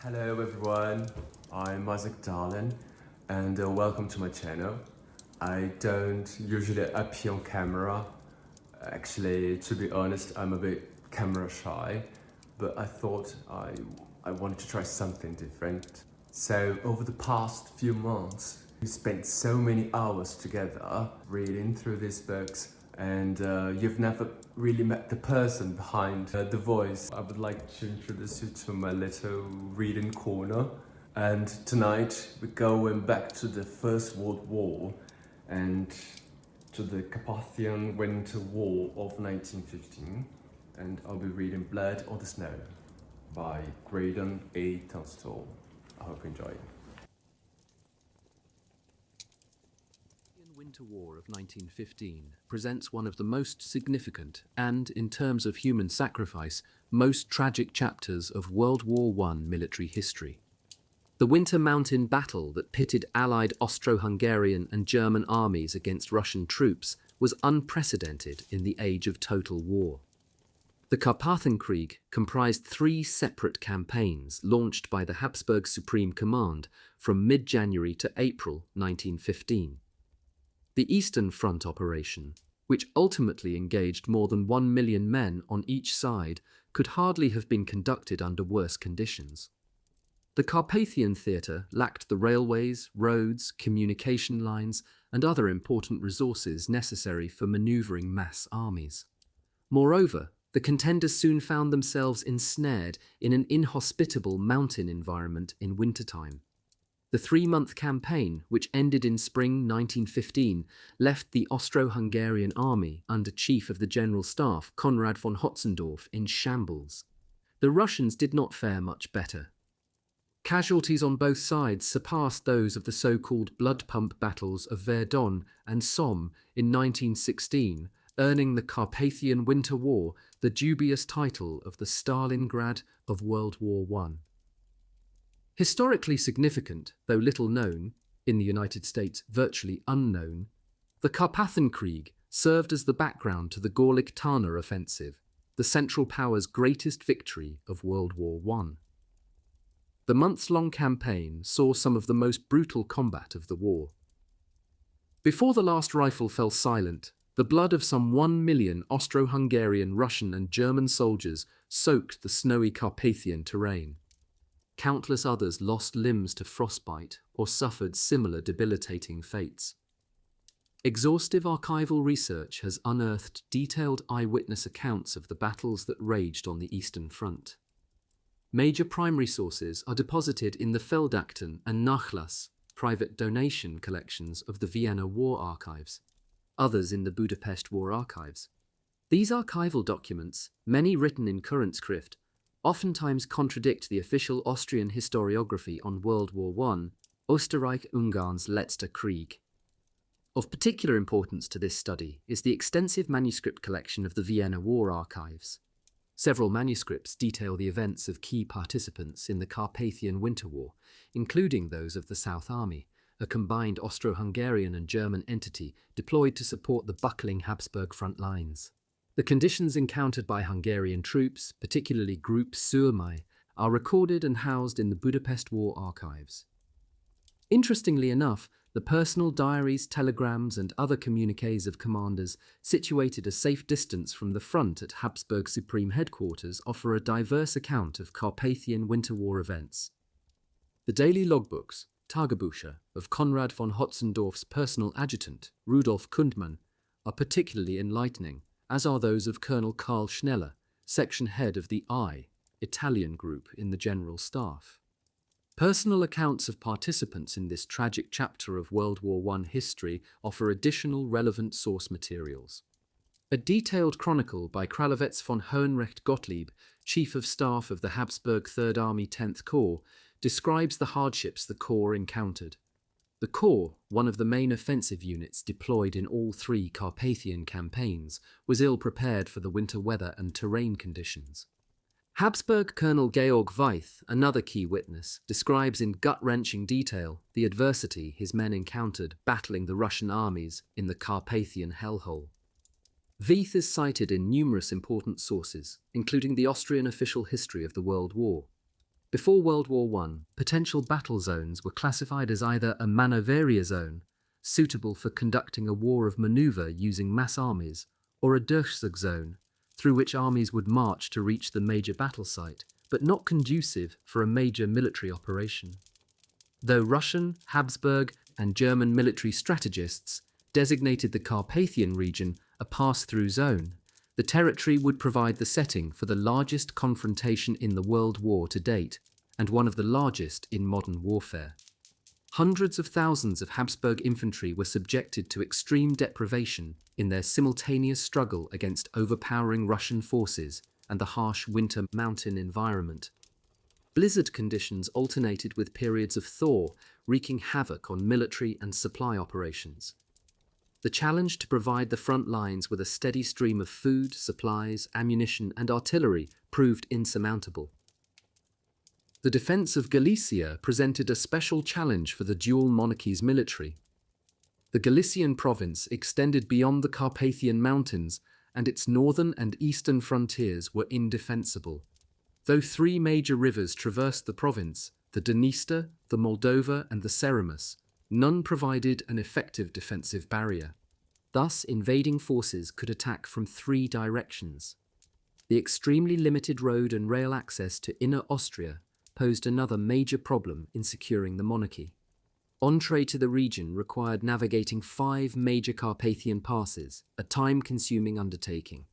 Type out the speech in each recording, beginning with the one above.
Hello everyone, I'm Isaac Darlin and welcome to my channel. I don't usually appear on camera. Actually, to be honest, I'm a bit camera shy, but I thought I wanted to try something different. So over the past few months, we spent so many hours together reading through these books, and you've never really met the person behind the voice. I would like to introduce you to my little reading corner. And tonight we're going back to the First World War and to the Carpathian Winter War of 1915. And I'll be reading Blood on the Snow by Graydon A. Tunstall. I hope you enjoy. The Winter War of 1915 presents one of the most significant and, in terms of human sacrifice, most tragic chapters of World War I military history. The Winter Mountain battle that pitted Allied Austro-Hungarian and German armies against Russian troops was unprecedented in the age of total war. The Carpathian Krieg comprised 3 separate campaigns launched by the Habsburg Supreme Command from mid-January to April 1915. The Eastern Front operation, which ultimately engaged more than 1 million men on each side, could hardly have been conducted under worse conditions. The Carpathian theatre lacked the railways, roads, communication lines, and other important resources necessary for manoeuvring mass armies. Moreover, the contenders soon found themselves ensnared in an inhospitable mountain environment in wintertime. The 3-month campaign, which ended in spring 1915, left the Austro-Hungarian army under Chief of the General Staff Konrad von Hotzendorf in shambles. The Russians did not fare much better. Casualties on both sides surpassed those of the so-called blood pump battles of Verdun and Somme in 1916, earning the Carpathian Winter War the dubious title of the Stalingrad of World War I. Historically significant, though little known, in the United States virtually unknown, the Carpathian Krieg served as the background to the Gorlick-Tarnow offensive, the Central Powers' greatest victory of World War I. The months-long campaign saw some of the most brutal combat of the war. Before the last rifle fell silent, the blood of some 1 million Austro-Hungarian, Russian and German soldiers soaked the snowy Carpathian terrain. Countless others lost limbs to frostbite or suffered similar debilitating fates. Exhaustive archival research has unearthed detailed eyewitness accounts of the battles that raged on the Eastern Front. Major primary sources are deposited in the Feldakten and Nachlass, private donation collections of the Vienna War Archives, others in the Budapest War Archives. These archival documents, many written in current script, oftentimes contradict the official Austrian historiography on World War I, Österreich-Ungarn's Letzter Krieg. Of particular importance to this study is the extensive manuscript collection of the Vienna War Archives. Several manuscripts detail the events of key participants in the Carpathian Winter War, including those of the South Army, a combined Austro-Hungarian and German entity deployed to support the buckling Habsburg front lines. The conditions encountered by Hungarian troops, particularly Group Somme, are recorded and housed in the Budapest War Archives. Interestingly enough, the personal diaries, telegrams and other communiques of commanders situated a safe distance from the front at Habsburg Supreme Headquarters offer a diverse account of Carpathian Winter War events. The daily logbooks, Tagebücher, of Konrad von Hotzendorf's personal adjutant, Rudolf Kundmann, are particularly enlightening, as are those of Colonel Karl Schneller, section head of the I, Italian group in the General Staff. Personal accounts of participants in this tragic chapter of World War I history offer additional relevant source materials. A detailed chronicle by Kralowetz von Hohenrecht Gottlieb, Chief of Staff of the Habsburg Third Army 10th Corps, describes the hardships the Corps encountered. The Corps, one of the main offensive units deployed in all 3 Carpathian campaigns, was ill prepared for the winter weather and terrain conditions. Habsburg Colonel Georg Wyth, another key witness, describes in gut-wrenching detail the adversity his men encountered battling the Russian armies in the Carpathian hellhole. Wyth is cited in numerous important sources, including the Austrian official history of the World War. Before World War I, potential battle zones were classified as either a manovaria zone, suitable for conducting a war of maneuver using mass armies, or a Durchzug zone, through which armies would march to reach the major battle site, but not conducive for a major military operation. Though Russian, Habsburg, and German military strategists designated the Carpathian region a pass-through zone, the territory would provide the setting for the largest confrontation in the World War to date, and one of the largest in modern warfare. Hundreds of thousands of Habsburg infantry were subjected to extreme deprivation in their simultaneous struggle against overpowering Russian forces and the harsh winter mountain environment. Blizzard conditions alternated with periods of thaw, wreaking havoc on military and supply operations. The challenge to provide the front lines with a steady stream of food, supplies, ammunition, and artillery proved insurmountable. The defense of Galicia presented a special challenge for the dual monarchy's military. The Galician province extended beyond the Carpathian Mountains, and its northern and eastern frontiers were indefensible. Though three major rivers traversed the province, the Dniester, the Moldova, and the Synonymous, none provided an effective defensive barrier. Thus, invading forces could attack from three directions. The extremely limited road and rail access to Inner Austria posed another major problem in securing the monarchy. Entree to the region required navigating 5 major Carpathian passes, a time-consuming undertaking.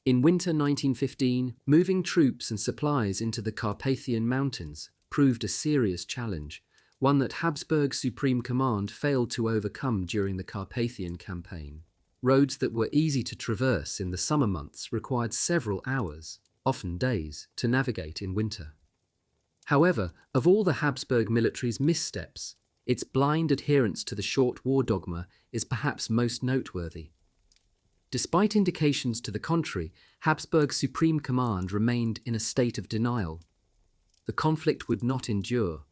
In winter 1915, moving troops and supplies into the Carpathian Mountains proved a serious challenge, one that Habsburg's Supreme Command failed to overcome during the Carpathian campaign. Roads that were easy to traverse in the summer months required several hours, often days, to navigate in winter. However, of all the Habsburg military's missteps, its blind adherence to the short war dogma is perhaps most noteworthy. Despite indications to the contrary, Habsburg's Supreme Command remained in a state of denial. The conflict would not endure.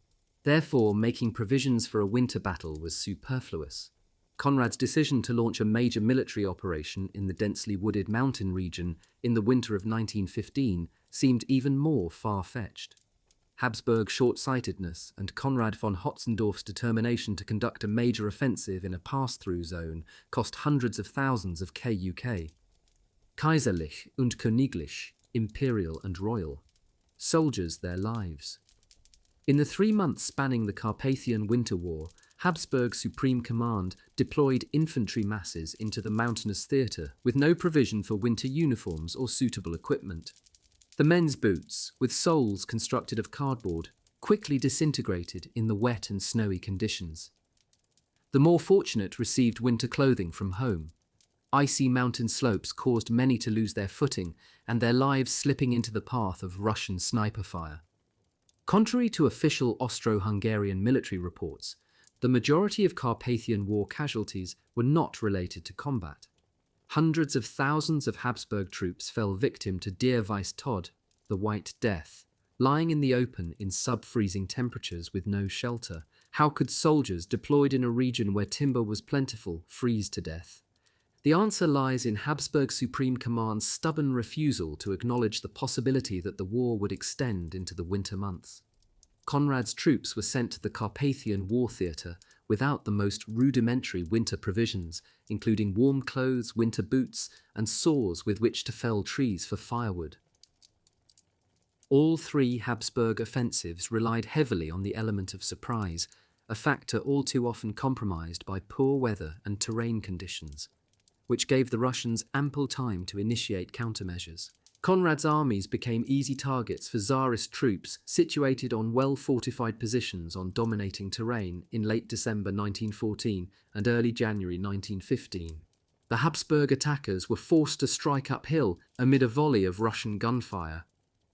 Therefore, making provisions for a winter battle was superfluous. Conrad's decision to launch a major military operation in the densely wooded mountain region in the winter of 1915 seemed even more far-fetched. Habsburg's short-sightedness and Konrad von Hotzendorf's determination to conduct a major offensive in a pass-through zone cost hundreds of thousands of KUK. Kaiserlich und Königlich, imperial and royal. Soldiers their lives. In the 3 months spanning the Carpathian Winter War, Habsburg's Supreme Command deployed infantry masses into the mountainous theatre with no provision for winter uniforms or suitable equipment. The men's boots, with soles constructed of cardboard, quickly disintegrated in the wet and snowy conditions. The more fortunate received winter clothing from home. Icy mountain slopes caused many to lose their footing and their lives slipping into the path of Russian sniper fire. Contrary to official Austro-Hungarian military reports, the majority of Carpathian War casualties were not related to combat. Hundreds of thousands of Habsburg troops fell victim to Der Weiße Tod, the White Death. Lying in the open in sub-freezing temperatures with no shelter, how could soldiers deployed in a region where timber was plentiful freeze to death? The answer lies in Habsburg Supreme Command's stubborn refusal to acknowledge the possibility that the war would extend into the winter months. Conrad's troops were sent to the Carpathian War Theatre without the most rudimentary winter provisions, including warm clothes, winter boots, and saws with which to fell trees for firewood. All 3 Habsburg offensives relied heavily on the element of surprise, a factor all too often compromised by poor weather and terrain conditions, which gave the Russians ample time to initiate countermeasures. Conrad's armies became easy targets for Tsarist troops situated on well-fortified positions on dominating terrain in late December 1914 and early January 1915. The Habsburg attackers were forced to strike uphill amid a volley of Russian gunfire.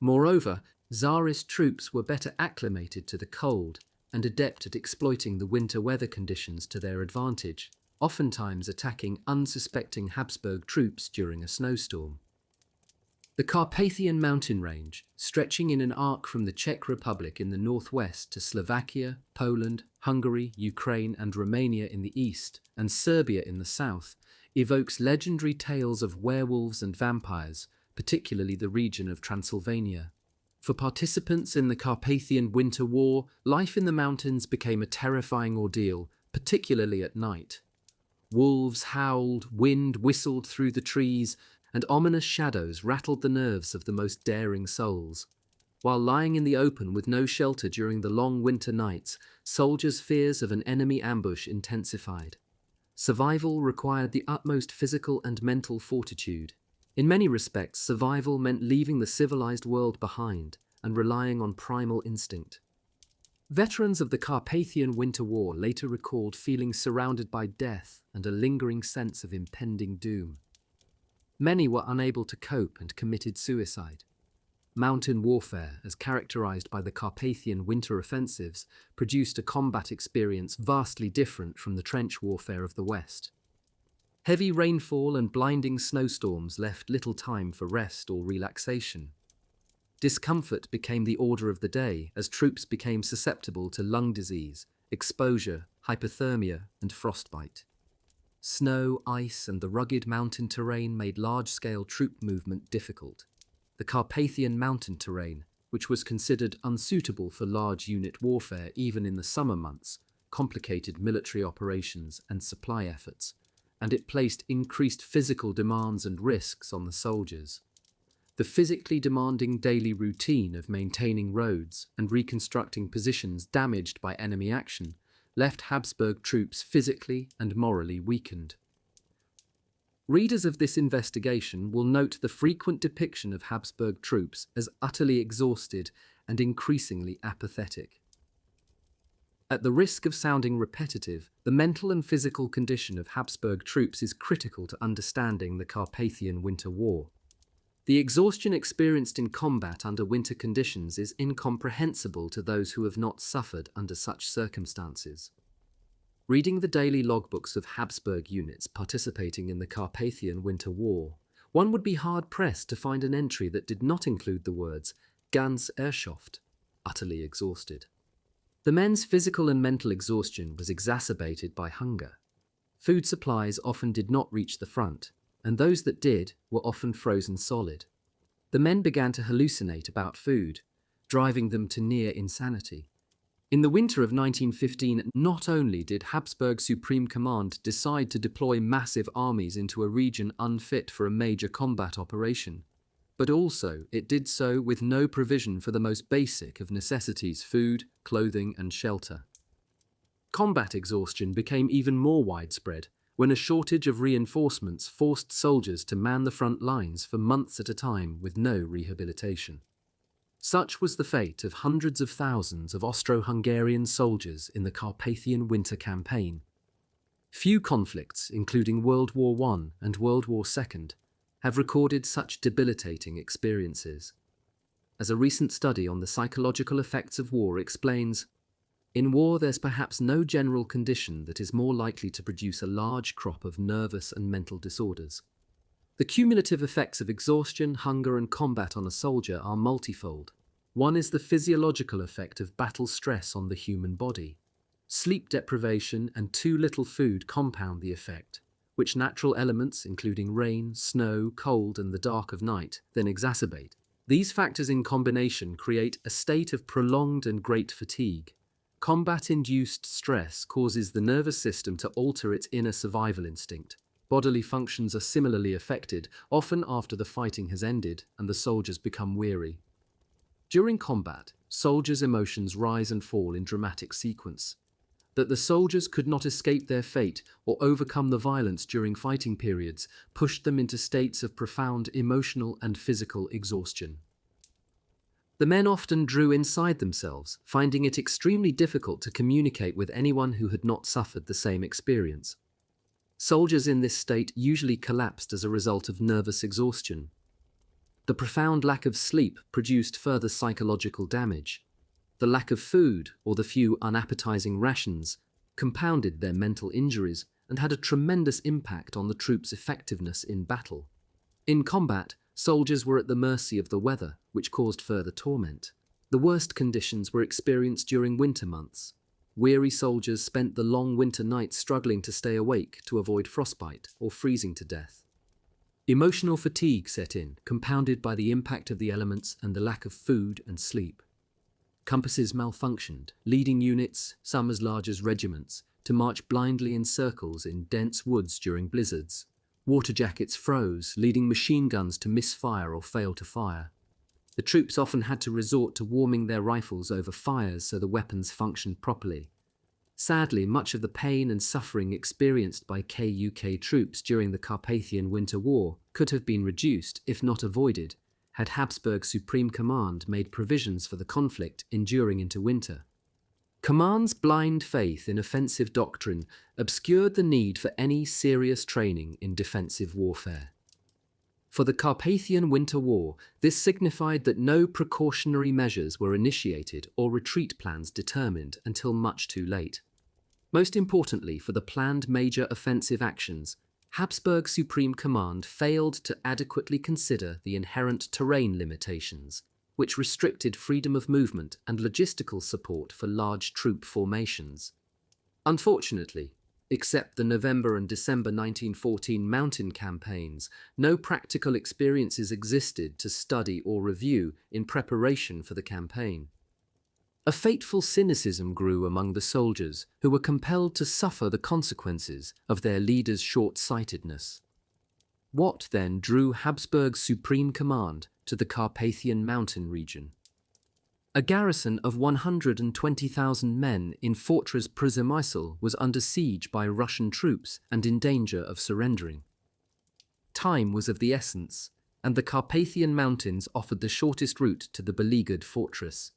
Moreover, Tsarist troops were better acclimated to the cold and adept at exploiting the winter weather conditions to their advantage, oftentimes attacking unsuspecting Habsburg troops during a snowstorm. The Carpathian mountain range, stretching in an arc from the Czech Republic in the northwest to Slovakia, Poland, Hungary, Ukraine and Romania in the east, and Serbia in the south, evokes legendary tales of werewolves and vampires, particularly the region of Transylvania. For participants in the Carpathian Winter War, life in the mountains became a terrifying ordeal, particularly at night. Wolves howled, wind whistled through the trees, and ominous shadows rattled the nerves of the most daring souls. While lying in the open with no shelter during the long winter nights, soldiers' fears of an enemy ambush intensified. Survival required the utmost physical and mental fortitude. In many respects, survival meant leaving the civilized world behind and relying on primal instinct. Veterans of the Carpathian Winter War later recalled feeling surrounded by death and a lingering sense of impending doom. Many were unable to cope and committed suicide. Mountain warfare, as characterized by the Carpathian winter offensives, produced a combat experience vastly different from the trench warfare of the West. Heavy rainfall and blinding snowstorms left little time for rest or relaxation. Discomfort became the order of the day as troops became susceptible to lung disease, exposure, hypothermia, and frostbite. Snow, ice, and the rugged mountain terrain made large-scale troop movement difficult. The Carpathian mountain terrain, which was considered unsuitable for large unit warfare even in the summer months, complicated military operations and supply efforts, and it placed increased physical demands and risks on the soldiers. The physically demanding daily routine of maintaining roads and reconstructing positions damaged by enemy action left Habsburg troops physically and morally weakened. Readers of this investigation will note the frequent depiction of Habsburg troops as utterly exhausted and increasingly apathetic. At the risk of sounding repetitive, the mental and physical condition of Habsburg troops is critical to understanding the Carpathian Winter War. The exhaustion experienced in combat under winter conditions is incomprehensible to those who have not suffered under such circumstances. Reading the daily logbooks of Habsburg units participating in the Carpathian Winter War, one would be hard-pressed to find an entry that did not include the words "ganz erschöpft," utterly exhausted. The men's physical and mental exhaustion was exacerbated by hunger. Food supplies often did not reach the front, and those that did were often frozen solid. The men began to hallucinate about food, driving them to near insanity. In the winter of 1915, not only did Habsburg Supreme Command decide to deploy massive armies into a region unfit for a major combat operation, but also it did so with no provision for the most basic of necessities: food, clothing, and shelter. Combat exhaustion became even more widespread when a shortage of reinforcements forced soldiers to man the front lines for months at a time with no rehabilitation. Such was the fate of hundreds of thousands of Austro-Hungarian soldiers in the Carpathian Winter Campaign. Few conflicts, including World War I and World War II, have recorded such debilitating experiences. As a recent study on the psychological effects of war explains, in war there's perhaps no general condition that is more likely to produce a large crop of nervous and mental disorders. The cumulative effects of exhaustion, hunger, and combat on a soldier are multifold. One is the physiological effect of battle stress on the human body. Sleep deprivation and too little food compound the effect, which natural elements, including rain, snow, cold, and the dark of night, then exacerbate. These factors in combination create a state of prolonged and great fatigue. Combat-induced stress causes the nervous system to alter its inner survival instinct. Bodily functions are similarly affected, often after the fighting has ended and the soldiers become weary. During combat, soldiers' emotions rise and fall in dramatic sequence. That the soldiers could not escape their fate or overcome the violence during fighting periods pushed them into states of profound emotional and physical exhaustion. The men often drew inside themselves, finding it extremely difficult to communicate with anyone who had not suffered the same experience. Soldiers in this state usually collapsed as a result of nervous exhaustion. The profound lack of sleep produced further psychological damage. The lack of food, or the few unappetizing rations, compounded their mental injuries and had a tremendous impact on the troops' effectiveness in battle. In combat, soldiers were at the mercy of the weather, which caused further torment. The worst conditions were experienced during winter months. Weary soldiers spent the long winter nights struggling to stay awake to avoid frostbite or freezing to death. Emotional fatigue set in, compounded by the impact of the elements and the lack of food and sleep. Compasses malfunctioned, leading units, some as large as regiments, to march blindly in circles in dense woods during blizzards. Water jackets froze, leading machine guns to misfire or fail to fire. The troops often had to resort to warming their rifles over fires so the weapons functioned properly. Sadly, much of the pain and suffering experienced by KUK troops during the Carpathian Winter War could have been reduced, if not avoided, had Habsburg Supreme Command made provisions for the conflict enduring into winter. Command's blind faith in offensive doctrine obscured the need for any serious training in defensive warfare. For the Carpathian Winter War, this signified that no precautionary measures were initiated or retreat plans determined until much too late. Most importantly, for the planned major offensive actions, Habsburg Supreme Command failed to adequately consider the inherent terrain limitations, which restricted freedom of movement and logistical support for large troop formations. Unfortunately, except the November and December 1914 mountain campaigns, no practical experiences existed to study or review in preparation for the campaign. A fateful cynicism grew among the soldiers, who were compelled to suffer the consequences of their leaders' short-sightedness. What then drew Habsburg's Supreme Command to the Carpathian Mountain region? A garrison of 120,000 men in Fortress Przemysl was under siege by Russian troops and in danger of surrendering. Time was of the essence, and the Carpathian Mountains offered the shortest route to the beleaguered fortress.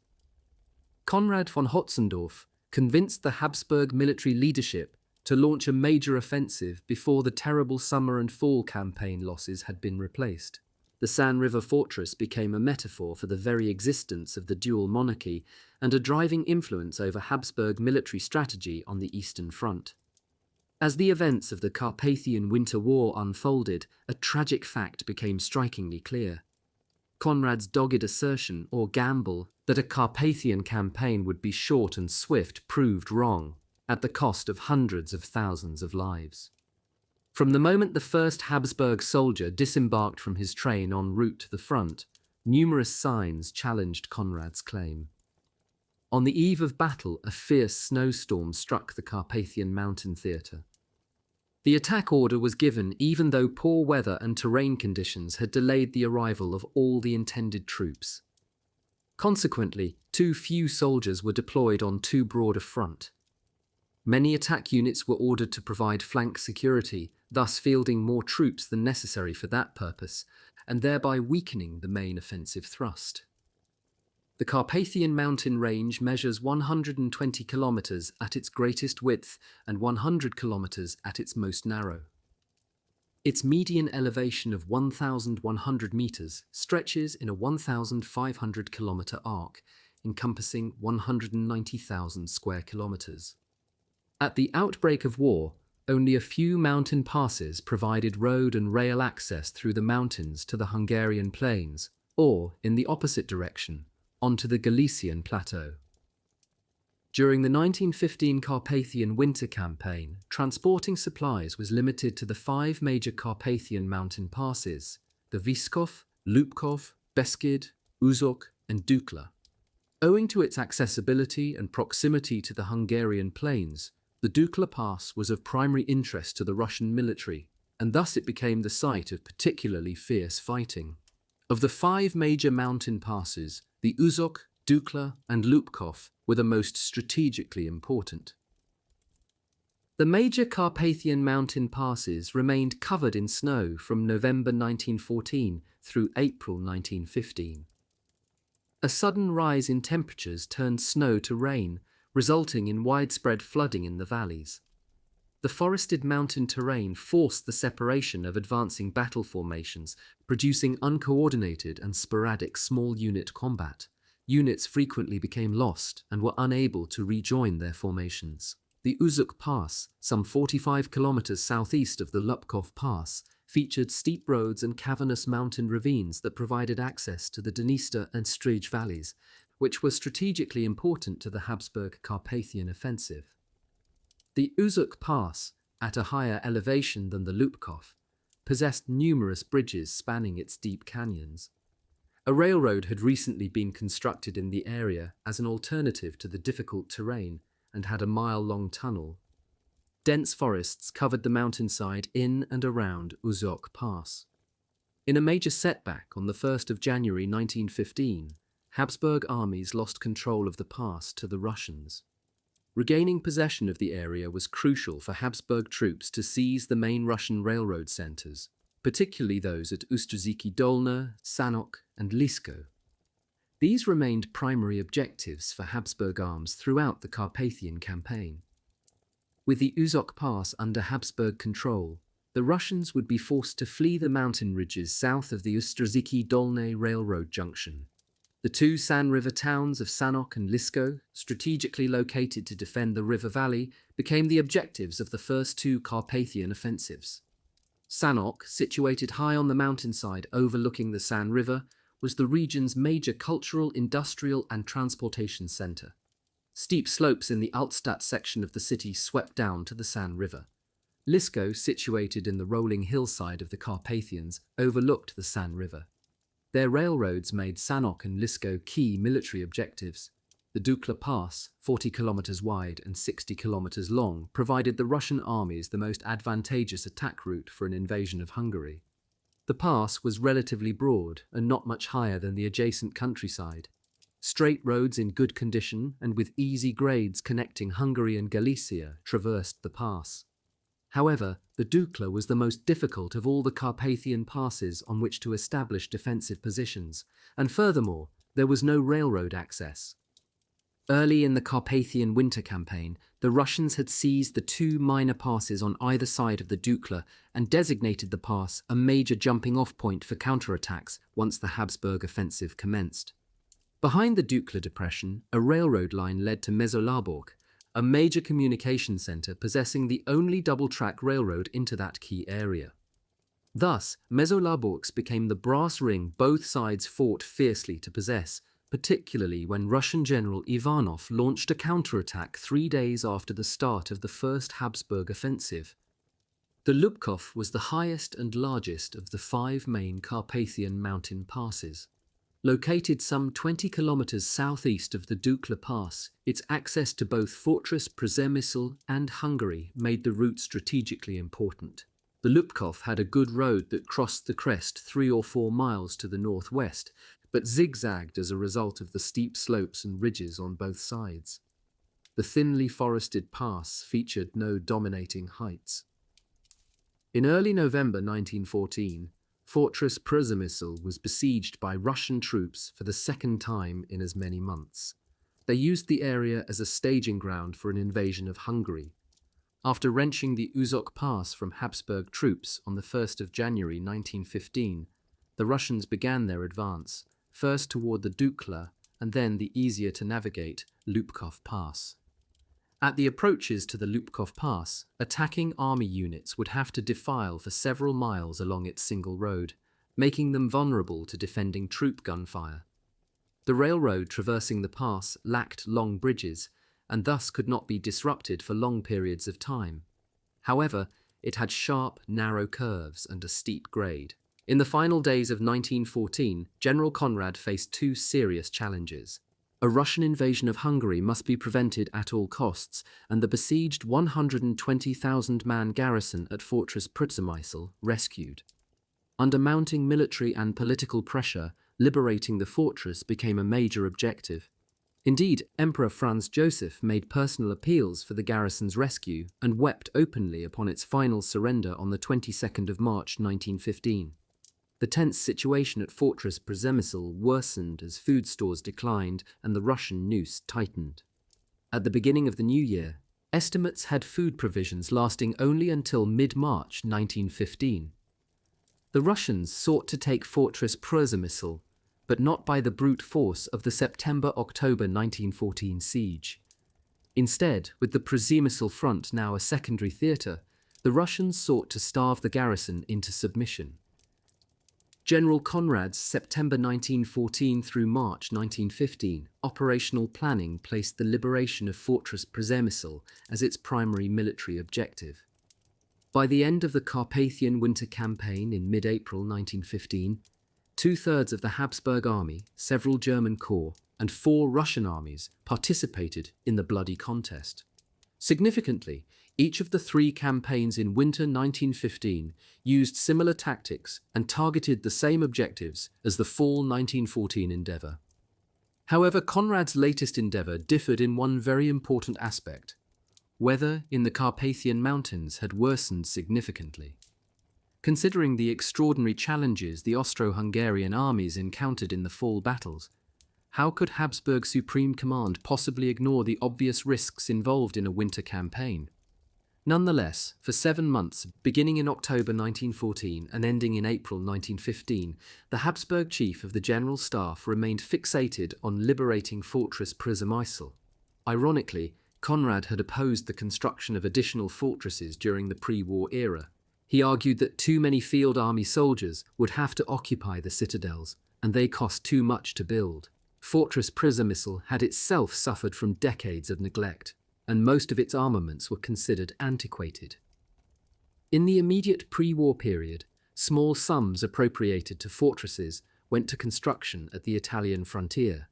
Konrad von Hotzendorf convinced the Habsburg military leadership to launch a major offensive before the terrible summer and fall campaign losses had been replaced. The San River fortress became a metaphor for the very existence of the dual monarchy and a driving influence over Habsburg military strategy on the Eastern Front. As the events of the Carpathian Winter War unfolded, a tragic fact became strikingly clear. Conrad's dogged assertion, or gamble, that a Carpathian campaign would be short and swift proved wrong, at the cost of hundreds of thousands of lives. From the moment the first Habsburg soldier disembarked from his train en route to the front, numerous signs challenged Conrad's claim. On the eve of battle, a fierce snowstorm struck the Carpathian Mountain Theatre. The attack order was given even though poor weather and terrain conditions had delayed the arrival of all the intended troops. Consequently, too few soldiers were deployed on too broad a front. Many attack units were ordered to provide flank security, thus fielding more troops than necessary for that purpose, and thereby weakening the main offensive thrust. The Carpathian mountain range measures 120 kilometers at its greatest width and 100 kilometers at its most narrow. Its median elevation of 1,100 meters stretches in a 1,500-kilometer arc, encompassing 190,000 square kilometers. At the outbreak of war, only a few mountain passes provided road and rail access through the mountains to the Hungarian plains, or, in the opposite direction, onto the Galician plateau. During the 1915 Carpathian Winter Campaign, transporting supplies was limited to the 5 major Carpathian mountain passes, the Vyskov, Lubkov, Beskid, Uzok, and Dukla. Owing to its accessibility and proximity to the Hungarian plains, the Dukla Pass was of primary interest to the Russian military, and thus it became the site of particularly fierce fighting. Of the 5 major mountain passes, the Uzok, Dukla, and Lubkov were the most strategically important. The major Carpathian mountain passes remained covered in snow from November 1914 through April 1915. A sudden rise in temperatures turned snow to rain, resulting in widespread flooding in the valleys. The forested mountain terrain forced the separation of advancing battle formations, producing uncoordinated and sporadic small unit combat. Units frequently became lost and were unable to rejoin their formations. The Uzuk Pass, some 45 kilometers southeast of the Lubkov Pass, featured steep roads and cavernous mountain ravines that provided access to the Dniester and Strij valleys, which were strategically important to the Habsburg Carpathian offensive. The Uzuk Pass, at a higher elevation than the Lubkov, possessed numerous bridges spanning its deep canyons. A railroad had recently been constructed in the area as an alternative to the difficult terrain and had a mile-long tunnel. Dense forests covered the mountainside in and around Uzok Pass. In a major setback on the 1st of January 1915, Habsburg armies lost control of the pass to the Russians. Regaining possession of the area was crucial for Habsburg troops to seize the main Russian railroad centers, particularly those at Ustrzyki Dolne, Sanok, and Lisko. These remained primary objectives for Habsburg arms throughout the Carpathian campaign. With the Uzok Pass under Habsburg control, the Russians would be forced to flee the mountain ridges south of the Ustrzyki Dolne railroad junction. The two San River towns of Sanok and Lisko, strategically located to defend the river valley, became the objectives of the first two Carpathian offensives. Sanok, situated high on the mountainside overlooking the San River, was the region's major cultural, industrial, and transportation center. Steep slopes in the Altstadt section of the city swept down to the San River. Lisko, situated in the rolling hillside of the Carpathians, overlooked the San River. Their railroads made Sanok and Lisko key military objectives. The Dukla Pass, 40 kilometers wide and 60 kilometers long, provided the Russian armies the most advantageous attack route for an invasion of Hungary. The pass was relatively broad and not much higher than the adjacent countryside. Straight roads in good condition and with easy grades connecting Hungary and Galicia traversed the pass. However, the Dukla was the most difficult of all the Carpathian passes on which to establish defensive positions, and furthermore, there was no railroad access. Early in the Carpathian Winter Campaign, the Russians had seized the two minor passes on either side of the Dukla and designated the pass a major jumping-off point for counterattacks once the Habsburg offensive commenced. Behind the Dukla depression, a railroad line led to Mezőlábok, a major communication center possessing the only double-track railroad into that key area. Thus, Mezőlábok became the brass ring both sides fought fiercely to possess, particularly when Russian General Ivanov launched a counterattack 3 days after the start of the First Habsburg offensive. The Lubkov was the highest and largest of the 5 main Carpathian mountain passes. Located some 20 kilometers southeast of the Dukla Pass, its access to both Fortress Przemysl and Hungary made the route strategically important. The Lubkov had a good road that crossed the crest 3 or 4 miles to the northwest, but zigzagged as a result of the steep slopes and ridges on both sides. The thinly forested pass featured no dominating heights. In early November 1914, Fortress Przemysl was besieged by Russian troops for the second time in as many months. They used the area as a staging ground for an invasion of Hungary. After wrenching the Uzok Pass from Habsburg troops on the 1st of January 1915, the Russians began their advance, first toward the Dukla and then the easier-to-navigate Lubkov Pass. At the approaches to the Lubkov Pass, attacking army units would have to defile for several miles along its single road, making them vulnerable to defending troop gunfire. The railroad traversing the pass lacked long bridges, and thus could not be disrupted for long periods of time. However, it had sharp, narrow curves and a steep grade. In the final days of 1914, General Conrad faced 2 serious challenges. A Russian invasion of Hungary must be prevented at all costs, and the besieged 120,000-man garrison at Fortress Przemysl rescued. Under mounting military and political pressure, liberating the fortress became a major objective. Indeed, Emperor Franz Joseph made personal appeals for the garrison's rescue and wept openly upon its final surrender on the 22nd of March 1915. The tense situation at Fortress Przemysl worsened as food stores declined and the Russian noose tightened. At the beginning of the new year, estimates had food provisions lasting only until mid-March 1915. The Russians sought to take Fortress Przemysl, but not by the brute force of the September-October 1914 siege. Instead, with the Przemysl front now a secondary theatre, the Russians sought to starve the garrison into submission. General Conrad's September 1914 through March 1915 operational planning placed the liberation of Fortress Przemysl as its primary military objective. By the end of the Carpathian Winter Campaign in mid-April 1915, two-thirds of the Habsburg army, several German corps, and 4 Russian armies participated in the bloody contest. Significantly, each of the 3 campaigns in winter 1915 used similar tactics and targeted the same objectives as the fall 1914 endeavour. However, Conrad's latest endeavour differed in one very important aspect. Weather in the Carpathian Mountains had worsened significantly. Considering the extraordinary challenges the Austro-Hungarian armies encountered in the fall battles, how could Habsburg Supreme Command possibly ignore the obvious risks involved in a winter campaign? Nonetheless, for 7 months, beginning in October 1914 and ending in April 1915, the Habsburg chief of the General Staff remained fixated on liberating Fortress Przemysl. Ironically, Conrad had opposed the construction of additional fortresses during the pre-war era. He argued that too many field army soldiers would have to occupy the citadels, and they cost too much to build. Fortress Przemysl had itself suffered from decades of neglect, and most of its armaments were considered antiquated. In the immediate pre-war period, small sums appropriated to fortresses went to construction at the Italian frontier.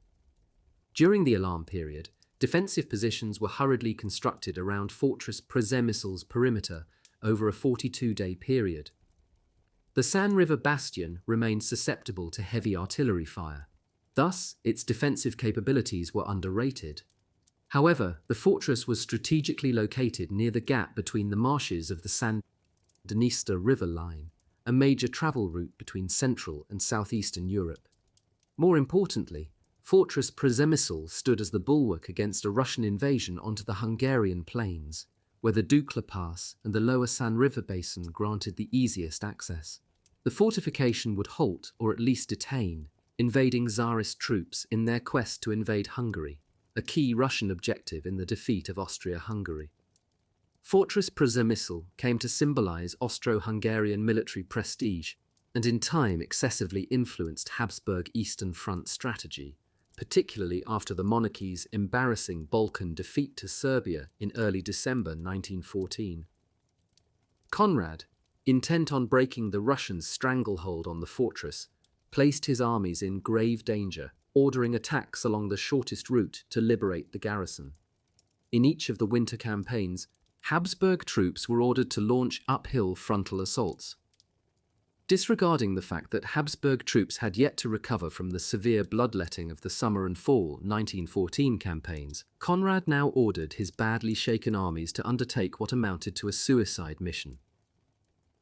During the alarm period, defensive positions were hurriedly constructed around Fortress Przemysl's perimeter over a 42-day period. The San River bastion remained susceptible to heavy artillery fire. Thus, its defensive capabilities were underrated. However, the fortress was strategically located near the gap between the marshes of the San Dniester River line, a major travel route between Central and Southeastern Europe. More importantly, Fortress Przemysl stood as the bulwark against a Russian invasion onto the Hungarian plains, where the Dukla Pass and the lower San River basin granted the easiest access. The fortification would halt, or at least detain, invading Tsarist troops in their quest to invade Hungary, a key Russian objective in the defeat of Austria-Hungary. Fortress Przemysl came to symbolize Austro-Hungarian military prestige and in time excessively influenced Habsburg Eastern Front strategy, particularly after the monarchy's embarrassing Balkan defeat to Serbia in early December 1914. Conrad, intent on breaking the Russians' stranglehold on the fortress, placed his armies in grave danger, ordering attacks along the shortest route to liberate the garrison. In each of the winter campaigns, Habsburg troops were ordered to launch uphill frontal assaults. Disregarding the fact that Habsburg troops had yet to recover from the severe bloodletting of the summer and fall 1914 campaigns, Conrad now ordered his badly shaken armies to undertake what amounted to a suicide mission.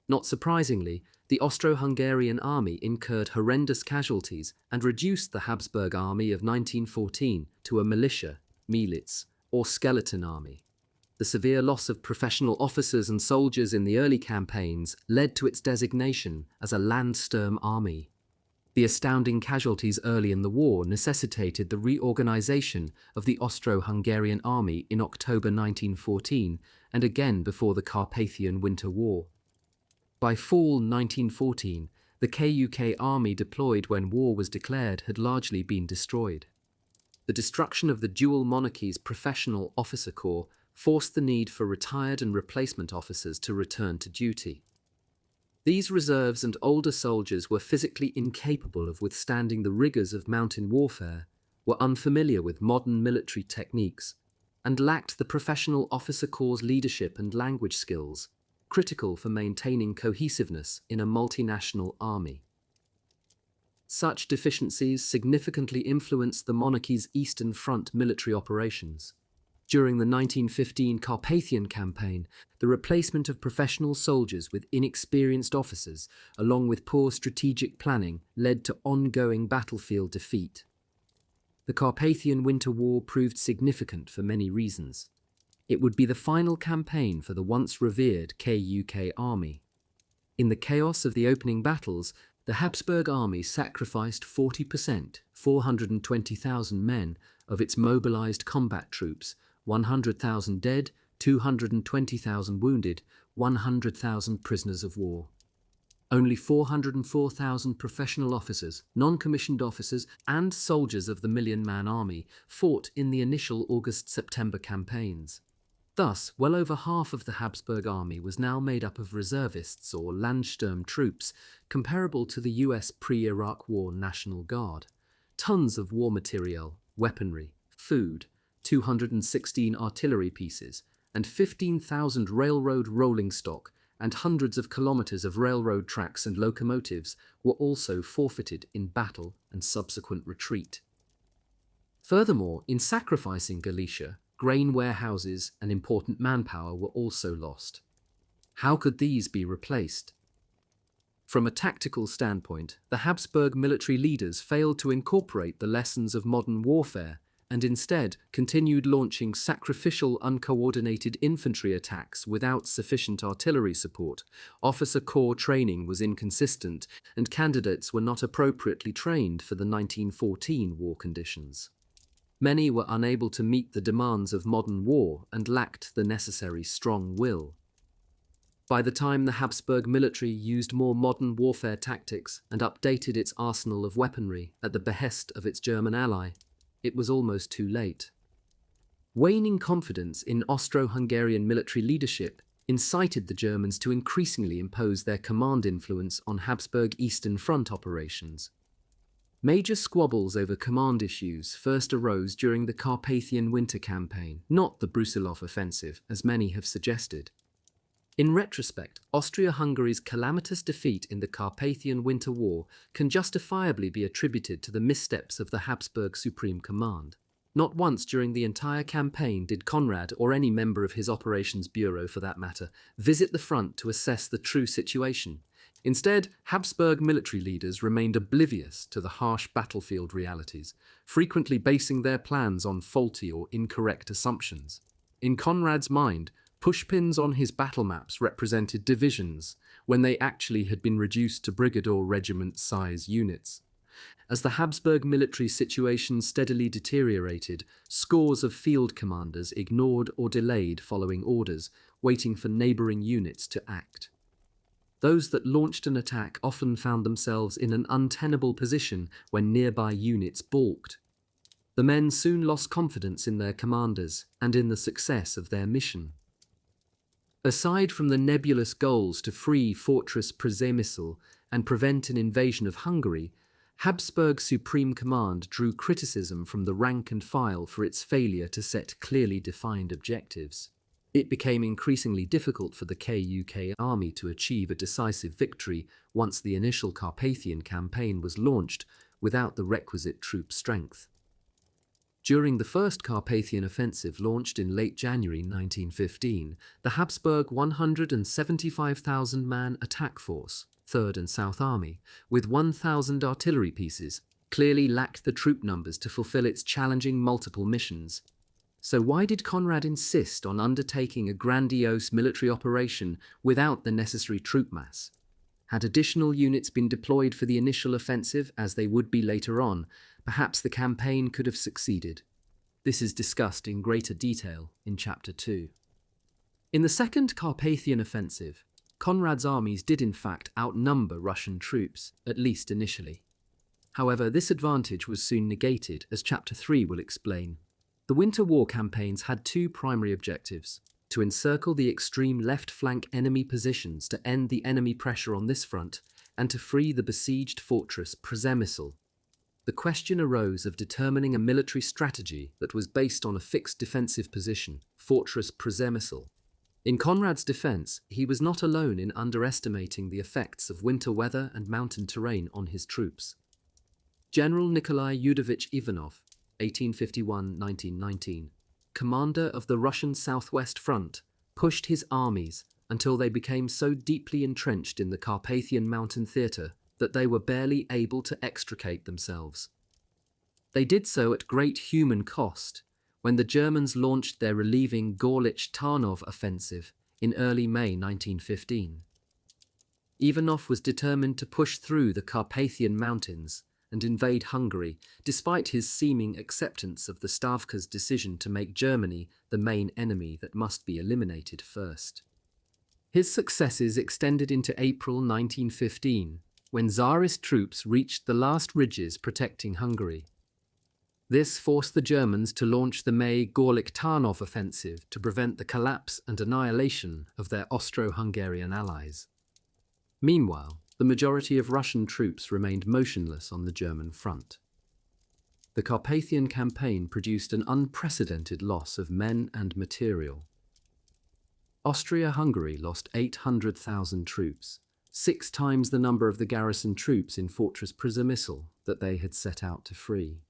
Not surprisingly, the Austro-Hungarian army incurred horrendous casualties and reduced the Habsburg army of 1914 to a militia, Miliz, or skeleton army. The severe loss of professional officers and soldiers in the early campaigns led to its designation as a Landsturm army. The astounding casualties early in the war necessitated the reorganization of the Austro-Hungarian army in October 1914 and again before the Carpathian Winter War. By fall 1914, the KUK army deployed when war was declared had largely been destroyed. The destruction of the dual monarchy's professional officer corps forced the need for retired and replacement officers to return to duty. These reserves and older soldiers were physically incapable of withstanding the rigors of mountain warfare, were unfamiliar with modern military techniques, and lacked the professional officer corps' leadership and language skills, critical for maintaining cohesiveness in a multinational army. Such deficiencies significantly influenced the monarchy's Eastern Front military operations. During the 1915 Carpathian campaign, the replacement of professional soldiers with inexperienced officers, along with poor strategic planning, led to ongoing battlefield defeat. The Carpathian Winter War proved significant for many reasons. It would be the final campaign for the once revered KUK army. In the chaos of the opening battles, the Habsburg army sacrificed 40%, 420,000 men, of its mobilized combat troops, 100,000 dead, 220,000 wounded, 100,000 prisoners of war. Only 404,000 professional officers, non-commissioned officers, and soldiers of the million-man army fought in the initial August-September campaigns. Thus, well over half of the Habsburg army was now made up of reservists or Landsturm troops, comparable to the US pre-Iraq War National Guard. Tons of war material, weaponry, food, 216 artillery pieces, and 15,000 railroad rolling stock and hundreds of kilometers of railroad tracks and locomotives were also forfeited in battle and subsequent retreat. Furthermore, in sacrificing Galicia, grain warehouses and important manpower were also lost. How could these be replaced? From a tactical standpoint, the Habsburg military leaders failed to incorporate the lessons of modern warfare and instead continued launching sacrificial uncoordinated infantry attacks without sufficient artillery support. Officer corps training was inconsistent, and candidates were not appropriately trained for the 1914 war conditions. Many were unable to meet the demands of modern war and lacked the necessary strong will. By the time the Habsburg military used more modern warfare tactics and updated its arsenal of weaponry at the behest of its German ally, it was almost too late. Waning confidence in Austro-Hungarian military leadership incited the Germans to increasingly impose their command influence on Habsburg Eastern Front operations. Major squabbles over command issues first arose during the Carpathian Winter Campaign, not the Brusilov offensive, as many have suggested. In retrospect, Austria-Hungary's calamitous defeat in the Carpathian Winter War can justifiably be attributed to the missteps of the Habsburg Supreme Command. Not once during the entire campaign did Conrad, or any member of his operations bureau for that matter, visit the front to assess the true situation. Instead, Habsburg military leaders remained oblivious to the harsh battlefield realities, frequently basing their plans on faulty or incorrect assumptions. In Conrad's mind, pushpins on his battle maps represented divisions, when they actually had been reduced to brigade or regiment-size units. As the Habsburg military situation steadily deteriorated, scores of field commanders ignored or delayed following orders, waiting for neighboring units to act. Those that launched an attack often found themselves in an untenable position when nearby units balked. The men soon lost confidence in their commanders and in the success of their mission. Aside from the nebulous goals to free Fortress Przemysl and prevent an invasion of Hungary, Habsburg's Supreme Command drew criticism from the rank and file for its failure to set clearly defined objectives. It became increasingly difficult for the KUK army to achieve a decisive victory once the initial Carpathian campaign was launched without the requisite troop strength. During the First Carpathian Offensive launched in late January 1915, the Habsburg 175,000-man attack force, 3rd and South Army, with 1,000 artillery pieces, clearly lacked the troop numbers to fulfill its challenging multiple missions. So why did Conrad insist on undertaking a grandiose military operation without the necessary troop mass? Had additional units been deployed for the initial offensive, as they would be later on, perhaps the campaign could have succeeded. This is discussed in greater detail in Chapter 2. In the Second Carpathian Offensive, Conrad's armies did in fact outnumber Russian troops, at least initially. However, this advantage was soon negated, as Chapter 3 will explain. The Winter War campaigns had two primary objectives: to encircle the extreme left flank enemy positions to end the enemy pressure on this front, and to free the besieged fortress Przemysl. The question arose of determining a military strategy that was based on a fixed defensive position, Fortress Przemysl. In Conrad's defense, he was not alone in underestimating the effects of winter weather and mountain terrain on his troops. General Nikolai Yudovich Ivanov, 1851-1919, commander of the Russian Southwest Front, pushed his armies until they became so deeply entrenched in the Carpathian Mountain theatre that they were barely able to extricate themselves. They did so at great human cost when the Germans launched their relieving Gorlich-Tarnów offensive in early May 1915. Ivanov was determined to push through the Carpathian Mountains and invade Hungary, despite his seeming acceptance of the Stavka's decision to make Germany the main enemy that must be eliminated first. His successes extended into April 1915, when Tsarist troops reached the last ridges protecting Hungary. This forced the Germans to launch the May Gorlick-Tarnów offensive to prevent the collapse and annihilation of their Austro-Hungarian allies. Meanwhile, the majority of Russian troops remained motionless on the German front. The Carpathian campaign produced an unprecedented loss of men and material. Austria-Hungary lost 800,000 troops, 6 times the number of the garrison troops in Fortress Przemysl that they had set out to free.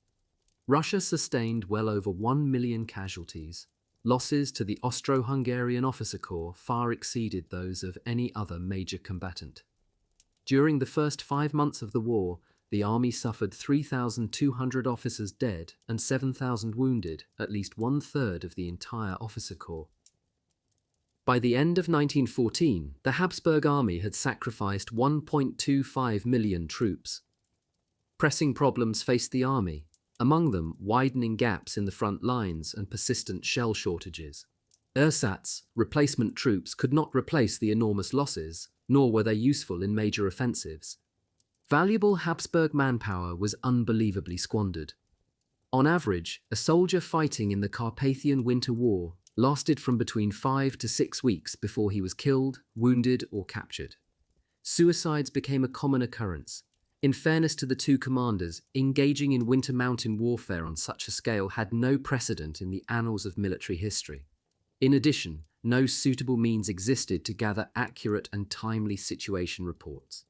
Russia sustained well over 1 million casualties. Losses to the Austro-Hungarian officer corps far exceeded those of any other major combatant. During the first 5 months of the war, the army suffered 3,200 officers dead and 7,000 wounded, at least 1/3 of the entire officer corps. By the end of 1914, the Habsburg army had sacrificed 1.25 million troops. Pressing problems faced the army, among them widening gaps in the front lines and persistent shell shortages. Ersatz, replacement troops, could not replace the enormous losses, nor were they useful in major offensives. Valuable Habsburg manpower was unbelievably squandered. On average, a soldier fighting in the Carpathian Winter War lasted from between 5 to 6 weeks before he was killed, wounded, or captured. Suicides became a common occurrence. In fairness to the two commanders, engaging in winter mountain warfare on such a scale had no precedent in the annals of military history. In addition, no suitable means existed to gather accurate and timely situation reports.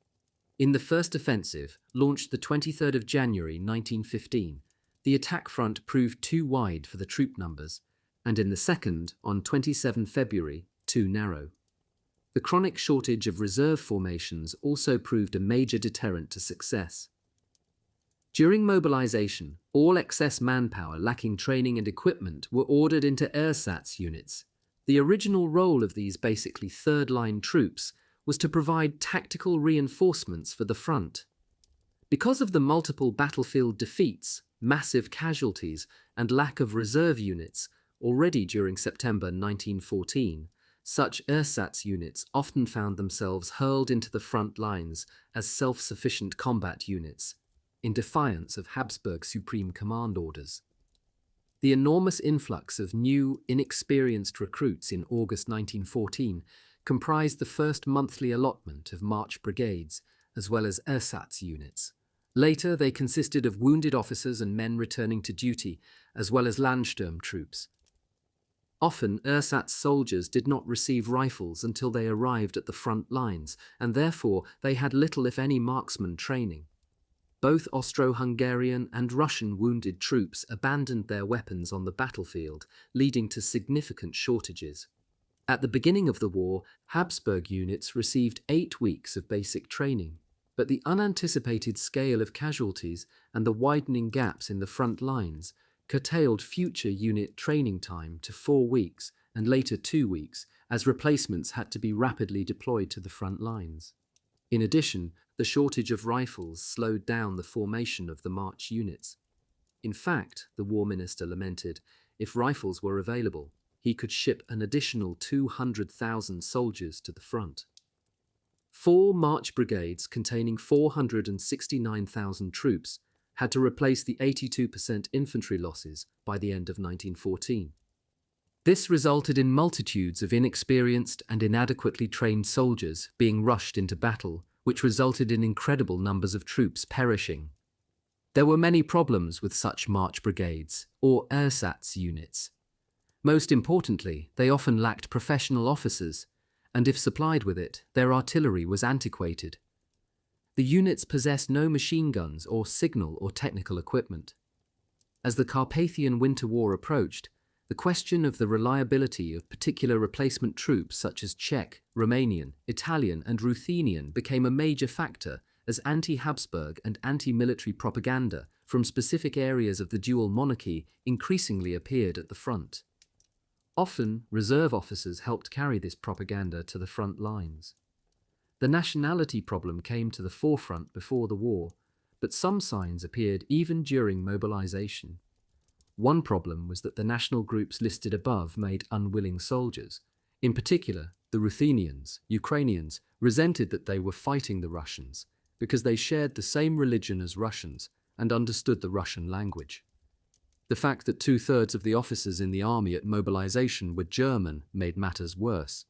In the first offensive, launched the 23rd of January 1915, the attack front proved too wide for the troop numbers, and in the second, on 27 February, too narrow. The chronic shortage of reserve formations also proved a major deterrent to success. During mobilization, all excess manpower lacking training and equipment were ordered into ersatz units. The original role of these basically third-line troops was to provide tactical reinforcements for the front. Because of the multiple battlefield defeats, massive casualties, and lack of reserve units, already during September 1914, such ersatz units often found themselves hurled into the front lines as self-sufficient combat units, in defiance of Habsburg Supreme Command orders. The enormous influx of new, inexperienced recruits in August 1914 comprised the first monthly allotment of March brigades, as well as ersatz units. Later, they consisted of wounded officers and men returning to duty, as well as Landsturm troops. Often, ersatz soldiers did not receive rifles until they arrived at the front lines, and therefore they had little if any marksman training. Both Austro-Hungarian and Russian wounded troops abandoned their weapons on the battlefield, leading to significant shortages. At the beginning of the war, Habsburg units received 8 weeks of basic training, but the unanticipated scale of casualties and the widening gaps in the front lines curtailed future unit training time to 4 weeks and later 2 weeks, as replacements had to be rapidly deployed to the front lines. In addition, the shortage of rifles slowed down the formation of the March units. In fact, the War Minister lamented, if rifles were available, he could ship an additional 200,000 soldiers to the front. 4 March brigades containing 469,000 troops had to replace the 82% infantry losses by the end of 1914. This resulted in multitudes of inexperienced and inadequately trained soldiers being rushed into battle, which resulted in incredible numbers of troops perishing. There were many problems with such March brigades, or ersatz units. Most importantly, they often lacked professional officers, and if supplied with it, their artillery was antiquated. The units possessed no machine guns or signal or technical equipment. As the Carpathian Winter War approached, the question of the reliability of particular replacement troops such as Czech, Romanian, Italian, and Ruthenian became a major factor as anti-Habsburg and anti-military propaganda from specific areas of the dual monarchy increasingly appeared at the front. Often, reserve officers helped carry this propaganda to the front lines. The nationality problem came to the forefront before the war, but some signs appeared even during mobilization. One problem was that the national groups listed above made unwilling soldiers. In particular, the Ruthenians, Ukrainians, resented that they were fighting the Russians because they shared the same religion as Russians and understood the Russian language. The fact that 2/3 of the officers in the army at mobilization were German made matters worse.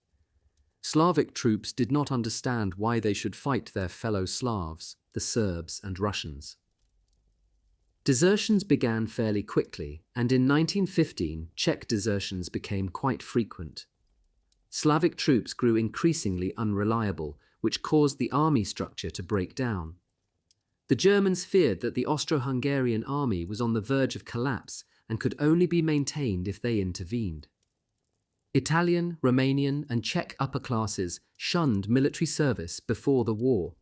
Slavic troops did not understand why they should fight their fellow Slavs, the Serbs and Russians. Desertions began fairly quickly, and in 1915, Czech desertions became quite frequent. Slavic troops grew increasingly unreliable, which caused the army structure to break down. The Germans feared that the Austro-Hungarian army was on the verge of collapse and could only be maintained if they intervened. Italian, Romanian, and Czech upper classes shunned military service before the war.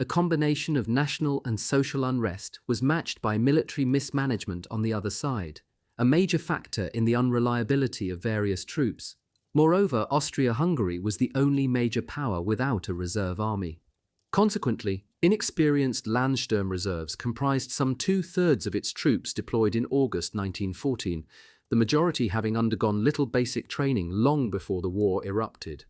A combination of national and social unrest was matched by military mismanagement on the other side, a major factor in the unreliability of various troops. Moreover, Austria-Hungary was the only major power without a reserve army. Consequently, inexperienced Landsturm reserves comprised some 2/3 of its troops deployed in August 1914, the majority having undergone little basic training long before the war erupted.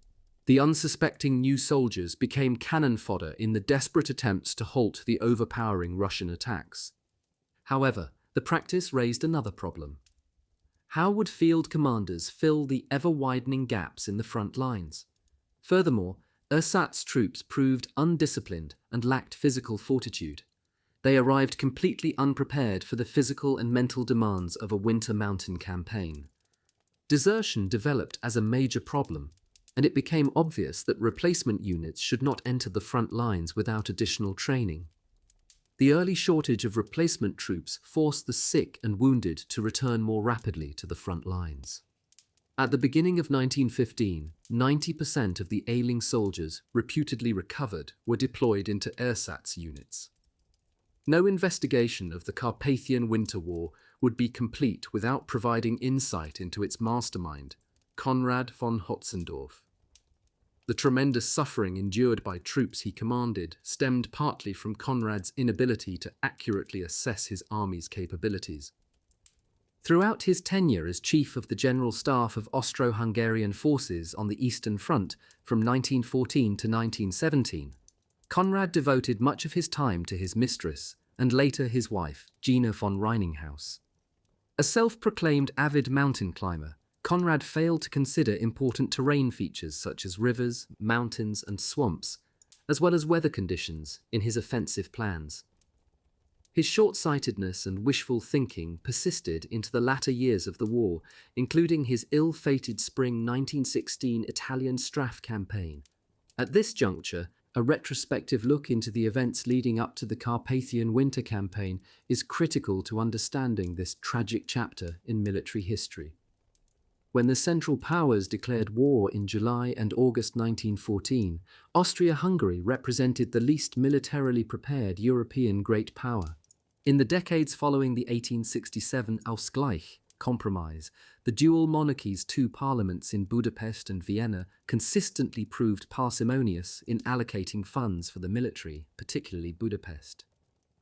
The unsuspecting new soldiers became cannon fodder in the desperate attempts to halt the overpowering Russian attacks. However, the practice raised another problem. How would field commanders fill the ever-widening gaps in the front lines? Furthermore, Ersatz troops proved undisciplined and lacked physical fortitude. They arrived completely unprepared for the physical and mental demands of a winter mountain campaign. Desertion developed as a major problem, and it became obvious that replacement units should not enter the front lines without additional training. The early shortage of replacement troops forced the sick and wounded to return more rapidly to the front lines. At the beginning of 1915, 90% of the ailing soldiers reputedly recovered were deployed into ersatz units. No investigation of the Carpathian Winter War would be complete without providing insight into its mastermind, Konrad von Hotzendorf. The tremendous suffering endured by troops he commanded stemmed partly from Konrad's inability to accurately assess his army's capabilities. Throughout his tenure as Chief of the General Staff of Austro-Hungarian forces on the Eastern Front from 1914 to 1917, Konrad devoted much of his time to his mistress and later his wife, Gina von Reininghaus. A self-proclaimed avid mountain climber, Konrad failed to consider important terrain features such as rivers, mountains, and swamps, as well as weather conditions, in his offensive plans. His short-sightedness and wishful thinking persisted into the latter years of the war, including his ill-fated spring 1916 Italian Strafe campaign. At this juncture, a retrospective look into the events leading up to the Carpathian Winter Campaign is critical to understanding this tragic chapter in military history. When the Central Powers declared war in July and August 1914, Austria-Hungary represented the least militarily prepared European great power. In the decades following the 1867 Ausgleich compromise, the dual monarchies' two parliaments in Budapest and Vienna consistently proved parsimonious in allocating funds for the military, particularly Budapest.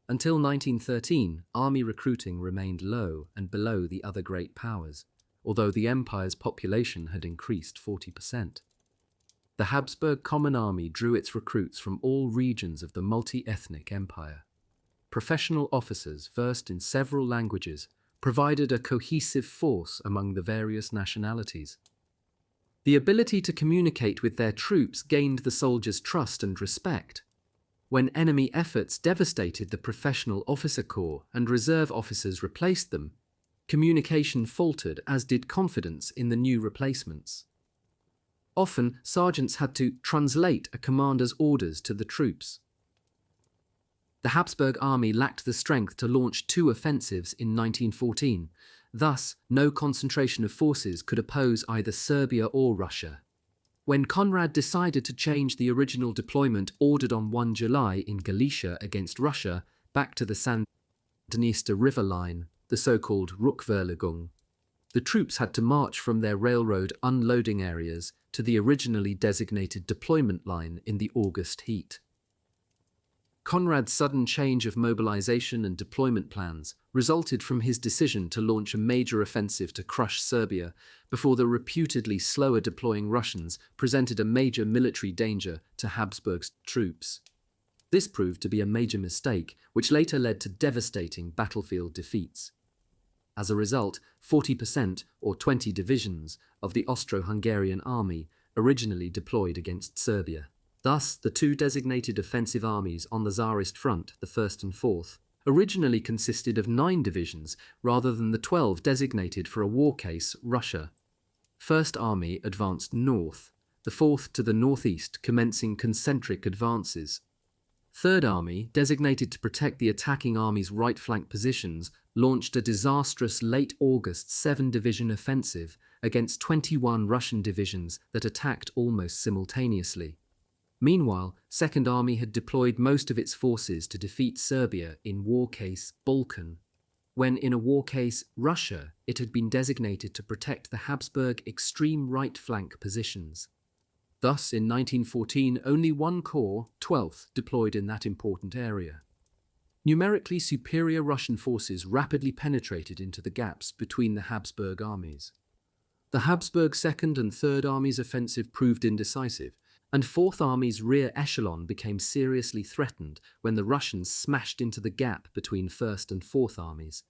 Until 1913, army recruiting remained low and below the other great powers, although the empire's population had increased 40%. The Habsburg Common Army drew its recruits from all regions of the multi-ethnic empire. Professional officers versed in several languages provided a cohesive force among the various nationalities. The ability to communicate with their troops gained the soldiers' trust and respect. When enemy efforts devastated the professional officer corps and reserve officers replaced them, communication faltered, as did confidence in the new replacements. Often, sergeants had to translate a commander's orders to the troops. The Habsburg army lacked the strength to launch two offensives in 1914. Thus, no concentration of forces could oppose either Serbia or Russia. When Konrad decided to change the original deployment ordered on 1 July in Galicia against Russia back to the Sandinista River line, the so-called Rückverlegung, the troops had to march from their railroad unloading areas to the originally designated deployment line in the August heat. Konrad's sudden change of mobilization and deployment plans resulted from his decision to launch a major offensive to crush Serbia before the reputedly slower deploying Russians presented a major military danger to Habsburg's troops. This proved to be a major mistake, which later led to devastating battlefield defeats. As a result, 40% or 20 divisions of the Austro-Hungarian army originally deployed against Serbia. Thus, the two designated offensive armies on the Tsarist front, the 1st and 4th, originally consisted of 9 divisions rather than the 12 designated for a war case, Russia. 1st Army advanced north, the 4th to the northeast, commencing concentric advances. 3rd Army, designated to protect the attacking army's right flank positions, launched a disastrous late August 7-division offensive against 21 Russian divisions that attacked almost simultaneously. Meanwhile, 2nd Army had deployed most of its forces to defeat Serbia in war case Balkan, when in a war case Russia it had been designated to protect the Habsburg extreme right flank positions. Thus, in 1914, only one corps, 12th, deployed in that important area. Numerically superior Russian forces rapidly penetrated into the gaps between the Habsburg armies. The Habsburg 2nd and 3rd Armies' offensive proved indecisive, and 4th Army's rear echelon became seriously threatened when the Russians smashed into the gap between 1st and 4th Armies.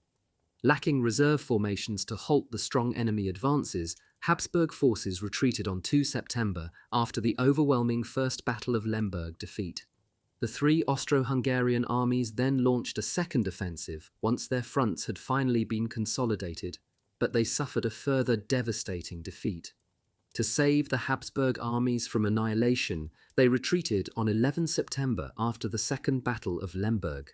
Lacking reserve formations to halt the strong enemy advances, Habsburg forces retreated on 2 September after the overwhelming First Battle of Lemberg defeat. The 3 Austro-Hungarian armies then launched a second offensive once their fronts had finally been consolidated, but they suffered a further devastating defeat. To save the Habsburg armies from annihilation, they retreated on 11 September after the Second Battle of Lemberg.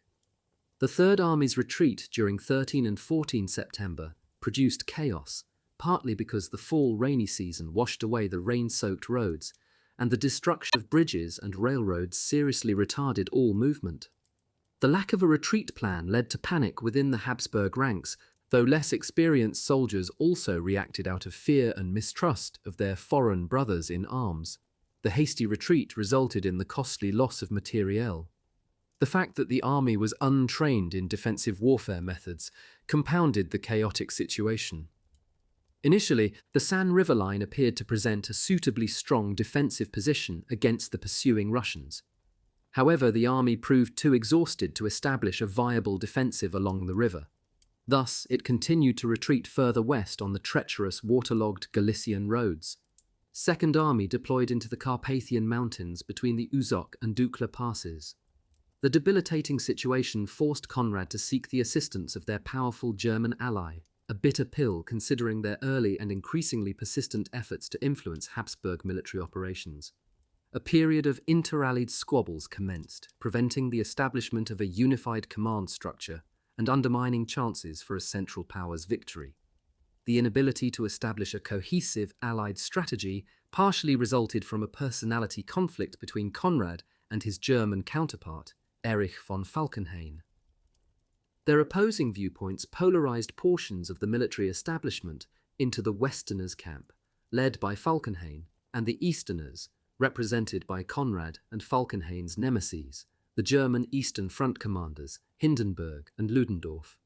The 3rd Army's retreat during 13 and 14 September produced chaos, partly because the fall rainy season washed away the rain-soaked roads, and the destruction of bridges and railroads seriously retarded all movement. The lack of a retreat plan led to panic within the Habsburg ranks, though less experienced soldiers also reacted out of fear and mistrust of their foreign brothers in arms. The hasty retreat resulted in the costly loss of materiel. The fact that the army was untrained in defensive warfare methods compounded the chaotic situation. Initially, the San River line appeared to present a suitably strong defensive position against the pursuing Russians. However, the army proved too exhausted to establish a viable defensive along the river. Thus, it continued to retreat further west on the treacherous, waterlogged Galician roads. 2nd Army deployed into the Carpathian Mountains between the Uzok and Dukla passes. The debilitating situation forced Conrad to seek the assistance of their powerful German ally, a bitter pill considering their early and increasingly persistent efforts to influence Habsburg military operations. A period of inter-allied squabbles commenced, preventing the establishment of a unified command structure and undermining chances for a Central Powers victory. The inability to establish a cohesive Allied strategy partially resulted from a personality conflict between Conrad and his German counterpart, Erich von Falkenhayn. Their opposing viewpoints polarized portions of the military establishment into the Westerners' camp, led by Falkenhayn, and the Easterners, represented by Conrad and Falkenhayn's nemeses, the German Eastern Front commanders, Hindenburg and Ludendorff.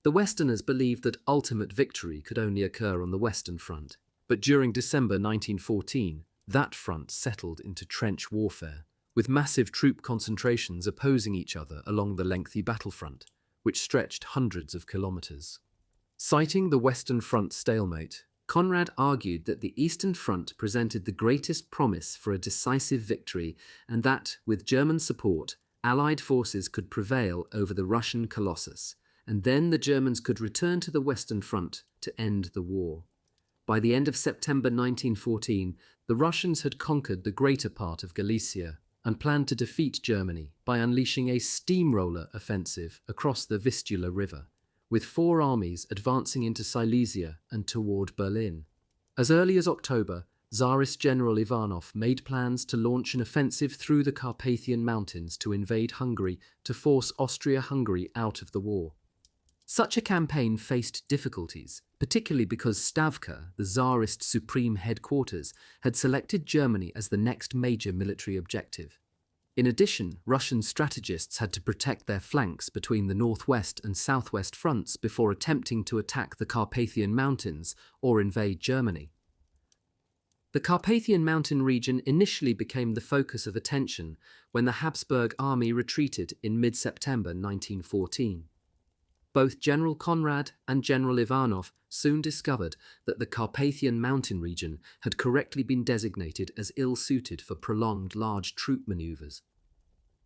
The Westerners believed that ultimate victory could only occur on the Western Front, but during December 1914, that front settled into trench warfare, with massive troop concentrations opposing each other along the lengthy battlefront, which stretched hundreds of kilometers. Citing the Western Front stalemate, Conrad argued that the Eastern Front presented the greatest promise for a decisive victory and that, with German support, Allied forces could prevail over the Russian Colossus, and then the Germans could return to the Western Front to end the war. By the end of September 1914, the Russians had conquered the greater part of Galicia and planned to defeat Germany by unleashing a steamroller offensive across the Vistula River, with 4 armies advancing into Silesia and toward Berlin. As early as October, Tsarist General Ivanov made plans to launch an offensive through the Carpathian Mountains to invade Hungary to force Austria-Hungary out of the war. Such a campaign faced difficulties, particularly because Stavka, the Tsarist supreme headquarters, had selected Germany as the next major military objective. In addition, Russian strategists had to protect their flanks between the northwest and southwest fronts before attempting to attack the Carpathian Mountains or invade Germany. The Carpathian Mountain region initially became the focus of attention when the Habsburg army retreated in mid-September 1914. Both General Conrad and General Ivanov soon discovered that the Carpathian Mountain region had correctly been designated as ill-suited for prolonged large troop maneuvers.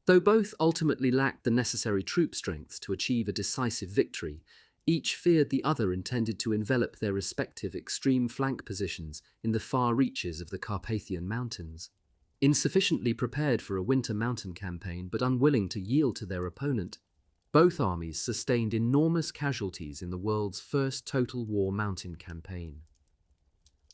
Though both ultimately lacked the necessary troop strengths to achieve a decisive victory, each feared the other intended to envelop their respective extreme flank positions in the far reaches of the Carpathian Mountains. Insufficiently prepared for a winter mountain campaign but unwilling to yield to their opponent, both armies sustained enormous casualties in the world's first total war mountain campaign.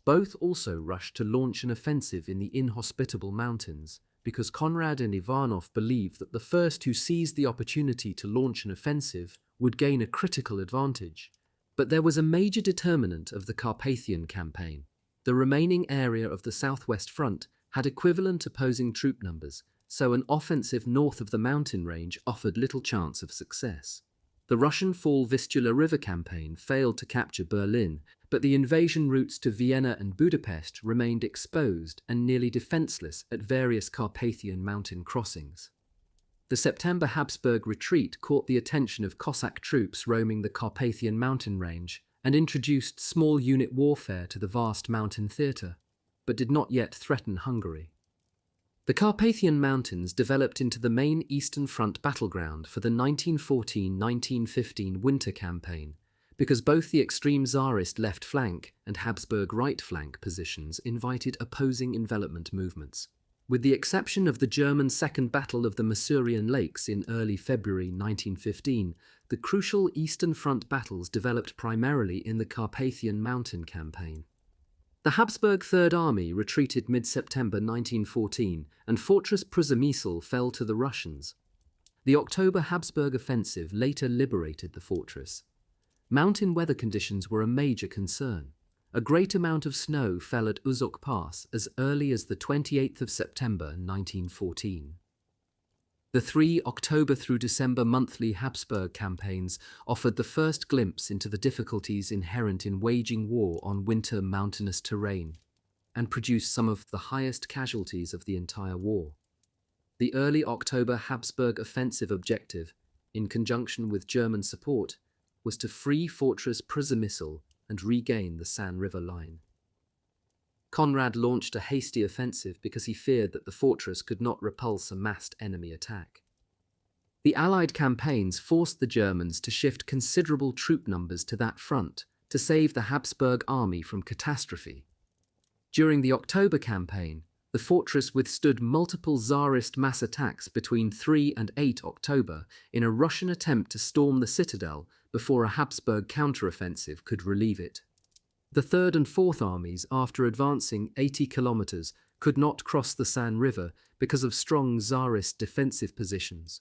Both also rushed to launch an offensive in the inhospitable mountains, because Conrad and Ivanov believed that the first who seized the opportunity to launch an offensive would gain a critical advantage. But there was a major determinant of the Carpathian campaign. The remaining area of the southwest front had equivalent opposing troop numbers, so an offensive north of the mountain range offered little chance of success. The Russian Fall Vistula River campaign failed to capture Berlin, but the invasion routes to Vienna and Budapest remained exposed and nearly defenseless at various Carpathian mountain crossings. The September Habsburg retreat caught the attention of Cossack troops roaming the Carpathian mountain range and introduced small unit warfare to the vast mountain theatre, but did not yet threaten Hungary. The Carpathian Mountains developed into the main Eastern Front battleground for the 1914-1915 winter campaign, because both the extreme Tsarist left flank and Habsburg right flank positions invited opposing envelopment movements. With the exception of the German Second Battle of the Masurian Lakes in early February 1915, the crucial Eastern Front battles developed primarily in the Carpathian Mountain campaign. The Habsburg Third Army retreated mid-September 1914, and Fortress Przemysl fell to the Russians. The October Habsburg offensive later liberated the fortress. Mountain weather conditions were a major concern. A great amount of snow fell at Uzok Pass as early as the 28th of September 1914. The 3 October through December monthly Habsburg campaigns offered the first glimpse into the difficulties inherent in waging war on winter mountainous terrain, and produced some of the highest casualties of the entire war. The early October Habsburg offensive objective, in conjunction with German support, was to free Fortress Przemysl and regain the San River line. Conrad launched a hasty offensive because he feared that the fortress could not repulse a massed enemy attack. The Allied campaigns forced the Germans to shift considerable troop numbers to that front to save the Habsburg army from catastrophe. During the October campaign, the fortress withstood multiple Tsarist mass attacks between 3 and 8 October in a Russian attempt to storm the citadel before a Habsburg counteroffensive could relieve it. The Third and Fourth Armies, after advancing 80 kilometers, could not cross the San River because of strong Tsarist defensive positions.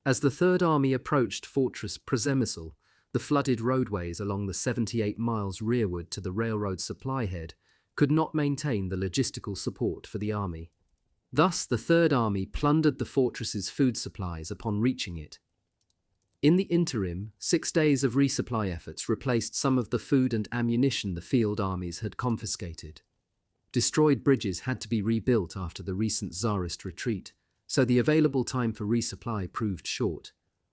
As the Third Army approached Fortress Przemysl, the flooded roadways along the 78 miles rearward to the railroad supply head could not maintain the logistical support for the army. Thus, the Third Army plundered the fortress's food supplies upon reaching it. In the interim, 6 days of resupply efforts replaced some of the food and ammunition the field armies had confiscated. Destroyed bridges had to be rebuilt after the recent Tsarist retreat, so the available time for resupply proved short,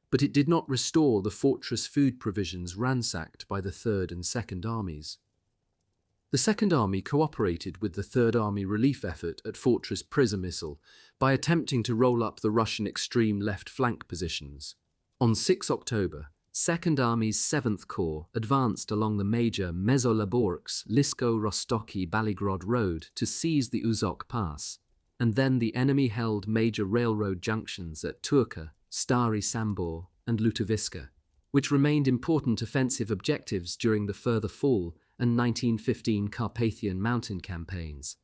but it did not restore the fortress food provisions ransacked by the Third and Second Armies. The Second Army cooperated with the Third Army relief effort at Fortress Przemysl by attempting to roll up the Russian extreme left flank positions. On 6 October, Second Army's 7th Corps advanced along the major Mezoloborsk-Lisko-Rostoki-Baligrod road to seize the Uzok Pass, and then the enemy held major railroad junctions at Turka, Stary Sambor, and Lutowiska, which remained important offensive objectives during the further fall and 1915 Carpathian mountain campaigns.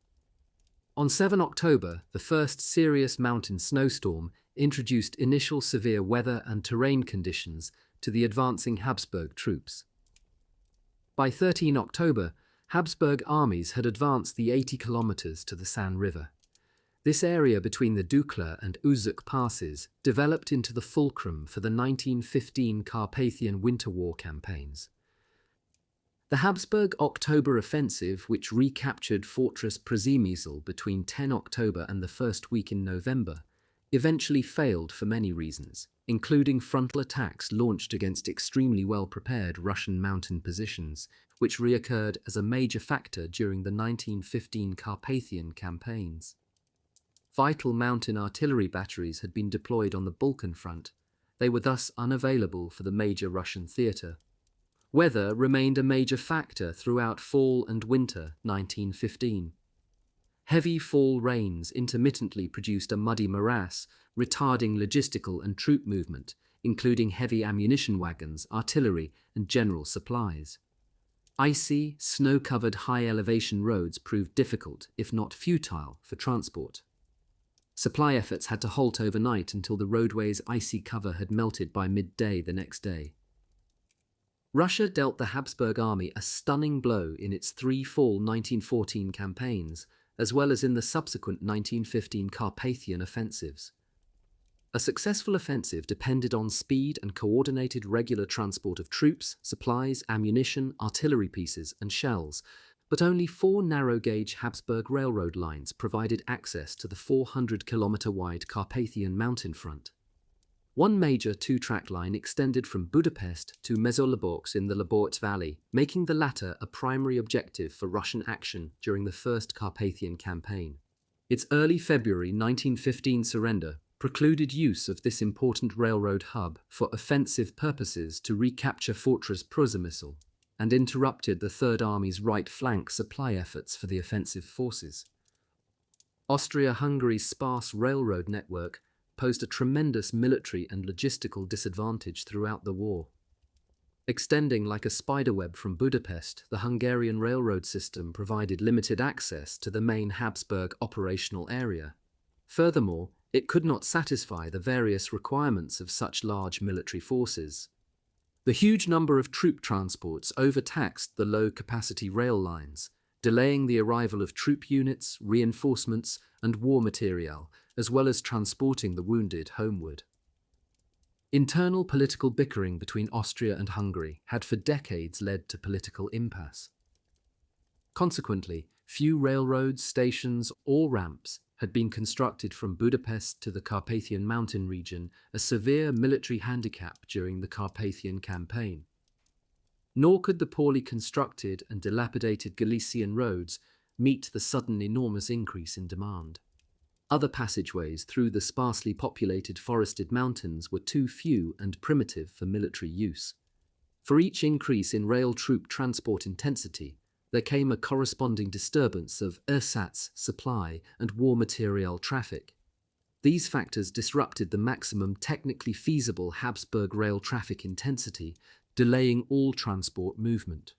On 7 October, the first serious mountain snowstorm introduced initial severe weather and terrain conditions to the advancing Habsburg troops. By 13 October, Habsburg armies had advanced the 80 kilometers to the San River. This area between the Dukla and Uzuk passes developed into the fulcrum for the 1915 Carpathian Winter War campaigns. The Habsburg October offensive, which recaptured Fortress Przemysl between 10 October and the first week in November, eventually failed for many reasons. including frontal attacks launched against extremely well-prepared Russian mountain positions, which reoccurred as a major factor during the 1915 Carpathian campaigns. Vital mountain artillery batteries had been deployed on the Balkan front. They were thus unavailable for the major Russian theatre. Weather remained a major factor throughout fall and winter 1915. Heavy fall rains intermittently produced a muddy morass, retarding logistical and troop movement, including heavy ammunition wagons, artillery, and general supplies. Icy, snow-covered high-elevation roads proved difficult, if not futile, for transport. Supply efforts had to halt overnight until the roadway's icy cover had melted by midday the next day. Russia dealt the Habsburg army a stunning blow in its three fall 1914 campaigns, as well as in the subsequent 1915 Carpathian offensives. A successful offensive depended on speed and coordinated regular transport of troops, supplies, ammunition, artillery pieces, and shells, but only 4 narrow-gauge Habsburg railroad lines provided access to the 400-kilometre-wide Carpathian mountain front. One major 2-track line extended from Budapest to Mezőleborg in the Leborz Valley, making the latter a primary objective for Russian action during the First Carpathian Campaign. Its early February 1915 surrender precluded use of this important railroad hub for offensive purposes to recapture Fortress Przemysl, and interrupted the Third Army's right flank supply efforts for the offensive forces. Austria-Hungary's sparse railroad network posed a tremendous military and logistical disadvantage throughout the war. Extending like a spiderweb from Budapest, the Hungarian railroad system provided limited access to the main Habsburg operational area. Furthermore, it could not satisfy the various requirements of such large military forces. The huge number of troop transports overtaxed the low-capacity rail lines, delaying the arrival of troop units, reinforcements, and war material, as well as transporting the wounded homeward. Internal political bickering between Austria and Hungary had for decades led to political impasse. Consequently, few railroads, stations, or ramps had been constructed from Budapest to the Carpathian Mountain region, a severe military handicap during the Carpathian Campaign. Nor could the poorly constructed and dilapidated Galician roads meet the sudden enormous increase in demand. Other passageways through the sparsely populated forested mountains were too few and primitive for military use. For each increase in rail troop transport intensity, there came a corresponding disturbance of ersatz, supply, and war material traffic. These factors disrupted the maximum technically feasible Habsburg rail traffic intensity, delaying all transport movement.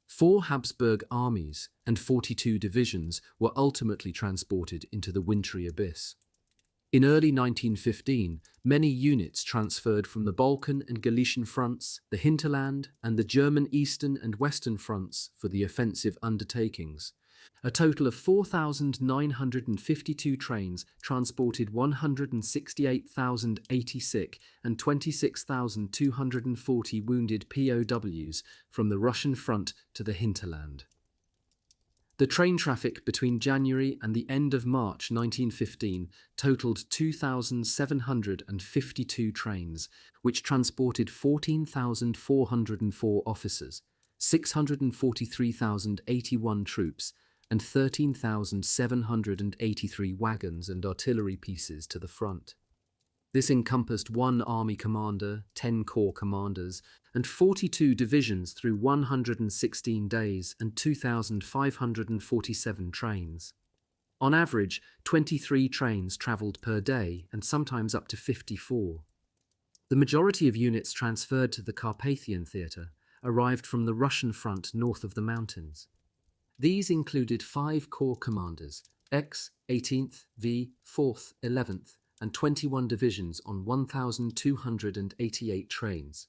4 Habsburg armies and 42 divisions were ultimately transported into the wintry abyss. In early 1915, many units transferred from the Balkan and Galician fronts, the hinterland, and the German eastern and western fronts for the offensive undertakings. A total of 4,952 trains transported 168,080 sick and 26,240 wounded POWs from the Russian front to the hinterland. The train traffic between January and the end of March 1915 totaled 2,752 trains, which transported 14,404 officers, 643,081 troops, and 13,783 wagons and artillery pieces to the front. This encompassed 1 army commander, 10 corps commanders, and 42 divisions through 116 days and 2,547 trains. On average, 23 trains travelled per day and sometimes up to 54. The majority of units transferred to the Carpathian theatre arrived from the Russian front north of the mountains. These included 5 corps commanders, X, 18th, V, 4th, 11th, and 21 divisions on 1,288 trains.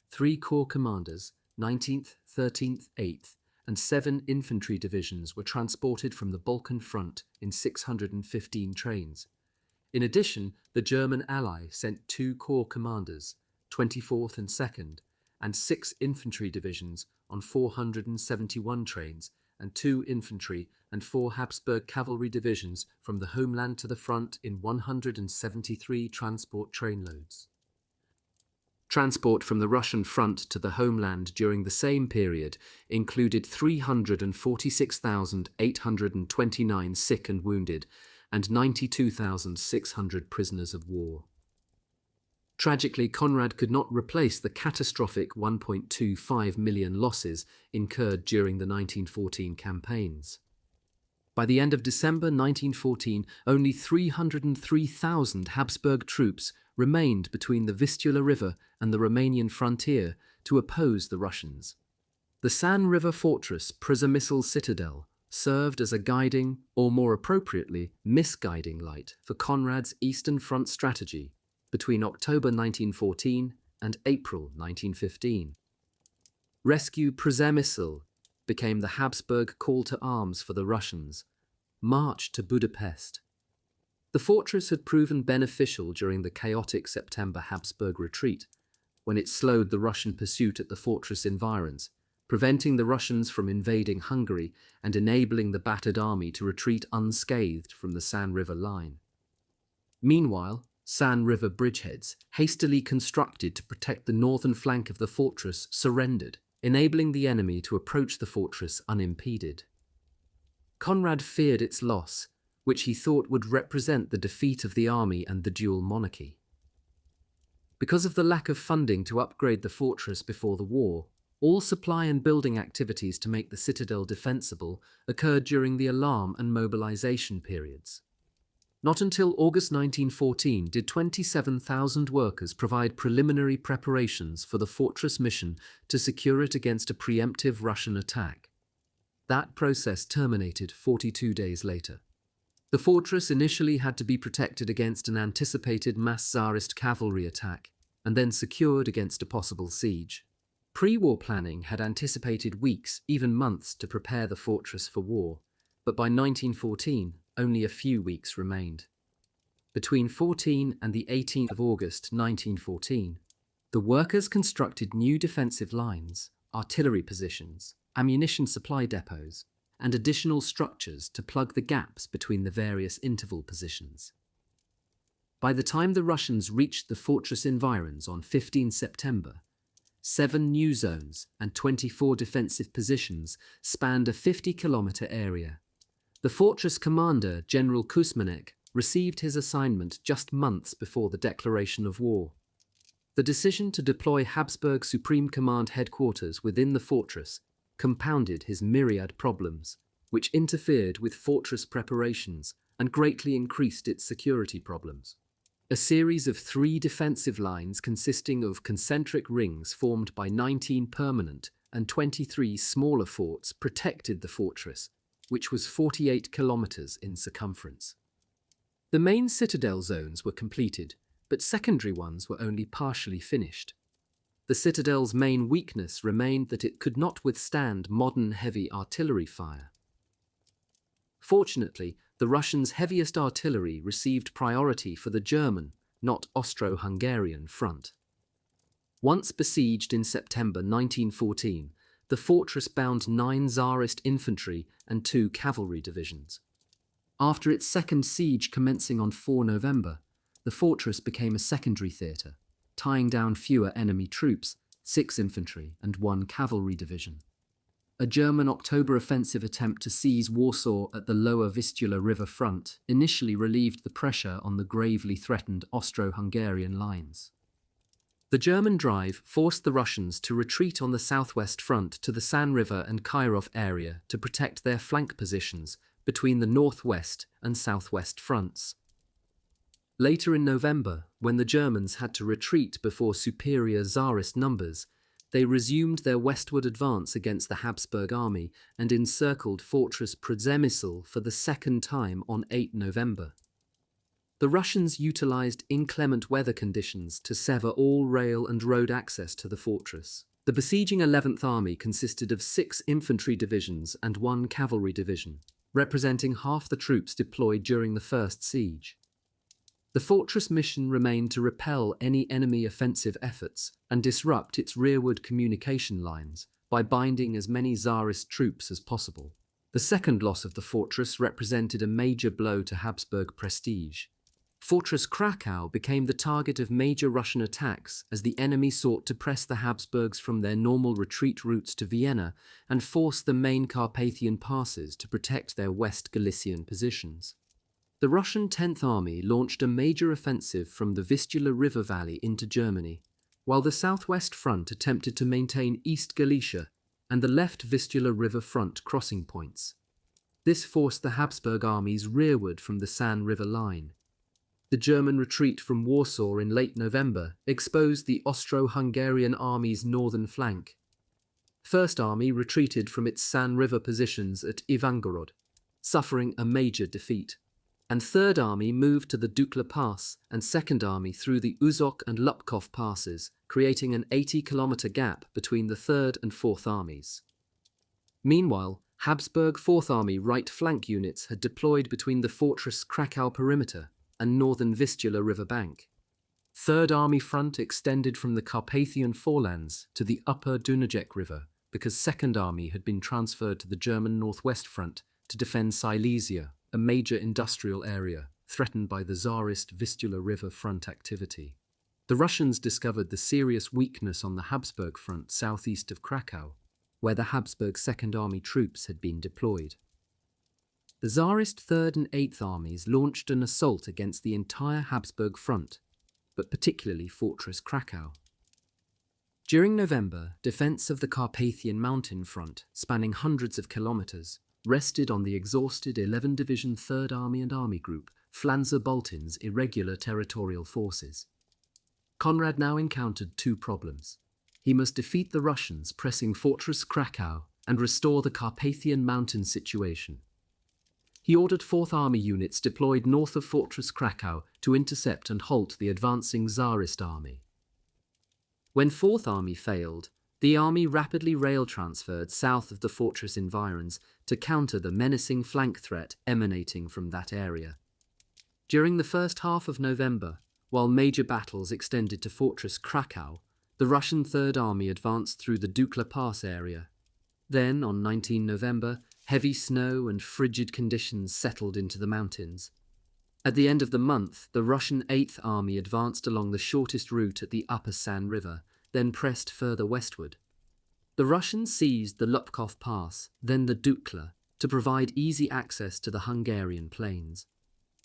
3 corps commanders, 19th, 13th, 8th, and 7 infantry divisions were transported from the Balkan front in 615 trains. In addition, the German ally sent 2 corps commanders, 24th and 2nd, and 6 infantry divisions on 471 trains and 2 infantry and 4 Habsburg cavalry divisions from the homeland to the front in 173 transport trainloads. Transport from the Russian front to the homeland during the same period included 346,829 sick and wounded and 92,600 prisoners of war. Tragically, Conrad could not replace the catastrophic 1.25 million losses incurred during the 1914 campaigns. By the end of December 1914, only 303,000 Habsburg troops remained between the Vistula River and the Romanian frontier to oppose the Russians. The San River fortress Przemysl citadel served as a guiding, or more appropriately, misguiding light for Conrad's Eastern Front strategy between October 1914 and April 1915. Rescue Przemysl became the Habsburg call to arms for the Russians' march to Budapest. The fortress had proven beneficial during the chaotic September Habsburg retreat, when it slowed the Russian pursuit at the fortress environs, preventing the Russians from invading Hungary and enabling the battered army to retreat unscathed from the San River line. Meanwhile, San River bridgeheads, hastily constructed to protect the northern flank of the fortress, surrendered, enabling the enemy to approach the fortress unimpeded. Conrad feared its loss, which he thought would represent the defeat of the army and the dual monarchy. Because of the lack of funding to upgrade the fortress before the war, all supply and building activities to make the citadel defensible occurred during the alarm and mobilization periods. Not until August 1914 did 27,000 workers provide preliminary preparations for the fortress mission to secure it against a preemptive Russian attack. That process terminated 42 days later. The fortress initially had to be protected against an anticipated mass Tsarist cavalry attack, and then secured against a possible siege. Pre-war planning had anticipated weeks, even months, to prepare the fortress for war, but by 1914, only a few weeks remained. Between 14 and the 18th of August 1914, the workers constructed new defensive lines, artillery positions, ammunition supply depots, and additional structures to plug the gaps between the various interval positions. By the time the Russians reached the fortress environs on 15 September, 7 new zones and 24 defensive positions spanned a 50-kilometer area. The fortress commander, General Kuzmanek, received his assignment just months before the declaration of war. The decision to deploy Habsburg Supreme Command headquarters within the fortress compounded his myriad problems, which interfered with fortress preparations and greatly increased its security problems. A series of 3 defensive lines consisting of concentric rings formed by 19 permanent and 23 smaller forts protected the fortress, which was 48 kilometers in circumference. The main citadel zones were completed, but secondary ones were only partially finished. The citadel's main weakness remained that it could not withstand modern heavy artillery fire. Fortunately, the Russians' heaviest artillery received priority for the German, not Austro-Hungarian front. Once besieged in September 1914, the fortress bound 9 Tsarist infantry and 2 cavalry divisions. After its second siege commencing on 4 November, the fortress became a secondary theatre, tying down fewer enemy troops, 6 infantry and 1 cavalry division. A German October offensive attempt to seize Warsaw at the lower Vistula River front initially relieved the pressure on the gravely threatened Austro-Hungarian lines. The German drive forced the Russians to retreat on the southwest front to the San River and Kirov area to protect their flank positions between the northwest and southwest fronts. Later in November, when the Germans had to retreat before superior Tsarist numbers, they resumed their westward advance against the Habsburg army and encircled Fortress Przemysl for the second time on 8 November. The Russians utilized inclement weather conditions to sever all rail and road access to the fortress. The besieging 11th Army consisted of 6 infantry divisions and 1 cavalry division, representing half the troops deployed during the first siege. The fortress mission remained to repel any enemy offensive efforts and disrupt its rearward communication lines by binding as many Tsarist troops as possible. The second loss of the fortress represented a major blow to Habsburg prestige. Fortress Krakow became the target of major Russian attacks as the enemy sought to press the Habsburgs from their normal retreat routes to Vienna and force the main Carpathian passes to protect their West Galician positions. The Russian 10th Army launched a major offensive from the Vistula River Valley into Germany, while the Southwest Front attempted to maintain East Galicia and the left Vistula River Front crossing points. This forced the Habsburg armies rearward from the San River line. The German retreat from Warsaw in late November exposed the Austro-Hungarian army's northern flank. First Army retreated from its San River positions at Ivangorod, suffering a major defeat, and Third Army moved to the Dukla Pass and Second Army through the Uzok and Lupkov passes, creating an 80-kilometer gap between the Third and Fourth Armies. Meanwhile, Habsburg Fourth Army right flank units had deployed between the fortress Krakow perimeter and northern Vistula river bank. Third Army front extended from the Carpathian forelands to the upper Dunajec River because Second Army had been transferred to the German Northwest Front to defend Silesia, a major industrial area threatened by the Tsarist Vistula River front activity. The Russians discovered the serious weakness on the Habsburg front southeast of Krakow, where the Habsburg Second Army troops had been deployed. The Tsarist Third and Eighth Armies launched an assault against the entire Habsburg front, but particularly Fortress Krakow. During November, defense of the Carpathian Mountain front, spanning hundreds of kilometers, rested on the exhausted 11-division Third Army and Army Group, Flanzer-Baltin's irregular territorial forces. Conrad now encountered two problems. He must defeat the Russians pressing Fortress Krakow and restore the Carpathian Mountain situation. He ordered Fourth Army units deployed north of Fortress Krakow to intercept and halt the advancing Tsarist army. When Fourth Army failed, the army rapidly rail-transferred south of the fortress environs to counter the menacing flank threat emanating from that area. During the first half of November, while major battles extended to Fortress Krakow, the Russian Third Army advanced through the Dukla Pass area. Then, on 19 November, heavy snow and frigid conditions settled into the mountains. At the end of the month, the Russian 8th Army advanced along the shortest route at the upper San River, then pressed further westward. The Russians seized the Lupkov Pass, then the Dukla, to provide easy access to the Hungarian plains.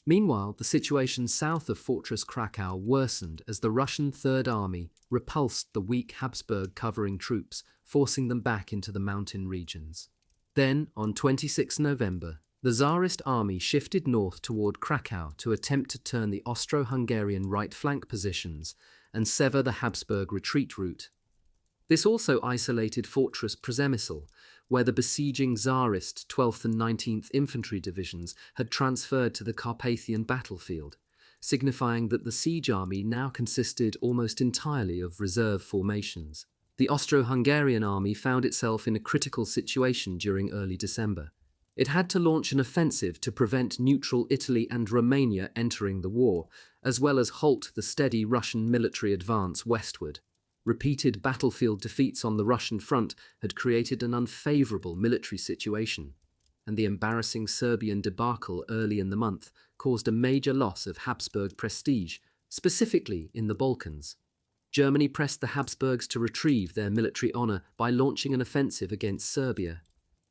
Meanwhile, the situation south of Fortress Krakow worsened as the Russian Third Army repulsed the weak Habsburg covering troops, forcing them back into the mountain regions. Then, on 26 November, the Tsarist army shifted north toward Krakow to attempt to turn the Austro-Hungarian right flank positions and sever the Habsburg retreat route. This also isolated Fortress Przemysl, where the besieging Tsarist 12th and 19th Infantry Divisions had transferred to the Carpathian battlefield, signifying that the siege army now consisted almost entirely of reserve formations. The Austro-Hungarian army found itself in a critical situation during early December. It had to launch an offensive to prevent neutral Italy and Romania entering the war, as well as halt the steady Russian military advance westward. Repeated battlefield defeats on the Russian front had created an unfavorable military situation, and the embarrassing Serbian debacle early in the month caused a major loss of Habsburg prestige, specifically in the Balkans. Germany pressed the Habsburgs to retrieve their military honor by launching an offensive against Serbia,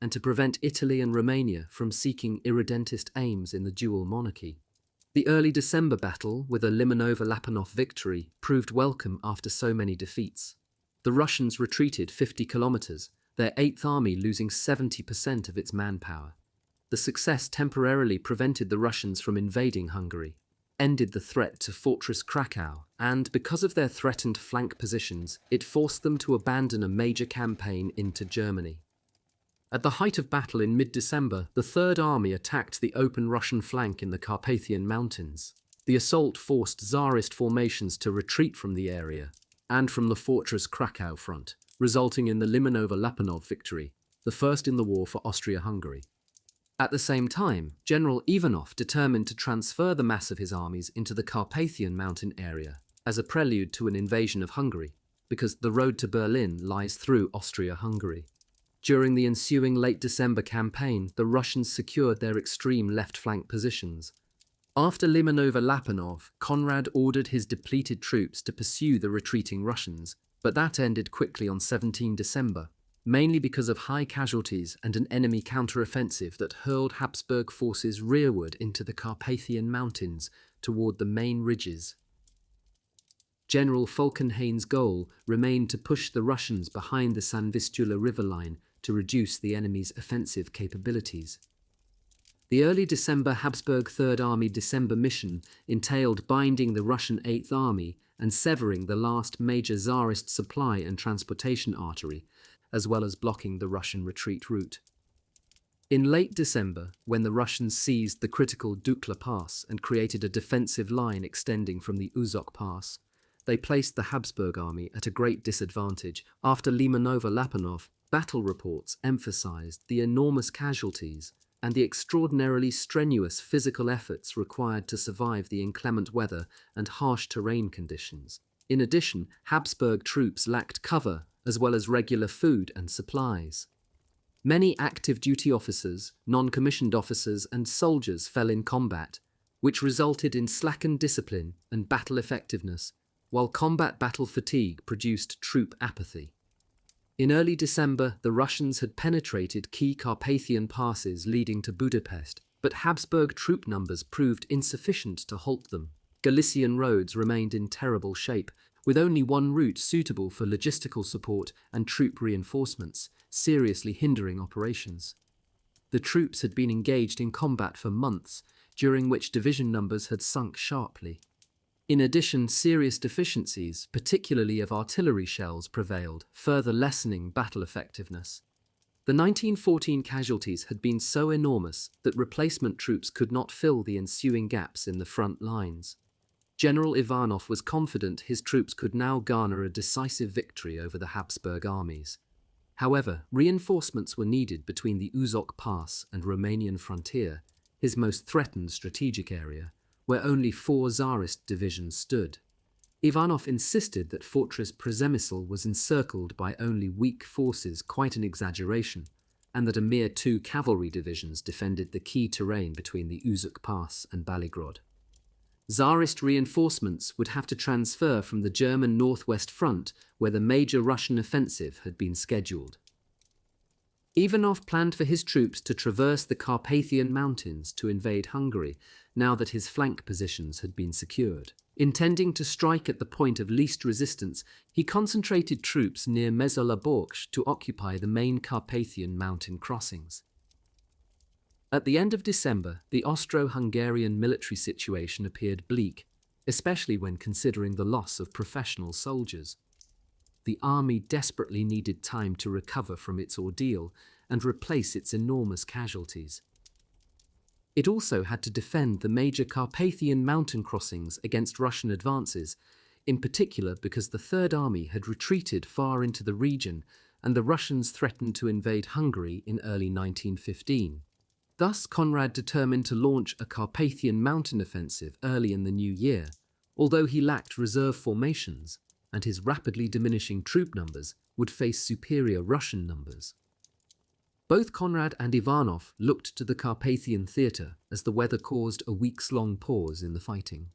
and to prevent Italy and Romania from seeking irredentist aims in the dual monarchy. The early December battle, with a Limanova-Lapanov victory, proved welcome after so many defeats. The Russians retreated 50 kilometers, their 8th Army losing 70% of its manpower. The success temporarily prevented the Russians from invading Hungary, ended the threat to Fortress Krakow, and because of their threatened flank positions, it forced them to abandon a major campaign into Germany. At the height of battle in mid-December, the Third Army attacked the open Russian flank in the Carpathian Mountains. The assault forced Tsarist formations to retreat from the area and from the Fortress Krakow front, resulting in the Limanova-Lapanov victory, the first in the war for Austria-Hungary. At the same time, General Ivanov determined to transfer the mass of his armies into the Carpathian Mountain area as a prelude to an invasion of Hungary, because the road to Berlin lies through Austria-Hungary. During the ensuing late December campaign, the Russians secured their extreme left flank positions. After Limanova-Lapanov, Conrad ordered his depleted troops to pursue the retreating Russians, but that ended quickly on 17 December, mainly because of high casualties and an enemy counteroffensive that hurled Habsburg forces rearward into the Carpathian Mountains toward the main ridges. General Falkenhayn's goal remained to push the Russians behind the San Vistula river line to reduce the enemy's offensive capabilities. The early December Habsburg Third Army December mission entailed binding the Russian Eighth Army and severing the last major Tsarist supply and transportation artery, as well as blocking the Russian retreat route. In late December, when the Russians seized the critical Dukla Pass and created a defensive line extending from the Uzok Pass, they placed the Habsburg army at a great disadvantage. After Limanova-Lapanov, battle reports emphasized the enormous casualties and the extraordinarily strenuous physical efforts required to survive the inclement weather and harsh terrain conditions. In addition, Habsburg troops lacked cover as well as regular food and supplies. Many active duty officers, non-commissioned officers, and soldiers fell in combat, which resulted in slackened discipline and battle effectiveness, while combat battle fatigue produced troop apathy. In early December, the Russians had penetrated key Carpathian passes leading to Budapest, but Habsburg troop numbers proved insufficient to halt them. Galician roads remained in terrible shape, with only one route suitable for logistical support and troop reinforcements, seriously hindering operations. The troops had been engaged in combat for months, during which division numbers had sunk sharply. In addition, serious deficiencies, particularly of artillery shells, prevailed, further lessening battle effectiveness. The 1914 casualties had been so enormous that replacement troops could not fill the ensuing gaps in the front lines. General Ivanov was confident his troops could now garner a decisive victory over the Habsburg armies. However, reinforcements were needed between the Uzok Pass and Romanian frontier, his most threatened strategic area, where only 4 Tsarist divisions stood. Ivanov insisted that Fortress Przemysl was encircled by only weak forces, quite an exaggeration, and that a mere 2 cavalry divisions defended the key terrain between the Uzok Pass and Baligrod. Tsarist reinforcements would have to transfer from the German Northwest Front, where the major Russian offensive had been scheduled. Ivanov planned for his troops to traverse the Carpathian Mountains to invade Hungary, now that his flank positions had been secured. Intending to strike at the point of least resistance, he concentrated troops near Mezőlaborc to occupy the main Carpathian mountain crossings. At the end of December, the Austro-Hungarian military situation appeared bleak, especially when considering the loss of professional soldiers. The army desperately needed time to recover from its ordeal and replace its enormous casualties. It also had to defend the major Carpathian mountain crossings against Russian advances, in particular because the Third Army had retreated far into the region and the Russians threatened to invade Hungary in early 1915. Thus, Conrad determined to launch a Carpathian mountain offensive early in the new year, although he lacked reserve formations, and his rapidly diminishing troop numbers would face superior Russian numbers. Both Conrad and Ivanov looked to the Carpathian theatre as the weather caused a weeks-long pause in the fighting.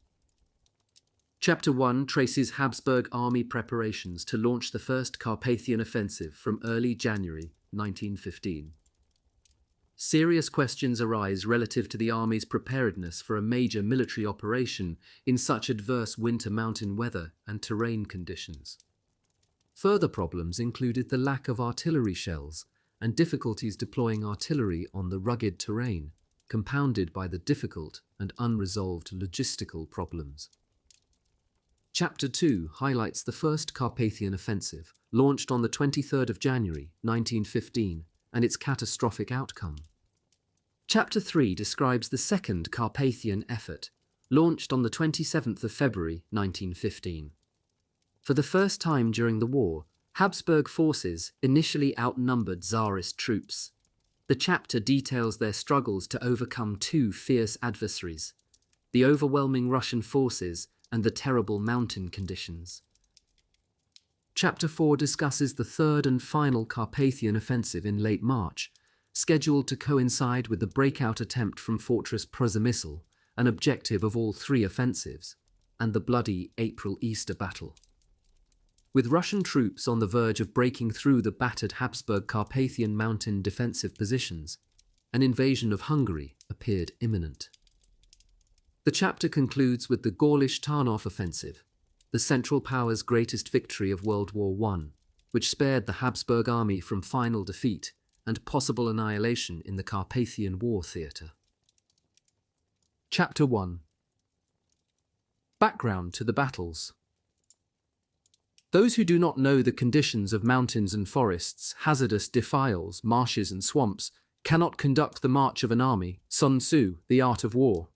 Chapter 1 traces Habsburg army preparations to launch the First Carpathian Offensive from early January 1915. Serious questions arise relative to the army's preparedness for a major military operation in such adverse winter mountain weather and terrain conditions. Further problems included the lack of artillery shells and difficulties deploying artillery on the rugged terrain, compounded by the difficult and unresolved logistical problems. Chapter 2 highlights the First Carpathian Offensive, launched on the 23rd of January 1915, and its catastrophic outcome. Chapter 3 describes the Second Carpathian Effort, launched on the 27th of February 1915. For the first time during the war, Habsburg forces initially outnumbered Tsarist troops. The chapter details their struggles to overcome 2 fierce adversaries, the overwhelming Russian forces and the terrible mountain conditions. Chapter 4 discusses the third and final Carpathian offensive in late March, scheduled to coincide with the breakout attempt from Fortress Przemysl, an objective of all three offensives, and the bloody April-Easter battle. With Russian troops on the verge of breaking through the battered Habsburg Carpathian Mountain defensive positions, an invasion of Hungary appeared imminent. The chapter concludes with the Gaulish-Tarnów offensive, the Central Powers' greatest victory of World War I, which spared the Habsburg army from final defeat and possible annihilation in the Carpathian War theatre. Chapter 1. Background to the battles. Those who do not know the conditions of mountains and forests, hazardous defiles, marshes and swamps, cannot conduct the march of an army. Sun Tzu, The Art of War.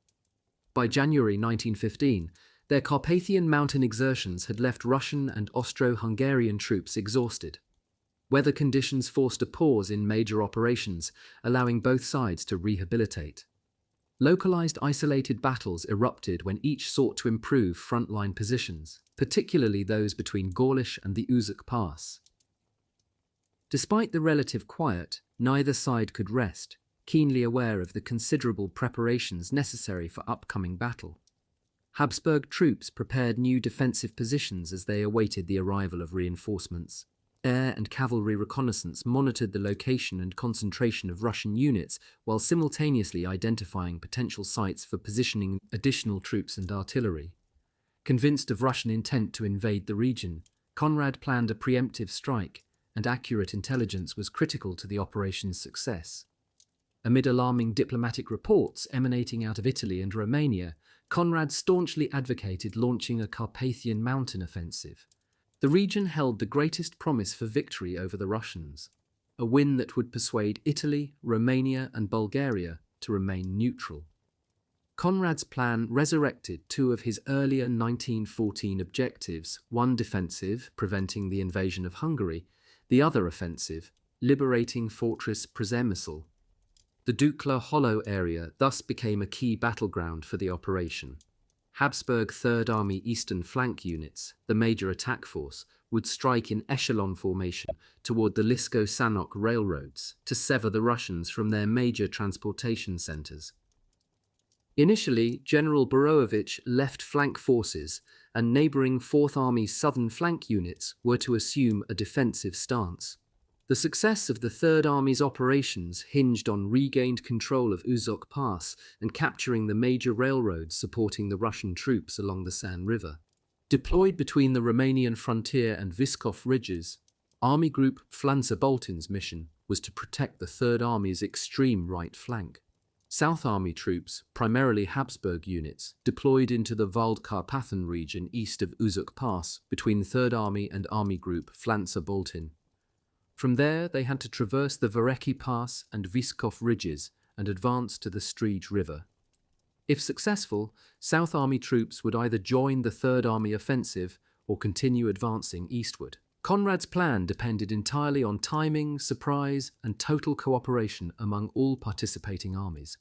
By January 1915, their Carpathian mountain exertions had left Russian and Austro-Hungarian troops exhausted. Weather conditions forced a pause in major operations, allowing both sides to rehabilitate. Localized isolated battles erupted when each sought to improve frontline positions, particularly those between Gaulish and the Uzuk Pass. Despite the relative quiet, neither side could rest, keenly aware of the considerable preparations necessary for upcoming battle. Habsburg troops prepared new defensive positions as they awaited the arrival of reinforcements. Air and cavalry reconnaissance monitored the location and concentration of Russian units while simultaneously identifying potential sites for positioning additional troops and artillery. Convinced of Russian intent to invade the region, Conrad planned a preemptive strike, and accurate intelligence was critical to the operation's success. Amid alarming diplomatic reports emanating out of Italy and Romania, Conrad staunchly advocated launching a Carpathian Mountain offensive. The region held the greatest promise for victory over the Russians, a win that would persuade Italy, Romania, and Bulgaria to remain neutral. Conrad's plan resurrected two of his earlier 1914 objectives, one defensive, preventing the invasion of Hungary, the other offensive, liberating Fortress Przemysl. The Dukla Hollow area thus became a key battleground for the operation. Habsburg Third Army Eastern Flank units, the major attack force, would strike in echelon formation toward the Lisko-Sanok railroads to sever the Russians from their major transportation centers. Initially, General Borowicz left flank forces, and neighboring Fourth Army's southern flank units were to assume a defensive stance. The success of the Third Army's operations hinged on regained control of Uzuk Pass and capturing the major railroads supporting the Russian troops along the San River. Deployed between the Romanian frontier and Vyškov ridges, Army Group Flantza-Boltin's mission was to protect the Third Army's extreme right flank. South Army troops, primarily Habsburg units, deployed into the Vald-Carpathan region east of Uzuk Pass between Third Army and Army Group Flantza-Boltin. From there, they had to traverse the Vereki Pass and Vyškov ridges and advance to the Strij River. If successful, South Army troops would either join the Third Army offensive or continue advancing eastward. Conrad's plan depended entirely on timing, surprise, and total cooperation among all participating armies.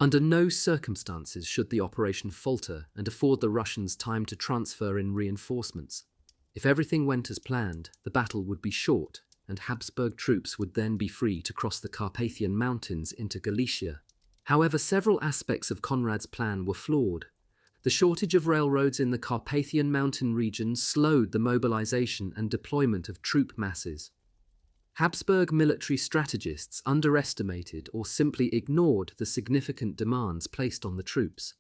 Under no circumstances should the operation falter and afford the Russians time to transfer in reinforcements. If everything went as planned, the battle would be short, and Habsburg troops would then be free to cross the Carpathian Mountains into Galicia. However, several aspects of Conrad's plan were flawed. The shortage of railroads in the Carpathian Mountain region slowed the mobilization and deployment of troop masses. Habsburg military strategists underestimated or simply ignored the significant demands placed on the troops.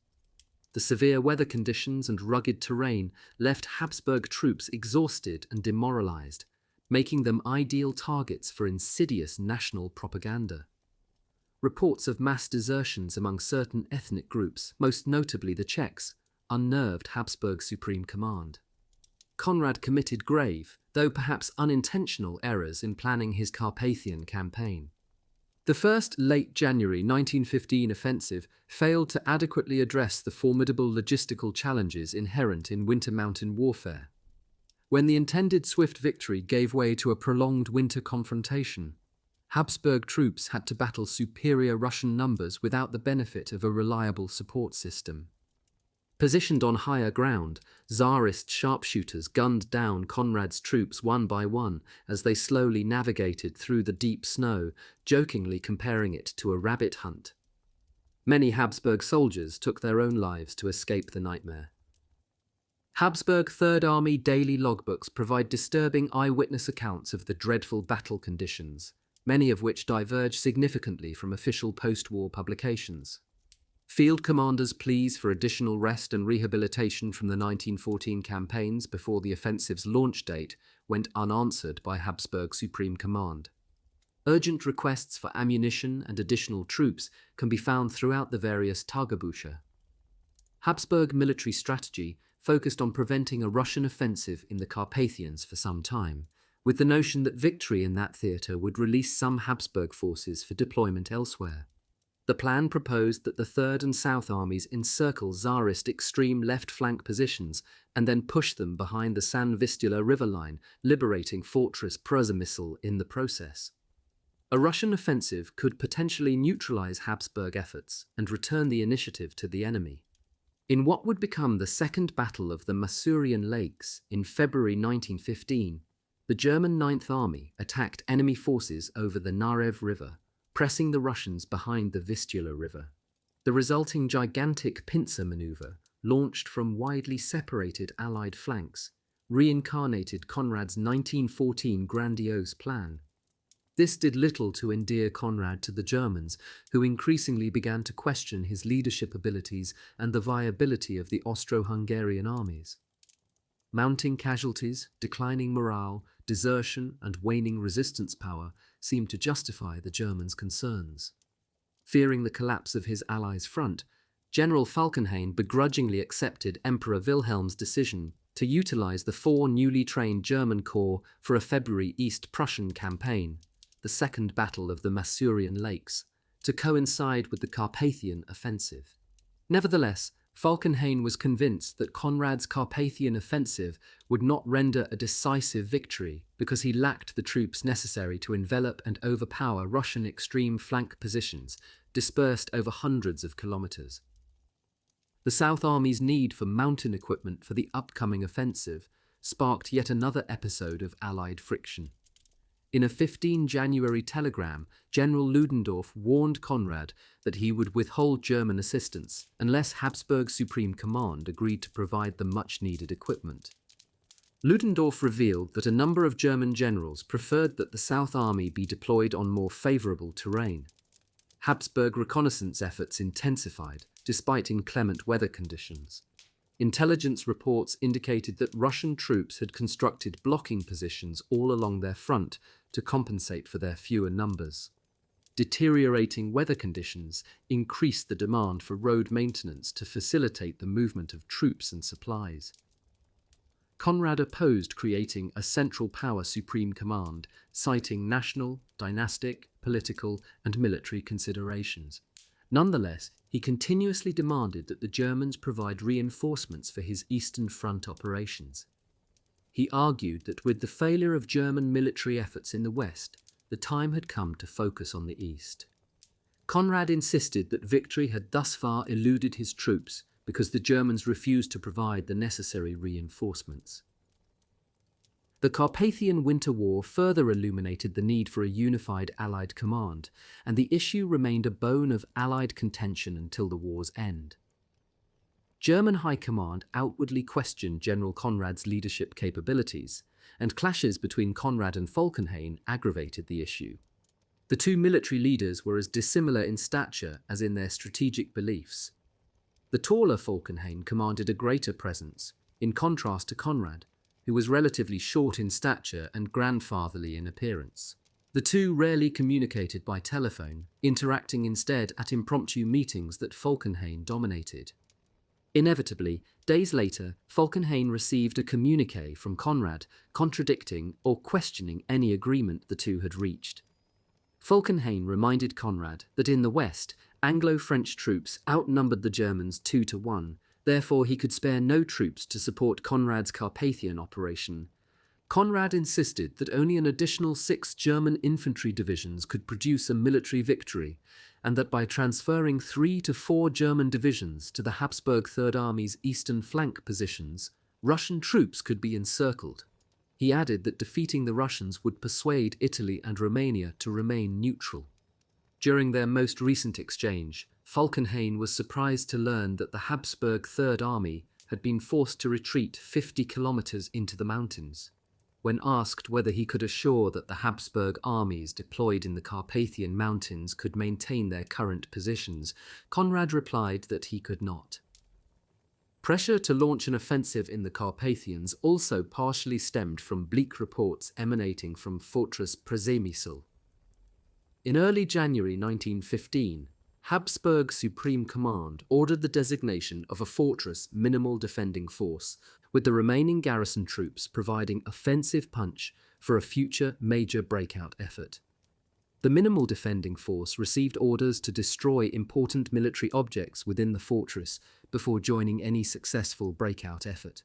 The severe weather conditions and rugged terrain left Habsburg troops exhausted and demoralized, making them ideal targets for insidious national propaganda. Reports of mass desertions among certain ethnic groups, most notably the Czechs, unnerved Habsburg's supreme command. Conrad committed grave, though perhaps unintentional, errors in planning his Carpathian campaign. The first late January 1915 offensive failed to adequately address the formidable logistical challenges inherent in winter mountain warfare. When the intended swift victory gave way to a prolonged winter confrontation, Habsburg troops had to battle superior Russian numbers without the benefit of a reliable support system. Positioned on higher ground, Tsarist sharpshooters gunned down Conrad's troops one by one as they slowly navigated through the deep snow, jokingly comparing it to a rabbit hunt. Many Habsburg soldiers took their own lives to escape the nightmare. Habsburg Third Army daily logbooks provide disturbing eyewitness accounts of the dreadful battle conditions, many of which diverge significantly from official post-war publications. Field commanders' pleas for additional rest and rehabilitation from the 1914 campaigns before the offensive's launch date went unanswered by Habsburg Supreme Command. Urgent requests for ammunition and additional troops can be found throughout the various Tagebücher. Habsburg military strategy focused on preventing a Russian offensive in the Carpathians for some time, with the notion that victory in that theatre would release some Habsburg forces for deployment elsewhere. The plan proposed that the Third and South Armies encircle Tsarist extreme left flank positions and then push them behind the San-Vistula river line, liberating Fortress Przemysl in the process. A Russian offensive could potentially neutralize Habsburg efforts and return the initiative to the enemy. In what would become the Second Battle of the Masurian Lakes in February 1915, the German Ninth Army attacked enemy forces over the Narev River, pressing the Russians behind the Vistula River. The resulting gigantic pincer maneuver, launched from widely separated Allied flanks, reincarnated Conrad's 1914 grandiose plan. This did little to endear Conrad to the Germans, who increasingly began to question his leadership abilities and the viability of the Austro-Hungarian armies. Mounting casualties, declining morale, desertion, and waning resistance power seemed to justify the Germans' concerns. Fearing the collapse of his allies' front, General Falkenhayn begrudgingly accepted Emperor Wilhelm's decision to utilize the 4 newly trained German corps for a February East Prussian campaign, the Second Battle of the Masurian Lakes, to coincide with the Carpathian offensive. Nevertheless, Falkenhayn was convinced that Conrad's Carpathian offensive would not render a decisive victory because he lacked the troops necessary to envelop and overpower Russian extreme flank positions dispersed over hundreds of kilometers. The South Army's need for mountain equipment for the upcoming offensive sparked yet another episode of Allied friction. In a 15 January telegram, General Ludendorff warned Conrad that he would withhold German assistance unless Habsburg Supreme Command agreed to provide the much-needed equipment. Ludendorff revealed that a number of German generals preferred that the South Army be deployed on more favorable terrain. Habsburg reconnaissance efforts intensified, despite inclement weather conditions. Intelligence reports indicated that Russian troops had constructed blocking positions all along their front to compensate for their fewer numbers. Deteriorating weather conditions increased the demand for road maintenance to facilitate the movement of troops and supplies. Conrad opposed creating a central power supreme command, citing national, dynastic, political, and military considerations. Nonetheless, he continuously demanded that the Germans provide reinforcements for his Eastern Front operations. He argued that with the failure of German military efforts in the West, the time had come to focus on the East. Conrad insisted that victory had thus far eluded his troops because the Germans refused to provide the necessary reinforcements. The Carpathian Winter War further illuminated the need for a unified Allied command, and the issue remained a bone of Allied contention until the war's end. German High Command outwardly questioned General Conrad's leadership capabilities, and clashes between Conrad and Falkenhayn aggravated the issue. The two military leaders were as dissimilar in stature as in their strategic beliefs. The taller Falkenhayn commanded a greater presence, in contrast to Conrad, who was relatively short in stature and grandfatherly in appearance. The two rarely communicated by telephone, interacting instead at impromptu meetings that Falkenhayn dominated. Inevitably, days later, Falkenhayn received a communiqué from Conrad contradicting or questioning any agreement the two had reached. Falkenhayn reminded Conrad that in the West, Anglo-French troops outnumbered the Germans 2-1, therefore he could spare no troops to support Conrad's Carpathian operation. Conrad insisted that only an additional 6 German infantry divisions could produce a military victory, and that by transferring 3 to 4 German divisions to the Habsburg Third Army's eastern flank positions, Russian troops could be encircled. He added that defeating the Russians would persuade Italy and Romania to remain neutral. During their most recent exchange, Falkenhayn was surprised to learn that the Habsburg Third Army had been forced to retreat 50 kilometers into the mountains. When asked whether he could assure that the Habsburg armies deployed in the Carpathian Mountains could maintain their current positions, Conrad replied that he could not. Pressure to launch an offensive in the Carpathians also partially stemmed from bleak reports emanating from Fortress Przemysl. In early January 1915, Habsburg Supreme Command ordered the designation of a fortress minimal defending force, with the remaining garrison troops providing offensive punch for a future major breakout effort. The minimal defending force received orders to destroy important military objects within the fortress before joining any successful breakout effort.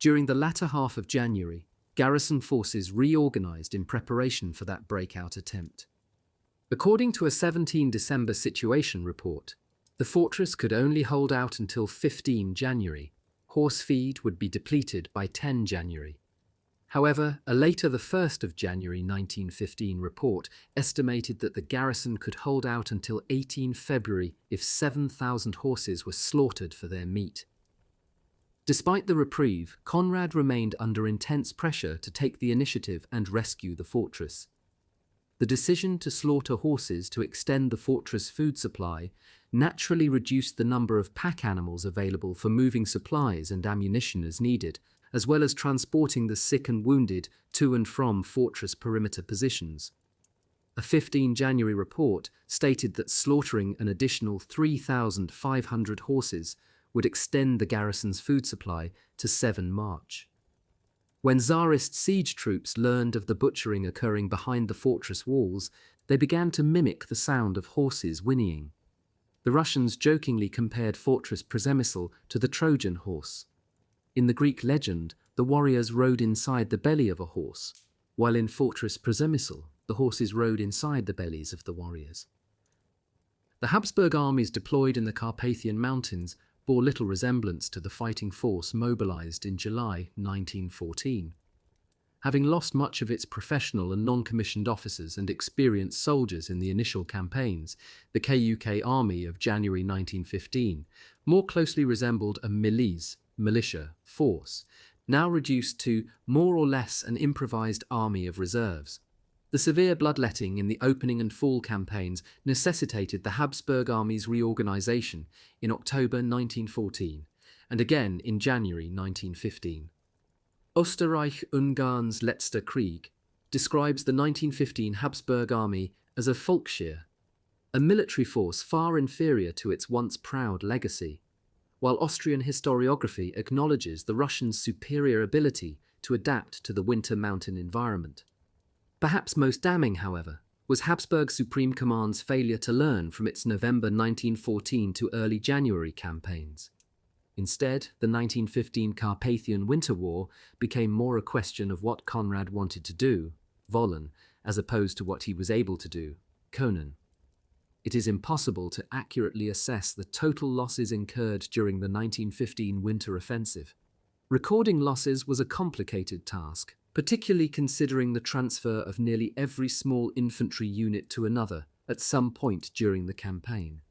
During the latter half of January, garrison forces reorganized in preparation for that breakout attempt. According to a 17 December situation report, the fortress could only hold out until 15 January. Horse feed would be depleted by 10 January. However, a later the 1st of January 1915 report estimated that the garrison could hold out until 18 February if 7,000 horses were slaughtered for their meat. Despite the reprieve, Conrad remained under intense pressure to take the initiative and rescue the fortress. The decision to slaughter horses to extend the fortress food supply naturally reduced the number of pack animals available for moving supplies and ammunition as needed, as well as transporting the sick and wounded to and from fortress perimeter positions. A 15 January report stated that slaughtering an additional 3,500 horses would extend the garrison's food supply to 7 March. When Tsarist siege troops learned of the butchering occurring behind the fortress walls, they began to mimic the sound of horses whinnying. The Russians jokingly compared Fortress Przemysl to the Trojan horse. In the Greek legend, the warriors rode inside the belly of a horse, while in Fortress Przemysl, the horses rode inside the bellies of the warriors. The Habsburg armies deployed in the Carpathian Mountains bore little resemblance to the fighting force mobilized in July 1914. Having lost much of its professional and non-commissioned officers and experienced soldiers in the initial campaigns, the KUK army of January 1915 more closely resembled a militia force, now reduced to more or less an improvised army of reserves. The severe bloodletting in the opening and fall campaigns necessitated the Habsburg army's reorganization in October 1914 and again in January 1915. Österreich-Ungarn's Letzter Krieg describes the 1915 Habsburg army as a Volksheer, a military force far inferior to its once proud legacy, while Austrian historiography acknowledges the Russians' superior ability to adapt to the winter mountain environment. Perhaps most damning, however, was Habsburg Supreme Command's failure to learn from its November 1914 to early January campaigns. Instead, the 1915 Carpathian Winter War became more a question of what Conrad wanted to do, wollen, as opposed to what he was able to do, können. It is impossible to accurately assess the total losses incurred during the 1915 winter offensive. Recording losses was a complicated task, particularly considering the transfer of nearly every small infantry unit to another at some point during the campaign.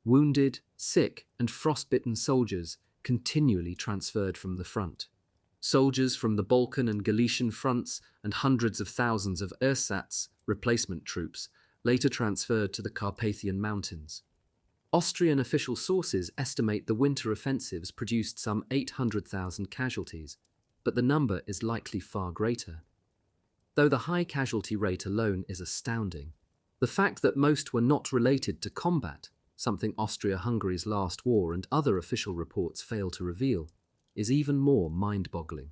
Wounded, sick, and frostbitten soldiers continually transferred from the front. Soldiers from the Balkan and Galician fronts and hundreds of thousands of ersatz, replacement troops, later transferred to the Carpathian Mountains. Austrian official sources estimate the winter offensives produced some 800,000 casualties, but the number is likely far greater. Though the high casualty rate alone is astounding, the fact that most were not related to combat, something Austria-Hungary's last war and other official reports fail to reveal, is even more mind-boggling.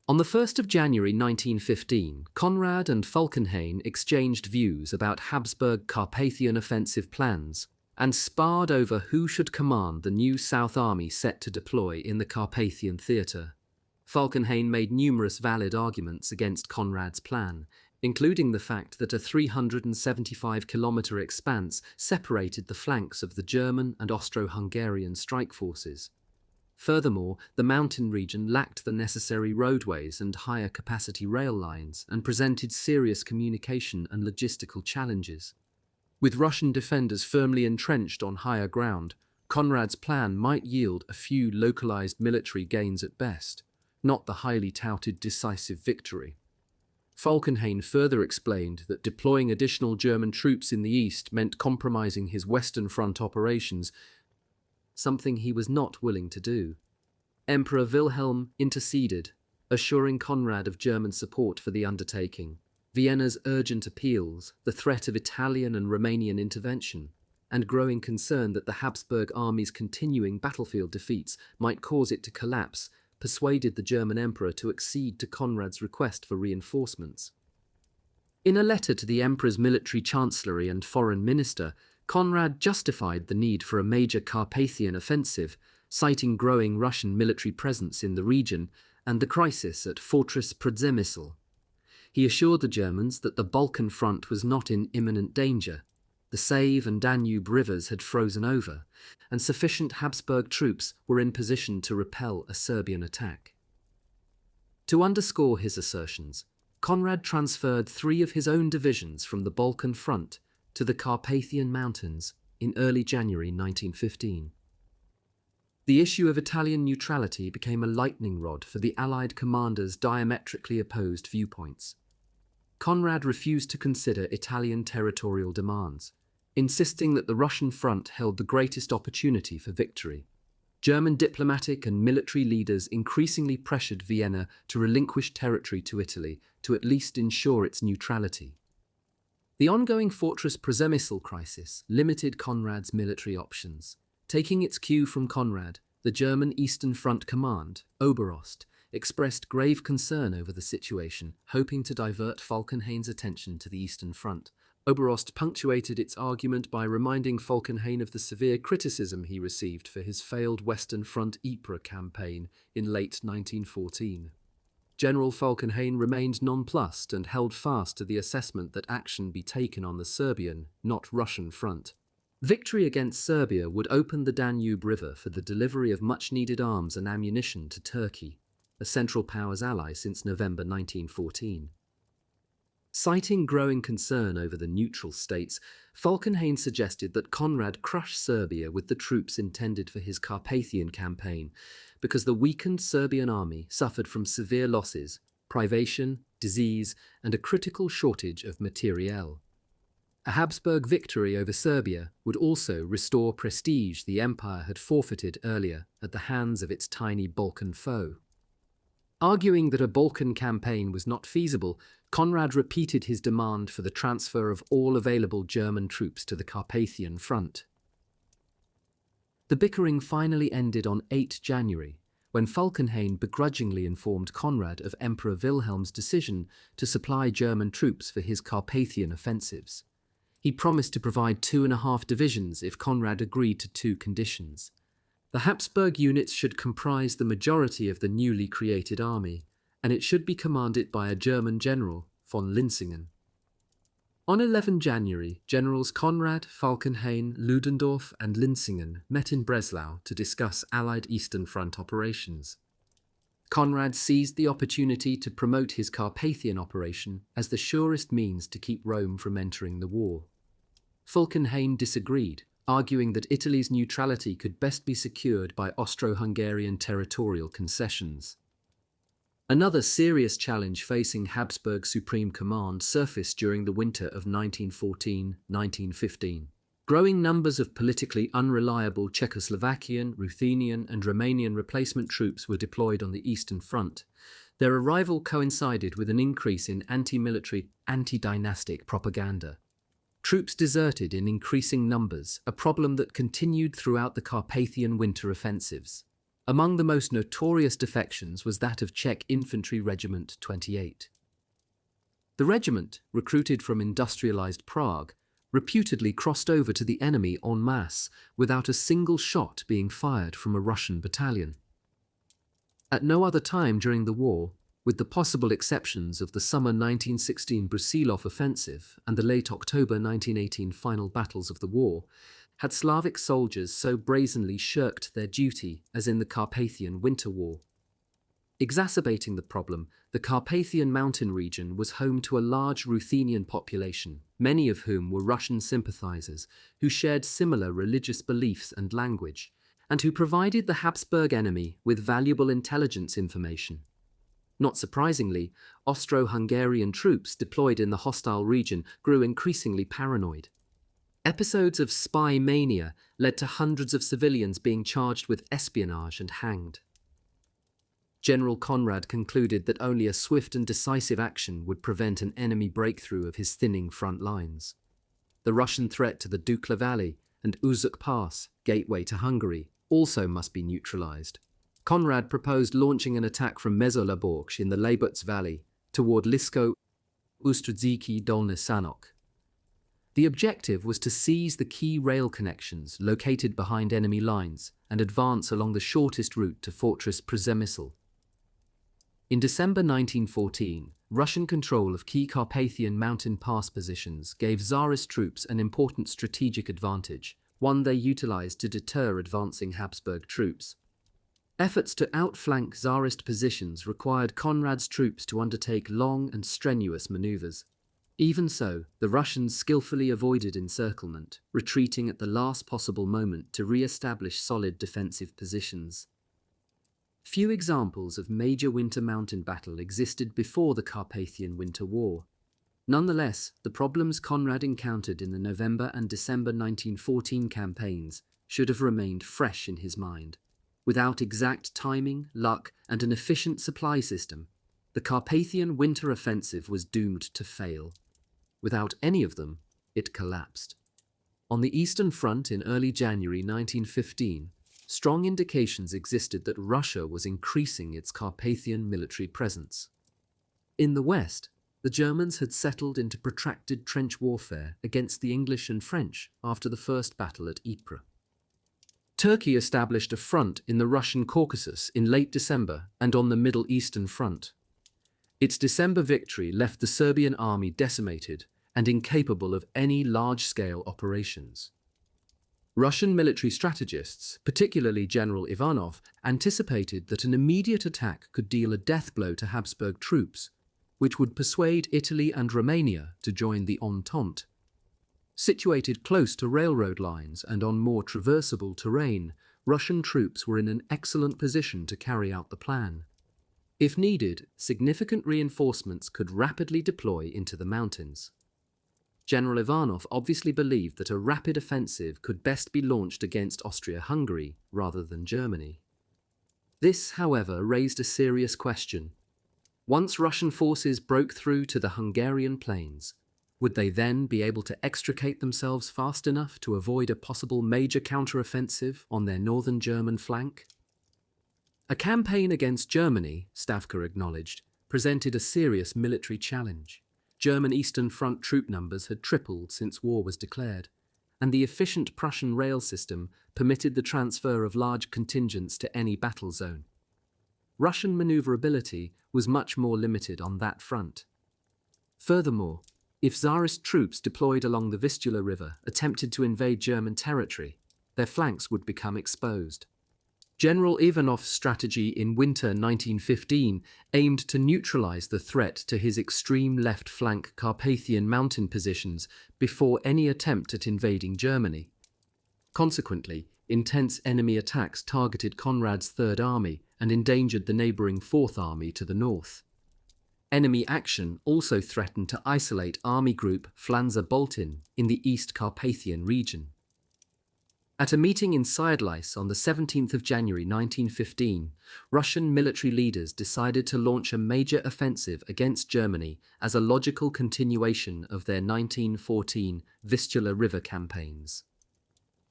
On the 1st of January 1915, Conrad and Falkenhayn exchanged views about Habsburg Carpathian offensive plans and sparred over who should command the new South Army set to deploy in the Carpathian theatre. Falkenhayn made numerous valid arguments against Conrad's plan, including the fact that a 375-kilometre expanse separated the flanks of the German and Austro-Hungarian strike forces. Furthermore, the mountain region lacked the necessary roadways and higher capacity rail lines and presented serious communication and logistical challenges. With Russian defenders firmly entrenched on higher ground, Conrad's plan might yield a few localized military gains at best, not the highly touted decisive victory. Falkenhayn further explained that deploying additional German troops in the east meant compromising his Western Front operations, something he was not willing to do. Emperor Wilhelm interceded, assuring Conrad of German support for the undertaking. Vienna's urgent appeals, the threat of Italian and Romanian intervention, and growing concern that the Habsburg army's continuing battlefield defeats might cause it to collapse, persuaded the German emperor to accede to Conrad's request for reinforcements. In a letter to the emperor's military chancellery and foreign minister, Conrad justified the need for a major Carpathian offensive, citing growing Russian military presence in the region and the crisis at Fortress Przemysl. He assured the Germans that the Balkan front was not in imminent danger. The Save and Danube rivers had frozen over, and sufficient Habsburg troops were in position to repel a Serbian attack. To underscore his assertions, Conrad transferred 3 of his own divisions from the Balkan front to the Carpathian Mountains in early January 1915. The issue of Italian neutrality became a lightning rod for the Allied commanders' diametrically opposed viewpoints. Conrad refused to consider Italian territorial demands, insisting that the Russian front held the greatest opportunity for victory. German diplomatic and military leaders increasingly pressured Vienna to relinquish territory to Italy to at least ensure its neutrality. The ongoing Fortress Przemysl crisis limited Conrad's military options. Taking its cue from Conrad, the German Eastern Front Command, Oberost, expressed grave concern over the situation, hoping to divert Falkenhayn's attention to the Eastern Front. Oberost punctuated its argument by reminding Falkenhayn of the severe criticism he received for his failed Western Front Ypres campaign in late 1914. General Falkenhayn remained nonplussed and held fast to the assessment that action be taken on the Serbian, not Russian front. Victory against Serbia would open the Danube River for the delivery of much-needed arms and ammunition to Turkey, a Central Powers ally since November 1914. Citing growing concern over the neutral states, Falkenhayn suggested that Conrad crush Serbia with the troops intended for his Carpathian campaign, because the weakened Serbian army suffered from severe losses, privation, disease, and a critical shortage of materiel. A Habsburg victory over Serbia would also restore prestige the empire had forfeited earlier at the hands of its tiny Balkan foe. Arguing that a Balkan campaign was not feasible, Conrad repeated his demand for the transfer of all available German troops to the Carpathian front. The bickering finally ended on 8 January, when Falkenhayn begrudgingly informed Conrad of Emperor Wilhelm's decision to supply German troops for his Carpathian offensives. He promised to provide 2.5 divisions if Conrad agreed to 2 conditions. The Habsburg units should comprise the majority of the newly created army, and it should be commanded by a German general, von Linsingen. On 11 January, Generals Conrad, Falkenhayn, Ludendorff and Linsingen met in Breslau to discuss Allied Eastern Front operations. Conrad seized the opportunity to promote his Carpathian operation as the surest means to keep Rome from entering the war. Falkenhayn disagreed, arguing that Italy's neutrality could best be secured by Austro-Hungarian territorial concessions. Another serious challenge facing Habsburg Supreme Command surfaced during the winter of 1914-1915. Growing numbers of politically unreliable Czechoslovakian, Ruthenian and Romanian replacement troops were deployed on the Eastern Front. Their arrival coincided with an increase in anti-military, anti-dynastic propaganda. Troops deserted in increasing numbers, a problem that continued throughout the Carpathian winter offensives. Among the most notorious defections was that of Czech Infantry Regiment 28. The regiment, recruited from industrialized Prague, reputedly crossed over to the enemy en masse without a single shot being fired from a Russian battalion. At no other time during the war, with the possible exceptions of the summer 1916 Brusilov offensive and the late October 1918 final battles of the war, had Slavic soldiers so brazenly shirked their duty as in the Carpathian Winter War. Exacerbating the problem, the Carpathian Mountain region was home to a large Ruthenian population, many of whom were Russian sympathizers who shared similar religious beliefs and language, and who provided the Habsburg enemy with valuable intelligence information. Not surprisingly, Austro-Hungarian troops deployed in the hostile region grew increasingly paranoid. Episodes of spy mania led to hundreds of civilians being charged with espionage and hanged. General Conrad concluded that only a swift and decisive action would prevent an enemy breakthrough of his thinning front lines. The Russian threat to the Dukla Valley and Uzuk Pass, gateway to Hungary, also must be neutralized. Conrad proposed launching an attack from Mezolaborch in the Lebuts Valley toward Lisko Ustrzyki Dolny Sanok. The objective was to seize the key rail connections located behind enemy lines and advance along the shortest route to Fortress Przemysl. In December 1914, Russian control of key Carpathian mountain pass positions gave Tsarist troops an important strategic advantage, one they utilized to deter advancing Habsburg troops. Efforts to outflank Tsarist positions required Conrad's troops to undertake long and strenuous maneuvers. Even so, the Russians skillfully avoided encirclement, retreating at the last possible moment to re-establish solid defensive positions. Few examples of major winter mountain battle existed before the Carpathian Winter War. Nonetheless, the problems Conrad encountered in the November and December 1914 campaigns should have remained fresh in his mind. Without exact timing, luck, and an efficient supply system, the Carpathian winter offensive was doomed to fail. Without any of them, it collapsed. On the Eastern Front in early January 1915, strong indications existed that Russia was increasing its Carpathian military presence. In the West, the Germans had settled into protracted trench warfare against the English and French after the First Battle at Ypres. Turkey established a front in the Russian Caucasus in late December and on the Middle Eastern Front. Its December victory left the Serbian army decimated and incapable of any large-scale operations. Russian military strategists, particularly General Ivanov, anticipated that an immediate attack could deal a death blow to Habsburg troops, which would persuade Italy and Romania to join the Entente. Situated close to railroad lines and on more traversable terrain, Russian troops were in an excellent position to carry out the plan. If needed, significant reinforcements could rapidly deploy into the mountains. General Ivanov obviously believed that a rapid offensive could best be launched against Austria-Hungary rather than Germany. This, however, raised a serious question. Once Russian forces broke through to the Hungarian plains, would they then be able to extricate themselves fast enough to avoid a possible major counteroffensive on their northern German flank? A campaign against Germany, Stavka acknowledged, presented a serious military challenge. German Eastern Front troop numbers had tripled since war was declared, and the efficient Prussian rail system permitted the transfer of large contingents to any battle zone. Russian maneuverability was much more limited on that front. Furthermore, if Tsarist troops deployed along the Vistula River attempted to invade German territory, their flanks would become exposed. General Ivanov's strategy in winter 1915 aimed to neutralize the threat to his extreme left flank Carpathian mountain positions before any attempt at invading Germany. Consequently, intense enemy attacks targeted Conrad's Third Army and endangered the neighboring Fourth Army to the north. Enemy action also threatened to isolate Army Group Flanzer-Boltin in the East Carpathian region. At a meeting in Seidlitz on the 17th of January 1915, Russian military leaders decided to launch a major offensive against Germany as a logical continuation of their 1914 Vistula River campaigns.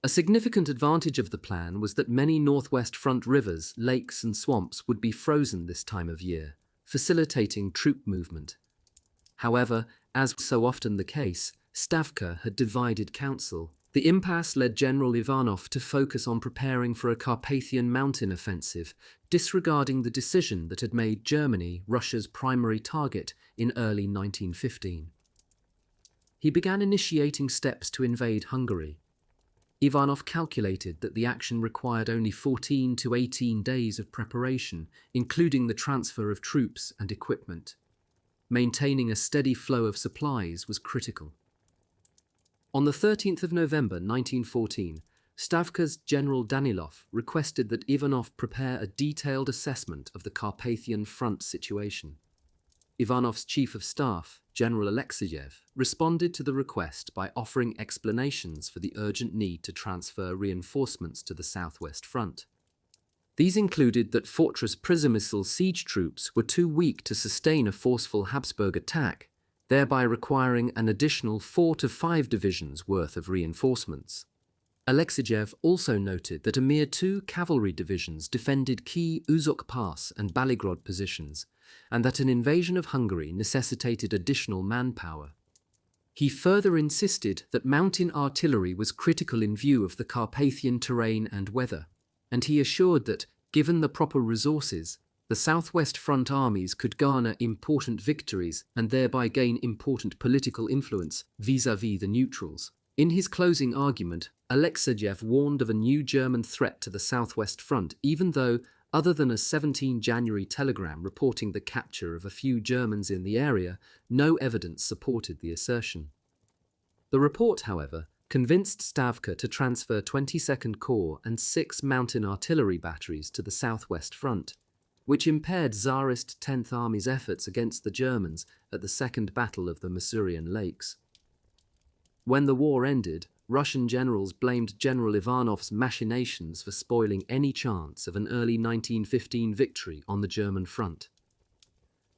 A significant advantage of the plan was that many Northwest Front rivers, lakes and swamps would be frozen this time of year, facilitating troop movement. However, as so often the case, Stavka had divided counsel. The impasse led General Ivanov to focus on preparing for a Carpathian Mountain offensive, disregarding the decision that had made Germany Russia's primary target in early 1915. He began initiating steps to invade Hungary. Ivanov calculated that the action required only 14 to 18 days of preparation, including the transfer of troops and equipment. Maintaining a steady flow of supplies was critical. On the 13th of November 1914, Stavka's General Danilov requested that Ivanov prepare a detailed assessment of the Carpathian Front situation. Ivanov's Chief of Staff, General Alexeyev, responded to the request by offering explanations for the urgent need to transfer reinforcements to the Southwest Front. These included that Fortress Przemysl siege troops were too weak to sustain a forceful Habsburg attack, thereby requiring an additional 4 to 5 divisions worth of reinforcements. Alexeyev also noted that a mere 2 cavalry divisions defended key Uzok Pass and Baligrod positions, and that an invasion of Hungary necessitated additional manpower. He further insisted that mountain artillery was critical in view of the Carpathian terrain and weather, and he assured that, given the proper resources, the Southwest Front armies could garner important victories and thereby gain important political influence vis-à-vis the neutrals. In his closing argument, Alexeyev warned of a new German threat to the Southwest Front, even though, other than a 17 January telegram reporting the capture of a few Germans in the area, no evidence supported the assertion. The report, however, convinced Stavka to transfer 22nd Corps and 6 mountain artillery batteries to the Southwest Front, which impaired Tsarist 10th Army's efforts against the Germans at the Second Battle of the Masurian Lakes. When the war ended, Russian generals blamed General Ivanov's machinations for spoiling any chance of an early 1915 victory on the German front.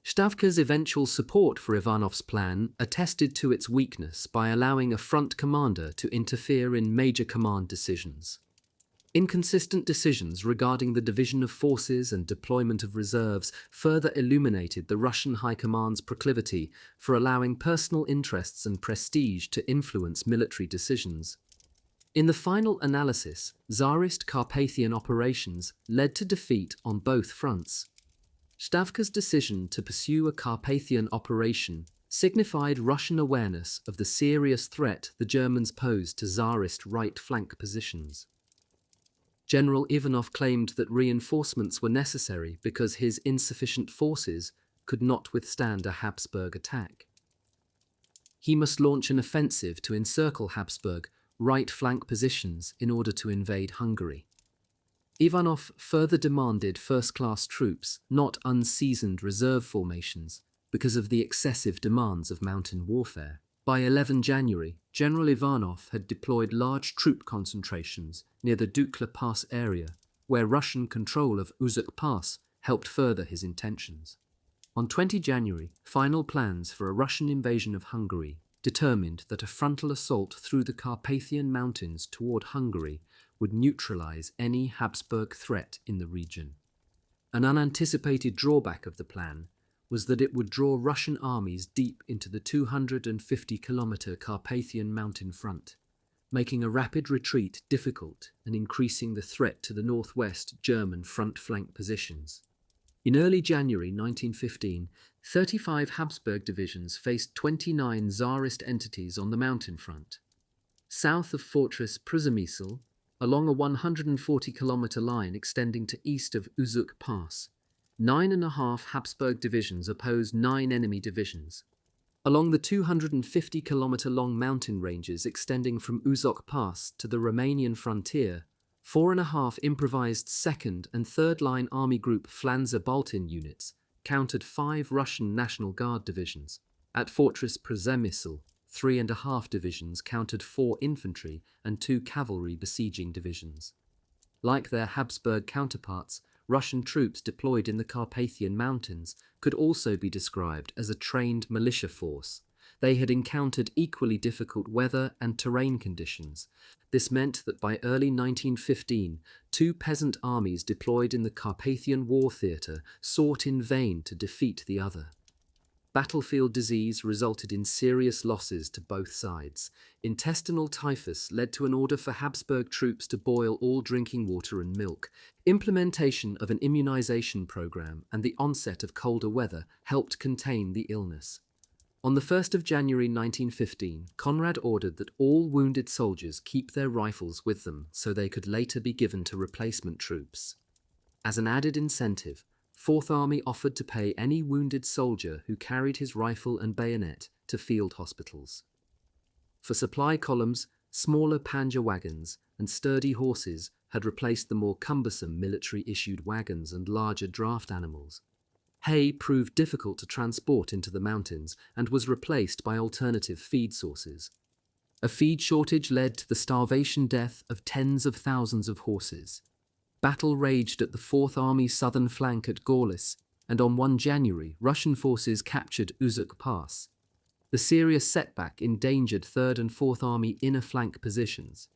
Stavka's eventual support for Ivanov's plan attested to its weakness by allowing a front commander to interfere in major command decisions. Inconsistent decisions regarding the division of forces and deployment of reserves further illuminated the Russian High Command's proclivity for allowing personal interests and prestige to influence military decisions. In the final analysis, Tsarist Carpathian operations led to defeat on both fronts. Stavka's decision to pursue a Carpathian operation signified Russian awareness of the serious threat the Germans posed to Tsarist right flank positions. General Ivanov claimed that reinforcements were necessary because his insufficient forces could not withstand a Habsburg attack. He must launch an offensive to encircle Habsburg right flank positions in order to invade Hungary. Ivanov further demanded first-class troops, not unseasoned reserve formations, because of the excessive demands of mountain warfare. By 11 January, General Ivanov had deployed large troop concentrations near the Dukla Pass area, where Russian control of Uzok Pass helped further his intentions. On 20 January, final plans for a Russian invasion of Hungary determined that a frontal assault through the Carpathian Mountains toward Hungary would neutralize any Habsburg threat in the region. An unanticipated drawback of the plan was that it would draw Russian armies deep into the 250-kilometer Carpathian mountain front, making a rapid retreat difficult and increasing the threat to the northwest German front flank positions. In early January 1915, 35 Habsburg divisions faced 29 Tsarist entities on the mountain front. South of Fortress Przemysl, along a 140-kilometer line extending to east of Uzok Pass, 9.5 Habsburg divisions opposed 9 enemy divisions. Along the 250-kilometer-long mountain ranges extending from Uzok Pass to the Romanian frontier, 4.5 improvised 2nd and 3rd Line Army Group Flandzer-Baltin units countered 5 Russian National Guard divisions. At Fortress Przemysl, 3.5 divisions countered 4 infantry and 2 cavalry besieging divisions. Like their Habsburg counterparts, Russian troops deployed in the Carpathian Mountains could also be described as a trained militia force. They had encountered equally difficult weather and terrain conditions. This meant that by early 1915, 2 peasant armies deployed in the Carpathian War theatre sought in vain to defeat the other. battlefield disease resulted in serious losses to both sides. Intestinal typhus led to an order for Habsburg troops to boil all drinking water and milk. Implementation of an immunization program and the onset of colder weather helped contain the illness. On the 1st of January 1915, Conrad ordered that all wounded soldiers keep their rifles with them so they could later be given to replacement troops. As an added incentive, Fourth Army offered to pay any wounded soldier who carried his rifle and bayonet to field hospitals. For supply columns, smaller Panzer wagons and sturdy horses had replaced the more cumbersome military-issued wagons and larger draft animals. Hay proved difficult to transport into the mountains and was replaced by alternative feed sources. A feed shortage led to the starvation death of tens of thousands of horses. Battle raged at the Fourth Army's southern flank at Gorlice, and on 1 January, Russian forces captured Uzuk Pass. The serious setback endangered 3rd and 4th Army inner flank positions.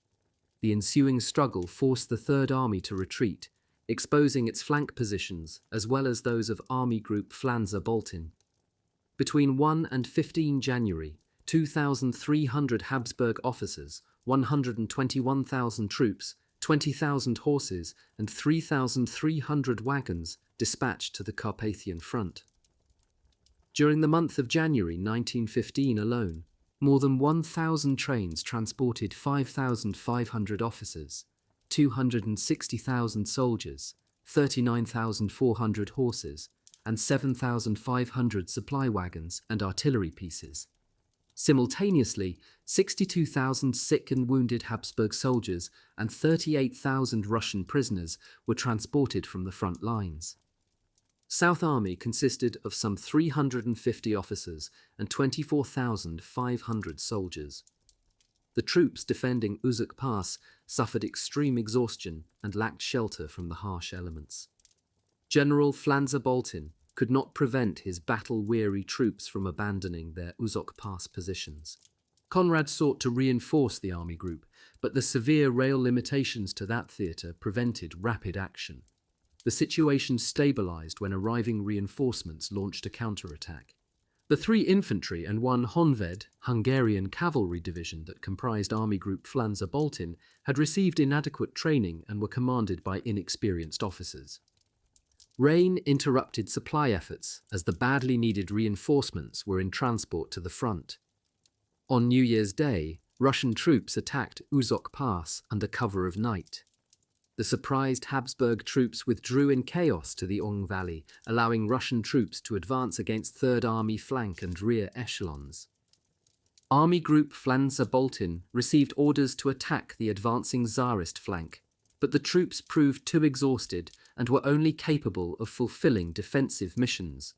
The ensuing struggle forced the 3rd Army to retreat, exposing its flank positions as well as those of Army Group Flanders-Baltin. Between 1 and 15 January, 2,300 Habsburg officers, 121,000 troops, 20,000 horses and 3,300 wagons dispatched to the Carpathian front. During the month of January 1915 alone, more than 1,000 trains transported 5,500 officers, 260,000 soldiers, 39,400 horses, and 7,500 supply wagons and artillery pieces. Simultaneously, 62,000 sick and wounded Habsburg soldiers and 38,000 Russian prisoners were transported from the front lines. South Army consisted of some 350 officers and 24,500 soldiers. The troops defending Uzuk Pass suffered extreme exhaustion and lacked shelter from the harsh elements. General Flanders-Baltin could not prevent his battle-weary troops from abandoning their Uzuk Pass positions. Conrad sought to reinforce the army group, but the severe rail limitations to that theatre prevented rapid action. The situation stabilized when arriving reinforcements launched a counterattack. The 3 infantry and 1 Honved, Hungarian cavalry division that comprised Army Group Flanders-Baltin had received inadequate training and were commanded by inexperienced officers. Rain interrupted supply efforts as the badly needed reinforcements were in transport to the front. On New Year's Day, Russian troops attacked Uzuk Pass under cover of night. The surprised Habsburg troops withdrew in chaos to the Ong Valley, allowing Russian troops to advance against 3rd Army flank and rear echelons. Army Group Flanders-Baltin received orders to attack the advancing Tsarist flank, but the troops proved too exhausted and were only capable of fulfilling defensive missions.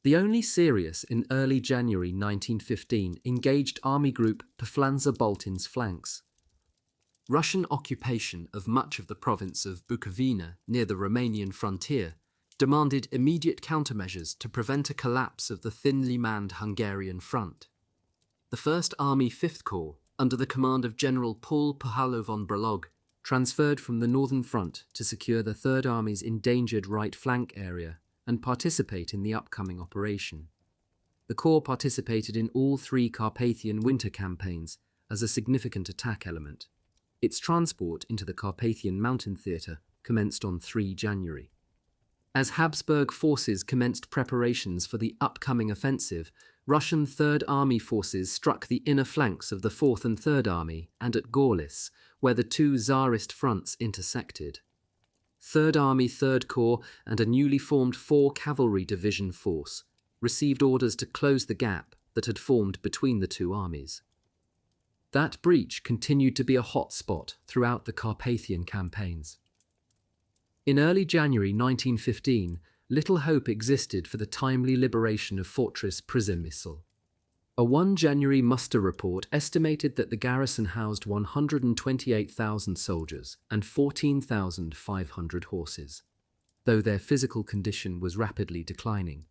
The only serious in early January 1915 engaged Army Group to Flanders-Baltin's flanks. Russian occupation of much of the province of Bukovina near the Romanian frontier demanded immediate countermeasures to prevent a collapse of the thinly manned Hungarian front. The 1st Army 5th Corps, under the command of General Paul Puhalo von Bralog, transferred from the northern front to secure the 3rd Army's endangered right flank area and participate in the upcoming operation. The Corps participated in all 3 Carpathian winter campaigns as a significant attack element. Its transport into the Carpathian Mountain Theatre commenced on 3 January. As Habsburg forces commenced preparations for the upcoming offensive, Russian 3rd Army forces struck the inner flanks of the 4th and 3rd Army and at Gorlice, where the 2 Tsarist fronts intersected. 3rd Army 3rd Corps and a newly formed 4 Cavalry Division force received orders to close the gap that had formed between the 2 armies. That breach continued to be a hot spot throughout the Carpathian campaigns. In early January 1915, little hope existed for the timely liberation of Fortress Przemysl. A 1 January muster report estimated that the garrison housed 128,000 soldiers and 14,500 horses, though their physical condition was rapidly declining.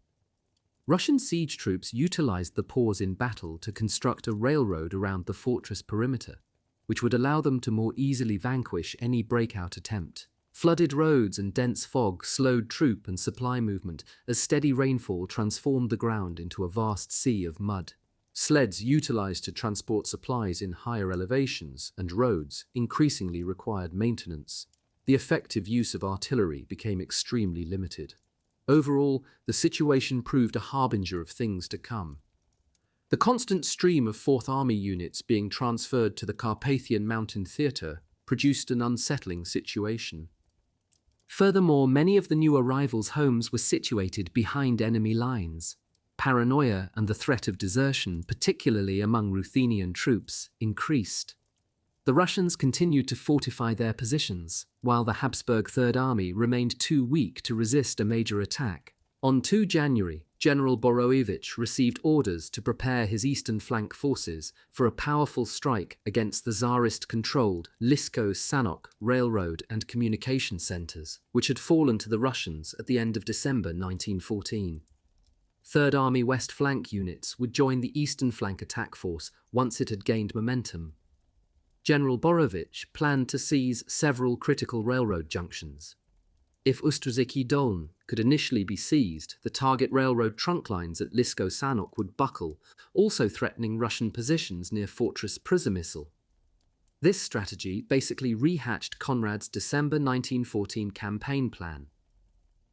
Russian siege troops utilized the pause in battle to construct a railroad around the fortress perimeter, which would allow them to more easily vanquish any breakout attempt. Flooded roads and dense fog slowed troop and supply movement as steady rainfall transformed the ground into a vast sea of mud. Sleds utilized to transport supplies in higher elevations and roads increasingly required maintenance. The effective use of artillery became extremely limited. Overall, the situation proved a harbinger of things to come. The constant stream of Fourth Army units being transferred to the Carpathian Mountain Theatre produced an unsettling situation. Furthermore, many of the new arrivals' homes were situated behind enemy lines. Paranoia and the threat of desertion, particularly among Ruthenian troops, increased. The Russians continued to fortify their positions, while the Habsburg Third Army remained too weak to resist a major attack. On 2 January, General Borowicz received orders to prepare his eastern flank forces for a powerful strike against the Tsarist-controlled Lysko-Sanok railroad and communication centers, which had fallen to the Russians at the end of December 1914. Third Army West Flank units would join the Eastern Flank attack force once it had gained momentum. General Borowicz planned to seize several critical railroad junctions. If Ustrzyki-Doln could initially be seized, the target railroad trunk lines at Lysko-Sanok would buckle, also threatening Russian positions near Fortress Przemysl. This strategy basically rehatched Conrad's December 1914 campaign plan.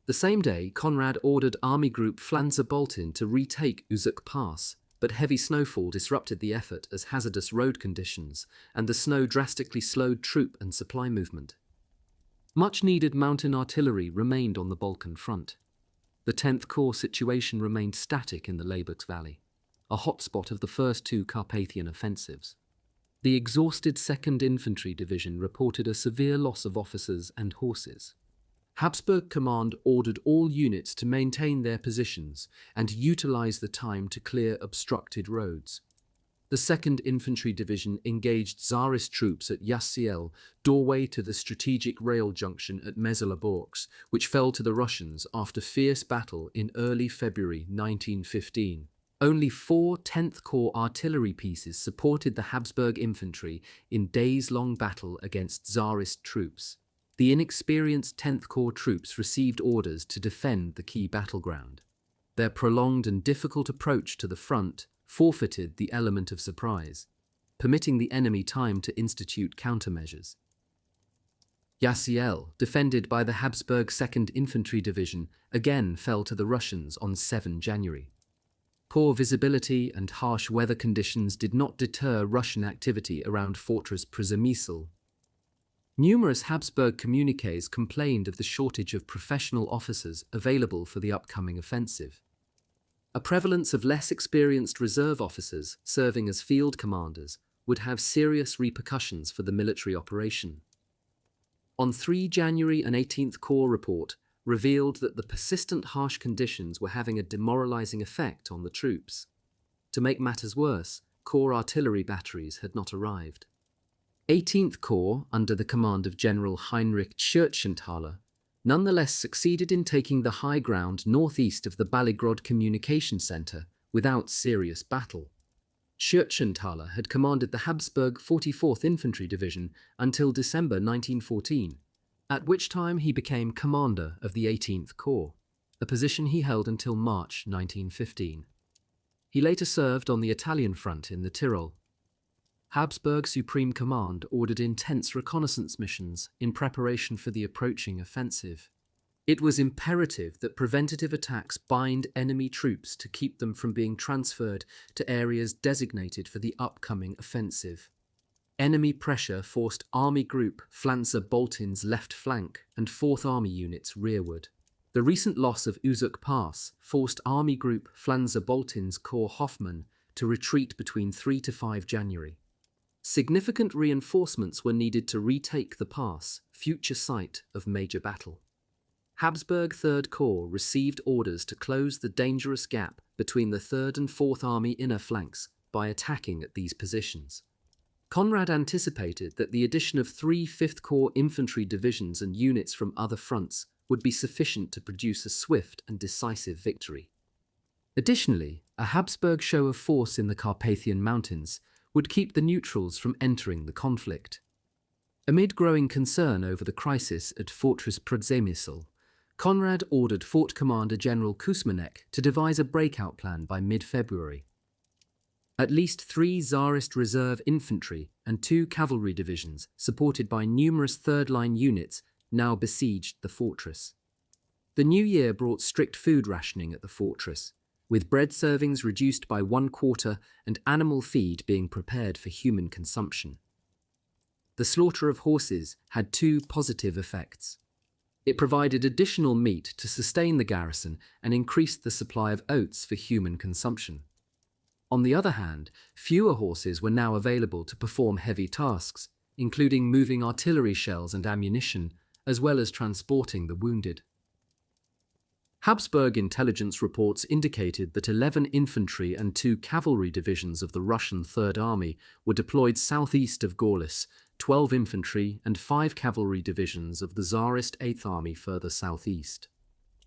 The same day, Conrad ordered Army Group Flanzer-Boltin to retake Uzuk Pass, but heavy snowfall disrupted the effort as hazardous road conditions, and the snow drastically slowed troop and supply movement. Much-needed mountain artillery remained on the Balkan front. The 10th Corps situation remained static in the Laberx Valley, a hotspot of the first two Carpathian offensives. The exhausted 2nd Infantry Division reported a severe loss of officers and horses. Habsburg Command ordered all units to maintain their positions and utilize the time to clear obstructed roads. The 2nd Infantry Division engaged Tsarist troops at Yassiel, doorway to the strategic rail junction at Mezelaborsk, which fell to the Russians after fierce battle in early February 1915. Only 4 10th Corps artillery pieces supported the Habsburg infantry in days-long battle against Tsarist troops. The inexperienced 10th Corps troops received orders to defend the key battleground. Their prolonged and difficult approach to the front forfeited the element of surprise, permitting the enemy time to institute countermeasures. Yassiel, defended by the Habsburg 2nd Infantry Division, again fell to the Russians on 7 January. Poor visibility and harsh weather conditions did not deter Russian activity around Fortress Przemysl. Numerous Habsburg communiques complained of the shortage of professional officers available for the upcoming offensive. A prevalence of less experienced reserve officers serving as field commanders would have serious repercussions for the military operation. On 3 January, an 18th Corps report revealed that the persistent harsh conditions were having a demoralizing effect on the troops. To make matters worse, Corps artillery batteries had not arrived. 18th Corps, under the command of General Heinrich Schürtzenthaler, nonetheless succeeded in taking the high ground northeast of the Baligrod Communication Center without serious battle. Schürtzenthaler had commanded the Habsburg 44th Infantry Division until December 1914, at which time he became commander of the 18th Corps, a position he held until March 1915. He later served on the Italian front in the Tyrol. Habsburg Supreme Command ordered intense reconnaissance missions in preparation for the approaching offensive. It was imperative that preventative attacks bind enemy troops to keep them from being transferred to areas designated for the upcoming offensive. Enemy pressure forced Army Group Flanzer-Boltin's left flank and 4th Army units rearward. The recent loss of Uzuk Pass forced Army Group Flanzer-Boltin's Corps Hoffmann to retreat between 3 to 5 January. Significant reinforcements were needed to retake the pass, future site of major battle. Habsburg 3rd Corps received orders to close the dangerous gap between the 3rd and 4th Army inner flanks by attacking at these positions. Conrad anticipated that the addition of 3 5th Corps infantry divisions and units from other fronts would be sufficient to produce a swift and decisive victory. Additionally, a Habsburg show of force in the Carpathian Mountains would keep the neutrals from entering the conflict. Amid growing concern over the crisis at Fortress Przemysl, Conrad ordered Fort Commander General Kuzmanek to devise a breakout plan by mid-February. At least 3 Tsarist reserve infantry and 2 cavalry divisions, supported by numerous third-line units, now besieged the fortress. The new year brought strict food rationing at the fortress, with bread servings reduced by 1/4 and animal feed being prepared for human consumption. The slaughter of horses had 2 positive effects. It provided additional meat to sustain the garrison and increased the supply of oats for human consumption. On the other hand, fewer horses were now available to perform heavy tasks, including moving artillery shells and ammunition, as well as transporting the wounded. Habsburg intelligence reports indicated that 11 infantry and 2 cavalry divisions of the Russian Third Army were deployed southeast of Gorlice, 12 infantry and 5 cavalry divisions of the Tsarist Eighth Army further southeast.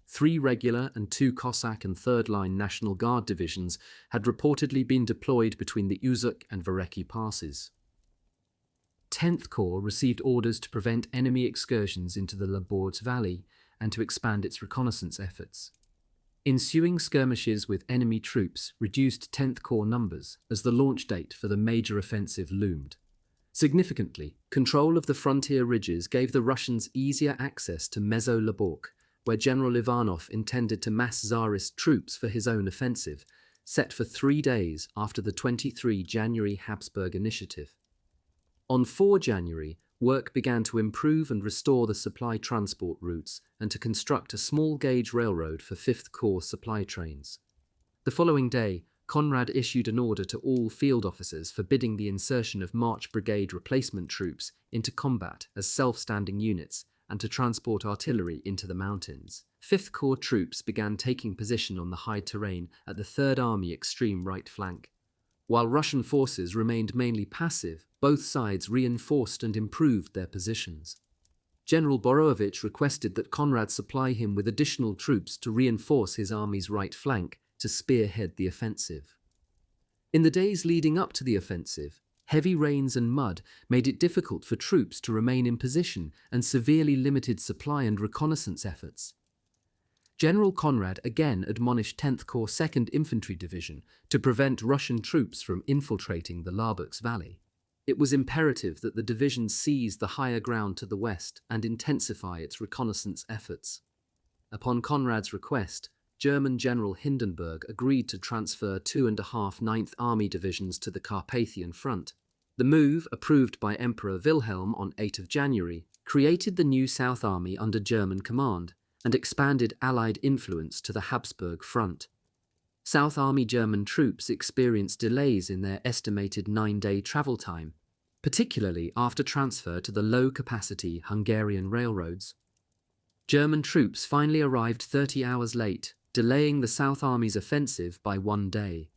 3 regular and 2 Cossack and third-line National Guard divisions had reportedly been deployed between the Uzuk and Vereki passes. 10th Corps received orders to prevent enemy excursions into the Labords Valley and to expand its reconnaissance efforts. Ensuing skirmishes with enemy troops reduced 10th Corps numbers as the launch date for the major offensive loomed. Significantly, control of the frontier ridges gave the Russians easier access to Mezo-Laborsk, where General Ivanov intended to mass Tsarist troops for his own offensive, set for 3 days after the 23 January Habsburg initiative. On 4 January, work began to improve and restore the supply transport routes and to construct a small-gauge railroad for 5th Corps supply trains. The following day, Conrad issued an order to all field officers forbidding the insertion of March Brigade replacement troops into combat as self-standing units and to transport artillery into the mountains. 5th Corps troops began taking position on the high terrain at the Third Army extreme right flank. While Russian forces remained mainly passive, both sides reinforced and improved their positions. General Borovich requested that Conrad supply him with additional troops to reinforce his army's right flank to spearhead the offensive. In the days leading up to the offensive, heavy rains and mud made it difficult for troops to remain in position and severely limited supply and reconnaissance efforts. General Conrad again admonished 10th Corps 2nd Infantry Division to prevent Russian troops from infiltrating the Laberx Valley. It was imperative that the division seize the higher ground to the west and intensify its reconnaissance efforts. Upon Conrad's request, German General Hindenburg agreed to transfer 2.5 Ninth Army divisions to the Carpathian Front. The move, approved by Emperor Wilhelm on 8 January, created the new South Army under German command and expanded Allied influence to the Habsburg front. South Army German troops experienced delays in their estimated 9-day travel time, particularly after transfer to the low-capacity Hungarian railroads. German troops finally arrived 30 hours late, delaying the South Army's offensive by 1 day.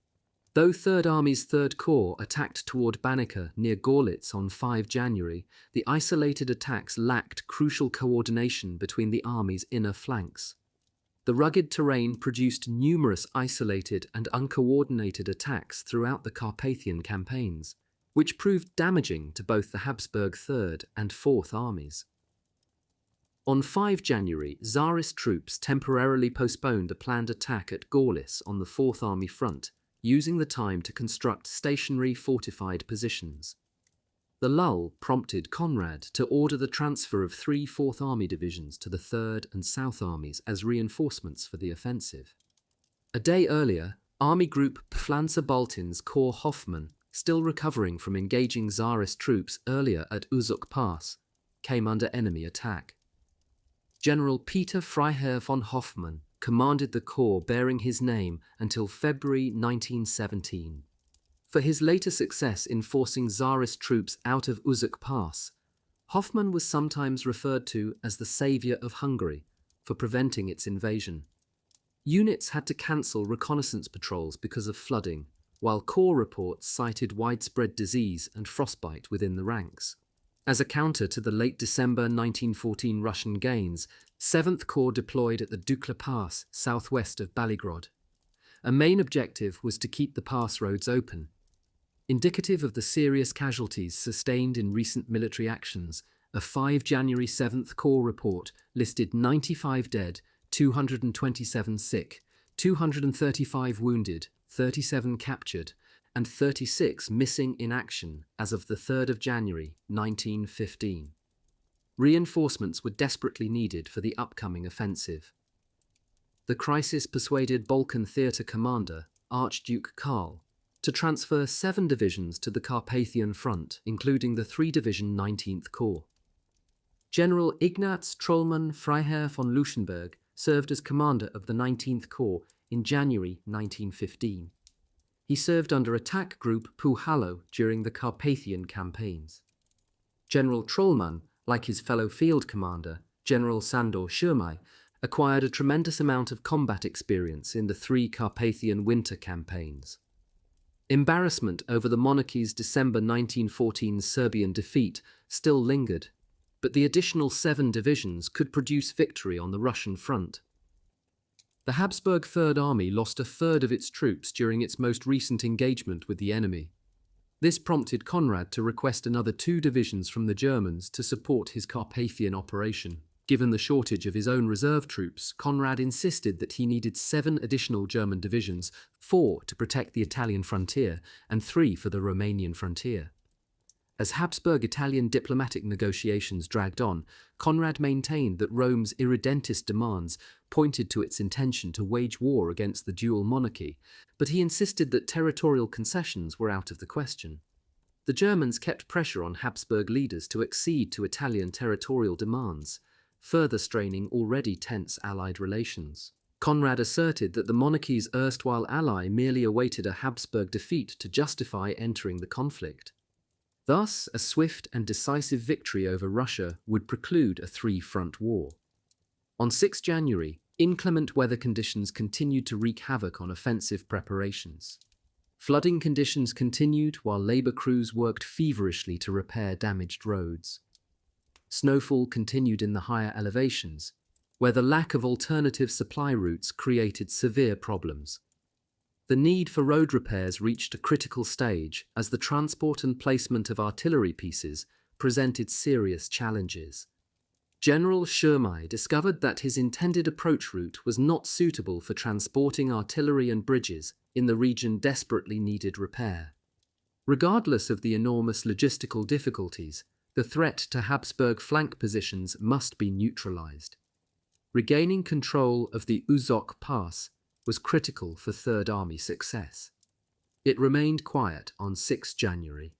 Though Third Army's Third Corps attacked toward Banneker near Gorlitz on 5 January, the isolated attacks lacked crucial coordination between the army's inner flanks. The rugged terrain produced numerous isolated and uncoordinated attacks throughout the Carpathian campaigns, which proved damaging to both the Habsburg Third and Fourth Armies. On 5 January, Tsarist troops temporarily postponed a planned attack at Gorlice on the Fourth Army front, using the time to construct stationary fortified positions. The lull prompted Conrad to order the transfer of 3 Fourth Army divisions to the Third and South Armies as reinforcements for the offensive. A day earlier, Army Group Pflanzer-Baltin's Corps Hoffmann, still recovering from engaging Tsarist troops earlier at Uzuk Pass, came under enemy attack. General Peter Freiherr von Hoffmann commanded the corps bearing his name until February 1917. For his later success in forcing Tsarist troops out of Uzuk Pass, Hoffmann was sometimes referred to as the savior of Hungary for preventing its invasion. Units had to cancel reconnaissance patrols because of flooding, while corps reports cited widespread disease and frostbite within the ranks. As a counter to the late December 1914 Russian gains, 7th Corps deployed at the Dukla Pass southwest of Baligrod. A main objective was to keep the pass roads open. Indicative of the serious casualties sustained in recent military actions, a 5 January 7th Corps report listed 95 dead, 227 sick, 235 wounded, 37 captured, and 36 missing in action as of the 3rd of January 1915. Reinforcements were desperately needed for the upcoming offensive. The crisis persuaded Balkan Theatre commander, Archduke Karl, to transfer 7 divisions to the Carpathian Front, including the 3-division 19th Corps. General Ignaz Trollmann Freiherr von Luschenberg served as commander of the 19th Corps in January 1915. He served under Attack Group Puhalo during the Carpathian campaigns. General Trollmann, like his fellow field commander, General Sandor Schurmay, acquired a tremendous amount of combat experience in the 3 Carpathian Winter campaigns. Embarrassment over the monarchy's December 1914 Serbian defeat still lingered, but the additional 7 divisions could produce victory on the Russian front. The Habsburg Third Army lost a third of its troops during its most recent engagement with the enemy. This prompted Conrad to request another 2 divisions from the Germans to support his Carpathian operation. Given the shortage of his own reserve troops, Conrad insisted that he needed 7 additional German divisions, 4 to protect the Italian frontier and 3 for the Romanian frontier. As Habsburg-Italian diplomatic negotiations dragged on, Conrad maintained that Rome's irredentist demands pointed to its intention to wage war against the dual monarchy, but he insisted that territorial concessions were out of the question. The Germans kept pressure on Habsburg leaders to accede to Italian territorial demands, further straining already tense Allied relations. Conrad asserted that the monarchy's erstwhile ally merely awaited a Habsburg defeat to justify entering the conflict. Thus, a swift and decisive victory over Russia would preclude a 3-front war. On 6 January, inclement weather conditions continued to wreak havoc on offensive preparations. Flooding conditions continued while labor crews worked feverishly to repair damaged roads. Snowfall continued in the higher elevations, where the lack of alternative supply routes created severe problems. The need for road repairs reached a critical stage as the transport and placement of artillery pieces presented serious challenges. General Schurmay discovered that his intended approach route was not suitable for transporting artillery and bridges in the region desperately needed repair. Regardless of the enormous logistical difficulties, the threat to Habsburg flank positions must be neutralized. Regaining control of the Uzok Pass was critical for Third Army success. It remained quiet on 6 January.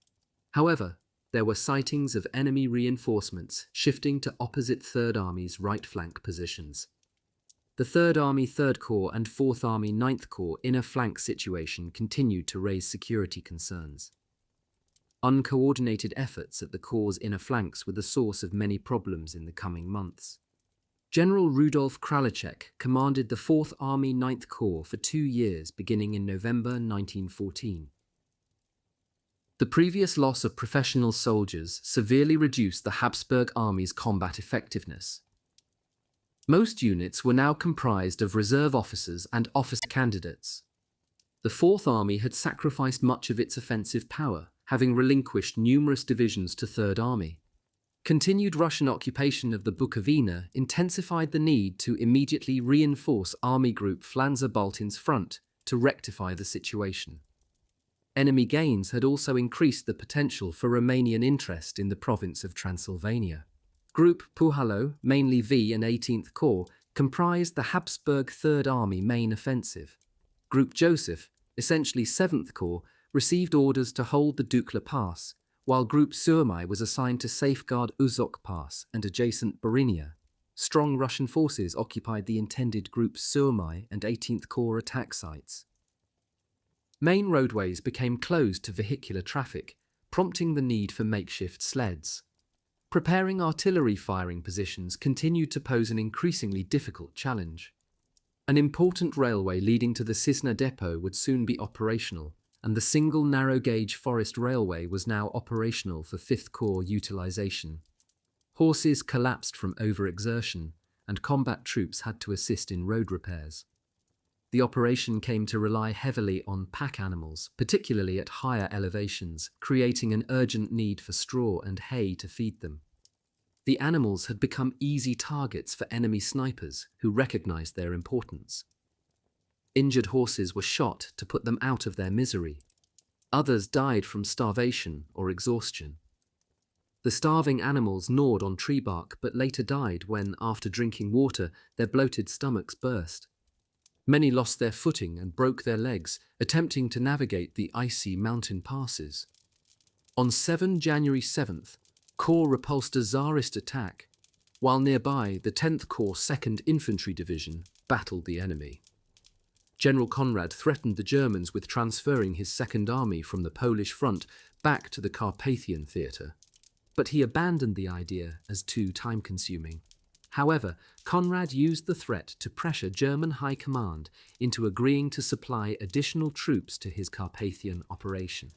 However, there were sightings of enemy reinforcements shifting to opposite Third Army's right flank positions. The Third Army 3rd Corps and 4th Army 9th Corps inner flank situation continued to raise security concerns. Uncoordinated efforts at the Corps' inner flanks were the source of many problems in the coming months. General Rudolf Kralichek commanded the 4th Army 9th Corps for 2 years beginning in November 1914. The previous loss of professional soldiers severely reduced the Habsburg army's combat effectiveness. Most units were now comprised of reserve officers and officer candidates. The 4th Army had sacrificed much of its offensive power, having relinquished numerous divisions to 3rd Army. Continued Russian occupation of the Bukovina intensified the need to immediately reinforce Army Group Flanzer-Baltin's front to rectify the situation. Enemy gains had also increased the potential for Romanian interest in the province of Transylvania. Group Puhalo, mainly V and 18th Corps, comprised the Habsburg Third Army main offensive. Group Joseph, essentially 7th Corps, received orders to hold the Dukla Pass, while Group Surmai was assigned to safeguard Uzok Pass and adjacent Borinia. Strong Russian forces occupied the intended Group Surmai and 18th Corps attack sites. Main roadways became closed to vehicular traffic, prompting the need for makeshift sleds. Preparing artillery firing positions continued to pose an increasingly difficult challenge. An important railway leading to the Cisna depot would soon be operational, and the single narrow-gauge forest railway was now operational for 5th Corps utilization. Horses collapsed from overexertion, and combat troops had to assist in road repairs. The operation came to rely heavily on pack animals, particularly at higher elevations, creating an urgent need for straw and hay to feed them. The animals had become easy targets for enemy snipers who recognized their importance. Injured horses were shot to put them out of their misery. Others died from starvation or exhaustion. The starving animals gnawed on tree bark but later died when, after drinking water, their bloated stomachs burst. Many lost their footing and broke their legs, attempting to navigate the icy mountain passes. On January 7th, Corps repulsed a Tsarist attack, while nearby the 10th Corps 2nd Infantry Division battled the enemy. General Conrad threatened the Germans with transferring his Second Army from the Polish front back to the Carpathian theatre, but he abandoned the idea as too time-consuming. However, Conrad used the threat to pressure German High Command into agreeing to supply additional troops to his Carpathian operation.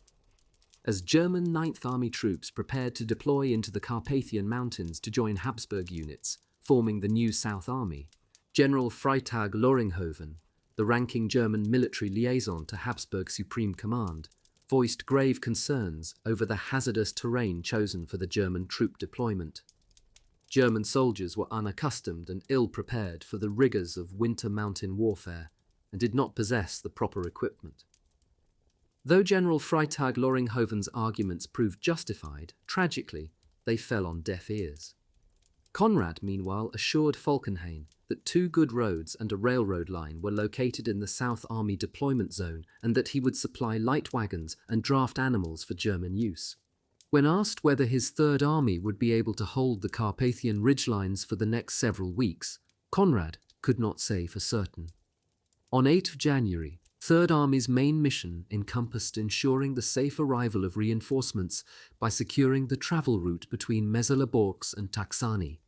As German 9th Army troops prepared to deploy into the Carpathian Mountains to join Habsburg units, forming the new South Army, General Freytag Loringhoven, the ranking German military liaison to Habsburg Supreme Command, voiced grave concerns over the hazardous terrain chosen for the German troop deployment. German soldiers were unaccustomed and ill-prepared for the rigors of winter mountain warfare and did not possess the proper equipment. Though General Freytag Loringhoven's arguments proved justified, tragically, they fell on deaf ears. Conrad, meanwhile, assured Falkenhayn that 2 good roads and a railroad line were located in the South Army deployment zone and that he would supply light wagons and draft animals for German use. When asked whether his Third Army would be able to hold the Carpathian ridgelines for the next several weeks, Conrad could not say for certain. On 8 January, Third Army's main mission encompassed ensuring the safe arrival of reinforcements by securing the travel route between Meselaborsk and Taksany.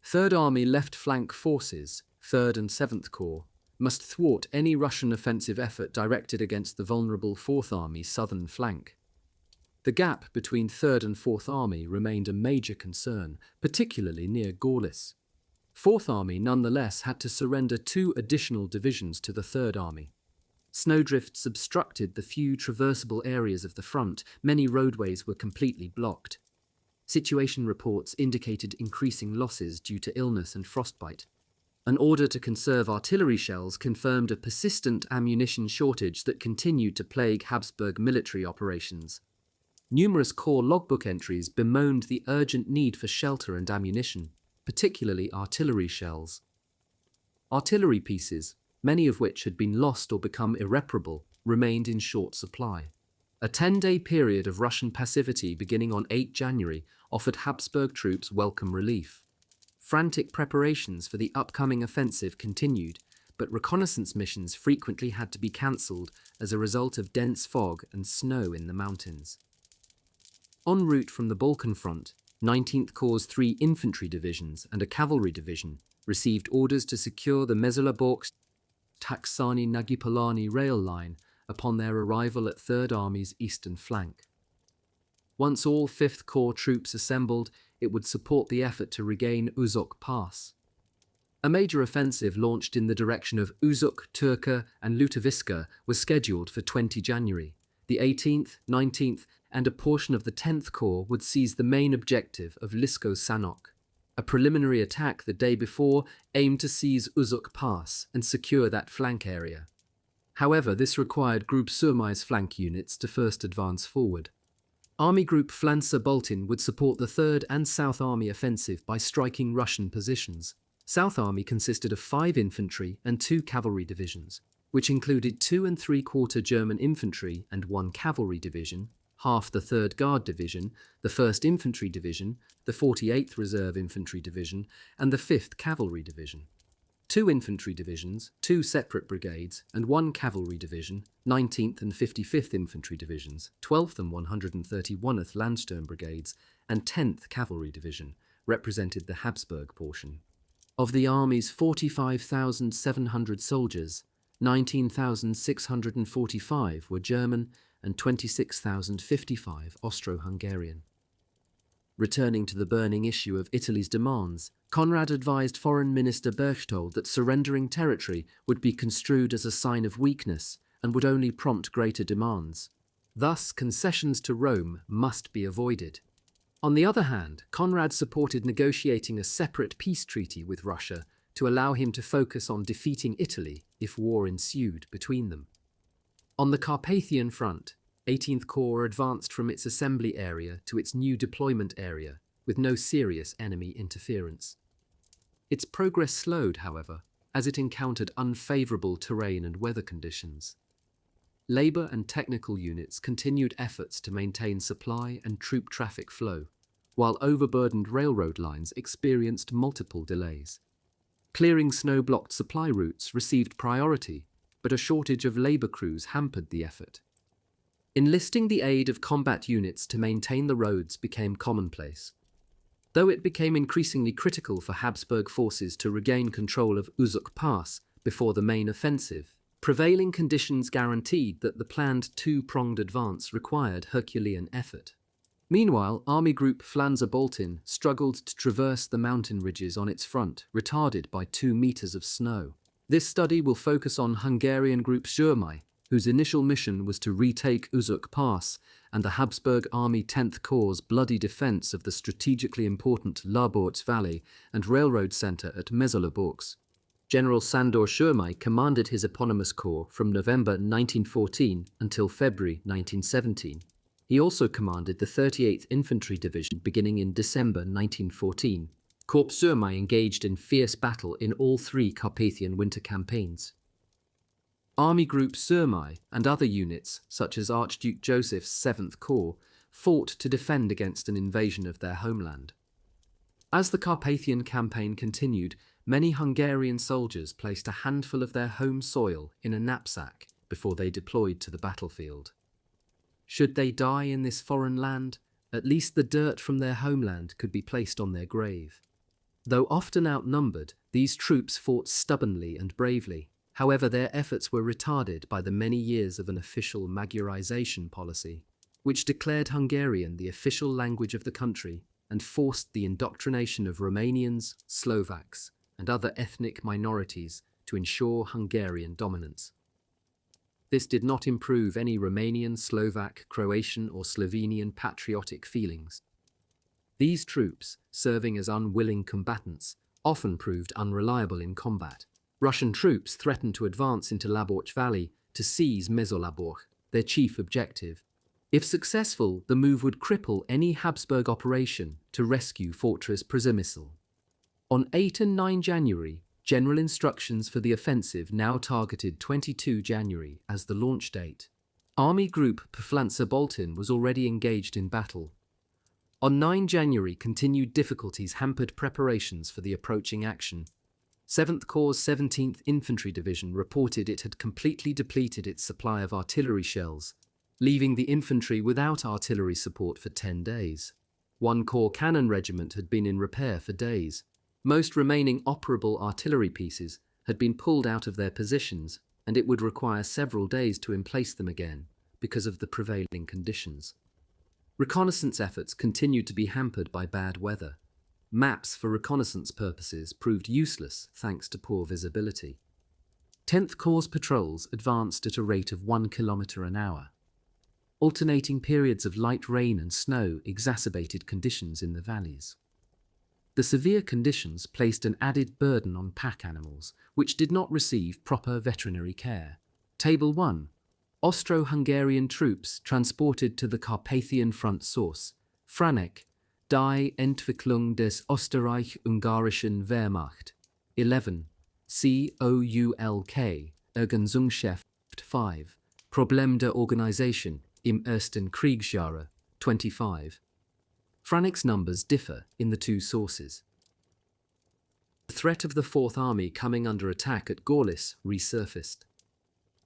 Third Army left flank forces, 3rd and 7th Corps, must thwart any Russian offensive effort directed against the vulnerable 4th Army's southern flank. The gap between 3rd and 4th Army remained a major concern, particularly near Gorlice. 4th Army nonetheless had to surrender 2 additional divisions to the 3rd Army. Snowdrifts obstructed the few traversable areas of the front. Many roadways were completely blocked. Situation reports indicated increasing losses due to illness and frostbite. An order to conserve artillery shells confirmed a persistent ammunition shortage that continued to plague Habsburg military operations. Numerous corps logbook entries bemoaned the urgent need for shelter and ammunition, particularly artillery shells. Artillery pieces, many of which had been lost or become irreparable, remained in short supply. A 10-day period of Russian passivity beginning on 8 January offered Habsburg troops welcome relief. Frantic preparations for the upcoming offensive continued, but reconnaissance missions frequently had to be cancelled as a result of dense fog and snow in the mountains. En route from the Balkan front, 19th Corps' 3 infantry divisions and a cavalry division received orders to secure the Meselaborsk-Taksany-Nagypolany rail line upon their arrival at 3rd Army's eastern flank. Once all 5th Corps troops assembled, it would support the effort to regain Uzok Pass. A major offensive launched in the direction of Uzok, Turka and Lutoviska was scheduled for 20 January. The 18th, 19th and a portion of the 10th Corps would seize the main objective of Lisko-Sanok. A preliminary attack the day before aimed to seize Uzok Pass and secure that flank area. However, this required Group Surmai's flank units to first advance forward. Army Group Flansa-Boltin would support the 3rd and South Army offensive by striking Russian positions. South Army consisted of 5 infantry and 2 cavalry divisions, which included 2 3/4 German infantry and 1 cavalry division, half the 3rd Guard Division, the 1st Infantry Division, the 48th Reserve Infantry Division, and the 5th Cavalry Division. 2 infantry divisions, 2 separate brigades, and 1 cavalry division, 19th and 55th Infantry Divisions, 12th and 131st Landsturm Brigades, and 10th Cavalry Division, represented the Habsburg portion. Of the army's 45,700 soldiers, 19,645 were German and 26,055 Austro-Hungarian. Returning to the burning issue of Italy's demands, Conrad advised Foreign Minister Berchtold that surrendering territory would be construed as a sign of weakness and would only prompt greater demands. Thus, concessions to Rome must be avoided. On the other hand, Conrad supported negotiating a separate peace treaty with Russia to allow him to focus on defeating Italy if war ensued between them. On the Carpathian front, 18th Corps advanced from its assembly area to its new deployment area, with no serious enemy interference. Its progress slowed, however, as it encountered unfavourable terrain and weather conditions. Labour and technical units continued efforts to maintain supply and troop traffic flow, while overburdened railroad lines experienced multiple delays. Clearing snow-blocked supply routes received priority, but a shortage of labour crews hampered the effort. Enlisting the aid of combat units to maintain the roads became commonplace. Though it became increasingly critical for Habsburg forces to regain control of Uzuk Pass before the main offensive, prevailing conditions guaranteed that the planned two-pronged advance required Herculean effort. Meanwhile, Army Group Flanzer-Baltin struggled to traverse the mountain ridges on its front, retarded by 2 meters of snow. This study will focus on Hungarian Group Przemysl, whose initial mission was to retake Uzuk Pass, and the Habsburg Army 10th Corps' bloody defense of the strategically important Laborz Valley and railroad center at Mezoloborsk. General Sandor Przemysl commanded his eponymous corps from November 1914 until February 1917. He also commanded the 38th Infantry Division beginning in December 1914. Corps Przemysl engaged in fierce battle in all 3 Carpathian winter campaigns. Army Group Przemysl and other units, such as Archduke Joseph's 7th Corps, fought to defend against an invasion of their homeland. As the Carpathian campaign continued, many Hungarian soldiers placed a handful of their home soil in a knapsack before they deployed to the battlefield. Should they die in this foreign land, at least the dirt from their homeland could be placed on their grave. Though often outnumbered, these troops fought stubbornly and bravely. However, their efforts were retarded by the many years of an official Magyarization policy, which declared Hungarian the official language of the country and forced the indoctrination of Romanians, Slovaks, and other ethnic minorities to ensure Hungarian dominance. This did not improve any Romanian, Slovak, Croatian, or Slovenian patriotic feelings. These troops, serving as unwilling combatants, often proved unreliable in combat. Russian troops threatened to advance into Laborz Valley to seize Mezoloborsk, their chief objective. If successful, the move would cripple any Habsburg operation to rescue Fortress Przemysl. On 8 and 9 January, general instructions for the offensive now targeted 22 January as the launch date. Army Group Flanzer-Baltin was already engaged in battle. On 9 January, continued difficulties hampered preparations for the approaching action. 7th Corps' 17th Infantry Division reported it had completely depleted its supply of artillery shells, leaving the infantry without artillery support for 10 days. 1 Corps cannon regiment had been in repair for days. Most remaining operable artillery pieces had been pulled out of their positions, and it would require several days to emplace them again because of the prevailing conditions. Reconnaissance efforts continued to be hampered by bad weather. Maps for reconnaissance purposes proved useless thanks to poor visibility. 10th Corps patrols advanced at a rate of 1 kilometre an hour. Alternating periods of light rain and snow exacerbated conditions in the valleys. The severe conditions placed an added burden on pack animals, which did not receive proper veterinary care. Table 1. Austro-Hungarian troops transported to the Carpathian front source. Franek, Die Entwicklung des Österreich-Ungarischen Wehrmacht. 11. COULK, Ergänzungsschiff 5. Problem der Organisation im Ersten Kriegsjahre. 25. Franek's numbers differ in the 2 sources. The threat of the Fourth Army coming under attack at Gorlice resurfaced.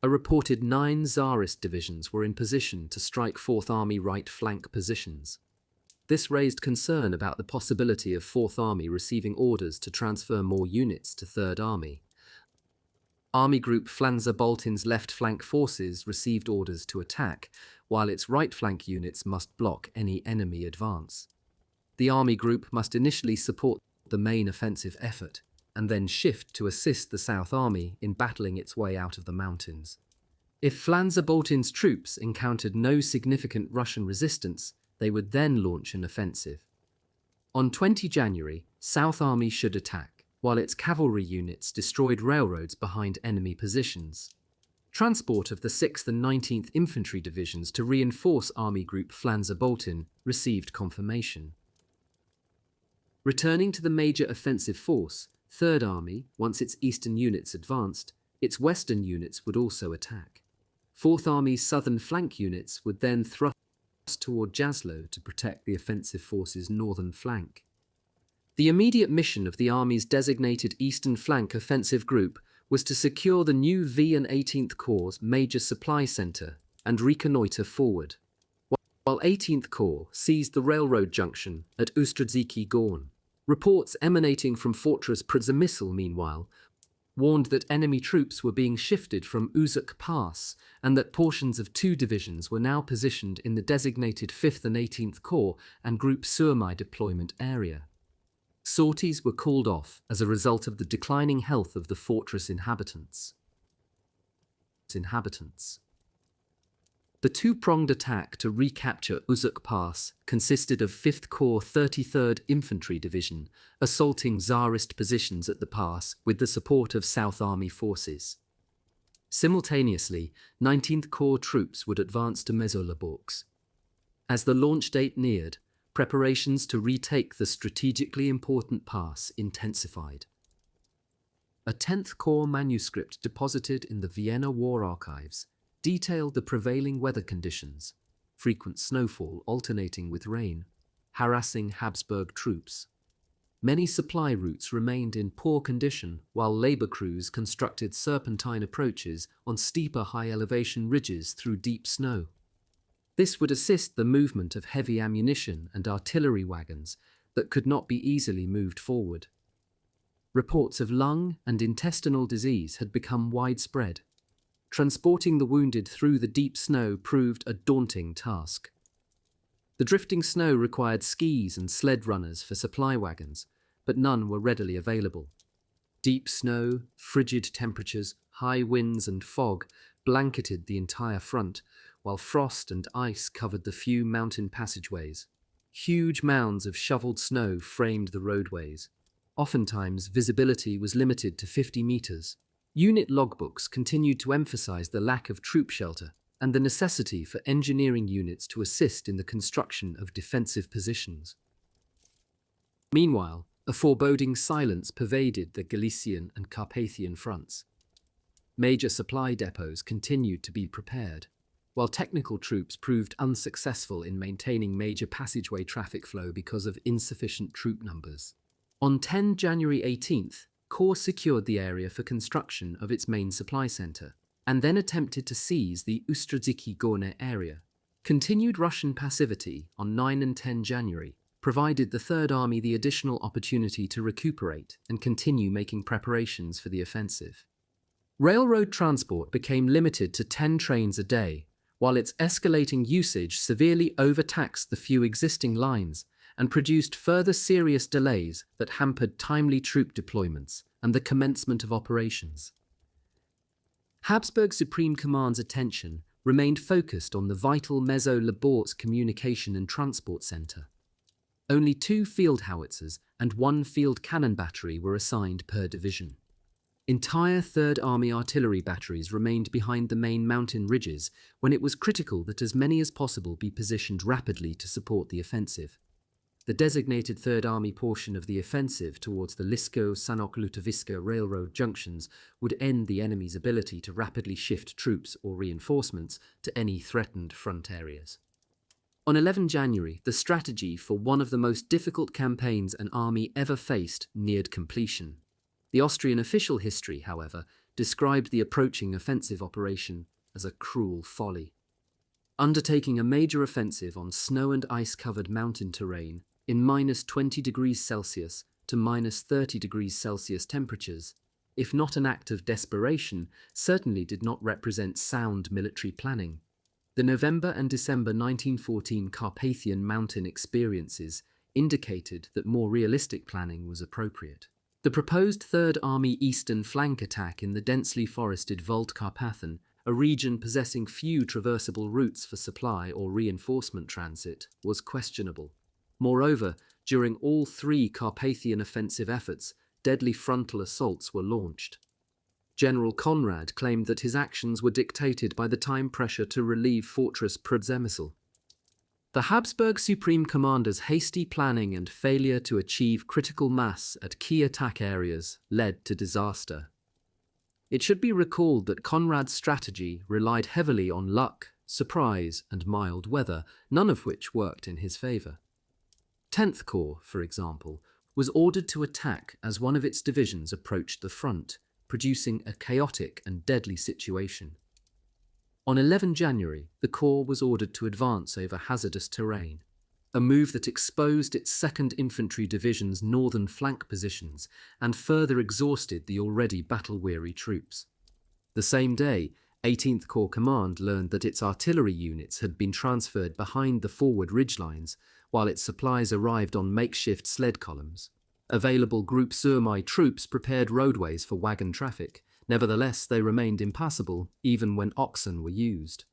A reported 9 Tsarist divisions were in position to strike Fourth Army right flank positions. This raised concern about the possibility of Fourth Army receiving orders to transfer more units to Third Army. Army Group Flanzer-Baltin's left flank forces received orders to attack, while its right flank units must block any enemy advance. the army group must initially support the main offensive effort, and then shift to assist the South Army in battling its way out of the mountains. If Flanzer-Boltin's troops encountered no significant Russian resistance, they would then launch an offensive. On 20 January, South Army should attack, while its cavalry units destroyed railroads behind enemy positions. Transport of the 6th and 19th Infantry Divisions to reinforce Army Group Flanzer-Boltin received confirmation. Returning to the major offensive force, 3rd Army, once its eastern units advanced, its western units would also attack. 4th Army's southern flank units would then thrust toward Jaslo to protect the offensive force's northern flank. The immediate mission of the Army's designated Eastern Flank Offensive Group was to secure the new V and 18th Corps' major supply center and reconnoiter forward, while 18th Corps seized the railroad junction at Ustrzycki Gorn. Reports emanating from Fortress Przemysl, meanwhile, warned that enemy troops were being shifted from Uzuk Pass and that portions of 2 divisions were now positioned in the designated 5th and 18th Corps and Group Sukhoi deployment area. Sorties were called off as a result of the declining health of the fortress inhabitants. The two-pronged attack to recapture Uzuk Pass consisted of 5th Corps 33rd Infantry Division assaulting Tsarist positions at the pass with the support of South Army forces. Simultaneously, 19th Corps troops would advance to Mezoloborsk. As the launch date neared, preparations to retake the strategically important pass intensified. A 10th Corps manuscript deposited in the Vienna War Archives detailed the prevailing weather conditions, frequent snowfall alternating with rain, harassing Habsburg troops. Many supply routes remained in poor condition, while labor crews constructed serpentine approaches on steeper high-elevation ridges through deep snow. This would assist the movement of heavy ammunition and artillery wagons that could not be easily moved forward. Reports of lung and intestinal disease had become widespread. Transporting the wounded through the deep snow proved a daunting task. The drifting snow required skis and sled runners for supply wagons, but none were readily available. Deep snow, frigid temperatures, high winds and fog blanketed the entire front, while frost and ice covered the few mountain passageways. Huge mounds of shoveled snow framed the roadways. Oftentimes, visibility was limited to 50 meters. Unit logbooks continued to emphasize the lack of troop shelter and the necessity for engineering units to assist in the construction of defensive positions. Meanwhile, a foreboding silence pervaded the Galician and Carpathian fronts. Major supply depots continued to be prepared, while technical troops proved unsuccessful in maintaining major passageway traffic flow because of insufficient troop numbers. On 10 January 18th, Corps secured the area for construction of its main supply center, and then attempted to seize the Ustrzycki Gorne area. Continued Russian passivity on 9 and 10 January provided the Third Army the additional opportunity to recuperate and continue making preparations for the offensive. Railroad transport became limited to 10 trains a day, while its escalating usage severely overtaxed the few existing lines and produced further serious delays that hampered timely troop deployments and the commencement of operations. Habsburg Supreme Command's attention remained focused on the vital Mezzo-Liborsk communication and transport center. Only 2 field howitzers and 1 field cannon battery were assigned per division. Entire Third Army artillery batteries remained behind the main mountain ridges when it was critical that as many as possible be positioned rapidly to support the offensive. The designated Third Army portion of the offensive towards the Lisko-Sanok-Lutoviska railroad junctions would end the enemy's ability to rapidly shift troops or reinforcements to any threatened front areas. On 11 January, the strategy for one of the most difficult campaigns an army ever faced neared completion. The Austrian official history, however, described the approaching offensive operation as a cruel folly. Undertaking a major offensive on snow and ice-covered mountain terrain in -20 degrees Celsius to -30 degrees Celsius temperatures, if not an act of desperation, certainly did not represent sound military planning. The November and December 1914 Carpathian Mountain experiences indicated that more realistic planning was appropriate. The proposed Third Army eastern flank attack in the densely forested Volt Carpathian, a region possessing few traversable routes for supply or reinforcement transit, was questionable. Moreover, during all three Carpathian offensive efforts, deadly frontal assaults were launched. General Conrad claimed that his actions were dictated by the time pressure to relieve Fortress Przemysl. The Habsburg Supreme Commander's hasty planning and failure to achieve critical mass at key attack areas led to disaster. It should be recalled that Conrad's strategy relied heavily on luck, surprise, and mild weather, none of which worked in his favour. 10th Corps, for example, was ordered to attack as one of its divisions approached the front, producing a chaotic and deadly situation. On 11 January, the Corps was ordered to advance over hazardous terrain, a move that exposed its 2nd Infantry Division's northern flank positions and further exhausted the already battle-weary troops. The same day, 18th Corps Command learned that its artillery units had been transferred behind the forward ridgelines, while its supplies arrived on makeshift sled columns. Available Group Surmai troops prepared roadways for wagon traffic. Nevertheless, they remained impassable even when oxen were used.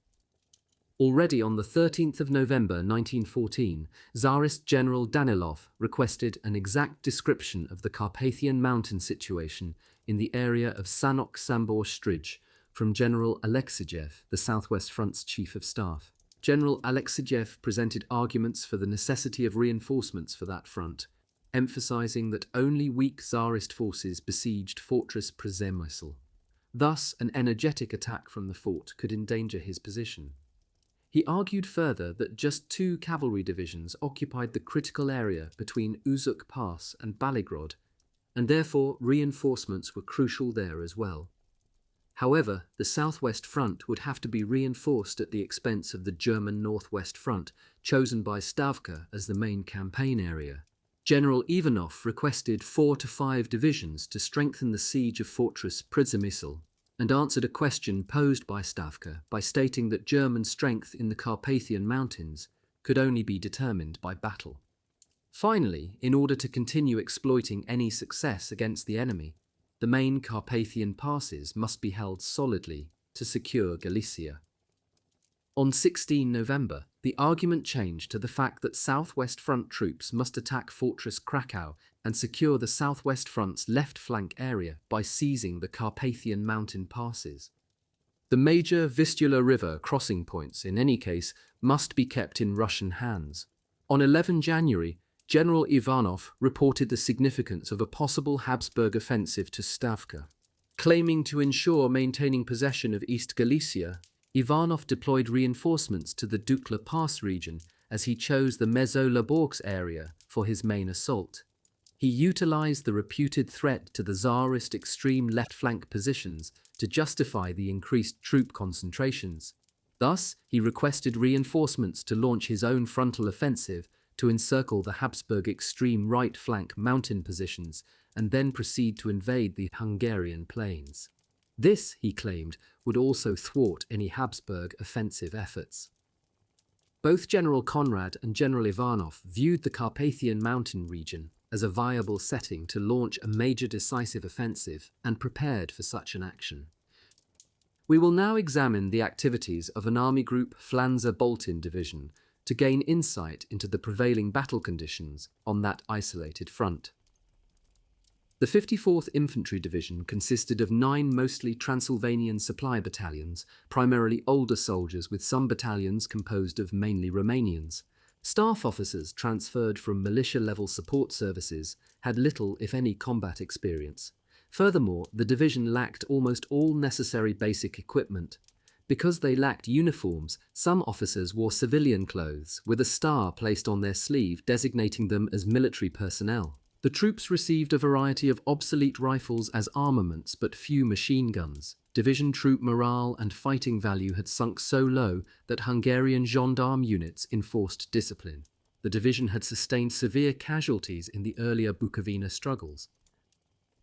Already on the 13th of November 1914, Tsarist General Danilov requested an exact description of the Carpathian Mountain situation in the area of Sanok-Sambor-Strij from General Alexeyev, the Southwest Front's Chief of Staff. General Alexeyev presented arguments for the necessity of reinforcements for that front, emphasizing that only weak Tsarist forces besieged Fortress Przemysl. Thus, an energetic attack from the fort could endanger his position. He argued further that just 2 cavalry divisions occupied the critical area between Uzuk Pass and Baligrod, and therefore reinforcements were crucial there as well. However, the southwest front would have to be reinforced at the expense of the German northwest front, chosen by Stavka as the main campaign area. General Ivanov requested 4 to 5 divisions to strengthen the siege of Fortress Przemysl, and answered a question posed by Stavka by stating that German strength in the Carpathian Mountains could only be determined by battle. Finally, in order to continue exploiting any success against the enemy, the main Carpathian passes must be held solidly to secure Galicia. On 16 November, the argument changed to the fact that Southwest Front troops must attack Fortress Krakow and secure the Southwest Front's left flank area by seizing the Carpathian mountain passes. The major Vistula River crossing points, in any case, must be kept in Russian hands. On 11 January, General Ivanov reported the significance of a possible Habsburg offensive to Stavka. Claiming to ensure maintaining possession of East Galicia, Ivanov deployed reinforcements to the Dukla Pass region as he chose the Mezo-Laborsk area for his main assault. He utilized the reputed threat to the Tsarist extreme left flank positions to justify the increased troop concentrations. Thus, he requested reinforcements to launch his own frontal offensive to encircle the Habsburg extreme right flank mountain positions and then proceed to invade the Hungarian plains. This, he claimed, would also thwart any Habsburg offensive efforts. Both General Conrad and General Ivanov viewed the Carpathian Mountain region as a viable setting to launch a major decisive offensive and prepared for such an action. We will now examine the activities of an Army Group Flanzer-Boltin division to gain insight into the prevailing battle conditions on that isolated front. The 54th Infantry Division consisted of 9 mostly Transylvanian supply battalions, primarily older soldiers with some battalions composed of mainly Romanians. Staff officers transferred from militia-level support services had little, if any, combat experience. Furthermore, the division lacked almost all necessary basic equipment. Because they lacked uniforms, some officers wore civilian clothes, with a star placed on their sleeve designating them as military personnel. The troops received a variety of obsolete rifles as armaments but few machine guns. Division troop morale and fighting value had sunk so low that Hungarian gendarme units enforced discipline. The division had sustained severe casualties in the earlier Bukovina struggles.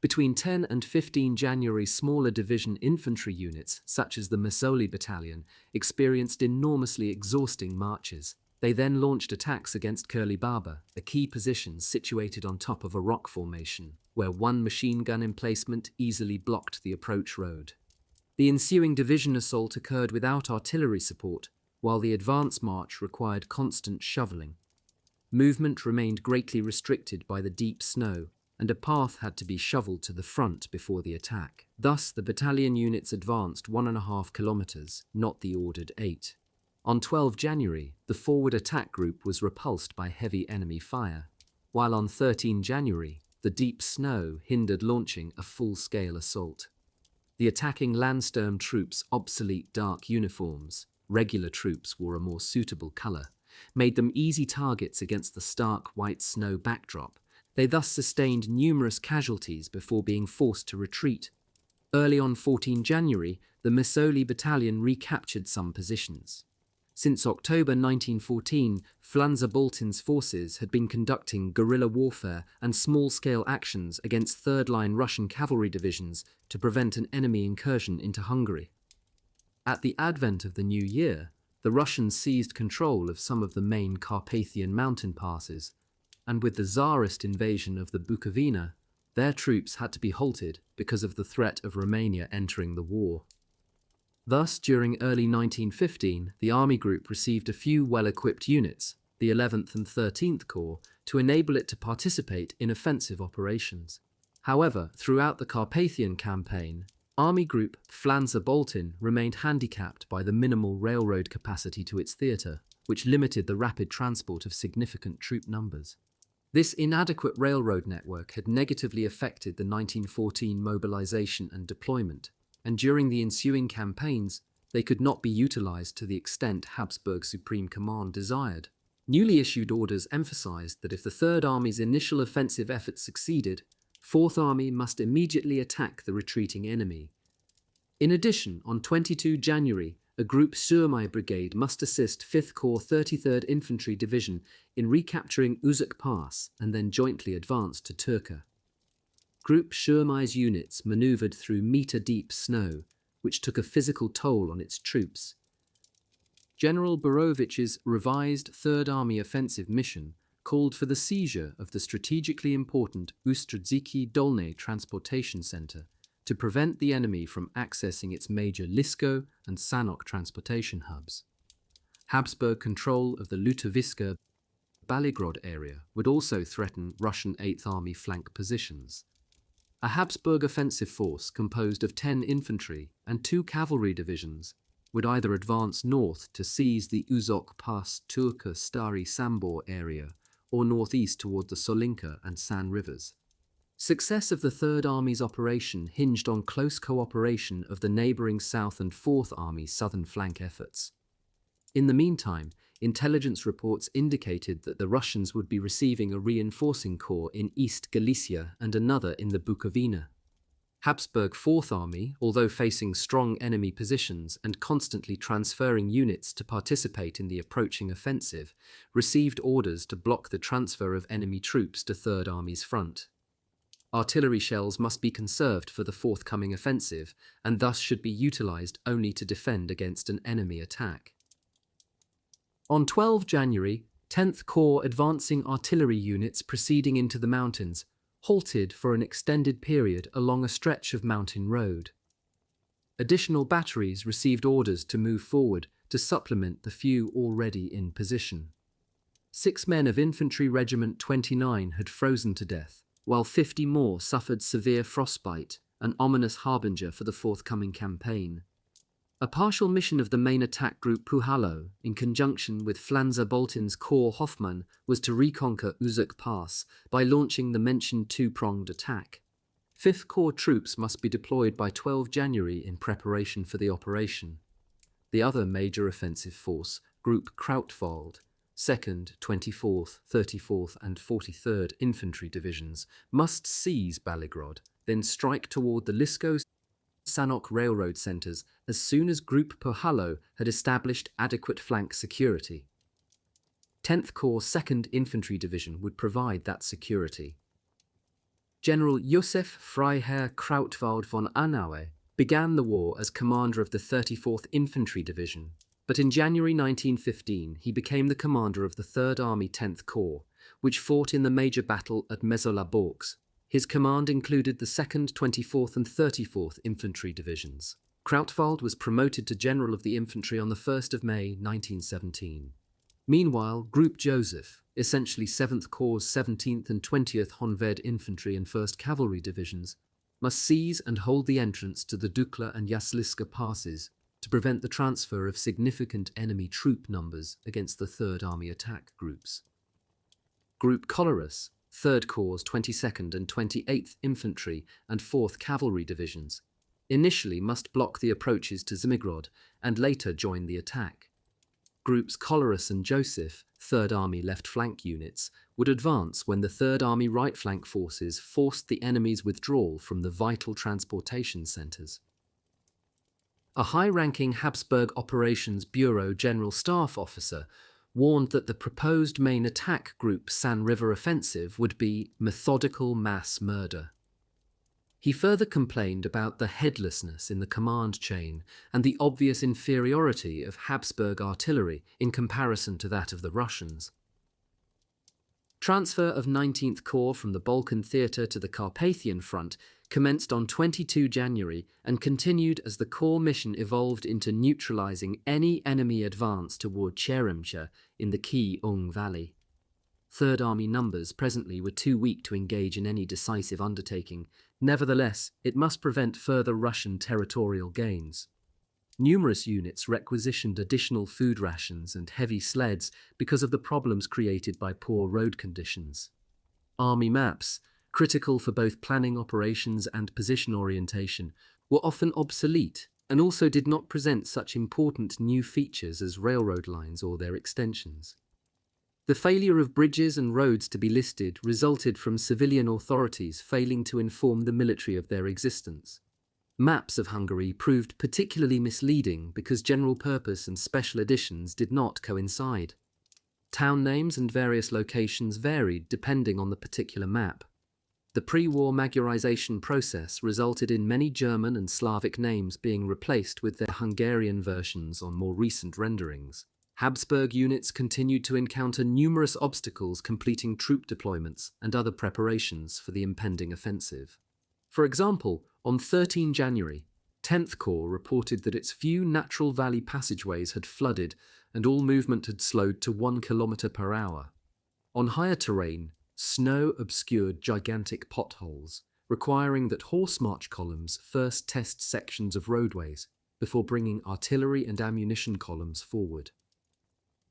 Between 10 and 15 January, smaller division infantry units, such as the Masoli Battalion, experienced enormously exhausting marches. They then launched attacks against Curly Barber, a key position situated on top of a rock formation, where one machine gun emplacement easily blocked the approach road. The ensuing division assault occurred without artillery support, while the advance march required constant shoveling. Movement remained greatly restricted by the deep snow, and a path had to be shoveled to the front before the attack. Thus, the battalion units advanced 1.5 kilometers, not the ordered 8. On 12 January, the forward attack group was repulsed by heavy enemy fire, while on 13 January, the deep snow hindered launching a full-scale assault. The attacking Landsturm troops' obsolete dark uniforms, regular troops wore a more suitable color, made them easy targets against the stark white snow backdrop. They thus sustained numerous casualties before being forced to retreat. Early on 14 January, the Mysoli battalion recaptured some positions. Since October 1914, Flánza-Boltin's forces had been conducting guerrilla warfare and small-scale actions against third-line Russian cavalry divisions to prevent an enemy incursion into Hungary. At the advent of the new year, the Russians seized control of some of the main Carpathian mountain passes, and with the Tsarist invasion of the Bukovina, their troops had to be halted because of the threat of Romania entering the war. Thus, during early 1915, the Army Group received a few well-equipped units, the 11th and 13th Corps, to enable it to participate in offensive operations. However, throughout the Carpathian campaign, Army Group Flánza-Boltin remained handicapped by the minimal railroad capacity to its theatre, which limited the rapid transport of significant troop numbers. This inadequate railroad network had negatively affected the 1914 mobilization and deployment, and during the ensuing campaigns, they could not be utilized to the extent Habsburg Supreme Command desired. Newly issued orders emphasized that if the Third Army's initial offensive efforts succeeded, Fourth Army must immediately attack the retreating enemy. In addition, on 22 January, a Group Surmai Brigade must assist 5th Corps 33rd Infantry Division in recapturing Uzak Pass and then jointly advance to Turka. Group Surmai's units maneuvered through meter-deep snow, which took a physical toll on its troops. General Borovich's revised Third Army offensive mission called for the seizure of the strategically important Ustrzyki Dolne transportation center to prevent the enemy from accessing its major Lisko and Sanok transportation hubs. Habsburg control of the Lutowiska Baligrod area would also threaten Russian 8th Army flank positions. A Habsburg offensive force composed of 10 infantry and 2 cavalry divisions would either advance north to seize the Uzok Pass Turka Stary Sambor area or northeast toward the Solinka and San rivers. Success of the Third Army's operation hinged on close cooperation of the neighboring South and Fourth Army's southern flank efforts. In the meantime, intelligence reports indicated that the Russians would be receiving a reinforcing corps in East Galicia and another in the Bukovina. Habsburg Fourth Army, although facing strong enemy positions and constantly transferring units to participate in the approaching offensive, received orders to block the transfer of enemy troops to Third Army's front. Artillery shells must be conserved for the forthcoming offensive, and thus should be utilized only to defend against an enemy attack. On 12 January, 10th Corps advancing artillery units proceeding into the mountains halted for an extended period along a stretch of mountain road. Additional batteries received orders to move forward to supplement the few already in position. 6 men of Infantry Regiment 29 had frozen to death, while 50 more suffered severe frostbite, an ominous harbinger for the forthcoming campaign. A partial mission of the main attack group Puhalo, in conjunction with Flánza-Boltin's Corps Hoffmann, was to reconquer Uzak Pass by launching the mentioned two-pronged attack. 5th Corps troops must be deployed by 12 January in preparation for the operation. The other major offensive force, Group Krautwald, 2nd, 24th, 34th and 43rd Infantry Divisions, must seize Baligrod, then strike toward the Lisko Sanok railroad centers as soon as Group Puhalo had established adequate flank security. 10th Corps 2nd Infantry Division would provide that security. General Josef Freiherr Krautwald von Anaue began the war as commander of the 34th Infantry Division, But in January 1915, he became the commander of the 3rd Army 10th Corps, which fought in the major battle at Mezolaborsk. His command included the 2nd, 24th and 34th Infantry Divisions. Krautwald was promoted to General of the Infantry on the 1st of May 1917. Meanwhile, Group Joseph, essentially 7th Corps' 17th and 20th Honved Infantry and 1st Cavalry Divisions, must seize and hold the entrance to the Dukla and Jasliska passes to prevent the transfer of significant enemy troop numbers against the 3rd Army attack groups. Group Cholerus, 3rd Corps' 22nd and 28th Infantry and 4th Cavalry Divisions, initially must block the approaches to Zimigrod and later join the attack. Groups Cholerus and Joseph, 3rd Army left flank units, would advance when the 3rd Army right flank forces forced the enemy's withdrawal from the vital transportation centres. A high-ranking Habsburg Operations Bureau General Staff officer warned that the proposed main attack group San River offensive would be methodical mass murder. He further complained about the headlessness in the command chain and the obvious inferiority of Habsburg artillery in comparison to that of the Russians. Transfer of 19th Corps from the Balkan Theatre to the Carpathian Front commenced on 22 January and continued as the Corps mission evolved into neutralizing any enemy advance toward Cheremcha in the key Ung Valley. 3rd Army numbers presently were too weak to engage in any decisive undertaking. Nevertheless, it must prevent further Russian territorial gains. Numerous units requisitioned additional food rations and heavy sleds because of the problems created by poor road conditions. Army maps, critical for both planning operations and position orientation, were often obsolete and also did not present such important new features as railroad lines or their extensions. The failure of bridges and roads to be listed resulted from civilian authorities failing to inform the military of their existence. Maps of Hungary proved particularly misleading because general purpose and special editions did not coincide. Town names and various locations varied depending on the particular map. The pre-war Magyarization process resulted in many German and Slavic names being replaced with their Hungarian versions on more recent renderings. Habsburg units continued to encounter numerous obstacles completing troop deployments and other preparations for the impending offensive. For example, on 13 January, 10th Corps reported that its few natural valley passageways had flooded and all movement had slowed to 1 kilometre per hour. On higher terrain, snow obscured gigantic potholes, requiring that horse march columns first test sections of roadways before bringing artillery and ammunition columns forward.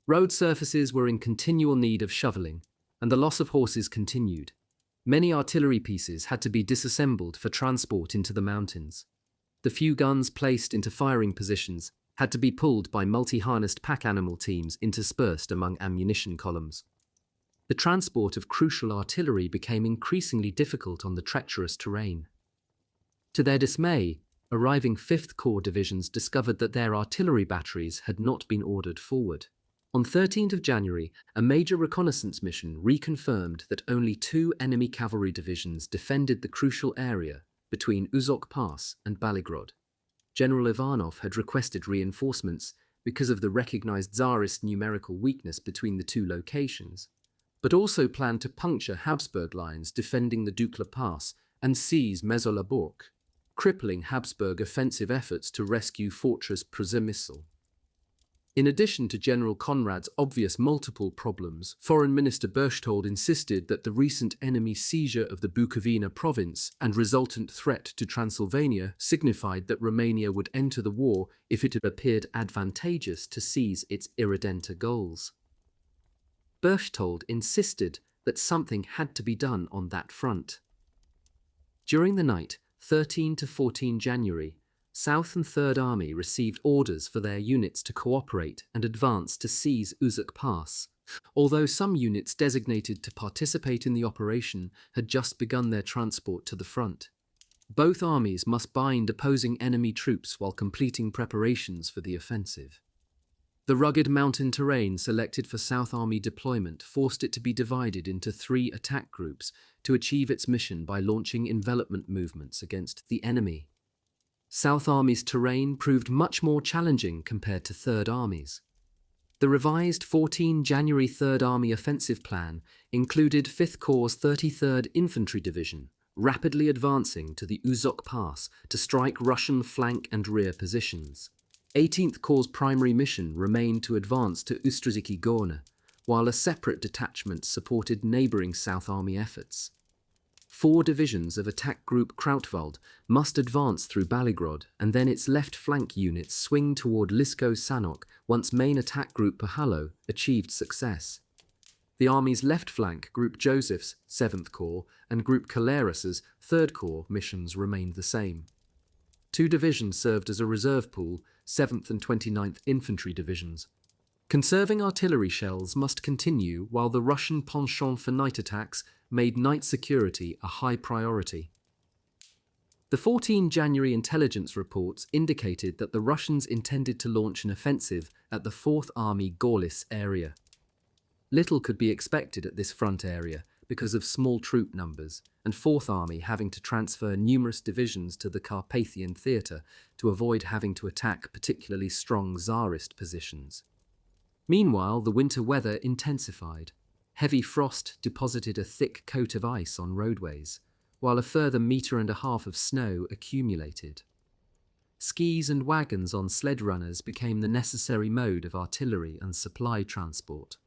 Road surfaces were in continual need of shoveling, and the loss of horses continued. Many artillery pieces had to be disassembled for transport into the mountains. The few guns placed into firing positions had to be pulled by multi-harnessed pack animal teams interspersed among ammunition columns. The transport of crucial artillery became increasingly difficult on the treacherous terrain. To their dismay, arriving 5th Corps divisions discovered that their artillery batteries had not been ordered forward. On 13th of January, a major reconnaissance mission reconfirmed that only 2 enemy cavalry divisions defended the crucial area between Uzok Pass and Baligrod. General Ivanov had requested reinforcements because of the recognized Tsarist numerical weakness between the 2 locations, but also planned to puncture Habsburg lines defending the Dukla Pass and seize Mezolaborsk, crippling Habsburg offensive efforts to rescue Fortress Przemysl. In addition to General Conrad's obvious multiple problems, Foreign Minister Berchtold insisted that the recent enemy seizure of the Bukovina province and resultant threat to Transylvania signified that Romania would enter the war if it appeared advantageous to seize its irredenta goals. Berchtold insisted that something had to be done on that front. During the night, 13 to 14 January, South and 3rd Army received orders for their units to cooperate and advance to seize Uzok Pass, although some units designated to participate in the operation had just begun their transport to the front. Both armies must bind opposing enemy troops while completing preparations for the offensive. The rugged mountain terrain selected for South Army deployment forced it to be divided into 3 attack groups to achieve its mission by launching envelopment movements against the enemy. South Army's terrain proved much more challenging compared to Third Army's. The revised 14 January Third Army offensive plan included 5th Corps' 33rd Infantry Division, rapidly advancing to the Uzok Pass to strike Russian flank and rear positions. 18th Corps' primary mission remained to advance to Ustrzyki Gorne, while a separate detachment supported neighbouring South Army efforts. 4 divisions of attack group Krautwald must advance through Baligrod, and then its left flank units swing toward Lisko-Sanok once main attack group Puhalo achieved success. The Army's left flank, Group Joseph's 7th Corps, and Group Kaleras's 3rd Corps missions remained the same. 2 divisions served as a reserve pool, 7th and 29th Infantry Divisions. Conserving artillery shells must continue while the Russian penchant for night attacks made night security a high priority. The 14 January intelligence reports indicated that the Russians intended to launch an offensive at the 4th Army Gorlice area. Little could be expected at this front area because of small troop numbers, and 4th Army having to transfer numerous divisions to the Carpathian theatre to avoid having to attack particularly strong Tsarist positions. Meanwhile, the winter weather intensified. Heavy frost deposited a thick coat of ice on roadways, while a further 1.5 meters of snow accumulated. Skis and wagons on sled runners became the necessary mode of artillery and supply transport.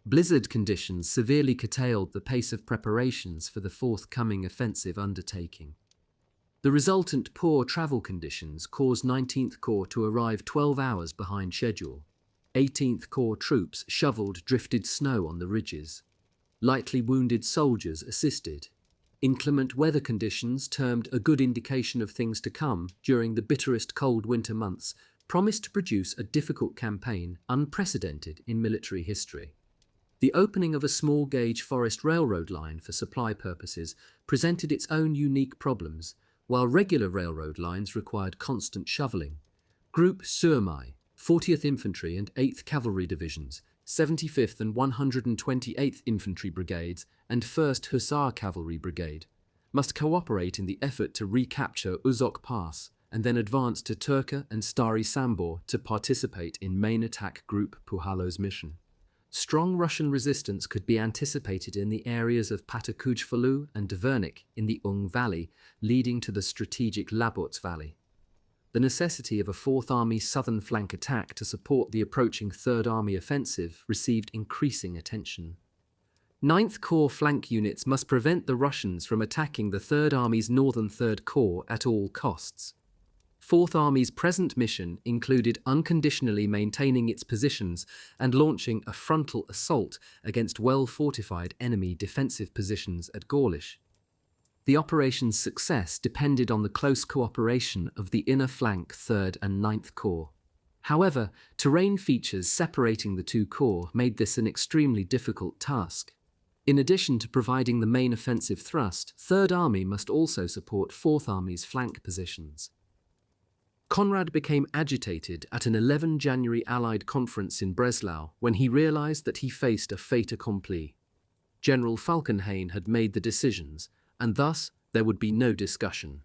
Blizzard conditions severely curtailed the pace of preparations for the forthcoming offensive undertaking. The resultant poor travel conditions caused 19th Corps to arrive 12 hours behind schedule. 18th Corps troops shoveled drifted snow on the ridges. Lightly wounded soldiers assisted. Inclement weather conditions, termed a good indication of things to come during the bitterest cold winter months, promised to produce a difficult campaign unprecedented in military history. The opening of a small-gauge forest railroad line for supply purposes presented its own unique problems, while regular railroad lines required constant shoveling. Group Surmai, 40th Infantry and 8th Cavalry Divisions, 75th and 128th Infantry Brigades, and 1st Hussar Cavalry Brigade must cooperate in the effort to recapture Uzok Pass and then advance to Turka and Stary Sambor to participate in main attack group Puhalo's mission. Strong Russian resistance could be anticipated in the areas of Patakujfalu and Dvernik in the Ung Valley, leading to the strategic Labots Valley. The necessity of a 4th Army southern flank attack to support the approaching 3rd Army offensive received increasing attention. 9th Corps flank units must prevent the Russians from attacking the 3rd Army's northern 3rd Corps at all costs. 4th Army's present mission included unconditionally maintaining its positions and launching a frontal assault against well-fortified enemy defensive positions at Gorlice. The operation's success depended on the close cooperation of the inner flank 3rd and 9th Corps. However, terrain features separating the two corps made this an extremely difficult task. In addition to providing the main offensive thrust, 3rd Army must also support 4th Army's flank positions. Conrad became agitated at an 11 January Allied conference in Breslau when he realized that he faced a fait accompli. General Falkenhayn had made the decisions, and thus there would be no discussion.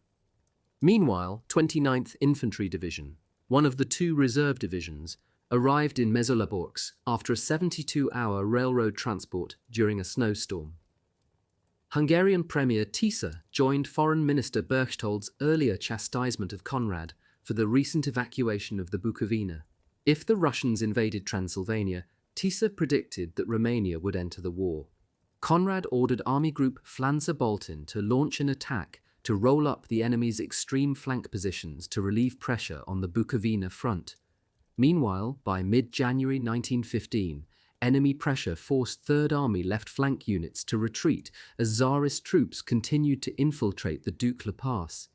Meanwhile, 29th Infantry Division, one of the 2 reserve divisions, arrived in Mesolaborsk after a 72-hour railroad transport during a snowstorm. Hungarian Premier Tisza joined Foreign Minister Berchtold's earlier chastisement of Conrad for the recent evacuation of the Bukovina. If the Russians invaded Transylvania, Tisza predicted that Romania would enter the war. Conrad ordered Army Group Flanzer-Boltin to launch an attack to roll up the enemy's extreme flank positions to relieve pressure on the Bukovina front. Meanwhile, by mid-January 1915, enemy pressure forced 3rd Army left flank units to retreat as Tsarist troops continued to infiltrate the Dukla Pass.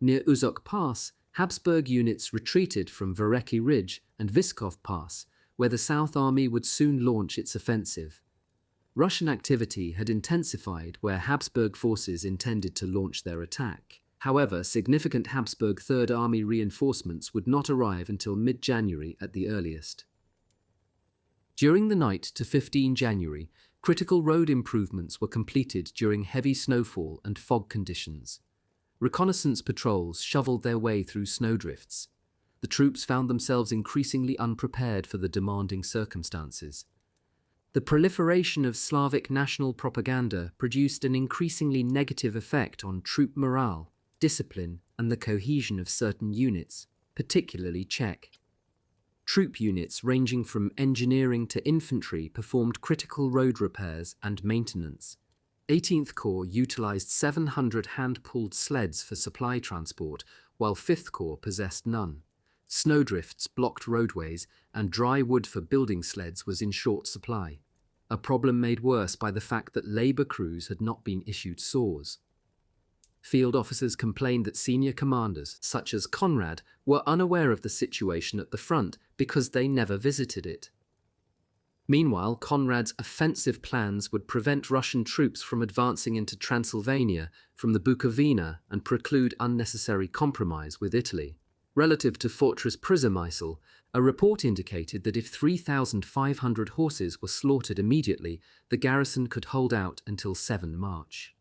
Near Uzok Pass, Habsburg units retreated from Vereki Ridge and Viskov Pass, where the South Army would soon launch its offensive. Russian activity had intensified where Habsburg forces intended to launch their attack. However, significant Habsburg 3rd Army reinforcements would not arrive until mid-January at the earliest. During the night to 15 January, critical road improvements were completed during heavy snowfall and fog conditions. Reconnaissance patrols shoveled their way through snowdrifts. The troops found themselves increasingly unprepared for the demanding circumstances. The proliferation of Slavic national propaganda produced an increasingly negative effect on troop morale, discipline, and the cohesion of certain units, particularly Czech. Troop units ranging from engineering to infantry performed critical road repairs and maintenance. 18th Corps utilized 700 hand-pulled sleds for supply transport, while 5th Corps possessed none. Snowdrifts blocked roadways, and dry wood for building sleds was in short supply, a problem made worse by the fact that labor crews had not been issued saws. Field officers complained that senior commanders, such as Conrad, were unaware of the situation at the front because they never visited it. Meanwhile, Conrad's offensive plans would prevent Russian troops from advancing into Transylvania from the Bukovina and preclude unnecessary compromise with Italy. Relative to Fortress Przemysl, a report indicated that if 3,500 horses were slaughtered immediately, the garrison could hold out until 7 March.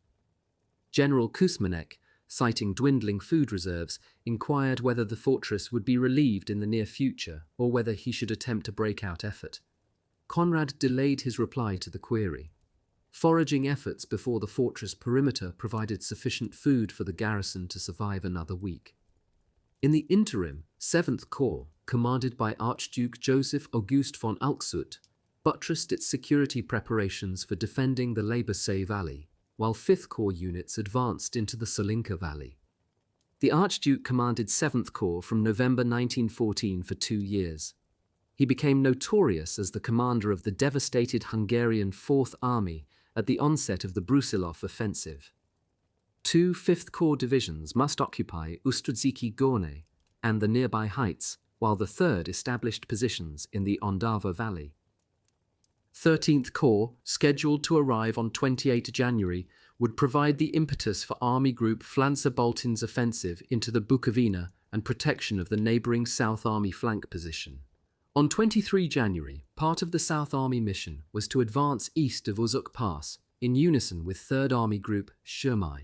General Kuzmanek, citing dwindling food reserves, inquired whether the fortress would be relieved in the near future or whether he should attempt a breakout effort. Conrad delayed his reply to the query. Foraging efforts before the fortress perimeter provided sufficient food for the garrison to survive another week. In the interim, 7th Corps, commanded by Archduke Joseph August von Alcsut, buttressed its security preparations for defending the Lebersee Valley, while 5th Corps units advanced into the Solinka Valley. The Archduke commanded 7th Corps from November 1914 for 2 years. He became notorious as the commander of the devastated Hungarian Fourth Army at the onset of the Brusilov offensive. 2 5th Corps divisions must occupy Ustrzyki Gorne and the nearby heights, while the 3rd established positions in the Ondava Valley. 13th Corps, scheduled to arrive on 28 January, would provide the impetus for Army Group Flanzer-Boltin's offensive into the Bukovina and protection of the neighbouring South Army flank position. On 23 January, part of the South Army mission was to advance east of Uzuk Pass, in unison with 3rd Army Group Szumai.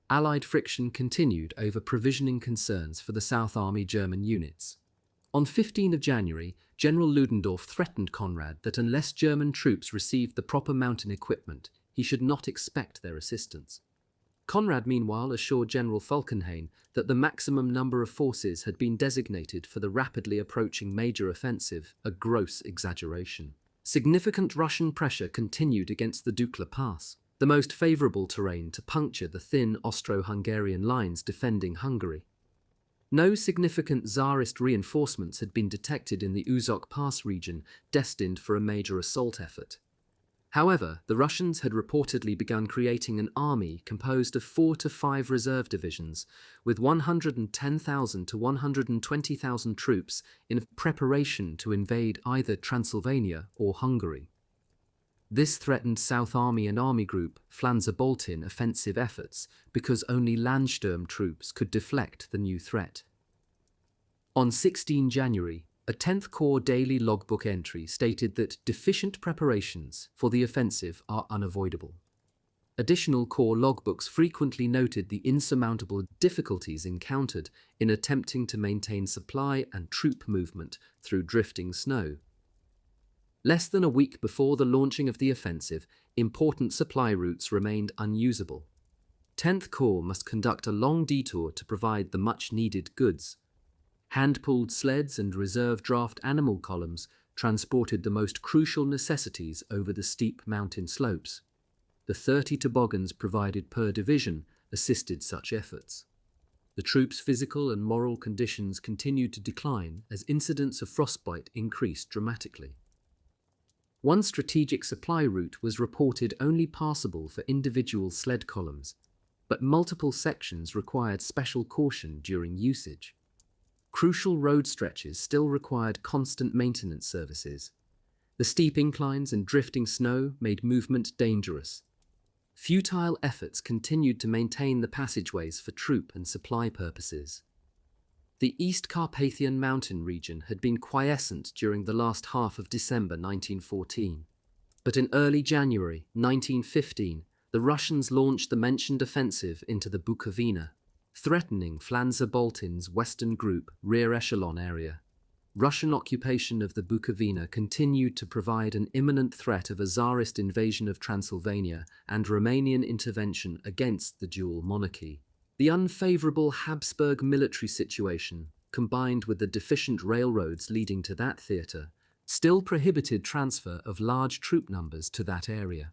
Allied friction continued over provisioning concerns for the South Army German units. On 15 January, General Ludendorff threatened Conrad that unless German troops received the proper mountain equipment, he should not expect their assistance. Conrad, meanwhile, assured General Falkenhayn that the maximum number of forces had been designated for the rapidly approaching major offensive, a gross exaggeration. Significant Russian pressure continued against the Dukla Pass, the most favourable terrain to puncture the thin Austro-Hungarian lines defending Hungary. No significant Tsarist reinforcements had been detected in the Uzok Pass region, destined for a major assault effort. However, the Russians had reportedly begun creating an army composed of 4 to 5 reserve divisions, with 110,000 to 120,000 troops in preparation to invade either Transylvania or Hungary. This threatened South Army and Army Group Flanzer-Boltin offensive efforts because only Landsturm troops could deflect the new threat. On 16 January, a 10th Corps daily logbook entry stated that deficient preparations for the offensive are unavoidable. Additional Corps logbooks frequently noted the insurmountable difficulties encountered in attempting to maintain supply and troop movement through drifting snow. Less than a week before the launching of the offensive, important supply routes remained unusable. 10th Corps must conduct a long detour to provide the much-needed goods. Hand-pulled sleds and reserve draft animal columns transported the most crucial necessities over the steep mountain slopes. The 30 toboggans provided per division assisted such efforts. The troops' physical and moral conditions continued to decline as incidents of frostbite increased dramatically. One strategic supply route was reported only passable for individual sled columns, but multiple sections required special caution during usage. Crucial road stretches still required constant maintenance services. The steep inclines and drifting snow made movement dangerous. Futile efforts continued to maintain the passageways for troop and supply purposes. The East Carpathian Mountain region had been quiescent during the last half of December 1914. But in early January 1915, the Russians launched the mentioned offensive into the Bukovina. threatening Flanders-Baltin's western group rear echelon area. Russian occupation of the Bukovina continued to provide an imminent threat of a Tsarist invasion of Transylvania and Romanian intervention against the dual monarchy. The unfavorable Habsburg military situation, combined with the deficient railroads leading to that theatre, still prohibited transfer of large troop numbers to that area.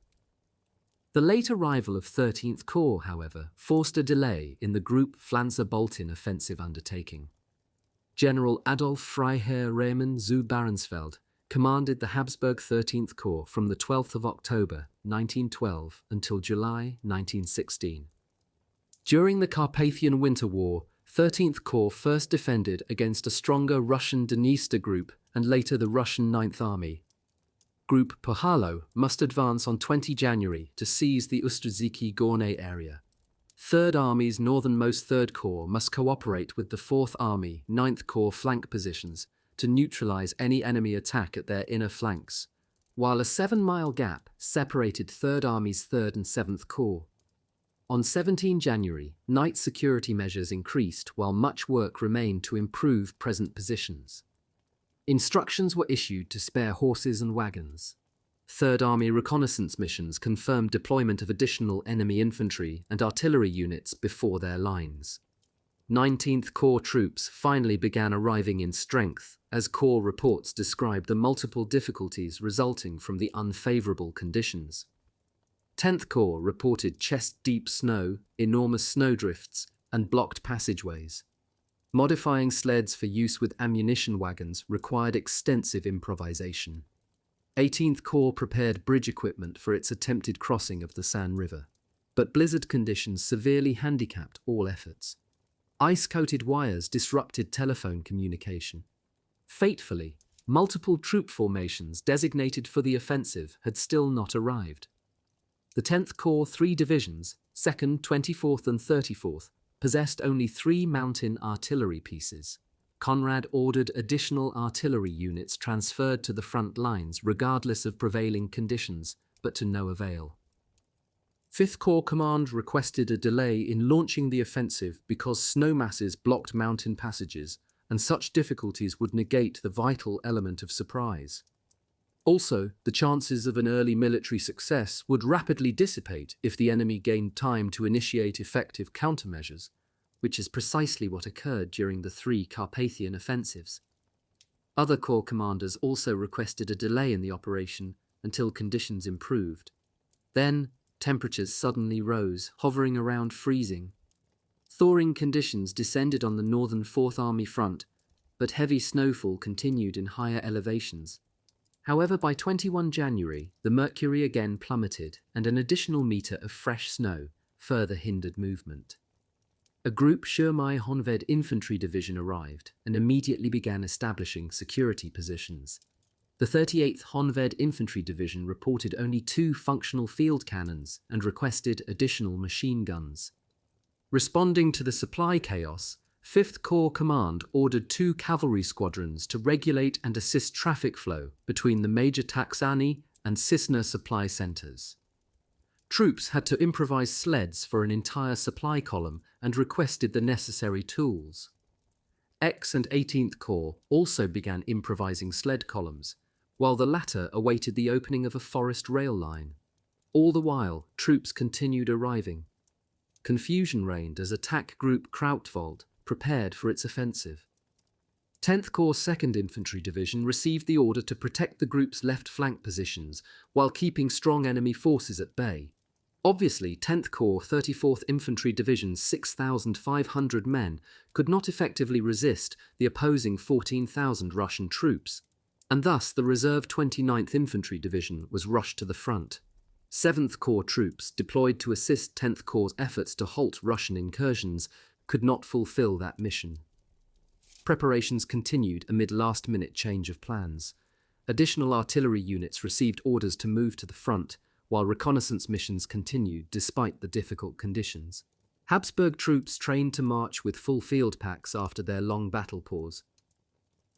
The late arrival of 13th Corps, however, forced a delay in the group Flanders-Baltin offensive undertaking. General Adolf Freiherr Raymond zu Barensfeld commanded the Habsburg 13th Corps from the 12th of October 1912 until July 1916. During the Carpathian Winter War, 13th Corps first defended against a stronger Russian Dniester group and later the Russian 9th Army. Group Pohalo must advance on 20 January to seize the Ustrzyki Gorne area. 3rd Army's northernmost 3rd Corps must cooperate with the 4th Army 9th Corps flank positions to neutralize any enemy attack at their inner flanks, while a 7-mile gap separated 3rd Army's 3rd and 7th Corps. On 17 January, night security measures increased while much work remained to improve present positions. Instructions were issued to spare horses and wagons. 3rd Army reconnaissance missions confirmed deployment of additional enemy infantry and artillery units before their lines. 19th Corps troops finally began arriving in strength, as Corps reports described the multiple difficulties resulting from the unfavorable conditions. 10th Corps reported chest-deep snow, enormous snowdrifts, and blocked passageways. Modifying sleds for use with ammunition wagons required extensive improvisation. 18th Corps prepared bridge equipment for its attempted crossing of the San River, but blizzard conditions severely handicapped all efforts. Ice-coated wires disrupted telephone communication. Fatefully, multiple troop formations designated for the offensive had still not arrived. The 10th Corps 3 divisions, 2nd, 24th and 34th, possessed only 3 mountain artillery pieces. Conrad ordered additional artillery units transferred to the front lines regardless of prevailing conditions, but to no avail. 5th Corps Command requested a delay in launching the offensive because snow masses blocked mountain passages, and such difficulties would negate the vital element of surprise. Also, the chances of an early military success would rapidly dissipate if the enemy gained time to initiate effective countermeasures, which is precisely what occurred during the 3 Carpathian offensives. Other corps commanders also requested a delay in the operation until conditions improved. Then, temperatures suddenly rose, hovering around freezing. Thawing conditions descended on the northern 4th Army front, but heavy snowfall continued in higher elevations. However, by 21 January, the mercury again plummeted, and an additional metre of fresh snow further hindered movement. A group Schirmei-Honved infantry division arrived and immediately began establishing security positions. The 38th Honved Infantry Division reported only 2 functional field cannons and requested additional machine guns. Responding to the supply chaos, 5th Corps Command ordered 2 cavalry squadrons to regulate and assist traffic flow between the major Taksani and Cisna supply centres. Troops had to improvise sleds for an entire supply column and requested the necessary tools. X and 18th Corps also began improvising sled columns, while the latter awaited the opening of a forest rail line. All the while, troops continued arriving. Confusion reigned as attack group Krautwald prepared for its offensive. 10th Corps 2nd Infantry Division received the order to protect the group's left flank positions while keeping strong enemy forces at bay. Obviously, 10th Corps 34th Infantry Division's 6,500 men could not effectively resist the opposing 14,000 Russian troops, and thus the reserve 29th Infantry Division was rushed to the front. 7th Corps troops, deployed to assist 10th Corps' efforts to halt Russian incursions, could not fulfill that mission. Preparations continued amid last-minute change of plans. Additional artillery units received orders to move to the front, while reconnaissance missions continued despite the difficult conditions. Habsburg troops trained to march with full field packs after their long battle pause.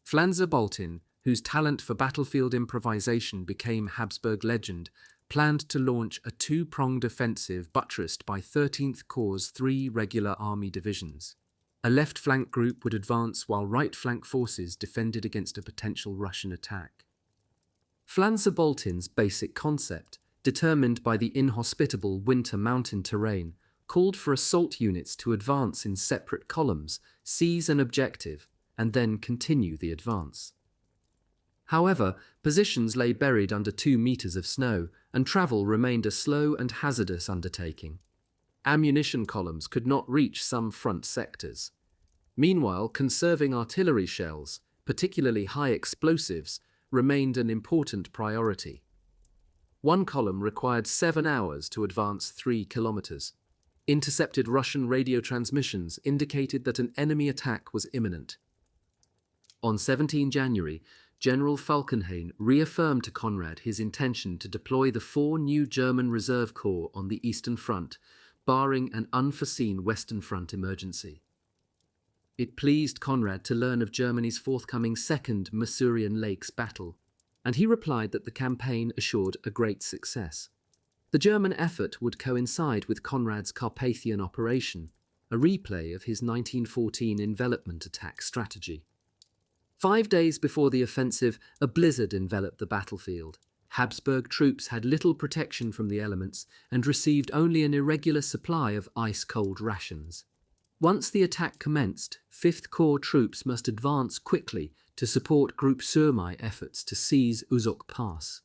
Flanders-Baltin, whose talent for battlefield improvisation became Habsburg legend, planned to launch a two-pronged offensive buttressed by 13th Corps' 3 regular army divisions. A left flank group would advance while right flank forces defended against a potential Russian attack. Flanzer-Boltin's basic concept, determined by the inhospitable winter mountain terrain, called for assault units to advance in separate columns, seize an objective, and then continue the advance. However, positions lay buried under 2 meters of snow, and travel remained a slow and hazardous undertaking. Ammunition columns could not reach some front sectors. Meanwhile, conserving artillery shells, particularly high explosives, remained an important priority. One column required 7 hours to advance 3 kilometers. Intercepted Russian radio transmissions indicated that an enemy attack was imminent. On 17 January, General Falkenhayn reaffirmed to Conrad his intention to deploy the 4 new German Reserve Corps on the Eastern Front, barring an unforeseen Western Front emergency. It pleased Conrad to learn of Germany's forthcoming Second Masurian Lakes battle, and he replied that the campaign assured a great success. The German effort would coincide with Conrad's Carpathian operation, a replay of his 1914 envelopment attack strategy. 5 days before the offensive, a blizzard enveloped the battlefield. Habsburg troops had little protection from the elements and received only an irregular supply of ice-cold rations. Once the attack commenced, 5th Corps troops must advance quickly to support Group Somme efforts to seize Uzok Pass.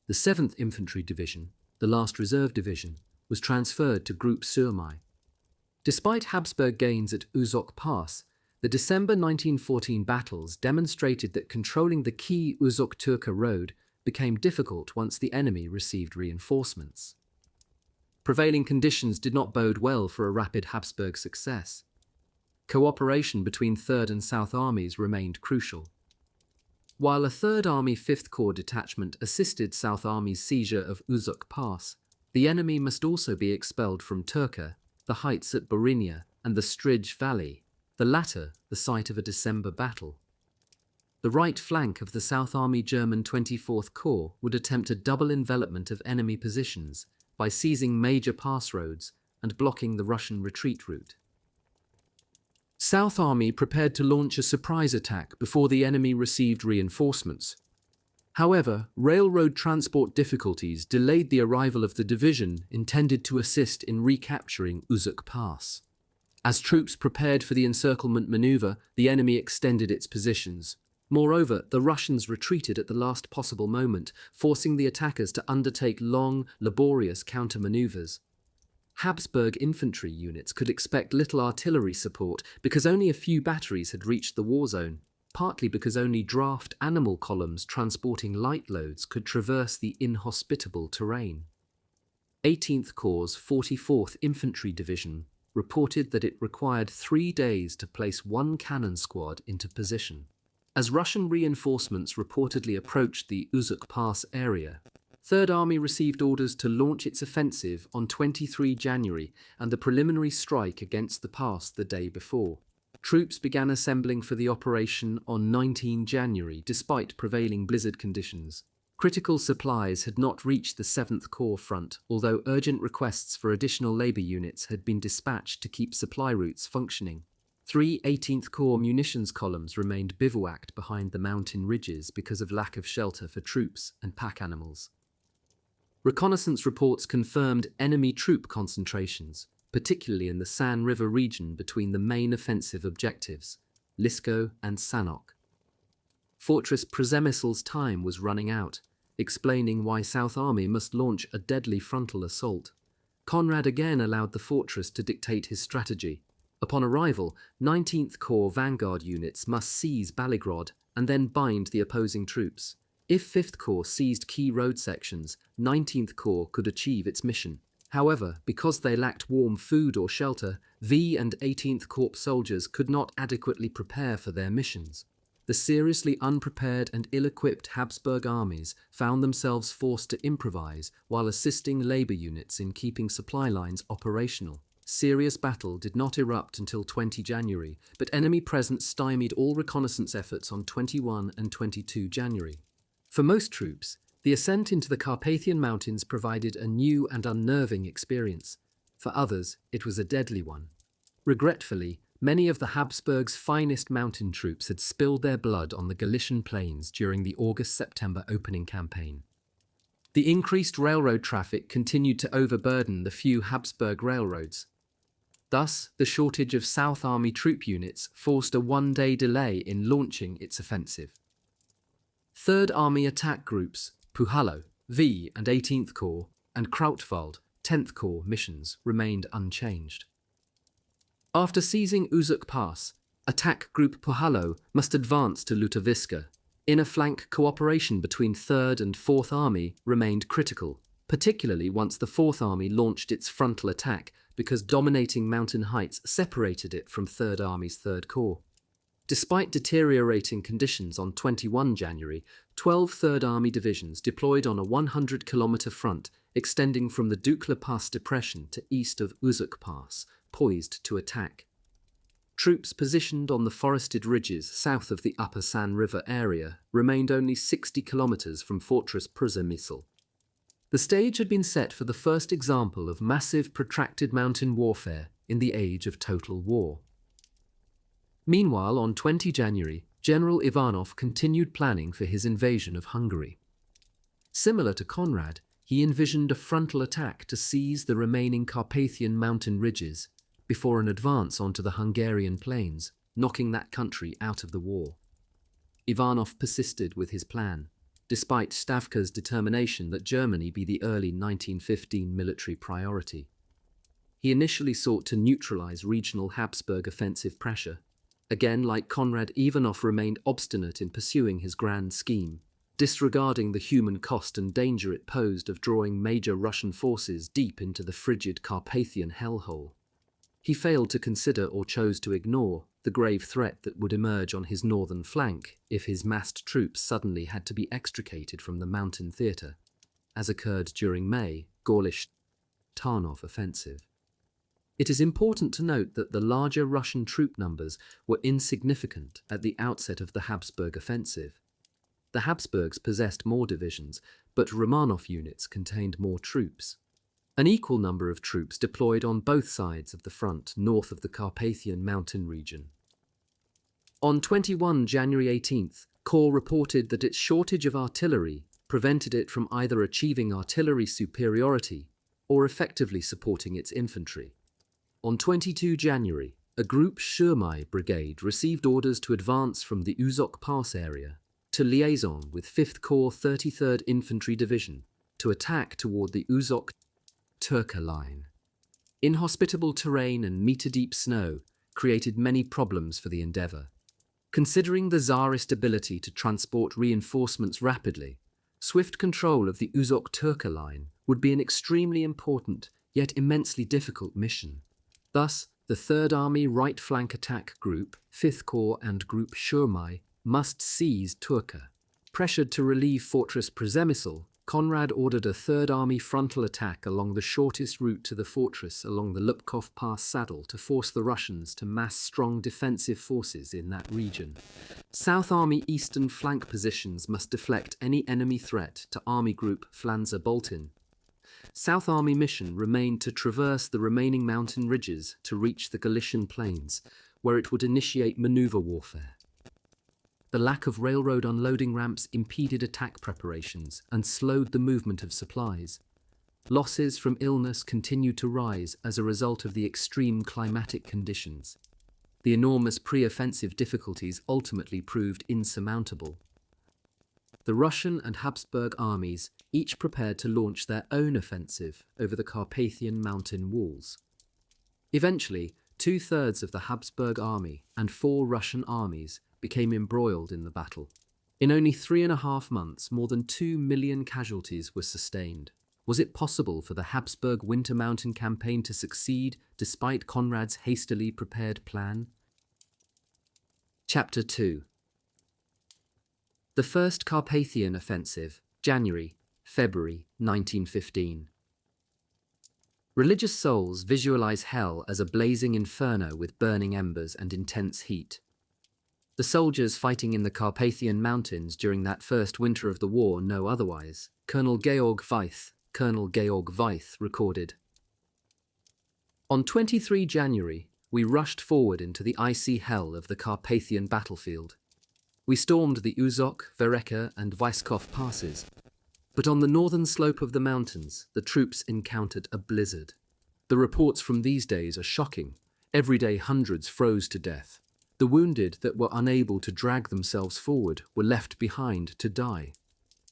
The 7th Infantry Division, the last reserve division, was transferred to Group Somme. Despite Habsburg gains at Uzok Pass, the December 1914 battles demonstrated that controlling the key Uzok-Turka road became difficult once the enemy received reinforcements. Prevailing conditions did not bode well for a rapid Habsburg success. Cooperation between 3rd and South Armies remained crucial. While a 3rd Army 5th Corps detachment assisted South Army's seizure of Uzok Pass, the enemy must also be expelled from Turka, the heights at Borinia, and the Stridge Valley, the latter the site of a December battle. The right flank of the South Army German 24th Corps would attempt a double envelopment of enemy positions by seizing major pass roads and blocking the Russian retreat route. South Army prepared to launch a surprise attack before the enemy received reinforcements. However, railroad transport difficulties delayed the arrival of the division intended to assist in recapturing Uzok Pass. As troops prepared for the encirclement maneuver, the enemy extended its positions. Moreover, the Russians retreated at the last possible moment, forcing the attackers to undertake long, laborious counter-maneuvers. Habsburg infantry units could expect little artillery support because only a few batteries had reached the war zone, partly because only draft animal columns transporting light loads could traverse the inhospitable terrain. 18th Corps' 44th Infantry Division reported that it required 3 days to place 1 cannon squad into position. As Russian reinforcements reportedly approached the Uzok Pass area, 3rd Army received orders to launch its offensive on 23 January and the preliminary strike against the pass the day before. Troops began assembling for the operation on 19 January despite prevailing blizzard conditions. Critical supplies had not reached the 7th Corps front, although urgent requests for additional labour units had been dispatched to keep supply routes functioning. 3 18th Corps munitions columns remained bivouacked behind the mountain ridges because of lack of shelter for troops and pack animals. Reconnaissance reports confirmed enemy troop concentrations, particularly in the San River region between the main offensive objectives, Lisko and Sanok. Fortress Przemysl's time was running out, explaining why South Army must launch a deadly frontal assault. Conrad again allowed the fortress to dictate his strategy. Upon arrival, 19th Corps vanguard units must seize Baligrod and then bind the opposing troops. If 5th Corps seized key road sections, 19th Corps could achieve its mission. However, because they lacked warm food or shelter, V and 18th Corps soldiers could not adequately prepare for their missions. The seriously unprepared and ill-equipped Habsburg armies found themselves forced to improvise while assisting labour units in keeping supply lines operational. Serious battle did not erupt until 20 January, but enemy presence stymied all reconnaissance efforts on 21 and 22 January. For most troops, The ascent into the Carpathian Mountains provided a new and unnerving experience. For others, it was a deadly one. Regretfully, many of the Habsburgs' finest mountain troops had spilled their blood on the Galician plains during the August-September opening campaign. The increased railroad traffic continued to overburden the few Habsburg railroads. Thus, the shortage of South Army troop units forced a one-day delay in launching its offensive. Third Army attack groups, Puhalo, V and 18th Corps, and Krautwald, 10th Corps missions remained unchanged. After seizing Uzuk Pass, attack group Puhalo must advance to Lutowiska. Inner flank cooperation between 3rd and 4th Army remained critical, particularly once the 4th Army launched its frontal attack because dominating mountain heights separated it from 3rd Army's 3rd Corps. Despite deteriorating conditions on 21 January, 12 3rd Army divisions deployed on a 100-kilometer front extending from the Dukla Pass depression to east of Uzuk Pass, poised to attack. Troops positioned on the forested ridges south of the Upper San River area remained only 60 kilometers from Fortress Przemysl. The stage had been set for the first example of massive protracted mountain warfare in the age of total war. Meanwhile, on 20 January, General Ivanov continued planning for his invasion of Hungary. Similar to Conrad, he envisioned a frontal attack to seize the remaining Carpathian mountain ridges before an advance onto the Hungarian plains, knocking that country out of the war. Ivanov persisted with his plan, despite Stavka's determination that Germany be the early 1915 military priority. He initially sought to neutralize regional Habsburg offensive pressure. Again, like Conrad, Ivanov remained obstinate in pursuing his grand scheme, disregarding the human cost and danger it posed of drawing major Russian forces deep into the frigid Carpathian hellhole. He failed to consider or chose to ignore the grave threat that would emerge on his northern flank if his massed troops suddenly had to be extricated from the mountain theatre, as occurred during May Gorlish-Tarnov offensive. It is important to note that the larger Russian troop numbers were insignificant at the outset of the Habsburg offensive. The Habsburgs possessed more divisions, but Romanov units contained more troops. An equal number of troops deployed on both sides of the front north of the Carpathian mountain region. On 21 January 18th, Corps reported that its shortage of artillery prevented it from either achieving artillery superiority or effectively supporting its infantry. On 22 January, a Group Szurmai brigade received orders to advance from the Uzok Pass area to liaison with 5th Corps 33rd Infantry Division to attack toward the Uzok-Turka line. Inhospitable terrain and meter-deep snow created many problems for the endeavour. Considering the Tsarist ability to transport reinforcements rapidly, swift control of the Uzok-Turka line would be an extremely important yet immensely difficult mission. Thus, the 3rd Army Right Flank Attack Group, 5th Corps and Group Szurmai must seize Turka. Pressured to relieve Fortress Przemysl, Conrad ordered a 3rd Army frontal attack along the shortest route to the fortress along the Lupkov Pass saddle to force the Russians to mass strong defensive forces in that region. South Army eastern flank positions must deflect any enemy threat to Army Group Flanzer-Boltin. South Army mission remained to traverse the remaining mountain ridges to reach the Galician plains, where it would initiate maneuver warfare. The lack of railroad unloading ramps impeded attack preparations and slowed the movement of supplies. Losses from illness continued to rise as a result of the extreme climatic conditions. The enormous pre-offensive difficulties ultimately proved insurmountable. The Russian and Habsburg armies each prepared to launch their own offensive over the Carpathian mountain walls. Eventually, 2/3 of the Habsburg army and 4 Russian armies became embroiled in the battle. In only 3.5 months, more than 2 million casualties were sustained. Was it possible for the Habsburg Winter Mountain campaign to succeed despite Conrad's hastily prepared plan? Chapter 2. The First Carpathian Offensive, January-February 1915. Religious souls visualize hell as a blazing inferno with burning embers and intense heat. The soldiers fighting in the Carpathian Mountains during that first winter of the war know otherwise. Colonel Georg Weith recorded. On 23 January, we rushed forward into the icy hell of the Carpathian battlefield. We stormed the Uzok, Vereka and Wyskov passes. But on the northern slope of the mountains, the troops encountered a blizzard. The reports from these days are shocking. Every day hundreds froze to death. The wounded that were unable to drag themselves forward were left behind to die.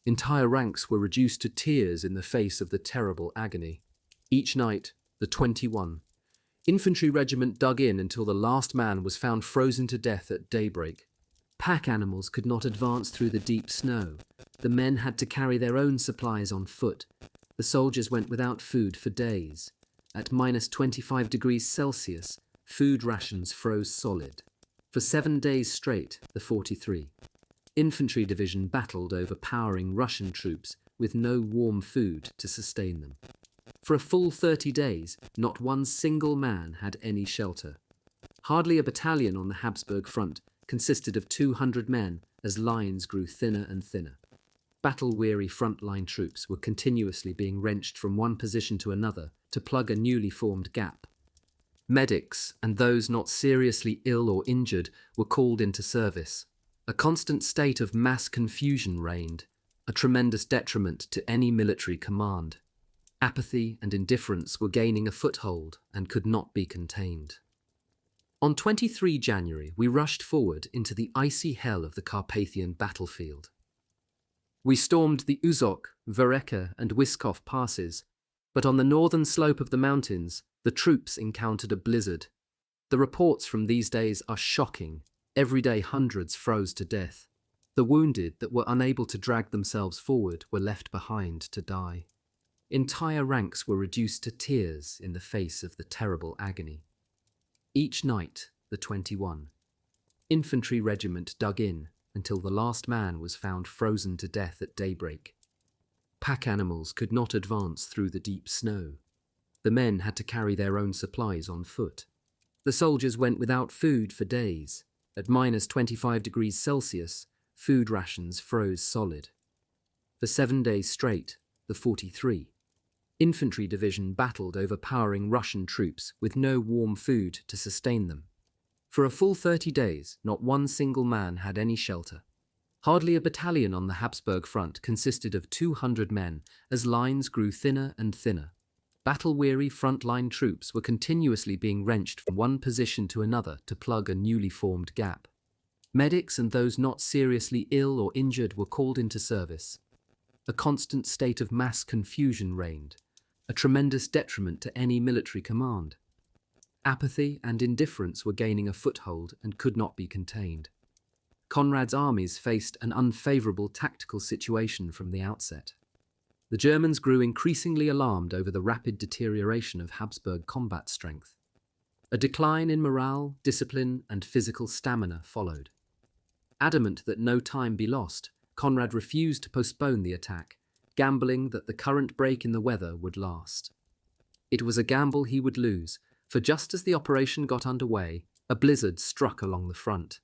Entire ranks were reduced to tears in the face of the terrible agony. Each night, the 21 Infantry Regiment dug in until the last man was found frozen to death at daybreak. Pack animals could not advance through the deep snow. The men had to carry their own supplies on foot. The soldiers went without food for days. At minus 25 degrees Celsius, food rations froze solid. For 7 days straight, the 43 Infantry Division battled overpowering Russian troops with no warm food to sustain them. For a full 30 days, not one single man had any shelter. Hardly a battalion on the Habsburg front consisted of 200 men as lines grew thinner and thinner. Battle-weary front-line troops were continuously being wrenched from one position to another to plug a newly formed gap. Medics and those not seriously ill or injured were called into service. A constant state of mass confusion reigned, a tremendous detriment to any military command. Apathy and indifference were gaining a foothold and could not be contained. On 23 January, we rushed forward into the icy hell of the Carpathian battlefield. We stormed the Uzok, Vereka and Wyskov passes, but on the northern slope of the mountains, the troops encountered a blizzard. The reports from these days are shocking. Every day hundreds froze to death. The wounded that were unable to drag themselves forward were left behind to die. Entire ranks were reduced to tears in the face of the terrible agony. Each night, the 21 Infantry Regiment dug in until the last man was found frozen to death at daybreak. Pack animals could not advance through the deep snow. The men had to carry their own supplies on foot. The soldiers went without food for days. At minus 25 degrees Celsius, food rations froze solid. For 7 days straight, the 43 Infantry Division battled overpowering Russian troops with no warm food to sustain them. For a full 30 days, not one single man had any shelter. Hardly a battalion on the Habsburg front consisted of 200 men as lines grew thinner and thinner. Battle-weary front-line troops were continuously being wrenched from one position to another to plug a newly formed gap. Medics and those not seriously ill or injured were called into service. A constant state of mass confusion reigned, a tremendous detriment to any military command. Apathy and indifference were gaining a foothold and could not be contained. Conrad's armies faced an unfavourable tactical situation from the outset. The Germans grew increasingly alarmed over the rapid deterioration of Habsburg combat strength. A decline in morale, discipline, and physical stamina followed. Adamant that no time be lost, Conrad refused to postpone the attack, gambling that the current break in the weather would last. It was a gamble he would lose, for just as the operation got underway, a blizzard struck along the front.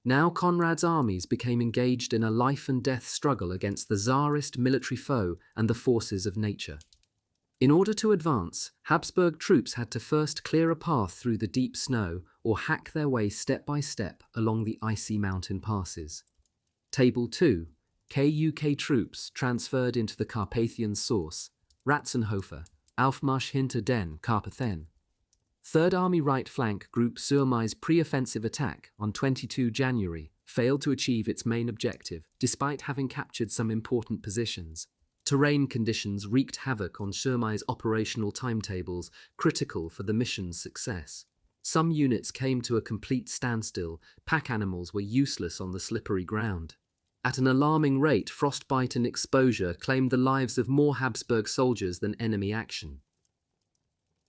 Now Conrad's armies became engaged in a life-and-death struggle against the Tsarist military foe and the forces of nature. In order to advance, Habsburg troops had to first clear a path through the deep snow or hack their way step by step along the icy mountain passes. Table 2. KUK troops transferred into the Carpathian source. Ratzenhofer, Aufmarsch hinter den Carpathen. 3rd Army right flank Group Surmai's pre-offensive attack on 22 January failed to achieve its main objective despite having captured some important positions. Terrain conditions wreaked havoc on Surmai's operational timetables, critical for the mission's success. Some units came to a complete standstill. Pack animals were useless on the slippery ground. At an alarming rate, frostbite and exposure claimed the lives of more Habsburg soldiers than enemy action.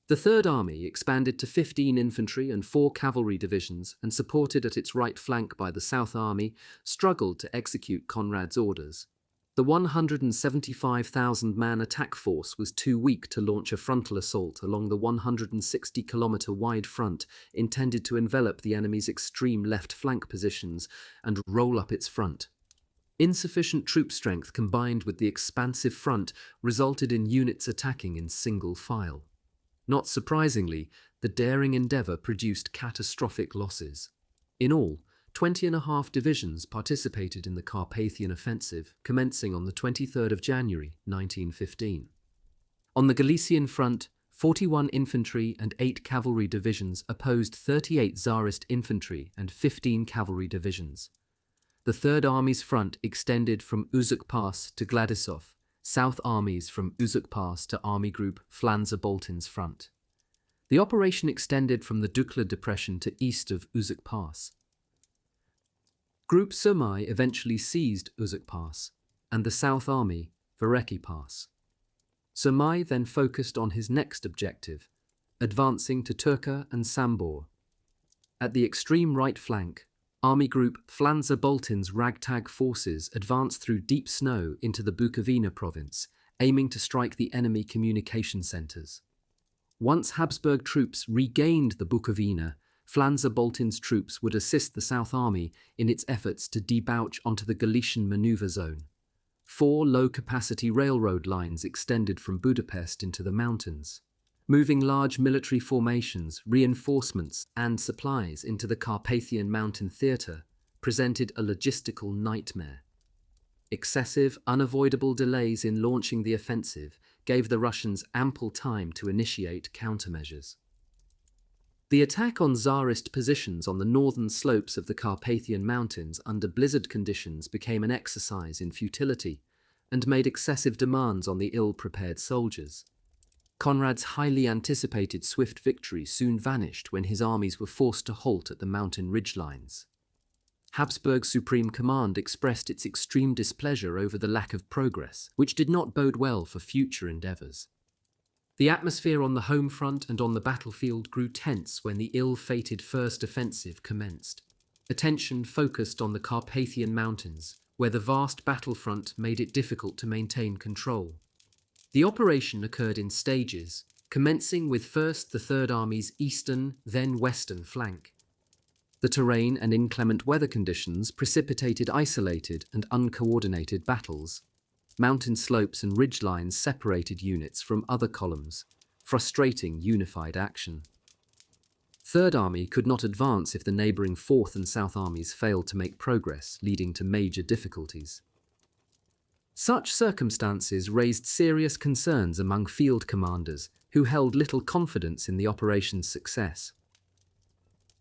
The 3rd Army expanded to 15 infantry and 4 cavalry divisions and, supported at its right flank by the South Army, struggled to execute Conrad's orders. The 175,000-man attack force was too weak to launch a frontal assault along the 160-kilometer wide front intended to envelop the enemy's extreme left flank positions and roll up its front. Insufficient troop strength combined with the expansive front resulted in units attacking in single file. Not surprisingly, the daring endeavour produced catastrophic losses. In all, 20.5 divisions participated in the Carpathian offensive, commencing on the 23rd of January 1915. On the Galician front, 41 infantry and 8 cavalry divisions opposed 38 Tsarist infantry and 15 cavalry divisions. The Third Army's front extended from Uzuk Pass to Gladysov, South Armies from Uzuk Pass to Army Group Flanzer-Boltin's front. The operation extended from the Dukla Depression to east of Uzuk Pass. Group Somme eventually seized Uzuk Pass, and the South Army, Vereki Pass. Somme then focused on his next objective, advancing to Turka and Sambor. At the extreme right flank, Army Group Flanzer-Boltin's ragtag forces advanced through deep snow into the Bukovina province, aiming to strike the enemy communication centres. Once Habsburg troops regained the Bukovina, Flanzer-Boltin's troops would assist the South Army in its efforts to debouch onto the Galician manoeuvre zone. 4 low-capacity railroad lines extended from Budapest into the mountains, moving large military formations, reinforcements, and supplies into the Carpathian Mountain Theatre presented a logistical nightmare. Excessive, unavoidable delays in launching the offensive gave the Russians ample time to initiate countermeasures. The attack on Tsarist positions on the northern slopes of the Carpathian Mountains under blizzard conditions became an exercise in futility and made excessive demands on the ill-prepared soldiers. Conrad's highly anticipated swift victory soon vanished when his armies were forced to halt at the mountain ridgelines. Habsburg's Supreme Command expressed its extreme displeasure over the lack of progress, which did not bode well for future endeavours. The atmosphere on the home front and on the battlefield grew tense when the ill-fated First Offensive commenced. Attention focused on the Carpathian Mountains, where the vast battlefront made it difficult to maintain control. The operation occurred in stages, commencing with first the Third Army's eastern, then western flank. The terrain and inclement weather conditions precipitated isolated and uncoordinated battles. Mountain slopes and ridgelines separated units from other columns, frustrating unified action. Third Army could not advance if the neighbouring Fourth and South Armies failed to make progress, leading to major difficulties. Such circumstances raised serious concerns among field commanders who held little confidence in the operation's success.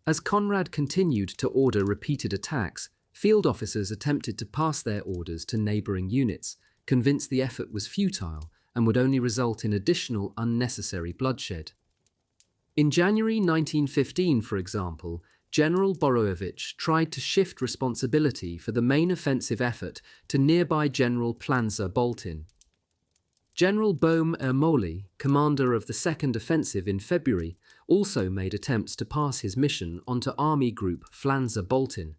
As Conrad continued to order repeated attacks, field officers attempted to pass their orders to neighbouring units, convinced the effort was futile and would only result in additional unnecessary bloodshed. In January 1915, for example, General Borowicz tried to shift responsibility for the main offensive effort to nearby General Flanzer-Boltin. General Bohm Ermoli, commander of the Second Offensive in February, also made attempts to pass his mission onto Army Group Flanzer-Boltin.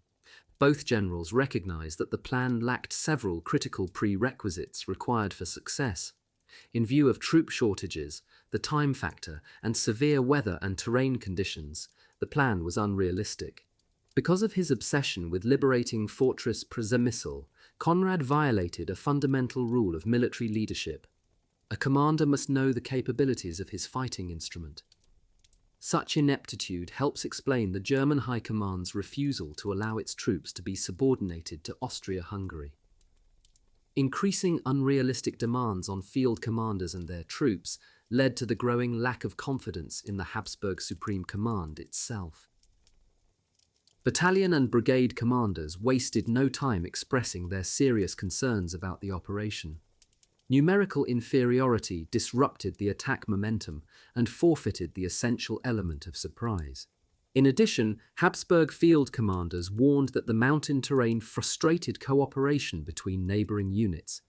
Both generals recognized that the plan lacked several critical prerequisites required for success. In view of troop shortages, the time factor, and severe weather and terrain conditions, the plan was unrealistic. Because of his obsession with liberating Fortress Przemysl, Conrad violated a fundamental rule of military leadership. A commander must know the capabilities of his fighting instrument. Such ineptitude helps explain the German High Command's refusal to allow its troops to be subordinated to Austria-Hungary. Increasing unrealistic demands on field commanders and their troops led to the growing lack of confidence in the Habsburg Supreme Command itself. Battalion and brigade commanders wasted no time expressing their serious concerns about the operation. Numerical inferiority disrupted the attack momentum and forfeited the essential element of surprise. In addition, Habsburg field commanders warned that the mountain terrain frustrated cooperation between neighbouring units,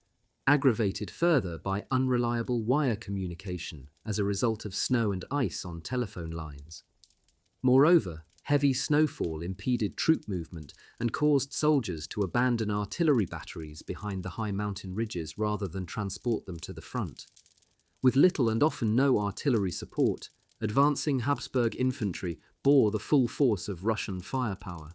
aggravated further by unreliable wire communication as a result of snow and ice on telephone lines. Moreover, Heavy snowfall impeded troop movement and caused soldiers to abandon artillery batteries behind the high mountain ridges rather than transport them to the front. With little and often no artillery support, advancing Habsburg infantry bore the full force of Russian firepower.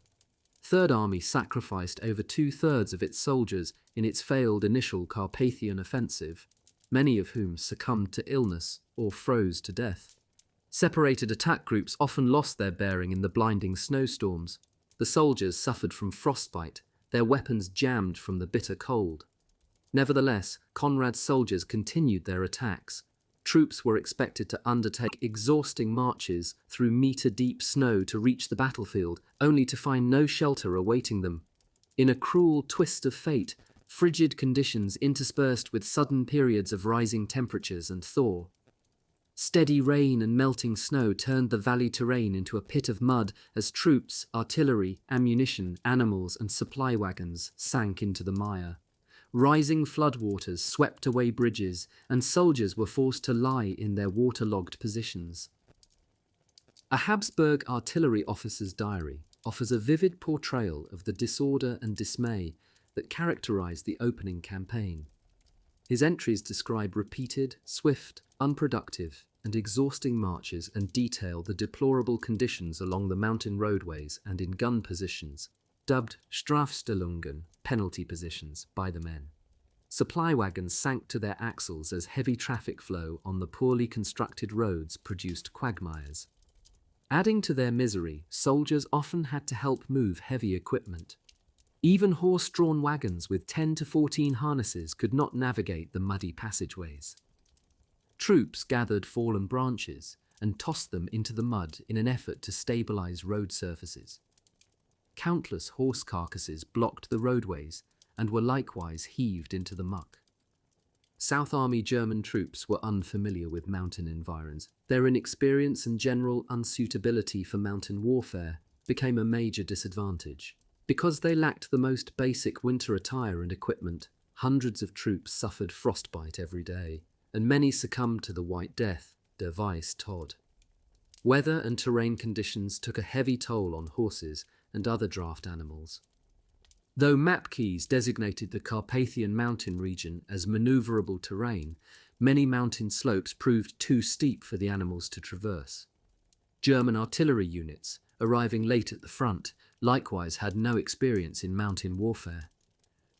Third Army sacrificed over 2/3 of its soldiers in its failed initial Carpathian offensive, many of whom succumbed to illness or froze to death. Separated attack groups often lost their bearing in the blinding snowstorms. The soldiers suffered from frostbite, their weapons jammed from the bitter cold. Nevertheless, Conrad's soldiers continued their attacks. Troops were expected to undertake exhausting marches through meter-deep snow to reach the battlefield, only to find no shelter awaiting them. In a cruel twist of fate, frigid conditions interspersed with sudden periods of rising temperatures and thaw. Steady rain and melting snow turned the valley terrain into a pit of mud as troops, artillery, ammunition, animals, and supply wagons sank into the mire. Rising floodwaters swept away bridges, and soldiers were forced to lie in their waterlogged positions. A Habsburg artillery officer's diary offers a vivid portrayal of the disorder and dismay that characterized the opening campaign. His entries describe repeated, swift, unproductive, and exhausting marches and detail the deplorable conditions along the mountain roadways and in gun positions, dubbed Strafstellungen, penalty positions, by the men. Supply wagons sank to their axles as heavy traffic flow on the poorly constructed roads produced quagmires. Adding to their misery, soldiers often had to help move heavy equipment. Even horse-drawn wagons with 10 to 14 harnesses could not navigate the muddy passageways. Troops gathered fallen branches and tossed them into the mud in an effort to stabilize road surfaces. Countless horse carcasses blocked the roadways and were likewise heaved into the muck. South Army German troops were unfamiliar with mountain environs. Their inexperience and general unsuitability for mountain warfare became a major disadvantage. Because they lacked the most basic winter attire and equipment, hundreds of troops suffered frostbite every day, and many succumbed to the White Death, der Weiss Tod. Weather and terrain conditions took a heavy toll on horses and other draft animals. Though map keys designated the Carpathian mountain region as maneuverable terrain, many mountain slopes proved too steep for the animals to traverse. German artillery units, arriving late at the front, likewise had no experience in mountain warfare.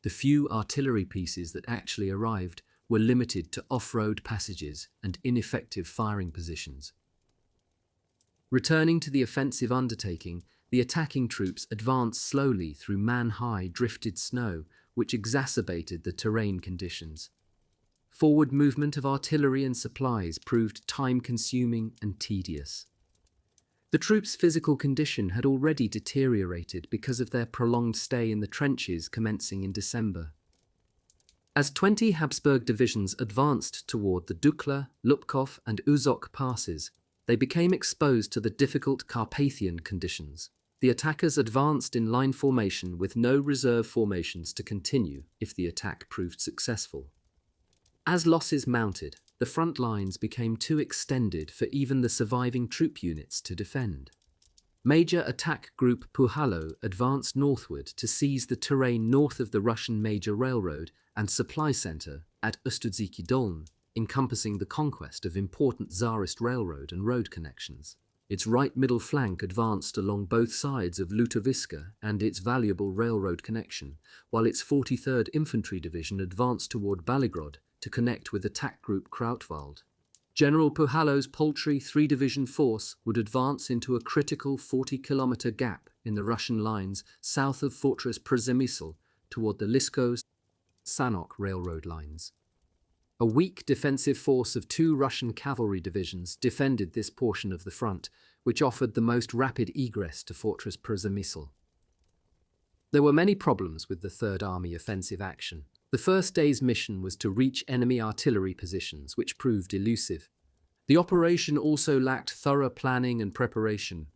The few artillery pieces that actually arrived were limited to off-road passages and ineffective firing positions. Returning to the offensive undertaking, the attacking troops advanced slowly through man-high drifted snow, which exacerbated the terrain conditions. Forward movement of artillery and supplies proved time-consuming and tedious. The troops' physical condition had already deteriorated because of their prolonged stay in the trenches commencing in December. As 20 Habsburg divisions advanced toward the Dukla, Lupkov, and Uzok passes, they became exposed to the difficult Carpathian conditions. The attackers advanced in line formation with no reserve formations to continue if the attack proved successful. As losses mounted, the front lines became too extended for even the surviving troop units to defend. Major attack group Puhalo advanced northward to seize the terrain north of the Russian major railroad and supply center at Ustudziki Doln, encompassing the conquest of important Tsarist railroad and road connections. Its right middle flank advanced along both sides of Lutoviska and its valuable railroad connection, while its 43rd Infantry Division advanced toward Baligrod to connect with attack group Krautwald. General Puhalo's paltry 3-division force would advance into a critical 40-kilometer gap in the Russian lines south of Fortress Przemysl toward the Lisko-Sanok railroad lines. A weak defensive force of 2 Russian cavalry divisions defended this portion of the front, which offered the most rapid egress to Fortress Przemysl. There were many problems with the Third Army offensive action. The first day's mission was to reach enemy artillery positions, which proved elusive. The operation also lacked thorough planning and preparation.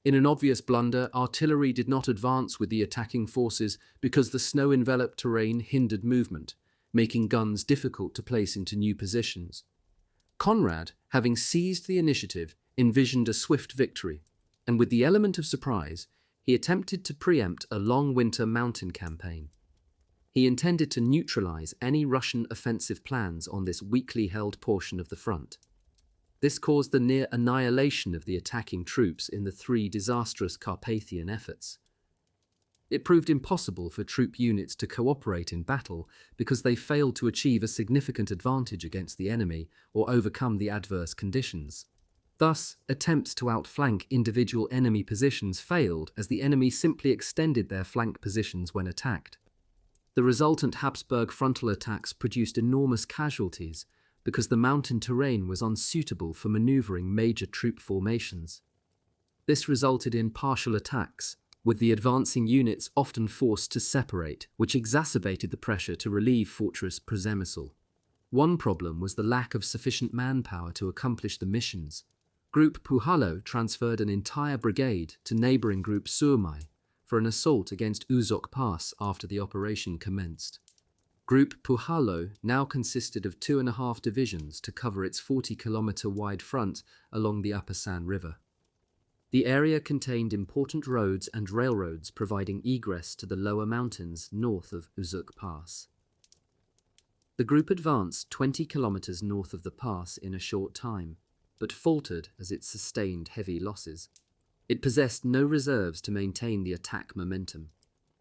In an obvious blunder, artillery did not advance with the attacking forces because the snow-enveloped terrain hindered movement, making guns difficult to place into new positions. Conrad, having seized the initiative, envisioned a swift victory. and with the element of surprise, he attempted to preempt a long winter mountain campaign. He intended to neutralize any Russian offensive plans on this weakly held portion of the front. This caused the near annihilation of the attacking troops in the three disastrous Carpathian efforts. It proved impossible for troop units to cooperate in battle because they failed to achieve a significant advantage against the enemy or overcome the adverse conditions. Thus, attempts to outflank individual enemy positions failed as the enemy simply extended their flank positions when attacked. The resultant Habsburg frontal attacks produced enormous casualties because the mountain terrain was unsuitable for maneuvering major troop formations. This resulted in partial attacks, with the advancing units often forced to separate, which exacerbated the pressure to relieve Fortress Przemysl. One problem was the lack of sufficient manpower to accomplish the missions. Group Puhalo transferred an entire brigade to neighboring Group Somme for an assault against Uzok Pass after the operation commenced. Group Puhalo now consisted of 2.5 divisions to cover its 40-kilometer wide front along the Upper San River. The area contained important roads and railroads providing egress to the lower mountains north of Uzok Pass. The group advanced 20 kilometers north of the pass in a short time, but faltered as it sustained heavy losses. It possessed no reserves to maintain the attack momentum.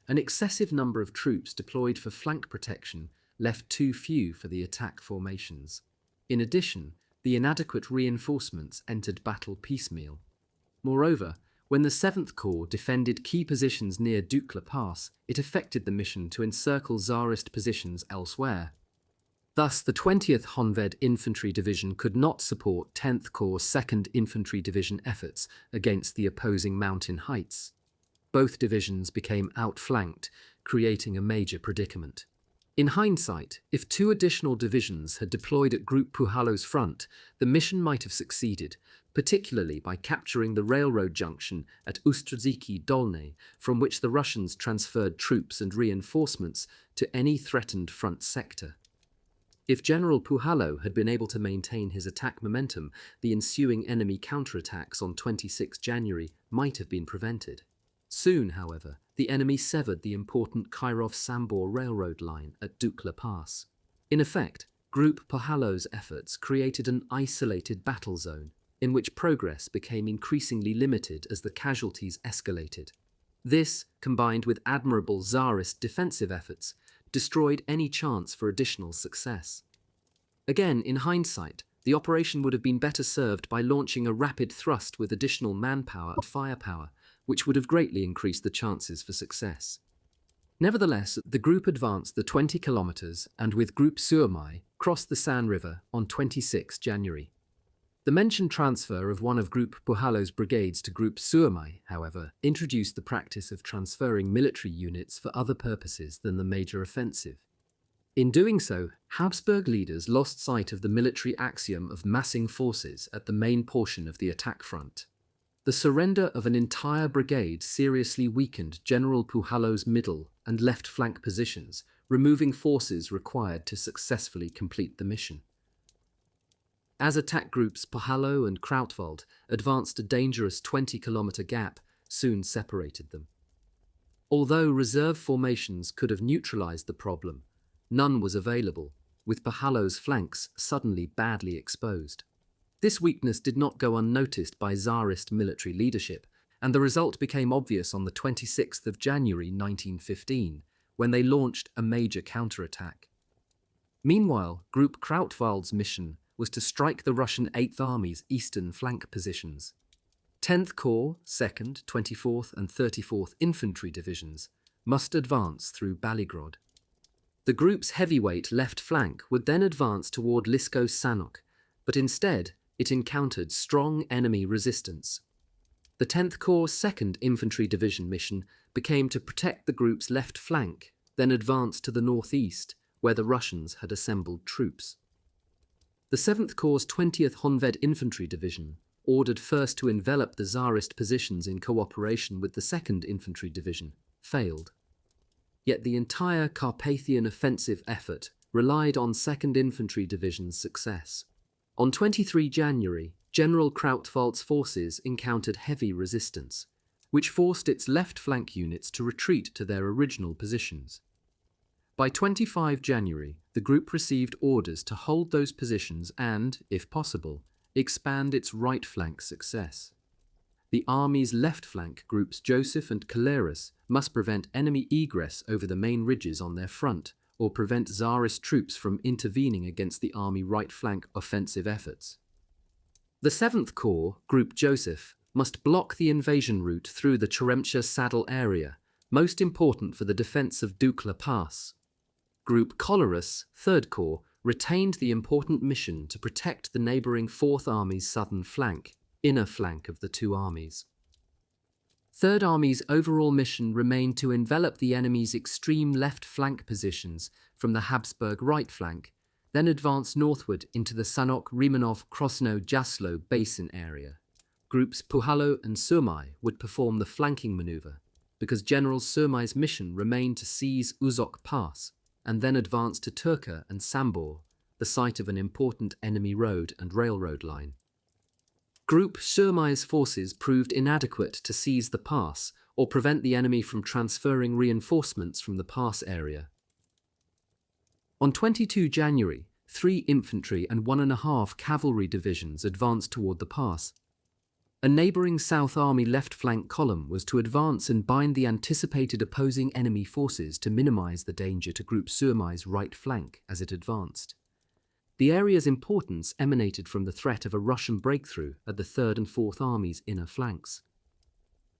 An excessive number of troops deployed for flank protection left too few for the attack formations. In addition, the inadequate reinforcements entered battle piecemeal. Moreover, when the 7th Corps defended key positions near Dukla Pass, it affected the mission to encircle Tsarist positions elsewhere. Thus, the 20th Honved Infantry Division could not support 10th Corps' 2nd Infantry Division efforts against the opposing mountain heights. Both divisions became outflanked, creating a major predicament. In hindsight, if 2 additional divisions had deployed at Group Puhalo's front, the mission might have succeeded, particularly by capturing the railroad junction at Ustrziki Dolne, from which the Russians transferred troops and reinforcements to any threatened front sector. If General Puhalo had been able to maintain his attack momentum, the ensuing enemy counterattacks on 26 January might have been prevented. Soon, however, the enemy severed the important Kirov-Sambor railroad line at Dukla Pass. In effect, Group Puhalo's efforts created an isolated battle zone, in which progress became increasingly limited as the casualties escalated. This, combined with admirable Tsarist defensive efforts, destroyed any chance for additional success. Again, in hindsight, the operation would have been better served by launching a rapid thrust with additional manpower and firepower, which would have greatly increased the chances for success. Nevertheless, the group advanced the 20 kilometers and with Group Somme crossed the San River on 26 January. The mentioned transfer of one of Group Puhalo's brigades to Group Somme, however, introduced the practice of transferring military units for other purposes than the major offensive. In doing so, Habsburg leaders lost sight of the military axiom of massing forces at the main portion of the attack front. The surrender of an entire brigade seriously weakened General Puhalo's middle and left flank positions, removing forces required to successfully complete the mission. As attack groups Puhalo and Krautwald advanced a dangerous 20-kilometer gap soon separated them. Although reserve formations could have neutralized the problem, none was available, with Puhalo's flanks suddenly badly exposed. This weakness did not go unnoticed by Tsarist military leadership, and the result became obvious on the 26th of January 1915, when they launched a major counterattack. Meanwhile, Group Krautwald's mission was to strike the Russian 8th Army's eastern flank positions. 10th Corps, 2nd, 24th and 34th Infantry Divisions must advance through Baligrod. The group's heavyweight left flank would then advance toward Lisko-Sanok, but instead it encountered strong enemy resistance. The 10th Corps' 2nd Infantry Division mission became to protect the group's left flank, then advance to the northeast, where the Russians had assembled troops. The 7th Corps' 20th Honved Infantry Division, ordered first to envelop the Tsarist positions in cooperation with the 2nd Infantry Division, failed. Yet the entire Carpathian offensive effort relied on 2nd Infantry Division's success. On 23 January, General Krautwald's forces encountered heavy resistance, which forced its left flank units to retreat to their original positions. By 25 January, the group received orders to hold those positions and, if possible, expand its right flank success. The army's left flank groups Joseph and Caleres must prevent enemy egress over the main ridges on their front, or prevent Tsarist troops from intervening against the army right flank offensive efforts. The 7th Corps, Group Joseph, must block the invasion route through the Cheremcha Saddle area, most important for the defense of Dukla Pass. Group Caleres, 3rd Corps, retained the important mission to protect the neighbouring 4th Army's southern flank, inner flank of the two armies. 3rd Army's overall mission remained to envelop the enemy's extreme left flank positions from the Habsburg right flank, then advance northward into the Sanok-Rimanov-Krosno-Jaslo basin area. Groups Puhalo and Surmai would perform the flanking maneuver, because General Surmai's mission remained to seize Uzok Pass and then advance to Turka and Sambor, the site of an important enemy road and railroad line. Group Surmai's forces proved inadequate to seize the pass or prevent the enemy from transferring reinforcements from the pass area. On 22 January, 3 infantry and 1.5 cavalry divisions advanced toward the pass. A neighbouring South Army left flank column was to advance and bind the anticipated opposing enemy forces to minimise the danger to Group Surmai's right flank as it advanced. The area's importance emanated from the threat of a Russian breakthrough at the 3rd and 4th Army's inner flanks.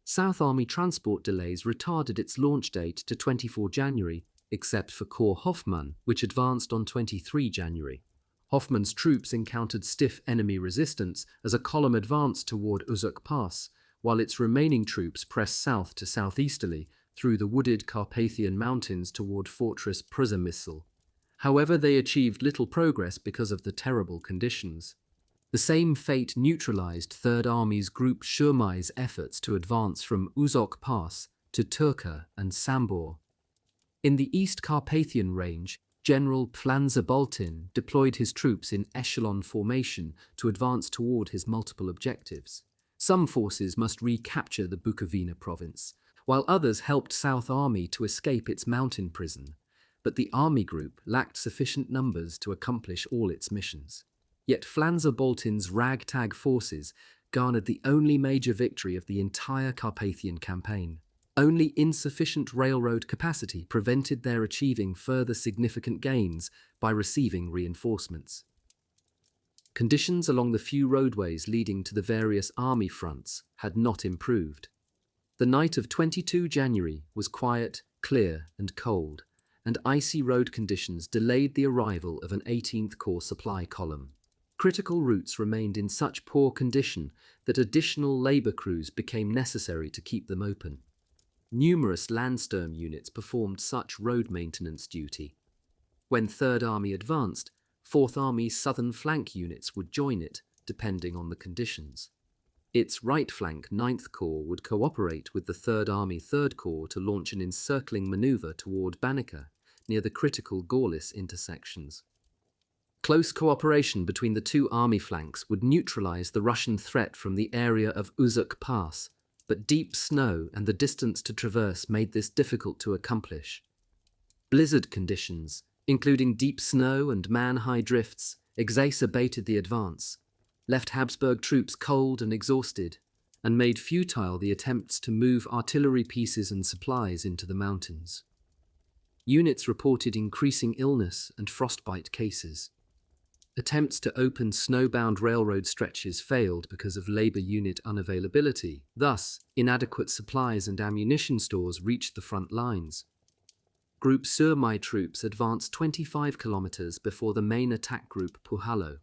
South Army transport delays retarded its launch date to 24 January, except for Corps Hoffmann, which advanced on 23 January. Hoffmann's troops encountered stiff enemy resistance as a column advanced toward Uzok Pass, while its remaining troops pressed south to southeasterly through the wooded Carpathian Mountains toward Fortress Przemysl. However, they achieved little progress because of the terrible conditions. The same fate neutralized 3rd Army's Group Surmai's efforts to advance from Uzok Pass to Turka and Sambor. In the East Carpathian Range, General Planzer-Boltin deployed his troops in echelon formation to advance toward his multiple objectives. Some forces must recapture the Bukovina province, while others helped South Army to escape its mountain prison. But the army group lacked sufficient numbers to accomplish all its missions. Yet Planzer-Boltin's ragtag forces garnered the only major victory of the entire Carpathian campaign. Only insufficient railroad capacity prevented their achieving further significant gains by receiving reinforcements. Conditions along the few roadways leading to the various army fronts had not improved. The night of 22 January was quiet, clear, and cold, and icy road conditions delayed the arrival of an 18th Corps supply column. Critical routes remained in such poor condition that additional labour crews became necessary to keep them open. Numerous Landsturm units performed such road maintenance duty. When 3rd Army advanced, 4th Army's southern flank units would join it, depending on the conditions. Its right flank 9th Corps would cooperate with the 3rd Army 3rd Corps to launch an encircling manoeuvre toward Banica, near the critical Gorlice intersections. Close cooperation between the two army flanks would neutralize the Russian threat from the area of Uzok Pass, but deep snow and the distance to traverse made this difficult to accomplish. Blizzard conditions, including deep snow and man-high drifts, exacerbated the advance, left Habsburg troops cold and exhausted, and made futile the attempts to move artillery pieces and supplies into the mountains. Units reported increasing illness and frostbite cases. Attempts to open snowbound railroad stretches failed because of labour unit unavailability. Thus, inadequate supplies and ammunition stores reached the front lines. Group Surmai troops advanced 25 kilometres before the main attack group Puhalo.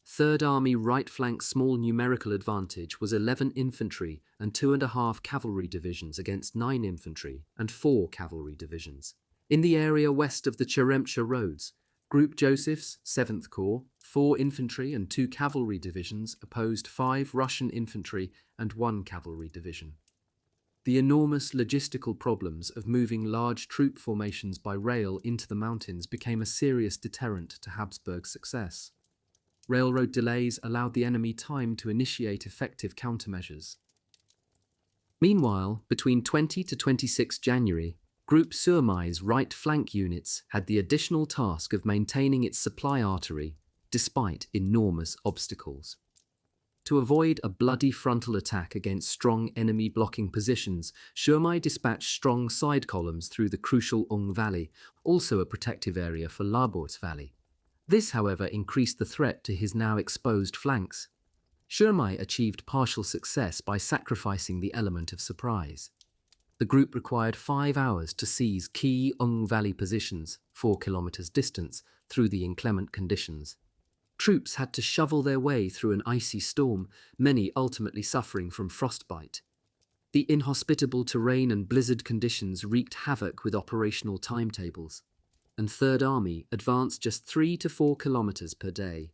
3rd Army right flank's small numerical advantage was 11 infantry and 2.5 cavalry divisions against 9 infantry and 4 cavalry divisions. In the area west of the Cheremcha roads, Group Joseph's 7th Corps, 4 infantry and 2 cavalry divisions opposed 5 Russian infantry and 1 cavalry division. The enormous logistical problems of moving large troop formations by rail into the mountains became a serious deterrent to Habsburg's success. Railroad delays allowed the enemy time to initiate effective countermeasures. Meanwhile, between 20 to 26 January, Group Surmai's right flank units had the additional task of maintaining its supply artery despite enormous obstacles. To avoid a bloody frontal attack against strong enemy blocking positions, Surmai dispatched strong side columns through the crucial Ung Valley, also a protective area for Labort's Valley. This, however, increased the threat to his now exposed flanks. Surmai achieved partial success by sacrificing the element of surprise. The group required 5 hours to seize key Ung Valley positions, 4 kilometers distance, through the inclement conditions. Troops had to shovel their way through an icy storm, many ultimately suffering from frostbite. The inhospitable terrain and blizzard conditions wreaked havoc with operational timetables, and Third Army advanced just 3 to 4 kilometers per day.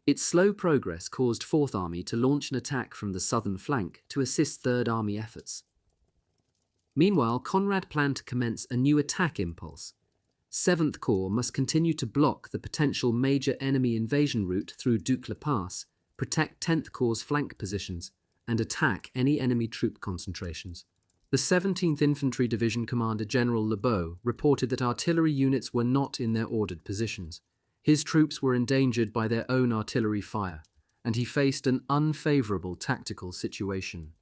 Its slow progress caused Fourth Army to launch an attack from the southern flank to assist Third Army efforts. Meanwhile, Conrad planned to commence a new attack impulse. 7th Corps must continue to block the potential major enemy invasion route through Ducla Pass, protect 10th Corps' flank positions, and attack any enemy troop concentrations. The 17th Infantry Division Commander General Lebeau reported that artillery units were not in their ordered positions. His troops were endangered by their own artillery fire, and he faced an unfavorable tactical situation.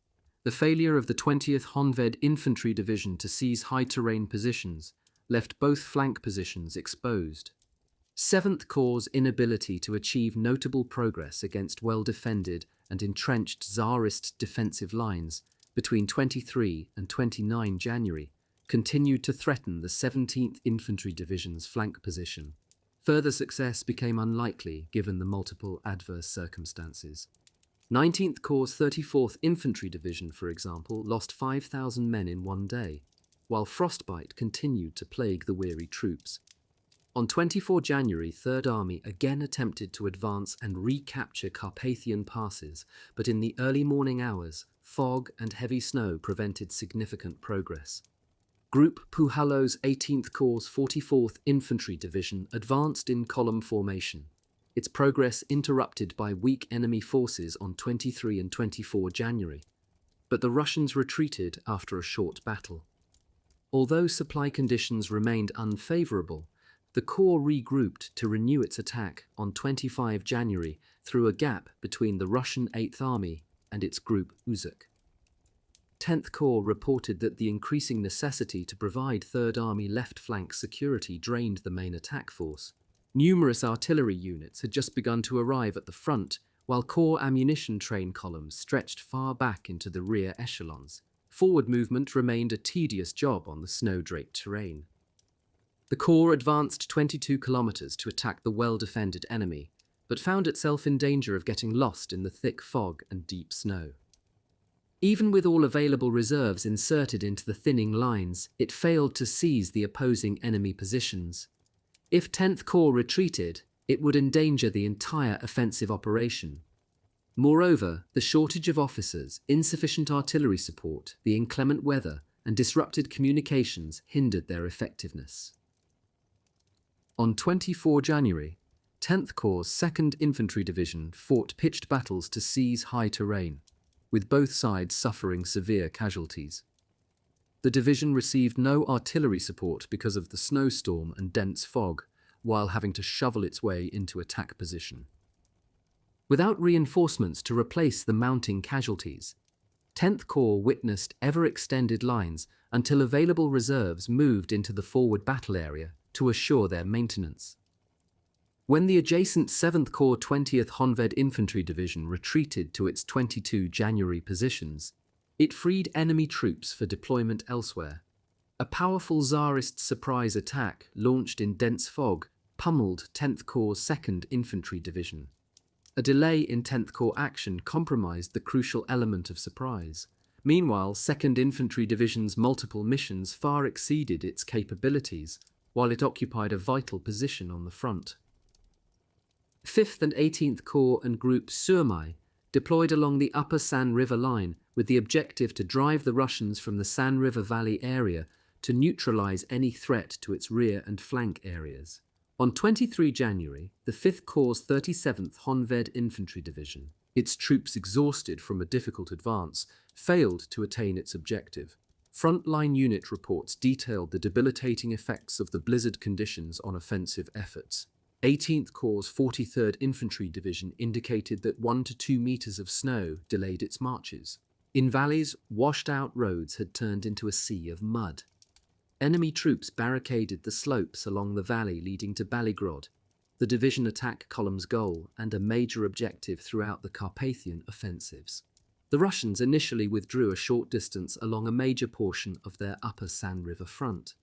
The failure of the 20th Honved Infantry Division to seize high-terrain positions left both flank positions exposed. 7th Corps' inability to achieve notable progress against well-defended and entrenched Tsarist defensive lines between 23 and 29 January continued to threaten the 17th Infantry Division's flank position. Further success became unlikely given the multiple adverse circumstances. 19th Corps' 34th Infantry Division, for example, lost 5,000 men in one day, while frostbite continued to plague the weary troops. On 24 January, 3rd Army again attempted to advance and recapture Carpathian passes, but in the early morning hours, fog and heavy snow prevented significant progress. Group Puhalo's 18th Corps' 44th Infantry Division advanced in column formation, its progress interrupted by weak enemy forces on 23 and 24 January, but the Russians retreated after a short battle. Although supply conditions remained unfavorable, the Corps regrouped to renew its attack on 25 January through a gap between the Russian 8th Army and its group Uzuk. 10th Corps reported that the increasing necessity to provide 3rd Army left flank security drained the main attack force. Numerous artillery units had just begun to arrive at the front, while Corps ammunition train columns stretched far back into the rear echelons. Forward movement remained a tedious job on the snow-draped terrain. The Corps advanced 22 kilometers to attack the well-defended enemy, but found itself in danger of getting lost in the thick fog and deep snow. Even with all available reserves inserted into the thinning lines, it failed to seize the opposing enemy positions. If 10th Corps retreated, it would endanger the entire offensive operation. Moreover, the shortage of officers, insufficient artillery support, the inclement weather, and disrupted communications hindered their effectiveness. On 24 January, 10th Corps' 2nd Infantry Division fought pitched battles to seize high terrain, with both sides suffering severe casualties. The division received no artillery support because of the snowstorm and dense fog, while having to shovel its way into attack position. Without reinforcements to replace the mounting casualties, 10th Corps witnessed ever-extended lines until available reserves moved into the forward battle area to assure their maintenance. When the adjacent 7th Corps 20th Honved Infantry Division retreated to its 22 January positions, it freed enemy troops for deployment elsewhere. A powerful Tsarist surprise attack launched in dense fog pummeled 10th Corps' 2nd Infantry Division. A delay in 10th Corps action compromised the crucial element of surprise. Meanwhile, 2nd Infantry Division's multiple missions far exceeded its capabilities, while it occupied a vital position on the front. 5th and 18th Corps and Group Surmai deployed along the upper San River line with the objective to drive the Russians from the San River Valley area to neutralize any threat to its rear and flank areas. On 23 January, the 5th Corps' 37th Honved Infantry Division, its troops exhausted from a difficult advance, failed to attain its objective. Frontline unit reports detailed the debilitating effects of the blizzard conditions on offensive efforts. 18th Corps' 43rd Infantry Division indicated that 1 to 2 meters of snow delayed its marches. In valleys, washed-out roads had turned into a sea of mud. Enemy troops barricaded the slopes along the valley leading to Baligrod, the division attack column's goal and a major objective throughout the Carpathian offensives. The Russians initially withdrew a short distance along a major portion of their upper San River front.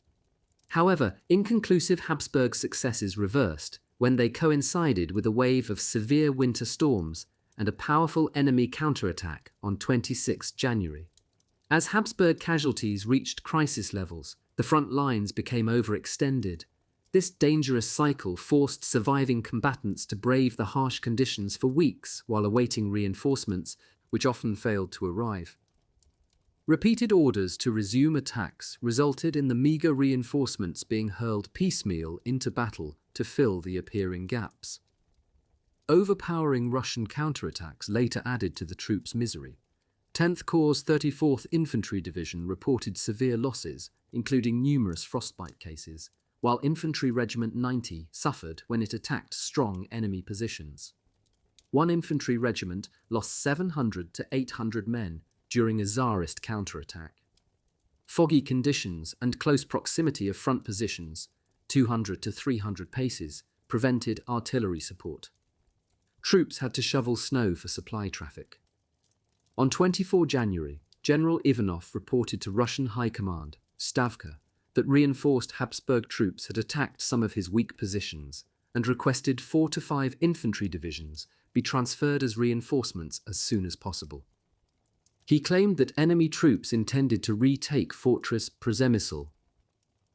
However, inconclusive Habsburg successes reversed when they coincided with a wave of severe winter storms and a powerful enemy counterattack on 26 January. As Habsburg casualties reached crisis levels, the front lines became overextended. This dangerous cycle forced surviving combatants to brave the harsh conditions for weeks while awaiting reinforcements, which often failed to arrive. Repeated orders to resume attacks resulted in the meager reinforcements being hurled piecemeal into battle to fill the appearing gaps. Overpowering Russian counterattacks later added to the troops' misery. 10th Corps' 34th Infantry Division reported severe losses, including numerous frostbite cases, while Infantry Regiment 90 suffered when it attacked strong enemy positions. One infantry regiment lost 700 to 800 men during a Tsarist counterattack. Foggy conditions and close proximity of front positions, 200 to 300 paces, prevented artillery support. Troops had to shovel snow for supply traffic. On 24 January, General Ivanov reported to Russian High Command, Stavka, that reinforced Habsburg troops had attacked some of his weak positions and requested 4 to 5 infantry divisions be transferred as reinforcements as soon as possible. He claimed that enemy troops intended to retake Fortress Przemysl.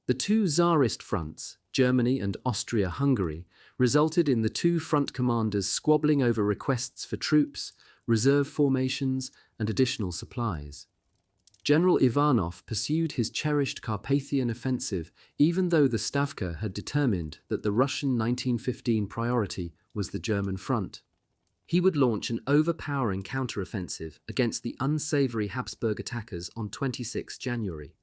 The two Tsarist fronts, Germany and Austria-Hungary, resulted in the two front commanders squabbling over requests for troops, reserve formations, and additional supplies. General Ivanov pursued his cherished Carpathian offensive even though the Stavka had determined that the Russian 1915 priority was the German front. He would launch an overpowering counteroffensive against the unsavory Habsburg attackers on 26 January.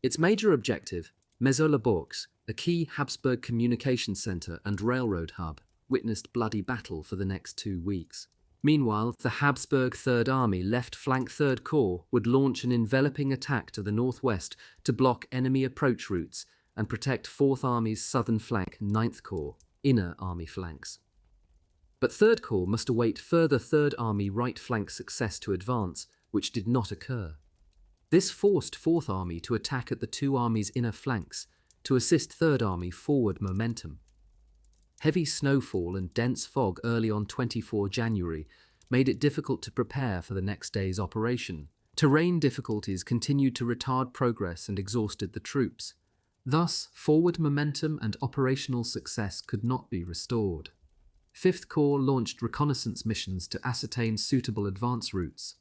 Its major objective, Mesolaborsk, a key Habsburg communication center and railroad hub, witnessed bloody battle for the next 2 weeks. Meanwhile, the Habsburg Third Army left flank Third Corps would launch an enveloping attack to the northwest to block enemy approach routes and protect Fourth Army's southern flank Ninth Corps, inner army flanks. But Third Corps must await further Third Army right flank success to advance, which did not occur. This forced Fourth Army to attack at the two armies' inner flanks to assist Third Army forward momentum. Heavy snowfall and dense fog early on 24 January made it difficult to prepare for the next day's operation. Terrain difficulties continued to retard progress and exhausted the troops. Thus, forward momentum and operational success could not be restored. 5th Corps launched reconnaissance missions to ascertain suitable advance routes.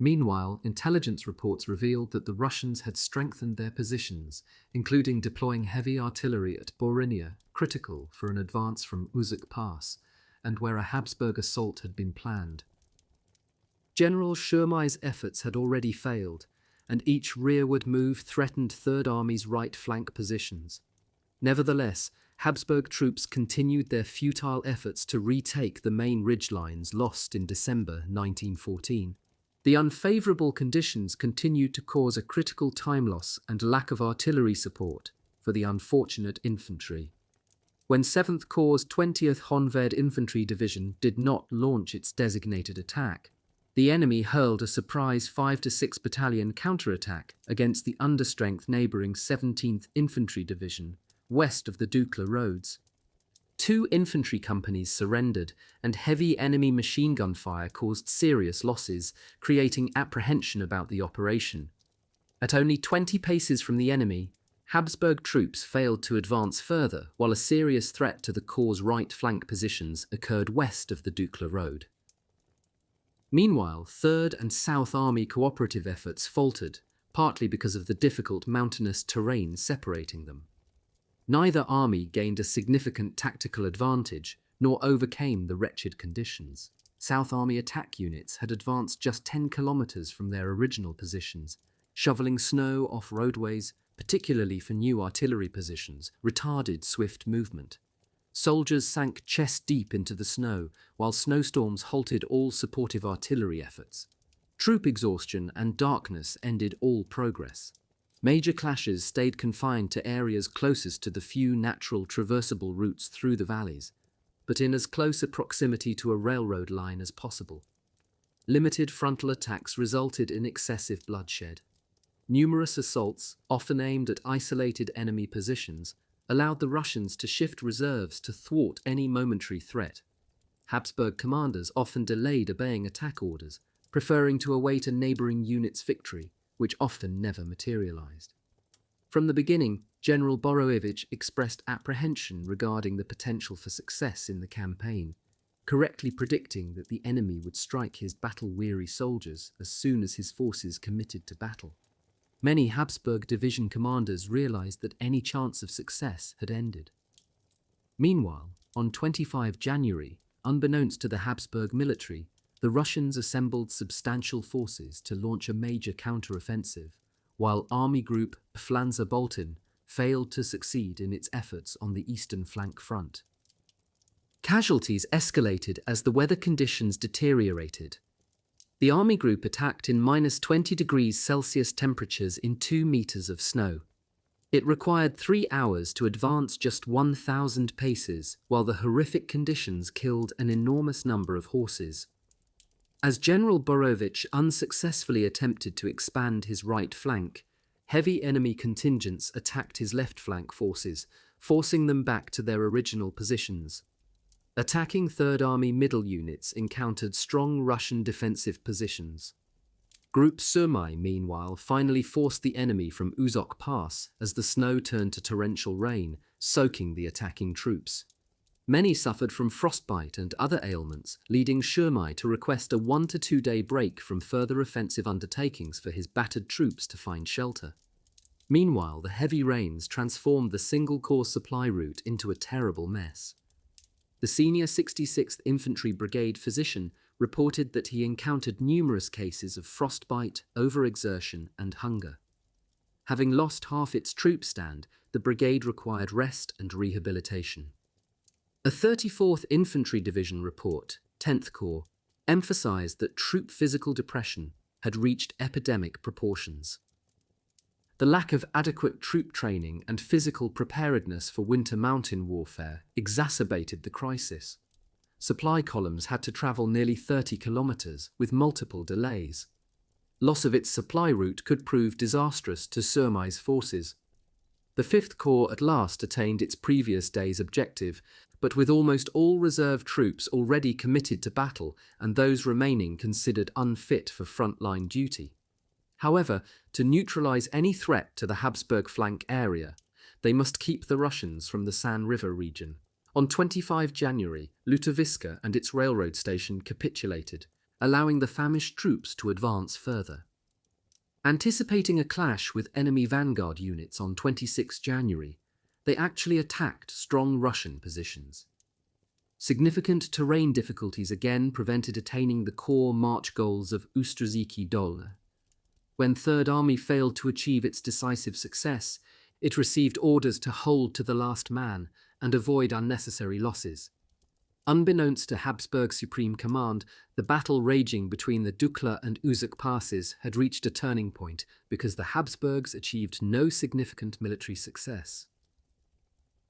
Meanwhile, intelligence reports revealed that the Russians had strengthened their positions, including deploying heavy artillery at Borinia, critical for an advance from Uzuk Pass, and where a Habsburg assault had been planned. General Schirmei's efforts had already failed, and each rearward move threatened Third Army's right flank positions. Nevertheless, Habsburg troops continued their futile efforts to retake the main ridgelines lost in December 1914. The unfavourable conditions continued to cause a critical time loss and lack of artillery support for the unfortunate infantry. When 7th Corps' 20th Honved Infantry Division did not launch its designated attack, the enemy hurled a surprise 5 to 6 battalion counterattack against the understrength neighbouring 17th Infantry Division, west of the Dukla roads. 2 infantry companies surrendered, and heavy enemy machine gun fire caused serious losses, creating apprehension about the operation. At only 20 paces from the enemy, Habsburg troops failed to advance further, while a serious threat to the Corps' right flank positions occurred west of the Dukla road. Meanwhile, 3rd and South Army cooperative efforts faltered, partly because of the difficult mountainous terrain separating them. Neither army gained a significant tactical advantage nor overcame the wretched conditions. South Army attack units had advanced just 10 kilometers from their original positions, shoveling snow off roadways, particularly for new artillery positions, retarded swift movement. Soldiers sank chest-deep into the snow, while snowstorms halted all supportive artillery efforts. Troop exhaustion and darkness ended all progress. Major clashes stayed confined to areas closest to the few natural traversable routes through the valleys, but in as close a proximity to a railroad line as possible. Limited frontal attacks resulted in excessive bloodshed. Numerous assaults, often aimed at isolated enemy positions, allowed the Russians to shift reserves to thwart any momentary threat. Habsburg commanders often delayed obeying attack orders, preferring to await a neighboring unit's victory, which often never materialized. From the beginning, General Borowicz expressed apprehension regarding the potential for success in the campaign, correctly predicting that the enemy would strike his battle-weary soldiers as soon as his forces committed to battle. Many Habsburg division commanders realized that any chance of success had ended. Meanwhile, on 25 January, unbeknownst to the Habsburg military, the Russians assembled substantial forces to launch a major counteroffensive, while Army Group Pflanzer-Boltin failed to succeed in its efforts on the eastern flank front. Casualties escalated as the weather conditions deteriorated. The Army Group attacked in -20°C temperatures in 2 meters of snow. It required 3 hours to advance just 1,000 paces, while the horrific conditions killed an enormous number of horses. As General Borowicz unsuccessfully attempted to expand his right flank, heavy enemy contingents attacked his left flank forces, forcing them back to their original positions. Attacking Third Army middle units encountered strong Russian defensive positions. Group Somme, meanwhile, finally forced the enemy from Uzok Pass as the snow turned to torrential rain, soaking the attacking troops. Many suffered from frostbite and other ailments, leading Somme to request a 1 to 2 day break from further offensive undertakings for his battered troops to find shelter. Meanwhile, the heavy rains transformed the single-corps supply route into a terrible mess. The senior 66th Infantry Brigade physician reported that he encountered numerous cases of frostbite, overexertion, and hunger. Having lost half its troop stand, the brigade required rest and rehabilitation. A 34th Infantry Division report, 10th Corps, emphasized that troop physical depression had reached epidemic proportions. The lack of adequate troop training and physical preparedness for winter mountain warfare exacerbated the crisis. Supply columns had to travel nearly 30 kilometers with multiple delays. Loss of its supply route could prove disastrous to Somme's forces. The 5th Corps at last attained its previous day's objective, but with almost all reserve troops already committed to battle and those remaining considered unfit for frontline duty. However, to neutralize any threat to the Habsburg flank area, they must keep the Russians from the San River region. On 25 January, Lutoviska and its railroad station capitulated, allowing the famished troops to advance further. Anticipating a clash with enemy vanguard units on 26 January, they actually attacked strong Russian positions. Significant terrain difficulties again prevented attaining the core march goals of Ustrzyki Dolne. When Third Army failed to achieve its decisive success, it received orders to hold to the last man and avoid unnecessary losses. Unbeknownst to Habsburg Supreme Command, the battle raging between the Dukla and Uzok passes had reached a turning point because the Habsburgs achieved no significant military success.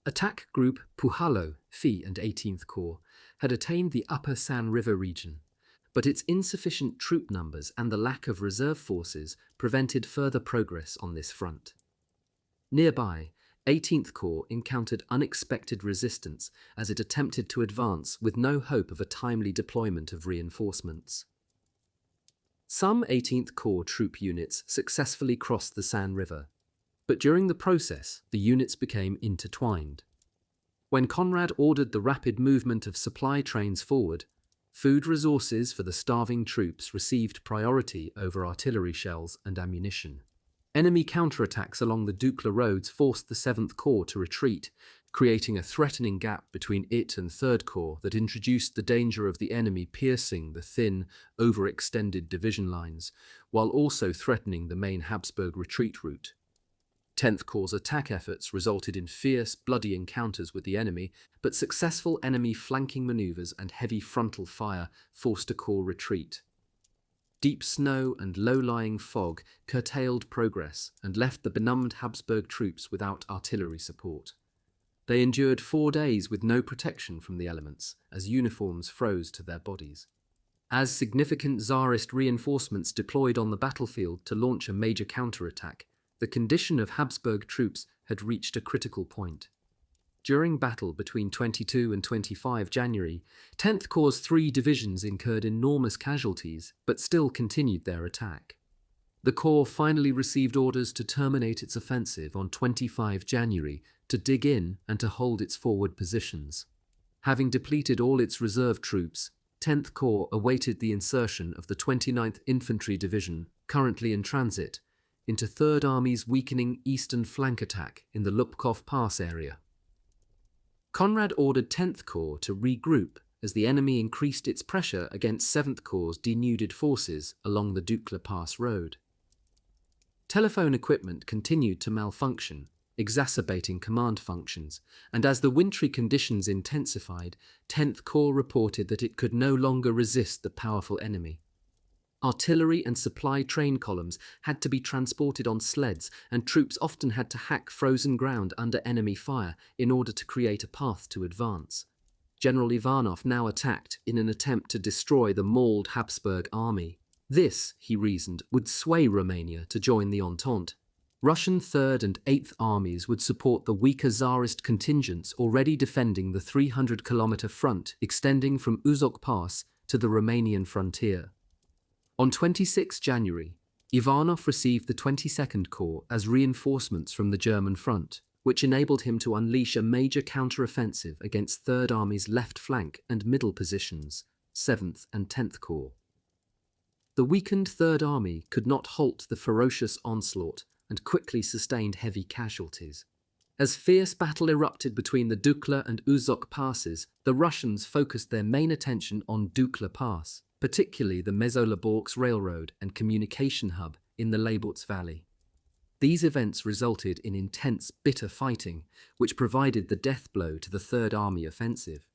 Attack Group Puhalo, FI and 18th Corps had attained the upper San River region, but its insufficient troop numbers and the lack of reserve forces prevented further progress on this front. Nearby, 18th Corps encountered unexpected resistance as it attempted to advance with no hope of a timely deployment of reinforcements. Some 18th Corps troop units successfully crossed the San River, but during the process, the units became intertwined. When Conrad ordered the rapid movement of supply trains forward, food resources for the starving troops received priority over artillery shells and ammunition. Enemy counterattacks along the Dukla roads forced the 7th Corps to retreat, creating a threatening gap between it and 3rd Corps that introduced the danger of the enemy piercing the thin, overextended division lines, while also threatening the main Habsburg retreat route. 10th Corps' attack efforts resulted in fierce, bloody encounters with the enemy, but successful enemy flanking maneuvers and heavy frontal fire forced a corps retreat. Deep snow and low-lying fog curtailed progress and left the benumbed Habsburg troops without artillery support. They endured 4 days with no protection from the elements, as uniforms froze to their bodies. As significant Tsarist reinforcements deployed on the battlefield to launch a major counterattack, the condition of Habsburg troops had reached a critical point. During battle between 22 and 25 January, 10th Corps' 3 divisions incurred enormous casualties, but still continued their attack. The Corps finally received orders to terminate its offensive on 25 January, to dig in and to hold its forward positions. Having depleted all its reserve troops, 10th Corps awaited the insertion of the 29th Infantry Division, currently in transit, into 3rd Army's weakening eastern flank attack in the Lupkov Pass area. Conrad ordered 10th Corps to regroup as the enemy increased its pressure against 7th Corps' denuded forces along the Dukla Pass road. Telephone equipment continued to malfunction, exacerbating command functions, and as the wintry conditions intensified, 10th Corps reported that it could no longer resist the powerful enemy. Artillery and supply train columns had to be transported on sleds, and troops often had to hack frozen ground under enemy fire in order to create a path to advance. General Ivanov now attacked in an attempt to destroy the mauled Habsburg army. This, he reasoned, would sway Romania to join the Entente. Russian 3rd and 8th armies would support the weaker Tsarist contingents already defending the 300-kilometer front extending from Uzok Pass to the Romanian frontier. On 26 January, Ivanov received the 22nd Corps as reinforcements from the German front, which enabled him to unleash a major counter-offensive against 3rd Army's left flank and middle positions, 7th and 10th Corps. The weakened 3rd Army could not halt the ferocious onslaught and quickly sustained heavy casualties. As fierce battle erupted between the Dukla and Uzok passes, the Russians focused their main attention on Dukla Pass, particularly the Mezolaborsk Railroad and communication hub in the Leibots Valley. These events resulted in intense, bitter fighting, which provided the death blow to the 3rd Army offensive.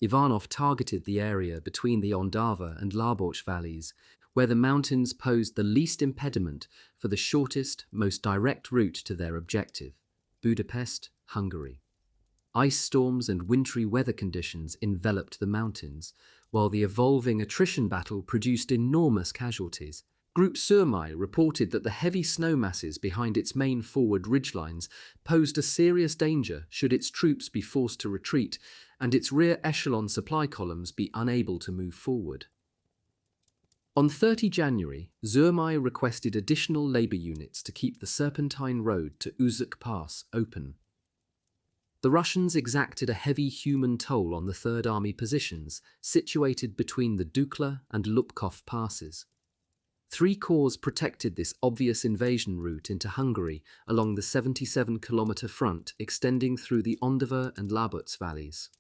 Ivanov targeted the area between the Ondava and Laboch valleys, where the mountains posed the least impediment for the shortest, most direct route to their objective, Budapest, Hungary. Ice storms and wintry weather conditions enveloped the mountains, while the evolving attrition battle produced enormous casualties. Group Surmai reported that the heavy snow masses behind its main forward ridgelines posed a serious danger should its troops be forced to retreat and its rear echelon supply columns be unable to move forward. On 30 January, Surmai requested additional labour units to keep the Serpentine Road to Uzuk Pass open. The Russians exacted a heavy human toll on the 3rd Army positions situated between the Dukla and Lupkov passes. 3 corps protected this obvious invasion route into Hungary along the 77-kilometer front extending through the Ondava and Labots valleys.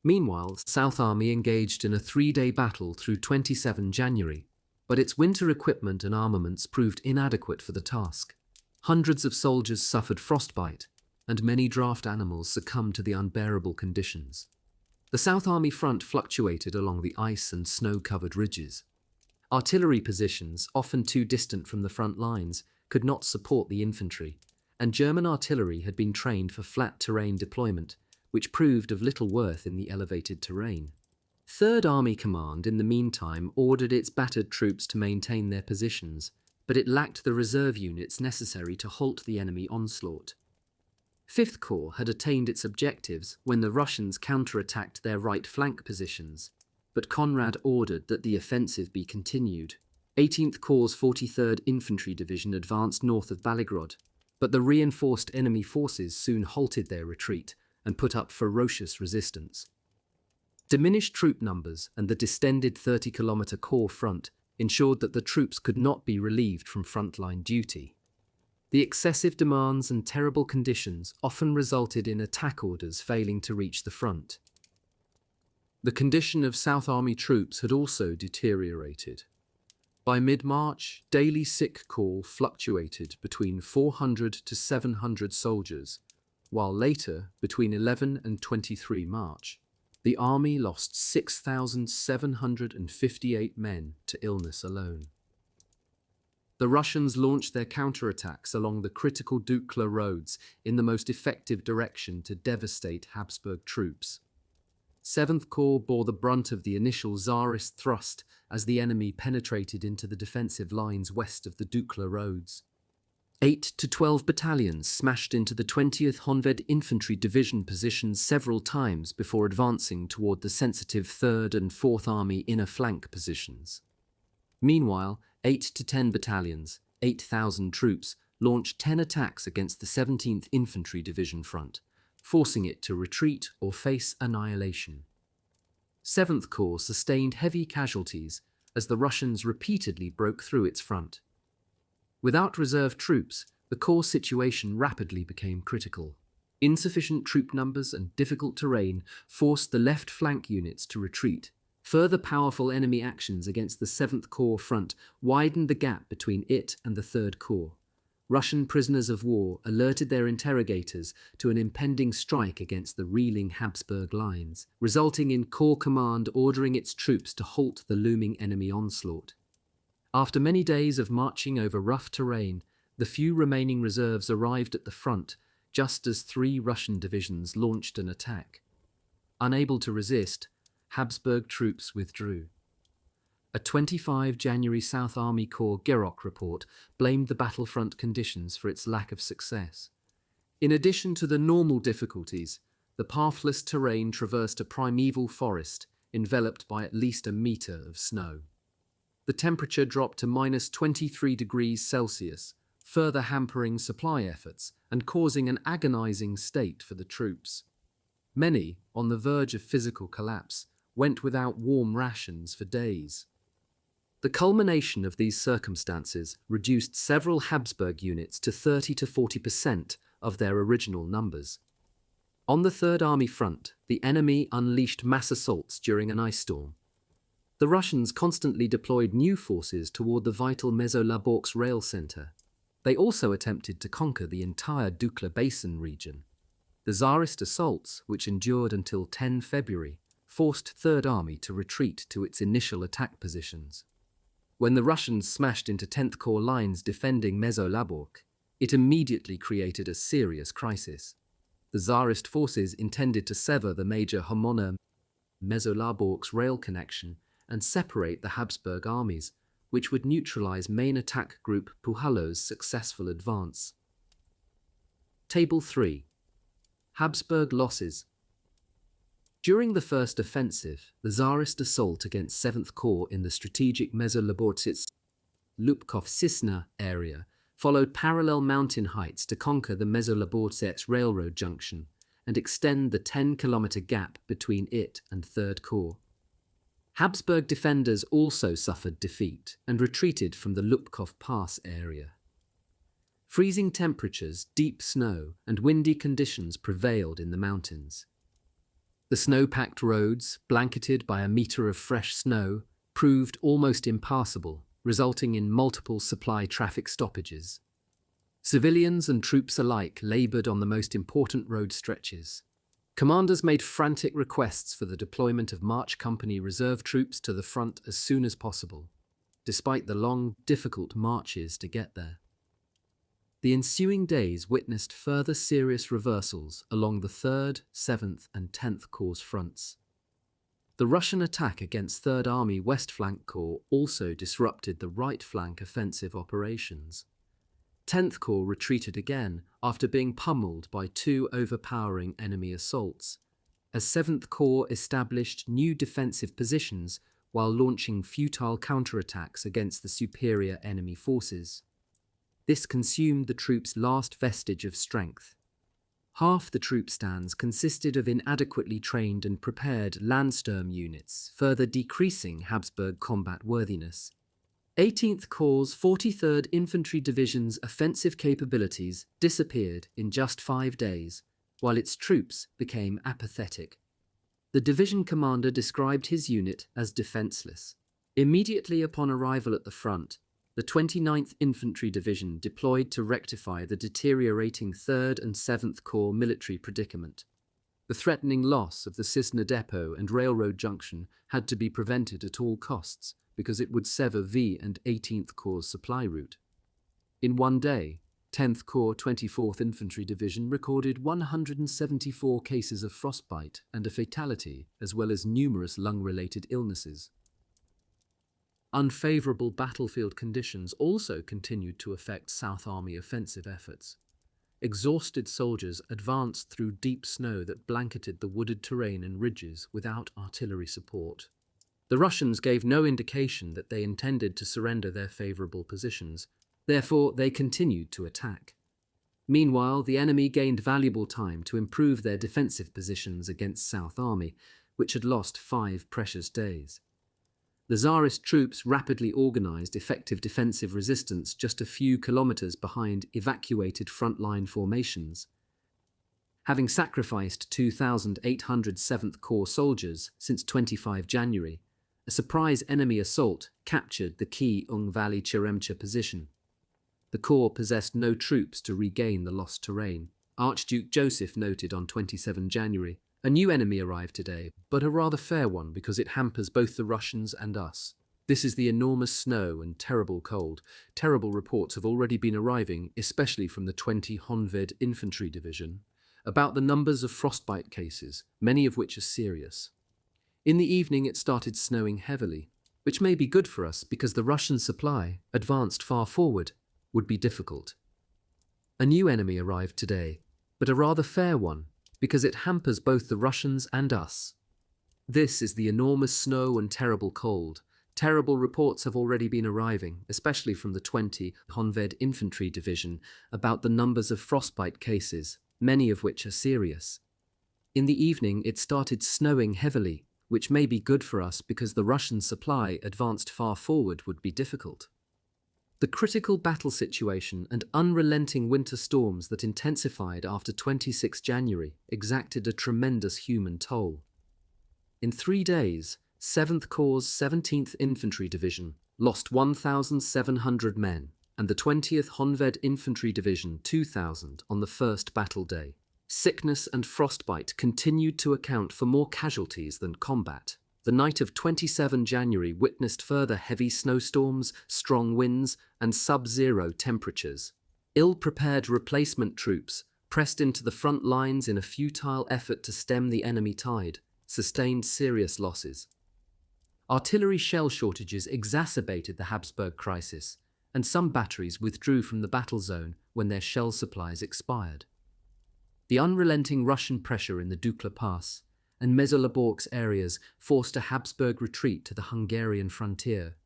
Meanwhile, the South Army engaged in a 3-day battle through 27 January, but its winter equipment and armaments proved inadequate for the task. Hundreds of soldiers suffered frostbite, and many draft animals succumbed to the unbearable conditions. The South Army front fluctuated along the ice and snow-covered ridges. Artillery positions, often too distant from the front lines, could not support the infantry, and German artillery had been trained for flat terrain deployment, which proved of little worth in the elevated terrain. 3rd Army Command, in the meantime, ordered its battered troops to maintain their positions, but it lacked the reserve units necessary to halt the enemy onslaught. 5th Corps had attained its objectives when the Russians counterattacked their right flank positions, but Conrad ordered that the offensive be continued. 18th Corps' 43rd Infantry Division advanced north of Baligrod, but the reinforced enemy forces soon halted their retreat and put up ferocious resistance. Diminished troop numbers and the distended 30-kilometer corps front ensured that the troops could not be relieved from frontline duty. The excessive demands and terrible conditions often resulted in attack orders failing to reach the front. The condition of South Army troops had also deteriorated. By mid-March, daily sick call fluctuated between 400 to 700 soldiers, while later, between 11 and 23 March, the army lost 6,758 men to illness alone. The Russians launched their counterattacks along the critical Dukla roads in the most effective direction to devastate Habsburg troops. 7th Corps bore the brunt of the initial Tsarist thrust as the enemy penetrated into the defensive lines west of the Dukla roads. 8 to 12 battalions smashed into the 20th Honved Infantry Division positions several times before advancing toward the sensitive 3rd and 4th Army inner flank positions. Meanwhile, 8 to 10 battalions, 8,000 troops, launched 10 attacks against the 17th Infantry Division front, forcing it to retreat or face annihilation. 7th Corps sustained heavy casualties as the Russians repeatedly broke through its front. Without reserve troops, the Corps' situation rapidly became critical. Insufficient troop numbers and difficult terrain forced the left flank units to retreat. Further powerful enemy actions against the 7th Corps front widened the gap between it and the 3rd Corps. Russian prisoners of war alerted their interrogators to an impending strike against the reeling Habsburg lines, resulting in Corps Command ordering its troops to halt the looming enemy onslaught. After many days of marching over rough terrain, the few remaining reserves arrived at the front just as 3 Russian divisions launched an attack. Unable to resist, Habsburg troops withdrew. A 25 January South Army Corps Gerok report blamed the battlefront conditions for its lack of success. In addition to the normal difficulties, the pathless terrain traversed a primeval forest enveloped by at least a metre of snow. The temperature dropped to -23 degrees Celsius, further hampering supply efforts and causing an agonizing state for the troops. Many, on the verge of physical collapse, went without warm rations for days. The culmination of these circumstances reduced several Habsburg units to 30 to 40% of their original numbers. On the Third Army front, the enemy unleashed mass assaults during an ice storm. The Russians constantly deployed new forces toward the vital Mezolaborsk rail center. They also attempted to conquer the entire Dukla Basin region. The Tsarist assaults, which endured until 10 February, forced Third Army to retreat to its initial attack positions. When the Russians smashed into 10th Corps lines defending Mezolaborsk, it immediately created a serious crisis. The Tsarist forces intended to sever the major Homona Mezolaborsk rail connection and separate the Habsburg armies, which would neutralize main attack group Puhalo's successful advance. Table 3. Habsburg losses. During the first offensive, the Tsarist assault against 7th Corps in the strategic Mezoloborsk-Lubkov-Sisna area followed parallel mountain heights to conquer the Mezoloborsk railroad junction and extend the 10-kilometer gap between it and 3rd Corps. Habsburg defenders also suffered defeat and retreated from the Lubkov Pass area. Freezing temperatures, deep snow, and windy conditions prevailed in the mountains. The snow-packed roads, blanketed by a meter of fresh snow, proved almost impassable, resulting in multiple supply traffic stoppages. Civilians and troops alike labored on the most important road stretches. Commanders made frantic requests for the deployment of March Company reserve troops to the front as soon as possible, despite the long, difficult marches to get there. The ensuing days witnessed further serious reversals along the 3rd, 7th, and 10th Corps fronts. The Russian attack against 3rd Army West Flank Corps also disrupted the right flank offensive operations. 10th Corps retreated again after being pummeled by 2 overpowering enemy assaults, as 7th Corps established new defensive positions while launching futile counterattacks against the superior enemy forces. This consumed the troops' last vestige of strength. Half the troop stands consisted of inadequately trained and prepared Landsturm units, further decreasing Habsburg combat worthiness. 18th Corps' 43rd Infantry Division's offensive capabilities disappeared in just 5 days, while its troops became apathetic. The division commander described his unit as defenseless. Immediately upon arrival at the front, the 29th Infantry Division deployed to rectify the deteriorating 3rd and 7th Corps military predicament. The threatening loss of the Cisne depot and railroad junction had to be prevented at all costs because it would sever V and 18th Corps' supply route. In one day, 10th Corps 24th Infantry Division recorded 174 cases of frostbite and a fatality, as well as numerous lung-related illnesses. Unfavorable battlefield conditions also continued to affect South Army offensive efforts. Exhausted soldiers advanced through deep snow that blanketed the wooded terrain and ridges without artillery support. The Russians gave no indication that they intended to surrender their favorable positions. Therefore, they continued to attack. Meanwhile, the enemy gained valuable time to improve their defensive positions against South Army, which had lost 5 precious days. The Tsarist troops rapidly organized effective defensive resistance just a few kilometers behind evacuated frontline formations. Having sacrificed 2,800 7th Corps soldiers since 25 January, a surprise enemy assault captured the key Ung Valley Cheremcha position. The Corps possessed no troops to regain the lost terrain. Archduke Joseph noted on 27 January, "A new enemy arrived today, but a rather fair one because it hampers both the Russians and us. This is the enormous snow and terrible cold. Terrible reports have already been arriving, especially from the 20 Honved Infantry Division, about the numbers of frostbite cases, many of which are serious. In the evening it started snowing heavily, which may be good for us because the Russian supply, advanced far forward, would be difficult. A new enemy arrived today, but a rather fair one, because it hampers both the Russians and us. This is the enormous snow and terrible cold. Terrible reports have already been arriving, especially from the 20 Honved Infantry Division, about the numbers of frostbite cases, many of which are serious. In the evening it started snowing heavily, which may be good for us because the Russian supply advanced far forward would be difficult. The critical battle situation and unrelenting winter storms that intensified after 26 January exacted a tremendous human toll. In 3 days, 7th Corps' 17th Infantry Division lost 1,700 men and the 20th Honved Infantry Division 2,000 on the first battle day. Sickness and frostbite continued to account for more casualties than combat. The night of 27 January witnessed further heavy snowstorms, strong winds, and sub-zero temperatures. Ill-prepared replacement troops, pressed into the front lines in a futile effort to stem the enemy tide, sustained serious losses. Artillery shell shortages exacerbated the Habsburg crisis, and some batteries withdrew from the battle zone when their shell supplies expired. The unrelenting Russian pressure in the Dukla Pass and Mesolaborsk areas forced a Habsburg retreat to the Hungarian frontier,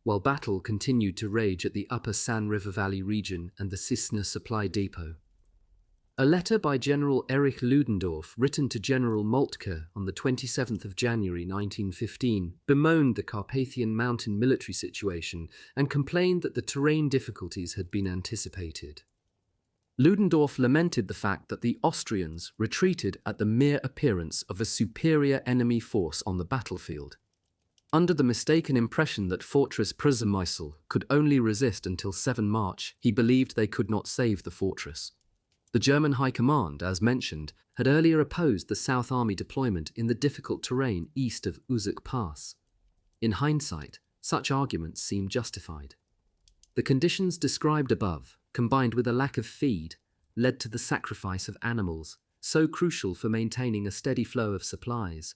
while battle continued to rage at the upper San River Valley region and the Cisne supply depot. A letter by General Erich Ludendorff, written to General Moltke on the 27th of January 1915, bemoaned the Carpathian Mountain military situation and complained that the terrain difficulties had been anticipated. Ludendorff lamented the fact that the Austrians retreated at the mere appearance of a superior enemy force on the battlefield. Under the mistaken impression that Fortress Przemysl could only resist until 7 March, he believed they could not save the fortress. The German High Command, as mentioned, had earlier opposed the South Army deployment in the difficult terrain east of Uzuk Pass. In hindsight, such arguments seem justified. The conditions described above, combined with a lack of feed, led to the sacrifice of animals, so crucial for maintaining a steady flow of supplies.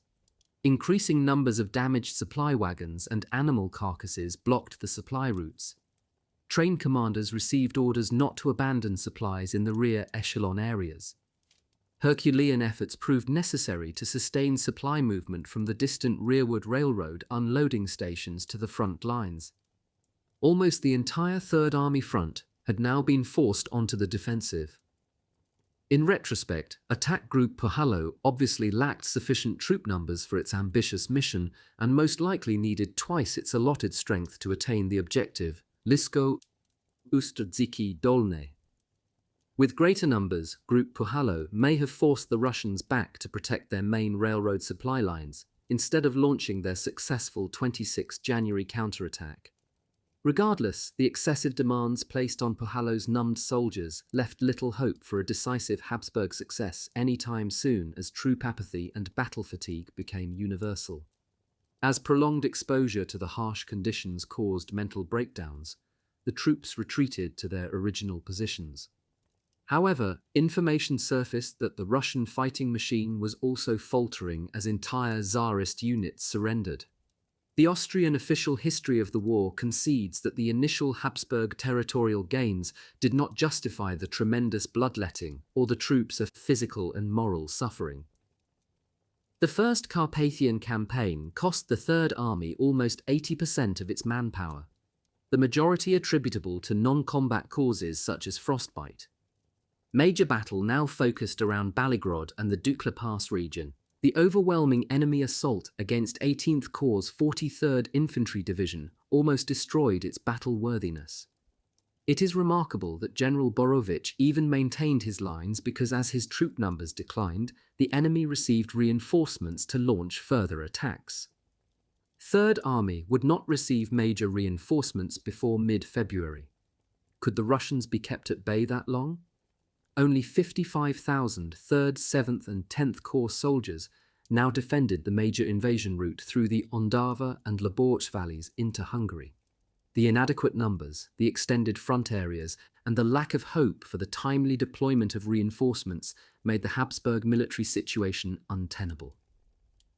Increasing numbers of damaged supply wagons and animal carcasses blocked the supply routes. Train commanders received orders not to abandon supplies in the rear echelon areas. Herculean efforts proved necessary to sustain supply movement from the distant rearward railroad unloading stations to the front lines. Almost the entire Third Army front had now been forced onto the defensive. In retrospect, Attack Group Puhalo obviously lacked sufficient troop numbers for its ambitious mission and most likely needed twice its allotted strength to attain the objective, Lisko Ustrziki Dolne. With greater numbers, Group Puhalo may have forced the Russians back to protect their main railroad supply lines, instead of launching their successful 26 January counterattack. Regardless, the excessive demands placed on Puhalo's numbed soldiers left little hope for a decisive Habsburg success anytime soon, as troop apathy and battle fatigue became universal. As prolonged exposure to the harsh conditions caused mental breakdowns, the troops retreated to their original positions. However, information surfaced that the Russian fighting machine was also faltering as entire Tsarist units surrendered. The Austrian official history of the war concedes that the initial Habsburg territorial gains did not justify the tremendous bloodletting or the troops' physical and moral suffering. The First Carpathian Campaign cost the Third Army almost 80% of its manpower, the majority attributable to non-combat causes such as frostbite. Major battle now focused around Baligrod and the Dukla Pass region. The overwhelming enemy assault against 18th Corps' 43rd Infantry Division almost destroyed its battle-worthiness. It is remarkable that General Borovich even maintained his lines because as his troop numbers declined, the enemy received reinforcements to launch further attacks. Third Army would not receive major reinforcements before mid-February. Could the Russians be kept at bay that long? Only 55,000 3rd, 7th and 10th Corps soldiers now defended the major invasion route through the Ondava and Laborch valleys into Hungary. The inadequate numbers, the extended front areas, and the lack of hope for the timely deployment of reinforcements made the Habsburg military situation untenable.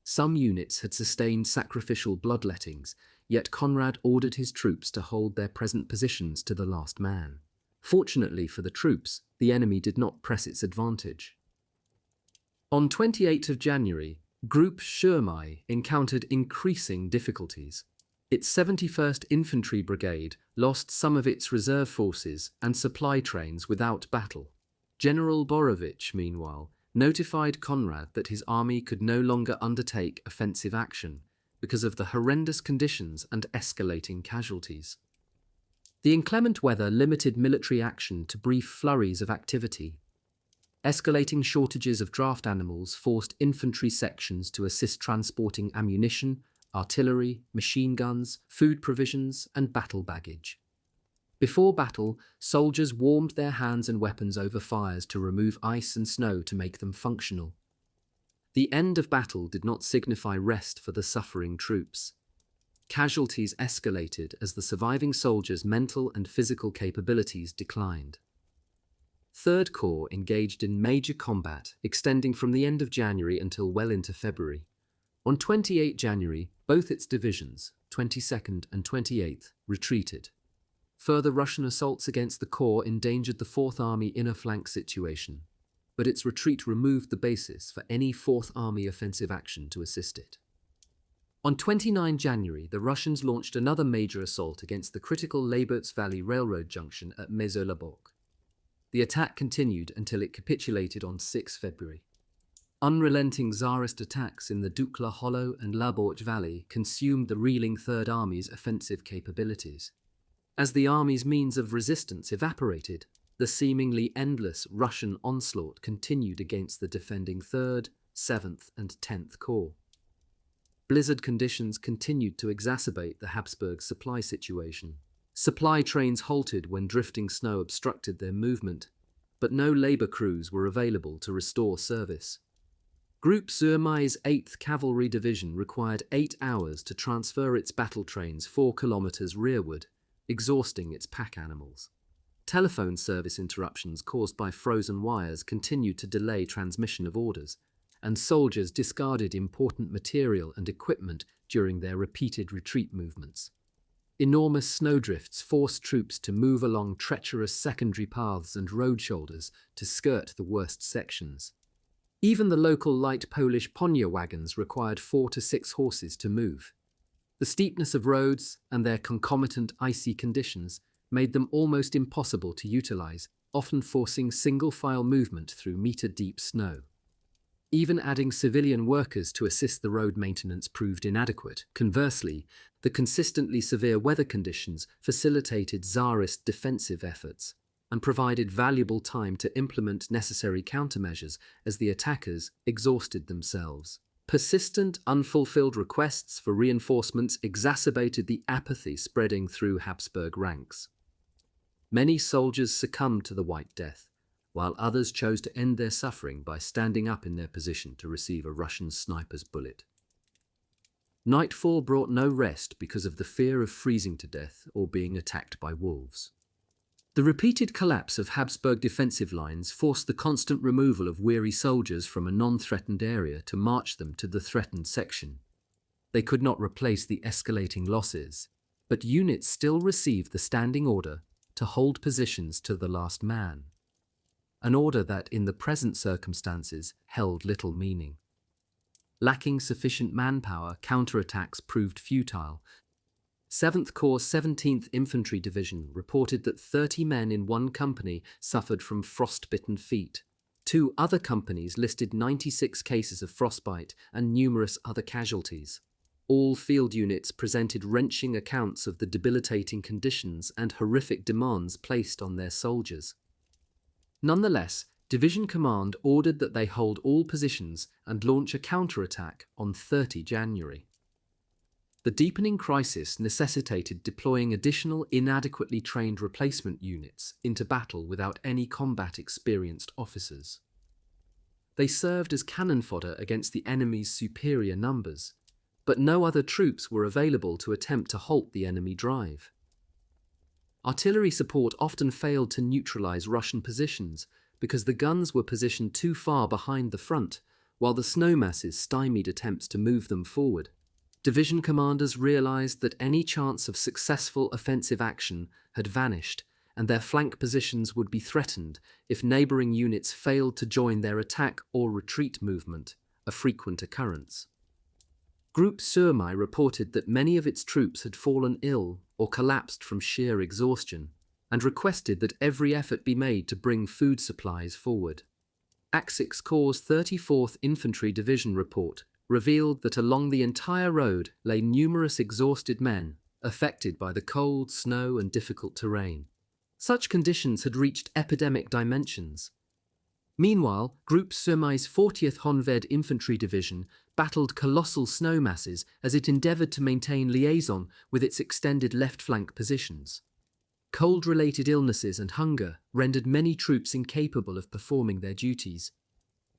Some units had sustained sacrificial bloodlettings, yet Conrad ordered his troops to hold their present positions to the last man. Fortunately for the troops, the enemy did not press its advantage. On 28 January, Group Przemysl encountered increasing difficulties. Its 71st Infantry Brigade lost some of its reserve forces and supply trains without battle. General Borovich, meanwhile, notified Conrad that his army could no longer undertake offensive action because of the horrendous conditions and escalating casualties. The inclement weather limited military action to brief flurries of activity. Escalating shortages of draft animals forced infantry sections to assist transporting ammunition, artillery, machine guns, food provisions, and battle baggage. Before battle, soldiers warmed their hands and weapons over fires to remove ice and snow to make them functional. The end of battle did not signify rest for the suffering troops. Casualties escalated as the surviving soldiers' mental and physical capabilities declined. Third Corps engaged in major combat, extending from the end of January until well into February. On 28 January, both its divisions, 22nd and 28th, retreated. Further Russian assaults against the Corps endangered the Fourth Army inner flank situation, but its retreat removed the basis for any Fourth Army offensive action to assist it. On 29 January, the Russians launched another major assault against the critical Laberts Valley Railroad junction at Mezőlabok. The attack continued until it capitulated on 6 February. Unrelenting Tsarist attacks in the Dukla Hollow and Laborch Valley consumed the reeling Third Army's offensive capabilities. As the army's means of resistance evaporated, the seemingly endless Russian onslaught continued against the defending 3rd, 7th and 10th Corps. Blizzard conditions continued to exacerbate the Habsburg supply situation. Supply trains halted when drifting snow obstructed their movement, but no labor crews were available to restore service. Group Przemysl 8th Cavalry Division required 8 hours to transfer its battle trains 4 kilometers rearward, exhausting its pack animals. Telephone service interruptions caused by frozen wires continued to delay transmission of orders, and soldiers discarded important material and equipment during their repeated retreat movements. Enormous snowdrifts forced troops to move along treacherous secondary paths and road shoulders to skirt the worst sections. Even the local light Polish Ponia wagons required 4 to 6 horses to move. The steepness of roads and their concomitant icy conditions made them almost impossible to utilize, often forcing single-file movement through meter-deep snow. Even adding civilian workers to assist the road maintenance proved inadequate. Conversely, the consistently severe weather conditions facilitated Tsarist defensive efforts and provided valuable time to implement necessary countermeasures as the attackers exhausted themselves. Persistent, unfulfilled requests for reinforcements exacerbated the apathy spreading through Habsburg ranks. Many soldiers succumbed to the White Death, while others chose to end their suffering by standing up in their position to receive a Russian sniper's bullet. Nightfall brought no rest because of the fear of freezing to death or being attacked by wolves. The repeated collapse of Habsburg defensive lines forced the constant removal of weary soldiers from a non-threatened area to march them to the threatened section. They could not replace the escalating losses, but units still received the standing order to hold positions to the last man. An order that, in the present circumstances, held little meaning. Lacking sufficient manpower, counterattacks proved futile. 7th Corps 17th Infantry Division reported that 30 men in one company suffered from frostbitten feet. 2 other companies listed 96 cases of frostbite and numerous other casualties. All field units presented wrenching accounts of the debilitating conditions and horrific demands placed on their soldiers. Nonetheless, Division Command ordered that they hold all positions and launch a counterattack on 30 January. The deepening crisis necessitated deploying additional inadequately trained replacement units into battle without any combat-experienced officers. They served as cannon fodder against the enemy's superior numbers, but no other troops were available to attempt to halt the enemy drive. Artillery support often failed to neutralize Russian positions because the guns were positioned too far behind the front, while the snow masses stymied attempts to move them forward. Division commanders realized that any chance of successful offensive action had vanished, and their flank positions would be threatened if neighboring units failed to join their attack or retreat movement, a frequent occurrence. Group Somme reported that many of its troops had fallen ill or collapsed from sheer exhaustion, and requested that every effort be made to bring food supplies forward. Axis Corps' 34th Infantry Division report revealed that along the entire road lay numerous exhausted men, affected by the cold, snow, and difficult terrain. Such conditions had reached epidemic dimensions. Meanwhile, Group Somme's 40th Honved Infantry Division battled colossal snow masses as it endeavoured to maintain liaison with its extended left flank positions. Cold-related illnesses and hunger rendered many troops incapable of performing their duties.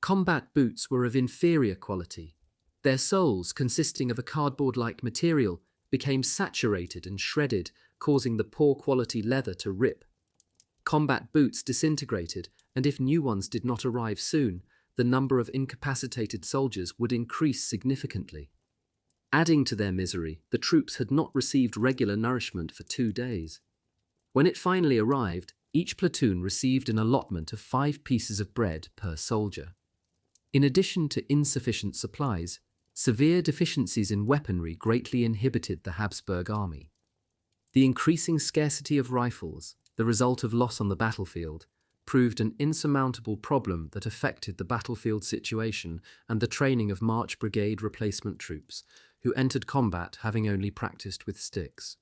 Combat boots were of inferior quality. Their soles, consisting of a cardboard-like material, became saturated and shredded, causing the poor quality leather to rip. Combat boots disintegrated, and if new ones did not arrive soon, the number of incapacitated soldiers would increase significantly. Adding to their misery, the troops had not received regular nourishment for 2 days. When it finally arrived, each platoon received an allotment of 5 pieces of bread per soldier. In addition to insufficient supplies, severe deficiencies in weaponry greatly inhibited the Habsburg army. The increasing scarcity of rifles, the result of loss on the battlefield, proved an insurmountable problem that affected the battlefield situation and the training of March Brigade replacement troops, who entered combat having only practiced with sticks.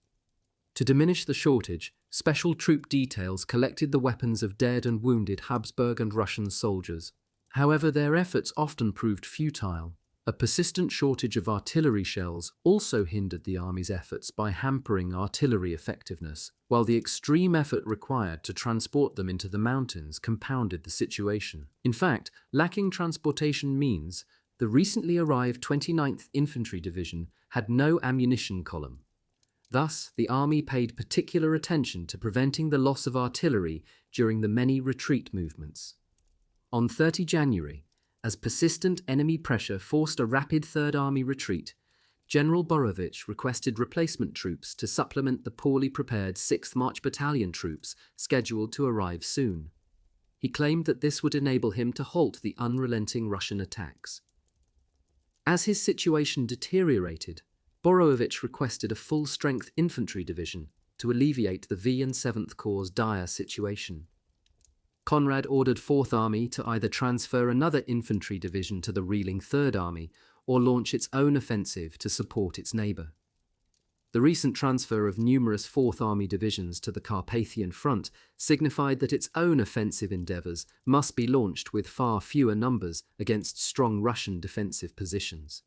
To diminish the shortage, special troop details collected the weapons of dead and wounded Habsburg and Russian soldiers. However, their efforts often proved futile. A persistent shortage of artillery shells also hindered the army's efforts by hampering artillery effectiveness, while the extreme effort required to transport them into the mountains compounded the situation. In fact, lacking transportation means, the recently arrived 29th Infantry Division had no ammunition column. Thus, the army paid particular attention to preventing the loss of artillery during the many retreat movements. On 30 January, as persistent enemy pressure forced a rapid Third Army retreat, General Borovich requested replacement troops to supplement the poorly prepared 6th March Battalion troops scheduled to arrive soon. He claimed that this would enable him to halt the unrelenting Russian attacks. As his situation deteriorated, Borovich requested a full-strength infantry division to alleviate the V and 7th Corps' dire situation. Conrad ordered 4th Army to either transfer another infantry division to the reeling 3rd Army or launch its own offensive to support its neighbour. The recent transfer of numerous 4th Army divisions to the Carpathian front signified that its own offensive endeavours must be launched with far fewer numbers against strong Russian defensive positions.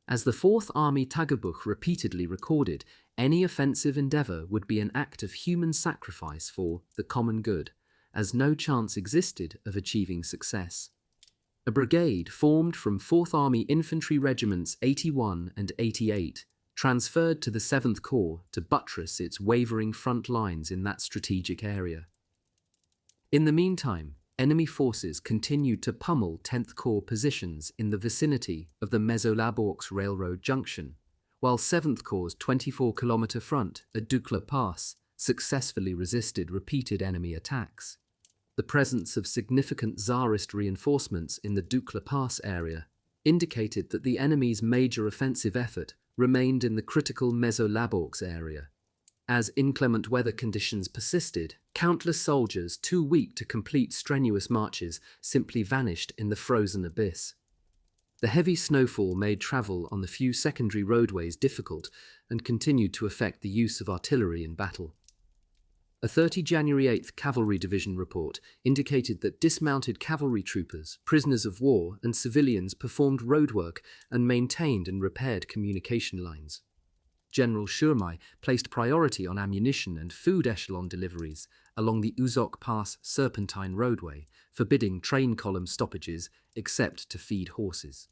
As the 4th Army Tagebuch repeatedly recorded, any offensive endeavour would be an act of human sacrifice for the common good, as no chance existed of achieving success. A brigade formed from 4th Army Infantry Regiments 81 and 88 transferred to the 7th Corps to buttress its wavering front lines in that strategic area. In the meantime, enemy forces continued to pummel 10th Corps positions in the vicinity of the Mezolaborsk railroad junction, while 7th Corps' 24-kilometre front at Dukla Pass successfully resisted repeated enemy attacks. The presence of significant Tsarist reinforcements in the Dukla Pass area indicated that the enemy's major offensive effort remained in the critical Mezolaborsk area. As inclement weather conditions persisted, countless soldiers too weak to complete strenuous marches simply vanished in the frozen abyss. The heavy snowfall made travel on the few secondary roadways difficult and continued to affect the use of artillery in battle. A 30 January 8th Cavalry Division report indicated that dismounted cavalry troopers, prisoners of war, and civilians performed roadwork and maintained and repaired communication lines. General Szurmai placed priority on ammunition and food echelon deliveries along the Uzok Pass Serpentine roadway, forbidding train column stoppages except to feed horses.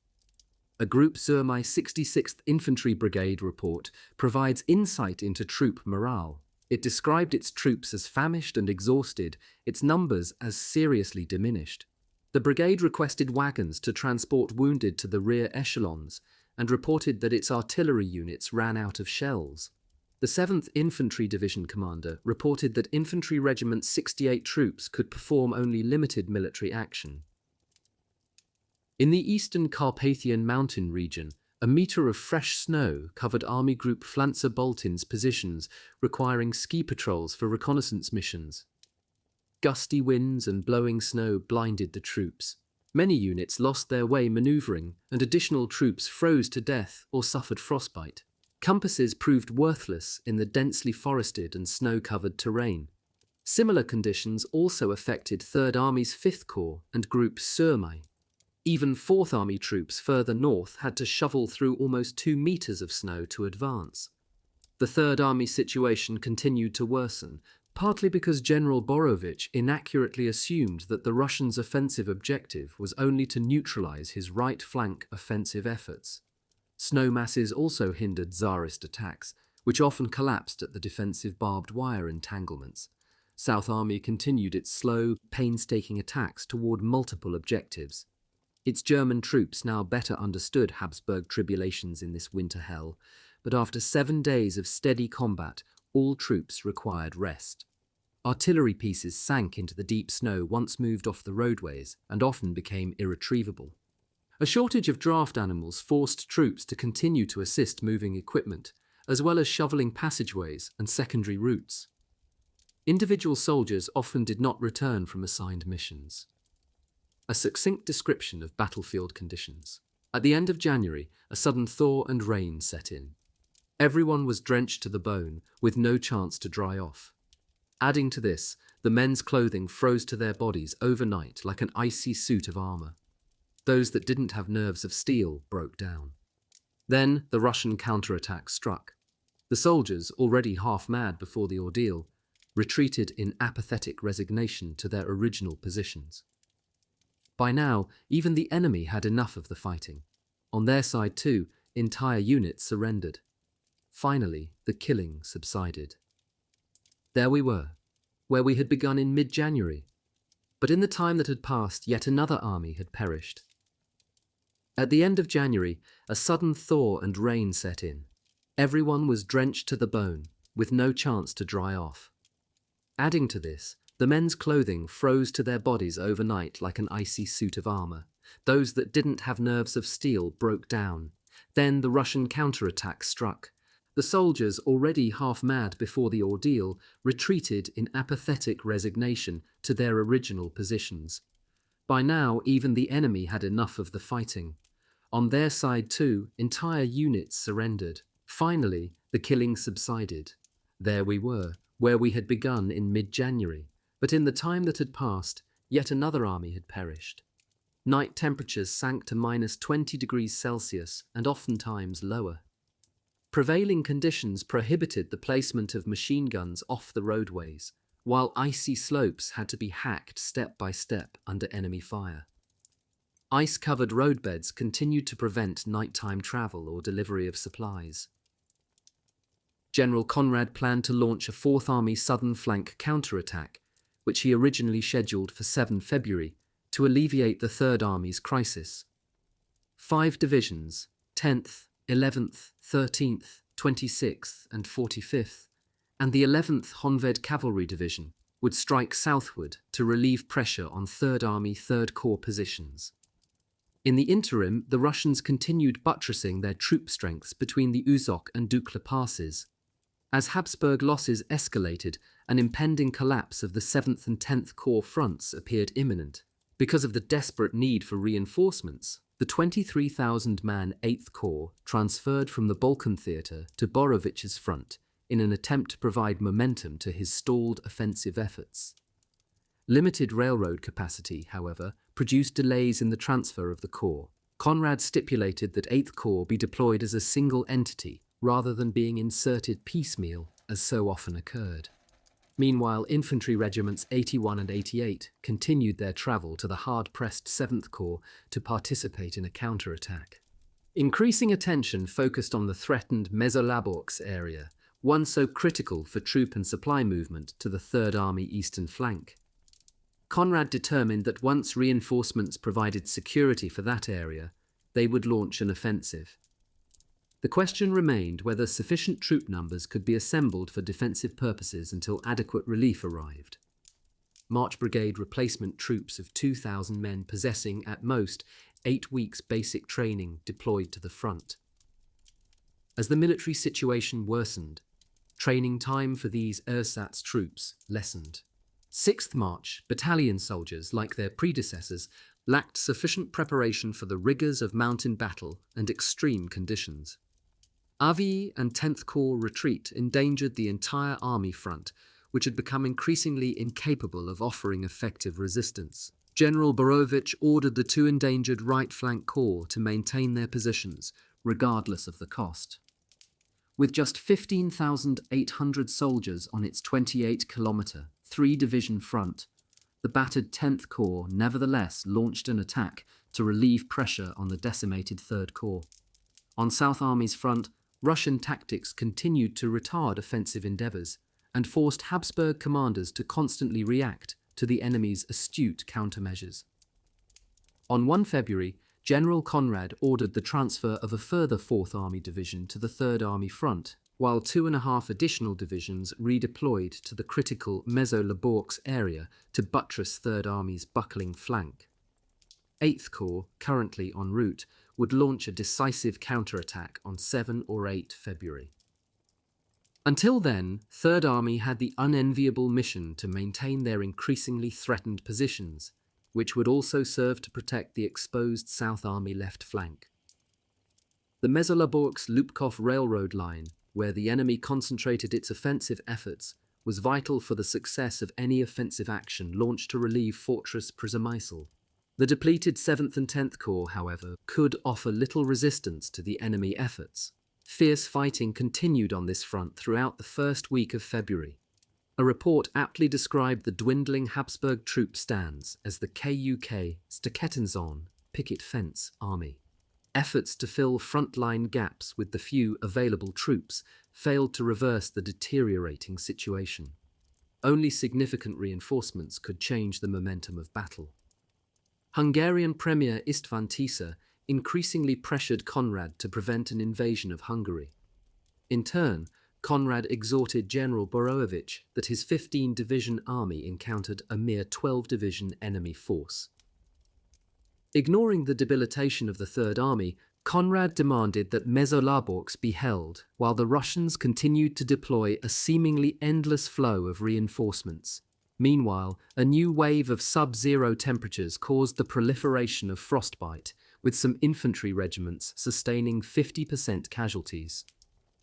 A Group Szurmai 66th Infantry Brigade report provides insight into troop morale. It described its troops as famished and exhausted, its numbers as seriously diminished. The brigade requested wagons to transport wounded to the rear echelons and reported that its artillery units ran out of shells. The 7th Infantry Division commander reported that Infantry Regiment 68 troops could perform only limited military action. In the eastern Carpathian mountain region, a metre of fresh snow covered Army Group Flanzer Boltin's positions, requiring ski patrols for reconnaissance missions. Gusty winds and blowing snow blinded the troops. Many units lost their way manoeuvring, and additional troops froze to death or suffered frostbite. Compasses proved worthless in the densely forested and snow-covered terrain. Similar conditions also affected 3rd Army's 5th Corps and Group Szurmai. Even 4th Army troops further north had to shovel through almost 2 meters of snow to advance. The 3rd Army's situation continued to worsen, partly because General Borovich inaccurately assumed that the Russians' offensive objective was only to neutralize his right flank offensive efforts. Snow masses also hindered Tsarist attacks, which often collapsed at the defensive barbed wire entanglements. South Army continued its slow, painstaking attacks toward multiple objectives. Its German troops now better understood Habsburg tribulations in this winter hell, but after 7 days of steady combat, all troops required rest. Artillery pieces sank into the deep snow once moved off the roadways and often became irretrievable. A shortage of draft animals forced troops to continue to assist moving equipment, as well as shoveling passageways and secondary routes. Individual soldiers often did not return from assigned missions. A succinct description of battlefield conditions. At the end of January, a sudden thaw and rain set in. Everyone was drenched to the bone, with no chance to dry off. Adding to this, the men's clothing froze to their bodies overnight like an icy suit of armor. Those that didn't have nerves of steel broke down. Then the Russian counterattack struck. The soldiers, already half mad before the ordeal, retreated in apathetic resignation to their original positions. By now, even the enemy had enough of the fighting. On their side too, entire units surrendered. Finally, the killing subsided. There we were, where we had begun in mid-January. But in the time that had passed, yet another army had perished. At the end of January, a sudden thaw and rain set in. Everyone was drenched to the bone, with no chance to dry off. Adding to this, the men's clothing froze to their bodies overnight like an icy suit of armor. Those that didn't have nerves of steel broke down. Then the Russian counterattack struck. The soldiers, already half mad before the ordeal, retreated in apathetic resignation to their original positions. By now, even the enemy had enough of the fighting. On their side too, entire units surrendered. Finally, the killing subsided. There we were, where we had begun in mid-January, but in the time that had passed, yet another army had perished. Night temperatures sank to -20°C and oftentimes lower. Prevailing conditions prohibited the placement of machine guns off the roadways, while icy slopes had to be hacked step by step under enemy fire. Ice-covered roadbeds continued to prevent nighttime travel or delivery of supplies. General Conrad planned to launch a Fourth Army southern flank counterattack, which he originally scheduled for 7 February, to alleviate the Third Army's crisis. 5 divisions, 10th, 11th, 13th, 26th and 45th, and the 11th Honved Cavalry Division would strike southward to relieve pressure on Third Army Third Corps positions. In the interim, the Russians continued buttressing their troop strengths between the Uzok and Dukla passes. As Habsburg losses escalated, an impending collapse of the 7th and 10th Corps fronts appeared imminent. Because of the desperate need for reinforcements, the 23,000-man 8th Corps transferred from the Balkan Theatre to Borovich's front in an attempt to provide momentum to his stalled offensive efforts. Limited railroad capacity, however, produced delays in the transfer of the corps. Conrad stipulated that 8th Corps be deployed as a single entity rather than being inserted piecemeal, as so often occurred. Meanwhile, infantry regiments 81 and 88 continued their travel to the hard-pressed 7th Corps to participate in a counterattack. Increasing attention focused on the threatened Mezolaborsk area, one so critical for troop and supply movement to the Third Army eastern flank. Conrad determined that once reinforcements provided security for that area, they would launch an offensive. The question remained whether sufficient troop numbers could be assembled for defensive purposes until adequate relief arrived. March Brigade replacement troops of 2,000 men possessing, at most, 8 weeks basic training deployed to the front. As the military situation worsened, training time for these ersatz troops lessened. 6th March battalion soldiers, like their predecessors, lacked sufficient preparation for the rigours of mountain battle and extreme conditions. Avii and 10th Corps retreat endangered the entire army front, which had become increasingly incapable of offering effective resistance. General Borovich ordered the 2 endangered right flank corps to maintain their positions, regardless of the cost. With just 15,800 soldiers on its 28-kilometre, 3-division front, the battered 10th Corps nevertheless launched an attack to relieve pressure on the decimated 3rd Corps. On South Army's front, Russian tactics continued to retard offensive endeavours and forced Habsburg commanders to constantly react to the enemy's astute countermeasures. On 1 February, General Conrad ordered the transfer of a further 4th Army division to the 3rd Army front, while 2.5 additional divisions redeployed to the critical Mezolaborsk area to buttress 3rd Army's buckling flank. 8th Corps, currently en route, would launch a decisive counterattack on 7 or 8 February. Until then, 3rd Army had the unenviable mission to maintain their increasingly threatened positions, which would also serve to protect the exposed South Army left flank. The Mezolaborsk-Lubkov railroad line, where the enemy concentrated its offensive efforts, was vital for the success of any offensive action launched to relieve Fortress Przemysl. The depleted 7th and 10th Corps, however, could offer little resistance to the enemy efforts. Fierce fighting continued on this front throughout the first week of February. A report aptly described the dwindling Habsburg troop stands as the KUK Staketenzon Picket Fence Army. Efforts to fill frontline gaps with the few available troops failed to reverse the deteriorating situation. Only significant reinforcements could change the momentum of battle. Hungarian Premier István Tisza increasingly pressured Conrad to prevent an invasion of Hungary. In turn, Conrad exhorted General Borovich that his 15-division army encountered a mere 12-division enemy force. Ignoring the debilitation of the Third Army, Conrad demanded that Mesolaborsk be held, while the Russians continued to deploy a seemingly endless flow of reinforcements. Meanwhile, a new wave of sub-zero temperatures caused the proliferation of frostbite, with some infantry regiments sustaining 50% casualties.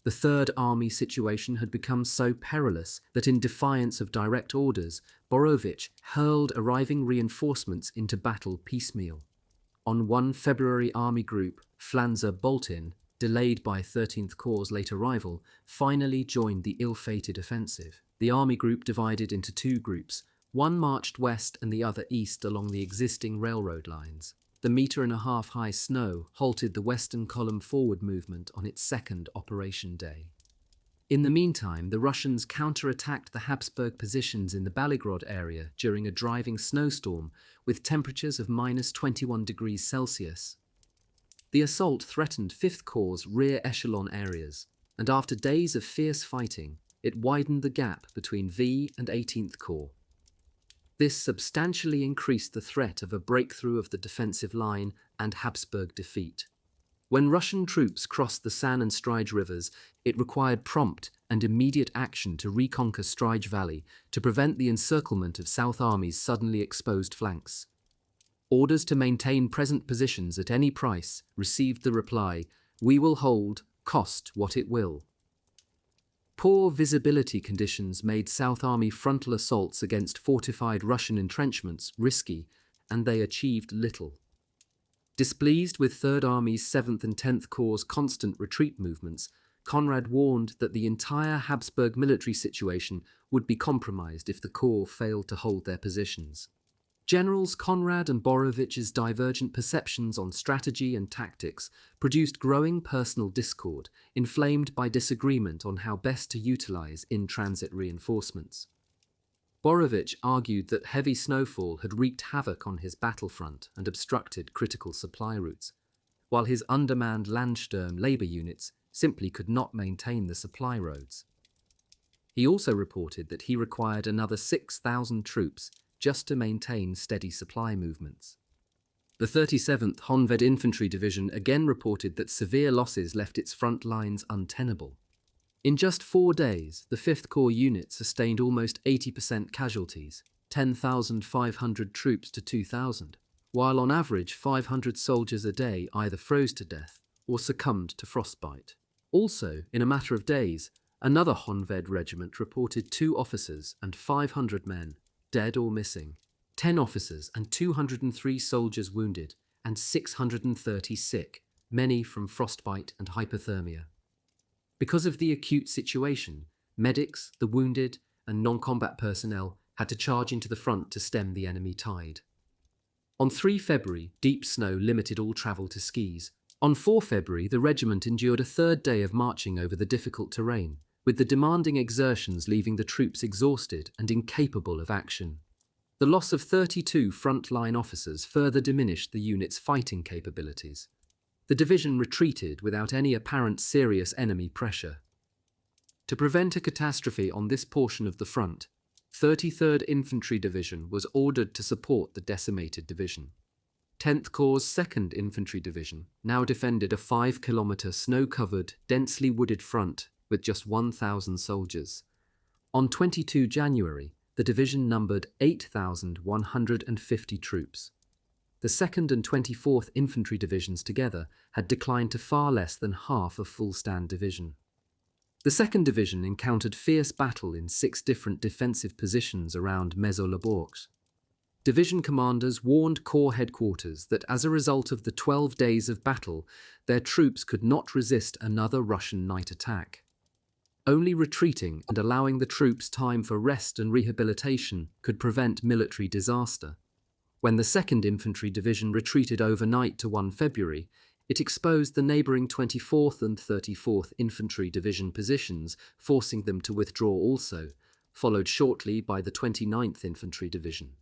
The Third Army situation had become so perilous that in defiance of direct orders, Borovich hurled arriving reinforcements into battle piecemeal. On 1 February Army Group, Flanzer-Boltin, delayed by 13th Corps' late arrival, finally joined the ill-fated offensive. The Army Group divided into two groups. One marched west and the other east along the existing railroad lines. The metre-and-a-half-high snow halted the Western Column forward movement on its second operation day. In the meantime, the Russians counterattacked the Habsburg positions in the Baligrod area during a driving snowstorm with temperatures of -21 degrees Celsius. The assault threatened 5th Corps' rear echelon areas, and after days of fierce fighting, it widened the gap between V and 18th Corps. This substantially increased the threat of a breakthrough of the defensive line and Habsburg defeat. When Russian troops crossed the San and Strige rivers, it required prompt and immediate action to reconquer Strige Valley to prevent the encirclement of South Army's suddenly exposed flanks. Orders to maintain present positions at any price received the reply, "We will hold, cost what it will." Poor visibility conditions made South Army frontal assaults against fortified Russian entrenchments risky, and they achieved little. Displeased with Third Army's 7th and 10th Corps' constant retreat movements, Conrad warned that the entire Habsburg military situation would be compromised if the Corps failed to hold their positions. Generals Conrad and Borovich's divergent perceptions on strategy and tactics produced growing personal discord, inflamed by disagreement on how best to utilize in-transit reinforcements. Borovich argued that heavy snowfall had wreaked havoc on his battlefront and obstructed critical supply routes, while his undermanned Landsturm labor units simply could not maintain the supply roads. He also reported that he required another 6,000 troops just to maintain steady supply movements. The 37th Honved Infantry Division again reported that severe losses left its front lines untenable. In just 4 days, the 5th Corps unit sustained almost 80% casualties, 10,500 troops to 2,000, while on average 500 soldiers a day either froze to death or succumbed to frostbite. Also, in a matter of days, another Honved regiment reported 2 officers and 500 men dead or missing, 10 officers and 203 soldiers wounded, and 630 sick, many from frostbite and hypothermia. Because of the acute situation, medics, the wounded, and non-combat personnel had to charge into the front to stem the enemy tide. On 3 February, deep snow limited all travel to skis. On 4 February, the regiment endured a 3rd day of marching over the difficult terrain, with the demanding exertions leaving the troops exhausted and incapable of action. The loss of 32 front-line officers further diminished the unit's fighting capabilities. The division retreated without any apparent serious enemy pressure. To prevent a catastrophe on this portion of the front, 33rd Infantry Division was ordered to support the decimated division. 10th Corps' 2nd Infantry Division now defended a 5-kilometre snow-covered, densely wooded front with just 1,000 soldiers. On 22 January, the division numbered 8,150 troops. The 2nd and 24th Infantry Divisions together had declined to far less than half a full-stand division. The 2nd Division encountered fierce battle in 6 different defensive positions around Mesolaborsk. Division commanders warned Corps headquarters that as a result of the 12 days of battle, their troops could not resist another Russian night attack. Only retreating and allowing the troops time for rest and rehabilitation could prevent military disaster. When the 2nd Infantry Division retreated overnight to 1 February, it exposed the neighbouring 24th and 34th Infantry Division positions, forcing them to withdraw also, followed shortly by the 29th Infantry Division.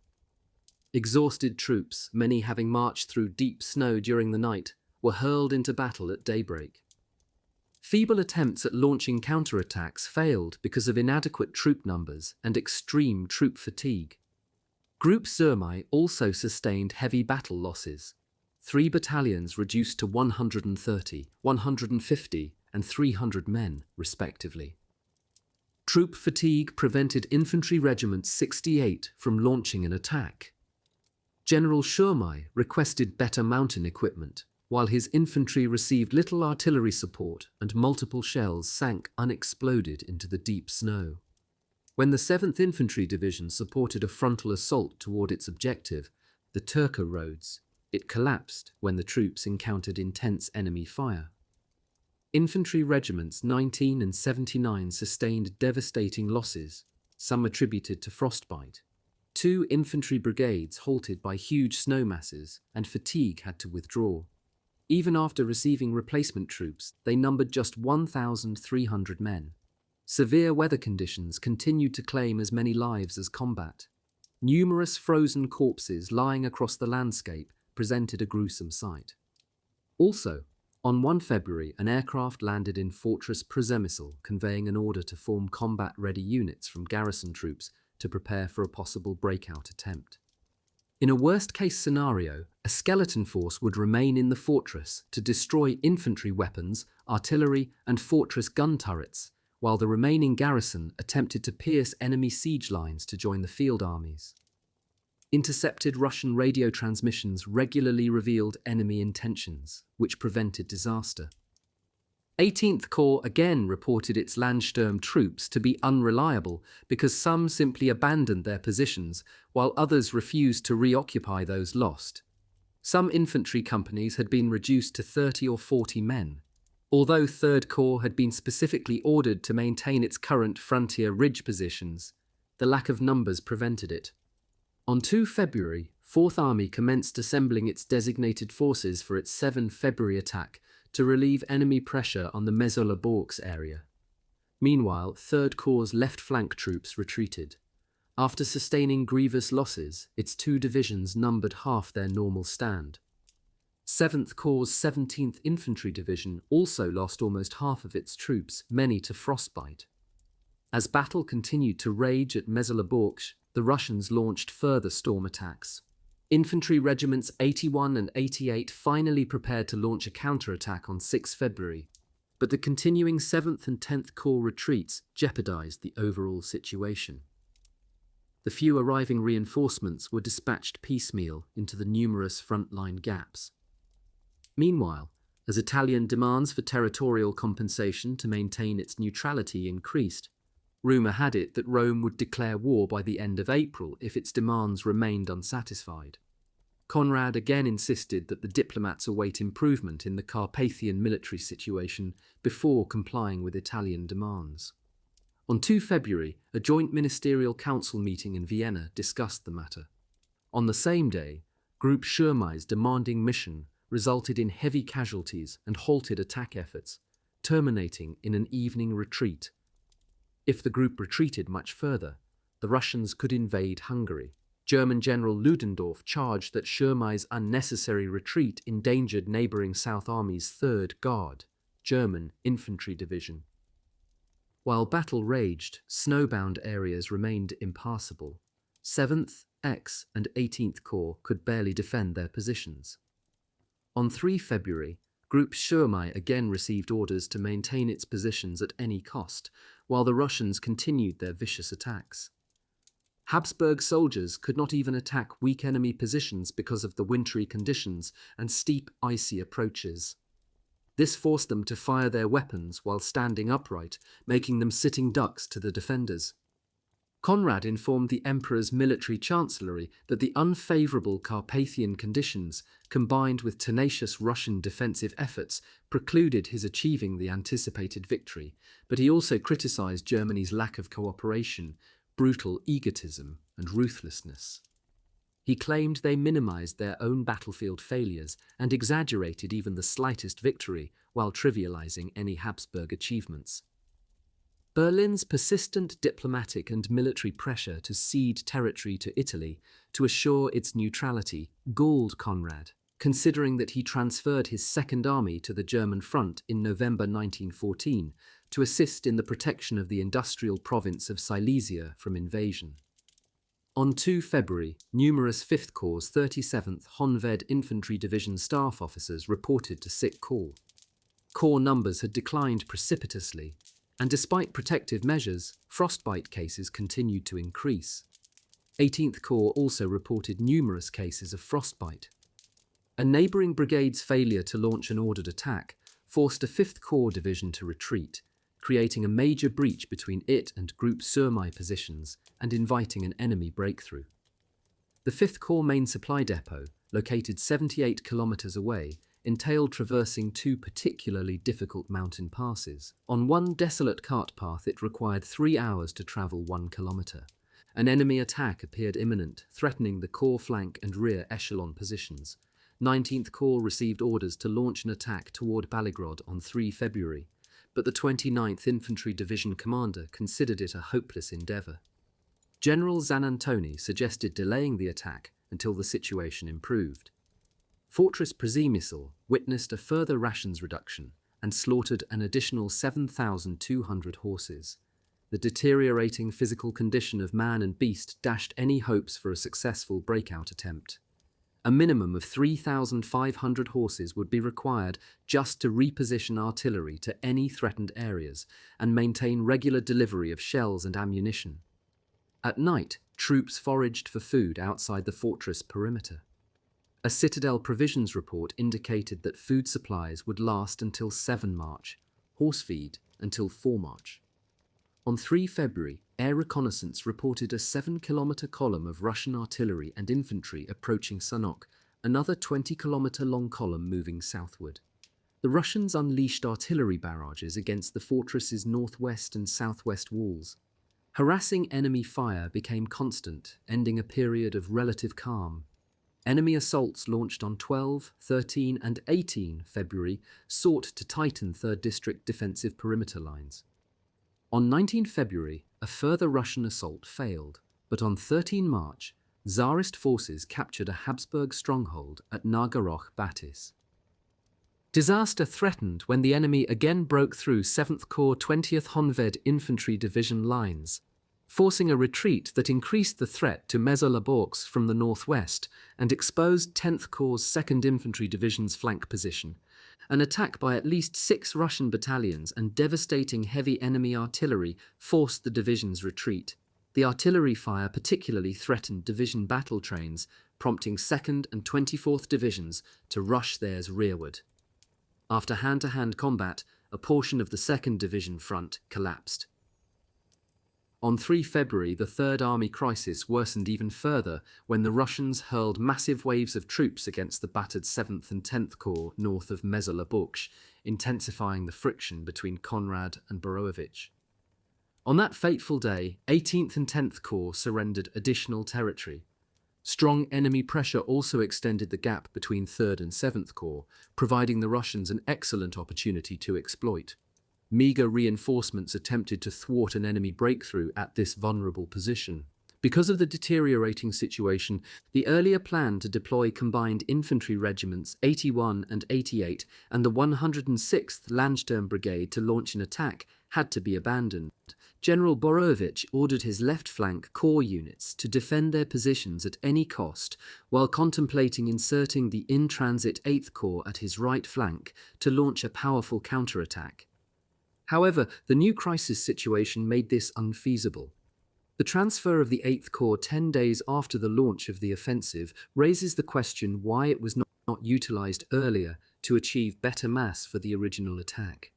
Exhausted troops, many having marched through deep snow during the night, were hurled into battle at daybreak. Feeble attempts at launching counterattacks failed because of inadequate troop numbers and extreme troop fatigue. Group Zermai also sustained heavy battle losses. 3 battalions reduced to 130, 150, and 300 men, respectively. Troop fatigue prevented Infantry Regiment 68 from launching an attack. General Przemysl requested better mountain equipment, while his infantry received little artillery support and multiple shells sank unexploded into the deep snow. When the 7th Infantry Division supported a frontal assault toward its objective, the Turka Roads, it collapsed when the troops encountered intense enemy fire. Infantry Regiments 19 and 79 sustained devastating losses, some attributed to frostbite. 2 infantry brigades halted by huge snow masses, and fatigue had to withdraw. Even after receiving replacement troops, they numbered just 1,300 men. Severe weather conditions continued to claim as many lives as combat. Numerous frozen corpses lying across the landscape presented a gruesome sight. Also, on 1 February, an aircraft landed in Fortress Przemysl, conveying an order to form combat-ready units from garrison troops to prepare for a possible breakout attempt. In a worst-case scenario, a skeleton force would remain in the fortress to destroy infantry weapons, artillery, and fortress gun turrets, while the remaining garrison attempted to pierce enemy siege lines to join the field armies. Intercepted Russian radio transmissions regularly revealed enemy intentions, which prevented disaster. 18th Corps again reported its Landsturm troops to be unreliable because some simply abandoned their positions, while others refused to reoccupy those lost. Some infantry companies had been reduced to 30 or 40 men. Although 3rd Corps had been specifically ordered to maintain its current frontier ridge positions, the lack of numbers prevented it. On 2 February, 4th Army commenced assembling its designated forces for its 7 February attack to relieve enemy pressure on the Mezőlőborsz area. Meanwhile, 3rd Corps' left flank troops retreated. After sustaining grievous losses, its 2 divisions numbered half their normal stand. 7th Corps' 17th Infantry Division also lost almost half of its troops, many to frostbite. As battle continued to rage at Mezőlőborsz, the Russians launched further storm attacks. Infantry Regiments 81 and 88 finally prepared to launch a counterattack on 6 February, but the continuing 7th and 10th Corps retreats jeopardized the overall situation. The few arriving reinforcements were dispatched piecemeal into the numerous frontline gaps. Meanwhile, as Italian demands for territorial compensation to maintain its neutrality increased, rumour had it that Rome would declare war by the end of April if its demands remained unsatisfied. Conrad again insisted that the diplomats await improvement in the Carpathian military situation before complying with Italian demands. On 2 February, a joint ministerial council meeting in Vienna discussed the matter. On the same day, Group Przemysl demanding mission resulted in heavy casualties and halted attack efforts, terminating in an evening retreat. If the group retreated much further, the Russians could invade Hungary. German General Ludendorff charged that Przemysl's unnecessary retreat endangered neighbouring South Army's 3rd Guard, German Infantry Division. While battle raged, snowbound areas remained impassable. 7th, X, and 18th Corps could barely defend their positions. On 3 February, Group Przemysl again received orders to maintain its positions at any cost, while the Russians continued their vicious attacks. Habsburg soldiers could not even attack weak enemy positions because of the wintry conditions and steep, icy approaches. This forced them to fire their weapons while standing upright, making them sitting ducks to the defenders. Conrad informed the Emperor's military chancellery that the unfavourable Carpathian conditions, combined with tenacious Russian defensive efforts, precluded his achieving the anticipated victory, but he also criticised Germany's lack of cooperation, brutal egotism, and ruthlessness. He claimed they minimised their own battlefield failures and exaggerated even the slightest victory while trivialising any Habsburg achievements. Berlin's persistent diplomatic and military pressure to cede territory to Italy to assure its neutrality galled Conrad, considering that he transferred his Second Army to the German front in November 1914 to assist in the protection of the industrial province of Silesia from invasion. On 2 February, numerous 5th Corps' 37th Honved Infantry Division staff officers reported to sick call. Corps numbers had declined precipitously, and despite protective measures, frostbite cases continued to increase. 18th Corps also reported numerous cases of frostbite. A neighbouring brigade's failure to launch an ordered attack forced a 5th Corps division to retreat, creating a major breach between it and Group Somme positions and inviting an enemy breakthrough. The 5th Corps main supply depot, located 78 kilometres away, entailed traversing 2 particularly difficult mountain passes. On one desolate cart path it required 3 hours to travel 1 kilometre. An enemy attack appeared imminent, threatening the Corps flank and rear echelon positions. 19th Corps received orders to launch an attack toward Belgrade on 3 February, but the 29th Infantry Division commander considered it a hopeless endeavour. General Zanantoni suggested delaying the attack until the situation improved. Fortress Przemysl witnessed a further rations reduction and slaughtered an additional 7,200 horses. The deteriorating physical condition of man and beast dashed any hopes for a successful breakout attempt. A minimum of 3,500 horses would be required just to reposition artillery to any threatened areas and maintain regular delivery of shells and ammunition. At night, troops foraged for food outside the fortress perimeter. A Citadel provisions report indicated that food supplies would last until 7 March, horse feed until 4 March. On 3 February, air reconnaissance reported a 7-kilometre column of Russian artillery and infantry approaching Sanok, another 20-kilometre-long column moving southward. The Russians unleashed artillery barrages against the fortress's northwest and southwest walls. Harassing enemy fire became constant, ending a period of relative calm. Enemy assaults launched on 12, 13 and 18 February sought to tighten 3rd District defensive perimeter lines. On 19 February, a further Russian assault failed, but on 13 March, Tsarist forces captured a Habsburg stronghold at Nagorok Batis. Disaster threatened when the enemy again broke through 7th Corps 20th Honved Infantry Division lines, forcing a retreat that increased the threat to Mezolaborsk from the northwest and exposed 10th Corps 2nd Infantry Division's flank position. An attack by at least 6 Russian battalions and devastating heavy enemy artillery forced the division's retreat. The artillery fire particularly threatened division battle trains, prompting 2nd and 24th Divisions to rush theirs rearward. After hand-to-hand combat, a portion of the 2nd Division front collapsed. On 3 February, the Third Army crisis worsened even further when the Russians hurled massive waves of troops against the battered 7th and 10th Corps north of Mezolaborsk, intensifying the friction between Konrad and Borowicz. On that fateful day, 18th and 10th Corps surrendered additional territory. Strong enemy pressure also extended the gap between 3rd and 7th Corps, providing the Russians an excellent opportunity to exploit. Meagre reinforcements attempted to thwart an enemy breakthrough at this vulnerable position. Because of the deteriorating situation, the earlier plan to deploy combined infantry regiments 81 and 88 and the 106th Landsturm Brigade to launch an attack had to be abandoned. General Borowicz ordered his left flank corps units to defend their positions at any cost, while contemplating inserting the in-transit 8th Corps at his right flank to launch a powerful counterattack. However, the new crisis situation made this unfeasible. The transfer of the 8th Corps 10 days after the launch of the offensive raises the question why it was not utilized earlier to achieve better mass for the original attack.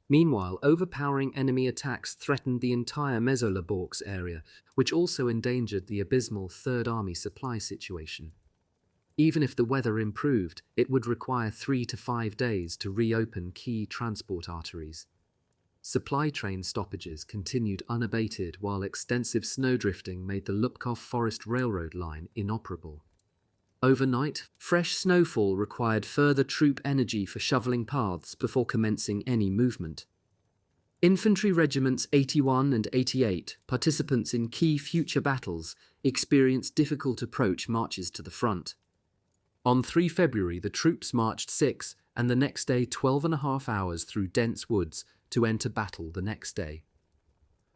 Meanwhile, overpowering enemy attacks threatened the entire Mezolaborsk area, which also endangered the abysmal Third Army supply situation. Even if the weather improved, it would require 3 to 5 days to reopen key transport arteries. Supply train stoppages continued unabated while extensive snowdrifting made the Lubkov Forest Railroad line inoperable. Overnight, fresh snowfall required further troop energy for shoveling paths before commencing any movement. Infantry regiments 81 and 88, participants in key future battles, experienced difficult approach marches to the front. On 3 February, the troops marched 6 and the next day 12.5 hours through dense woods to enter battle the next day.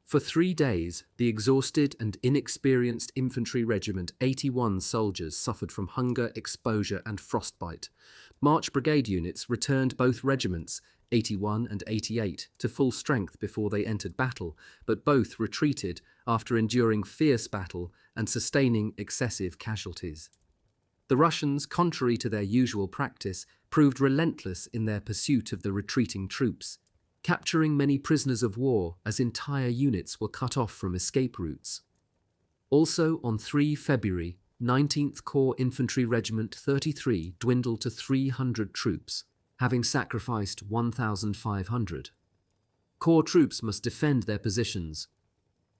For 3 days, the exhausted and inexperienced infantry regiment 81 soldiers suffered from hunger, exposure, and frostbite. March brigade units returned both regiments, 81 and 88, to full strength before they entered battle, but both retreated after enduring fierce battle and sustaining excessive casualties. The Russians, contrary to their usual practice, proved relentless in their pursuit of the retreating troops, capturing many prisoners of war as entire units were cut off from escape routes. Also, on 3 February, 19th Corps Infantry Regiment 33 dwindled to 300 troops, having sacrificed 1,500. Corps troops must defend their positions.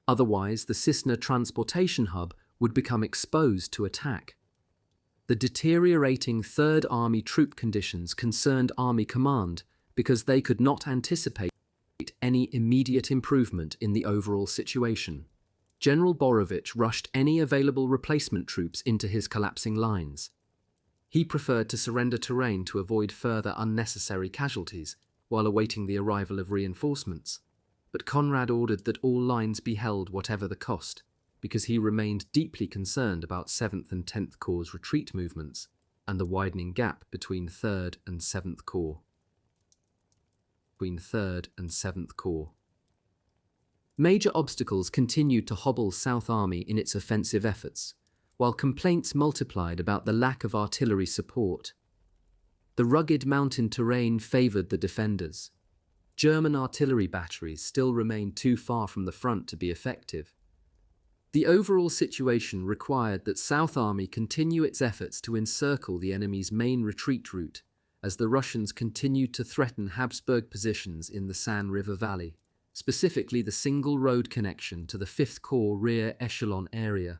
Otherwise, the Cisna transportation hub would become exposed to attack. The deteriorating Third Army troop conditions concerned Army Command because they could not anticipate any immediate improvement in the overall situation. General Borovich rushed any available replacement troops into his collapsing lines. He preferred to surrender terrain to avoid further unnecessary casualties while awaiting the arrival of reinforcements. But Conrad ordered that all lines be held whatever the cost, because he remained deeply concerned about 7th and 10th Corps' retreat movements and the widening gap between 3rd and 7th Corps. Major obstacles continued to hobble South Army in its offensive efforts, while complaints multiplied about the lack of artillery support. The rugged mountain terrain favoured the defenders. German artillery batteries still remained too far from the front to be effective. The overall situation required that South Army continue its efforts to encircle the enemy's main retreat route, as the Russians continued to threaten Habsburg positions in the San River Valley, specifically the single road connection to the 5th Corps rear echelon area.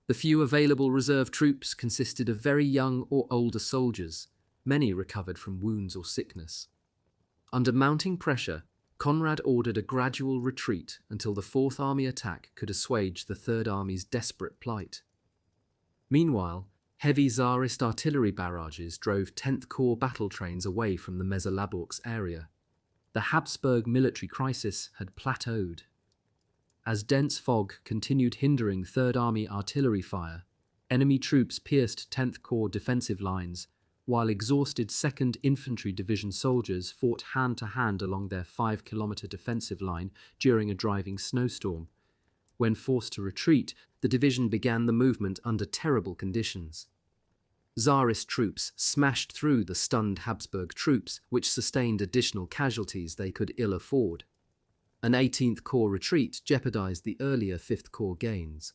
The few available reserve troops consisted of very young or older soldiers, many recovered from wounds or sickness. Under mounting pressure, Conrad ordered a gradual retreat until the 4th Army attack could assuage the 3rd Army's desperate plight. Meanwhile, heavy Tsarist artillery barrages drove 10th Corps battle trains away from the Mezelaborsk area. The Habsburg military crisis had plateaued. As dense fog continued hindering 3rd Army artillery fire, enemy troops pierced 10th Corps defensive lines, while exhausted 2nd Infantry Division soldiers fought hand-to-hand along their 5-kilometre defensive line during a driving snowstorm. When forced to retreat, the division began the movement under terrible conditions. Tsarist troops smashed through the stunned Habsburg troops, which sustained additional casualties they could ill afford. An 18th Corps retreat jeopardized the earlier 5th Corps gains.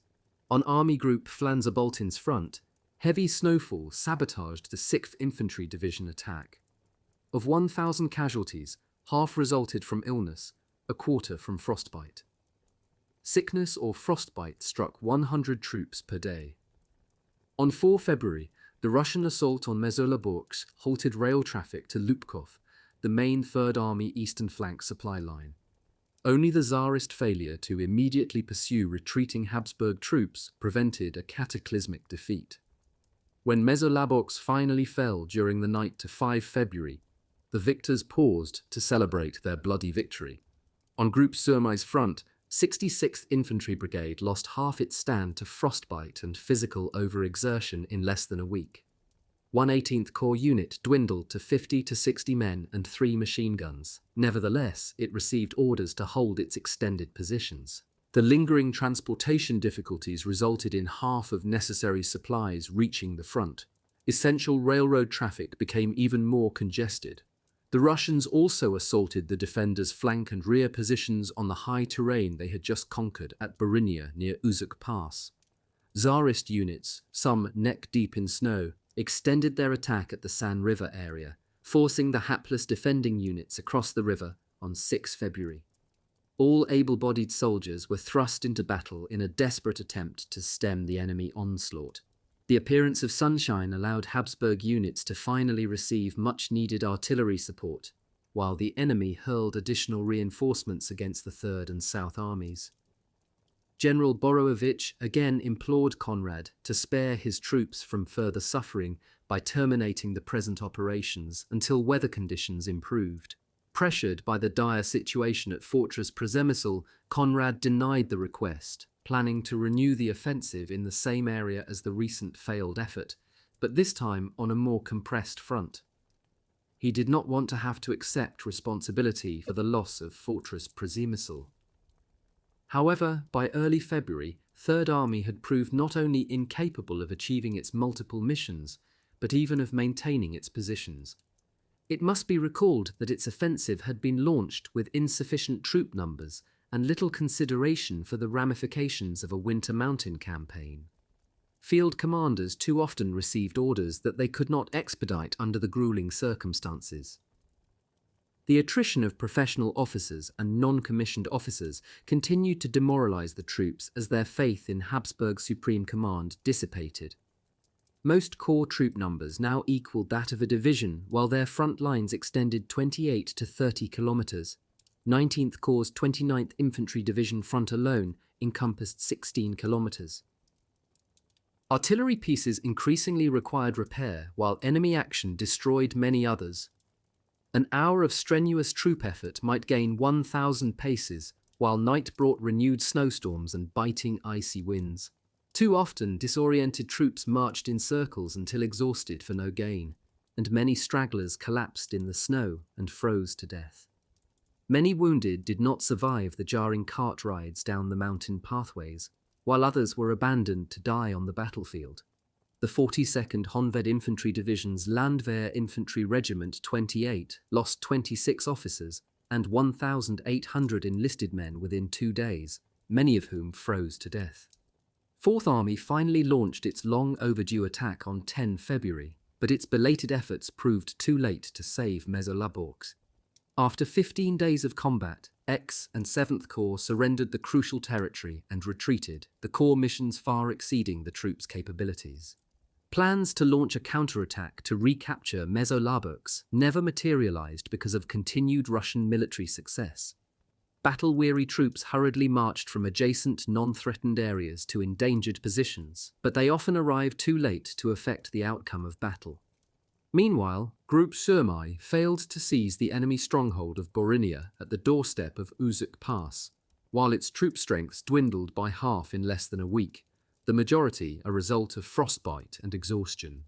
On Army Group Flanzer-Boltin's front, heavy snowfall sabotaged the 6th Infantry Division attack. Of 1,000 casualties, half resulted from illness, a quarter from frostbite. Sickness or frostbite struck 100 troops per day. On 4 February, the Russian assault on Mezelaborsk halted rail traffic to Lupkov, the main Third Army eastern flank supply line. Only the Tsarist failure to immediately pursue retreating Habsburg troops prevented a cataclysmic defeat. When Mezelaborsk finally fell during the night to 5 February, the victors paused to celebrate their bloody victory. On Group Surmai's front, 66th Infantry Brigade lost half its stand to frostbite and physical overexertion in less than a week. One 18th Corps unit dwindled to 50 to 60 men and 3 machine guns. Nevertheless, it received orders to hold its extended positions. The lingering transportation difficulties resulted in half of necessary supplies reaching the front. Essential railroad traffic became even more congested. The Russians also assaulted the defenders' flank and rear positions on the high terrain they had just conquered at Borinia near Uzuk Pass. Tsarist units, some neck-deep in snow, extended their attack at the San River area, forcing the hapless defending units across the river on 6 February. All able-bodied soldiers were thrust into battle in a desperate attempt to stem the enemy onslaught. The appearance of sunshine allowed Habsburg units to finally receive much-needed artillery support, while the enemy hurled additional reinforcements against the Third and South Armies. General Borovich again implored Conrad to spare his troops from further suffering by terminating the present operations until weather conditions improved. Pressured by the dire situation at Fortress Przemysl, Conrad denied the request, planning to renew the offensive in the same area as the recent failed effort, but this time on a more compressed front. He did not want to have to accept responsibility for the loss of Fortress Przemysl. However, by early February, Third Army had proved not only incapable of achieving its multiple missions, but even of maintaining its positions. It must be recalled that its offensive had been launched with insufficient troop numbers and little consideration for the ramifications of a winter mountain campaign. Field commanders too often received orders that they could not expedite under the grueling circumstances. The attrition of professional officers and non-commissioned officers continued to demoralize the troops as their faith in Habsburg Supreme Command dissipated. Most corps troop numbers now equaled that of a division, while their front lines extended 28 to 30 kilometers. 19th Corps' 29th Infantry Division front alone encompassed 16 kilometers. Artillery pieces increasingly required repair, while enemy action destroyed many others. An hour of strenuous troop effort might gain 1,000 paces, while night brought renewed snowstorms and biting icy winds. Too often, disoriented troops marched in circles until exhausted for no gain, and many stragglers collapsed in the snow and froze to death. Many wounded did not survive the jarring cart rides down the mountain pathways, while others were abandoned to die on the battlefield. The 42nd Honved Infantry Division's Landwehr Infantry Regiment 28 lost 26 officers and 1,800 enlisted men within 2 days, many of whom froze to death. Fourth Army finally launched its long overdue attack on 10 February, but its belated efforts proved too late to save Mezolaborsk. After 15 days of combat, X and 7th Corps surrendered the crucial territory and retreated, the corps missions far exceeding the troops' capabilities. Plans to launch a counterattack to recapture Mezolaborsk never materialized because of continued Russian military success. Battle-weary troops hurriedly marched from adjacent non-threatened areas to endangered positions, but they often arrived too late to affect the outcome of battle. Meanwhile, Group Somme failed to seize the enemy stronghold of Borinia at the doorstep of Uzuk Pass, while its troop strengths dwindled by half in less than a week, the majority a result of frostbite and exhaustion.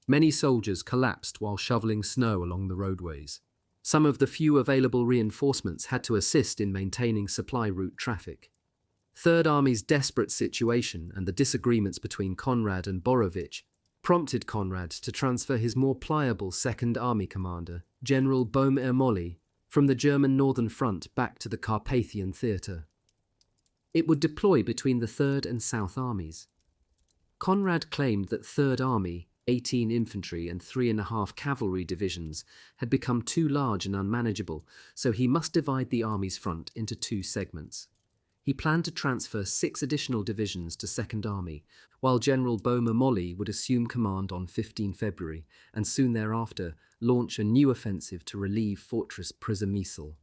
Many soldiers collapsed while shoveling snow along the roadways. Some of the few available reinforcements had to assist in maintaining supply route traffic. Third Army's desperate situation and the disagreements between Conrad and Borovich prompted Conrad to transfer his more pliable Second Army commander, General Bohm-Ermolli, from the German Northern Front back to the Carpathian Theatre. It would deploy between the Third and South Armies. Conrad claimed that Third Army, 18 infantry and 3.5 cavalry divisions, had become too large and unmanageable, so he must divide the army's front into 2 segments. He planned to transfer 6 additional divisions to Second Army, while General Bohm-Ermolli would assume command on 15 February and soon thereafter launch a new offensive to relieve Fortress Przemysl.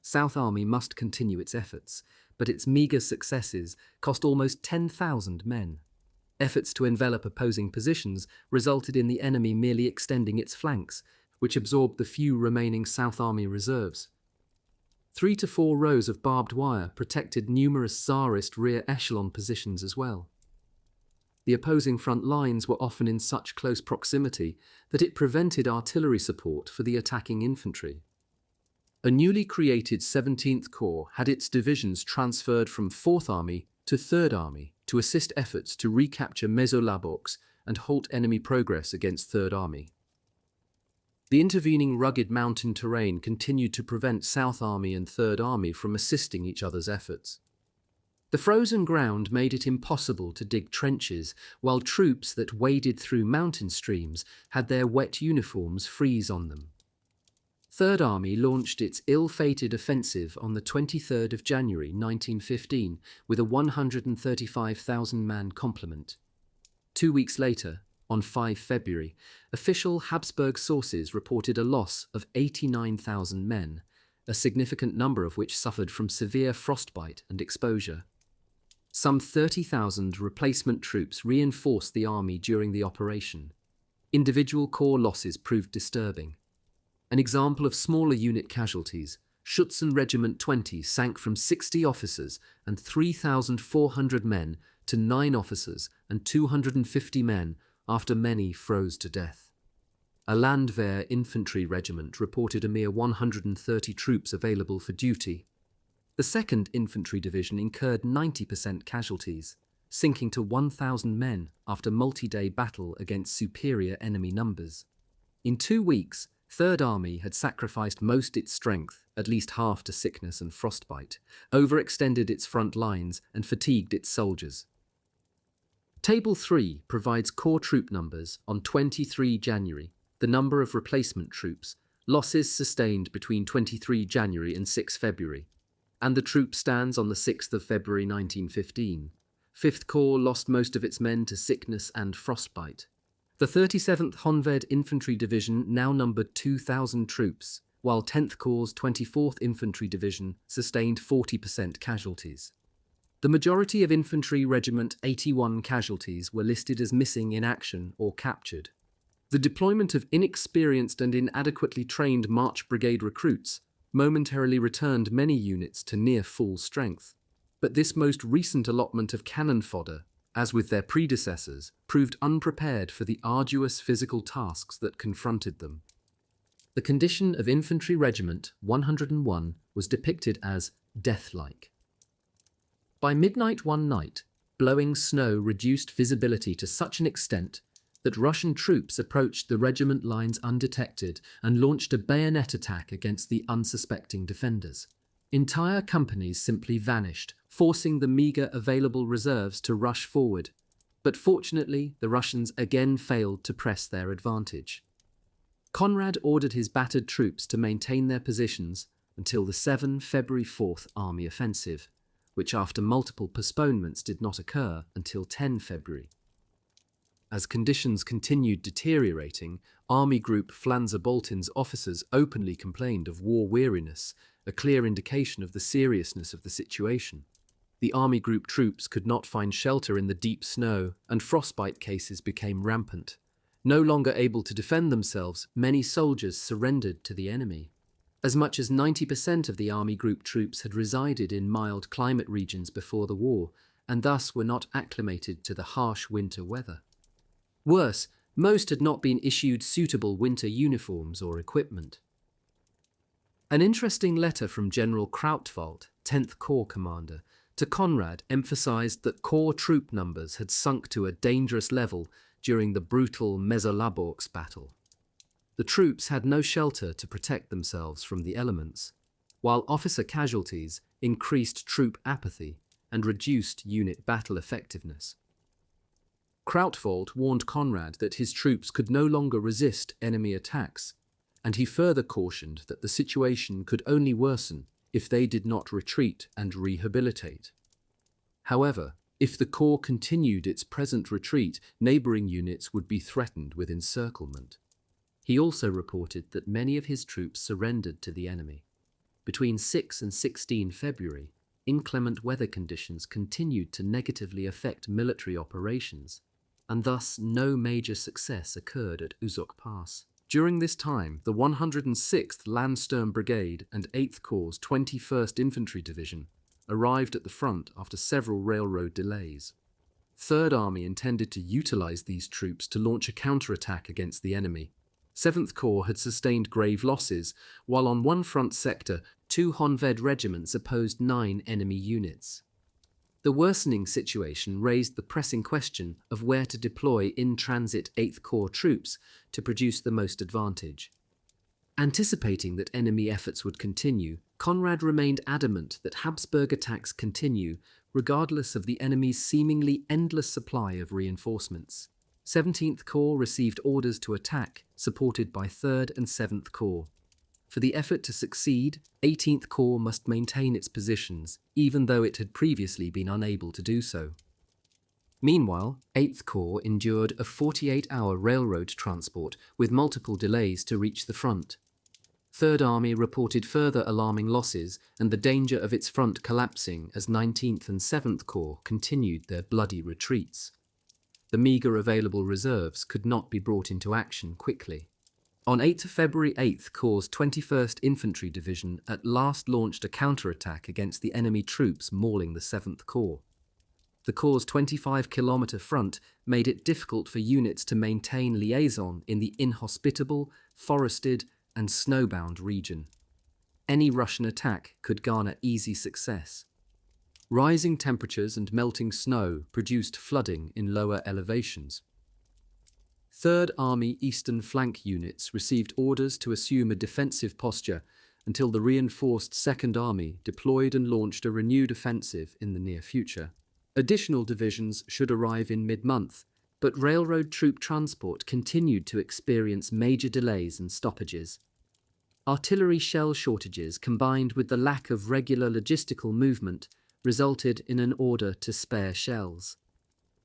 South Army must continue its efforts, but its meagre successes cost almost 10,000 men. Efforts to envelop opposing positions resulted in the enemy merely extending its flanks, which absorbed the few remaining South Army reserves. 3 to 4 rows of barbed wire protected numerous Tsarist rear echelon positions as well. The opposing front lines were often in such close proximity that it prevented artillery support for the attacking infantry. A newly created 17th Corps had its divisions transferred from 4th Army to 3rd Army to assist efforts to recapture Mezolaborsk and halt enemy progress against 3rd Army. The intervening rugged mountain terrain continued to prevent South Army and 3rd Army from assisting each other's efforts. The frozen ground made it impossible to dig trenches, while troops that waded through mountain streams had their wet uniforms freeze on them. 3rd Army launched its ill-fated offensive on the 23rd of January 1915 with a 135,000-man complement. 2 weeks later, on 5 February, official Habsburg sources reported a loss of 89,000 men, a significant number of which suffered from severe frostbite and exposure. Some 30,000 replacement troops reinforced the army during the operation. Individual corps losses proved disturbing. An example of smaller unit casualties, Schutzen Regiment 20 sank from 60 officers and 3,400 men to 9 officers and 250 men after many froze to death. A Landwehr infantry regiment reported a mere 130 troops available for duty. The 2nd Infantry Division incurred 90% casualties, sinking to 1,000 men after multi-day battle against superior enemy numbers. In 2 weeks, 3rd Army had sacrificed most its strength, at least half to sickness and frostbite, overextended its front lines and fatigued its soldiers. Table 3 provides corps troop numbers on 23 January, the number of replacement troops, losses sustained between 23 January and 6 February, and the troop stands on the 6th of February 1915. 5th Corps lost most of its men to sickness and frostbite. The 37th Honved Infantry Division now numbered 2,000 troops, while 10th Corps' 24th Infantry Division sustained 40% casualties. The majority of Infantry Regiment 81 casualties were listed as missing in action or captured. The deployment of inexperienced and inadequately trained March Brigade recruits momentarily returned many units to near full strength. But this most recent allotment of cannon fodder, as with their predecessors, proved unprepared for the arduous physical tasks that confronted them. The condition of Infantry Regiment 101 was depicted as death-like. By midnight one night, blowing snow reduced visibility to such an extent that Russian troops approached the regiment lines undetected and launched a bayonet attack against the unsuspecting defenders. Entire companies simply vanished, forcing the meagre available reserves to rush forward. But fortunately, the Russians again failed to press their advantage. Conrad ordered his battered troops to maintain their positions until the 7 February 4th Army offensive, which after multiple postponements did not occur until 10 February. As conditions continued deteriorating, Army Group Flanzer-Boltin's officers openly complained of war weariness, a clear indication of the seriousness of the situation. The Army Group troops could not find shelter in the deep snow, and frostbite cases became rampant. No longer able to defend themselves, many soldiers surrendered to the enemy. As much as 90% of the Army Group troops had resided in mild climate regions before the war, and thus were not acclimated to the harsh winter weather. Worse, most had not been issued suitable winter uniforms or equipment. An interesting letter from General Krautwald, 10th Corps commander, to Conrad emphasized that corps troop numbers had sunk to a dangerous level during the brutal Mesolaborsk battle. The troops had no shelter to protect themselves from the elements, while officer casualties increased troop apathy and reduced unit battle effectiveness. Krautwald warned Conrad that his troops could no longer resist enemy attacks, and he further cautioned that the situation could only worsen if they did not retreat and rehabilitate. However, if the Corps continued its present retreat, neighbouring units would be threatened with encirclement. He also reported that many of his troops surrendered to the enemy. Between 6 and 16 February, inclement weather conditions continued to negatively affect military operations, and thus no major success occurred at Uzok Pass. During this time, the 106th Landsturm Brigade and 8th Corps' 21st Infantry Division arrived at the front after several railroad delays. 3rd Army intended to utilize these troops to launch a counterattack against the enemy. 7th Corps had sustained grave losses, while on one front sector, 2 Honved regiments opposed 9 enemy units. The worsening situation raised the pressing question of where to deploy in-transit 8th Corps troops to produce the most advantage. Anticipating that enemy efforts would continue, Conrad remained adamant that Habsburg attacks continue, regardless of the enemy's seemingly endless supply of reinforcements. 17th Corps received orders to attack, supported by 3rd and 7th Corps. For the effort to succeed, 18th Corps must maintain its positions, even though it had previously been unable to do so. Meanwhile, 8th Corps endured a 48-hour railroad transport with multiple delays to reach the front. 3rd Army reported further alarming losses and the danger of its front collapsing as 19th and 7th Corps continued their bloody retreats. The meagre available reserves could not be brought into action quickly. On 8 February 8th Corps' 21st Infantry Division at last launched a counterattack against the enemy troops mauling the 7th Corps. The Corps' 25-kilometre front made it difficult for units to maintain liaison in the inhospitable, forested and snowbound region. Any Russian attack could garner easy success. Rising temperatures and melting snow produced flooding in lower elevations. Third Army Eastern Flank units received orders to assume a defensive posture until the reinforced Second Army deployed and launched a renewed offensive in the near future. Additional divisions should arrive in mid-month, but railroad troop transport continued to experience major delays and stoppages. Artillery shell shortages combined with the lack of regular logistical movement resulted in an order to spare shells.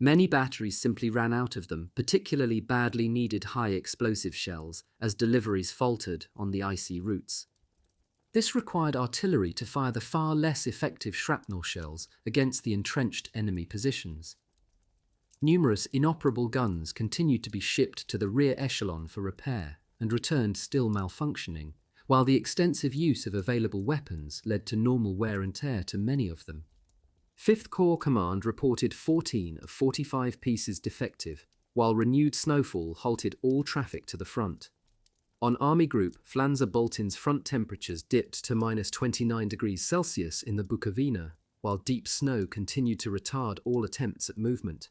Many batteries simply ran out of them, particularly badly needed high-explosive shells, as deliveries faltered on the icy routes. This required artillery to fire the far less effective shrapnel shells against the entrenched enemy positions. Numerous inoperable guns continued to be shipped to the rear echelon for repair and returned still malfunctioning, while the extensive use of available weapons led to normal wear and tear to many of them. 5th Corps Command reported 14 of 45 pieces defective, while renewed snowfall halted all traffic to the front. On Army Group, Flanders-Boltin's front temperatures dipped to -29°C in the Bukowina, while deep snow continued to retard all attempts at movement.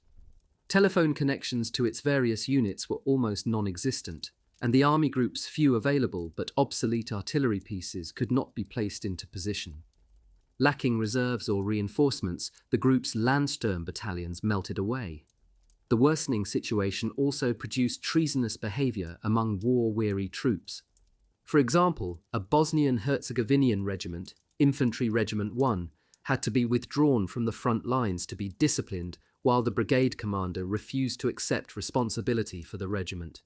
Telephone connections to its various units were almost non-existent, and the Army Group's few available but obsolete artillery pieces could not be placed into position. Lacking reserves or reinforcements, the group's Landsturm battalions melted away. The worsening situation also produced treasonous behavior among war-weary troops. For example, a Bosnian-Herzegovinian regiment, Infantry Regiment 1, had to be withdrawn from the front lines to be disciplined, while the brigade commander refused to accept responsibility for the regiment.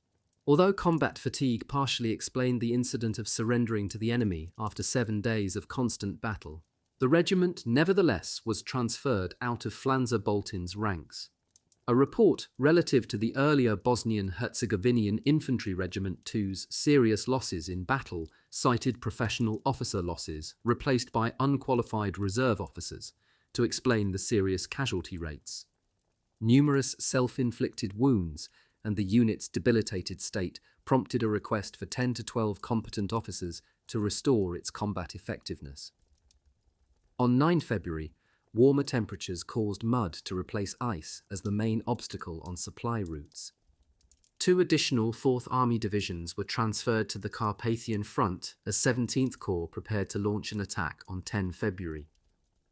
Although combat fatigue partially explained the incident of surrendering to the enemy after 7 days of constant battle, the regiment nevertheless was transferred out of Flanders-Boltin's ranks. A report relative to the earlier Bosnian-Herzegovinian Infantry Regiment 2's serious losses in battle cited professional officer losses replaced by unqualified reserve officers to explain the serious casualty rates. Numerous self-inflicted wounds and the unit's debilitated state prompted a request for 10 to 12 competent officers to restore its combat effectiveness. On 9 February, warmer temperatures caused mud to replace ice as the main obstacle on supply routes. 2 additional 4th Army divisions were transferred to the Carpathian front as 17th Corps prepared to launch an attack on 10 February.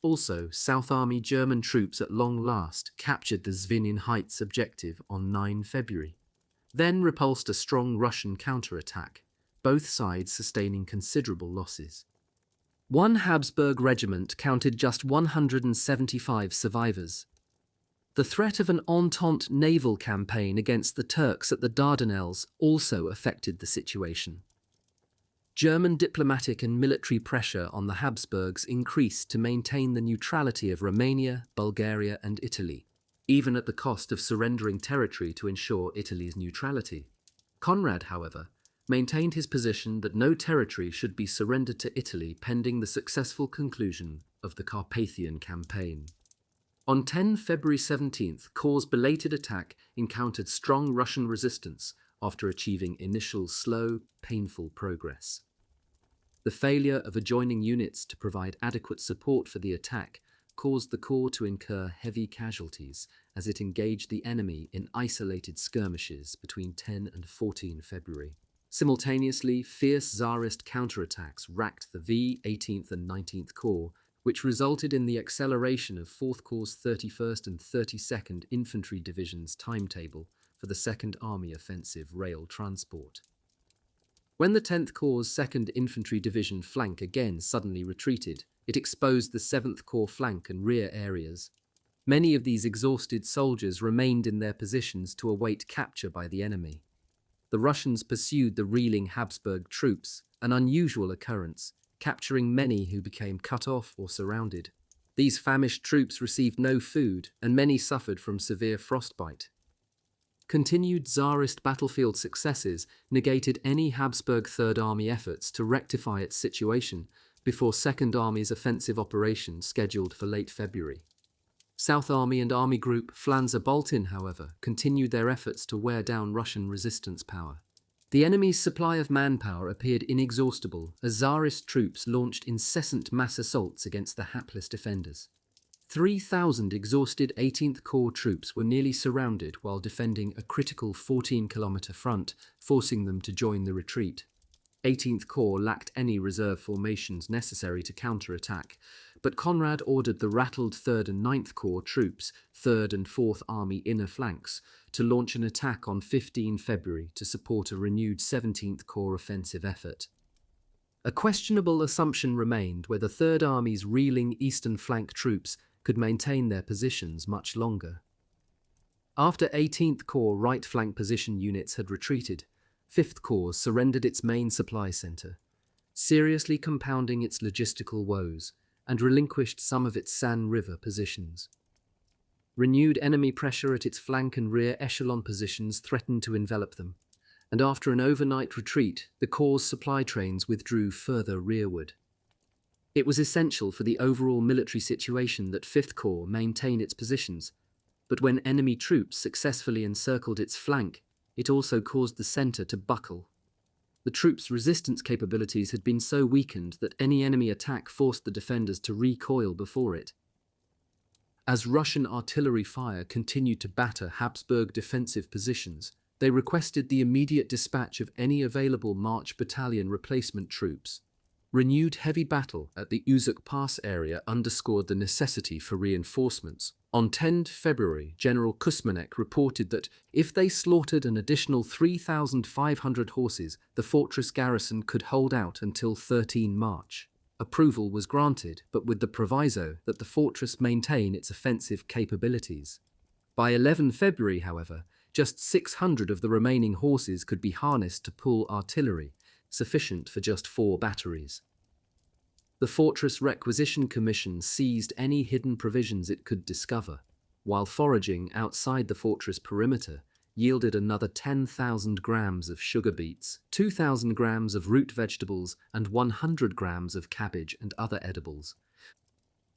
Also, South Army German troops at long last captured the Zwinin Heights objective on 9 February, then repulsed a strong Russian counterattack, both sides sustaining considerable losses. One Habsburg regiment counted just 175 survivors. The threat of an Entente naval campaign against the Turks at the Dardanelles also affected the situation. German diplomatic and military pressure on the Habsburgs increased to maintain the neutrality of Romania, Bulgaria, and Italy, even at the cost of surrendering territory to ensure Italy's neutrality. Conrad, however, maintained his position that no territory should be surrendered to Italy pending the successful conclusion of the Carpathian campaign. On 10 February 17th, Corps' belated attack encountered strong Russian resistance after achieving initial slow, painful progress. The failure of adjoining units to provide adequate support for the attack caused the Corps to incur heavy casualties as it engaged the enemy in isolated skirmishes between 10 and 14 February. Simultaneously, fierce Tsarist counterattacks racked the V, 18th and 19th Corps, which resulted in the acceleration of 4th Corps' 31st and 32nd Infantry Division's timetable for the 2nd Army offensive rail transport. When the 10th Corps' 2nd Infantry Division flank again suddenly retreated, it exposed the 7th Corps flank and rear areas. Many of these exhausted soldiers remained in their positions to await capture by the enemy. The Russians pursued the reeling Habsburg troops, an unusual occurrence, capturing many who became cut off or surrounded. These famished troops received no food, and many suffered from severe frostbite. Continued Tsarist battlefield successes negated any Habsburg Third Army efforts to rectify its situation before Second Army's offensive operation scheduled for late February. South Army and Army Group Flanders-Baltin, however, continued their efforts to wear down Russian resistance power. The enemy's supply of manpower appeared inexhaustible as Tsarist troops launched incessant mass assaults against the hapless defenders. 3,000 exhausted 18th Corps troops were nearly surrounded while defending a critical 14-kilometer front, forcing them to join the retreat. 18th Corps lacked any reserve formations necessary to counterattack, but Conrad ordered the rattled 3rd and 9th Corps troops, 3rd and 4th Army inner flanks, to launch an attack on 15 February to support a renewed 17th Corps offensive effort. A questionable assumption remained whether 3rd Army's reeling eastern flank troops could maintain their positions much longer. After 18th Corps right flank position units had retreated, 5th Corps surrendered its main supply centre, seriously compounding its logistical woes, and relinquished some of its San River positions. Renewed enemy pressure at its flank and rear echelon positions threatened to envelop them, and after an overnight retreat, the Corps' supply trains withdrew further rearward. It was essential for the overall military situation that 5th Corps maintain its positions, but when enemy troops successfully encircled its flank, it also caused the centre to buckle. The troops' resistance capabilities had been so weakened that any enemy attack forced the defenders to recoil before it. As Russian artillery fire continued to batter Habsburg defensive positions, they requested the immediate dispatch of any available March Battalion replacement troops. Renewed heavy battle at the Uzuk Pass area underscored the necessity for reinforcements. On 10 February, General Kusmanek reported that if they slaughtered an additional 3,500 horses, the fortress garrison could hold out until 13 March. Approval was granted, but with the proviso that the fortress maintain its offensive capabilities. By 11 February, however, just 600 of the remaining horses could be harnessed to pull artillery, sufficient for just 4 batteries. The Fortress Requisition Commission seized any hidden provisions it could discover, while foraging outside the fortress perimeter yielded another 10,000 grams of sugar beets, 2,000 grams of root vegetables, and 100 grams of cabbage and other edibles.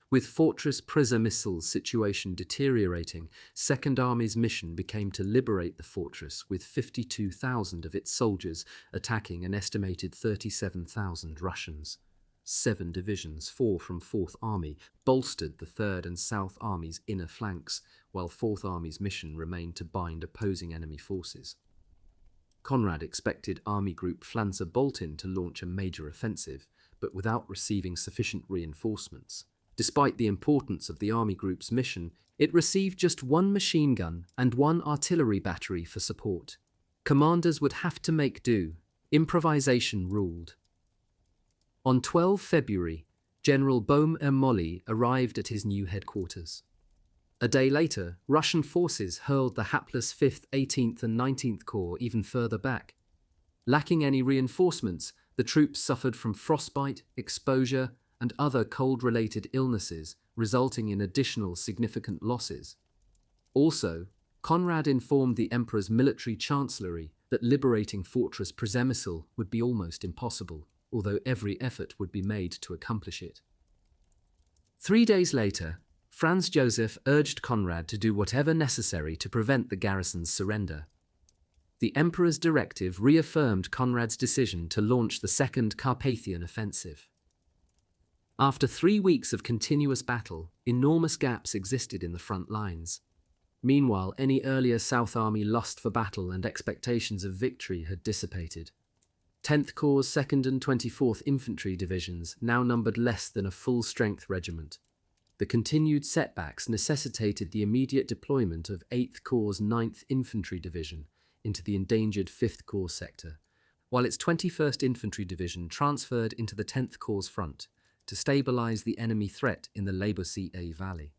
With Fortress Przemysl's situation deteriorating, Second Army's mission became to liberate the fortress with 52,000 of its soldiers attacking an estimated 37,000 Russians. 7 divisions, 4 from 4th Army, bolstered the 3rd and South Army's inner flanks, while 4th Army's mission remained to bind opposing enemy forces. Conrad expected Army Group Flanders-Baltin to launch a major offensive, but without receiving sufficient reinforcements. Despite the importance of the Army Group's mission, it received just 1 machine gun and 1 artillery battery for support. Commanders would have to make do. Improvisation ruled. On 12 February, General Bohm-Ermolli arrived at his new headquarters. A day later, Russian forces hurled the hapless 5th, 18th and 19th Corps even further back. Lacking any reinforcements, the troops suffered from frostbite, exposure, and other cold-related illnesses, resulting in additional significant losses. Also, Conrad informed the Emperor's military chancellery that liberating Fortress Przemysl would be almost impossible, although every effort would be made to accomplish it. 3 days later, Franz Joseph urged Conrad to do whatever necessary to prevent the garrison's surrender. The Emperor's directive reaffirmed Conrad's decision to launch the Second Carpathian Offensive. After 3 weeks of continuous battle, enormous gaps existed in the front lines. Meanwhile, any earlier South Army lust for battle and expectations of victory had dissipated. 10th Corps' 2nd and 24th Infantry Divisions now numbered less than a full-strength regiment. The continued setbacks necessitated the immediate deployment of 8th Corps' 9th Infantry Division into the endangered 5th Corps sector, while its 21st Infantry Division transferred into the 10th Corps' front to stabilize the enemy threat in the Labousie Valley,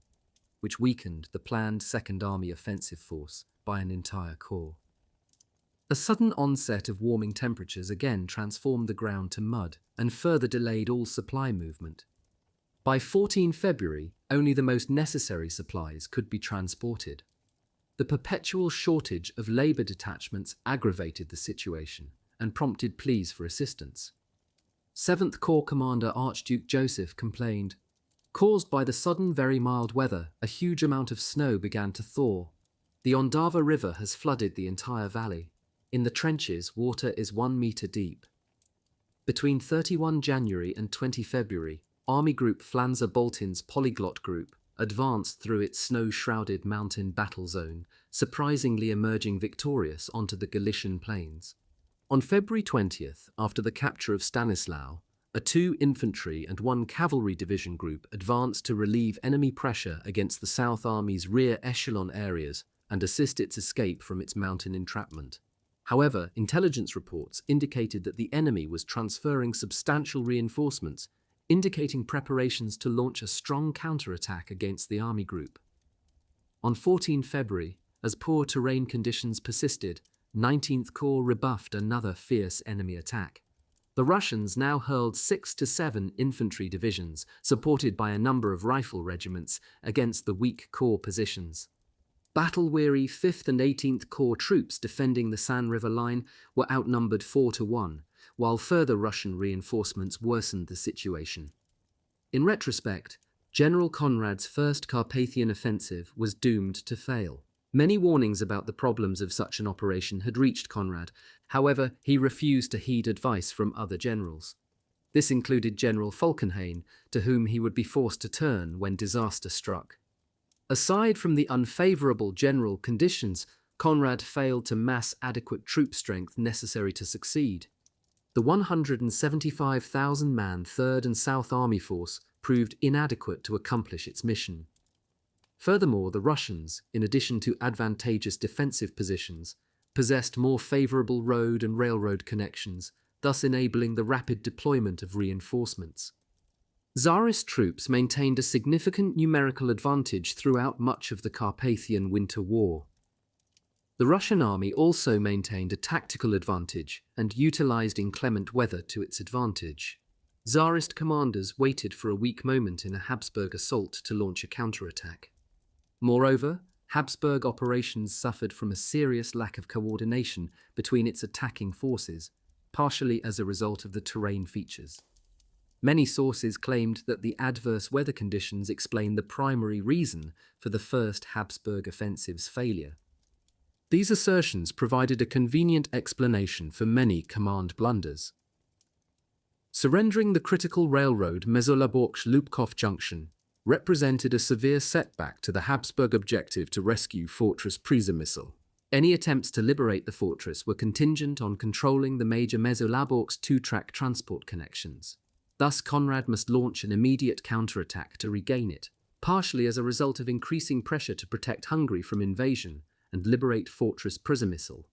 which weakened the planned Second Army offensive force by an entire corps. A sudden onset of warming temperatures again transformed the ground to mud and further delayed all supply movement. By 14 February, only the most necessary supplies could be transported. The perpetual shortage of labour detachments aggravated the situation and prompted pleas for assistance. 7th Corps Commander Archduke Joseph complained, "Caused by the sudden very mild weather, a huge amount of snow began to thaw. The Ondava River has flooded the entire valley. In the trenches, water is 1 metre deep." Between 31 January and 20 February, Army Group Flanzer-Boltin's Polyglot Group advanced through its snow-shrouded mountain battle zone, surprisingly emerging victorious onto the Galician plains. On February 20th, after the capture of Stanislaw, a 2 infantry and 1 cavalry division group advanced to relieve enemy pressure against the South Army's rear echelon areas and assist its escape from its mountain entrapment. However, intelligence reports indicated that the enemy was transferring substantial reinforcements, indicating preparations to launch a strong counterattack against the army group. On 14 February, as poor terrain conditions persisted, 19th Corps rebuffed another fierce enemy attack. The Russians now hurled 6 to 7 infantry divisions, supported by a number of rifle regiments, against the weak Corps positions. Battle-weary 5th and 18th Corps troops defending the San River line were outnumbered 4 to 1, while further Russian reinforcements worsened the situation. In retrospect, General Conrad's first Carpathian offensive was doomed to fail. Many warnings about the problems of such an operation had reached Conrad. However, he refused to heed advice from other generals. This included General Falkenhayn, to whom he would be forced to turn when disaster struck. Aside from the unfavourable general conditions, Conrad failed to mass adequate troop strength necessary to succeed. The 175,000-man 3rd and South Army force proved inadequate to accomplish its mission. Furthermore, the Russians, in addition to advantageous defensive positions, possessed more favourable road and railroad connections, thus enabling the rapid deployment of reinforcements. Tsarist troops maintained a significant numerical advantage throughout much of the Carpathian Winter War. The Russian army also maintained a tactical advantage and utilised inclement weather to its advantage. Tsarist commanders waited for a weak moment in a Habsburg assault to launch a counterattack. Moreover, Habsburg operations suffered from a serious lack of coordination between its attacking forces, partially as a result of the terrain features. Many sources claimed that the adverse weather conditions explain the primary reason for the first Habsburg offensive's failure. These assertions provided a convenient explanation for many command blunders. Surrendering the critical railroad Mezolaborsk-Lubkov junction represented a severe setback to the Habsburg objective to rescue Fortress Przemysl. Any attempts to liberate the fortress were contingent on controlling the major Mezolaborsk 2-track transport connections. Thus, Conrad must launch an immediate counterattack to regain it, partially as a result of increasing pressure to protect Hungary from invasion and liberate Fortress Przemysl.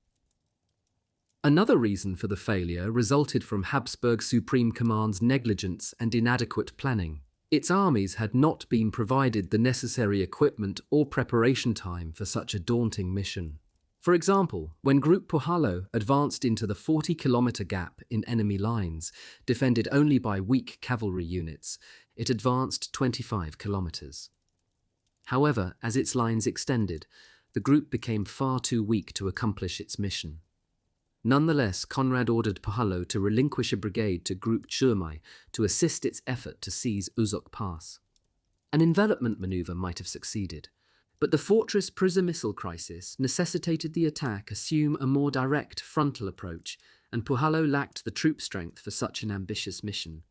Another reason for the failure resulted from Habsburg Supreme Command's negligence and inadequate planning. Its armies had not been provided the necessary equipment or preparation time for such a daunting mission. For example, when Group Puhalo advanced into the 40-kilometer gap in enemy lines, defended only by weak cavalry units, it advanced 25 kilometers. However, as its lines extended, the group became far too weak to accomplish its mission. Nonetheless, Conrad ordered Puhalo to relinquish a brigade to Group Churmai to assist its effort to seize Uzok Pass. An envelopment maneuver might have succeeded, but the Fortress Przemysl crisis necessitated the attack assume a more direct frontal approach, and Puhalo lacked the troop strength for such an ambitious mission.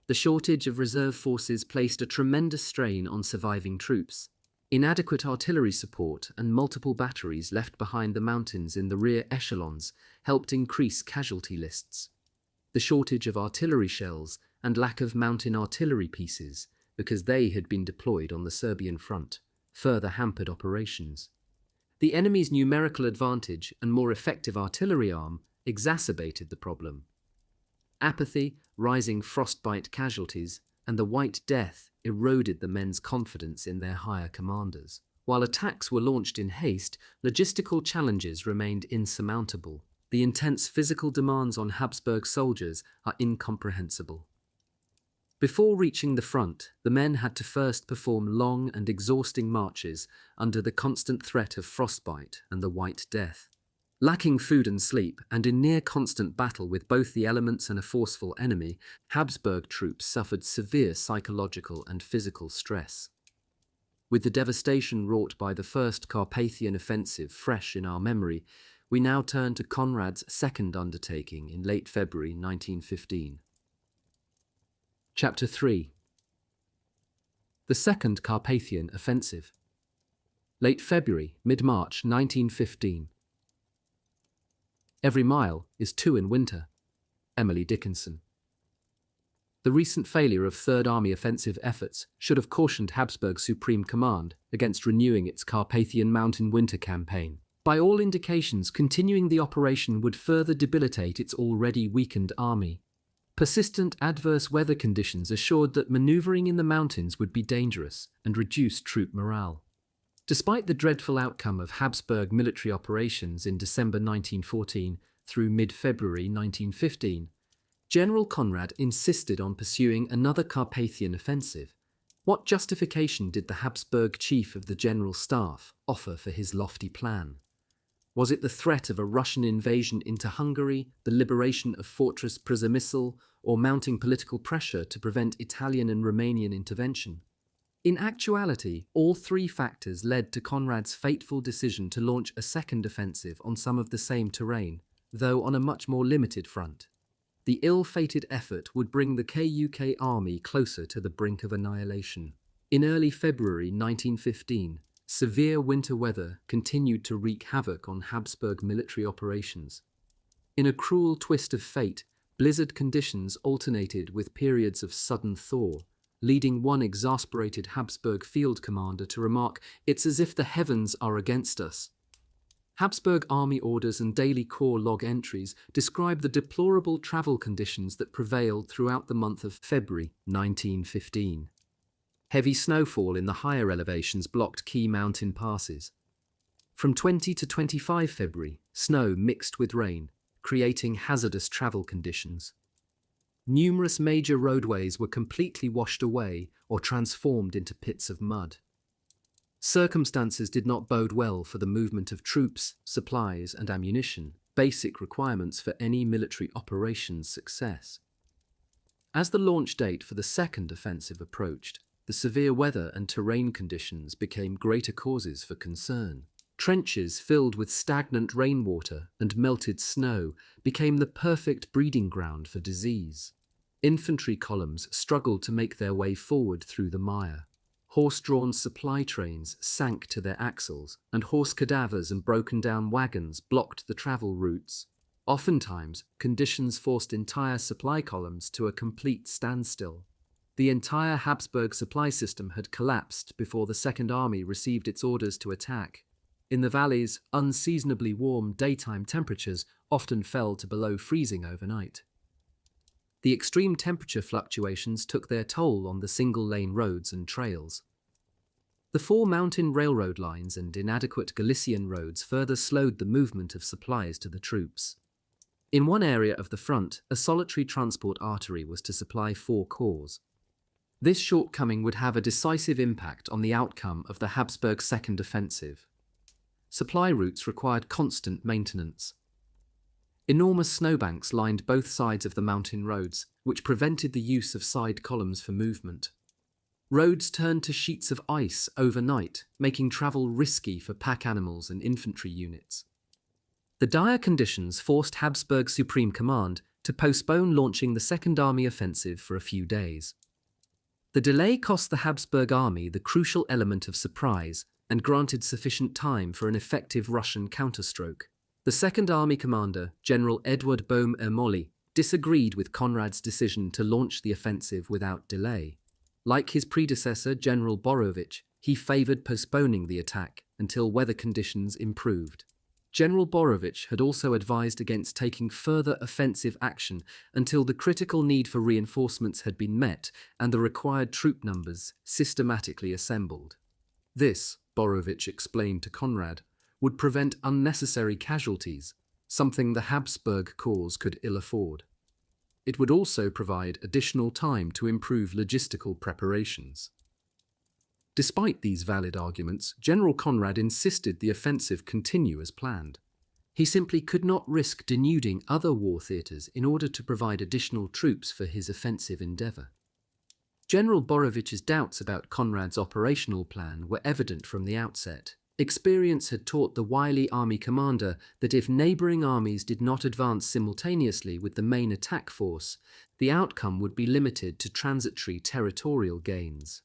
The shortage of reserve forces placed a tremendous strain on surviving troops. Inadequate artillery support and multiple batteries left behind the mountains in the rear echelons helped increase casualty lists. The shortage of artillery shells and lack of mountain artillery pieces, because they had been deployed on the Serbian front, further hampered operations. The enemy's numerical advantage and more effective artillery arm exacerbated the problem. Apathy, rising frostbite casualties, and the White Death eroded the men's confidence in their higher commanders. While attacks were launched in haste, logistical challenges remained insurmountable. The intense physical demands on Habsburg soldiers are incomprehensible. Before reaching the front, the men had to first perform long and exhausting marches under the constant threat of frostbite and the White Death. Lacking food and sleep, and in near constant battle with both the elements and a forceful enemy, Habsburg troops suffered severe psychological and physical stress. With the devastation wrought by the First Carpathian Offensive fresh in our memory, we now turn to Conrad's second undertaking in late February 1915. Chapter 3. The Second Carpathian Offensive. Late February, mid-March 1915. Every mile is two in winter. Emily Dickinson. The recent failure of Third Army offensive efforts should have cautioned Habsburg's Supreme Command against renewing its Carpathian Mountain winter campaign. By all indications, continuing the operation would further debilitate its already weakened army. Persistent adverse weather conditions assured that maneuvering in the mountains would be dangerous and reduce troop morale. Despite the dreadful outcome of Habsburg military operations in December 1914 through mid-February 1915, General Conrad insisted on pursuing another Carpathian offensive. What justification did the Habsburg chief of the General Staff offer for his lofty plan? Was it the threat of a Russian invasion into Hungary, the liberation of Fortress Przemysl, or mounting political pressure to prevent Italian and Romanian intervention? In actuality, all three factors led to Conrad's fateful decision to launch a second offensive on some of the same terrain, though on a much more limited front. The ill-fated effort would bring the KUK army closer to the brink of annihilation. In early February 1915, severe winter weather continued to wreak havoc on Habsburg military operations. In a cruel twist of fate, blizzard conditions alternated with periods of sudden thaw, leading one exasperated Habsburg field commander to remark, "It's as if the heavens are against us." Habsburg army orders and daily corps log entries describe the deplorable travel conditions that prevailed throughout the month of February 1915. Heavy snowfall in the higher elevations blocked key mountain passes. From 20 to 25 February, snow mixed with rain, creating hazardous travel conditions. Numerous major roadways were completely washed away or transformed into pits of mud. Circumstances did not bode well for the movement of troops, supplies, and ammunition, basic requirements for any military operation's success. As the launch date for the second offensive approached, the severe weather and terrain conditions became greater causes for concern. Trenches filled with stagnant rainwater and melted snow became the perfect breeding ground for disease. Infantry columns struggled to make their way forward through the mire. Horse-drawn supply trains sank to their axles, and horse cadavers and broken-down wagons blocked the travel routes. Oftentimes, conditions forced entire supply columns to a complete standstill. The entire Habsburg supply system had collapsed before the Second Army received its orders to attack. In the valleys, unseasonably warm daytime temperatures often fell to below freezing overnight. The extreme temperature fluctuations took their toll on the single-lane roads and trails. The four mountain railroad lines and inadequate Galician roads further slowed the movement of supplies to the troops. In one area of the front, a solitary transport artery was to supply 4 corps. This shortcoming would have a decisive impact on the outcome of the Habsburg second offensive. Supply routes required constant maintenance. Enormous snowbanks lined both sides of the mountain roads, which prevented the use of side columns for movement. Roads turned to sheets of ice overnight, making travel risky for pack animals and infantry units. The dire conditions forced Habsburg Supreme Command to postpone launching the Second Army offensive for a few days. The delay cost the Habsburg army the crucial element of surprise and granted sufficient time for an effective Russian counterstroke. The Second Army commander, General Edward Bohm-Ermolli, disagreed with Conrad's decision to launch the offensive without delay. Like his predecessor, General Borovich, he favoured postponing the attack until weather conditions improved. General Borovich had also advised against taking further offensive action until the critical need for reinforcements had been met and the required troop numbers systematically assembled. This, Borovich explained to Conrad, would prevent unnecessary casualties, something the Habsburg cause could ill afford. it would also provide additional time to improve logistical preparations. Despite these valid arguments, General Conrad insisted the offensive continue as planned. He simply could not risk denuding other war theatres in order to provide additional troops for his offensive endeavour. General Borovich's doubts about Conrad's operational plan were evident from the outset. Experience had taught the wily army commander that if neighbouring armies did not advance simultaneously with the main attack force, the outcome would be limited to transitory territorial gains.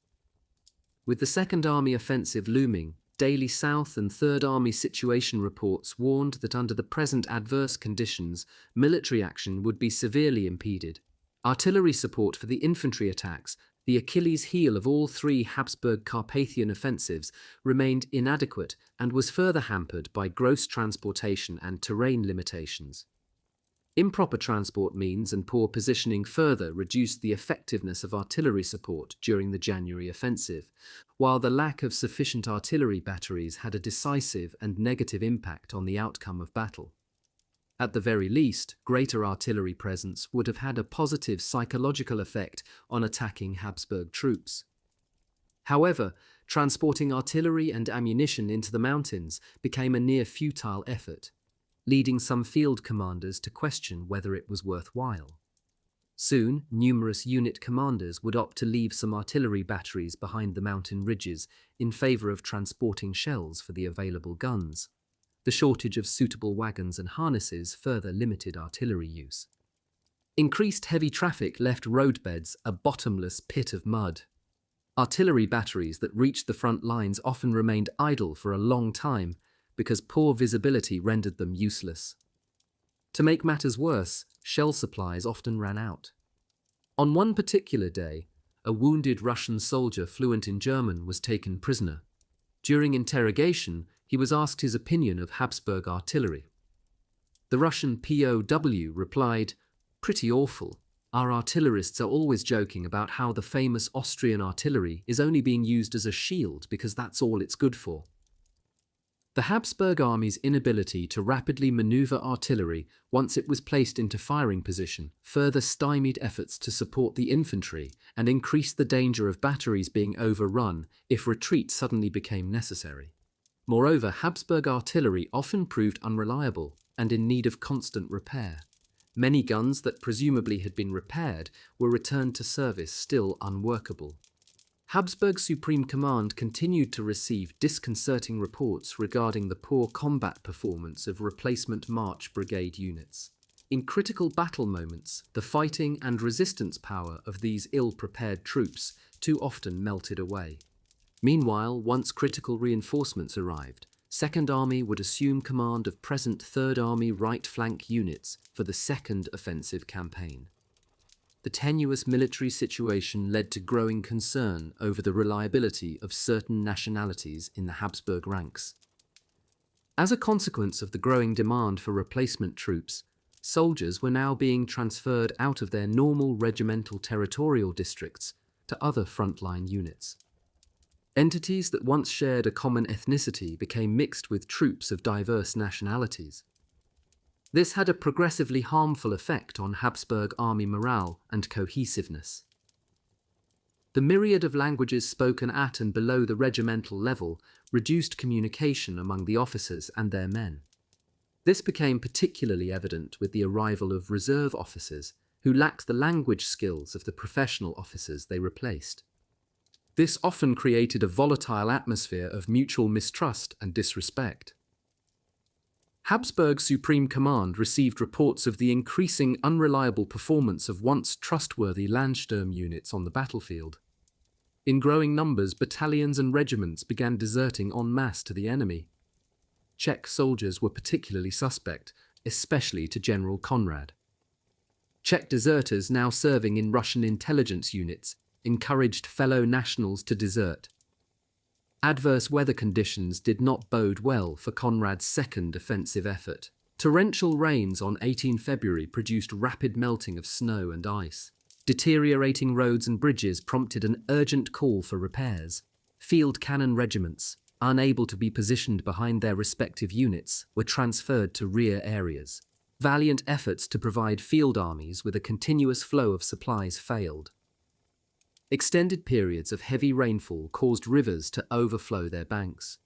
With the Second Army offensive looming, daily South and Third Army situation reports warned that under the present adverse conditions, military action would be severely impeded. Artillery support for the infantry attacks, the Achilles heel of all three Habsburg Carpathian offensives, remained inadequate and was further hampered by gross transportation and terrain limitations. Improper transport means and poor positioning further reduced the effectiveness of artillery support during the January offensive, while the lack of sufficient artillery batteries had a decisive and negative impact on the outcome of battle. At the very least, greater artillery presence would have had a positive psychological effect on attacking Habsburg troops. However, transporting artillery and ammunition into the mountains became a near futile effort, leading some field commanders to question whether it was worthwhile. Soon, numerous unit commanders would opt to leave some artillery batteries behind the mountain ridges in favour of transporting shells for the available guns. The shortage of suitable wagons and harnesses further limited artillery use. Increased heavy traffic left roadbeds a bottomless pit of mud. Artillery batteries that reached the front lines often remained idle for a long time because poor visibility rendered them useless. To make matters worse, shell supplies often ran out. On one particular day, a wounded Russian soldier fluent in German was taken prisoner. During interrogation, he was asked his opinion of Habsburg artillery. The Russian POW replied, "Pretty awful. Our artillerists are always joking about how the famous Austrian artillery is only being used as a shield because that's all it's good for." The Habsburg army's inability to rapidly maneuver artillery once it was placed into firing position further stymied efforts to support the infantry and increased the danger of batteries being overrun if retreat suddenly became necessary. Moreover, Habsburg artillery often proved unreliable and in need of constant repair. Many guns that presumably had been repaired were returned to service still unworkable. Habsburg's Supreme Command continued to receive disconcerting reports regarding the poor combat performance of replacement March Brigade units. In critical battle moments, the fighting and resistance power of these ill-prepared troops too often melted away. Meanwhile, once critical reinforcements arrived, Second Army would assume command of present Third Army right flank units for the second offensive campaign. The tenuous military situation led to growing concern over the reliability of certain nationalities in the Habsburg ranks. As a consequence of the growing demand for replacement troops, soldiers were now being transferred out of their normal regimental territorial districts to other frontline units. Entities that once shared a common ethnicity became mixed with troops of diverse nationalities. This had a progressively harmful effect on Habsburg army morale and cohesiveness. The myriad of languages spoken at and below the regimental level reduced communication among the officers and their men. This became particularly evident with the arrival of reserve officers who lacked the language skills of the professional officers they replaced. This often created a volatile atmosphere of mutual mistrust and disrespect. Habsburg's Supreme Command received reports of the increasing unreliable performance of once trustworthy Landsturm units on the battlefield. In growing numbers, battalions and regiments began deserting en masse to the enemy. Czech soldiers were particularly suspect, especially to General Conrad. Czech deserters now serving in Russian intelligence units encouraged fellow nationals to desert. Adverse weather conditions did not bode well for Conrad's second offensive effort. Torrential rains on 18 February produced rapid melting of snow and ice. Deteriorating roads and bridges prompted an urgent call for repairs. Field cannon regiments, unable to be positioned behind their respective units, were transferred to rear areas. Valiant efforts to provide field armies with a continuous flow of supplies failed. Extended periods of heavy rainfall caused rivers to overflow their banks.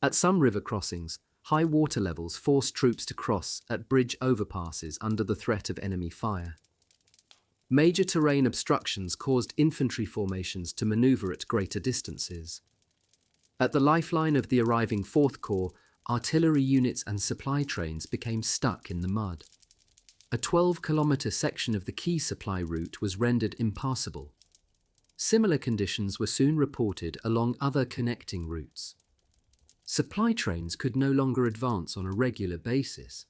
At some river crossings, high water levels forced troops to cross at bridge overpasses under the threat of enemy fire. Major terrain obstructions caused infantry formations to maneuver at greater distances. At the lifeline of the arriving 4th Corps, artillery units and supply trains became stuck in the mud. A 12-kilometre section of the key supply route was rendered impassable. Similar conditions were soon reported along other connecting routes. Supply trains could no longer advance on a regular basis.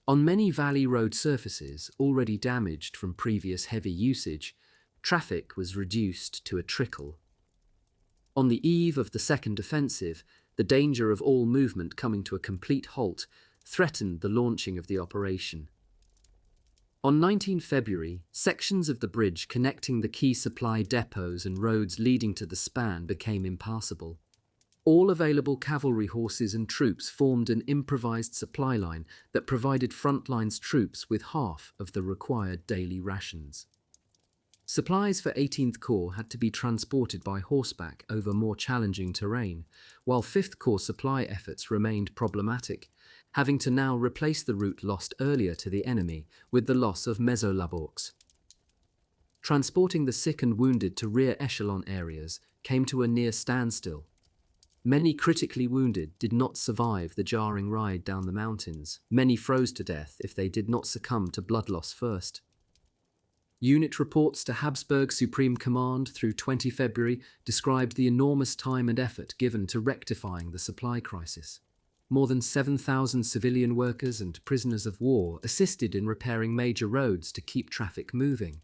On many valley road surfaces, already damaged from previous heavy usage, traffic was reduced to a trickle. On the eve of the second offensive, the danger of all movement coming to a complete halt threatened the launching of the operation. On 19 February, sections of the bridge connecting the key supply depots and roads leading to the span became impassable. All available cavalry horses and troops formed an improvised supply line that provided front-lines troops with half of the required daily rations. Supplies for 18th Corps had to be transported by horseback over more challenging terrain, while 5th Corps supply efforts remained problematic, having to now replace the route lost earlier to the enemy with the loss of Mezőlabocs. Transporting the sick and wounded to rear echelon areas came to a near standstill. Many critically wounded did not survive the jarring ride down the mountains. Many froze to death if they did not succumb to blood loss first. Unit reports to Habsburg Supreme Command through 20 February described the enormous time and effort given to rectifying the supply crisis. More than 7,000 civilian workers and prisoners of war assisted in repairing major roads to keep traffic moving.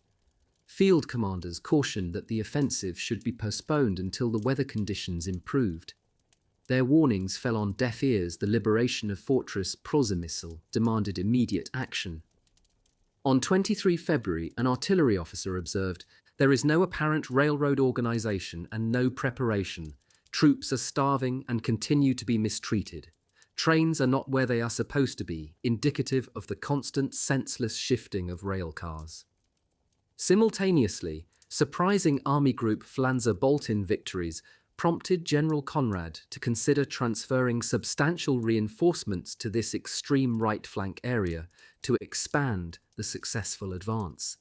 Field commanders cautioned that the offensive should be postponed until the weather conditions improved. Their warnings fell on deaf ears. The liberation of Fortress Przemysl demanded immediate action. On 23 February, an artillery officer observed, "There is no apparent railroad organization and no preparation. Troops are starving and continue to be mistreated. Trains are not where they are supposed to be, indicative of the constant, senseless shifting of rail cars." Simultaneously, surprising Army Group Flandzer-Boltin victories prompted General Conrad to consider transferring substantial reinforcements to this extreme right flank area to expand the successful advance.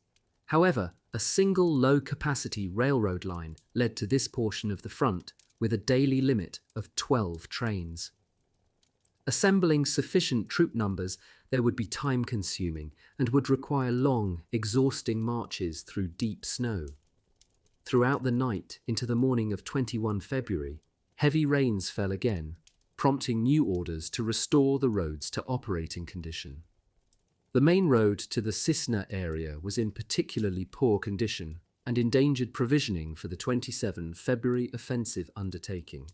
However, a single low-capacity railroad line led to this portion of the front with a daily limit of 12 trains. Assembling sufficient troop numbers there would be time-consuming and would require long, exhausting marches through deep snow. Throughout the night into the morning of 21 February, heavy rains fell again, prompting new orders to restore the roads to operating condition. The main road to the Cisna area was in particularly poor condition and endangered provisioning for the 27 February offensive undertaking.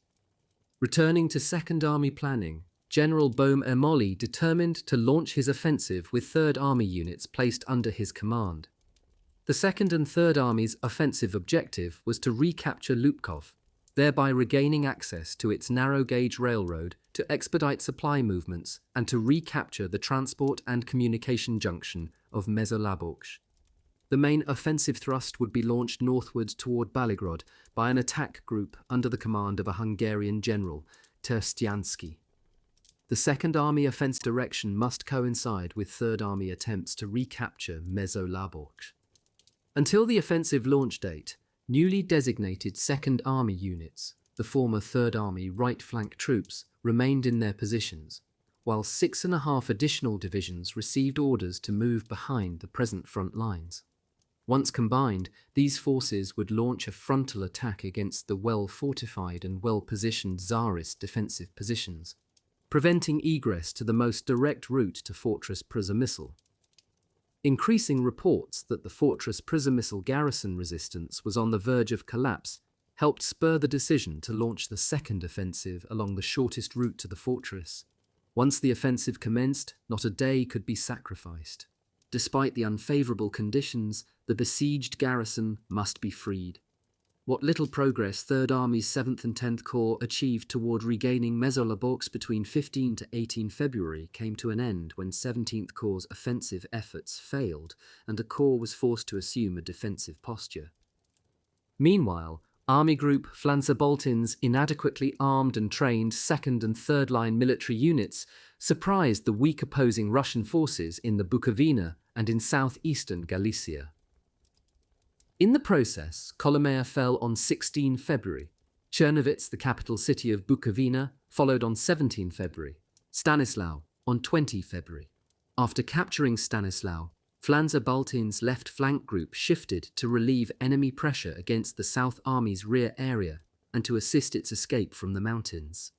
Returning to Second Army planning, General Bohm-Ermolli determined to launch his offensive with Third Army units placed under his command. The Second and Third Army's offensive objective was to recapture Lubkov, thereby regaining access to its narrow-gauge railroad to expedite supply movements and to recapture the transport and communication junction of Mezőlabocs. The main offensive thrust would be launched northwards toward Baligrod by an attack group under the command of a Hungarian general, Tersztyánszky. The Second Army offense direction must coincide with Third Army attempts to recapture Mezőlabocs. Until the offensive launch date, newly designated Second Army units, the former Third Army right flank troops, remained in their positions, while 6.5 additional divisions received orders to move behind the present front lines. Once combined, these forces would launch a frontal attack against the well-fortified and well-positioned Tsarist defensive positions, preventing egress to the most direct route to Fortress Przemysl. Increasing reports that the Fortress Przemysl garrison resistance was on the verge of collapse helped spur the decision to launch the second offensive along the shortest route to the fortress. Once the offensive commenced, not a day could be sacrificed. Despite the unfavorable conditions, the besieged garrison must be freed. What little progress 3rd Army's 7th and 10th Corps achieved toward regaining Mesolaborsk between 15 to 18 February came to an end when 17th Corps' offensive efforts failed and the Corps was forced to assume a defensive posture. Meanwhile, Army Group Flánza-Boltin's inadequately armed and trained 2nd and 3rd line military units surprised the weak opposing Russian forces in the Bukovina and in southeastern Galicia. In the process, Kolomea fell on 16 February. Czernowitz, the capital city of Bukovina, followed on 17 February. Stanislau on 20 February. After capturing Stanislau, Flánza-Boltin's left flank group shifted to relieve enemy pressure against the South Army's rear area and to assist its escape from the mountains.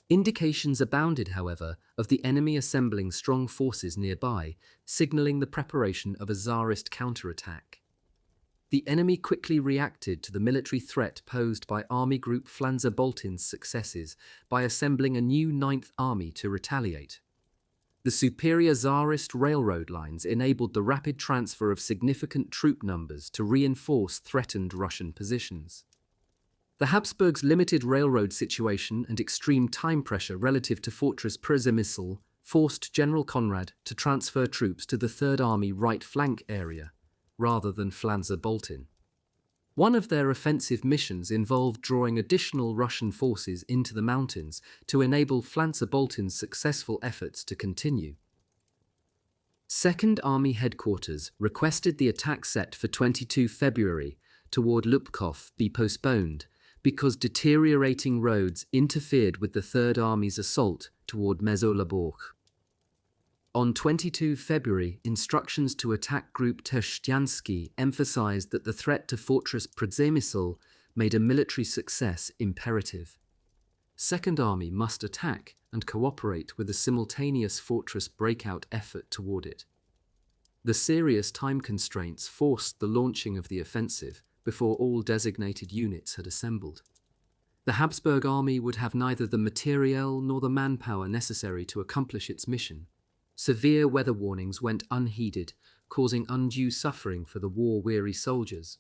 Indications abounded, however, of the enemy assembling strong forces nearby, signalling the preparation of a Tsarist counterattack. The enemy quickly reacted to the military threat posed by Army Group Flánza-Boltin's successes by assembling a new 9th Army to retaliate. The superior Tsarist railroad lines enabled the rapid transfer of significant troop numbers to reinforce threatened Russian positions. The Habsburgs' limited railroad situation and extreme time pressure relative to Fortress Przemysl forced General Conrad to transfer troops to the 3rd Army right flank area, rather than Flánza-Boltin. One of their offensive missions involved drawing additional Russian forces into the mountains to enable Flánza-Boltin's successful efforts to continue. 2nd Army Headquarters requested the attack set for 22 February toward Lubkov be postponed because deteriorating roads interfered with the 3rd Army's assault toward Mesolaborsk. On 22 February, instructions to attack Group Tershtiansky emphasized that the threat to Fortress Przemysl made a military success imperative. 2nd Army must attack and cooperate with a simultaneous fortress breakout effort toward it. The serious time constraints forced the launching of the offensive before all designated units had assembled. The Habsburg army would have neither the materiel nor the manpower necessary to accomplish its mission. Severe weather warnings went unheeded, causing undue suffering for the war-weary soldiers.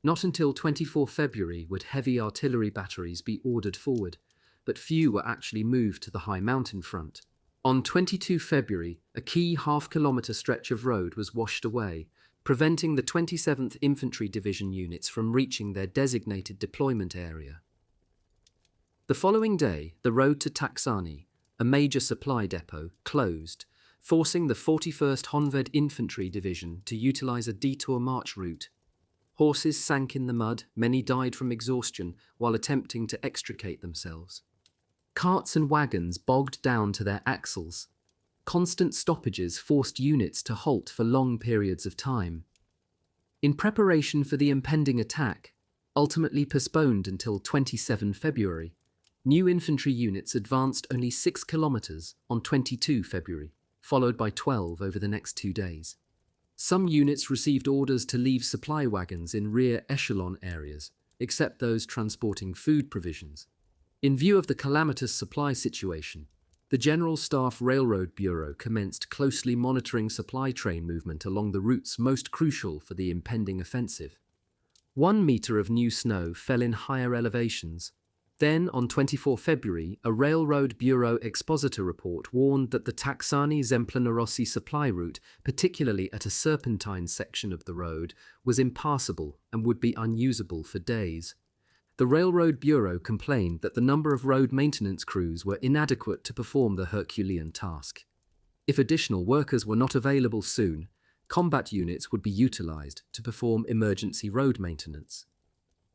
Not until 24 February would heavy artillery batteries be ordered forward, but few were actually moved to the high mountain front. On 22 February, a key half-kilometre stretch of road was washed away, preventing the 27th Infantry Division units from reaching their designated deployment area. The following day, the road to Taksany, a major supply depot, closed, forcing the 41st Honved Infantry Division to utilize a detour march route. Horses sank in the mud, many died from exhaustion while attempting to extricate themselves. Carts and wagons bogged down to their axles. Constant stoppages forced units to halt for long periods of time. In preparation for the impending attack, ultimately postponed until 27 February, new infantry units advanced only 6 kilometers on 22 February, followed by 12 over the next 2 days. Some units received orders to leave supply wagons in rear echelon areas, except those transporting food provisions. In view of the calamitous supply situation, the General Staff Railroad Bureau commenced closely monitoring supply train movement along the routes most crucial for the impending offensive. 1 meter of new snow fell in higher elevations. Then, on 24 February, a Railroad Bureau expositor report warned that the Taksany-Zemplina-Rossi supply route, particularly at a serpentine section of the road, was impassable and would be unusable for days. The Railroad Bureau complained that the number of road maintenance crews were inadequate to perform the Herculean task. If additional workers were not available soon, combat units would be utilized to perform emergency road maintenance.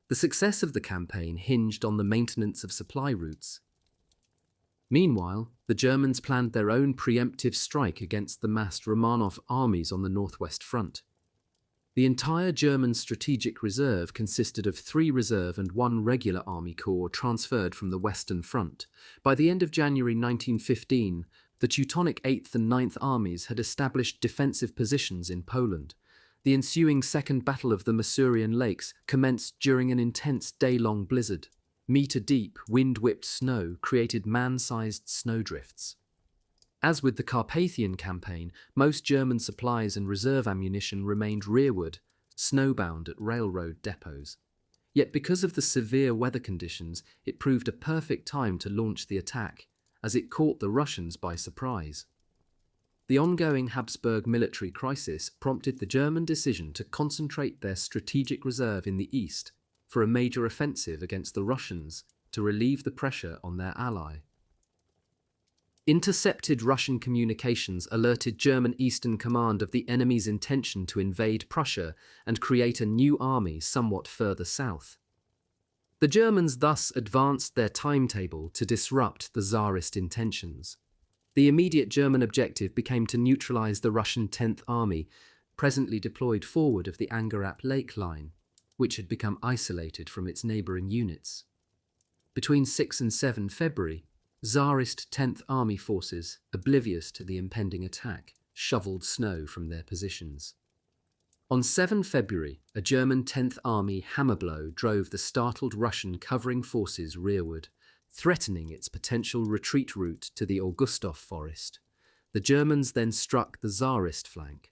The success of the campaign hinged on the maintenance of supply routes. Meanwhile, the Germans planned their own preemptive strike against the massed Romanov armies on the northwest front. The entire German strategic reserve consisted of 3 reserve and 1 regular army corps transferred from the Western Front. By the end of January 1915, the Teutonic 8th and 9th Armies had established defensive positions in Poland. The ensuing Second Battle of the Masurian Lakes commenced during an intense day-long blizzard. Meter-deep, wind-whipped snow created man-sized snowdrifts. As with the Carpathian campaign, most German supplies and reserve ammunition remained rearward, snowbound at railroad depots. Yet because of the severe weather conditions, it proved a perfect time to launch the attack, as it caught the Russians by surprise. The ongoing Habsburg military crisis prompted the German decision to concentrate their strategic reserve in the east for a major offensive against the Russians to relieve the pressure on their ally. Intercepted Russian communications alerted German Eastern Command of the enemy's intention to invade Prussia and create a new army somewhat further south. The Germans thus advanced their timetable to disrupt the Tsarist intentions. The immediate German objective became to neutralize the Russian 10th Army, presently deployed forward of the Angarap Lake line, which had become isolated from its neighboring units. Between 6 and 7 February, Tsarist 10th Army forces, oblivious to the impending attack, shoveled snow from their positions. On 7 February, a German 10th Army hammerblow drove the startled Russian covering forces rearward, threatening its potential retreat route to the Augustov forest. The Germans then struck the Tsarist flank.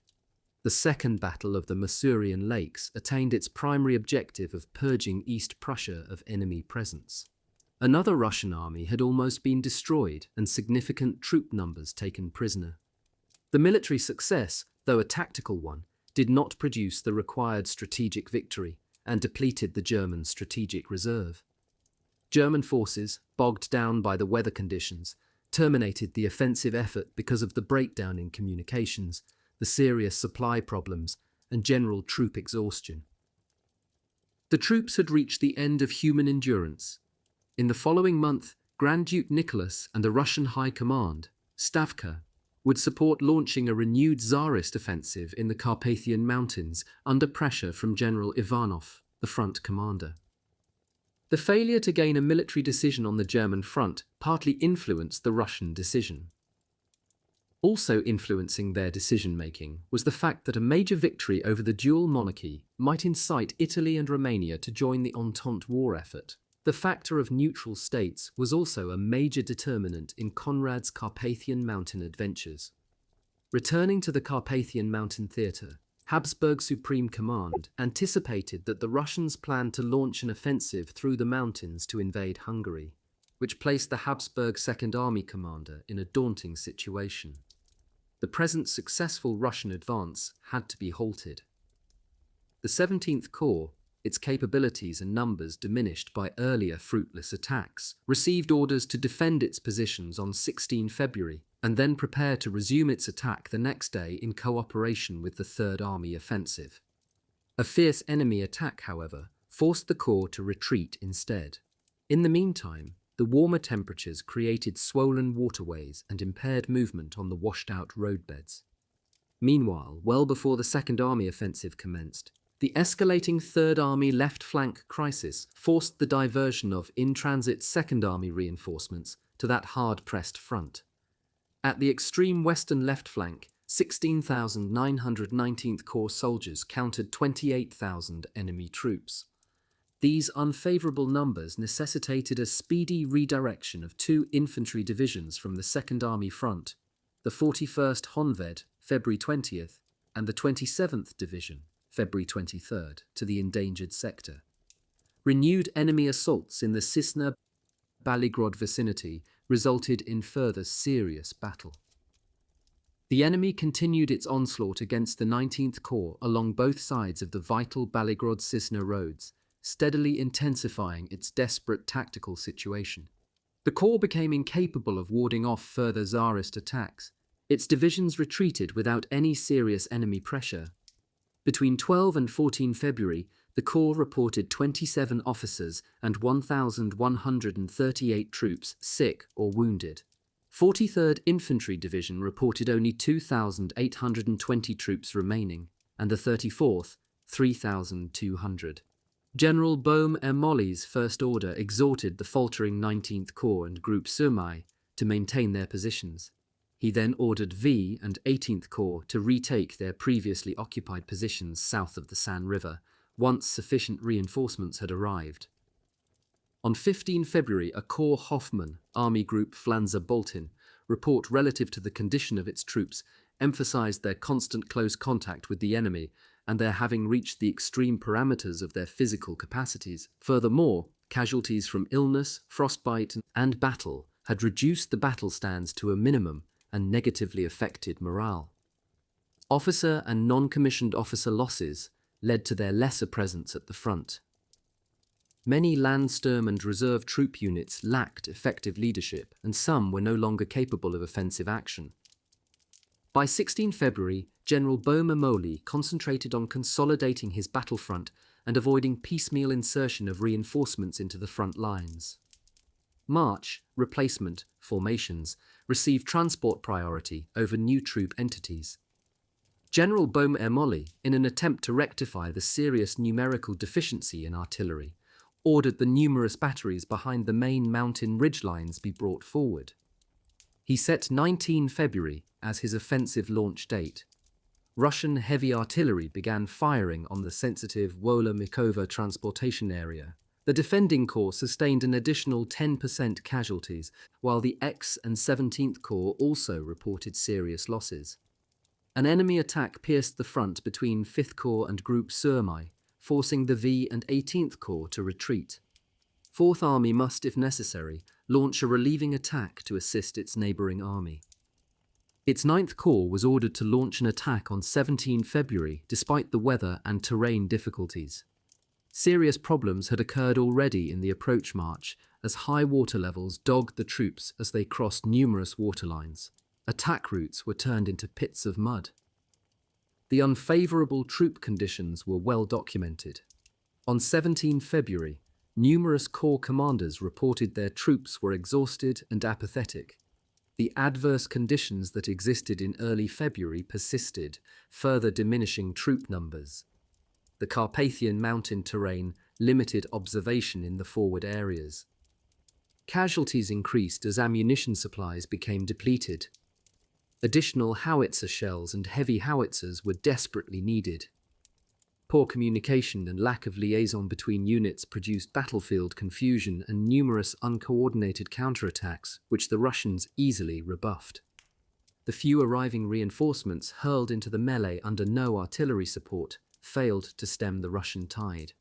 The Second Battle of the Masurian Lakes attained its primary objective of purging East Prussia of enemy presence. Another Russian army had almost been destroyed and significant troop numbers taken prisoner. The military success, though a tactical one, did not produce the required strategic victory and depleted the German strategic reserve. German forces, bogged down by the weather conditions, terminated the offensive effort because of the breakdown in communications, the serious supply problems, and general troop exhaustion. The troops had reached the end of human endurance. In the following month, Grand Duke Nicholas and the Russian High Command, Stavka, would support launching a renewed Tsarist offensive in the Carpathian Mountains under pressure from General Ivanov, the front commander. The failure to gain a military decision on the German front partly influenced the Russian decision. Also influencing their decision-making was the fact that a major victory over the dual monarchy might incite Italy and Romania to join the Entente war effort. The factor of neutral states was also a major determinant in Conrad's Carpathian Mountain adventures. Returning to the Carpathian Mountain theatre, Habsburg Supreme Command anticipated that the Russians planned to launch an offensive through the mountains to invade Hungary, which placed the Habsburg Second Army commander in a daunting situation. The present successful Russian advance had to be halted. The 17th Corps, its capabilities and numbers diminished by earlier fruitless attacks, received orders to defend its positions on 16 February and then prepare to resume its attack the next day in cooperation with the Third Army offensive. A fierce enemy attack, however, forced the Corps to retreat instead. In the meantime, the warmer temperatures created swollen waterways and impaired movement on the washed-out roadbeds. Meanwhile, well before the Second Army offensive commenced, the escalating Third Army left flank crisis forced the diversion of in-transit Second Army reinforcements to that hard-pressed front. At the extreme western left flank, 16,900 19th Corps soldiers countered 28,000 enemy troops. These unfavorable numbers necessitated a speedy redirection of two infantry divisions from the Second Army front, the 41st Honved, February 20th, and the 27th Division, February 23rd, to the endangered sector. Renewed enemy assaults in the Cisna-Baligrod vicinity resulted in further serious battle. The enemy continued its onslaught against the 19th Corps along both sides of the vital Baligrod-Cisna roads, steadily intensifying its desperate tactical situation. The Corps became incapable of warding off further Tsarist attacks. Its divisions retreated without any serious enemy pressure. Between 12 and 14 February, the Corps reported 27 officers and 1,138 troops sick or wounded. 43rd Infantry Division reported only 2,820 troops remaining, and the 34th, 3,200. General Baume Ermolli's First Order exhorted the faltering 19th Corps and Group Surmai to maintain their positions. He then ordered V and 18th Corps to retake their previously occupied positions south of the San River, once sufficient reinforcements had arrived. On 15 February, a Corps Hoffmann, Army Group Flanzer-Boltin, report relative to the condition of its troops emphasized their constant close contact with the enemy and their having reached the extreme parameters of their physical capacities. Furthermore, casualties from illness, frostbite, and battle had reduced the battle stands to a minimum and negatively affected morale. Officer and non-commissioned officer losses led to their lesser presence at the front. Many Landsturm and reserve troop units lacked effective leadership, and some were no longer capable of offensive action. By 16 February, General Przemysl concentrated on consolidating his battlefront and avoiding piecemeal insertion of reinforcements into the front lines. March, replacement, formations received transport priority over new troop entities. General Przemysl, in an attempt to rectify the serious numerical deficiency in artillery, ordered the numerous batteries behind the main mountain ridgelines be brought forward. He set 19 February as his offensive launch date. Russian heavy artillery began firing on the sensitive Wola-Mikowa transportation area. The defending corps sustained an additional 10% casualties, while the X and 17th Corps also reported serious losses. An enemy attack pierced the front between 5th Corps and Group Somme, forcing the V and 18th Corps to retreat. 4th Army must, if necessary, launch a relieving attack to assist its neighbouring army. Its 9th Corps was ordered to launch an attack on 17 February despite the weather and terrain difficulties. Serious problems had occurred already in the approach march as high water levels dogged the troops as they crossed numerous waterlines. Attack routes were turned into pits of mud. The unfavourable troop conditions were well documented. On 17 February, numerous corps commanders reported their troops were exhausted and apathetic. The adverse conditions that existed in early February persisted, further diminishing troop numbers. The Carpathian mountain terrain limited observation in the forward areas. Casualties increased as ammunition supplies became depleted. Additional howitzer shells and heavy howitzers were desperately needed. Poor communication and lack of liaison between units produced battlefield confusion and numerous uncoordinated counterattacks, which the Russians easily rebuffed. The few arriving reinforcements hurled into the melee under no artillery support failed to stem the Russian tide.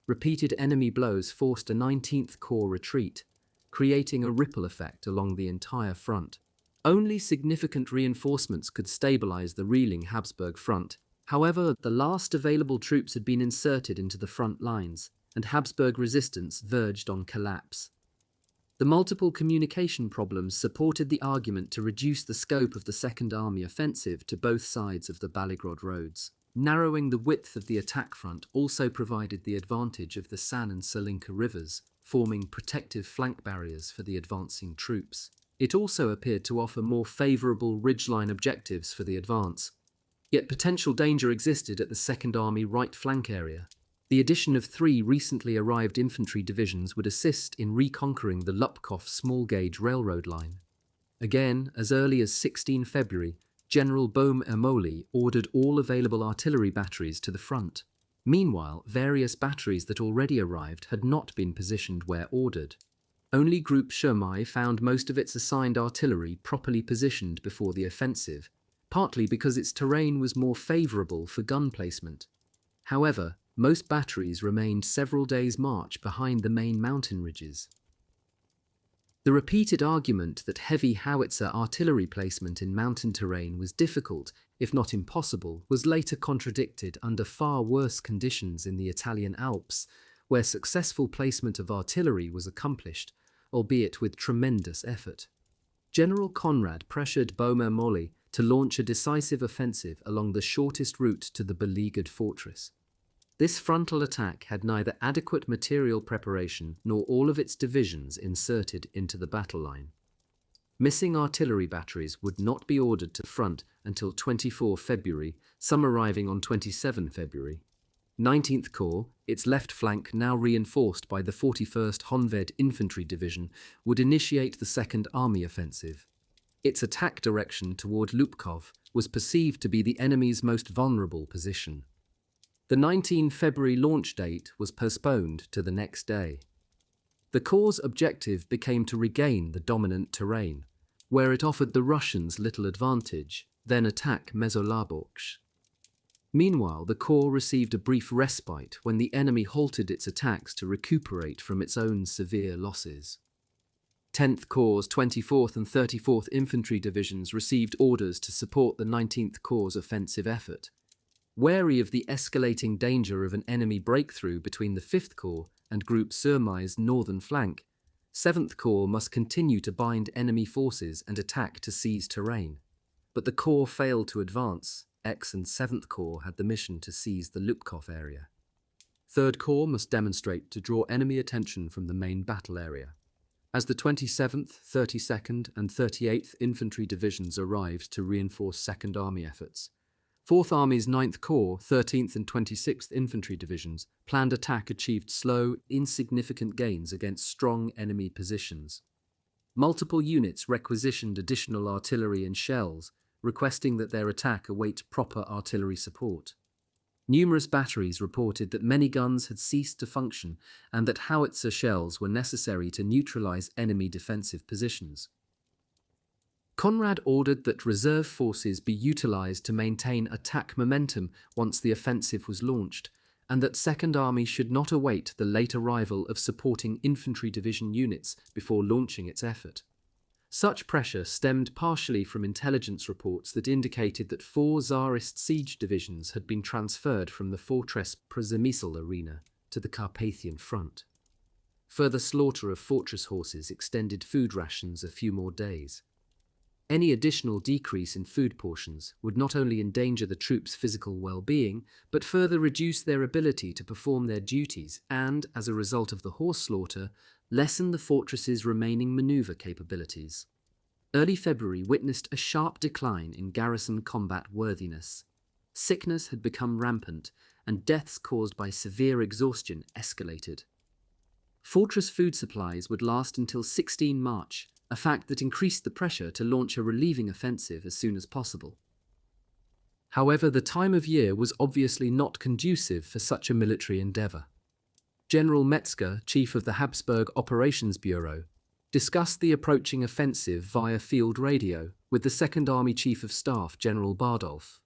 Repeated enemy blows forced a 19th Corps retreat, creating a ripple effect along the entire front. Only significant reinforcements could stabilize the reeling Habsburg front. However, the last available troops had been inserted into the front lines, and Habsburg resistance verged on collapse. The multiple communication problems supported the argument to reduce the scope of the Second Army offensive to both sides of the Baligrod roads. Narrowing the width of the attack front also provided the advantage of the San and Salinka rivers, forming protective flank barriers for the advancing troops. It also appeared to offer more favourable ridgeline objectives for the advance. Yet potential danger existed at the Second Army right flank area. The addition of 3 recently arrived infantry divisions would assist in reconquering the Lupkov small-gauge railroad line. Again, as early as 16 February, General Przemysl ordered all available artillery batteries to the front. Meanwhile, various batteries that already arrived had not been positioned where ordered. Only Group Somme found most of its assigned artillery properly positioned before the offensive, partly because its terrain was more favourable for gun placement. However, most batteries remained several days' march behind the main mountain ridges. The repeated argument that heavy howitzer artillery placement in mountain terrain was difficult, if not impossible, was later contradicted under far worse conditions in the Italian Alps, where successful placement of artillery was accomplished, albeit with tremendous effort. General Conrad pressured Przemysl to launch a decisive offensive along the shortest route to the beleaguered fortress. This frontal attack had neither adequate material preparation nor all of its divisions inserted into the battle line. Missing artillery batteries would not be ordered to the front until 24 February, some arriving on 27 February. 19th Corps, its left flank now reinforced by the 41st Honved Infantry Division, would initiate the Second Army offensive. Its attack direction toward Lupkov was perceived to be the enemy's most vulnerable position. The 19 February launch date was postponed to the next day. The Corps' objective became to regain the dominant terrain, where it offered the Russians little advantage, then attack Mezolaborsk. Meanwhile, the Corps received a brief respite when the enemy halted its attacks to recuperate from its own severe losses. 10th Corps' 24th and 34th Infantry Divisions received orders to support the 19th Corps' offensive effort. Wary of the escalating danger of an enemy breakthrough between the 5th Corps and Group Surmai's northern flank, 7th Corps must continue to bind enemy forces and attack to seize terrain. But the Corps failed to advance. X and 7th Corps had the mission to seize the Lupkov area. 3rd Corps must demonstrate to draw enemy attention from the main battle area. As the 27th, 32nd and 38th Infantry Divisions arrived to reinforce Second Army efforts, 4th Army's 9th Corps, 13th and 26th Infantry Divisions' planned attack achieved slow, insignificant gains against strong enemy positions. Multiple units requisitioned additional artillery and shells, requesting that their attack await proper artillery support. Numerous batteries reported that many guns had ceased to function and that howitzer shells were necessary to neutralize enemy defensive positions. Conrad ordered that reserve forces be utilized to maintain attack momentum once the offensive was launched, and that Second Army should not await the late arrival of supporting infantry division units before launching its effort. Such pressure stemmed partially from intelligence reports that indicated that 4 Tsarist siege divisions had been transferred from the fortress Przemysl arena to the Carpathian front. Further slaughter of fortress horses extended food rations a few more days. Any additional decrease in food portions would not only endanger the troops' physical well-being, but further reduce their ability to perform their duties and, as a result of the horse slaughter, lessen the fortress's remaining maneuver capabilities. Early February witnessed a sharp decline in garrison combat worthiness. Sickness had become rampant, and deaths caused by severe exhaustion escalated. Fortress food supplies would last until 16 March, a fact that increased the pressure to launch a relieving offensive as soon as possible. However, the time of year was obviously not conducive for such a military endeavour. General Metzger, chief of the Habsburg Operations Bureau, discussed the approaching offensive via field radio with the Second Army Chief of Staff, General Bardolph.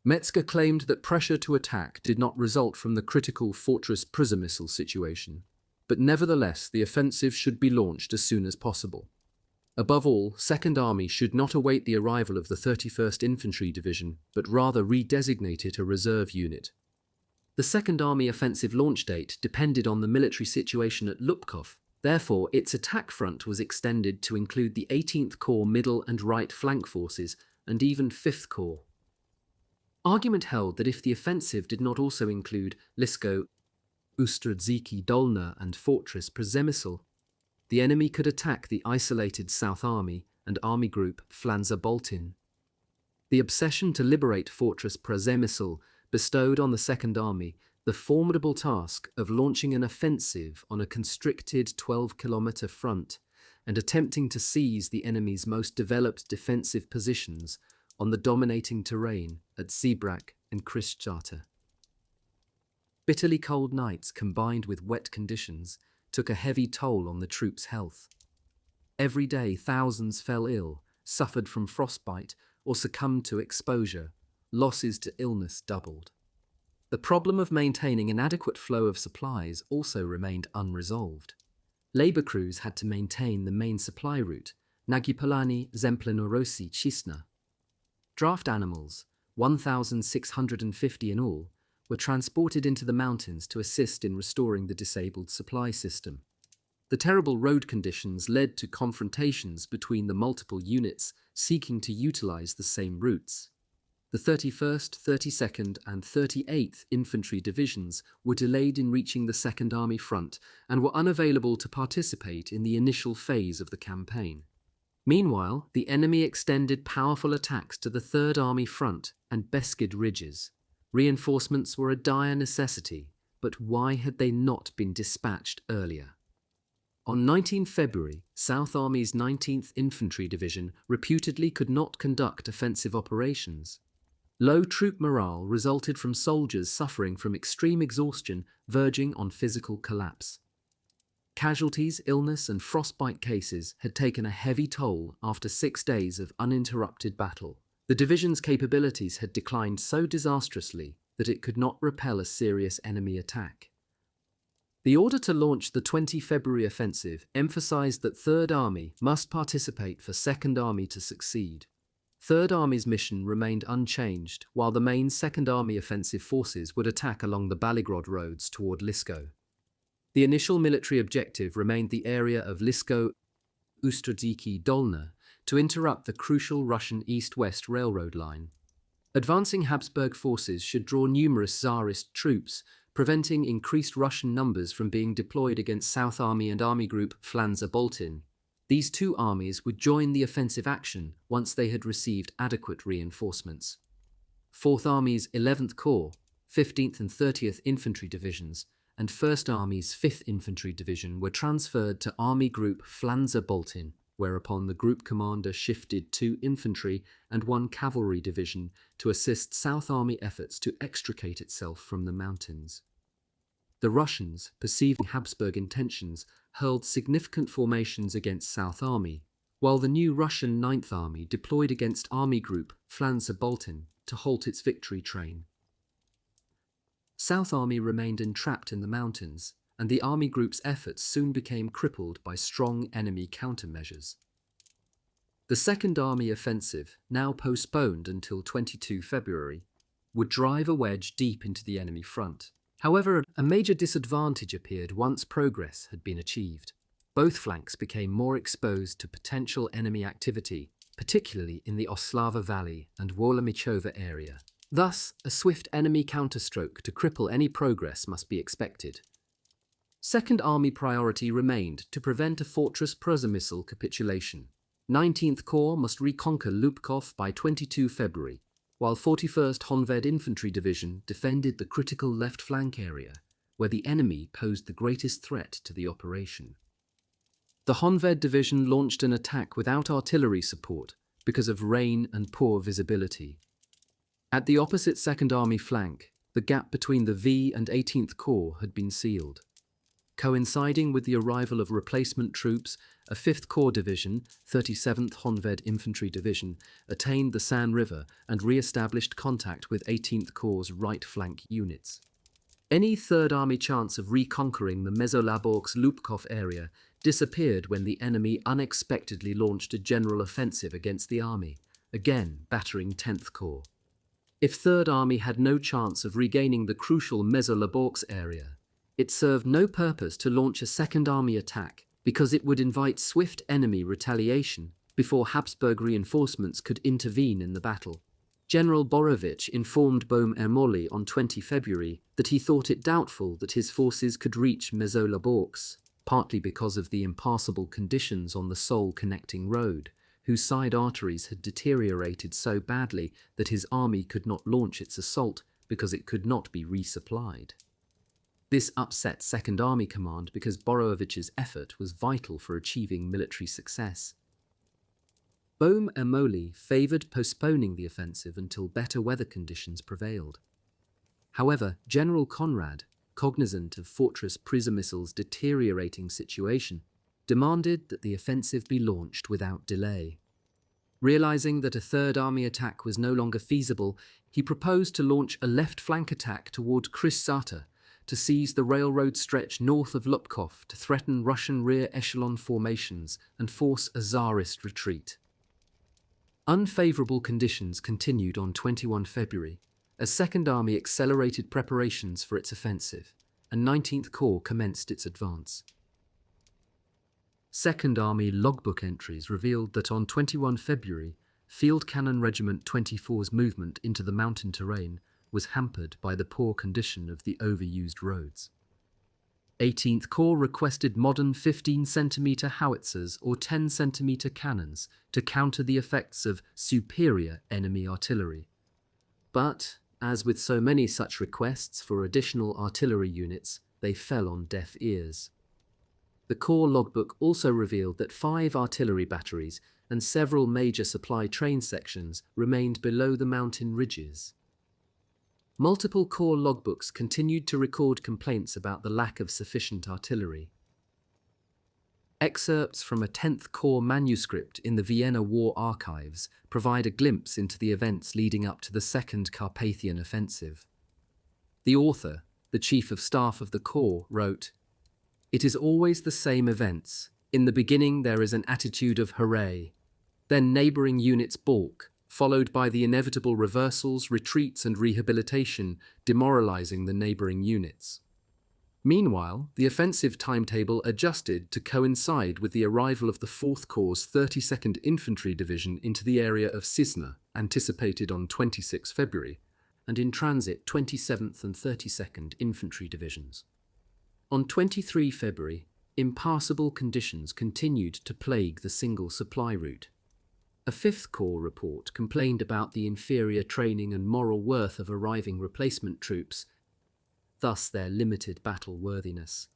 Metzger claimed that pressure to attack did not result from the critical Fortress Przemysl situation, but nevertheless the offensive should be launched as soon as possible. Above all, Second Army should not await the arrival of the 31st Infantry Division, but rather redesignate it a reserve unit. The Second Army offensive launch date depended on the military situation at Lupkov, therefore its attack front was extended to include the 18th Corps middle and right flank forces and even 5th Corps. Argument held that if the offensive did not also include Lisko, Ustrzyki Dolna and Fortress Przemysl, the enemy could attack the isolated South Army and Army Group Flanzer-Boltin. The obsession to liberate Fortress Przemysl bestowed on the Second Army the formidable task of launching an offensive on a constricted 12-kilometre front and attempting to seize the enemy's most developed defensive positions on the dominating terrain at Zeebrach and Kristscharte. Bitterly cold nights combined with wet conditions took a heavy toll on the troops' health. Every day thousands fell ill, suffered from frostbite, or succumbed to exposure. Losses to illness doubled. The problem of maintaining an adequate flow of supplies also remained unresolved. Labour crews had to maintain the main supply route, Nagipolani-Zemplenorosi-Chisna. Draft animals, 1,650 in all, were transported into the mountains to assist in restoring the disabled supply system. The terrible road conditions led to confrontations between the multiple units seeking to utilize the same routes. The 31st, 32nd and 38th Infantry Divisions were delayed in reaching the Second Army front and were unavailable to participate in the initial phase of the campaign. Meanwhile, the enemy extended powerful attacks to the Third Army front and Beskid ridges. Reinforcements were a dire necessity, but why had they not been dispatched earlier? On 19 February, South Army's 19th Infantry Division reputedly could not conduct offensive operations. Low troop morale resulted from soldiers suffering from extreme exhaustion verging on physical collapse. Casualties, illness and frostbite cases had taken a heavy toll after 6 days of uninterrupted battle. The division's capabilities had declined so disastrously that it could not repel a serious enemy attack. The order to launch the 20 February offensive emphasized that Third Army must participate for Second Army to succeed. Third Army's mission remained unchanged, while the main Second Army offensive forces would attack along the Baligrod roads toward Lisko. The initial military objective remained the area of Lisko-Ustrziki-Dolna to interrupt the crucial Russian east-west railroad line. Advancing Habsburg forces should draw numerous Tsarist troops, preventing increased Russian numbers from being deployed against South Army and Army Group Flanders-Boltin. These two armies would join the offensive action once they had received adequate reinforcements. Fourth Army's 11th Corps, 15th and 30th Infantry Divisions, and First Army's 5th Infantry Division were transferred to Army Group Flanders-Boltin, whereupon the group commander shifted 2 infantry and 1 cavalry division to assist South Army efforts to extricate itself from the mountains. The Russians, perceiving Habsburg intentions, hurled significant formations against South Army, while the new Russian 9th Army deployed against Army Group Flanders-Boltin to halt its victory train. South Army remained entrapped in the mountains, and the Army Group's efforts soon became crippled by strong enemy countermeasures. The Second Army offensive, now postponed until 22 February, would drive a wedge deep into the enemy front. However, a major disadvantage appeared once progress had been achieved. Both flanks became more exposed to potential enemy activity, particularly in the Oslava Valley and Wolomichowa area. Thus, a swift enemy counterstroke to cripple any progress must be expected. Second Army priority remained to prevent a fortress Przemysl capitulation. 19th Corps must reconquer Lubkov by 22 February, while 41st Honved Infantry Division defended the critical left flank area, where the enemy posed the greatest threat to the operation. The Honved Division launched an attack without artillery support because of rain and poor visibility. At the opposite Second Army flank, the gap between the V and 18th Corps had been sealed. Coinciding with the arrival of replacement troops, a 5th Corps Division, 37th Honved Infantry Division, attained the San River and re-established contact with 18th Corps' right flank units. Any Third Army chance of reconquering the Mezolaborsk-Lubkov area disappeared when the enemy unexpectedly launched a general offensive against the army, again battering 10th Corps. If Third Army had no chance of regaining the crucial Mezolaborsk area, it served no purpose to launch a Second Army attack because it would invite swift enemy retaliation before Habsburg reinforcements could intervene in the battle. General Borovich informed Bohm-Ermolli on 20 February that he thought it doubtful that his forces could reach Mezolaborsk, partly because of the impassable conditions on the sole connecting road, whose side arteries had deteriorated so badly that his army could not launch its assault because it could not be resupplied. This upset Second Army Command because Borovich's effort was vital for achieving military success. Bohm-Ermolli favoured postponing the offensive until better weather conditions prevailed. However, General Conrad, cognizant of Fortress Przemysl's deteriorating situation, demanded that the offensive be launched without delay. Realizing that a Third Army attack was no longer feasible, he proposed to launch a left flank attack toward Kryssata to seize the railroad stretch north of Lubkov to threaten Russian rear echelon formations and force a Tsarist retreat. Unfavourable conditions continued on 21 February, as Second Army accelerated preparations for its offensive, and 19th Corps commenced its advance. Second Army logbook entries revealed that on 21 February, Field Cannon Regiment 24's movement into the mountain terrain was hampered by the poor condition of the overused roads. 18th Corps requested modern 15-centimetre howitzers or 10-centimetre cannons to counter the effects of superior enemy artillery. But, as with so many such requests for additional artillery units, they fell on deaf ears. The Corps logbook also revealed that 5 artillery batteries and several major supply train sections remained below the mountain ridges. Multiple Corps logbooks continued to record complaints about the lack of sufficient artillery. Excerpts from a 10th Corps manuscript in the Vienna War archives provide a glimpse into the events leading up to the Second Carpathian Offensive. The author, the Chief of Staff of the Corps, wrote, "It is always the same events. In the beginning there is an attitude of hooray. Then neighbouring units balk, followed by the inevitable reversals, retreats and rehabilitation, demoralising the neighbouring units. Meanwhile, the offensive timetable adjusted to coincide with the arrival of the 4th Corps' 32nd Infantry Division into the area of Cisna, anticipated on 26 February, and in transit 27th and 32nd Infantry Divisions. On 23 February, impassable conditions continued to plague the single supply route. A 5th Corps report complained about the inferior training and moral worth of arriving replacement troops, thus their limited battle worthiness.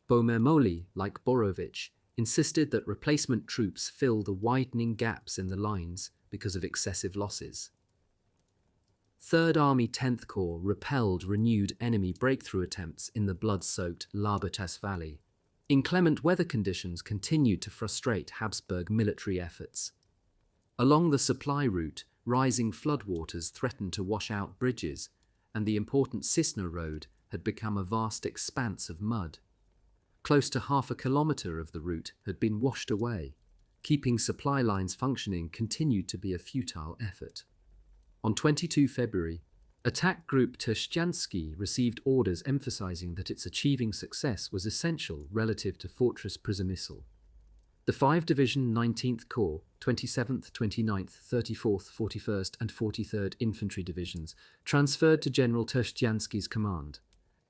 Przemysl, like Borovich, insisted that replacement troops fill the widening gaps in the lines because of excessive losses. 3rd Army 10th Corps repelled renewed enemy breakthrough attempts in the blood-soaked Larbertas Valley. Inclement weather conditions continued to frustrate Habsburg military efforts. Along the supply route, rising floodwaters threatened to wash out bridges, and the important Cisna road had become a vast expanse of mud. Close to half a kilometre of the route had been washed away. Keeping supply lines functioning continued to be a futile effort. On 22 February, Attack Group Trzcianski received orders emphasizing that its achieving success was essential relative to Fortress Przemysl. The 5-division 19th Corps, 27th, 29th, 34th, 41st and 43rd Infantry Divisions transferred to General Trzcianski's command.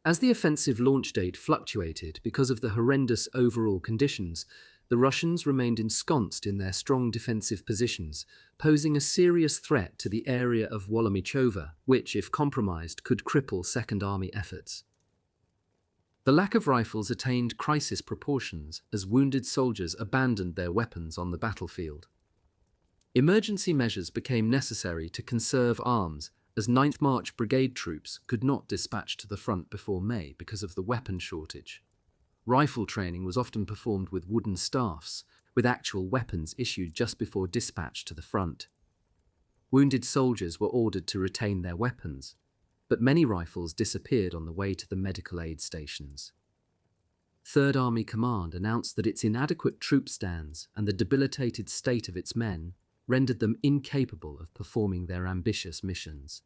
As the offensive launch date fluctuated because of the horrendous overall conditions, the Russians remained ensconced in their strong defensive positions, posing a serious threat to the area of Wolomichowa, which, if compromised, could cripple Second Army efforts. The lack of rifles attained crisis proportions as wounded soldiers abandoned their weapons on the battlefield. Emergency measures became necessary to conserve arms, as 9th March Brigade troops could not dispatch to the front before May because of the weapon shortage. Rifle training was often performed with wooden staffs, with actual weapons issued just before dispatch to the front. Wounded soldiers were ordered to retain their weapons, but many rifles disappeared on the way to the medical aid stations. 3rd Army Command announced that its inadequate troop stands and the debilitated state of its men rendered them incapable of performing their ambitious missions.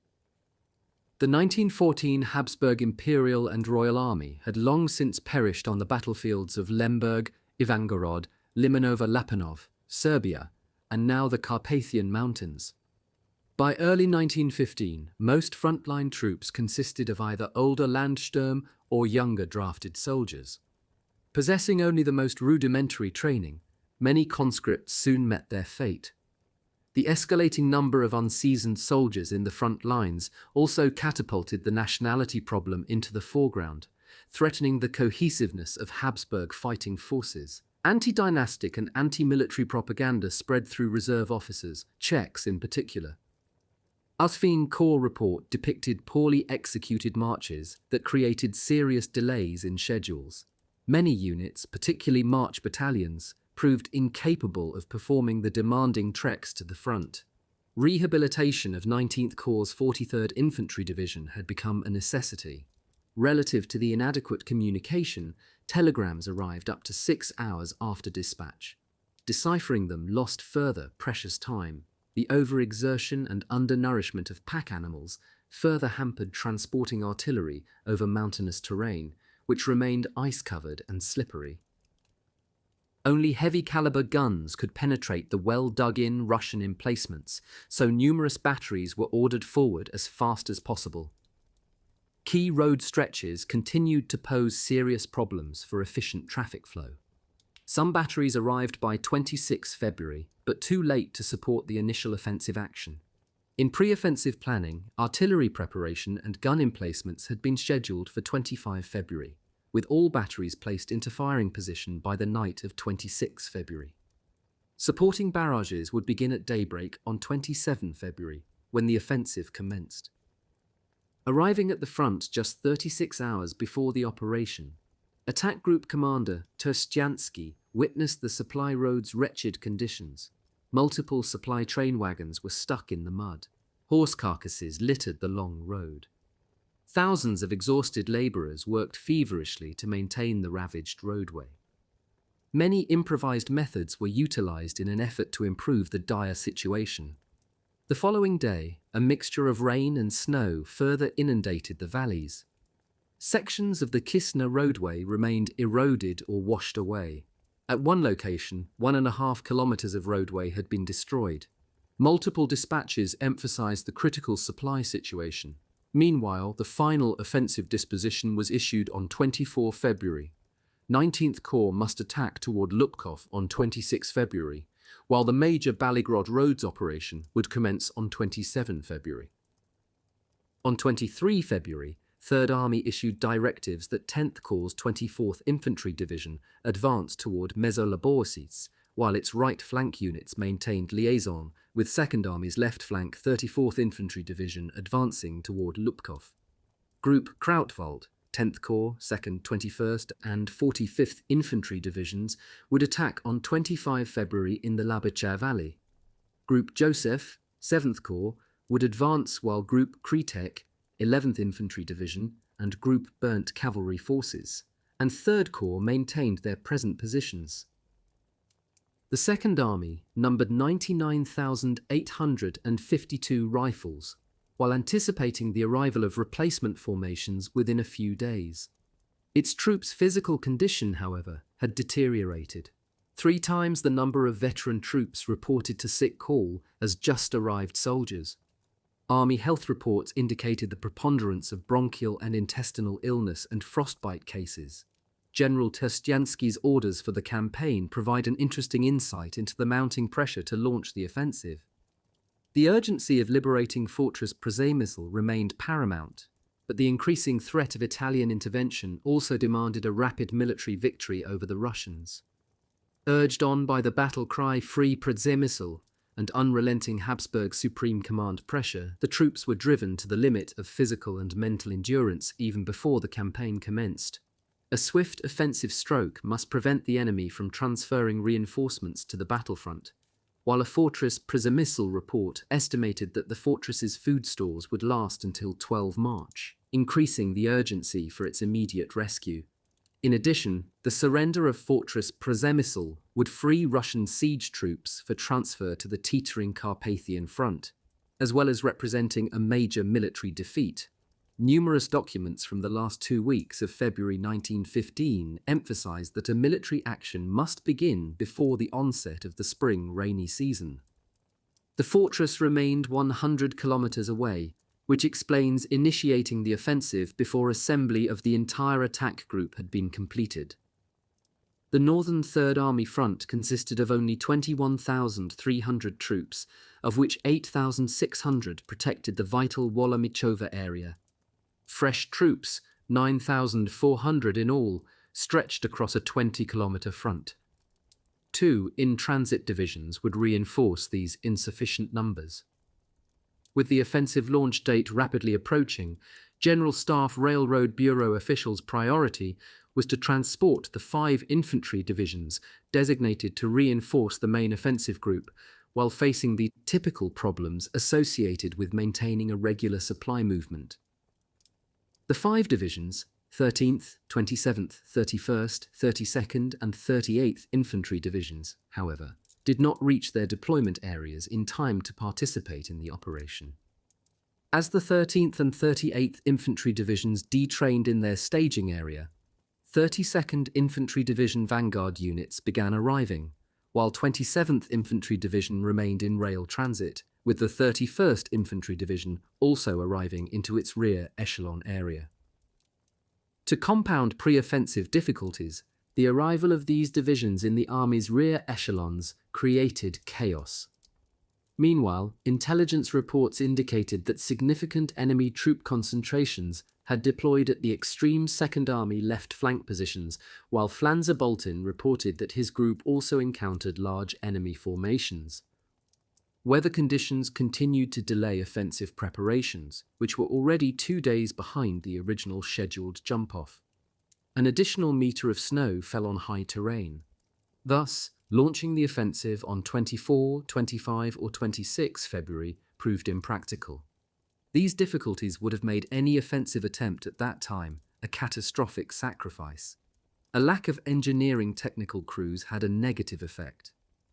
The 1914 Habsburg Imperial and Royal Army had long since perished on the battlefields of Lemberg, Ivangorod, Limanova-Lapanov, Serbia, and now the Carpathian Mountains. By early 1915, most frontline troops consisted of either older Landsturm or younger drafted soldiers. Possessing only the most rudimentary training, many conscripts soon met their fate. The escalating number of unseasoned soldiers in the front lines also catapulted the nationality problem into the foreground, threatening the cohesiveness of Habsburg fighting forces. Anti-dynastic and anti-military propaganda spread through reserve officers, Czechs in particular. Usfin Corps report depicted poorly executed marches that created serious delays in schedules. Many units, particularly march battalions, proved incapable of performing the demanding treks to the front. Rehabilitation of 19th Corps' 43rd Infantry Division had become a necessity. Relative to the inadequate communication, telegrams arrived up to 6 hours after dispatch. Deciphering them lost further precious time. The overexertion and undernourishment of pack animals further hampered transporting artillery over mountainous terrain, which remained ice-covered and slippery. Only heavy-caliber guns could penetrate the well-dug-in Russian emplacements, so numerous batteries were ordered forward as fast as possible. Key road stretches continued to pose serious problems for efficient traffic flow. Some batteries arrived by 26 February, but too late to support the initial offensive action. In pre-offensive planning, artillery preparation and gun emplacements had been scheduled for 25 February. With all batteries placed into firing position by the night of 26 February. Supporting barrages would begin at daybreak on 27 February, when the offensive commenced. Arriving at the front just 36 hours before the operation, Attack Group Commander Trzcianski witnessed the supply road's wretched conditions. Multiple supply train wagons were stuck in the mud. Horse carcasses littered the long road. Thousands of exhausted labourers worked feverishly to maintain the ravaged roadway. Many improvised methods were utilised in an effort to improve the dire situation. The following day, a mixture of rain and snow further inundated the valleys. Sections of the Kisna roadway remained eroded or washed away. At one location, 1.5 kilometres of roadway had been destroyed. Multiple dispatches emphasised the critical supply situation. Meanwhile, the final offensive disposition was issued on 24 February. 19th Corps must attack toward Lubkov on 26 February, while the major Baligrod Roads operation would commence on 27 February. On 23 February, 3rd Army issued directives that 10th Corps' 24th Infantry Division advance toward Mezoloborsice, while its right flank units maintained liaison with 2nd Army's left flank 34th Infantry Division advancing toward Lubkov. Group Krautwald, 10th Corps, 2nd, 21st and 45th Infantry Divisions would attack on 25 February in the Labicha Valley. Group Joseph, 7th Corps, would advance while Group Kretek, 11th Infantry Division and Group Burnt Cavalry Forces, and 3rd Corps maintained their present positions. The 2nd Army numbered 99,852 rifles, while anticipating the arrival of replacement formations within a few days. Its troops' physical condition, however, had deteriorated. 3 times the number of veteran troops reported to sick call as just-arrived soldiers. Army health reports indicated the preponderance of bronchial and intestinal illness and frostbite cases. General Terstyansky's orders for the campaign provide an interesting insight into the mounting pressure to launch the offensive. The urgency of liberating Fortress Przemysl remained paramount, but the increasing threat of Italian intervention also demanded a rapid military victory over the Russians. Urged on by the battle cry "Free Przemysl" and unrelenting Habsburg Supreme Command pressure, the troops were driven to the limit of physical and mental endurance even before the campaign commenced. A swift offensive stroke must prevent the enemy from transferring reinforcements to the battlefront, while a Fortress Przemysl report estimated that the fortress's food stores would last until 12 March, increasing the urgency for its immediate rescue. In addition, the surrender of Fortress Przemysl would free Russian siege troops for transfer to the teetering Carpathian front, as well as representing a major military defeat. Numerous documents from the last 2 weeks of February 1915 emphasized that a military action must begin before the onset of the spring rainy season. The fortress remained 100 kilometers away, which explains initiating the offensive before assembly of the entire attack group had been completed. The Northern Third Army front consisted of only 21,300 troops, of which 8,600 protected the vital Wolomichowa area. Fresh troops, 9,400 in all, stretched across a 20-kilometre front. 2 in-transit divisions would reinforce these insufficient numbers. With the offensive launch date rapidly approaching, General Staff Railroad Bureau officials' priority was to transport the 5 infantry divisions designated to reinforce the main offensive group, while facing the typical problems associated with maintaining a regular supply movement. The 5 divisions, 13th, 27th, 31st, 32nd and 38th Infantry Divisions, however, did not reach their deployment areas in time to participate in the operation. As the 13th and 38th Infantry Divisions detrained in their staging area, 32nd Infantry Division vanguard units began arriving, while 27th Infantry Division remained in rail transit, with the 31st Infantry Division also arriving into its rear echelon area. To compound pre-offensive difficulties, the arrival of these divisions in the army's rear echelons created chaos. Meanwhile, intelligence reports indicated that significant enemy troop concentrations had deployed at the extreme Second Army left flank positions, while Flanzer Boltin reported that his group also encountered large enemy formations. Weather conditions continued to delay offensive preparations, which were already 2 days behind the original scheduled jump-off. An additional metre of snow fell on high terrain. Thus, launching the offensive on 24, 25 or 26 February proved impractical. These difficulties would have made any offensive attempt at that time a catastrophic sacrifice. A lack of engineering technical crews had a negative effect,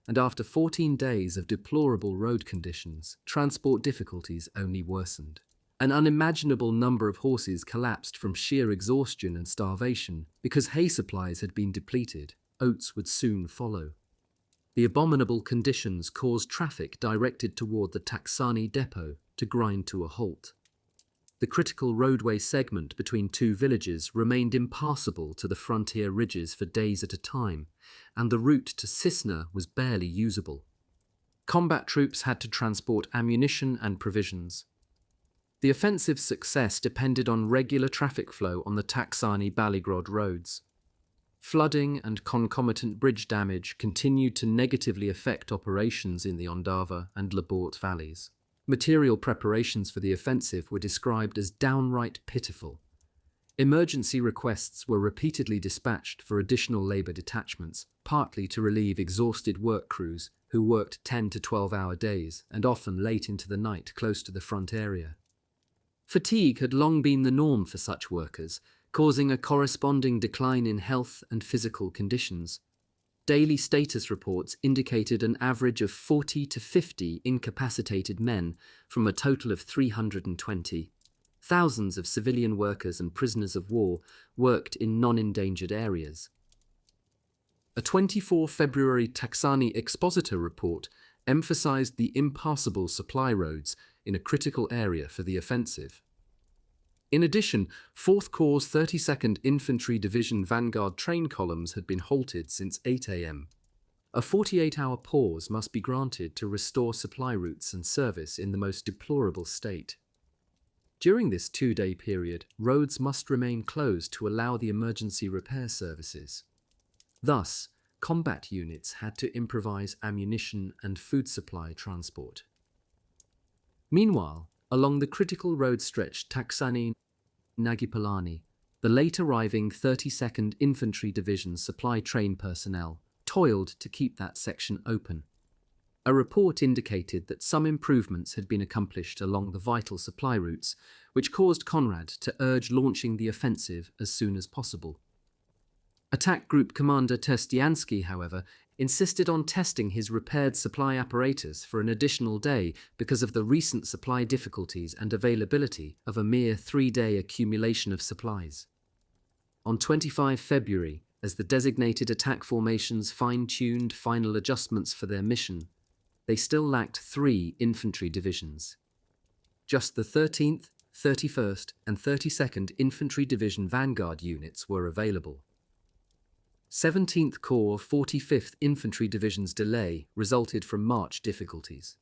and after 14 days of deplorable road conditions, transport difficulties only worsened. An unimaginable number of horses collapsed from sheer exhaustion and starvation because hay supplies had been depleted. Oats would soon follow. The abominable conditions caused traffic directed toward the Taksani depot to grind to a halt. The critical roadway segment between two villages remained impassable to the frontier ridges for days at a time, and the route to Cisna was barely usable. Combat troops had to transport ammunition and provisions. The offensive's success depended on regular traffic flow on the Taksani-Baligrod roads. Flooding and concomitant bridge damage continued to negatively affect operations in the Ondava and Labort valleys. Material preparations for the offensive were described as downright pitiful. Emergency requests were repeatedly dispatched for additional labor detachments, partly to relieve exhausted work crews who worked 10 to 12-hour days and often late into the night close to the front area. Fatigue had long been the norm for such workers, causing a corresponding decline in health and physical conditions. Daily status reports indicated an average of 40 to 50 incapacitated men from a total of 320. Thousands of civilian workers and prisoners of war worked in non-endangered areas. A 24 February Taksani Expositor report emphasized the impassable supply roads in a critical area for the offensive. In addition, 4th Corps' 32nd Infantry Division vanguard train columns had been halted since 8 a.m. A 48-hour pause must be granted to restore supply routes and service in the most deplorable state. During this 2-day period, roads must remain closed to allow the emergency repair services. Thus, combat units had to improvise ammunition and food supply transport. Meanwhile, along the critical road stretch Taksani-Nagipalani, the late-arriving 32nd Infantry Division supply train personnel toiled to keep that section open. A report indicated that some improvements had been accomplished along the vital supply routes, which caused Conrad to urge launching the offensive as soon as possible. Attack Group Commander Terstiansky, however, insisted on testing his repaired supply apparatus for an additional day because of the recent supply difficulties and availability of a mere 3-day accumulation of supplies. On 25 February, as the designated attack formations fine-tuned final adjustments for their mission, they still lacked 3 infantry divisions. Just the 13th, 31st, and 32nd Infantry Division vanguard units were available. 17th Corps 45th Infantry Division's delay resulted from march difficulties.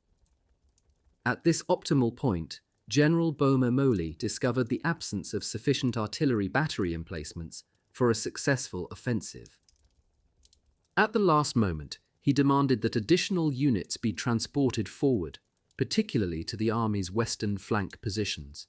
At this optimal point, General Boma Moli discovered the absence of sufficient artillery battery emplacements for a successful offensive. At the last moment, he demanded that additional units be transported forward, particularly to the army's western flank positions.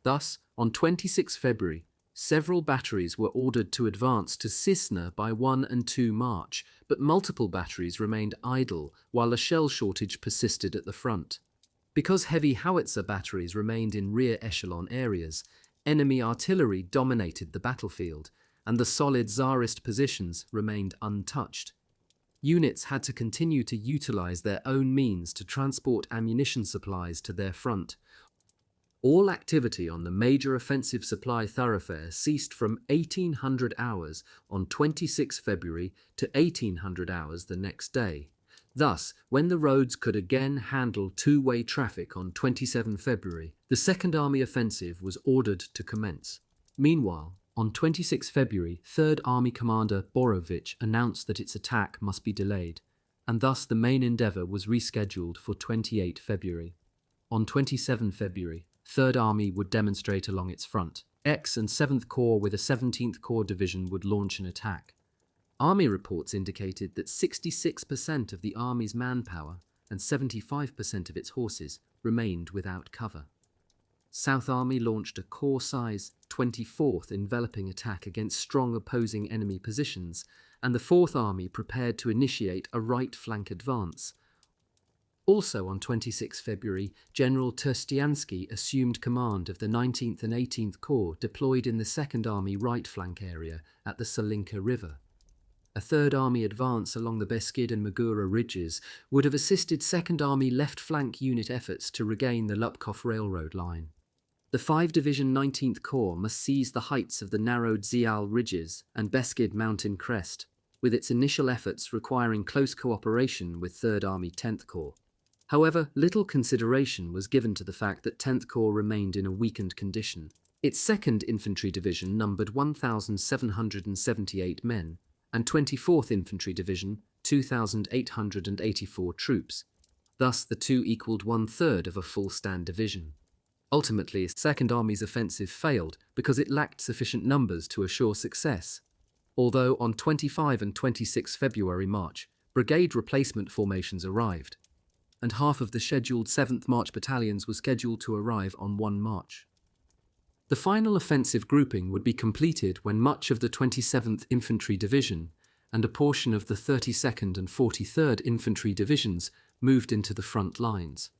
Thus, on 26 February, several batteries were ordered to advance to Cisna by 1 and 2 March, but multiple batteries remained idle while a shell shortage persisted at the front. Because heavy howitzer batteries remained in rear echelon areas, enemy artillery dominated the battlefield, and the solid Tsarist positions remained untouched. Units had to continue to utilize their own means to transport ammunition supplies to their front. All activity on the major offensive supply thoroughfare ceased from 1800 hours on 26 February to 1800 hours the next day. Thus, when the roads could again handle two-way traffic on 27 February, the Second Army offensive was ordered to commence. Meanwhile, on 26 February, Third Army Commander Borovich announced that its attack must be delayed, and thus the main endeavour was rescheduled for 28 February. On 27 February, Third Army would demonstrate along its front. X and 7th Corps with a 17th Corps division would launch an attack. Army reports indicated that 66% of the Army's manpower and 75% of its horses remained without cover. South Army launched a corps-size 24th enveloping attack against strong opposing enemy positions, and the 4th Army prepared to initiate a right flank advance. Also on 26 February, General Terstiansky assumed command of the 19th and 18th Corps deployed in the 2nd Army right flank area at the Salinka River. A 3rd Army advance along the Beskid and Magura ridges would have assisted 2nd Army left flank unit efforts to regain the Lupkov railroad line. The 5-Division 19th Corps must seize the heights of the narrowed Zial ridges and Beskid mountain crest, with its initial efforts requiring close cooperation with 3rd Army 10th Corps. However, little consideration was given to the fact that 10th Corps remained in a weakened condition. Its 2nd Infantry Division numbered 1,778 men, and 24th Infantry Division 2,884 troops. Thus, the two equaled 1/3 of a full-stand division. Ultimately, 2nd Army's offensive failed because it lacked sufficient numbers to assure success. Although on 25 and 26 February March, brigade replacement formations arrived, and half of the scheduled 7th March battalions were scheduled to arrive on 1 March. The final offensive grouping would be completed when much of the 27th Infantry Division and a portion of the 32nd and 43rd Infantry Divisions moved into the front lines.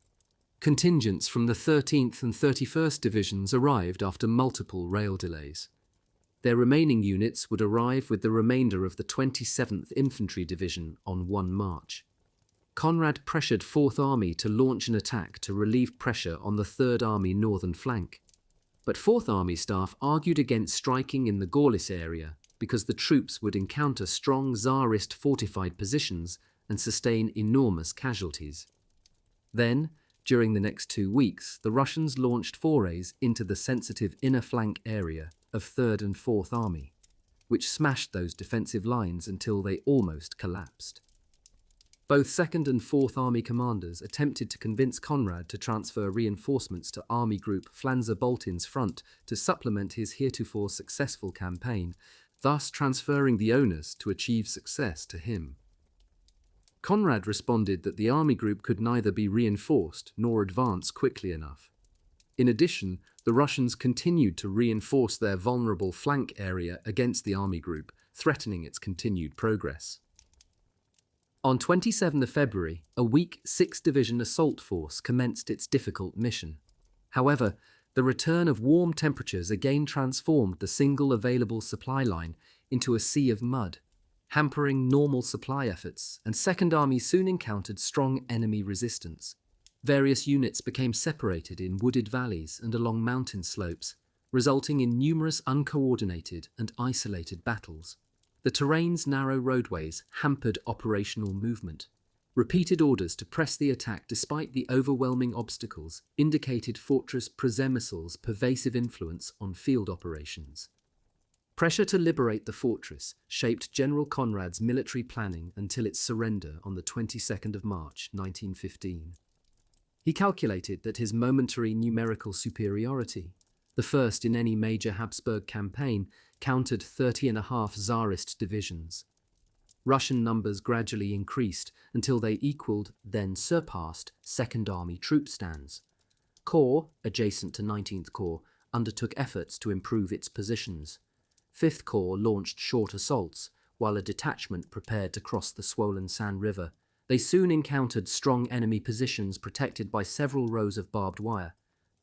Contingents from the 13th and 31st Divisions arrived after multiple rail delays. Their remaining units would arrive with the remainder of the 27th Infantry Division on 1 March. Conrad pressured 4th Army to launch an attack to relieve pressure on the 3rd Army northern flank. But 4th Army staff argued against striking in the Gorlice area because the troops would encounter strong Tsarist fortified positions and sustain enormous casualties. Then, during the next 2 weeks, the Russians launched forays into the sensitive inner flank area of 3rd and 4th Army, which smashed those defensive lines until they almost collapsed. Both 2nd and 4th Army commanders attempted to convince Conrad to transfer reinforcements to Army Group Flanzer-Boltin's front to supplement his heretofore successful campaign, thus transferring the onus to achieve success to him. Conrad responded that the Army Group could neither be reinforced nor advance quickly enough. In addition, the Russians continued to reinforce their vulnerable flank area against the Army Group, threatening its continued progress. On 27 February, a weak 6th Division assault force commenced its difficult mission. However, the return of warm temperatures again transformed the single available supply line into a sea of mud, hampering normal supply efforts, and 2nd Army soon encountered strong enemy resistance. Various units became separated in wooded valleys and along mountain slopes, resulting in numerous uncoordinated and isolated battles. The terrain's narrow roadways hampered operational movement. Repeated orders to press the attack despite the overwhelming obstacles indicated Fortress Przemysl's pervasive influence on field operations. Pressure to liberate the fortress shaped General Conrad's military planning until its surrender on the 22nd of March, 1915. He calculated that his momentary numerical superiority, the first in any major Habsburg campaign, countered 30.5 Tsarist divisions. Russian numbers gradually increased until they equaled, then surpassed, 2nd Army troop stands. Corps, adjacent to 19th Corps, undertook efforts to improve its positions. 5th Corps launched short assaults, while a detachment prepared to cross the swollen San River. They soon encountered strong enemy positions protected by several rows of barbed wire.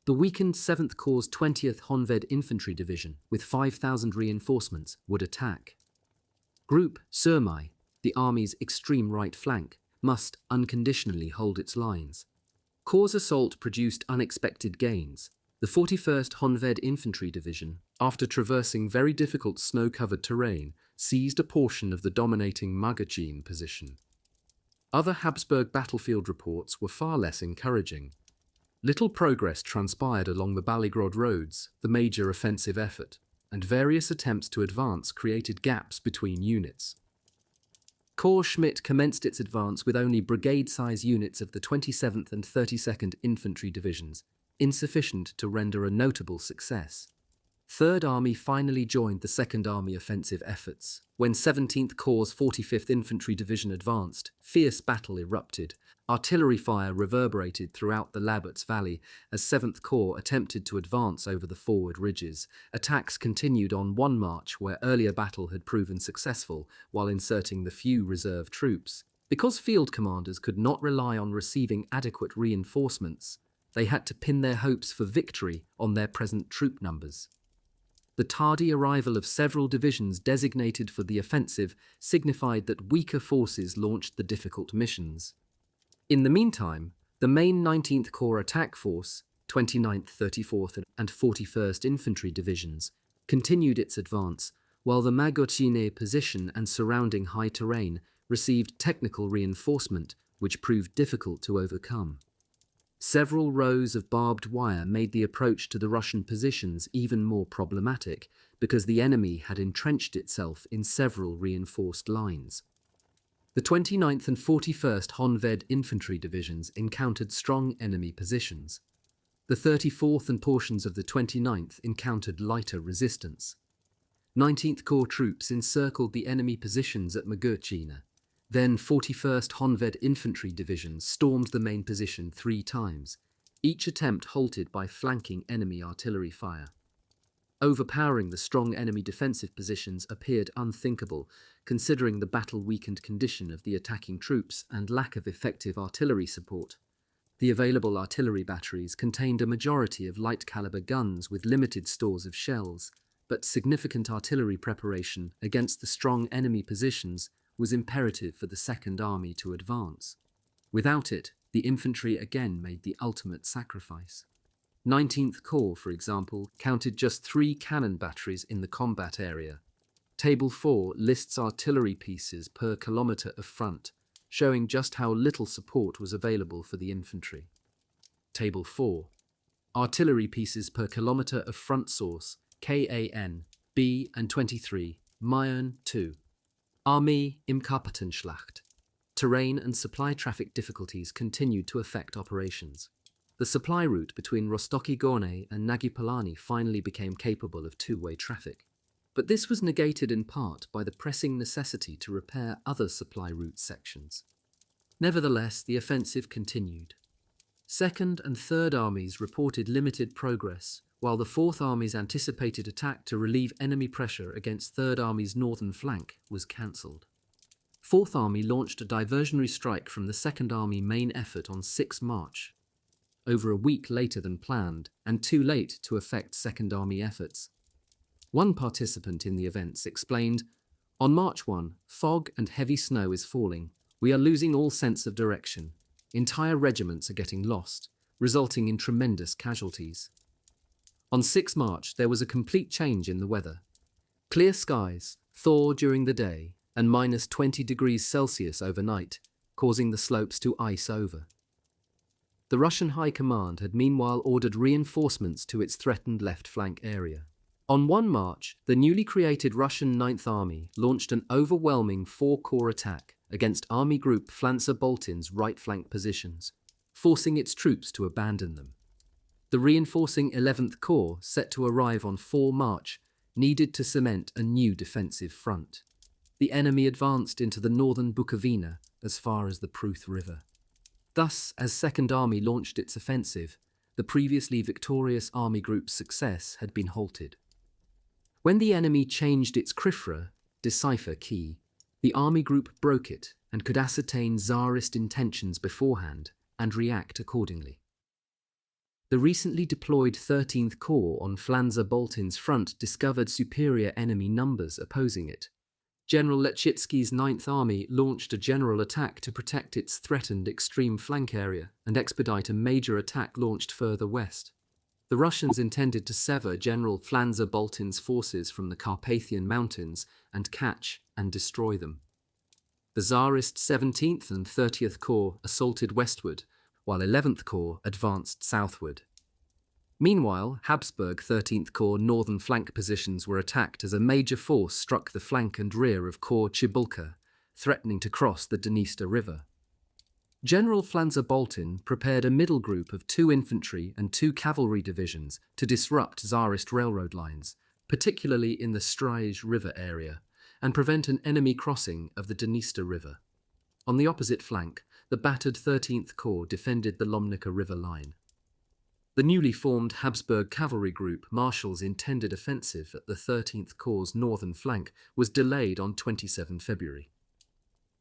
The weakened 7th Corps' 20th Honved Infantry Division, with 5,000 reinforcements, would attack. Group Surmai, the Army's extreme right flank, must unconditionally hold its lines. Corps' assault produced unexpected gains. The 41st Honved Infantry Division, after traversing very difficult snow-covered terrain, seized a portion of the dominating Magachin position. Other Habsburg battlefield reports were far less encouraging. Little progress transpired along the Baligrod roads, the major offensive effort, and various attempts to advance created gaps between units. Corps Schmidt commenced its advance with only brigade-size units of the 27th and 32nd Infantry Divisions, insufficient to render a notable success. Third Army finally joined the Second Army offensive efforts. When 17th Corps' 45th Infantry Division advanced, fierce battle erupted. Artillery fire reverberated throughout the Laberts Valley as 7th Corps attempted to advance over the forward ridges. Attacks continued on one march where earlier battle had proven successful while inserting the few reserve troops. Because field commanders could not rely on receiving adequate reinforcements, they had to pin their hopes for victory on their present troop numbers. The tardy arrival of several divisions designated for the offensive signified that weaker forces launched the difficult missions. In the meantime, the main 19th Corps attack force, 29th, 34th and 41st Infantry Divisions, continued its advance, while the Magotine position and surrounding high terrain received technical reinforcement, which proved difficult to overcome. Several rows of barbed wire made the approach to the Russian positions even more problematic because the enemy had entrenched itself in several reinforced lines. The 29th and 41st Honved Infantry Divisions encountered strong enemy positions. The 34th and portions of the 29th encountered lighter resistance. 19th Corps troops encircled the enemy positions at Magotine. Then 41st Honved Infantry Division stormed the main position 3 times, each attempt halted by flanking enemy artillery fire. Overpowering the strong enemy defensive positions appeared unthinkable, considering the battle-weakened condition of the attacking troops and lack of effective artillery support. The available artillery batteries contained a majority of light-caliber guns with limited stores of shells, but significant artillery preparation against the strong enemy positions was imperative for the Second Army to advance. Without it, the infantry again made the ultimate sacrifice. 19th Corps, for example, counted just 3 cannon batteries in the combat area. Table 4 lists artillery pieces per kilometre of front, showing just how little support was available for the infantry. Table 4. Artillery pieces per kilometre of front source, KAN, B and 23, Mayern 2. Armee im Carpathenschlacht. Terrain and supply traffic difficulties continued to affect operations. The supply route between Rostoki Gorny and Nagypolany finally became capable of two-way traffic. But this was negated in part by the pressing necessity to repair other supply route sections. Nevertheless, the offensive continued. Second and Third Armies reported limited progress, while the Fourth Army's anticipated attack to relieve enemy pressure against Third Army's northern flank was cancelled. Fourth Army launched a diversionary strike from the Second Army main effort on 6 March, over a week later than planned and too late to affect Second Army efforts. One participant in the events explained, "On March 1, fog and heavy snow is falling. We are losing all sense of direction. Entire regiments are getting lost, resulting in tremendous casualties." On 6 March, there was a complete change in the weather. Clear skies, thaw during the day, and minus 20 degrees Celsius overnight, causing the slopes to ice over. The Russian High Command had meanwhile ordered reinforcements to its threatened left flank area. On 1 March, the newly created Russian 9th Army launched an overwhelming 4-corps attack against Army Group Pflanzer-Boltin's right flank positions, forcing its troops to abandon them. The reinforcing 11th Corps, set to arrive on 4 March, needed to cement a new defensive front. The enemy advanced into the northern Bukovina as far as the Pruth River. Thus, as Second Army launched its offensive, the previously victorious Army Group's success had been halted. When the enemy changed its Krifra, decipher key, the Army Group broke it and could ascertain Tsarist intentions beforehand and react accordingly. The recently deployed 13th Corps on Pflanzer-Boltin's front discovered superior enemy numbers opposing it. General Lechitsky's 9th Army launched a general attack to protect its threatened extreme flank area and expedite a major attack launched further west. The Russians intended to sever General Pflanzer-Boltin's forces from the Carpathian Mountains and catch and destroy them. The Tsarist 17th and 30th Corps assaulted westward, while 11th Corps advanced southward. Meanwhile, Habsburg 13th Corps northern flank positions were attacked as a major force struck the flank and rear of Corps Chibulka, threatening to cross the Dniester River. General Flanzer-Boltin prepared a middle group of 2 infantry and 2 cavalry divisions to disrupt Tsarist railroad lines, particularly in the Stryj River area, and prevent an enemy crossing of the Dniester River. On the opposite flank, the battered 13th Corps defended the Lomnica River line. The newly formed Habsburg cavalry group Marshall's intended offensive at the 13th Corps' northern flank was delayed on 27 February.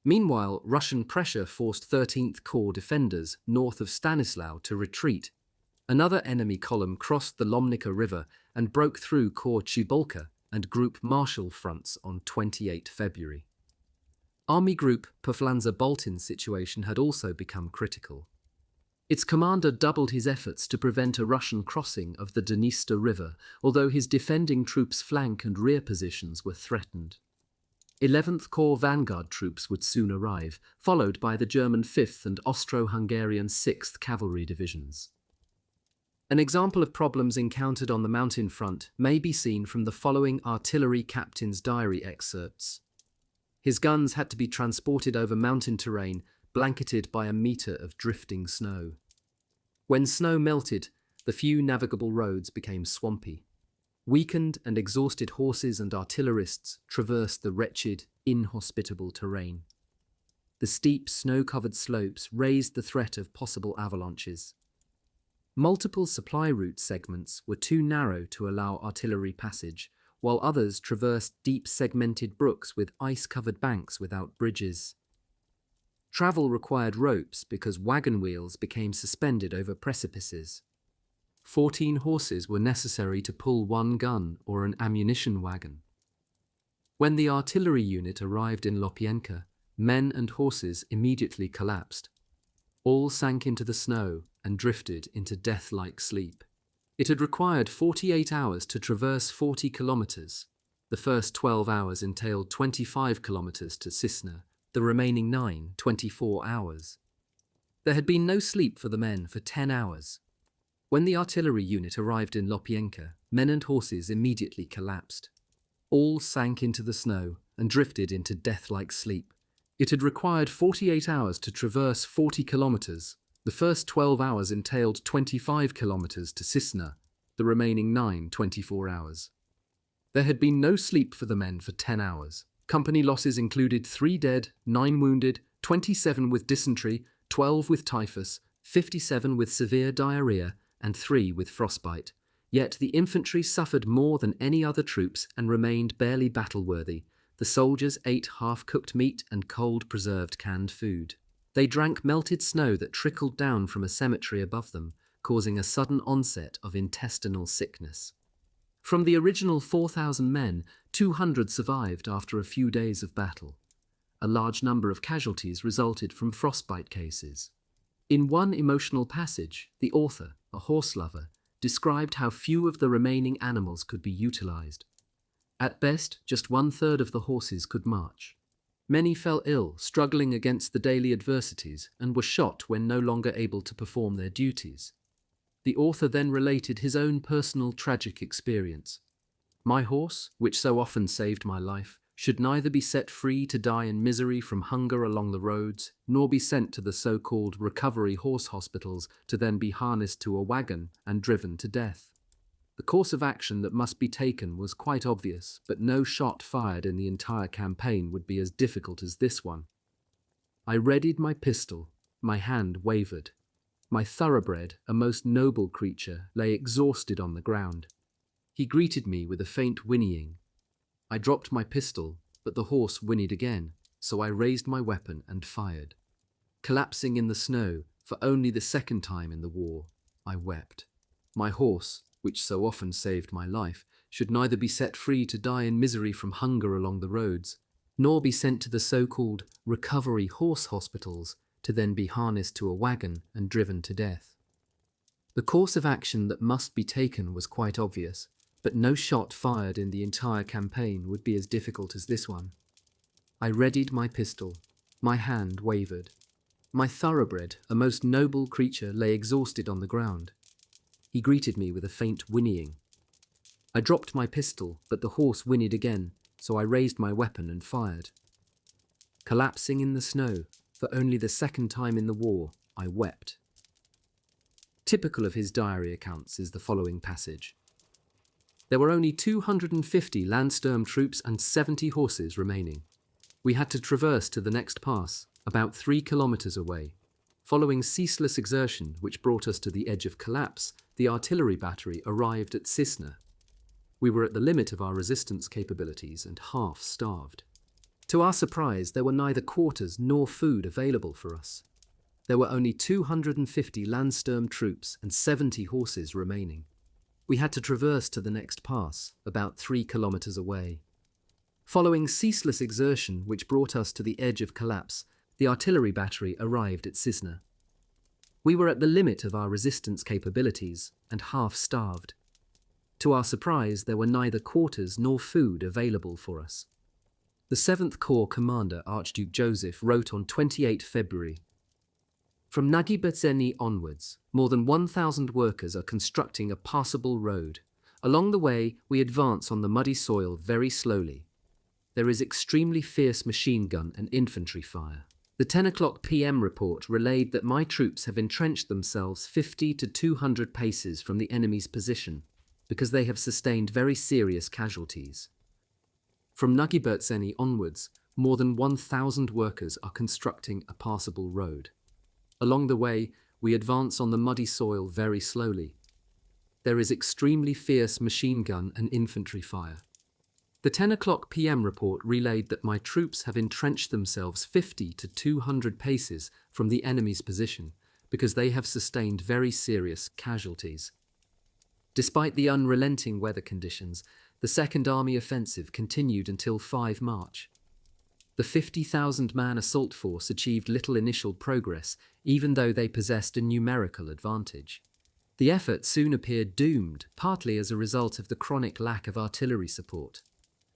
Meanwhile, Russian pressure forced 13th Corps defenders north of Stanislaw to retreat. Another enemy column crossed the Lomnica River and broke through Corps Chubolka and Group Marshall fronts on 28 February. Army Group Pflanzer-Boltin's situation had also become critical. Its commander doubled his efforts to prevent a Russian crossing of the Dniester River, although his defending troops' flank and rear positions were threatened. 11th Corps vanguard troops would soon arrive, followed by the German 5th and Austro-Hungarian 6th Cavalry divisions. An example of problems encountered on the mountain front may be seen from the following artillery captain's diary excerpts. His guns had to be transported over mountain terrain, blanketed by a meter of drifting snow. When snow melted, the few navigable roads became swampy. Weakened and exhausted horses and artillerists traversed the wretched, inhospitable terrain. The steep, snow-covered slopes raised the threat of possible avalanches. Multiple supply route segments were too narrow to allow artillery passage, while others traversed deep segmented brooks with ice-covered banks without bridges. Travel required ropes because wagon wheels became suspended over precipices. 14 horses were necessary to pull 1 gun or an ammunition wagon. When the artillery unit arrived in Lopienka, men and horses immediately collapsed. All sank into the snow and drifted into death-like sleep. It had required 48 hours to traverse 40 kilometers. The first 12 hours entailed 25 kilometers to Cisna, the remaining 9, 24 hours. There had been no sleep for the men for 10 hours. When the artillery unit arrived in Lopienka, men and horses immediately collapsed. All sank into the snow and drifted into death-like sleep. It had required 48 hours to traverse 40 kilometers. The first 12 hours entailed 25 kilometers to Cisna, the remaining 9, 24 hours. There had been no sleep for the men for 10 hours. Company losses included 3 dead, 9 wounded, 27 with dysentery, 12 with typhus, 57 with severe diarrhea, and 3 with frostbite. Yet the infantry suffered more than any other troops and remained barely battle-worthy. The soldiers ate half-cooked meat and cold preserved canned food. They drank melted snow that trickled down from a cemetery above them, causing a sudden onset of intestinal sickness. From the original 4,000 men, 200 survived after a few days of battle. A large number of casualties resulted from frostbite cases. In one emotional passage, the author, a horse lover, described how few of the remaining animals could be utilized. At best, just 1/3 of the horses could march. Many fell ill, struggling against the daily adversities, and were shot when no longer able to perform their duties. The author then related his own personal tragic experience. My horse, which so often saved my life, should neither be set free to die in misery from hunger along the roads, nor be sent to the so-called recovery horse hospitals to then be harnessed to a wagon and driven to death. The course of action that must be taken was quite obvious, but no shot fired in the entire campaign would be as difficult as this one. I readied my pistol. My hand wavered. My thoroughbred, a most noble creature, lay exhausted on the ground. He greeted me with a faint whinnying. I dropped my pistol, but the horse whinnied again, so I raised my weapon and fired. Collapsing in the snow, for only the second time in the war, I wept. My horse, which so often saved my life, should neither be set free to die in misery from hunger along the roads, nor be sent to the so-called recovery horse hospitals to then be harnessed to a wagon and driven to death. The course of action that must be taken was quite obvious, but no shot fired in the entire campaign would be as difficult as this one. I readied my pistol. My hand wavered. My thoroughbred, a most noble creature, lay exhausted on the ground. He greeted me with a faint whinnying. I dropped my pistol, but the horse whinnied again, so I raised my weapon and fired. Collapsing in the snow, For only the second time in the war, I wept. Typical of his diary accounts is the following passage. There were only 250 Landsturm troops and 70 horses remaining. We had to traverse to the next pass, about 3 kilometers away. Following ceaseless exertion, which brought us to the edge of collapse, the artillery battery arrived at Cisne. We were at the limit of our resistance capabilities and half starved. To our surprise, there were neither quarters nor food available for us. There were only 250 Landsturm troops and 70 horses remaining. We had to traverse to the next pass, about 3 kilometers away. Following ceaseless exertion, which brought us to the edge of collapse, the artillery battery arrived at Cisne. We were at the limit of our resistance capabilities and half starved. To our surprise, there were neither quarters nor food available for us. The 7th Corps commander, Archduke Joseph, wrote on 28 February, "From Nagybetszeny onwards, more than 1,000 workers are constructing a passable road. Along the way, we advance on the muddy soil very slowly. There is extremely fierce machine gun and infantry fire. The 10 o'clock p.m. report relayed that my troops have entrenched themselves 50 to 200 paces from the enemy's position because they have sustained very serious casualties. From Nagybetszeny onwards, more than 1,000 workers are constructing a passable road. Along the way, we advance on the muddy soil very slowly. There is extremely fierce machine gun and infantry fire. The 10 o'clock p.m. report relayed that my troops have entrenched themselves 50 to 200 paces from the enemy's position because they have sustained very serious casualties." Despite the unrelenting weather conditions, the Second Army offensive continued until 5 March. The 50,000-man assault force achieved little initial progress, even though they possessed a numerical advantage. The effort soon appeared doomed, partly as a result of the chronic lack of artillery support.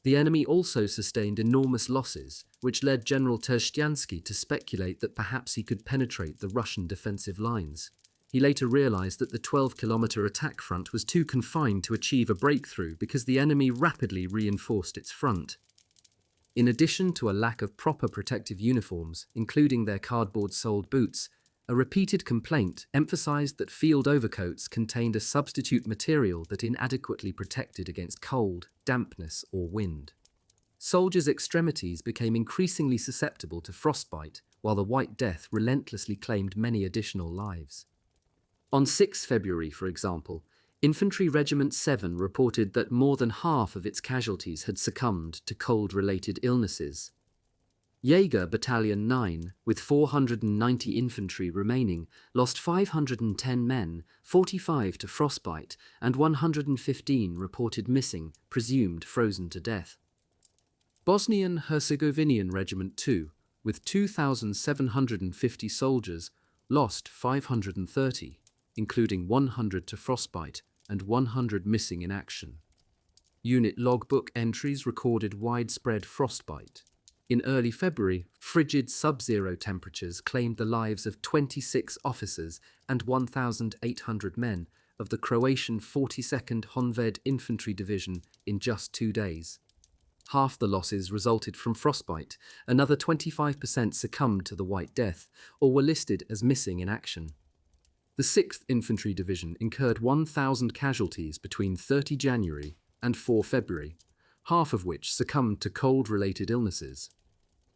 The enemy also sustained enormous losses, which led General Tersztyánski to speculate that perhaps he could penetrate the Russian defensive lines. He later realized that the 12-kilometer attack front was too confined to achieve a breakthrough because the enemy rapidly reinforced its front. In addition to a lack of proper protective uniforms, including their cardboard-soled boots, a repeated complaint emphasized that field overcoats contained a substitute material that inadequately protected against cold, dampness, or wind. Soldiers' extremities became increasingly susceptible to frostbite, while the White Death relentlessly claimed many additional lives. On 6 February, for example, Infantry Regiment 7 reported that more than half of its casualties had succumbed to cold-related illnesses. Jaeger Battalion 9, with 490 infantry remaining, lost 510 men, 45 to frostbite, and 115 reported missing, presumed frozen to death. Bosnian-Herzegovinian Regiment 2, with 2,750 soldiers, lost 530, including 100 to frostbite and 100 missing in action. Unit logbook entries recorded widespread frostbite. In early February, frigid sub-zero temperatures claimed the lives of 26 officers and 1,800 men of the Croatian 42nd Honved Infantry Division in just 2 days. Half the losses resulted from frostbite, another 25% succumbed to the White Death or were listed as missing in action. The 6th Infantry Division incurred 1,000 casualties between 30 January and 4 February, half of which succumbed to cold-related illnesses.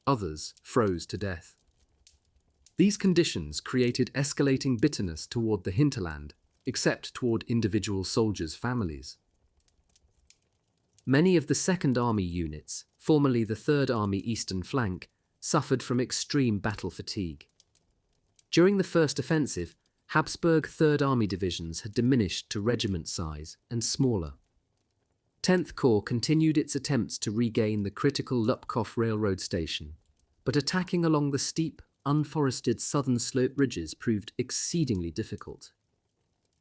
Others froze to death. These conditions created escalating bitterness toward the hinterland, except toward individual soldiers' families. Many of the Second Army units, formerly the Third Army Eastern Flank, suffered from extreme battle fatigue. During the first offensive, Habsburg Third Army divisions had diminished to regiment size and smaller. 10th Corps continued its attempts to regain the critical Lupkov railroad station, but attacking along the steep, unforested southern slope ridges proved exceedingly difficult.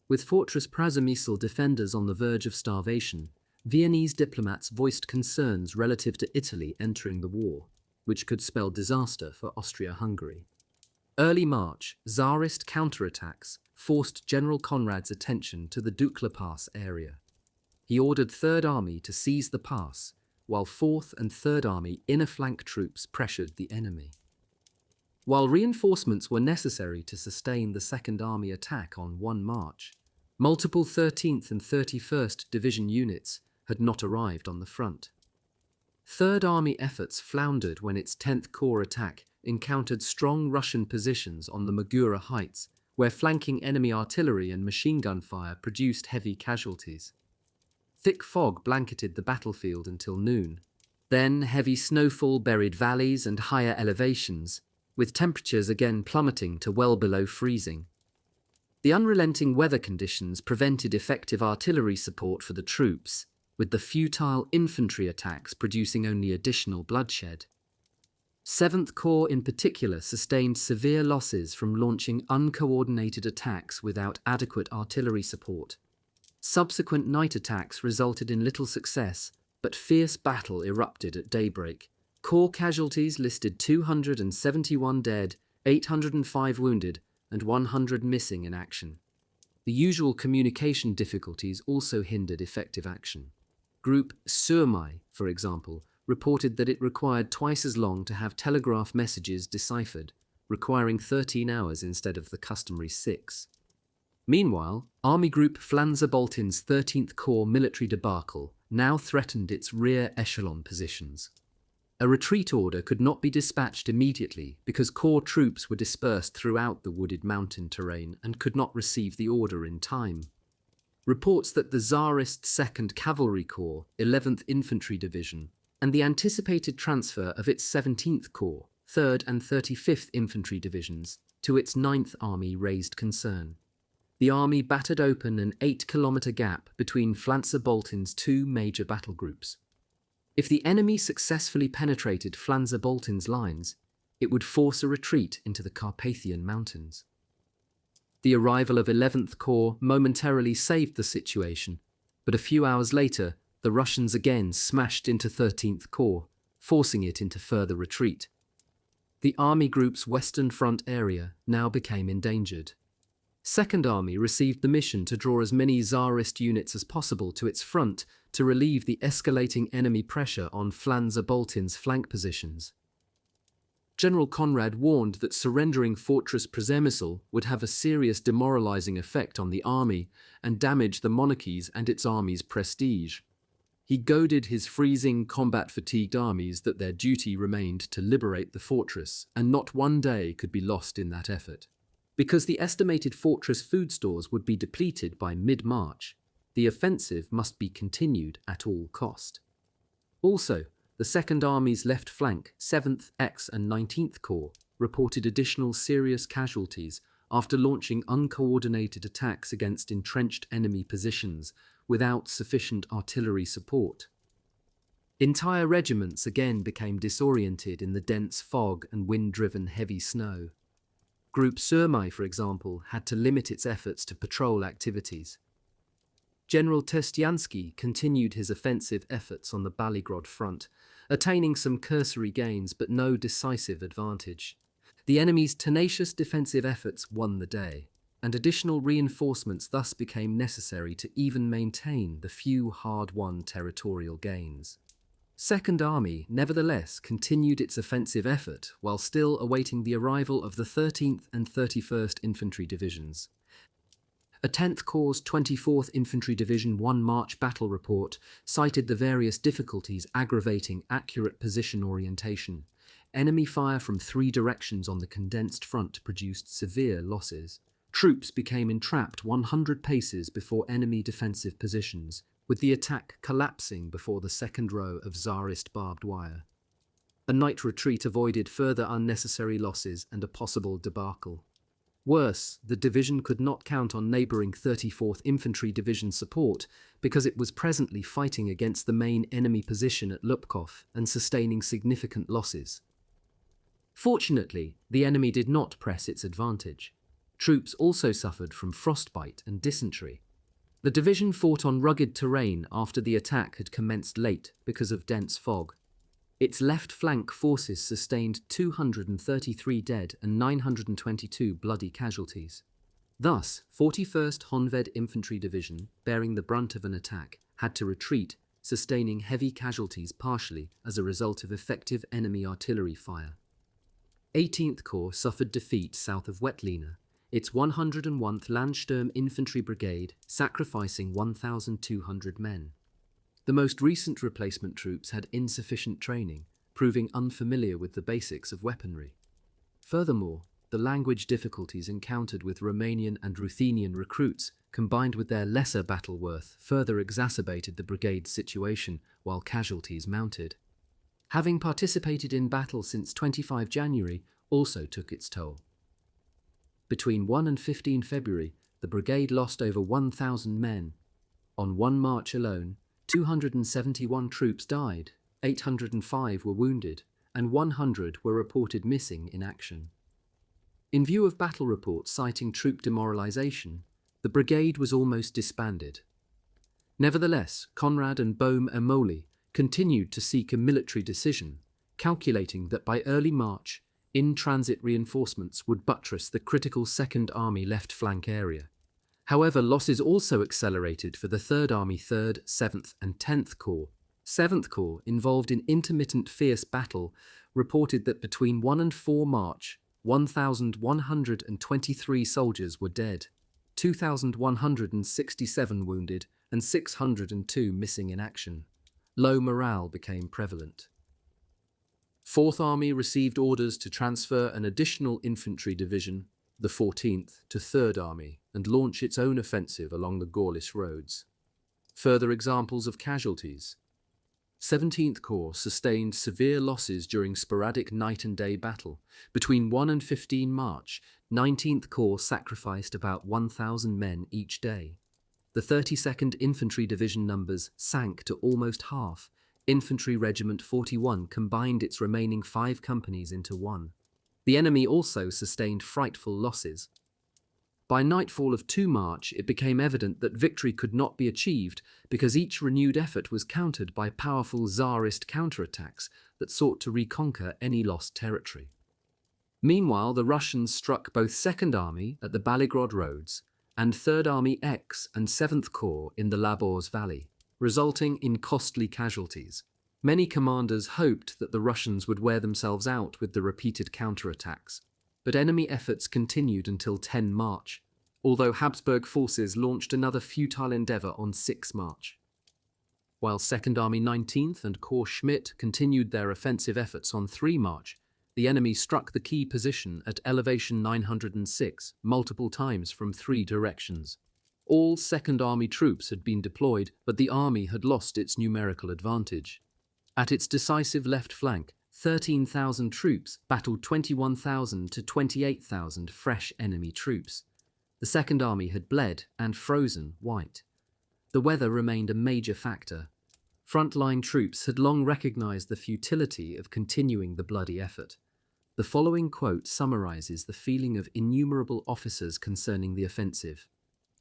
With Fortress Przemysl defenders on the verge of starvation, Viennese diplomats voiced concerns relative to Italy entering the war, which could spell disaster for Austria-Hungary. Early March, Tsarist counterattacks forced General Conrad's attention to the Dukla Pass area. He ordered Third Army to seize the pass, while 4th and 3rd Army inner flank troops pressured the enemy. While reinforcements were necessary to sustain the Second Army attack on one march, multiple 13th and 31st Division units had not arrived on the front. Third Army efforts floundered when its 10th Corps attack encountered strong Russian positions on the Magura Heights, where flanking enemy artillery and machine gun fire produced heavy casualties. Thick fog blanketed the battlefield until noon. Then heavy snowfall buried valleys and higher elevations, with temperatures again plummeting to well below freezing. The unrelenting weather conditions prevented effective artillery support for the troops, with the futile infantry attacks producing only additional bloodshed. 7th Corps in particular sustained severe losses from launching uncoordinated attacks without adequate artillery support. Subsequent night attacks resulted in little success, but fierce battle erupted at daybreak. Corps casualties listed 271 dead, 805 wounded, and 100 missing in action. The usual communication difficulties also hindered effective action. Group Somme, for example, reported that it required twice as long to have telegraph messages deciphered, requiring 13 hours instead of the customary 6. Meanwhile, Army Group Flanzer-Boltin's 13th Corps military debacle now threatened its rear echelon positions. A retreat order could not be dispatched immediately because Corps troops were dispersed throughout the wooded mountain terrain and could not receive the order in time. Reports that the Tsarist 2nd Cavalry Corps, 11th Infantry Division, and the anticipated transfer of its 17th Corps, 3rd and 35th Infantry Divisions, to its 9th Army raised concern. The army battered open an 8-kilometre gap between Flanzer-Boltin's two major battle groups. If the enemy successfully penetrated Flanzer-Boltin's lines, it would force a retreat into the Carpathian Mountains. The arrival of 11th Corps momentarily saved the situation, but a few hours later, the Russians again smashed into 13th Corps, forcing it into further retreat. The Army Group's Western Front area now became endangered. Second Army received the mission to draw as many Tsarist units as possible to its front to relieve the escalating enemy pressure on Flanzer-Boltin's flank positions. General Conrad warned that surrendering Fortress Przemysl would have a serious demoralizing effect on the army and damage the monarchy's and its army's prestige. He goaded his freezing, combat-fatigued armies that their duty remained to liberate the fortress, and not one day could be lost in that effort. Because the estimated fortress food stores would be depleted by mid-March, the offensive must be continued at all cost. Also, the Second Army's left flank, 7th X and 19th Corps, reported additional serious casualties after launching uncoordinated attacks against entrenched enemy positions without sufficient artillery support. Entire regiments again became disoriented in the dense fog and wind-driven heavy snow. Group Somme, for example, had to limit its efforts to patrol activities. General Terstiansky continued his offensive efforts on the Baligrod front, attaining some cursory gains but no decisive advantage. The enemy's tenacious defensive efforts won the day, and additional reinforcements thus became necessary to even maintain the few hard-won territorial gains. Second Army, nevertheless, continued its offensive effort while still awaiting the arrival of the 13th and 31st Infantry Divisions. A 10th Corps' 24th Infantry Division 1 March battle report cited the various difficulties aggravating accurate position orientation. Enemy fire from 3 directions on the condensed front produced severe losses. Troops became entrapped 100 paces before enemy defensive positions, with the attack collapsing before the second row of Tsarist barbed wire. A night retreat avoided further unnecessary losses and a possible debacle. Worse, the division could not count on neighbouring 34th Infantry Division support because it was presently fighting against the main enemy position at Lupkov and sustaining significant losses. Fortunately, the enemy did not press its advantage. Troops also suffered from frostbite and dysentery. The division fought on rugged terrain after the attack had commenced late because of dense fog. Its left flank forces sustained 233 dead and 922 bloody casualties. Thus, 41st Honved Infantry Division, bearing the brunt of an attack, had to retreat, sustaining heavy casualties partially as a result of effective enemy artillery fire. 18th Corps suffered defeat south of Wettlina, its 101th Landsturm Infantry Brigade sacrificing 1,200 men. The most recent replacement troops had insufficient training, proving unfamiliar with the basics of weaponry. Furthermore, the language difficulties encountered with Romanian and Ruthenian recruits, combined with their lesser battle worth, further exacerbated the brigade's situation while casualties mounted. Having participated in battle since 25 January also took its toll. Between 1 and 15 February, the brigade lost over 1,000 men. On one march alone, 271 troops died, 805 were wounded, and 100 were reported missing in action. In view of battle reports citing troop demoralization, the brigade was almost disbanded. Nevertheless, Conrad and Bohm Amoli continued to seek a military decision, calculating that by early March, in-transit reinforcements would buttress the critical Second Army left flank area. However, losses also accelerated for the Third Army 3rd, 7th and 10th Corps. 7th Corps, involved in intermittent fierce battle, reported that between 1 and 4 March, 1,123 soldiers were dead, 2,167 wounded, and 602 missing in action. Low morale became prevalent. 4th Army received orders to transfer an additional infantry division, the 14th, to 3rd Army and launch its own offensive along the Gorlice roads. Further examples of casualties. 17th Corps sustained severe losses during sporadic night and day battle. Between 1 and 15 March, 19th Corps sacrificed about 1,000 men each day. The 32nd Infantry Division numbers sank to almost half. Infantry Regiment 41 combined its remaining 5 companies into one. The enemy also sustained frightful losses. By nightfall of 2 March, it became evident that victory could not be achieved because each renewed effort was countered by powerful Tsarist counterattacks that sought to reconquer any lost territory. Meanwhile, the Russians struck both 2nd Army at the Baligrod roads and 3rd Army X and 7th Corps in the Labors Valley, resulting in costly casualties. Many commanders hoped that the Russians would wear themselves out with the repeated counterattacks, but enemy efforts continued until 10 March, although Habsburg forces launched another futile endeavour on 6 March. While 2nd Army 19th and Corps Schmidt continued their offensive efforts on 3 March, the enemy struck the key position at elevation 906 multiple times from 3 directions. All 2nd Army troops had been deployed, but the army had lost its numerical advantage. At its decisive left flank, 13,000 troops battled 21,000 to 28,000 fresh enemy troops. The 2nd Army had bled and frozen white. The weather remained a major factor. Frontline troops had long recognized the futility of continuing the bloody effort. The following quote summarizes the feeling of innumerable officers concerning the offensive.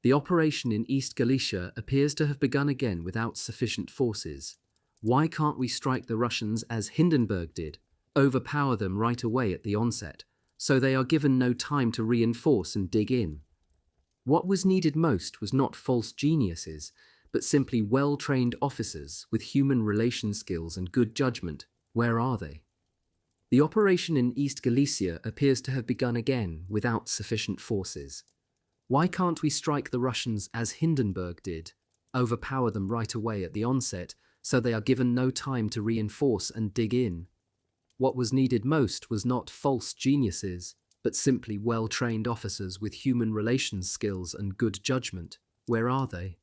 The operation in East Galicia appears to have begun again without sufficient forces. Why can't we strike the Russians as Hindenburg did, overpower them right away at the onset, so they are given no time to reinforce and dig in? What was needed most was not false geniuses, but simply well-trained officers with human relation skills and good judgment. Where are they? The operation in East Galicia appears to have begun again without sufficient forces. Why can't we strike the Russians as Hindenburg did, overpower them right away at the onset, so they are given no time to reinforce and dig in? What was needed most was not false geniuses, but simply well-trained officers with human relations skills and good judgment. Where are they?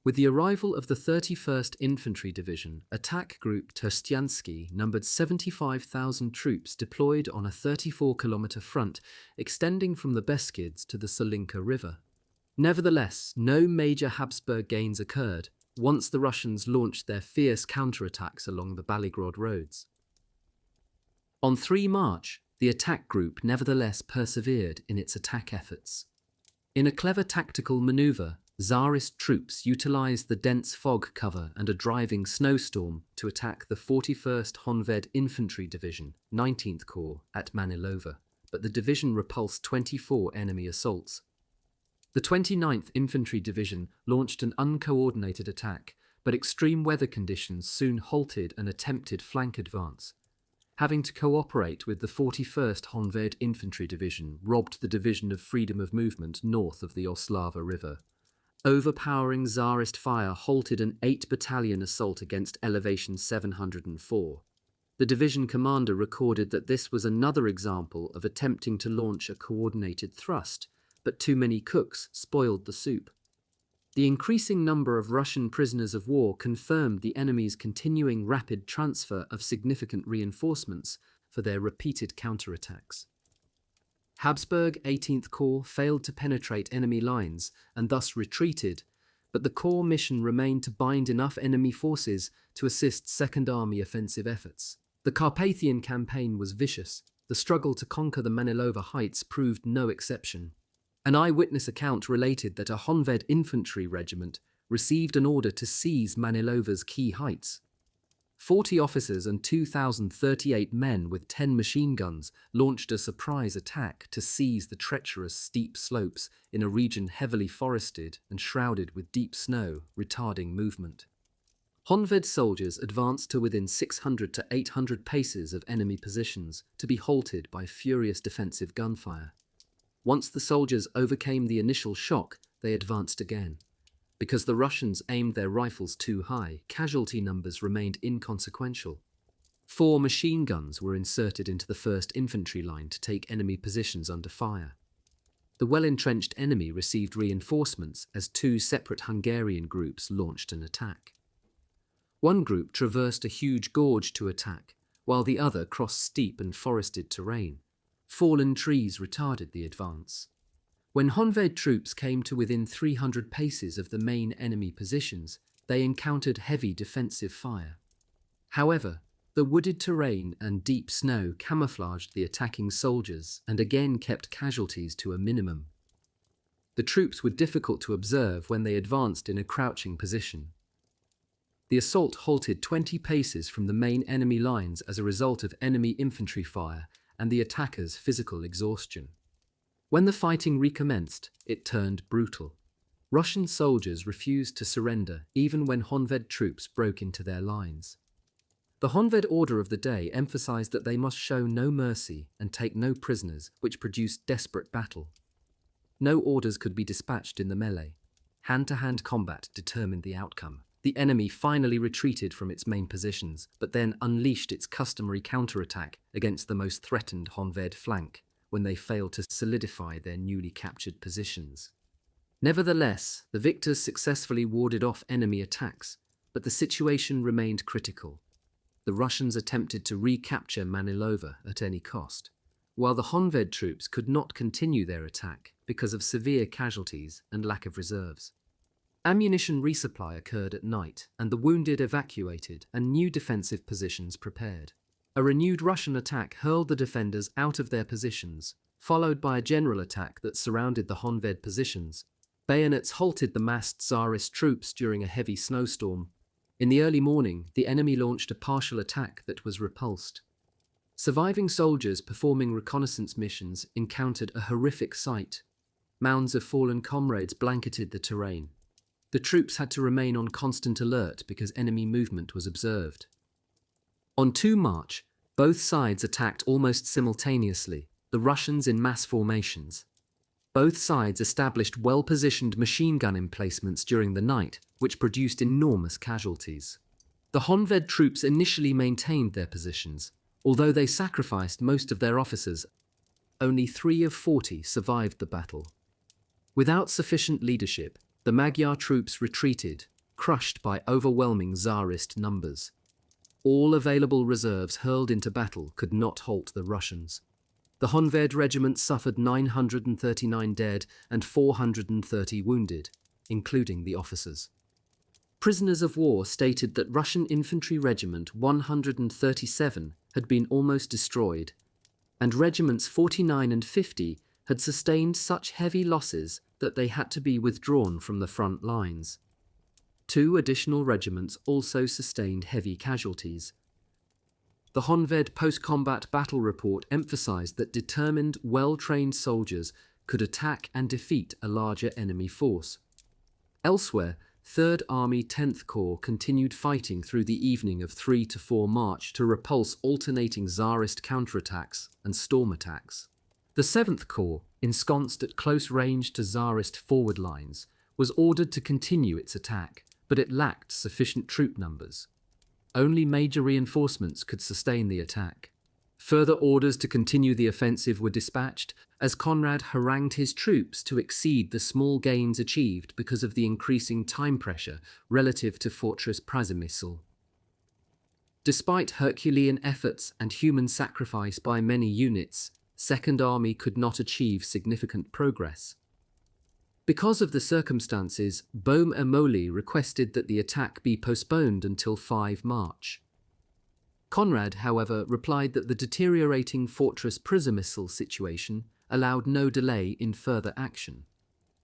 With the arrival of the 31st Infantry Division, Attack Group Terstiansky numbered 75,000 troops deployed on a 34-kilometer front extending from the Beskids to the Solinka River. Nevertheless, no major Habsburg gains occurred once the Russians launched their fierce counterattacks along the Baligrod roads. On 3 March, the attack group nevertheless persevered in its attack efforts. In a clever tactical maneuver, Tsarist troops utilized the dense fog cover and a driving snowstorm to attack the 41st Honved Infantry Division, 19th Corps, at Manilova, but the division repulsed 24 enemy assaults. The 29th Infantry Division launched an uncoordinated attack, but extreme weather conditions soon halted an attempted flank advance. having to cooperate with the 41st Honved Infantry Division robbed the Division of Freedom of Movement north of the Oslava River. Overpowering Tsarist fire halted an 8-battalion assault against Elevation 704. The division commander recorded that this was another example of attempting to launch a coordinated thrust, but too many cooks spoiled the soup. The increasing number of Russian prisoners of war confirmed the enemy's continuing rapid transfer of significant reinforcements for their repeated counterattacks. Habsburg 18th Corps failed to penetrate enemy lines and thus retreated, but the Corps' mission remained to bind enough enemy forces to assist Second Army offensive efforts. The Carpathian campaign was vicious. The struggle to conquer the Manilova Heights proved no exception. An eyewitness account related that a Honved infantry regiment received an order to seize Manilova's key heights. 40 officers and 2,038 men with 10 machine guns launched a surprise attack to seize the treacherous steep slopes in a region heavily forested and shrouded with deep snow, retarding movement. Honved soldiers advanced to within 600 to 800 paces of enemy positions to be halted by furious defensive gunfire. Once the soldiers overcame the initial shock, they advanced again. Because the Russians aimed their rifles too high, casualty numbers remained inconsequential. 4 machine guns were inserted into the 1st Infantry line to take enemy positions under fire. The well-entrenched enemy received reinforcements as 2 separate Hungarian groups launched an attack. One group traversed a huge gorge to attack, while the other crossed steep and forested terrain. Fallen trees retarded the advance. When Honved troops came to within 300 paces of the main enemy positions, they encountered heavy defensive fire. However, the wooded terrain and deep snow camouflaged the attacking soldiers and again kept casualties to a minimum. The troops were difficult to observe when they advanced in a crouching position. The assault halted 20 paces from the main enemy lines as a result of enemy infantry fire and the attackers' physical exhaustion. When the fighting recommenced, it turned brutal. Russian soldiers refused to surrender even when Honved troops broke into their lines. The Honved order of the day emphasized that they must show no mercy and take no prisoners, which produced desperate battle. No orders could be dispatched in the melee. Hand-to-hand combat determined the outcome. The enemy finally retreated from its main positions, but then unleashed its customary counterattack against the most threatened Honved flank when they failed to solidify their newly captured positions. Nevertheless, the victors successfully warded off enemy attacks, but the situation remained critical. The Russians attempted to recapture Manilova at any cost, while the Honved troops could not continue their attack because of severe casualties and lack of reserves. Ammunition resupply occurred at night, and the wounded evacuated and new defensive positions prepared. A renewed Russian attack hurled the defenders out of their positions, followed by a general attack that surrounded the Honved positions. Bayonets halted the massed Tsarist troops during a heavy snowstorm. In the early morning, the enemy launched a partial attack that was repulsed. Surviving soldiers performing reconnaissance missions encountered a horrific sight. Mounds of fallen comrades blanketed the terrain. The troops had to remain on constant alert because enemy movement was observed. On 2 March, both sides attacked almost simultaneously, the Russians in mass formations. Both sides established well-positioned machine gun emplacements during the night, which produced enormous casualties. The Honved troops initially maintained their positions, although they sacrificed most of their officers. Only 3 of 40 survived the battle. Without sufficient leadership, the Magyar troops retreated, crushed by overwhelming Tsarist numbers. All available reserves hurled into battle could not halt the Russians. The Honved regiment suffered 939 dead and 430 wounded, including the officers. Prisoners of war stated that Russian Infantry Regiment 137 had been almost destroyed, and Regiments 49 and 50 had sustained such heavy losses that they had to be withdrawn from the front lines. 2 additional regiments also sustained heavy casualties. The Honved post-combat battle report emphasized that determined, well-trained soldiers could attack and defeat a larger enemy force. Elsewhere, 3rd Army 10th Corps continued fighting through the evening of 3 to 4 March to repulse alternating Tsarist counterattacks and storm attacks. The 7th Corps, ensconced at close range to Tsarist forward lines, was ordered to continue its attack, but it lacked sufficient troop numbers. Only major reinforcements could sustain the attack. Further orders to continue the offensive were dispatched as Conrad harangued his troops to exceed the small gains achieved because of the increasing time pressure relative to Fortress Przemysl. Despite Herculean efforts and human sacrifice by many units, Second Army could not achieve significant progress. Because of the circumstances, Przemysl requested that the attack be postponed until 5 March. Conrad, however, replied that the deteriorating Fortress Przemysl situation allowed no delay in further action.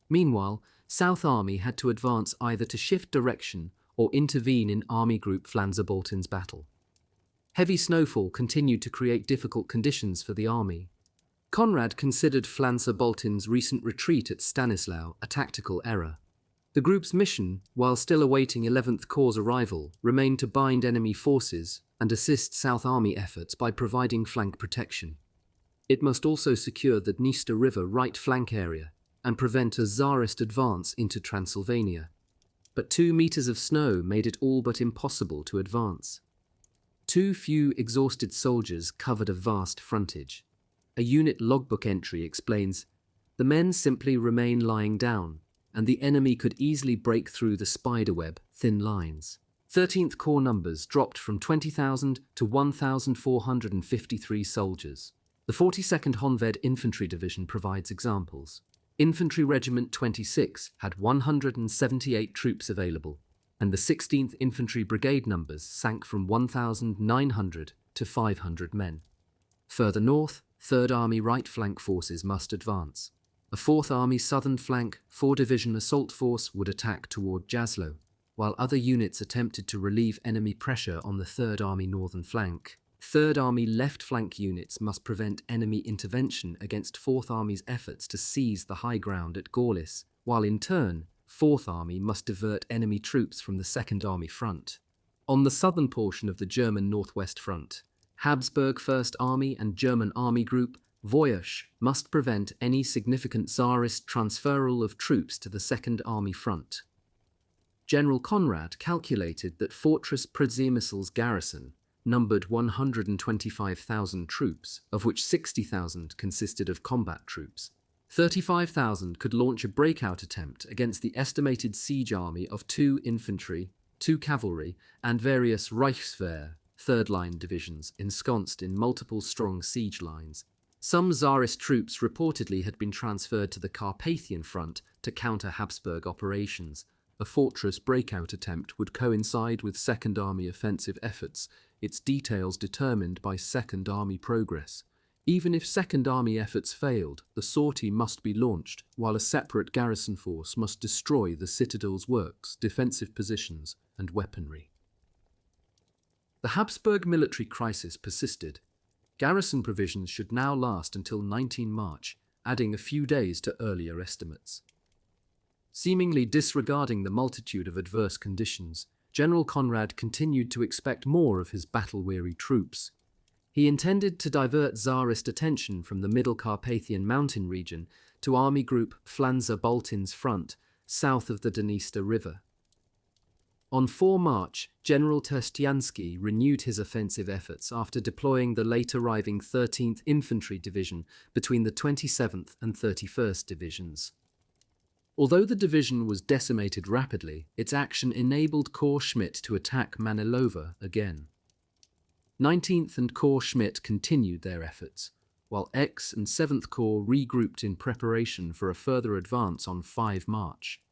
Meanwhile, South Army had to advance either to shift direction or intervene in Army Group Flanzer-Baltin's battle. Heavy snowfall continued to create difficult conditions for the army. Conrad considered Flanzer-Baltin's recent retreat at Stanislau a tactical error. The group's mission, while still awaiting 11th Corps' arrival, remained to bind enemy forces and assist South Army efforts by providing flank protection. It must also secure the Dniester River right flank area and prevent a Tsarist advance into Transylvania. But 2 meters of snow made it all but impossible to advance. Too few exhausted soldiers covered a vast frontage. A unit logbook entry explains, "The men simply remain lying down, and the enemy could easily break through the spiderweb, thin lines." 13th Corps numbers dropped from 20,000 to 1,453 soldiers. The 42nd Honved Infantry Division provides examples. Infantry Regiment 26 had 178 troops available, and the 16th Infantry Brigade numbers sank from 1,900 to 500 men. Further north, 3rd Army right flank forces must advance. A 4th Army southern flank 4-division assault force would attack toward Jaslo, while other units attempted to relieve enemy pressure on the 3rd Army northern flank. 3rd Army left flank units must prevent enemy intervention against 4th Army's efforts to seize the high ground at Gorlice, while in turn, 4th Army must divert enemy troops from the 2nd Army front. On the southern portion of the German Northwest Front, Habsburg 1st Army and German Army Group Voyage must prevent any significant Tsarist transferal of troops to the 2nd Army front. General Conrad calculated that Fortress Przemysl's garrison numbered 125,000 troops, of which 60,000 consisted of combat troops. 35,000 could launch a breakout attempt against the estimated siege army of 2 infantry, 2 cavalry, and various Reichswehr, third-line divisions ensconced in multiple strong siege lines. Some Tsarist troops reportedly had been transferred to the Carpathian front to counter Habsburg operations. A fortress breakout attempt would coincide with Second Army offensive efforts, its details determined by Second Army progress. Even if Second Army efforts failed, the sortie must be launched, while a separate garrison force must destroy the citadel's works, defensive positions, and weaponry. The Habsburg military crisis persisted. Garrison provisions should now last until 19 March, adding a few days to earlier estimates. Seemingly disregarding the multitude of adverse conditions, General Conrad continued to expect more of his battle-weary troops. He intended to divert Tsarist attention from the Middle Carpathian Mountain region to Army Group Flanzer-Baltin's front, south of the Dniester River. On 4 March, General Terstiansky renewed his offensive efforts after deploying the late-arriving 13th Infantry Division between the 27th and 31st Divisions. Although the division was decimated rapidly, its action enabled Corps Schmidt to attack Manilova again. 19th and Corps Schmidt continued their efforts, while X and 7th Corps regrouped in preparation for a further advance on 5 March.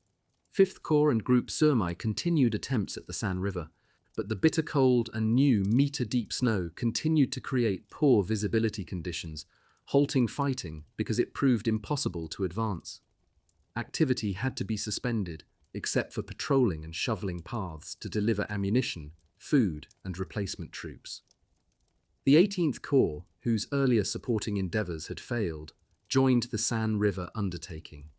5th Corps and Group Somme continued attempts at the San River, but the bitter cold and new meter-deep snow continued to create poor visibility conditions, halting fighting because it proved impossible to advance. Activity had to be suspended, except for patrolling and shoveling paths to deliver ammunition, food, and replacement troops. The 18th Corps, whose earlier supporting endeavours had failed, joined the San River undertaking.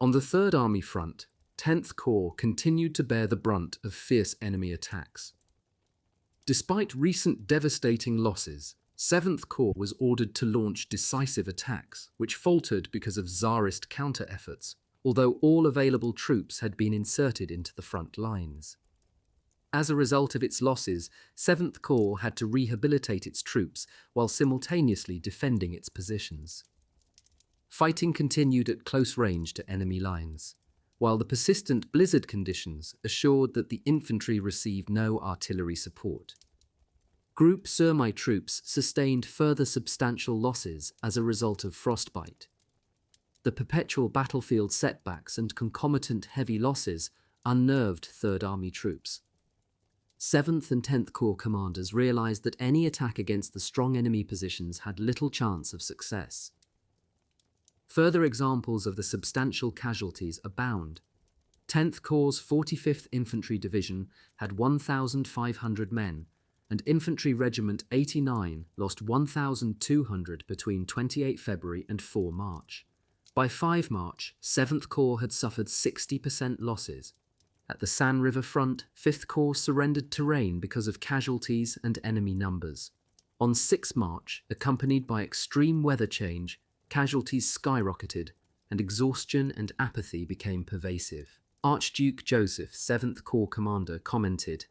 On the 3rd Army front, 10th Corps continued to bear the brunt of fierce enemy attacks. Despite recent devastating losses, 7th Corps was ordered to launch decisive attacks, which faltered because of Tsarist counter-efforts, although all available troops had been inserted into the front lines. As a result of its losses, 7th Corps had to rehabilitate its troops while simultaneously defending its positions. Fighting continued at close range to enemy lines, while the persistent blizzard conditions assured that the infantry received no artillery support. Group Surmi troops sustained further substantial losses as a result of frostbite. The perpetual battlefield setbacks and concomitant heavy losses unnerved Third Army troops. 7th and 10th Corps commanders realized that any attack against the strong enemy positions had little chance of success. Further examples of the substantial casualties abound. 10th Corps' 45th Infantry Division had 1,500 men, and Infantry Regiment 89 lost 1,200 between 28 February and 4 March. By 5 March, 7th Corps had suffered 60% losses. At the San River front, 5th Corps surrendered terrain because of casualties and enemy numbers. On 6 March, accompanied by extreme weather change, casualties skyrocketed, and exhaustion and apathy became pervasive. Archduke Joseph, 7th Corps commander, commented,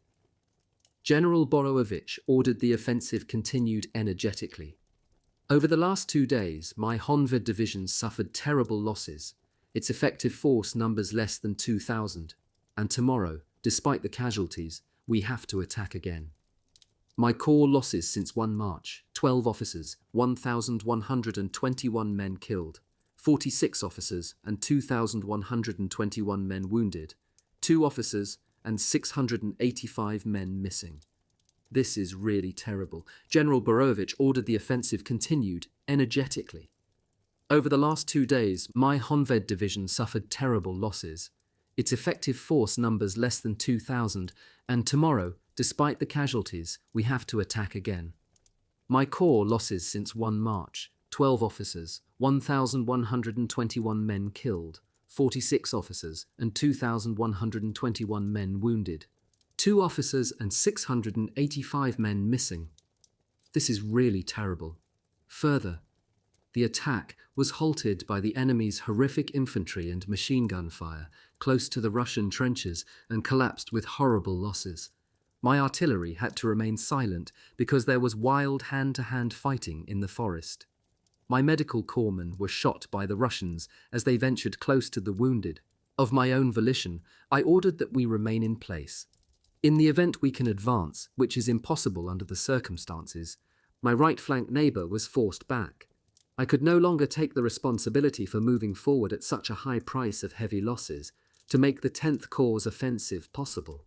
"General Borowicz ordered the offensive continued energetically. Over the last 2 days, my Honved division suffered terrible losses. Its effective force numbers less than 2,000. And tomorrow, despite the casualties, we have to attack again. My corps losses since 1 March, 12 officers, 1,121 men killed, 46 officers and 2,121 men wounded, 2 officers and 685 men missing. This is really terrible. General Borowicz ordered the offensive continued energetically. Over the last 2 days, my Honved division suffered terrible losses. Its effective force numbers less than 2,000, and tomorrow, despite the casualties, we have to attack again. My corps losses since 1 March, 12 officers, 1,121 men killed, 46 officers and 2,121 men wounded, 2 officers and 685 men missing. This is really terrible. Further, the attack was halted by the enemy's horrific infantry and machine gun fire close to the Russian trenches and collapsed with horrible losses. My artillery had to remain silent because there was wild hand-to-hand fighting in the forest. My medical corpsmen were shot by the Russians as they ventured close to the wounded. Of my own volition, I ordered that we remain in place. In the event we can advance, which is impossible under the circumstances, my right flank neighbour was forced back. I could no longer take the responsibility for moving forward at such a high price of heavy losses to make the 10th Corps' offensive possible.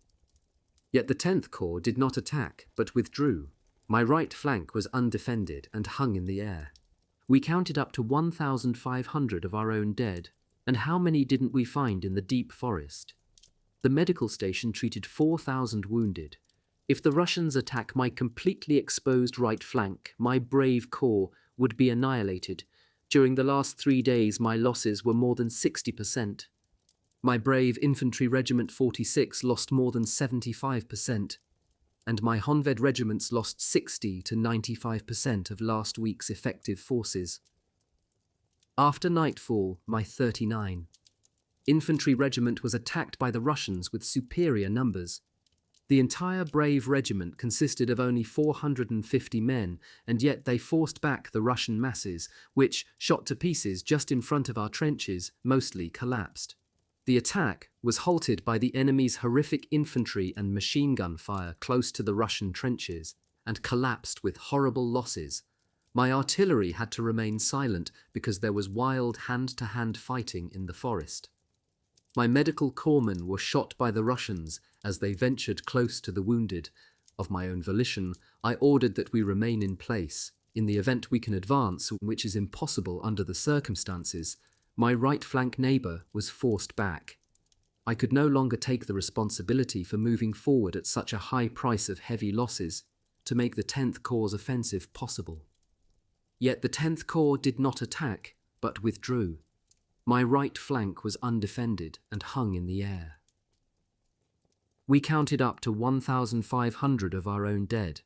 Yet the 10th Corps did not attack, but withdrew. My right flank was undefended and hung in the air. We counted up to 1,500 of our own dead, and how many didn't we find in the deep forest? The medical station treated 4,000 wounded. If the Russians attack my completely exposed right flank, my brave corps would be annihilated. During the last 3 days, my losses were more than 60%. My brave Infantry Regiment 46 lost more than 75%, and my Honved regiments lost 60 to 95% of last week's effective forces. After nightfall, my 39 Infantry Regiment was attacked by the Russians with superior numbers. The entire brave regiment consisted of only 450 men, and yet they forced back the Russian masses, which, shot to pieces just in front of our trenches, mostly collapsed. The attack was halted by the enemy's horrific infantry and machine gun fire close to the Russian trenches, and collapsed with horrible losses. My artillery had to remain silent because there was wild hand-to-hand fighting in the forest. My medical corpsmen were shot by the Russians as they ventured close to the wounded. Of my own volition, I ordered that we remain in place. In the event we can advance, which is impossible under the circumstances, my right flank neighbour was forced back. I could no longer take the responsibility for moving forward at such a high price of heavy losses to make the 10th Corps' offensive possible. Yet the 10th Corps did not attack, but withdrew. My right flank was undefended and hung in the air. We counted up to 1,500 of our own dead,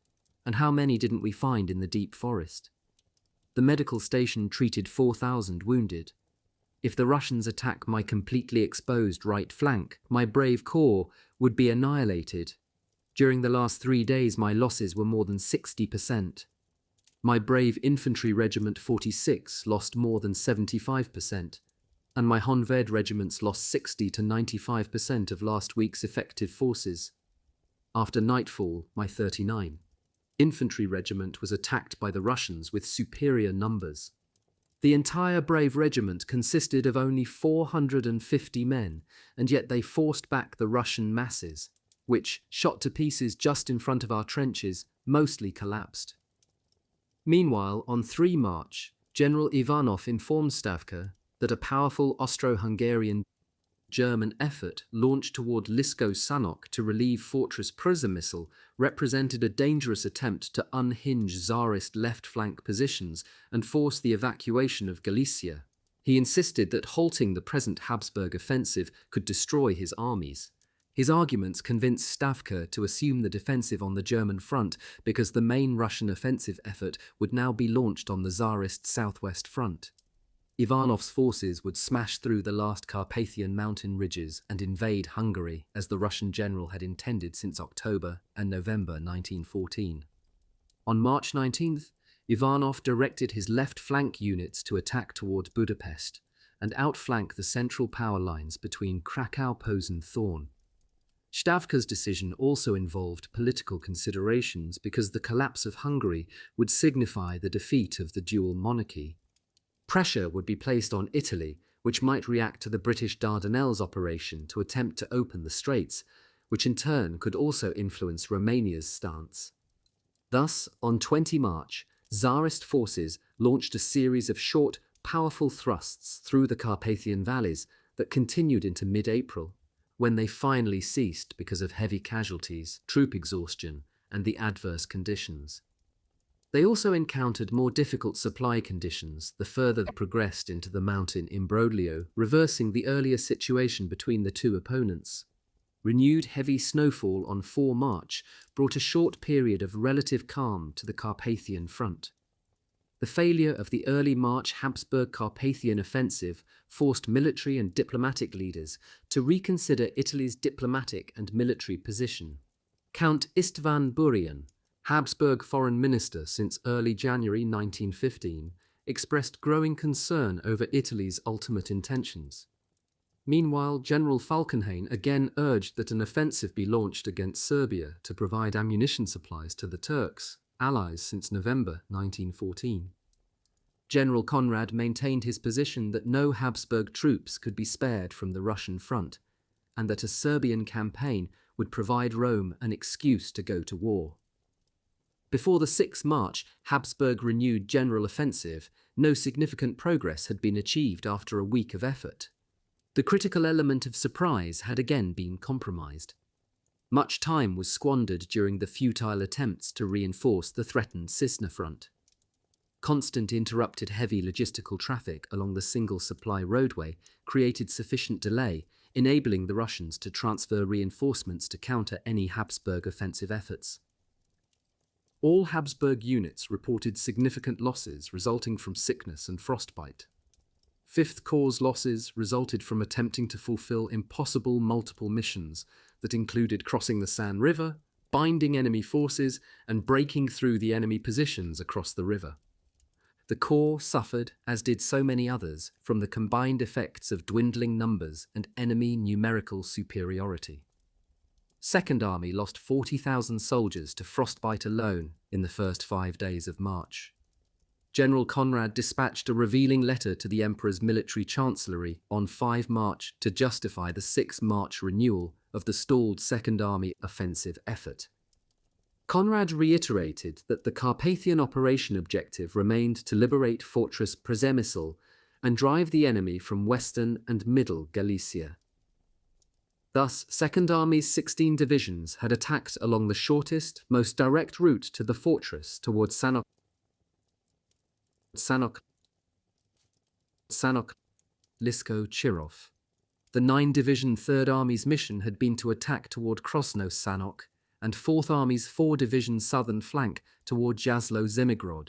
and how many didn't we find in the deep forest? The medical station treated 4,000 wounded. If the Russians attack my completely exposed right flank, my brave corps would be annihilated. During the last 3 days, my losses were more than 60%. My brave infantry regiment 46 lost more than 75%, and my Honved regiments lost 60 to 95% of last week's effective forces. After nightfall, my 39 infantry regiment was attacked by the Russians with superior numbers. The entire brave regiment consisted of only 450 men, and yet they forced back the Russian masses, which, shot to pieces just in front of our trenches, mostly collapsed. Meanwhile, on 3 March, General Ivanov informed Stavka that a powerful Austro-Hungarian German effort launched toward Lisko-Sanok to relieve Fortress Przemysl represented a dangerous attempt to unhinge Tsarist left flank positions and force the evacuation of Galicia. He insisted that halting the present Habsburg offensive could destroy his armies. His arguments convinced Stavka to assume the defensive on the German front because the main Russian offensive effort would now be launched on the Tsarist southwest front. Ivanov's forces would smash through the last Carpathian mountain ridges and invade Hungary, as the Russian general had intended since October and November 1914. On March 19th, Ivanov directed his left flank units to attack toward Budapest and outflank the central power lines between Krakow, Posen, Thorn. Stavka's decision also involved political considerations because the collapse of Hungary would signify the defeat of the dual monarchy. Pressure would be placed on Italy, which might react to the British Dardanelles operation to attempt to open the straits, which in turn could also influence Romania's stance. Thus, on 20 March, Tsarist forces launched a series of short, powerful thrusts through the Carpathian valleys that continued into mid-April, when they finally ceased because of heavy casualties, troop exhaustion, and the adverse conditions. They also encountered more difficult supply conditions the further they progressed into the mountain imbroglio, reversing the earlier situation between the two opponents. Renewed heavy snowfall on 4 March brought a short period of relative calm to the Carpathian front. The failure of the early March Habsburg Carpathian offensive forced military and diplomatic leaders to reconsider Italy's diplomatic and military position. Count Istvan Burian, Habsburg foreign minister since early January 1915, expressed growing concern over Italy's ultimate intentions. Meanwhile, General Falkenhayn again urged that an offensive be launched against Serbia to provide ammunition supplies to the Turks, allies since November 1914. General Conrad maintained his position that no Habsburg troops could be spared from the Russian front, and that a Serbian campaign would provide Rome an excuse to go to war. Before the 6th March Habsburg renewed general offensive, no significant progress had been achieved after a week of effort. The critical element of surprise had again been compromised. Much time was squandered during the futile attempts to reinforce the threatened Cisna front. Constant interrupted heavy logistical traffic along the single supply roadway created sufficient delay, enabling the Russians to transfer reinforcements to counter any Habsburg offensive efforts. All Habsburg units reported significant losses resulting from sickness and frostbite. 5th Corps' losses resulted from attempting to fulfill impossible multiple missions that included crossing the San River, binding enemy forces, and breaking through the enemy positions across the river. The Corps suffered, as did so many others, from the combined effects of dwindling numbers and enemy numerical superiority. 2nd Army lost 40,000 soldiers to frostbite alone in the first 5 days of March. General Conrad dispatched a revealing letter to the Emperor's military chancellery on 5 March to justify the 6 March renewal of the stalled 2nd Army offensive effort. Conrad reiterated that the Carpathian operation objective remained to liberate Fortress Przemysl and drive the enemy from western and middle Galicia. Thus, 2nd Army's 16 divisions had attacked along the shortest, most direct route to the fortress towards Sanok. Lisko-Chirov. The 9-division 3rd Army's mission had been to attack toward Krosno-Sanok and 4th Army's 4-division southern flank toward Jaslo-Zemigrod.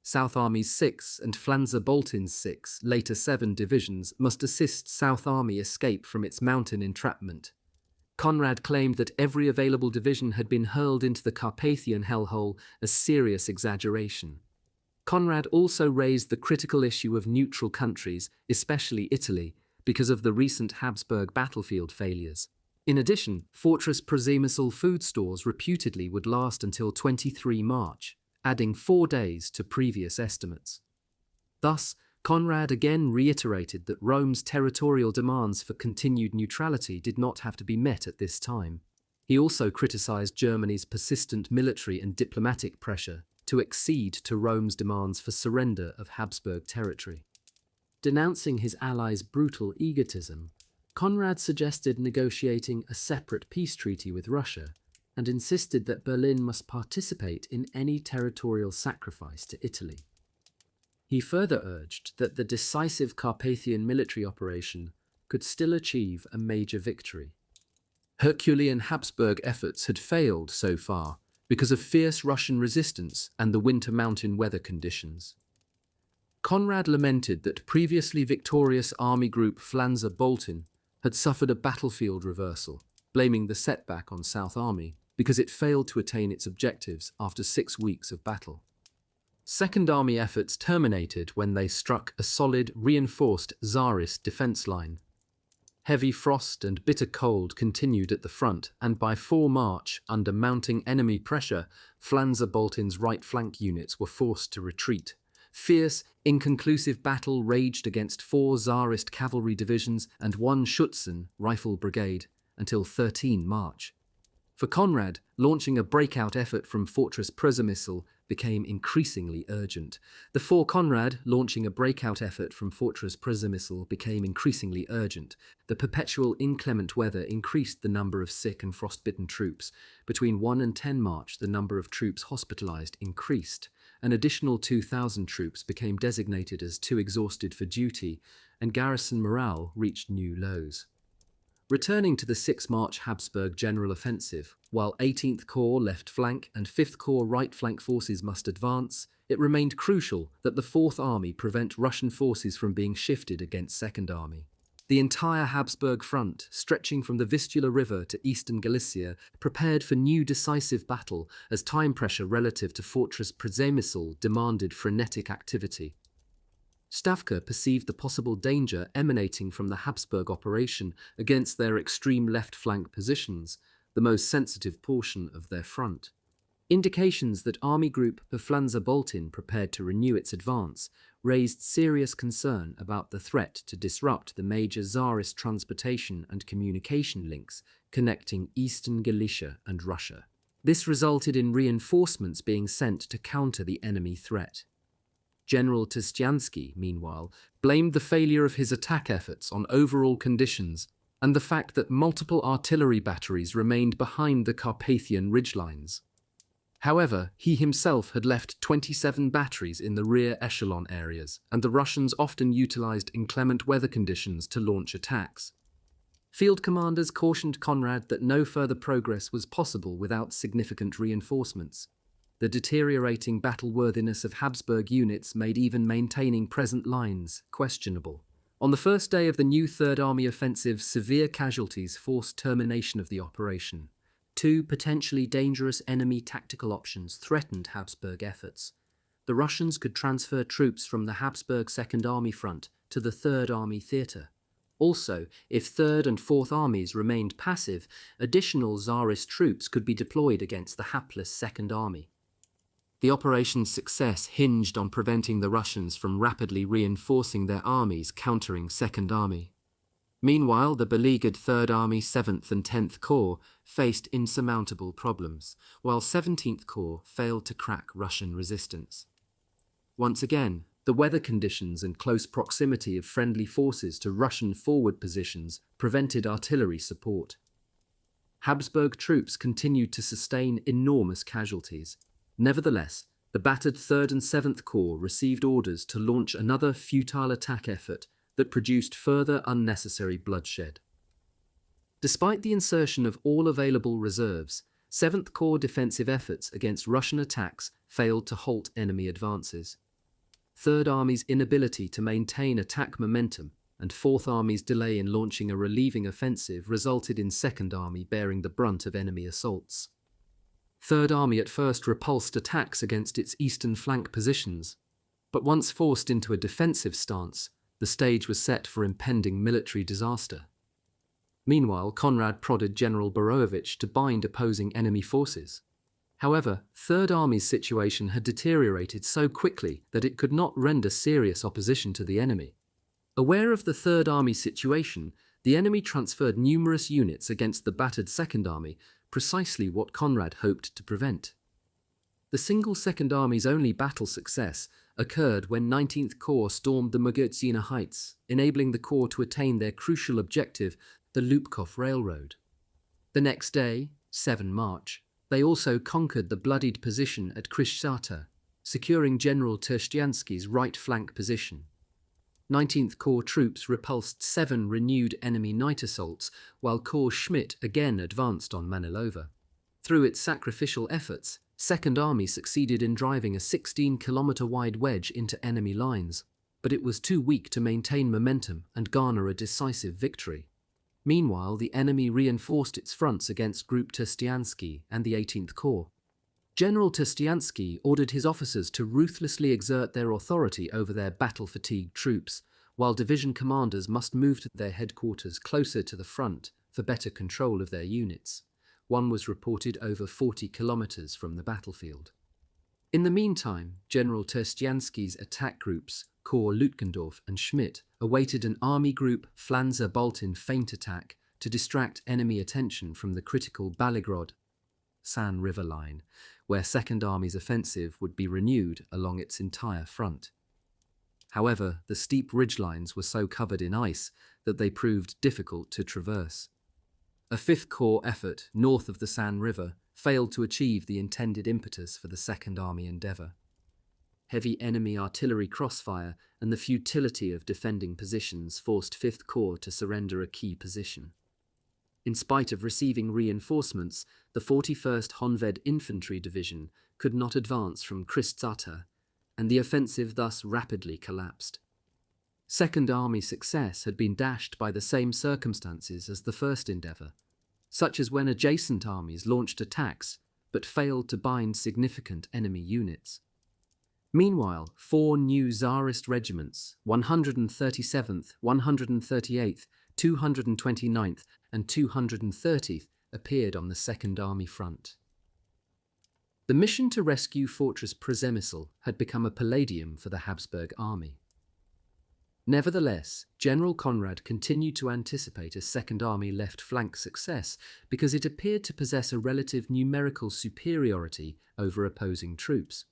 South Army's 6 and Flanzer-Boltin's 6, later 7 divisions must assist South Army escape from its mountain entrapment. Conrad claimed that every available division had been hurled into the Carpathian hellhole, a serious exaggeration. Conrad also raised the critical issue of neutral countries, especially Italy, because of the recent Habsburg battlefield failures. In addition, Fortress Przemysl food stores reputedly would last until 23 March, adding 4 days to previous estimates. Thus, Conrad again reiterated that Rome's territorial demands for continued neutrality did not have to be met at this time. He also criticized Germany's persistent military and diplomatic pressure to accede to Rome's demands for surrender of Habsburg territory. Denouncing his allies' brutal egotism, Conrad suggested negotiating a separate peace treaty with Russia and insisted that Berlin must participate in any territorial sacrifice to Italy. He further urged that the decisive Carpathian military operation could still achieve a major victory. Herculean Habsburg efforts had failed so far because of fierce Russian resistance and the winter mountain weather conditions. Conrad lamented that previously victorious army group Flanzer-Boltin had suffered a battlefield reversal, blaming the setback on South Army because it failed to attain its objectives after 6 weeks of battle. Second Army efforts terminated when they struck a solid, reinforced Tsarist defense line. Heavy frost and bitter cold continued at the front, and by 4 March, under mounting enemy pressure, Flanzer-Boltin's right flank units were forced to retreat. Fierce, inconclusive battle raged against 4 Tsarist cavalry divisions and 1 Schutzen rifle brigade until 13 March. For Conrad, launching a breakout effort from Fortress Przemysl became increasingly urgent. The perpetual inclement weather increased the number of sick and frostbitten troops. Between 1 and 10 March, the number of troops hospitalized increased. An additional 2,000 troops became designated as too exhausted for duty, and garrison morale reached new lows. Returning to the 6 March Habsburg general offensive, while 18th Corps left flank and 5th Corps right flank forces must advance, it remained crucial that the 4th Army prevent Russian forces from being shifted against 2nd Army. The entire Habsburg front, stretching from the Vistula River to eastern Galicia, prepared for new decisive battle as time pressure relative to Fortress Przemysl demanded frenetic activity. Stavka perceived the possible danger emanating from the Habsburg operation against their extreme left flank positions, the most sensitive portion of their front. Indications that Army Group Flanzer-Boltin prepared to renew its advance raised serious concern about the threat to disrupt the major Tsarist transportation and communication links connecting eastern Galicia and Russia. This resulted in reinforcements being sent to counter the enemy threat. General Tystyansky, meanwhile, blamed the failure of his attack efforts on overall conditions and the fact that multiple artillery batteries remained behind the Carpathian ridgelines. However, he himself had left 27 batteries in the rear echelon areas, and the Russians often utilized inclement weather conditions to launch attacks. Field commanders cautioned Conrad that no further progress was possible without significant reinforcements. The deteriorating battle-worthiness of Habsburg units made even maintaining present lines questionable. On the first day of the new Third Army offensive, severe casualties forced termination of the operation. 2 potentially dangerous enemy tactical options threatened Habsburg efforts. The Russians could transfer troops from the Habsburg Second Army front to the Third Army theatre. Also, if Third and Fourth Armies remained passive, additional Tsarist troops could be deployed against the hapless Second Army. The operation's success hinged on preventing the Russians from rapidly reinforcing their armies countering Second Army. Meanwhile, the beleaguered Third Army, 7th and 10th Corps faced insurmountable problems, while 17th Corps failed to crack Russian resistance. Once again, the weather conditions and close proximity of friendly forces to Russian forward positions prevented artillery support. Habsburg troops continued to sustain enormous casualties. Nevertheless, the battered 3rd and 7th Corps received orders to launch another futile attack effort that produced further unnecessary bloodshed. Despite the insertion of all available reserves, 7th Corps defensive efforts against Russian attacks failed to halt enemy advances. 3rd Army's inability to maintain attack momentum and 4th Army's delay in launching a relieving offensive resulted in 2nd Army bearing the brunt of enemy assaults. 3rd Army at first repulsed attacks against its eastern flank positions, but once forced into a defensive stance, the stage was set for impending military disaster. Meanwhile, Conrad prodded General Borowicz to bind opposing enemy forces. However, 3rd Army's situation had deteriorated so quickly that it could not render serious opposition to the enemy. Aware of the 3rd Army's situation, the enemy transferred numerous units against the battered 2nd Army, precisely what Conrad hoped to prevent. The single 2nd Army's only battle success occurred when 19th Corps stormed the Mogotzyna Heights, enabling the Corps to attain their crucial objective, the Lubkov Railroad. The next day, 7 March, they also conquered the bloodied position at Kryszata, securing General Terstianski's right flank position. 19th Corps troops repulsed 7 renewed enemy night assaults, while Corps Schmidt again advanced on Manilova. Through its sacrificial efforts, 2nd Army succeeded in driving a 16-kilometer-wide wedge into enemy lines, but it was too weak to maintain momentum and garner a decisive victory. Meanwhile, the enemy reinforced its fronts against Group Terstiansky and the 18th Corps. General Terstiansky ordered his officers to ruthlessly exert their authority over their battle-fatigued troops, while division commanders must move to their headquarters closer to the front for better control of their units. One was reported over 40 kilometers from the battlefield. In the meantime, General Terstiansky's attack groups, Corps Lutgendorf and Schmidt, awaited an Army Group Flanzer-Baltin feint attack to distract enemy attention from the critical Baligrod-San River line, where 2nd Army's offensive would be renewed along its entire front. However, the steep ridgelines were so covered in ice that they proved difficult to traverse. A 5th Corps effort north of the San River failed to achieve the intended impetus for the 2nd Army endeavour. Heavy enemy artillery crossfire and the futility of defending positions forced 5th Corps to surrender a key position. In spite of receiving reinforcements, the 41st Honved Infantry Division could not advance from Kryszata, and the offensive thus rapidly collapsed. 2nd Army success had been dashed by the same circumstances as the first endeavour, such as when adjacent armies launched attacks but failed to bind significant enemy units. Meanwhile, 4 new Tsarist regiments, 137th, 138th, 229th and 230th, appeared on the 2nd Army front. The mission to rescue Fortress Przemysl had become a palladium for the Habsburg army. Nevertheless, General Conrad continued to anticipate a 2nd Army left flank success because it appeared to possess a relative numerical superiority over opposing troops.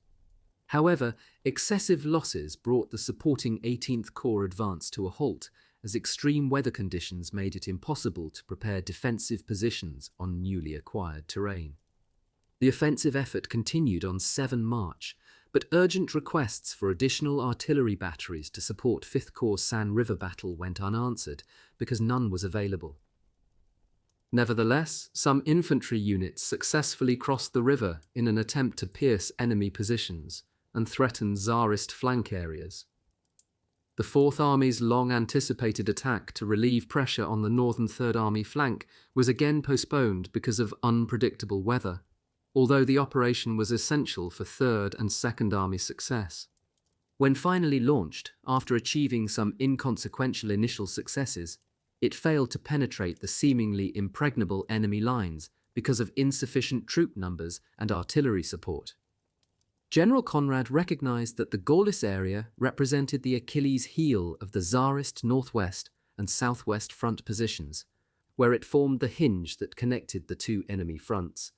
However, excessive losses brought the supporting 18th Corps advance to a halt, as extreme weather conditions made it impossible to prepare defensive positions on newly acquired terrain. The offensive effort continued on 7 March, but urgent requests for additional artillery batteries to support 5th Corps' San River battle went unanswered because none was available. Nevertheless, some infantry units successfully crossed the river in an attempt to pierce enemy positions and threaten Tsarist flank areas. The 4th Army's long-anticipated attack to relieve pressure on the northern 3rd Army flank was again postponed because of unpredictable weather, although the operation was essential for 3rd and 2nd Army success. When finally launched, after achieving some inconsequential initial successes, it failed to penetrate the seemingly impregnable enemy lines because of insufficient troop numbers and artillery support. General Conrad recognized that the Gorlice area represented the Achilles heel of the Tsarist northwest and southwest front positions, where it formed the hinge that connected the two enemy fronts,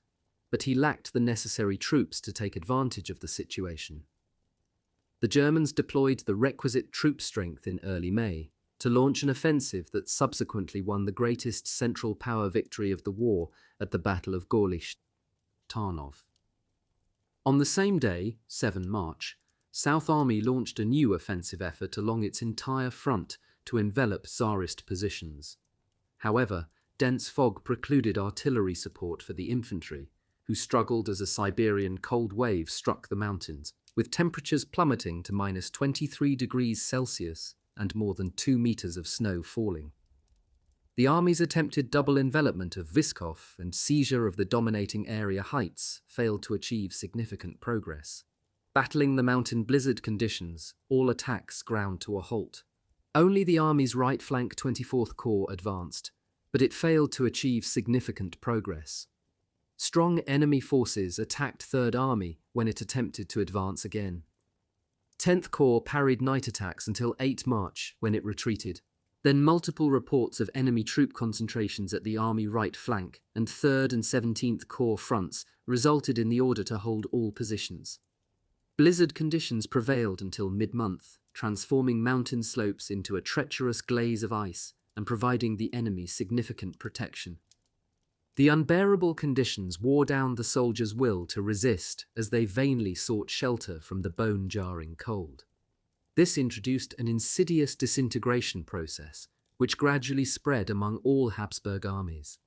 but he lacked the necessary troops to take advantage of the situation. The Germans deployed the requisite troop strength in early May to launch an offensive that subsequently won the greatest central power victory of the war at the Battle of Gorlice-Tarnów. On the same day, 7 March, South Army launched a new offensive effort along its entire front to envelop Tsarist positions. However, dense fog precluded artillery support for the infantry, who struggled as a Siberian cold wave struck the mountains, with temperatures plummeting to -23 degrees Celsius and more than 2 meters of snow falling. The army's attempted double envelopment of Vyskov and seizure of the dominating area heights failed to achieve significant progress. Battling the mountain blizzard conditions, all attacks ground to a halt. Only the army's right flank 24th Corps advanced, but it failed to achieve significant progress. Strong enemy forces attacked 3rd Army when it attempted to advance again. 10th Corps parried night attacks until 8 March when it retreated. Then multiple reports of enemy troop concentrations at the Army right flank and 3rd and 17th Corps fronts resulted in the order to hold all positions. Blizzard conditions prevailed until mid-month, transforming mountain slopes into a treacherous glaze of ice and providing the enemy significant protection. The unbearable conditions wore down the soldiers' will to resist as they vainly sought shelter from the bone-jarring cold. This introduced an insidious disintegration process, which gradually spread among all Habsburg armies.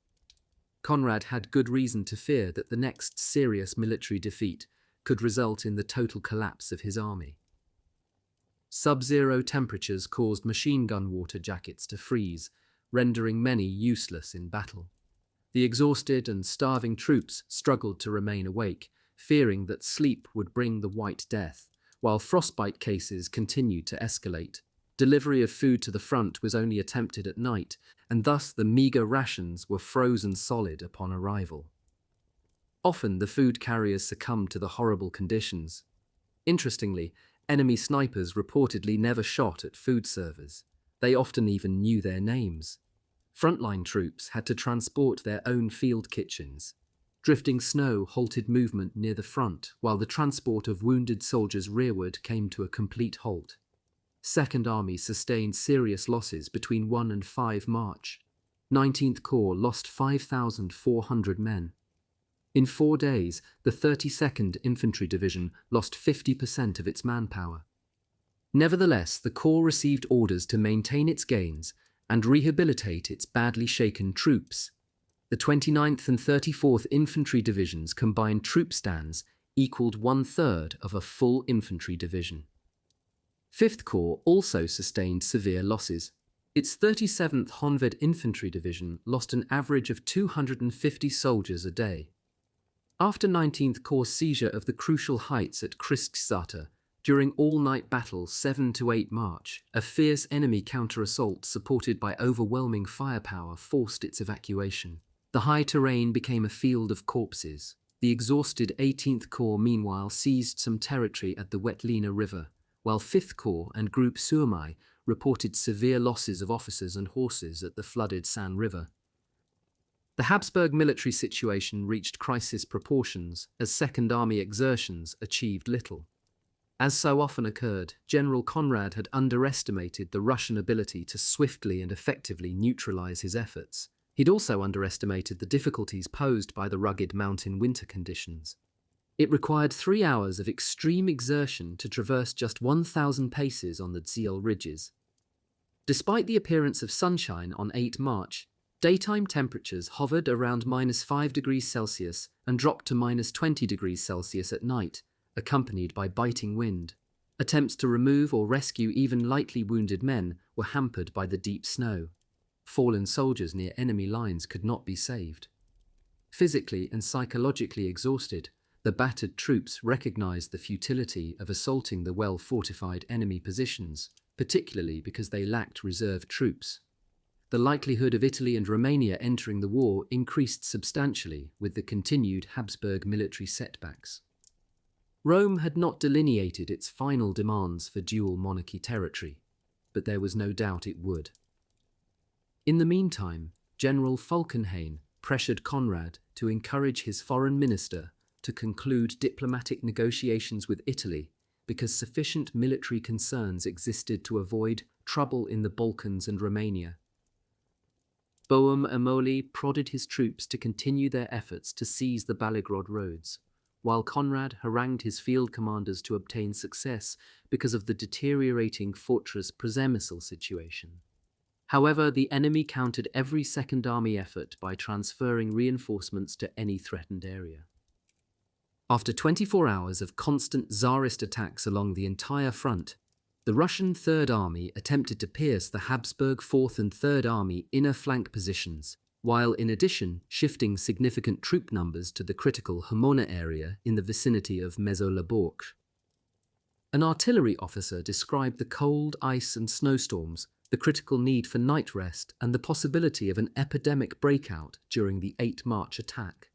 Conrad had good reason to fear that the next serious military defeat could result in the total collapse of his army. Sub-zero temperatures caused machine gun water jackets to freeze, rendering many useless in battle. The exhausted and starving troops struggled to remain awake, fearing that sleep would bring the White Death, while frostbite cases continued to escalate. Delivery of food to the front was only attempted at night, and thus the meagre rations were frozen solid upon arrival. Often the food carriers succumbed to the horrible conditions. Interestingly, enemy snipers reportedly never shot at food servers. They often even knew their names. Frontline troops had to transport their own field kitchens. Drifting snow halted movement near the front, while the transport of wounded soldiers rearward came to a complete halt. 2nd Army sustained serious losses between 1 and 5 March. 19th Corps lost 5,400 men. In 4 days, the 32nd Infantry Division lost 50% of its manpower. Nevertheless, the Corps received orders to maintain its gains and rehabilitate its badly shaken troops. The 29th and 34th Infantry Divisions' combined troop stands equaled 1/3 of a full infantry division. 5th Corps also sustained severe losses. Its 37th Honved Infantry Division lost an average of 250 soldiers a day. After 19th Corps' seizure of the crucial heights at Kriegszate, during all-night battles 7 to 8 March, a fierce enemy counter-assault supported by overwhelming firepower forced its evacuation. The high terrain became a field of corpses. The exhausted 18th Corps meanwhile seized some territory at the Wetlina River, while 5th Corps and Group Suumai reported severe losses of officers and horses at the flooded San River. The Habsburg military situation reached crisis proportions as 2nd Army exertions achieved little. As so often occurred, General Conrad had underestimated the Russian ability to swiftly and effectively neutralize his efforts. He'd also underestimated the difficulties posed by the rugged mountain winter conditions. It required 3 hours of extreme exertion to traverse just 1,000 paces on the Ziel ridges. Despite the appearance of sunshine on 8 March, daytime temperatures hovered around -5 degrees Celsius and dropped to -20 degrees Celsius at night, accompanied by biting wind. Attempts to remove or rescue even lightly wounded men were hampered by the deep snow. Fallen soldiers near enemy lines could not be saved. Physically and psychologically exhausted, the battered troops recognized the futility of assaulting the well-fortified enemy positions, particularly because they lacked reserve troops. The likelihood of Italy and Romania entering the war increased substantially with the continued Habsburg military setbacks. Rome had not delineated its final demands for dual monarchy territory, but there was no doubt it would. In the meantime, General Falkenhayn pressured Conrad to encourage his foreign minister to conclude diplomatic negotiations with Italy because sufficient military concerns existed to avoid trouble in the Balkans and Romania. Bohum Amoli prodded his troops to continue their efforts to seize the Baligrod roads, while Conrad harangued his field commanders to obtain success because of the deteriorating fortress Przemysl situation. However, the enemy countered every Second Army effort by transferring reinforcements to any threatened area. After 24 hours of constant Tsarist attacks along the entire front, the Russian Third Army attempted to pierce the Habsburg Fourth and Third Army inner flank positions, while in addition shifting significant troop numbers to the critical Hamona area in the vicinity of Mezzo-Laborc. An artillery officer described the cold, ice and snowstorms, the critical need for night rest, and the possibility of an epidemic breakout during the 8 March attack.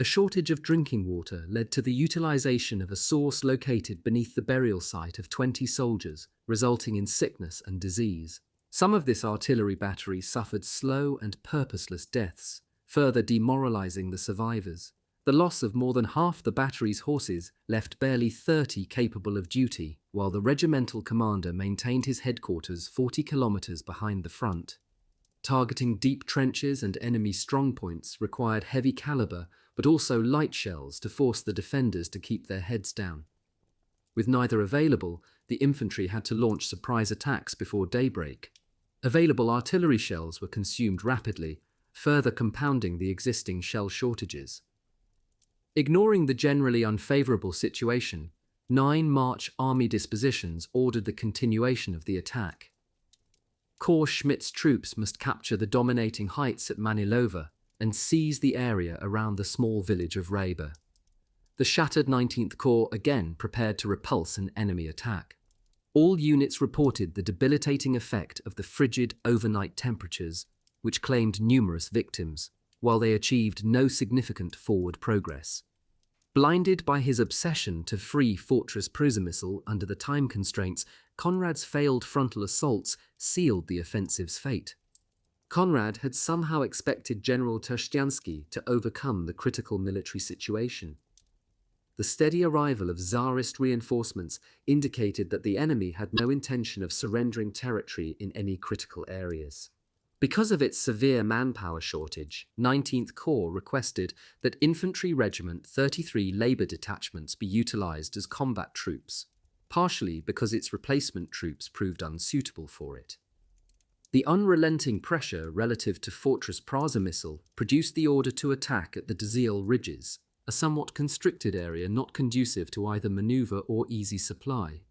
A shortage of drinking water led to the utilization of a source located beneath the burial site of 20 soldiers, resulting in sickness and disease. Some of this artillery battery suffered slow and purposeless deaths, further demoralizing the survivors. The loss of more than half the battery's horses left barely 30 capable of duty, while the regimental commander maintained his headquarters 40 kilometers behind the front. Targeting deep trenches and enemy strongpoints required heavy caliber, but also light shells to force the defenders to keep their heads down. With neither available, the infantry had to launch surprise attacks before daybreak. Available artillery shells were consumed rapidly, further compounding the existing shell shortages. Ignoring the generally unfavorable situation, 9 March army dispositions ordered the continuation of the attack. Corps Schmidt's troops must capture the dominating heights at Manilova and seize the area around the small village of Reba. The shattered 19th Corps again prepared to repulse an enemy attack. All units reported the debilitating effect of the frigid overnight temperatures, which claimed numerous victims, while they achieved no significant forward progress. Blinded by his obsession to free Fortress Przemysl under the time constraints, Conrad's failed frontal assaults sealed the offensive's fate. Conrad had somehow expected General Tersztyánski to overcome the critical military situation. The steady arrival of Tsarist reinforcements indicated that the enemy had no intention of surrendering territory in any critical areas. Because of its severe manpower shortage, 19th Corps requested that Infantry Regiment 33 Labour detachments be utilised as combat troops, partially because its replacement troops proved unsuitable for it. The unrelenting pressure relative to Fortress Przemysl produced the order to attack at the Dzieil Ridges, a somewhat constricted area not conducive to either manoeuvre or easy supply.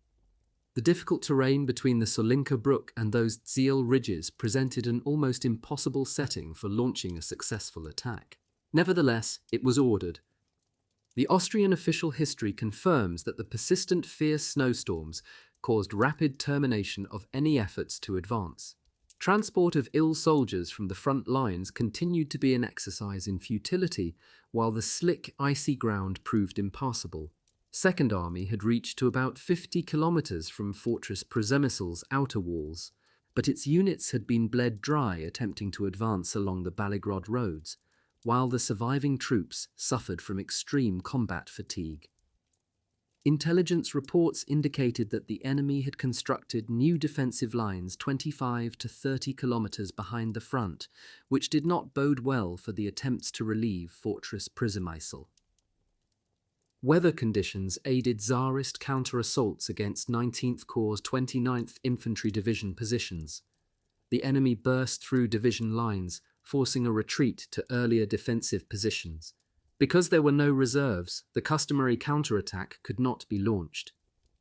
The difficult terrain between the Solinka Brook and those Dzieil Ridges presented an almost impossible setting for launching a successful attack. Nevertheless, it was ordered. The Austrian official history confirms that the persistent fierce snowstorms caused rapid termination of any efforts to advance. Transport of ill soldiers from the front lines continued to be an exercise in futility, while the slick, icy ground proved impassable. Second Army had reached to about 50 kilometers from Fortress Przemysl's outer walls, but its units had been bled dry attempting to advance along the Baligrod roads, while the surviving troops suffered from extreme combat fatigue. Intelligence reports indicated that the enemy had constructed new defensive lines 25 to 30 kilometers behind the front, which did not bode well for the attempts to relieve Fortress Przemysl. Weather conditions aided Tsarist counter-assaults against 19th Corps' 29th Infantry Division positions. The enemy burst through division lines, forcing a retreat to earlier defensive positions. Because there were no reserves, the customary counterattack could not be launched.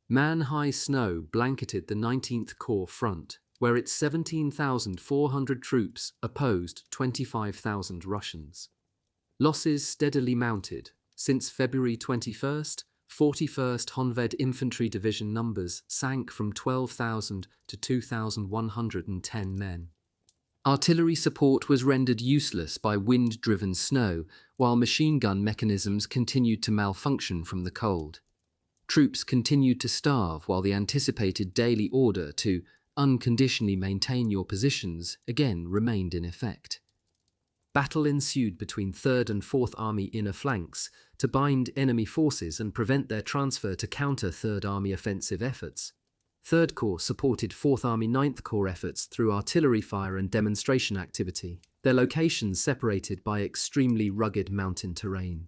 Man-high snow blanketed the 19th Corps front, where its 17,400 troops opposed 25,000 Russians. Losses steadily mounted. Since February 21st, 41st Honved Infantry Division numbers sank from 12,000 to 2,110 men. Artillery support was rendered useless by wind-driven snow, while machine gun mechanisms continued to malfunction from the cold. Troops continued to starve while the anticipated daily order to unconditionally maintain your positions again remained in effect. Battle ensued between 3rd and 4th Army inner flanks to bind enemy forces and prevent their transfer to counter 3rd Army offensive efforts. 3rd Corps supported 4th Army 9th Corps efforts through artillery fire and demonstration activity, their locations separated by extremely rugged mountain terrain.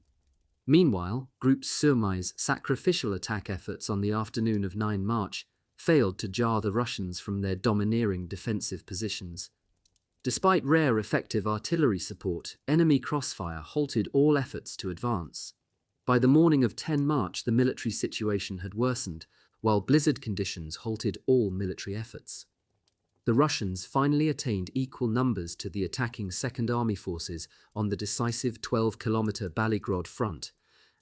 Meanwhile, Group Surme's sacrificial attack efforts on the afternoon of 9 March failed to jar the Russians from their domineering defensive positions. Despite rare effective artillery support, enemy crossfire halted all efforts to advance. By the morning of 10 March, the military situation had worsened, while blizzard conditions halted all military efforts. The Russians finally attained equal numbers to the attacking Second Army forces on the decisive 12-kilometer Stalingrad front,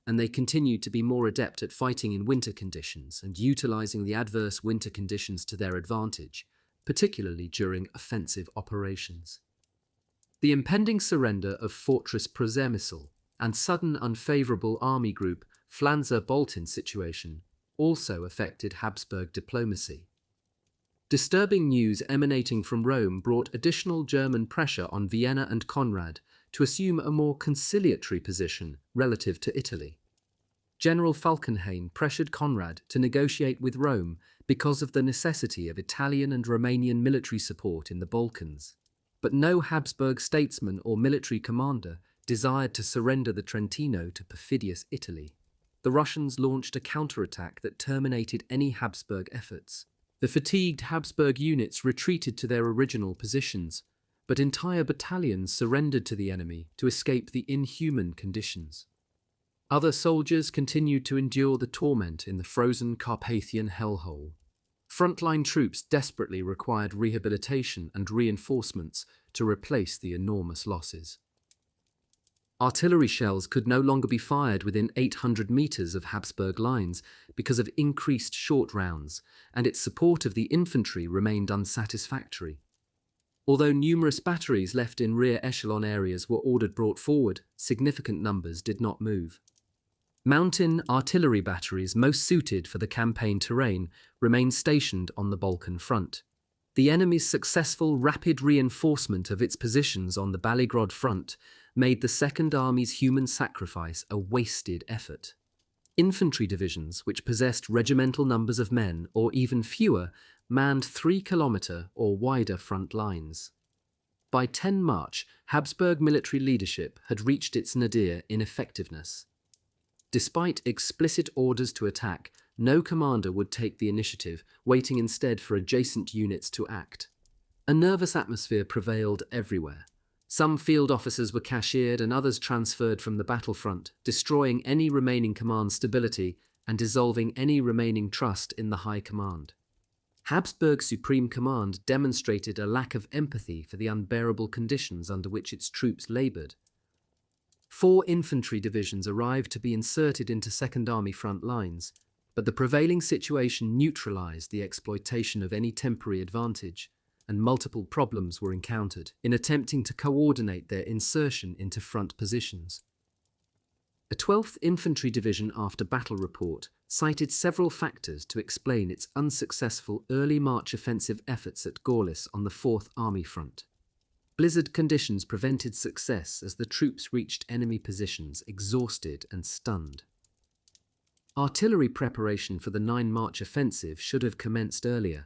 and they continued to be more adept at fighting in winter conditions and utilizing the adverse winter conditions to their advantage, particularly during offensive operations. The impending surrender of Fortress Przemysl and sudden unfavorable army group Flanders-Baltin situation also affected Habsburg diplomacy. Disturbing news emanating from Rome brought additional German pressure on Vienna and Conrad to assume a more conciliatory position relative to Italy. General Falkenhayn pressured Conrad to negotiate with Rome because of the necessity of Italian and Romanian military support in the Balkans. But no Habsburg statesman or military commander desired to surrender the Trentino to perfidious Italy. The Russians launched a counterattack that terminated any Habsburg efforts. The fatigued Habsburg units retreated to their original positions, but entire battalions surrendered to the enemy to escape the inhuman conditions. Other soldiers continued to endure the torment in the frozen Carpathian hellhole. Frontline troops desperately required rehabilitation and reinforcements to replace the enormous losses. Artillery shells could no longer be fired within 800 meters of Habsburg lines because of increased short rounds, and its support of the infantry remained unsatisfactory. Although numerous batteries left in rear echelon areas were ordered brought forward, significant numbers did not move. Mountain artillery batteries most suited for the campaign terrain remained stationed on the Balkan front. The enemy's successful rapid reinforcement of its positions on the Stalingrad front made the Second Army's human sacrifice a wasted effort. Infantry divisions, which possessed regimental numbers of men, or even fewer, manned 3-kilometer or wider front lines. By 10 March, Habsburg military leadership had reached its nadir in effectiveness. Despite explicit orders to attack, no commander would take the initiative, waiting instead for adjacent units to act. A nervous atmosphere prevailed everywhere. Some field officers were cashiered and others transferred from the battlefront, destroying any remaining command stability and dissolving any remaining trust in the high command. Habsburg's Supreme Command demonstrated a lack of empathy for the unbearable conditions under which its troops labored. 4 infantry divisions arrived to be inserted into Second Army front lines, but the prevailing situation neutralized the exploitation of any temporary advantage, and multiple problems were encountered in attempting to coordinate their insertion into front positions. A 12th Infantry Division after battle report cited several factors to explain its unsuccessful early March offensive efforts at Gorlice on the 4th Army front. Blizzard conditions prevented success as the troops reached enemy positions exhausted and stunned. Artillery preparation for the 9 March offensive should have commenced earlier,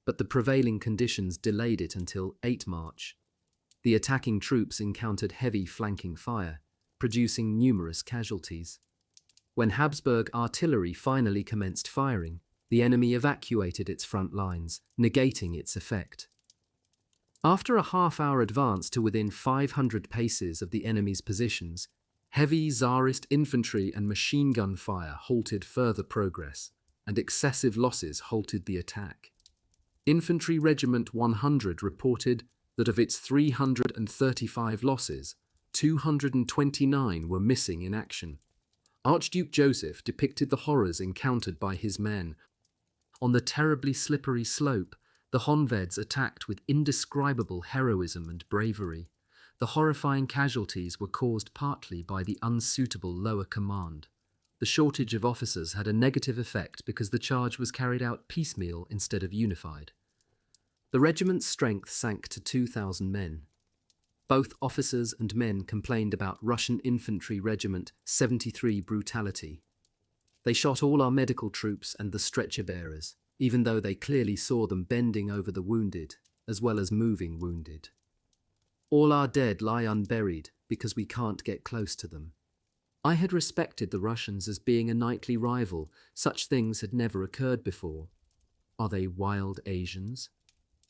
but the prevailing conditions delayed it until 8 March. The attacking troops encountered heavy flanking fire, producing numerous casualties. When Habsburg artillery finally commenced firing, the enemy evacuated its front lines, negating its effect. After a half-hour advance to within 500 paces of the enemy's positions, heavy Tsarist infantry and machine gun fire halted further progress, and excessive losses halted the attack. Infantry Regiment 100 reported that of its 335 losses, 229 were missing in action. Archduke Joseph depicted the horrors encountered by his men. On the terribly slippery slope, the Honveds attacked with indescribable heroism and bravery. The horrifying casualties were caused partly by the unsuitable lower command. The shortage of officers had a negative effect because the charge was carried out piecemeal instead of unified. The regiment's strength sank to 2,000 men. Both officers and men complained about Russian Infantry Regiment 73 brutality. They shot all our medical troops and the stretcher bearers, even though they clearly saw them bending over the wounded, as well as moving wounded. All our dead lie unburied because we can't get close to them. I had respected the Russians as being a knightly rival. Such things had never occurred before. Are they wild Asians?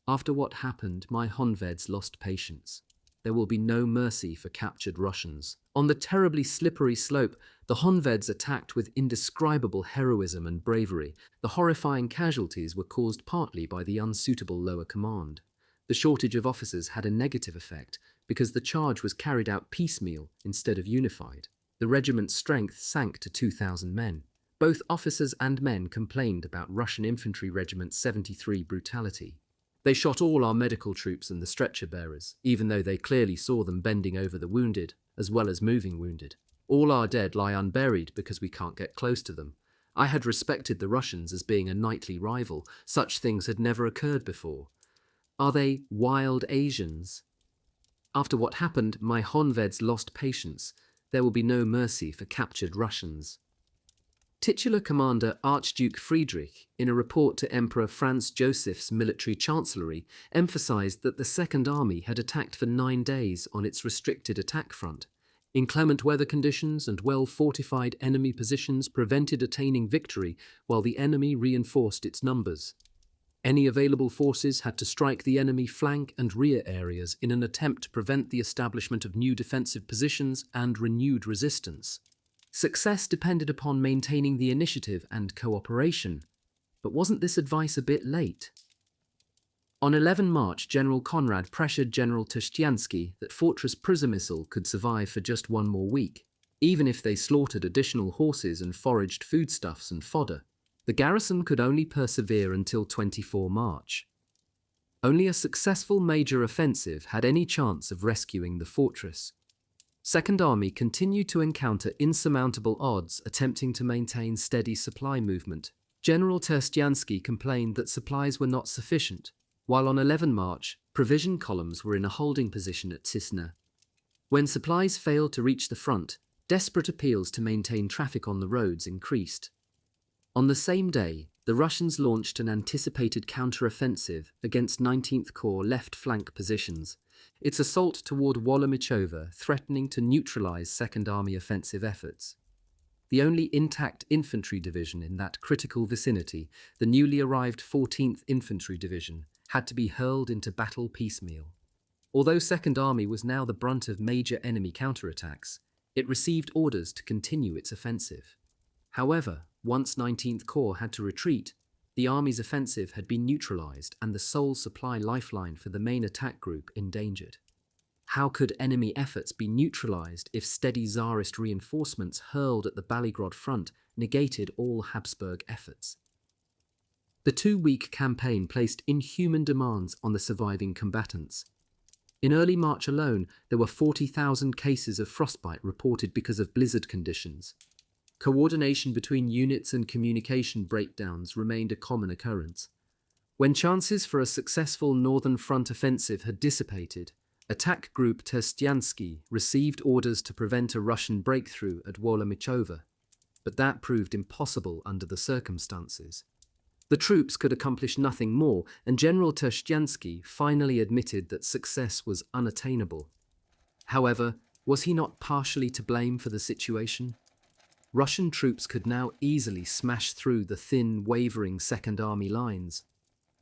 After what happened, my Honveds lost patience. There will be no mercy for captured Russians. On the terribly slippery slope, the Honveds attacked with indescribable heroism and bravery. The horrifying casualties were caused partly by the unsuitable lower command. The shortage of officers had a negative effect because the charge was carried out piecemeal instead of unified. The regiment's strength sank to 2,000 men. Both officers and men complained about Russian Infantry Regiment 73 brutality. They shot all our medical troops and the stretcher bearers, even though they clearly saw them bending over the wounded, as well as moving wounded. All our dead lie unburied because we can't get close to them. I had respected the Russians as being a knightly rival. Such things had never occurred before. Are they wild Asians? After what happened, my Honveds lost patience. There will be no mercy for captured Russians. Titular Commander Archduke Friedrich, in a report to Emperor Franz Joseph's military chancellery, emphasized that the Second Army had attacked for 9 days on its restricted attack front. Inclement weather conditions and well-fortified enemy positions prevented attaining victory while the enemy reinforced its numbers. Any available forces had to strike the enemy flank and rear areas in an attempt to prevent the establishment of new defensive positions and renewed resistance. Success depended upon maintaining the initiative and cooperation, but wasn't this advice a bit late? On 11 March, General Conrad pressured General Tushtiansky that Fortress Przemysl could survive for just 1 more week, even if they slaughtered additional horses and foraged foodstuffs and fodder. The garrison could only persevere until 24 March. Only a successful major offensive had any chance of rescuing the fortress. Second Army continued to encounter insurmountable odds attempting to maintain steady supply movement. General Terstyansky complained that supplies were not sufficient, while on 11 March, provision columns were in a holding position at Cisna. When supplies failed to reach the front, desperate appeals to maintain traffic on the roads increased. On the same day, the Russians launched an anticipated counter-offensive against 19th Corps left flank positions, its assault toward Wolomichowa threatening to neutralize Second Army offensive efforts. The only intact infantry division in that critical vicinity, the newly arrived 14th Infantry Division, had to be hurled into battle piecemeal. Although Second Army was now the brunt of major enemy counterattacks, it received orders to continue its offensive. However, once 19th Corps had to retreat, the Army's offensive had been neutralized and the sole supply lifeline for the main attack group endangered. How could enemy efforts be neutralized if steady Tsarist reinforcements hurled at the Baligrad front negated all Habsburg efforts? The 2-week campaign placed inhuman demands on the surviving combatants. In early March alone, there were 40,000 cases of frostbite reported because of blizzard conditions. Coordination between units and communication breakdowns remained a common occurrence. When chances for a successful Northern Front offensive had dissipated, Attack Group Terstyansky received orders to prevent a Russian breakthrough at Wolomichowa, but that proved impossible under the circumstances. The troops could accomplish nothing more, and General Terstyansky finally admitted that success was unattainable. However, was he not partially to blame for the situation? Russian troops could now easily smash through the thin, wavering Second Army lines.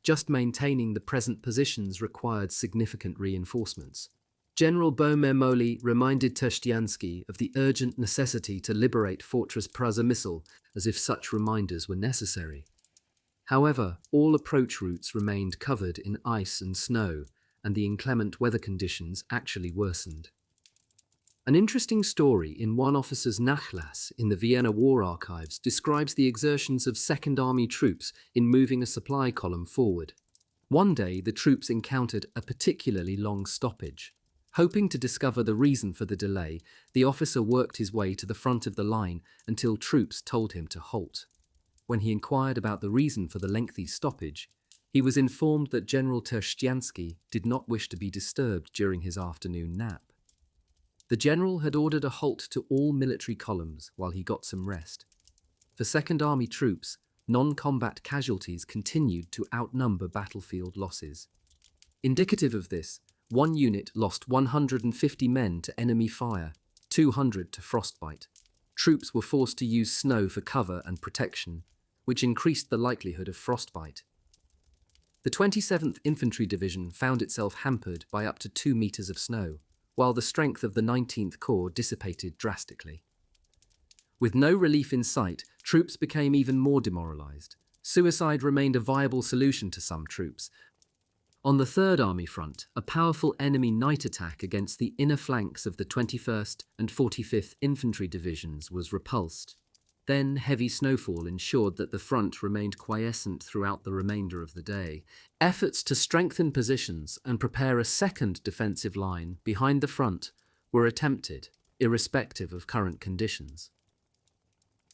Just maintaining the present positions required significant reinforcements. General Przemysl reminded Terstyansky of the urgent necessity to liberate Fortress Przemysl, as if such reminders were necessary. However, all approach routes remained covered in ice and snow, and the inclement weather conditions actually worsened. An interesting story in one officer's Nachlass in the Vienna War Archives describes the exertions of Second Army troops in moving a supply column forward. One day, the troops encountered a particularly long stoppage. Hoping to discover the reason for the delay, the officer worked his way to the front of the line until troops told him to halt. When he inquired about the reason for the lengthy stoppage, he was informed that General Terstyansky did not wish to be disturbed during his afternoon nap. The general had ordered a halt to all military columns while he got some rest. For Second Army troops, non-combat casualties continued to outnumber battlefield losses. Indicative of this, one unit lost 150 men to enemy fire, 200 to frostbite. Troops were forced to use snow for cover and protection, which increased the likelihood of frostbite. The 27th Infantry Division found itself hampered by up to 2 meters of snow, while the strength of the 19th Corps dissipated drastically. With no relief in sight, troops became even more demoralized. Suicide remained a viable solution to some troops. On the Third Army front, a powerful enemy night attack against the inner flanks of the 21st and 45th Infantry Divisions was repulsed. Then heavy snowfall ensured that the front remained quiescent throughout the remainder of the day. Efforts to strengthen positions and prepare a second defensive line behind the front were attempted, irrespective of current conditions.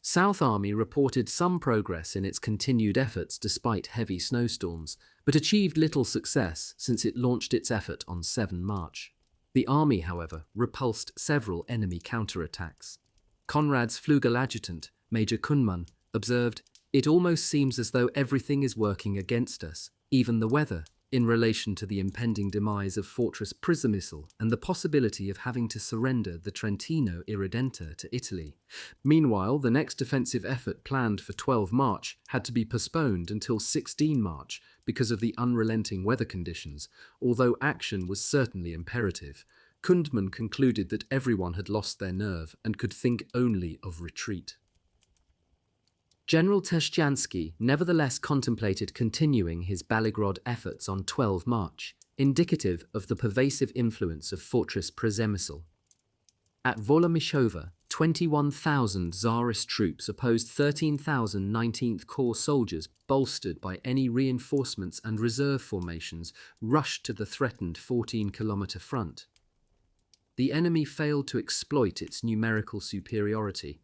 South Army reported some progress in its continued efforts despite heavy snowstorms, but achieved little success since it launched its effort on 7 March. The army, however, repulsed several enemy counterattacks. Conrad's Flugel adjutant, Major Kuhnmann, observed, "It almost seems as though everything is working against us, even the weather, in relation to the impending demise of Fortress Przemysl and the possibility of having to surrender the Trentino Irredenta to Italy." Meanwhile, the next defensive effort planned for 12 March had to be postponed until 16 March because of the unrelenting weather conditions, although action was certainly imperative. Kuhnmann concluded that everyone had lost their nerve and could think only of retreat. General Trzcianski nevertheless contemplated continuing his Belgrade efforts on 12 March, indicative of the pervasive influence of Fortress Przemysl. At Wolomiszowa, 21,000 Tsarist troops opposed 13,000 19th Corps soldiers bolstered by any reinforcements and reserve formations rushed to the threatened 14-kilometer front. The enemy failed to exploit its numerical superiority,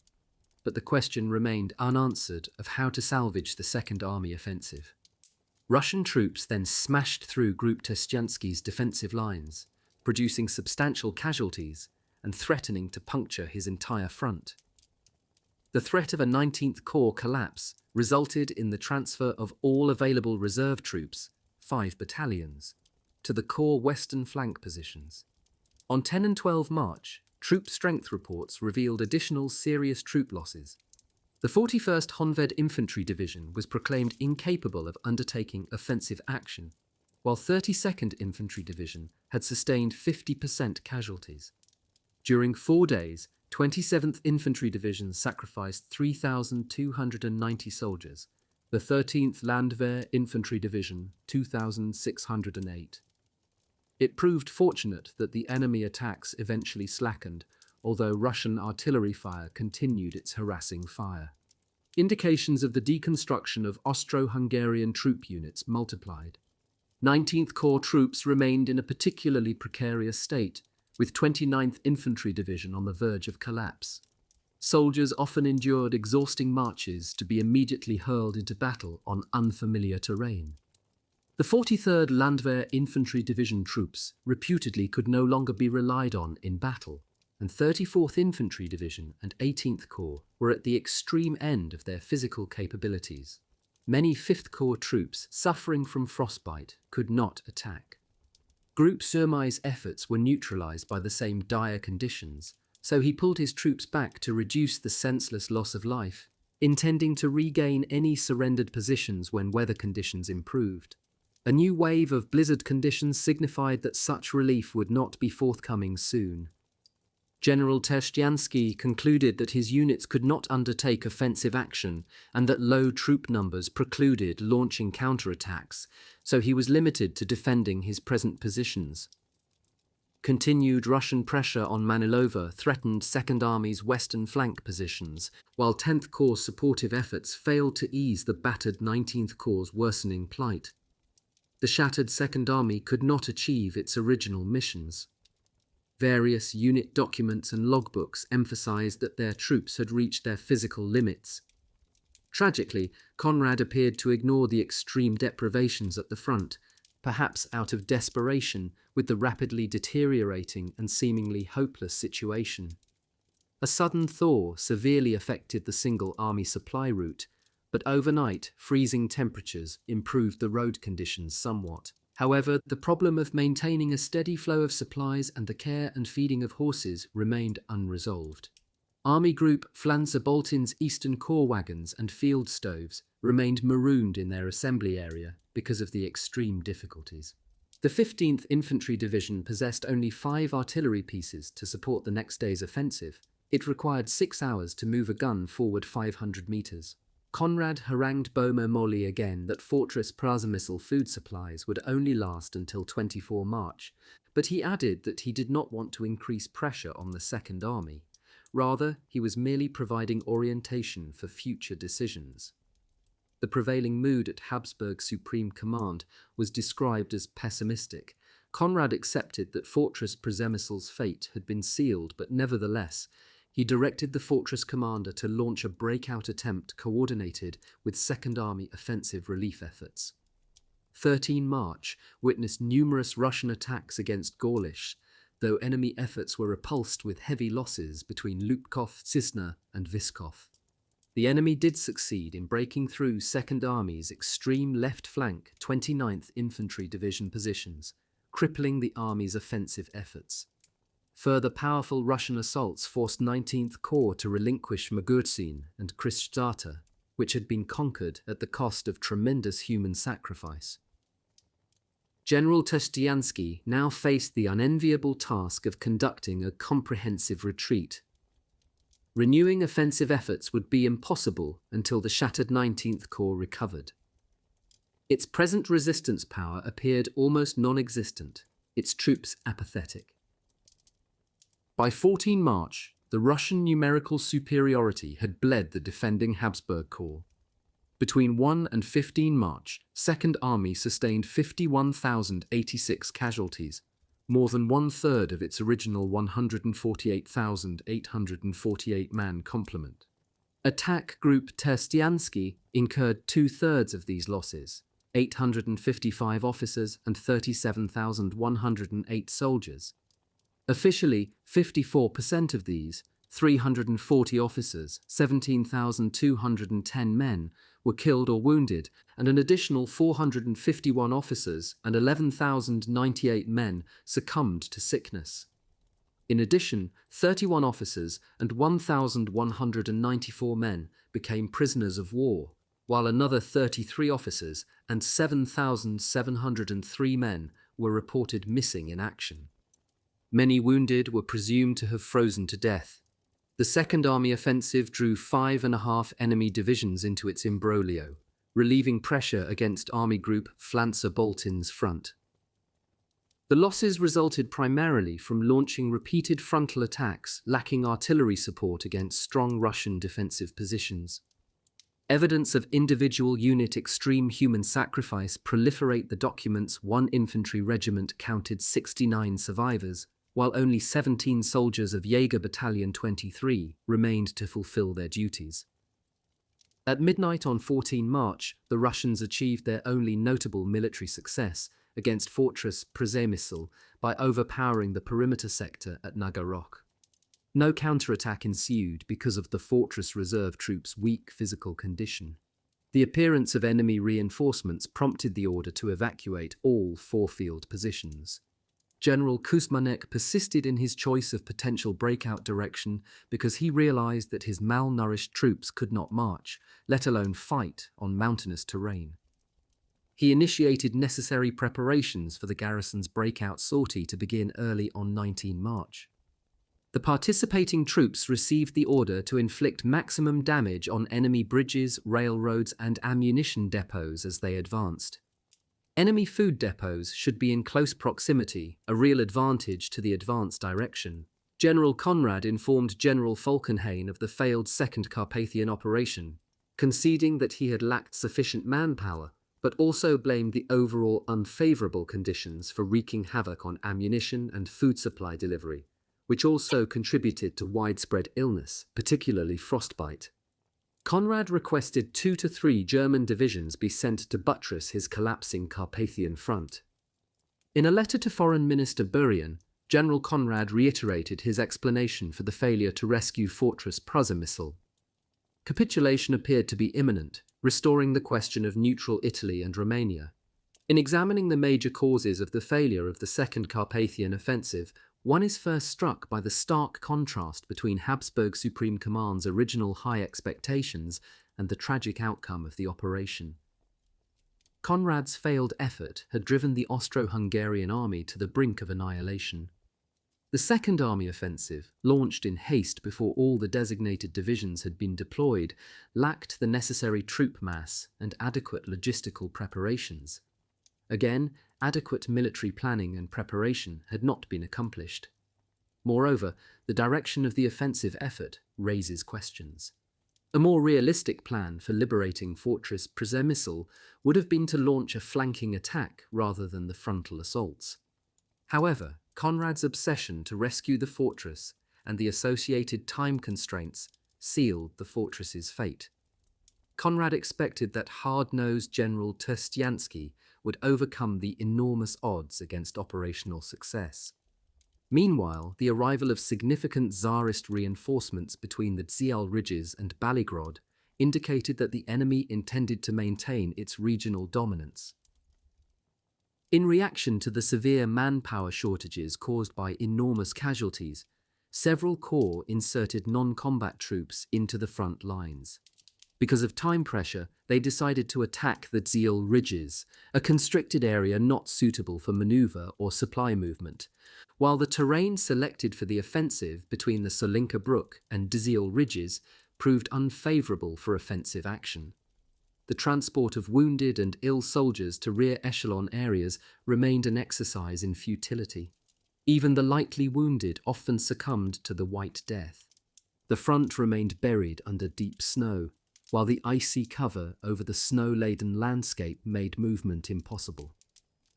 but the question remained unanswered of how to salvage the Second Army offensive. Russian troops then smashed through Group Trzcianski's defensive lines, producing substantial casualties and threatening to puncture his entire front. The threat of a 19th Corps collapse resulted in the transfer of all available reserve troops, 5 battalions, to the Corps' western flank positions. On 10 and 12 March, troop strength reports revealed additional serious troop losses. The 41st Honved Infantry Division was proclaimed incapable of undertaking offensive action, while 32nd Infantry Division had sustained 50% casualties. During 4 days, 27th Infantry Division sacrificed 3,290 soldiers, the 13th Landwehr Infantry Division 2,608. It proved fortunate that the enemy attacks eventually slackened, although Russian artillery fire continued its harassing fire. Indications of the deconstruction of Austro-Hungarian troop units multiplied. 19th Corps troops remained in a particularly precarious state, with 29th Infantry Division on the verge of collapse. Soldiers often endured exhausting marches to be immediately hurled into battle on unfamiliar terrain. The 43rd Landwehr Infantry Division troops reputedly could no longer be relied on in battle, and 34th Infantry Division and 18th Corps were at the extreme end of their physical capabilities. Many 5th Corps troops suffering from frostbite could not attack. Group Przemysl efforts were neutralized by the same dire conditions, so he pulled his troops back to reduce the senseless loss of life, intending to regain any surrendered positions when weather conditions improved. A new wave of blizzard conditions signified that such relief would not be forthcoming soon. General Trzcianski concluded that his units could not undertake offensive action and that low troop numbers precluded launching counterattacks, so he was limited to defending his present positions. Continued Russian pressure on Manilova threatened Second Army's western flank positions, while 10th Corps supportive efforts failed to ease the battered 19th Corps' worsening plight. The shattered Second Army could not achieve its original missions. Various unit documents and logbooks emphasized that their troops had reached their physical limits. Tragically, Conrad appeared to ignore the extreme deprivations at the front, perhaps out of desperation with the rapidly deteriorating and seemingly hopeless situation. A sudden thaw severely affected the single army supply route, but overnight, freezing temperatures improved the road conditions somewhat. However, the problem of maintaining a steady flow of supplies and the care and feeding of horses remained unresolved. Army Group Flanzer-Boltin's Eastern Corps wagons and field stoves remained marooned in their assembly area because of the extreme difficulties. The 15th Infantry Division possessed only 5 artillery pieces to support the next day's offensive. It required 6 hours to move a gun forward 500 meters. Conrad harangued Boehmer Molly again that Fortress Przemysl food supplies would only last until 24 March, but he added that he did not want to increase pressure on the Second Army. Rather, he was merely providing orientation for future decisions. The prevailing mood at Habsburg Supreme Command was described as pessimistic. Conrad accepted that Fortress Przemysl's fate had been sealed, but nevertheless, he directed the fortress commander to launch a breakout attempt coordinated with Second Army offensive relief efforts. 13 March witnessed numerous Russian attacks against Gorlice, though enemy efforts were repulsed with heavy losses between Lupkov, Cisna, and Vyskov. The enemy did succeed in breaking through Second Army's extreme left flank 29th Infantry Division positions, crippling the army's offensive efforts. Further powerful Russian assaults forced 19th Corps to relinquish Magurtsin and Kristata, which had been conquered at the cost of tremendous human sacrifice. General Trzcianski now faced the unenviable task of conducting a comprehensive retreat. Renewing offensive efforts would be impossible until the shattered 19th Corps recovered. Its present resistance power appeared almost non-existent, its troops apathetic. By 14 March, the Russian numerical superiority had bled the defending Habsburg Corps. Between 1 and 15 March, Second Army sustained 51,086 casualties, more than one-third of its original 148,848-man complement. Attack Group Trzcianski incurred two-thirds of these losses, 855 officers and 37,108 soldiers. Officially, 54% of these, 340 officers, 17,210 men, were killed or wounded, and an additional 451 officers and 11,098 men succumbed to sickness. In addition, 31 officers and 1,194 men became prisoners of war, while another 33 officers and 7,703 men were reported missing in action. Many wounded were presumed to have frozen to death. The Second Army offensive drew 5.5 enemy divisions into its imbroglio, relieving pressure against Army Group Flanzer-Boltin's front. The losses resulted primarily from launching repeated frontal attacks lacking artillery support against strong Russian defensive positions. Evidence of individual unit extreme human sacrifice proliferate the documents. One infantry regiment counted 69 survivors, while only 17 soldiers of Jaeger Battalion 23 remained to fulfill their duties. At midnight on 14 March, the Russians achieved their only notable military success against Fortress Przemysl by overpowering the perimeter sector at Nagorok. No counterattack ensued because of the fortress reserve troops' weak physical condition. The appearance of enemy reinforcements prompted the order to evacuate all four-field positions. General Kuzmanek persisted in his choice of potential breakout direction because he realized that his malnourished troops could not march, let alone fight, on mountainous terrain. He initiated necessary preparations for the garrison's breakout sortie to begin early on 19 March. The participating troops received the order to inflict maximum damage on enemy bridges, railroads, and ammunition depots as they advanced. Enemy food depots should be in close proximity, a real advantage to the advance direction. General Conrad informed General Falkenhayn of the failed Second Carpathian operation, conceding that he had lacked sufficient manpower, but also blamed the overall unfavorable conditions for wreaking havoc on ammunition and food supply delivery, which also contributed to widespread illness, particularly frostbite. Conrad requested 2 to 3 German divisions be sent to buttress his collapsing Carpathian front. In a letter to Foreign Minister Burian, General Conrad reiterated his explanation for the failure to rescue Fortress Przemysl. Capitulation appeared to be imminent, restoring the question of neutral Italy and Romania. In examining the major causes of the failure of the Second Carpathian Offensive, one is first struck by the stark contrast between Habsburg Supreme Command's original high expectations and the tragic outcome of the operation. Conrad's failed effort had driven the Austro-Hungarian army to the brink of annihilation. The Second Army Offensive, launched in haste before all the designated divisions had been deployed, lacked the necessary troop mass and adequate logistical preparations. Again, adequate military planning and preparation had not been accomplished. Moreover, the direction of the offensive effort raises questions. A more realistic plan for liberating Fortress Przemysl would have been to launch a flanking attack rather than the frontal assaults. However, Conrad's obsession to rescue the fortress and the associated time constraints sealed the fortress's fate. Conrad expected that hard-nosed General Tunstall would overcome the enormous odds against operational success. Meanwhile, the arrival of significant Tsarist reinforcements between the Dzieal ridges and Stalingrad indicated that the enemy intended to maintain its regional dominance. In reaction to the severe manpower shortages caused by enormous casualties, several corps inserted non-combat troops into the front lines. Because of time pressure, they decided to attack the Dzieal ridges, a constricted area not suitable for maneuver or supply movement, while the terrain selected for the offensive between the Solinka Brook and Dzieal ridges proved unfavorable for offensive action. The transport of wounded and ill soldiers to rear echelon areas remained an exercise in futility. Even the lightly wounded often succumbed to the White Death. The front remained buried under deep snow, while the icy cover over the snow-laden landscape made movement impossible.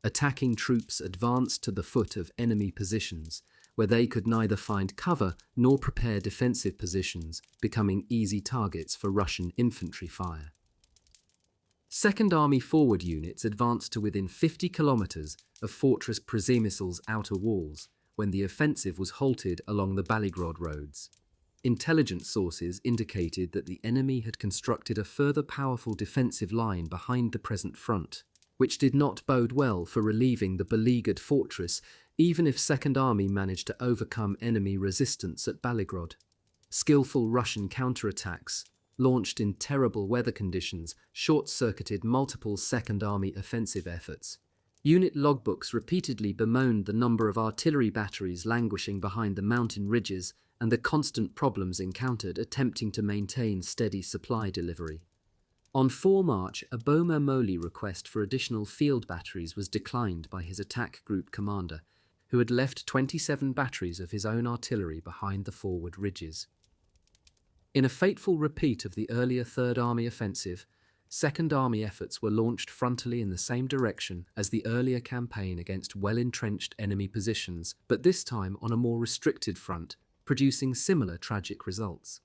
Attacking troops advanced to the foot of enemy positions, where they could neither find cover nor prepare defensive positions, becoming easy targets for Russian infantry fire. Second Army forward units advanced to within 50 kilometers of Fortress Przemysl's outer walls when the offensive was halted along the Stalingrad roads. Intelligence sources indicated that the enemy had constructed a further powerful defensive line behind the present front, which did not bode well for relieving the beleaguered fortress, even if Second Army managed to overcome enemy resistance at Stalingrad. Skillful Russian counterattacks, launched in terrible weather conditions, short-circuited multiple Second Army offensive efforts. Unit logbooks repeatedly bemoaned the number of artillery batteries languishing behind the mountain ridges and the constant problems encountered attempting to maintain steady supply delivery. On 4 March, a Boma-Moli request for additional field batteries was declined by his attack group commander, who had left 27 batteries of his own artillery behind the forward ridges. In a fateful repeat of the earlier Third Army offensive, Second Army efforts were launched frontally in the same direction as the earlier campaign against well-entrenched enemy positions, but this time on a more restricted front, producing similar tragic results.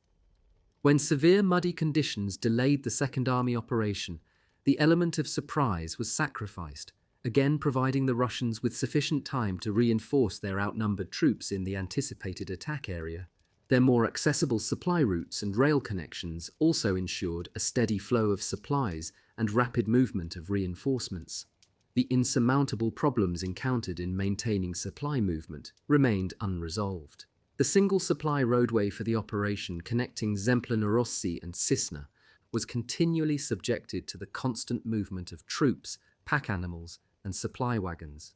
When severe muddy conditions delayed the Second Army operation, the element of surprise was sacrificed, again providing the Russians with sufficient time to reinforce their outnumbered troops in the anticipated attack area. Their more accessible supply routes and rail connections also ensured a steady flow of supplies and rapid movement of reinforcements. The insurmountable problems encountered in maintaining supply movement remained unresolved. The single supply roadway for the operation connecting Zemplina-Rossi and Cisna was continually subjected to the constant movement of troops, pack animals, and supply wagons.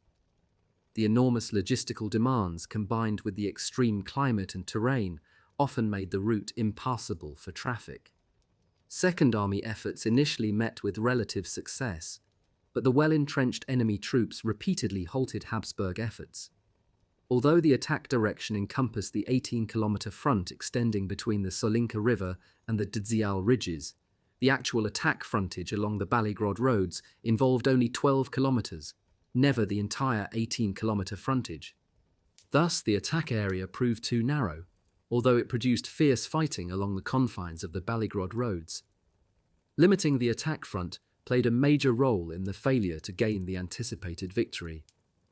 The enormous logistical demands, combined with the extreme climate and terrain, often made the route impassable for traffic. Second Army efforts initially met with relative success, but the well-entrenched enemy troops repeatedly halted Habsburg efforts. Although the attack direction encompassed the 18-kilometer front extending between the Solinka River and the Dzieal ridges, the actual attack frontage along the Stalingrad roads involved only 12 kilometers, never the entire 18-kilometer frontage. Thus, the attack area proved too narrow, although it produced fierce fighting along the confines of the Stalingrad roads. Limiting the attack front played a major role in the failure to gain the anticipated victory.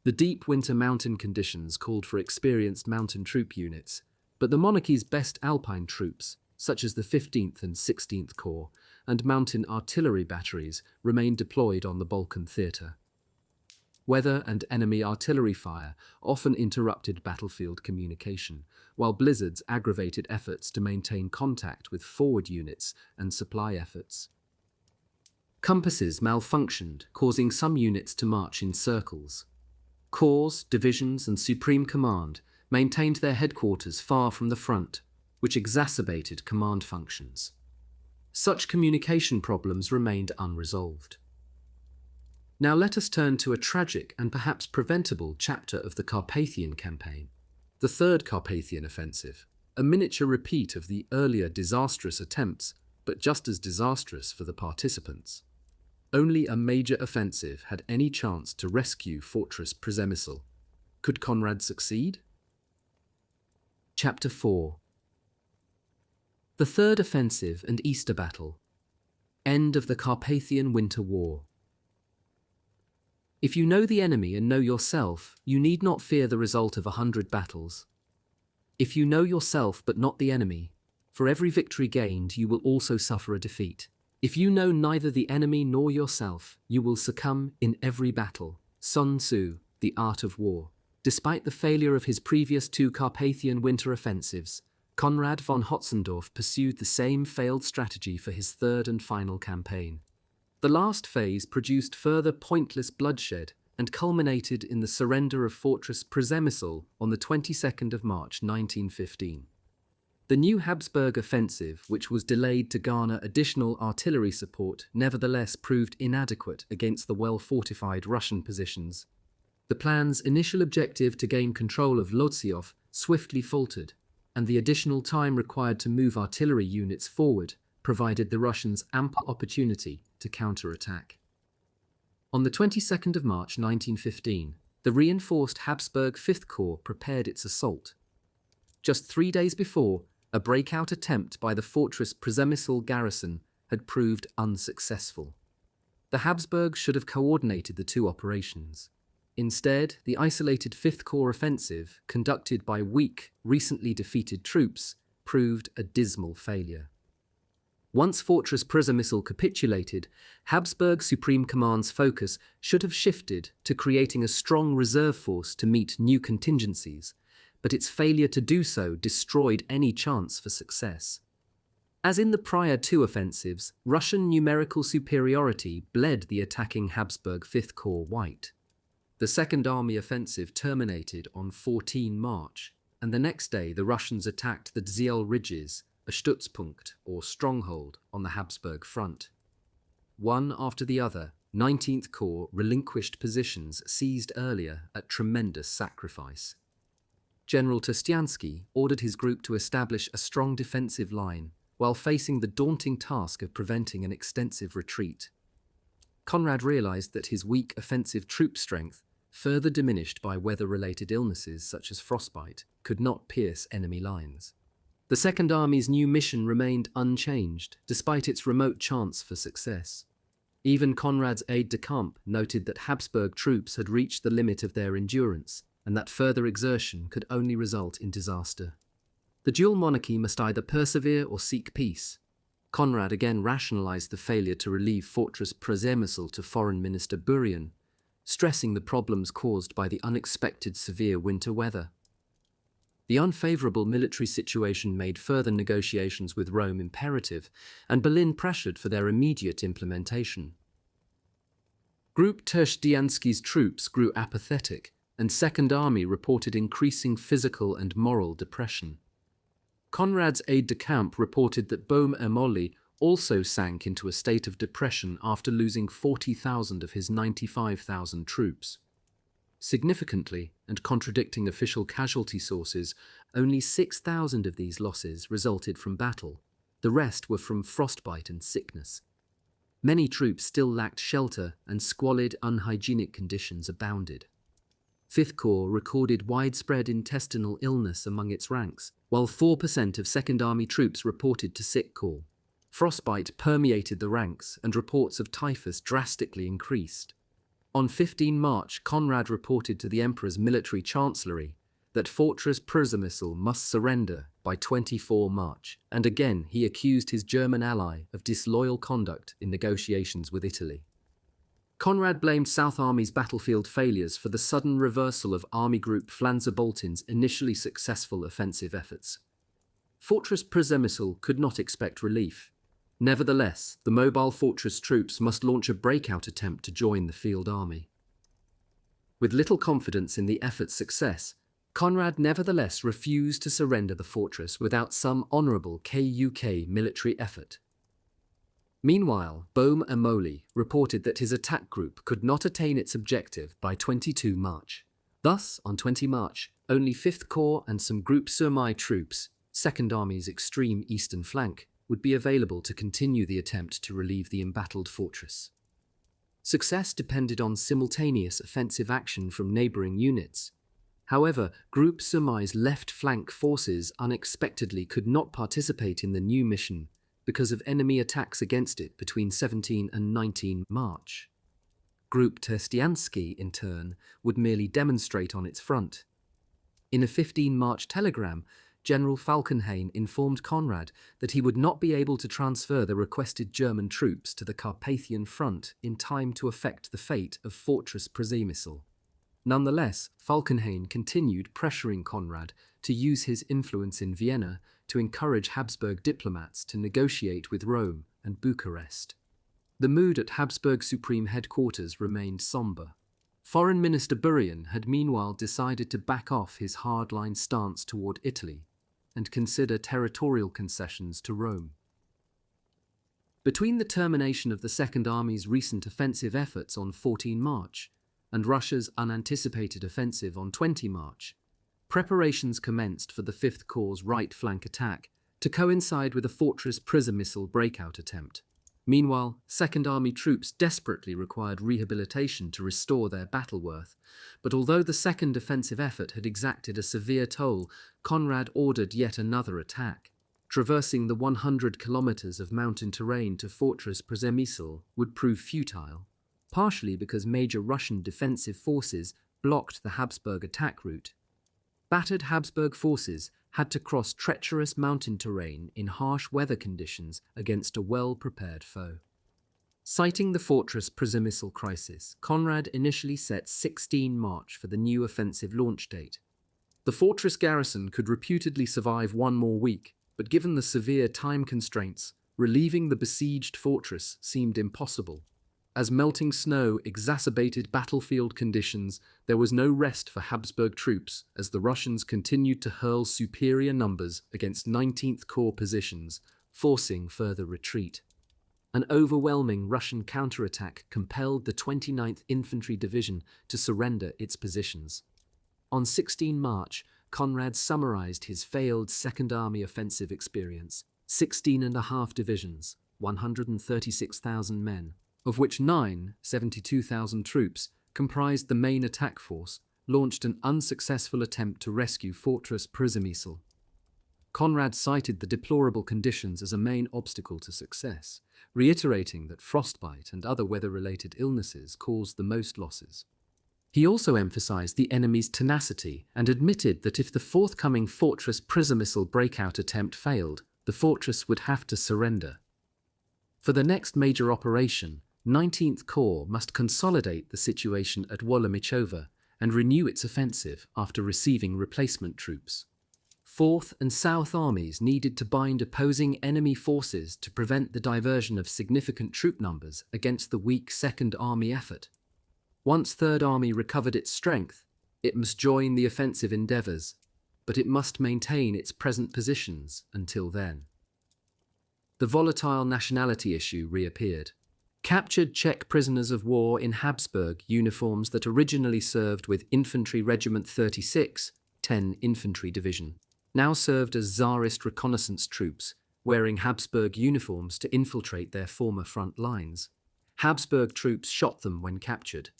The deep winter mountain conditions called for experienced mountain troop units, but the monarchy's best alpine troops, such as the 15th and 16th Corps, and mountain artillery batteries remained deployed on the Balkan theatre. Weather and enemy artillery fire often interrupted battlefield communication, while blizzards aggravated efforts to maintain contact with forward units and supply efforts. Compasses malfunctioned, causing some units to march in circles. Corps, divisions, and Supreme Command maintained their headquarters far from the front, which exacerbated command functions. Such communication problems remained unresolved. Now let us turn to a tragic and perhaps preventable chapter of the Carpathian campaign, the Third Carpathian Offensive, a miniature repeat of the earlier disastrous attempts, but just as disastrous for the participants. Only a major offensive had any chance to rescue Fortress Przemysl. Could Conrad succeed? Chapter 4. The Third Offensive and Easter Battle. End of the Carpathian Winter War. If you know the enemy and know yourself, you need not fear the result of 100 battles. If you know yourself but not the enemy, for every victory gained you will also suffer a defeat. If you know neither the enemy nor yourself, you will succumb in every battle. Sun Tzu, The Art of War. Despite the failure of his previous 2 Carpathian winter offensives, Konrad von Hotzendorf pursued the same failed strategy for his third and final campaign. The last phase produced further pointless bloodshed and culminated in the surrender of Fortress Przemysl on the 22nd of March 1915. The new Habsburg offensive, which was delayed to garner additional artillery support, nevertheless proved inadequate against the well-fortified Russian positions. The plan's initial objective to gain control of Lotsiov swiftly faltered, and the additional time required to move artillery units forward provided the Russians ample opportunity to counterattack. On the 22nd of March 1915, the reinforced Habsburg Fifth Corps prepared its assault. Just 3 days before, a breakout attempt by the Fortress Przemysl garrison had proved unsuccessful. The Habsburgs should have coordinated the 2 operations. Instead, the isolated Fifth Corps offensive, conducted by weak, recently defeated troops, proved a dismal failure. Once Fortress Przemysl capitulated, Habsburg Supreme Command's focus should have shifted to creating a strong reserve force to meet new contingencies, but its failure to do so destroyed any chance for success. As in the prior 2 offensives, Russian numerical superiority bled the attacking Habsburg Fifth Corps white. The Second Army offensive terminated on 14 March, and the next day the Russians attacked the Dziel Ridges, a Stützpunkt, or stronghold, on the Habsburg front. One after the other, 19th Corps relinquished positions seized earlier at tremendous sacrifice. General Tustiansky ordered his group to establish a strong defensive line while facing the daunting task of preventing an extensive retreat. Conrad realized that his weak offensive troop strength, further diminished by weather-related illnesses such as frostbite, could not pierce enemy lines. The Second Army's new mission remained unchanged, despite its remote chance for success. Even Conrad's aide-de-camp noted that Habsburg troops had reached the limit of their endurance, and that further exertion could only result in disaster. The dual monarchy must either persevere or seek peace. Conrad again rationalized the failure to relieve Fortress Przemysl to Foreign Minister Burian, stressing the problems caused by the unexpected severe winter weather. The unfavorable military situation made further negotiations with Rome imperative, and Berlin pressured for their immediate implementation. Group Tustiansky's troops grew apathetic, and Second Army reported increasing physical and moral depression. Conrad's aide-de-camp reported that Bohm-Ermolli also sank into a state of depression after losing 40,000 of his 95,000 troops. Significantly, and contradicting official casualty sources, only 6,000 of these losses resulted from battle. The rest were from frostbite and sickness. Many troops still lacked shelter, and squalid, unhygienic conditions abounded. Fifth Corps recorded widespread intestinal illness among its ranks, while 4% of Second Army troops reported to sick call. Frostbite permeated the ranks, and reports of typhus drastically increased. On 15 March, Conrad reported to the Emperor's military chancellery that Fortress Przemysl must surrender by 24 March, and again he accused his German ally of disloyal conduct in negotiations with Italy. Conrad blamed South Army's battlefield failures for the sudden reversal of Army Group Flanzer-Boltin's initially successful offensive efforts. Fortress Przemysl could not expect relief. Nevertheless, the mobile fortress troops must launch a breakout attempt to join the field army. With little confidence in the effort's success, Conrad nevertheless refused to surrender the fortress without some honourable KUK military effort. Meanwhile, Bohm and Moley reported that his attack group could not attain its objective by 22 March. Thus, on 20 March, only 5th Corps and some Group Somme troops, 2nd Army's extreme eastern flank, would be available to continue the attempt to relieve the embattled fortress. Success depended on simultaneous offensive action from neighbouring units. However, Group Somme's left flank forces unexpectedly could not participate in the new mission because of enemy attacks against it between 17 and 19 March. Group Terstiansky, in turn, would merely demonstrate on its front. In a 15 March telegram, General Falkenhayn informed Conrad that he would not be able to transfer the requested German troops to the Carpathian front in time to affect the fate of Fortress Przemysl. Nonetheless, Falkenhayn continued pressuring Conrad to use his influence in Vienna to encourage Habsburg diplomats to negotiate with Rome and Bucharest. The mood at Habsburg Supreme Headquarters remained sombre. Foreign Minister Burian had meanwhile decided to back off his hardline stance toward Italy and consider territorial concessions to Rome. Between the termination of the Second Army's recent offensive efforts on 14 March and Russia's unanticipated offensive on 20 March, preparations commenced for the 5th Corps' right flank attack to coincide with a Fortress Przemysl breakout attempt. Meanwhile, Second Army troops desperately required rehabilitation to restore their battle worth, but although the second offensive effort had exacted a severe toll, Conrad ordered yet another attack. Traversing the 100 kilometers of mountain terrain to Fortress Przemysl would prove futile, partially because major Russian defensive forces blocked the Habsburg attack route. Battered Habsburg forces had to cross treacherous mountain terrain in harsh weather conditions against a well-prepared foe. Citing the Fortress Przemysl crisis, Conrad initially set 16 March for the new offensive launch date. The fortress garrison could reputedly survive one more week, but given the severe time constraints, relieving the besieged fortress seemed impossible. As melting snow exacerbated battlefield conditions, there was no rest for Habsburg troops as the Russians continued to hurl superior numbers against 19th Corps positions, forcing further retreat. An overwhelming Russian counterattack compelled the 29th Infantry Division to surrender its positions. On 16 March, Conrad summarized his failed Second Army offensive experience: 16.5 divisions, 136,000 men, of which 9, 72,000 troops, comprised the main attack force, launched an unsuccessful attempt to rescue Fortress Przemysl. Conrad cited the deplorable conditions as a main obstacle to success, reiterating that frostbite and other weather-related illnesses caused the most losses. He also emphasized the enemy's tenacity and admitted that if the forthcoming Fortress Przemysl breakout attempt failed, the fortress would have to surrender. For the next major operation, 19th Corps must consolidate the situation at Wolomichowa and renew its offensive after receiving replacement troops. 4th and South Armies needed to bind opposing enemy forces to prevent the diversion of significant troop numbers against the weak Second Army effort. Once Third Army recovered its strength, it must join the offensive endeavours, but it must maintain its present positions until then. The volatile nationality issue reappeared. Captured Czech prisoners of war in Habsburg uniforms that originally served with Infantry Regiment 36, 10 Infantry Division, now served as Tsarist reconnaissance troops, wearing Habsburg uniforms to infiltrate their former front lines. Habsburg troops shot them when captured.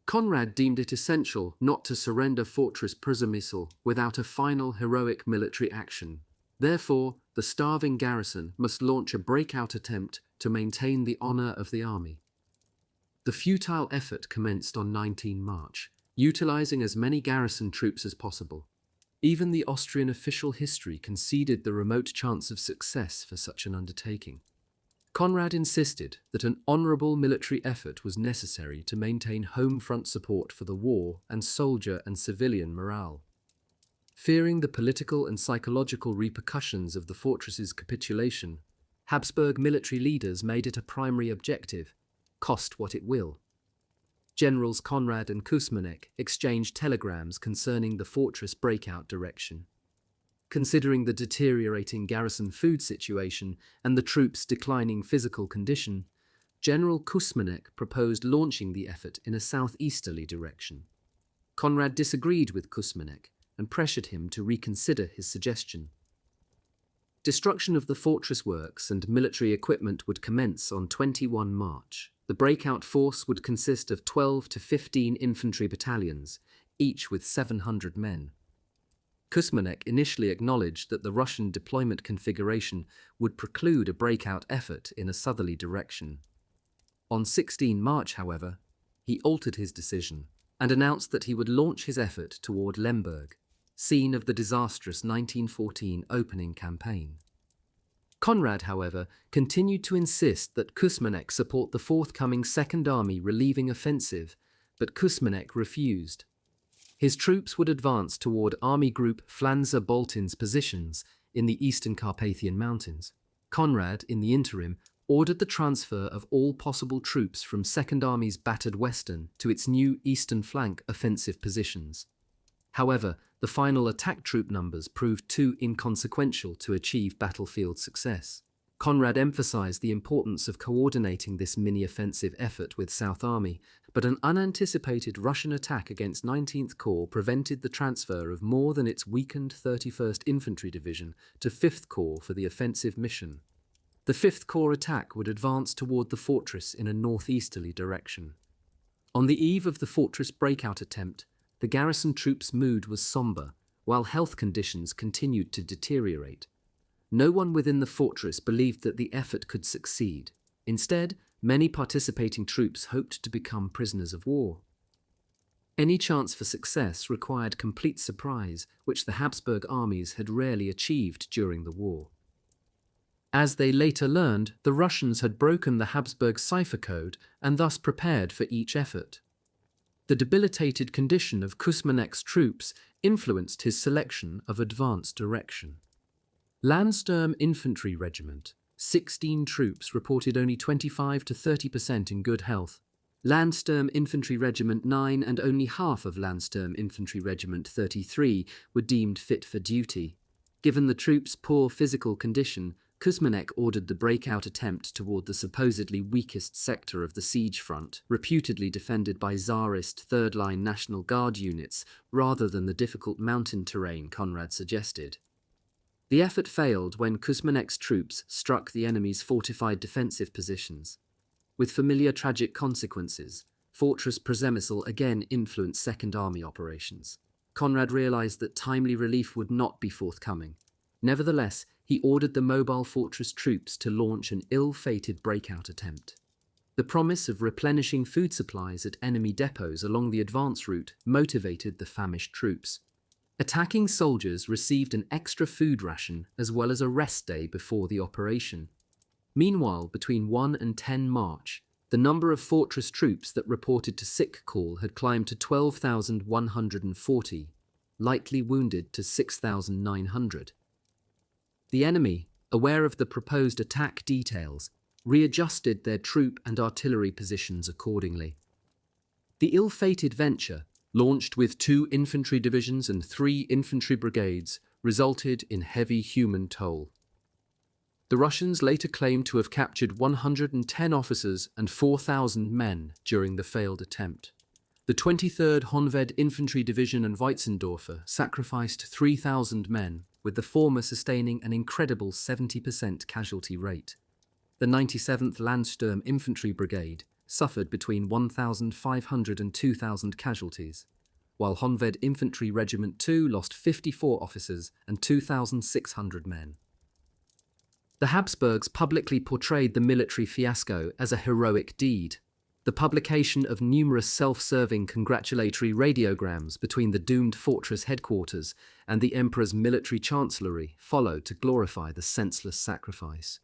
Conrad deemed it essential not to surrender Fortress Przemysl without a final heroic military action. Therefore, the starving garrison must launch a breakout attempt to maintain the honour of the army. The futile effort commenced on 19 March, utilising as many garrison troops as possible. Even the Austrian official history conceded the remote chance of success for such an undertaking. Conrad insisted that an honourable military effort was necessary to maintain home front support for the war and soldier and civilian morale. Fearing the political and psychological repercussions of the fortress's capitulation, Habsburg military leaders made it a primary objective, cost what it will. Generals Conrad and Kusmanek exchanged telegrams concerning the fortress breakout direction. Considering the deteriorating garrison food situation and the troops' declining physical condition, General Kusmanek proposed launching the effort in a southeasterly direction. Conrad disagreed with Kusmanek and pressured him to reconsider his suggestion. Destruction of the fortress works and military equipment would commence on 21 March. The breakout force would consist of 12 to 15 infantry battalions, each with 700 men. Kusmanek initially acknowledged that the Russian deployment configuration would preclude a breakout effort in a southerly direction. On 16 March, however, he altered his decision and announced that he would launch his effort toward Lemberg, scene of the disastrous 1914 opening campaign. Conrad, however, continued to insist that Kusmanek support the forthcoming Second Army relieving offensive, but Kusmanek refused. His troops would advance toward Army Group Flanzer-Boltin's positions in the eastern Carpathian Mountains. Conrad, in the interim, ordered the transfer of all possible troops from Second Army's battered western to its new eastern flank offensive positions. However, the final attack troop numbers proved too inconsequential to achieve battlefield success. Conrad emphasized the importance of coordinating this mini-offensive effort with South Army, but an unanticipated Russian attack against 19th Corps prevented the transfer of more than its weakened 31st Infantry Division to 5th Corps for the offensive mission. The 5th Corps attack would advance toward the fortress in a northeasterly direction. On the eve of the fortress breakout attempt, the garrison troops' mood was somber, while health conditions continued to deteriorate. No one within the fortress believed that the effort could succeed. Instead, many participating troops hoped to become prisoners of war. Any chance for success required complete surprise, which the Habsburg armies had rarely achieved during the war. As they later learned, the Russians had broken the Habsburg cipher code and thus prepared for each effort. The debilitated condition of Kusmanek's troops influenced his selection of advance direction. Landsturm Infantry Regiment, 16 troops reported only 25 to 30% in good health. Landsturm Infantry Regiment 9 and only half of Landsturm Infantry Regiment 33 were deemed fit for duty. Given the troops' poor physical condition, Kusmanek ordered the breakout attempt toward the supposedly weakest sector of the siege front, reputedly defended by Tsarist third-line National Guard units, rather than the difficult mountain terrain Conrad suggested. The effort failed when Kusmanek's troops struck the enemy's fortified defensive positions. With familiar tragic consequences, Fortress Przemysl again influenced Second Army operations. Conrad realized that timely relief would not be forthcoming. Nevertheless, he ordered the mobile fortress troops to launch an ill-fated breakout attempt. The promise of replenishing food supplies at enemy depots along the advance route motivated the famished troops. Attacking soldiers received an extra food ration as well as a rest day before the operation. Meanwhile, between 1 and 10 March, the number of fortress troops that reported to sick call had climbed to 12,140, lightly wounded to 6,900. The enemy, aware of the proposed attack details, readjusted their troop and artillery positions accordingly. The ill-fated venture, launched with 2 infantry divisions and 3 infantry brigades, resulted in heavy human toll. The Russians later claimed to have captured 110 officers and 4,000 men during the failed attempt. The 23rd Honved Infantry Division and Weitzendorfer sacrificed 3,000 men, with the former sustaining an incredible 70% casualty rate. The 97th Landsturm Infantry Brigade suffered between 1,500 and 2,000 casualties, while Honved Infantry Regiment 2 lost 54 officers and 2,600 men. The Habsburgs publicly portrayed the military fiasco as a heroic deed. The publication of numerous self-serving congratulatory radiograms between the doomed fortress headquarters and the emperor's military chancellery followed to glorify the senseless sacrifice.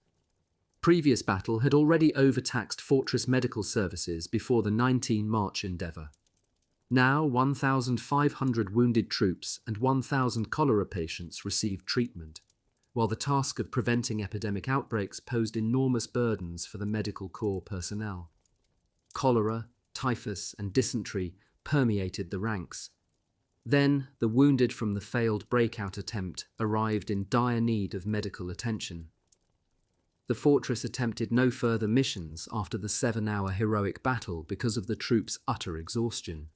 Previous battle had already overtaxed fortress medical services before the 19 March endeavour. Now 1,500 wounded troops and 1,000 cholera patients received treatment, while the task of preventing epidemic outbreaks posed enormous burdens for the medical corps personnel. Cholera, typhus, and dysentery permeated the ranks. Then, the wounded from the failed breakout attempt arrived in dire need of medical attention. The fortress attempted no further missions after the 7-hour heroic battle because of the troops' utter exhaustion.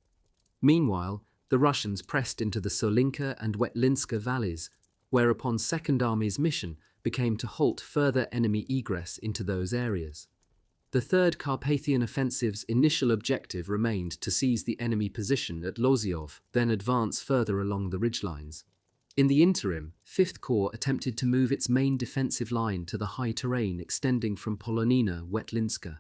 Meanwhile, the Russians pressed into the Solinka and Wetlinska valleys, whereupon Second Army's mission became to halt further enemy egress into those areas. The Third Carpathian Offensive's initial objective remained to seize the enemy position at Loziov, then advance further along the ridgelines. In the interim, 5th Corps attempted to move its main defensive line to the high terrain extending from Polonina-Wetlinska.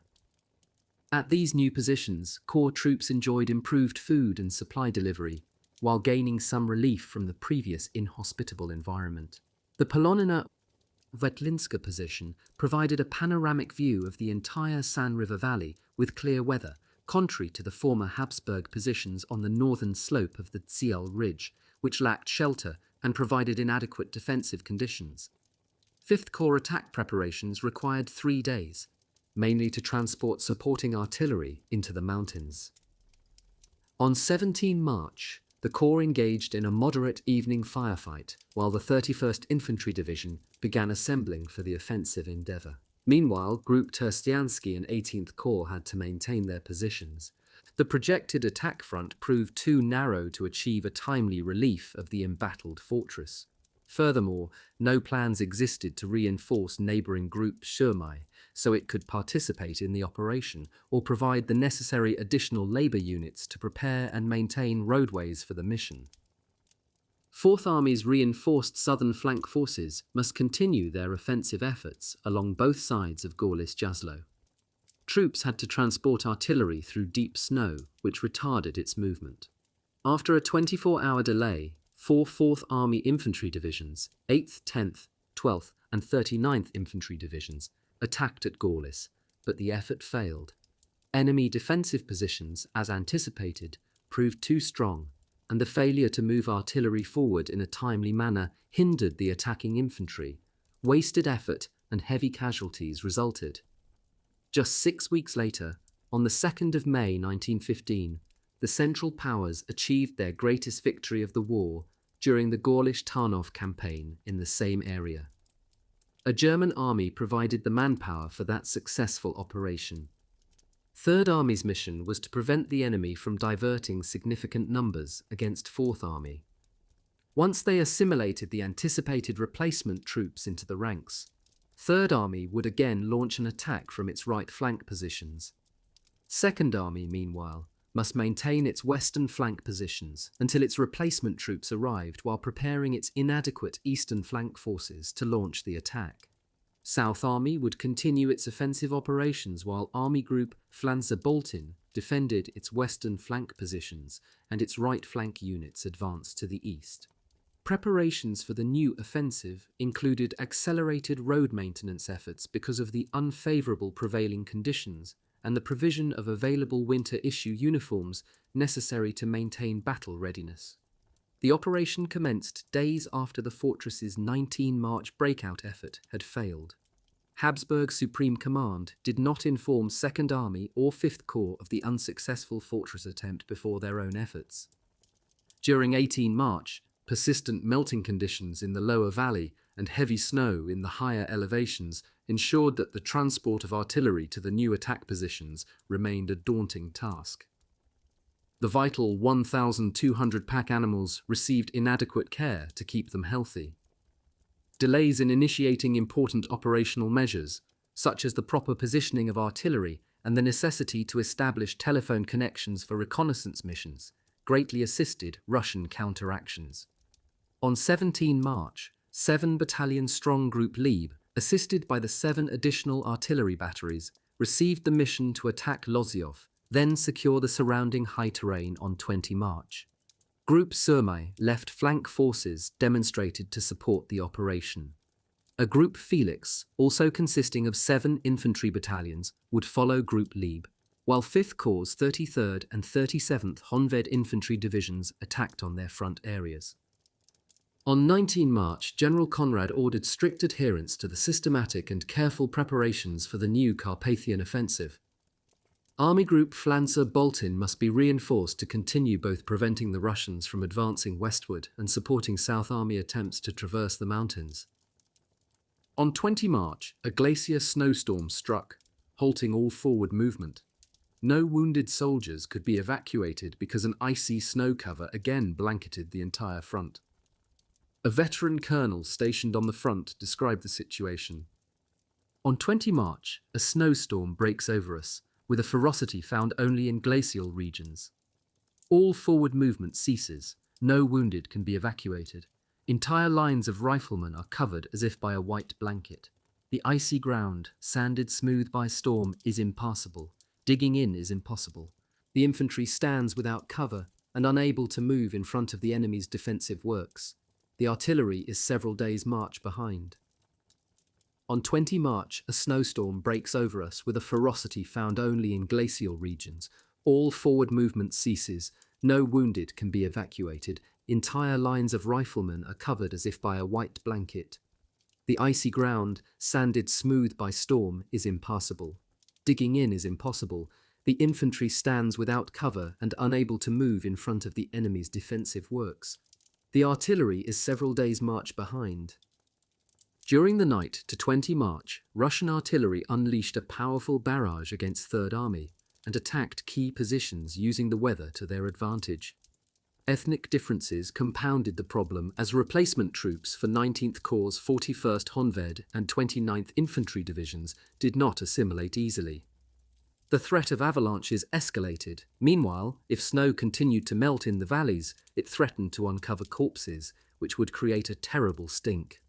At these new positions, Corps troops enjoyed improved food and supply delivery, while gaining some relief from the previous inhospitable environment. The Polonina-Wetlinska position provided a panoramic view of the entire San River Valley with clear weather, contrary to the former Habsburg positions on the northern slope of the Ziel Ridge, which lacked shelter and provided inadequate defensive conditions. 5th Corps attack preparations required 3 days, mainly to transport supporting artillery into the mountains. On 17 March, the Corps engaged in a moderate evening firefight, while the 31st Infantry Division began assembling for the offensive endeavour. Meanwhile, Group Terstiansky and 18th Corps had to maintain their positions. The projected attack front proved too narrow to achieve a timely relief of the embattled fortress. Furthermore, no plans existed to reinforce neighbouring Group Somme, so it could participate in the operation or provide the necessary additional labour units to prepare and maintain roadways for the mission. Fourth Army's reinforced southern flank forces must continue their offensive efforts along both sides of Gorlice-Jaslo. Troops had to transport artillery through deep snow, which retarded its movement. After a 24-hour delay, 4 4th Army Infantry Divisions, 8th, 10th, 12th and 39th Infantry Divisions attacked at Gorlice, but the effort failed. Enemy defensive positions, as anticipated, proved too strong, and the failure to move artillery forward in a timely manner hindered the attacking infantry. Wasted effort and heavy casualties resulted. Just 6 weeks later, on the 2nd of May 1915, the Central Powers achieved their greatest victory of the war during the Gorlice-Tarnów campaign in the same area. A German army provided the manpower for that successful operation. Third Army's mission was to prevent the enemy from diverting significant numbers against Fourth Army. Once they assimilated the anticipated replacement troops into the ranks, Third Army would again launch an attack from its right flank positions. Second Army, meanwhile, must maintain its western flank positions until its replacement troops arrived while preparing its inadequate eastern flank forces to launch the attack. South Army would continue its offensive operations while Army Group Flanzer-Boltin defended its western flank positions and its right flank units advanced to the east. Preparations for the new offensive included accelerated road maintenance efforts because of the unfavourable prevailing conditions and the provision of available winter issue uniforms necessary to maintain battle readiness. The operation commenced days after the fortress's 19 March breakout effort had failed. Habsburg Supreme Command did not inform 2nd Army or 5th Corps of the unsuccessful fortress attempt before their own efforts. During 18 March, persistent melting conditions in the lower valley and heavy snow in the higher elevations ensured that the transport of artillery to the new attack positions remained a daunting task. The vital 1,200 pack animals received inadequate care to keep them healthy. Delays in initiating important operational measures, such as the proper positioning of artillery and the necessity to establish telephone connections for reconnaissance missions, greatly assisted Russian counteractions. On 17 March, 7 battalion-strong Group Lieb, assisted by the 7 additional artillery batteries, received the mission to attack Loziov, then secure the surrounding high terrain on 20 March. Group Somme left flank forces demonstrated to support the operation. A Group Felix, also consisting of 7 infantry battalions, would follow Group Lieb, while 5th Corps' 33rd and 37th Honved infantry divisions attacked on their front areas. On 19 March, General Conrad ordered strict adherence to the systematic and careful preparations for the new Carpathian offensive. Army Group Flanzer Boltin must be reinforced to continue both preventing the Russians from advancing westward and supporting South Army attempts to traverse the mountains. On 20 March, a glacier snowstorm struck, halting all forward movement. No wounded soldiers could be evacuated because an icy snow cover again blanketed the entire front. A veteran colonel stationed on the front described the situation. On 20 March, a snowstorm breaks over us, with a ferocity found only in glacial regions. All forward movement ceases, no wounded can be evacuated. Entire lines of riflemen are covered as if by a white blanket. The icy ground, sanded smooth by storm, is impassable. Digging in is impossible. The infantry stands without cover and unable to move in front of the enemy's defensive works. The artillery is several days' march behind. On 20 March, a snowstorm breaks over us with a ferocity found only in glacial regions. All forward movement ceases, no wounded can be evacuated. Entire lines of riflemen are covered as if by a white blanket. The icy ground, sanded smooth by storm, is impassable. Digging in is impossible. The infantry stands without cover and unable to move in front of the enemy's defensive works. The artillery is several days' march behind. During the night to 20 March, Russian artillery unleashed a powerful barrage against Third Army and attacked key positions using the weather to their advantage. Ethnic differences compounded the problem as replacement troops for 19th Corps' 41st Honved and 29th Infantry Divisions did not assimilate easily. The threat of avalanches escalated. Meanwhile, if snow continued to melt in the valleys, it threatened to uncover corpses, which would create a terrible stink.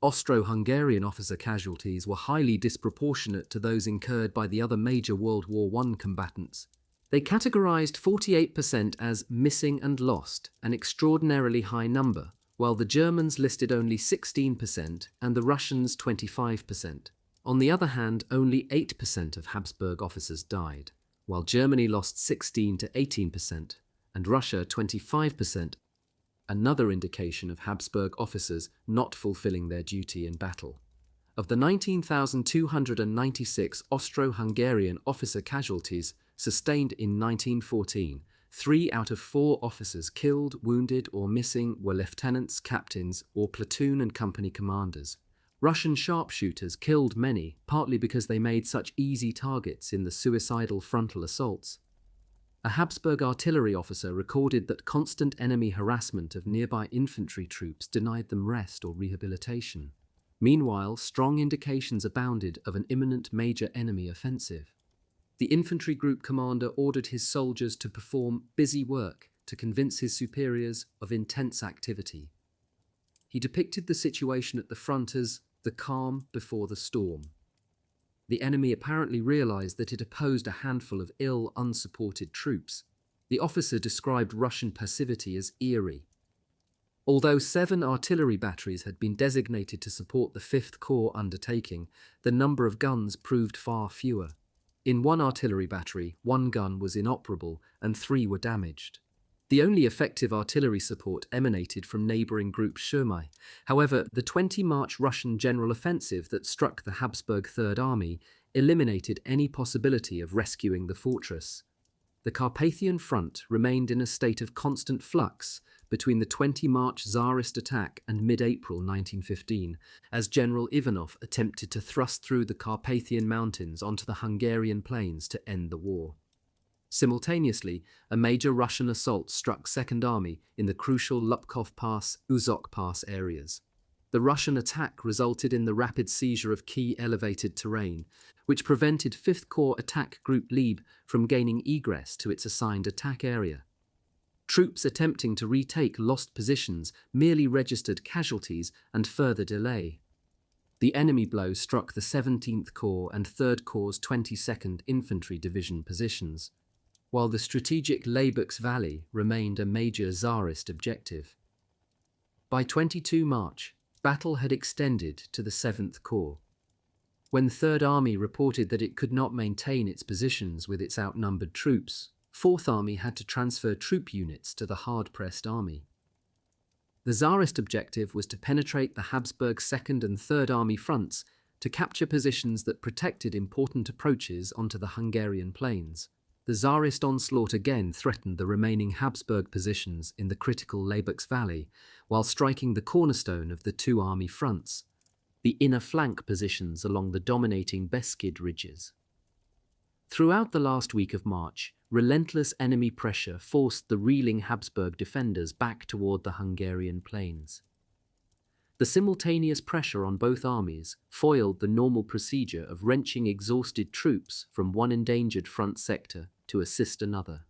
Austro-Hungarian officer casualties were highly disproportionate to those incurred by the other major World War I combatants. They categorized 48% as missing and lost, an extraordinarily high number, while the Germans listed only 16% and the Russians 25%. On the other hand, only 8% of Habsburg officers died, while Germany lost 16 to 18% and Russia 25%, another indication of Habsburg officers not fulfilling their duty in battle. Of the 19,296 Austro-Hungarian officer casualties sustained in 1914, 3 out of 4 officers killed, wounded, or missing were lieutenants, captains, or platoon and company commanders. Russian sharpshooters killed many, partly because they made such easy targets in the suicidal frontal assaults. A Habsburg artillery officer recorded that constant enemy harassment of nearby infantry troops denied them rest or rehabilitation. Meanwhile, strong indications abounded of an imminent major enemy offensive. The infantry group commander ordered his soldiers to perform busy work to convince his superiors of intense activity. He depicted the situation at the front as the calm before the storm. The enemy apparently realized that it opposed a handful of ill, unsupported troops. The officer described Russian passivity as eerie. Although 7 artillery batteries had been designated to support the 5th Corps undertaking, the number of guns proved far fewer. In one artillery battery, 1 gun was inoperable and 3 were damaged. The only effective artillery support emanated from neighbouring Group Somme. However, the 20 March Russian general offensive that struck the Habsburg Third Army eliminated any possibility of rescuing the fortress. The Carpathian front remained in a state of constant flux between the 20 March Tsarist attack and mid-April 1915, as General Ivanov attempted to thrust through the Carpathian Mountains onto the Hungarian plains to end the war. Simultaneously, a major Russian assault struck Second Army in the crucial Lupkov Pass, Uzok Pass areas. The Russian attack resulted in the rapid seizure of key elevated terrain, which prevented 5th Corps Attack Group Lieb from gaining egress to its assigned attack area. Troops attempting to retake lost positions merely registered casualties and further delay. The enemy blow struck the 17th Corps and 3rd Corps' 22nd Infantry Division positions, while the strategic Laybux Valley remained a major Tsarist objective. By 22 March, battle had extended to the 7th Corps. When the 3rd Army reported that it could not maintain its positions with its outnumbered troops, 4th Army had to transfer troop units to the hard-pressed army. The Tsarist objective was to penetrate the Habsburg 2nd and 3rd Army fronts to capture positions that protected important approaches onto the Hungarian plains. The Tsarist onslaught again threatened the remaining Habsburg positions in the critical Labuch's Valley, while striking the cornerstone of the 2 army fronts, the inner flank positions along the dominating Beskid ridges. Throughout the last week of March, relentless enemy pressure forced the reeling Habsburg defenders back toward the Hungarian plains. The simultaneous pressure on both armies foiled the normal procedure of wrenching exhausted troops from one endangered front sector to assist another.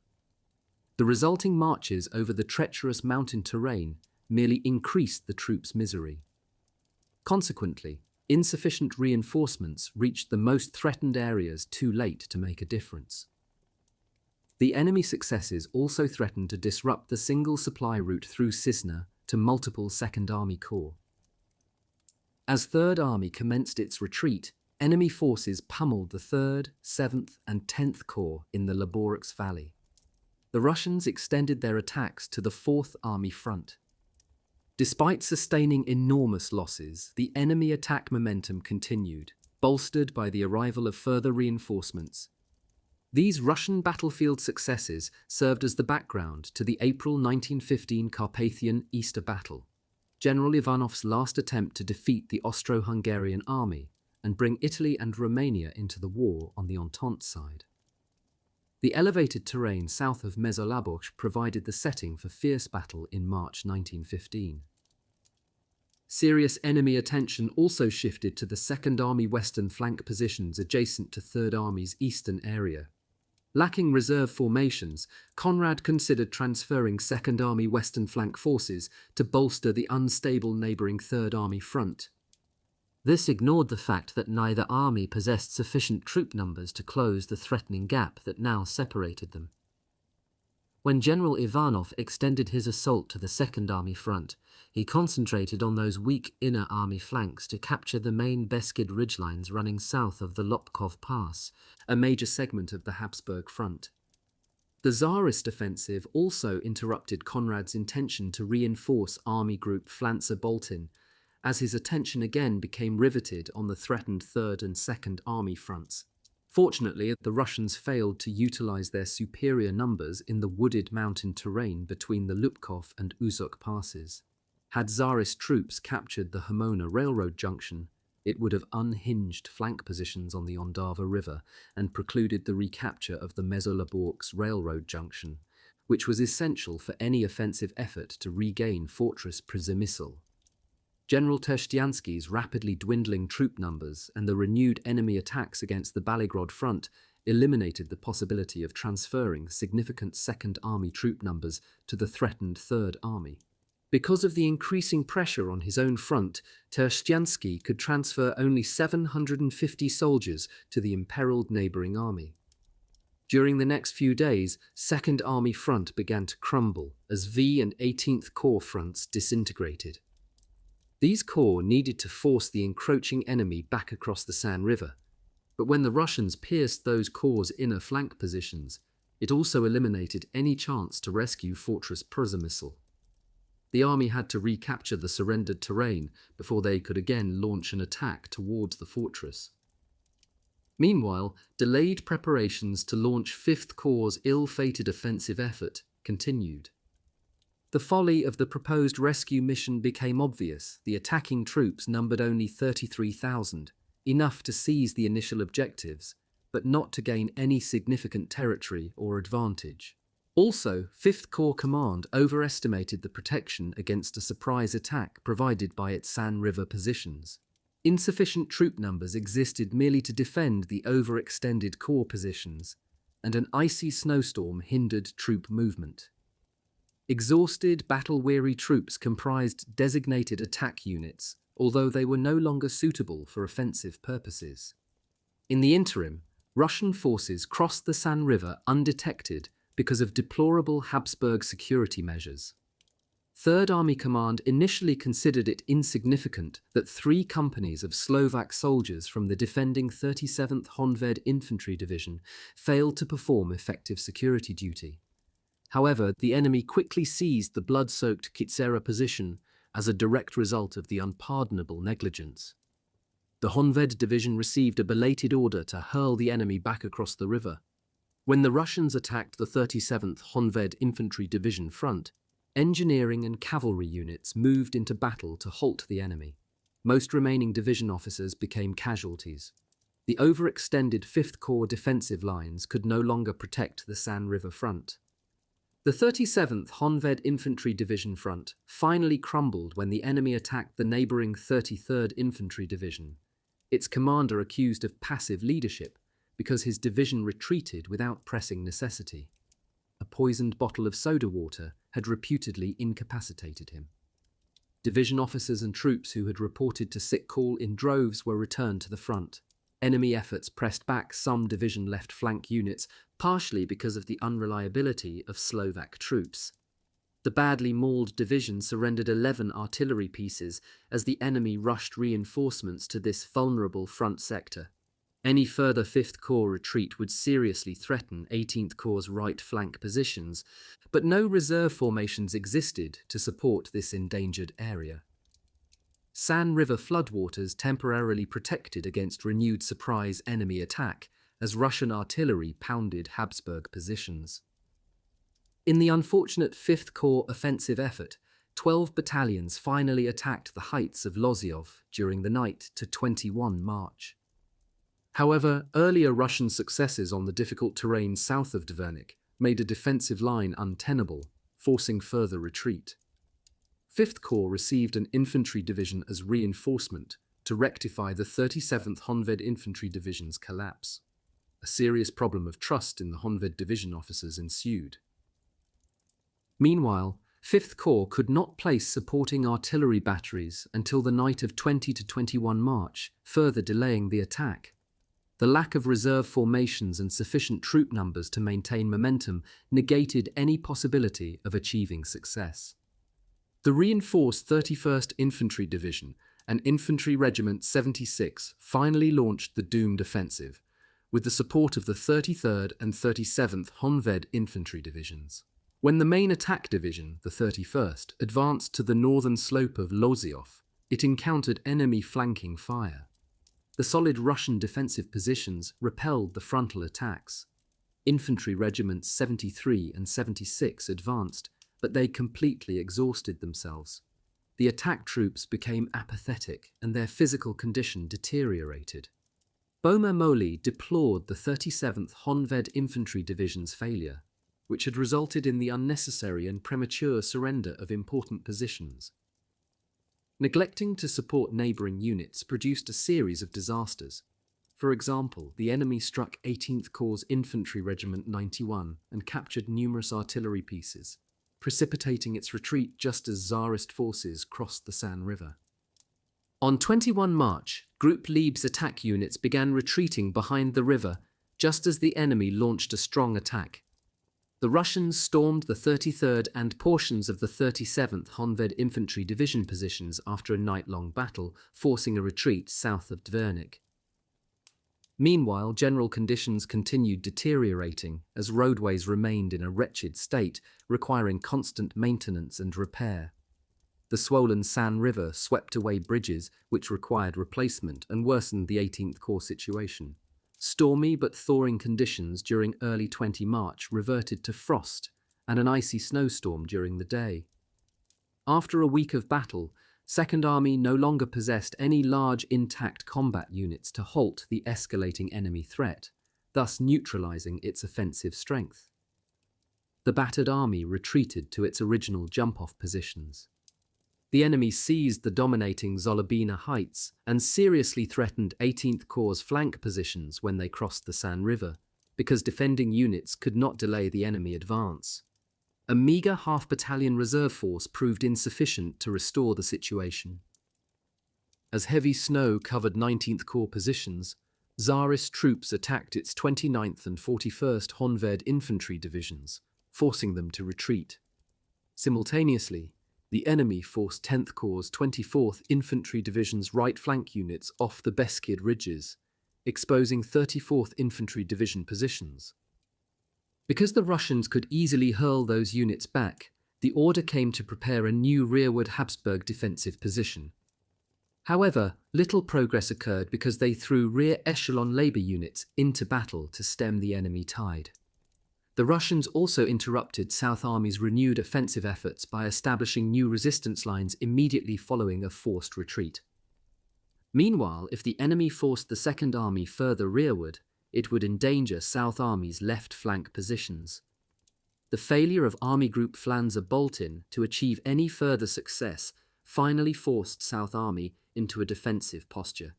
The resulting marches over the treacherous mountain terrain merely increased the troops' misery. Consequently, insufficient reinforcements reached the most threatened areas too late to make a difference. The enemy successes also threatened to disrupt the single supply route through Cisna to multiple 2nd Army Corps. As 3rd Army commenced its retreat, enemy forces pummeled the 3rd, 7th, and 10th Corps in the Laborux Valley. The Russians extended their attacks to the 4th Army front. Despite sustaining enormous losses, the enemy attack momentum continued, bolstered by the arrival of further reinforcements. These Russian battlefield successes served as the background to the April 1915 Carpathian Easter Battle, General Ivanov's last attempt to defeat the Austro-Hungarian army and bring Italy and Romania into the war on the Entente side. The elevated terrain south of Mezőlaboc provided the setting for fierce battle in March 1915. Serious enemy attention also shifted to the 2nd Army western flank positions adjacent to 3rd Army's eastern area. Lacking reserve formations, Conrad considered transferring 2nd Army western flank forces to bolster the unstable neighbouring 3rd Army front. This ignored the fact that neither army possessed sufficient troop numbers to close the threatening gap that now separated them. When General Ivanov extended his assault to the 2nd Army front, he concentrated on those weak inner army flanks to capture the main Beskid ridgelines running south of the Lopkov Pass, a major segment of the Habsburg front. The Tsarist offensive also interrupted Conrad's intention to reinforce Army Group Flanzer-Boltin, as his attention again became riveted on the threatened 3rd and 2nd Army fronts. Fortunately, the Russians failed to utilize their superior numbers in the wooded mountain terrain between the Lupkov and Uzuk passes. Had Tsarist troops captured the Homona railroad junction, it would have unhinged flank positions on the Ondava River and precluded the recapture of the Mezőlaboc railroad junction, which was essential for any offensive effort to regain Fortress Przemysl. General Terstiansky's rapidly dwindling troop numbers and the renewed enemy attacks against the Baligrod front eliminated the possibility of transferring significant 2nd Army troop numbers to the threatened 3rd Army. Because of the increasing pressure on his own front, Terstiansky could transfer only 750 soldiers to the imperiled neighbouring army. During the next few days, 2nd Army front began to crumble as V and 18th Corps fronts disintegrated. These corps needed to force the encroaching enemy back across the San River, but when the Russians pierced those corps' inner flank positions, it also eliminated any chance to rescue Fortress Przemysl. The army had to recapture the surrendered terrain before they could again launch an attack towards the fortress. Meanwhile, delayed preparations to launch 5th Corps' ill-fated offensive effort continued. The folly of the proposed rescue mission became obvious. The attacking troops numbered only 33,000, enough to seize the initial objectives, but not to gain any significant territory or advantage. Also, 5th Corps Command overestimated the protection against a surprise attack provided by its San River positions. Insufficient troop numbers existed merely to defend the overextended corps positions, and an icy snowstorm hindered troop movement. Exhausted, battle-weary troops comprised designated attack units, although they were no longer suitable for offensive purposes. In the interim, Russian forces crossed the San River undetected because of deplorable Habsburg security measures. Third Army Command initially considered it insignificant that 3 companies of Slovak soldiers from the defending 37th Honved Infantry Division failed to perform effective security duty. However, the enemy quickly seized the blood-soaked Kitsera position as a direct result of the unpardonable negligence. The Honved Division received a belated order to hurl the enemy back across the river. When the Russians attacked the 37th Honved Infantry Division front, engineering and cavalry units moved into battle to halt the enemy. Most remaining division officers became casualties. The overextended 5th Corps defensive lines could no longer protect the San River front. The 37th Honved Infantry Division front finally crumbled when the enemy attacked the neighbouring 33rd Infantry Division, its commander accused of passive leadership because his division retreated without pressing necessity. A poisoned bottle of soda water had reputedly incapacitated him. Division officers and troops who had reported to sick call in droves were returned to the front. Enemy efforts pressed back some division left flank units, partially because of the unreliability of Slovak troops. The badly mauled division surrendered 11 artillery pieces as the enemy rushed reinforcements to this vulnerable front sector. Any further 5th Corps retreat would seriously threaten 18th Corps' right flank positions, but no reserve formations existed to support this endangered area. San River floodwaters temporarily protected against renewed surprise enemy attack as Russian artillery pounded Habsburg positions. In the unfortunate 5th Corps offensive effort, 12 battalions finally attacked the heights of Loziov during the night to 21 March. However, earlier Russian successes on the difficult terrain south of Dvernik made a defensive line untenable, forcing further retreat. 5th Corps received an infantry division as reinforcement to rectify the 37th Honved Infantry Division's collapse. A serious problem of trust in the Honved Division officers ensued. Meanwhile, 5th Corps could not place supporting artillery batteries until the night of 20 to 21 March, further delaying the attack. The lack of reserve formations and sufficient troop numbers to maintain momentum negated any possibility of achieving success. The reinforced 31st Infantry Division and Infantry Regiment 76 finally launched the doomed offensive, with the support of the 33rd and 37th Honved Infantry Divisions. When the main attack division, the 31st, advanced to the northern slope of Loziov, it encountered enemy flanking fire. The solid Russian defensive positions repelled the frontal attacks. Infantry Regiments 73 and 76 advanced, but they completely exhausted themselves. The attack troops became apathetic and their physical condition deteriorated. Boma Moli deplored the 37th Honved Infantry Division's failure, which had resulted in the unnecessary and premature surrender of important positions. Neglecting to support neighbouring units produced a series of disasters. For example, the enemy struck 18th Corps Infantry Regiment 91 and captured numerous artillery pieces, precipitating its retreat just as Tsarist forces crossed the San River. On 21 March, Group Lieb's attack units began retreating behind the river just as the enemy launched a strong attack. The Russians stormed the 33rd and portions of the 37th Honved Infantry Division positions after a night-long battle, forcing a retreat south of Dvernik. Meanwhile, general conditions continued deteriorating as roadways remained in a wretched state, requiring constant maintenance and repair. The swollen San River swept away bridges which required replacement and worsened the 18th Corps situation. Stormy but thawing conditions during early 20 March reverted to frost and an icy snowstorm during the day. After a week of battle, Second Army no longer possessed any large intact combat units to halt the escalating enemy threat, thus neutralizing its offensive strength. The battered army retreated to its original jump-off positions. The enemy seized the dominating Zolobina Heights and seriously threatened 18th Corps' flank positions when they crossed the San River, because defending units could not delay the enemy advance. A meagre half-battalion reserve force proved insufficient to restore the situation. As heavy snow covered 19th Corps positions, Tsarist troops attacked its 29th and 41st Honved Infantry Divisions, forcing them to retreat. Simultaneously, the enemy forced 10th Corps' 24th Infantry Division's right flank units off the Beskid ridges, exposing 34th Infantry Division positions. Because the Russians could easily hurl those units back, the order came to prepare a new rearward Habsburg defensive position. However, little progress occurred because they threw rear echelon labour units into battle to stem the enemy tide. The Russians also interrupted South Army's renewed offensive efforts by establishing new resistance lines immediately following a forced retreat. Meanwhile, if the enemy forced the Second Army further rearward, it would endanger South Army's left flank positions. The failure of Army Group Flanders-Boltin to achieve any further success finally forced South Army into a defensive posture.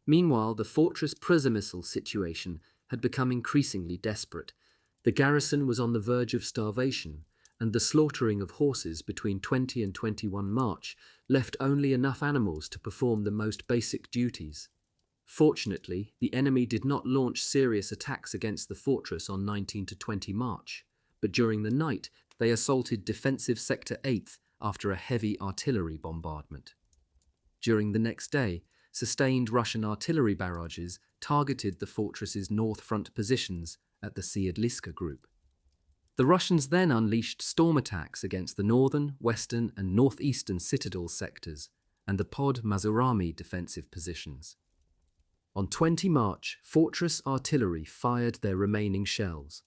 Meanwhile, the fortress Przemysl situation had become increasingly desperate. The garrison was on the verge of starvation, and the slaughtering of horses between 20 and 21 March left only enough animals to perform the most basic duties. Fortunately, the enemy did not launch serious attacks against the fortress on 19 to 20 March, but during the night they assaulted defensive Sector 8th after a heavy artillery bombardment. During the next day, sustained Russian artillery barrages targeted the fortress's north front positions at the Siedliska group. The Russians then unleashed storm attacks against the northern, western and northeastern citadel sectors and the Pod Mazurami defensive positions. On 20 March, fortress artillery fired their remaining shells.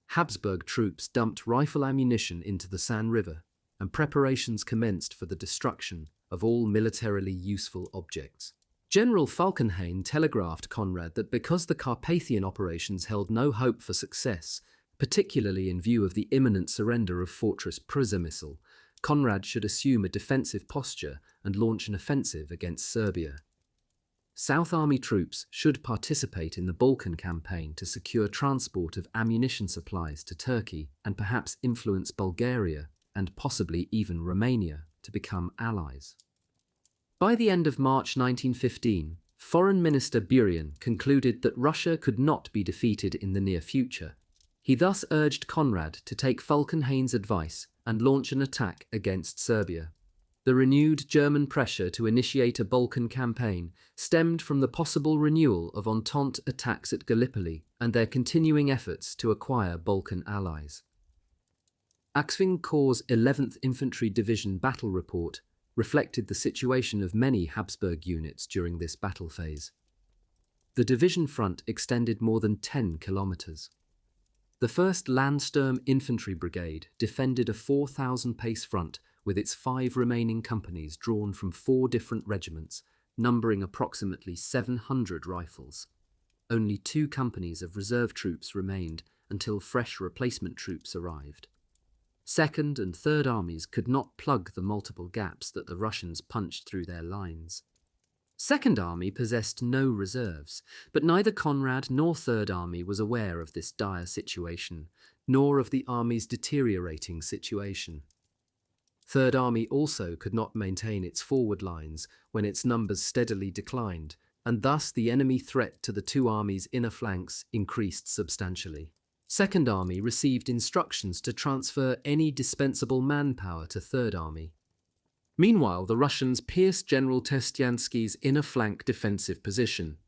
Habsburg troops dumped rifle ammunition into the San River, and preparations commenced for the destruction of all militarily useful objects. General Falkenhayn telegraphed Conrad that because the Carpathian operations held no hope for success, particularly in view of the imminent surrender of Fortress Przemysl, Conrad should assume a defensive posture and launch an offensive against Serbia. South Army troops should participate in the Balkan campaign to secure transport of ammunition supplies to Turkey and perhaps influence Bulgaria and possibly even Romania to become allies. By the end of March 1915, Foreign Minister Burian concluded that Russia could not be defeated in the near future. He thus urged Conrad to take Falkenhayn's advice and launch an attack against Serbia. The renewed German pressure to initiate a Balkan campaign stemmed from the possible renewal of Entente attacks at Gallipoli and their continuing efforts to acquire Balkan allies. Axving Corps' 11th Infantry Division battle report reflected the situation of many Habsburg units during this battle phase. The division front extended more than 10 kilometers. The 1st Landsturm Infantry Brigade defended a 4,000-pace front with its 5 remaining companies drawn from 4 different regiments, numbering approximately 700 rifles. Only 2 companies of reserve troops remained until fresh replacement troops arrived. 2nd and 3rd armies could not plug the multiple gaps that the Russians punched through their lines. 2nd Army possessed no reserves, but neither Conrad nor 3rd Army was aware of this dire situation, nor of the army's deteriorating situation. 3rd Army also could not maintain its forward lines when its numbers steadily declined, and thus the enemy threat to the 2 armies' inner flanks increased substantially. 2nd Army received instructions to transfer any dispensable manpower to 3rd Army. Meanwhile, the Russians pierced General Testiansky's inner flank defensive position.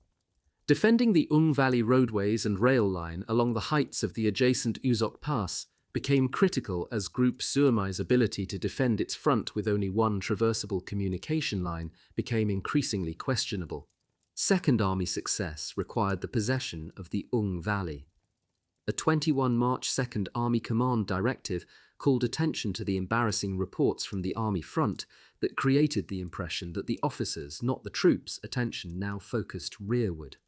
Defending the Ung Valley roadways and rail line along the heights of the adjacent Uzok Pass became critical as Group Suomai's ability to defend its front with only one traversable communication line became increasingly questionable. 2nd Army success required the possession of the Ung Valley. A 21 March 2nd Army Command directive called attention to the embarrassing reports from the Army front that created the impression that the officers', not the troops', attention now focused rearward.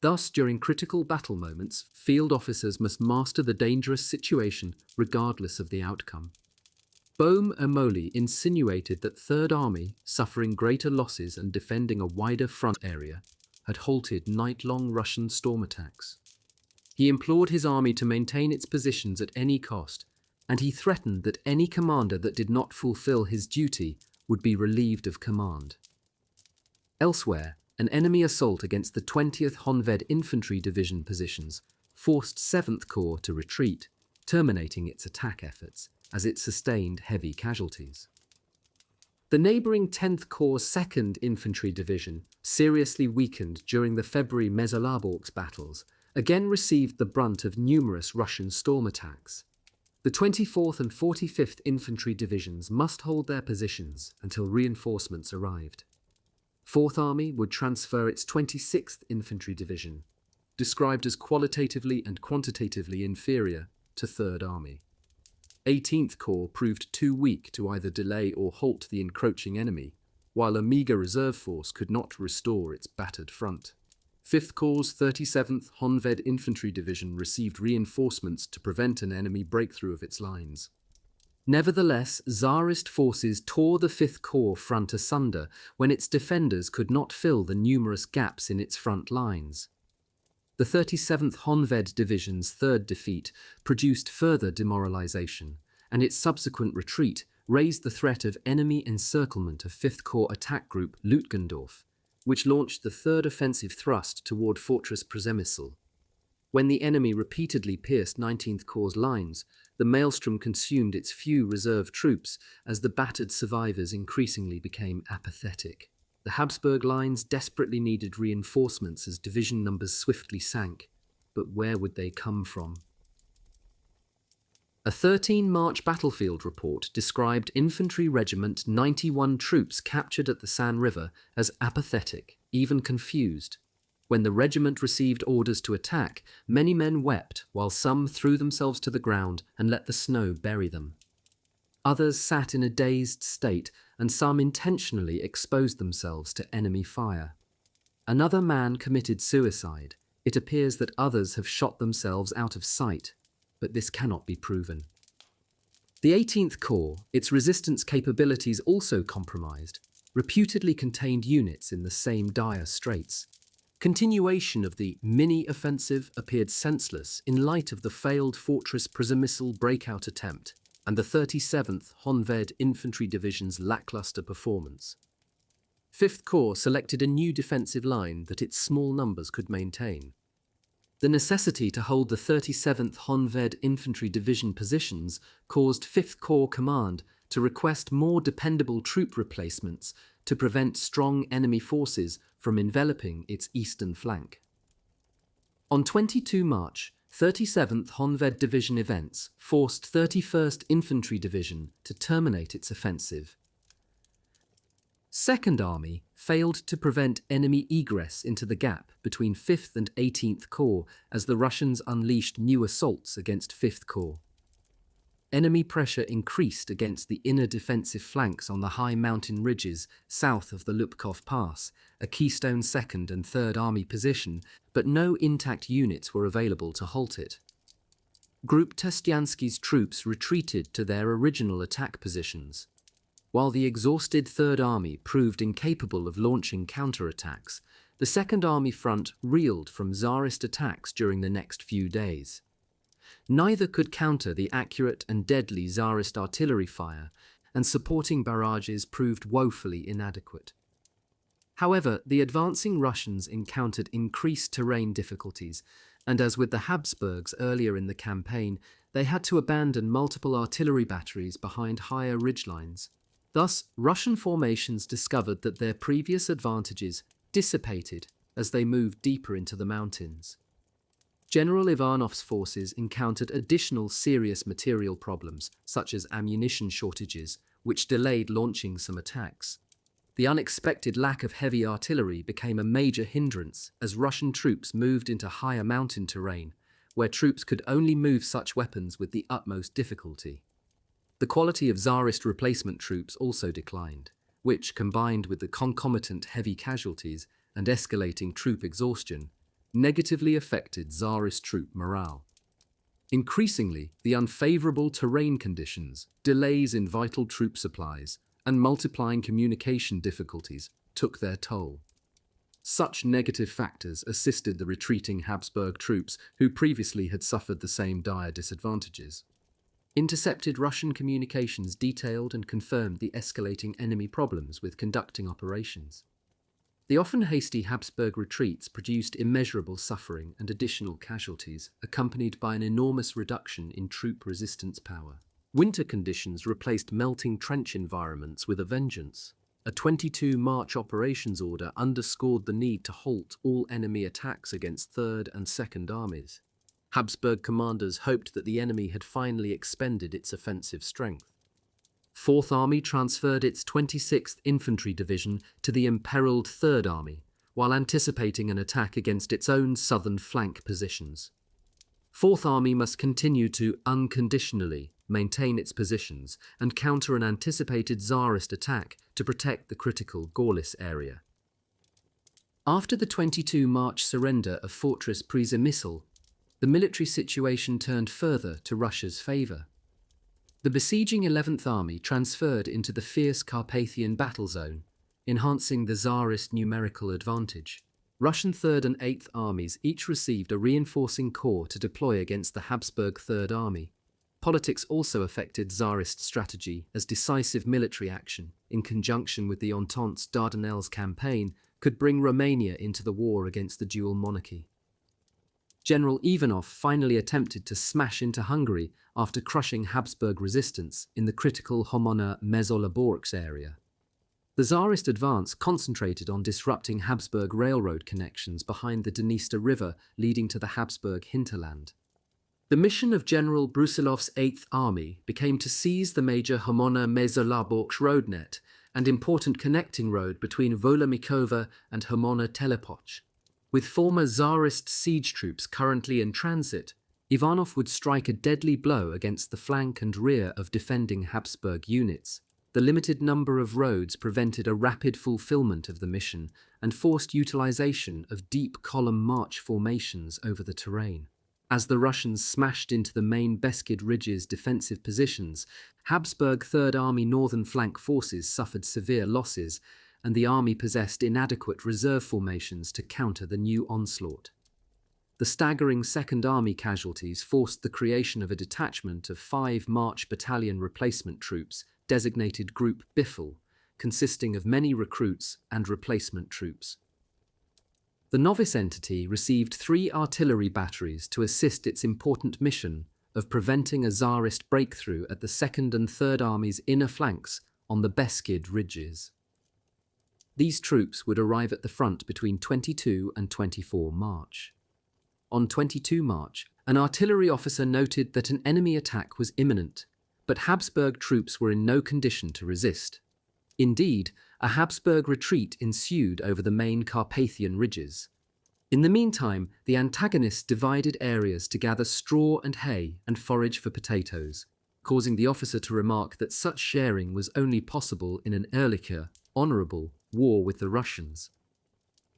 Thus, during critical battle moments, field officers must master the dangerous situation regardless of the outcome. Bohm and Molly insinuated that 3rd Army, suffering greater losses and defending a wider front area, had halted night-long Russian storm attacks. He implored his army to maintain its positions at any cost, and he threatened that any commander that did not fulfill his duty would be relieved of command. Elsewhere, an enemy assault against the 20th Honved Infantry Division positions forced 7th Corps to retreat, terminating its attack efforts as it sustained heavy casualties. The neighbouring 10th Corps 2nd Infantry Division, seriously weakened during the February Mezalaborsk battles, again received the brunt of numerous Russian storm attacks. The 24th and 45th Infantry Divisions must hold their positions until reinforcements arrived. 4th Army would transfer its 26th Infantry Division, described as qualitatively and quantitatively inferior to 3rd Army. 18th Corps proved too weak to either delay or halt the encroaching enemy, while a meagre reserve force could not restore its battered front. 5th Corps' 37th Honved Infantry Division received reinforcements to prevent an enemy breakthrough of its lines. Nevertheless, Tsarist forces tore the 5th Corps front asunder when its defenders could not fill the numerous gaps in its front lines. The 37th Honved Division's third defeat produced further demoralization, and its subsequent retreat raised the threat of enemy encirclement of 5th Corps attack group Lutgendorf, which launched the third offensive thrust toward Fortress Przemysl. When the enemy repeatedly pierced 19th Corps' lines, the maelstrom consumed its few reserve troops as the battered survivors increasingly became apathetic. The Habsburg lines desperately needed reinforcements as division numbers swiftly sank, but where would they come from? A 13-March battlefield report described Infantry Regiment 91 troops captured at the San River as apathetic, even confused. When the regiment received orders to attack, many men wept, while some threw themselves to the ground and let the snow bury them. Others sat in a dazed state, and some intentionally exposed themselves to enemy fire. Another man committed suicide. It appears that others have shot themselves out of sight, but this cannot be proven. The 18th Corps, its resistance capabilities also compromised, reputedly contained units in the same dire straits. Continuation of the mini-offensive appeared senseless in light of the failed Fortress Przemysl breakout attempt and the 37th Honved Infantry Division's lackluster performance. 5th Corps selected a new defensive line that its small numbers could maintain. The necessity to hold the 37th Honved Infantry Division positions caused 5th Corps Command to request more dependable troop replacements to prevent strong enemy forces from enveloping its eastern flank. On 22 March, 37th Honved Division events forced 31st Infantry Division to terminate its offensive. 2nd Army failed to prevent enemy egress into the gap between 5th and 18th Corps as the Russians unleashed new assaults against 5th Corps. Enemy pressure increased against the inner defensive flanks on the high mountain ridges south of the Lubkov Pass, a keystone 2nd and 3rd Army position, but no intact units were available to halt it. Group Testiansky's troops retreated to their original attack positions. While the exhausted 3rd Army proved incapable of launching counterattacks, the 2nd Army front reeled from Tsarist attacks during the next few days. Neither could counter the accurate and deadly Tsarist artillery fire, and supporting barrages proved woefully inadequate. However, the advancing Russians encountered increased terrain difficulties, and as with the Habsburgs earlier in the campaign, they had to abandon multiple artillery batteries behind higher ridgelines. Thus, Russian formations discovered that their previous advantages dissipated as they moved deeper into the mountains. General Ivanov's forces encountered additional serious material problems, such as ammunition shortages, which delayed launching some attacks. The unexpected lack of heavy artillery became a major hindrance as Russian troops moved into higher mountain terrain, where troops could only move such weapons with the utmost difficulty. The quality of Tsarist replacement troops also declined, which, combined with the concomitant heavy casualties and escalating troop exhaustion, negatively affected Tsarist troop morale. Increasingly, the unfavorable terrain conditions, delays in vital troop supplies, and multiplying communication difficulties took their toll. Such negative factors assisted the retreating Habsburg troops who previously had suffered the same dire disadvantages. Intercepted Russian communications detailed and confirmed the escalating enemy problems with conducting operations. The often hasty Habsburg retreats produced immeasurable suffering and additional casualties, accompanied by an enormous reduction in troop resistance power. Winter conditions replaced melting trench environments with a vengeance. A 22-March operations order underscored the need to halt all enemy attacks against Third and Second Armies. Habsburg commanders hoped that the enemy had finally expended its offensive strength. Fourth Army transferred its 26th Infantry Division to the imperiled Third Army, while anticipating an attack against its own southern flank positions. Fourth Army must continue to unconditionally maintain its positions and counter an anticipated Tsarist attack to protect the critical Gorlice area. After the 22-March surrender of Fortress Przemysl, the military situation turned further to Russia's favour. The besieging 11th Army transferred into the fierce Carpathian battle zone, enhancing the Tsarist numerical advantage. Russian 3rd and 8th Armies each received a reinforcing corps to deploy against the Habsburg 3rd Army. Politics also affected Tsarist strategy, as decisive military action, in conjunction with the Entente's Dardanelles campaign, could bring Romania into the war against the dual monarchy. General Ivanov finally attempted to smash into Hungary after crushing Habsburg resistance in the critical Homona-Mezőlaborsz area. The Tsarist advance concentrated on disrupting Habsburg railroad connections behind the Dniester River leading to the Habsburg hinterland. The mission of General Brusilov's 8th Army became to seize the major Homona-Mezőlaborsz road net and important connecting road between Wola Mikowa and Homona-Telepoch. With former Tsarist siege troops currently in transit, Ivanov would strike a deadly blow against the flank and rear of defending Habsburg units. The limited number of roads prevented a rapid fulfillment of the mission and forced utilization of deep column march formations over the terrain. As the Russians smashed into the main Beskid Ridge's defensive positions, Habsburg 3rd Army northern flank forces suffered severe losses, and the army possessed inadequate reserve formations to counter the new onslaught. The staggering 2nd Army casualties forced the creation of a detachment of 5 March Battalion replacement troops, designated Group Biffle, consisting of many recruits and replacement troops. The novice entity received 3 artillery batteries to assist its important mission of preventing a Tsarist breakthrough at the 2nd and 3rd Army's inner flanks on the Beskid Ridges. These troops would arrive at the front between 22 and 24 March. On 22 March, an artillery officer noted that an enemy attack was imminent, but Habsburg troops were in no condition to resist. Indeed, a Habsburg retreat ensued over the main Carpathian ridges. In the meantime, the antagonists divided areas to gather straw and hay and forage for potatoes, causing the officer to remark that such sharing was only possible in an ehrlicher, honourable, war with the Russians.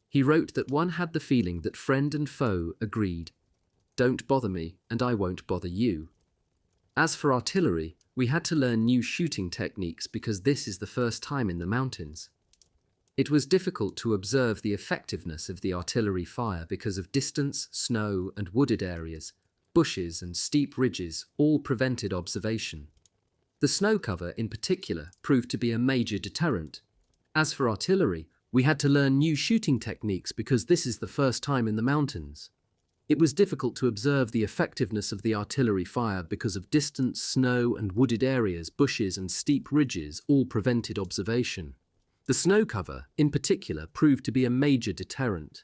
He wrote that one had the feeling that friend and foe agreed, "Don't bother me, and I won't bother you." As for artillery, we had to learn new shooting techniques because this is the first time in the mountains. It was difficult to observe the effectiveness of the artillery fire because of distance, snow, and wooded areas. Bushes and steep ridges all prevented observation. The snow cover, in particular, proved to be a major deterrent. As for artillery, we had to learn new shooting techniques because this is the first time in the mountains. It was difficult to observe the effectiveness of the artillery fire because of distance, snow, and wooded areas, bushes, and steep ridges all prevented observation. The snow cover, in particular, proved to be a major deterrent.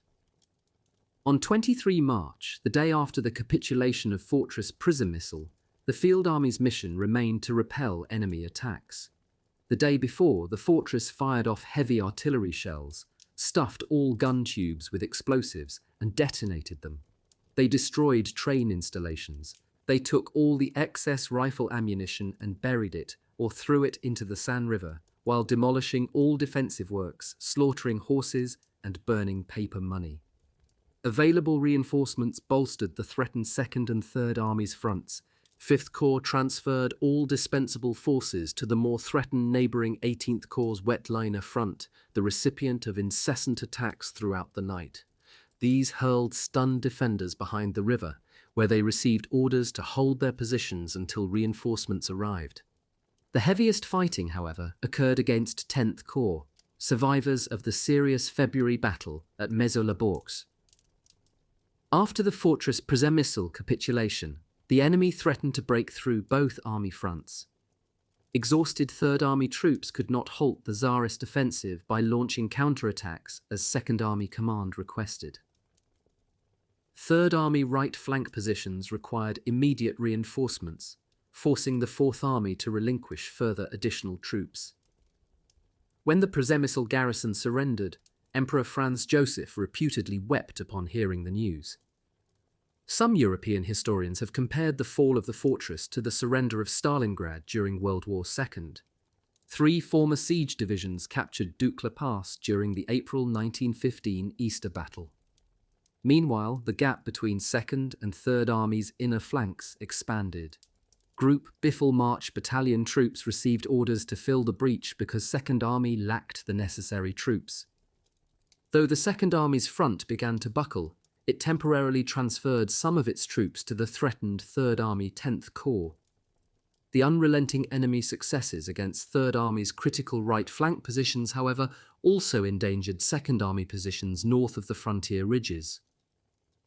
On 23 March, the day after the capitulation of Fortress Przemysl, the Field Army's mission remained to repel enemy attacks. The day before, the fortress fired off heavy artillery shells, stuffed all gun tubes with explosives, and detonated them. They destroyed train installations. They took all the excess rifle ammunition and buried it or threw it into the San River, while demolishing all defensive works, slaughtering horses, and burning paper money. Available reinforcements bolstered the threatened 2nd and 3rd Armies' fronts. 5th Corps transferred all dispensable forces to the more threatened neighbouring 18th Corps' Wetliner front, the recipient of incessant attacks throughout the night. These hurled stunned defenders behind the river, where they received orders to hold their positions until reinforcements arrived. The heaviest fighting, however, occurred against 10th Corps, survivors of the serious February battle at Mezőlaborsz. After the Fortress Przemysl capitulation, The enemy threatened to break through both army fronts. Exhausted Third Army troops could not halt the Tsarist offensive by launching counterattacks as Second Army Command requested. Third Army right flank positions required immediate reinforcements, forcing the Fourth Army to relinquish further additional troops. When the Przemysl garrison surrendered, Emperor Franz Joseph reputedly wept upon hearing the news. Some European historians have compared the fall of the fortress to the surrender of Stalingrad during World War II. 3 former siege divisions captured Dukla Pass during the April 1915 Easter Battle. Meanwhile, the gap between Second and Third Army's inner flanks expanded. Group Biffle March Battalion troops received orders to fill the breach because Second Army lacked the necessary troops. Though the Second Army's front began to buckle, it temporarily transferred some of its troops to the threatened Third Army 10th Corps. The unrelenting enemy successes against Third Army's critical right flank positions, however, also endangered Second Army positions north of the frontier ridges.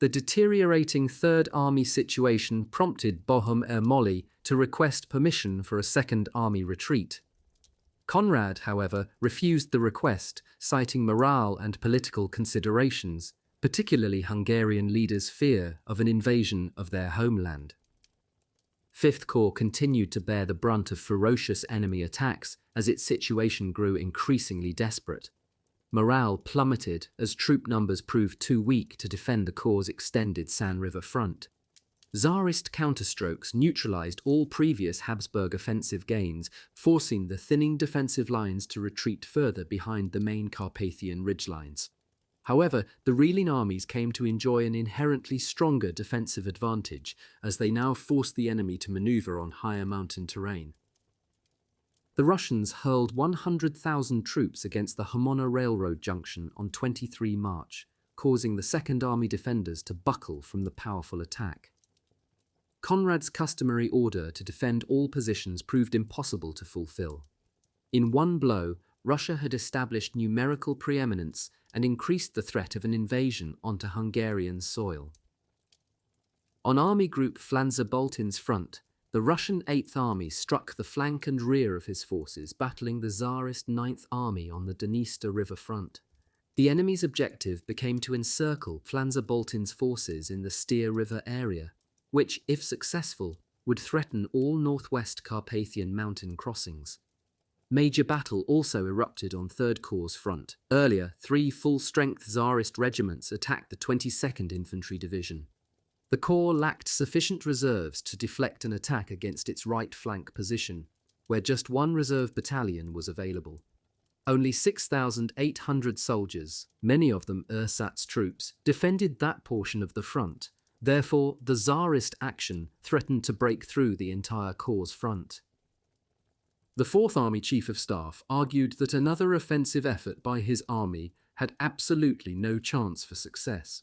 The deteriorating Third Army situation prompted Bohum Ermolli to request permission for a Second Army retreat. Conrad, however, refused the request, citing morale and political considerations, particularly Hungarian leaders' fear of an invasion of their homeland. Fifth Corps continued to bear the brunt of ferocious enemy attacks as its situation grew increasingly desperate. Morale plummeted as troop numbers proved too weak to defend the Corps' extended San River front. Tsarist counterstrokes neutralized all previous Habsburg offensive gains, forcing the thinning defensive lines to retreat further behind the main Carpathian ridgelines. However, the reeling armies came to enjoy an inherently stronger defensive advantage, as they now forced the enemy to maneuver on higher mountain terrain. The Russians hurled 100,000 troops against the Hamona railroad junction on 23 March, causing the Second Army defenders to buckle from the powerful attack. Conrad's customary order to defend all positions proved impossible to fulfill. In one blow, Russia had established numerical preeminence and increased the threat of an invasion onto Hungarian soil. On Army Group Flanzer-Boltin's front, the Russian 8th Army struck the flank and rear of his forces, battling the Tsarist 9th Army on the Dniester River front. The enemy's objective became to encircle Flanzer-Boltin's forces in the Styr River area, which, if successful, would threaten all northwest Carpathian mountain crossings. Major battle also erupted on Third Corps' front. Earlier, 3 full-strength Tsarist regiments attacked the 22nd Infantry Division. The Corps lacked sufficient reserves to deflect an attack against its right flank position, where just 1 reserve battalion was available. Only 6,800 soldiers, many of them ersatz troops, defended that portion of the front. Therefore, the Tsarist action threatened to break through the entire Corps' front. The Fourth Army Chief of Staff argued that another offensive effort by his army had absolutely no chance for success.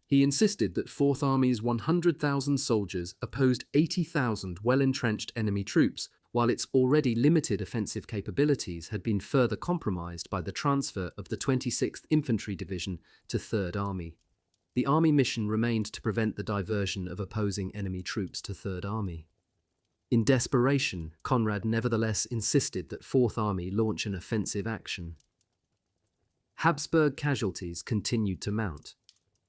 He insisted that Fourth Army's 100,000 soldiers opposed 80,000 well-entrenched enemy troops, while its already limited offensive capabilities had been further compromised by the transfer of the 26th Infantry Division to Third Army. The Army mission remained to prevent the diversion of opposing enemy troops to Third Army. In desperation, Conrad nevertheless insisted that Fourth Army launch an offensive action. Habsburg casualties continued to mount.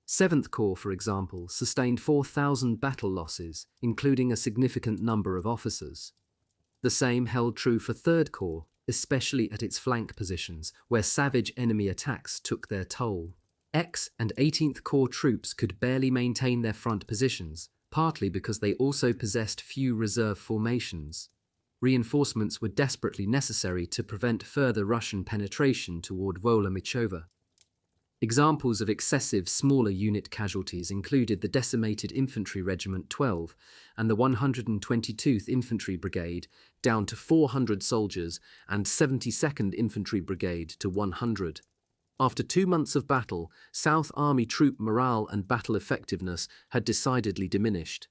7th Corps, for example, sustained 4,000 battle losses, including a significant number of officers. The same held true for 3rd Corps, especially at its flank positions, where savage enemy attacks took their toll. X and 18th Corps troops could barely maintain their front positions, partly because they also possessed few reserve formations. Reinforcements were desperately necessary to prevent further Russian penetration toward Wola-Michova. Examples of excessive smaller unit casualties included the decimated Infantry Regiment 12 and the 122nd Infantry Brigade, down to 400 soldiers, and 72nd Infantry Brigade to 100. After 2 months of battle, South Army troop morale and battle effectiveness had decidedly diminished.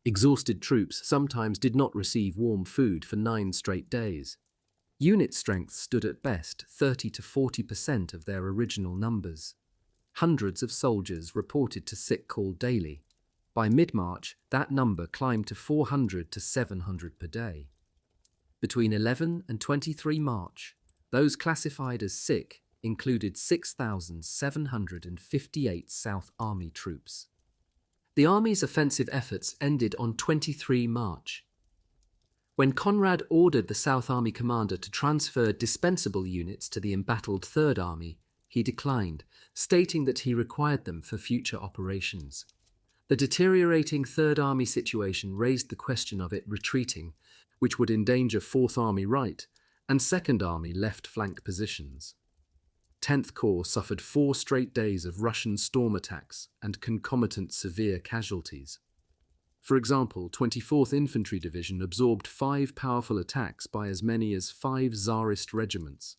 Exhausted troops sometimes did not receive warm food for 9 straight days. Unit strength stood at best 30 to 40% of their original numbers. Hundreds of soldiers reported to sick call daily. By mid-March, that number climbed to 400 to 700 per day. Between 11 and 23 March, those classified as sick included 6,758 South Army troops. The Army's offensive efforts ended on 23 March. When Conrad ordered the South Army commander to transfer dispensable units to the embattled Third Army, he declined, stating that he required them for future operations. The deteriorating Third Army situation raised the question of it retreating, which would endanger Fourth Army right and Second Army left flank positions. 10th Corps suffered 4 straight days of Russian storm attacks and concomitant severe casualties. For example, 24th Infantry Division absorbed 5 powerful attacks by as many as 5 Tsarist regiments.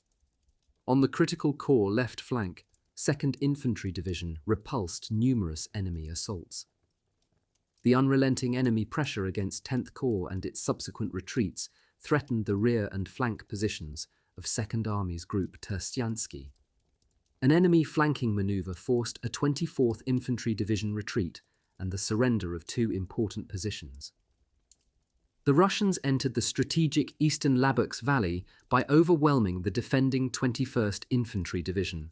On the critical corps left flank, 2nd Infantry Division repulsed numerous enemy assaults. The unrelenting enemy pressure against 10th Corps and its subsequent retreats threatened the rear and flank positions of 2nd Army's Group Terstiansky. An enemy flanking maneuver forced a 24th Infantry Division retreat and the surrender of 2 important positions. The Russians entered the strategic eastern Labux Valley by overwhelming the defending 21st Infantry Division.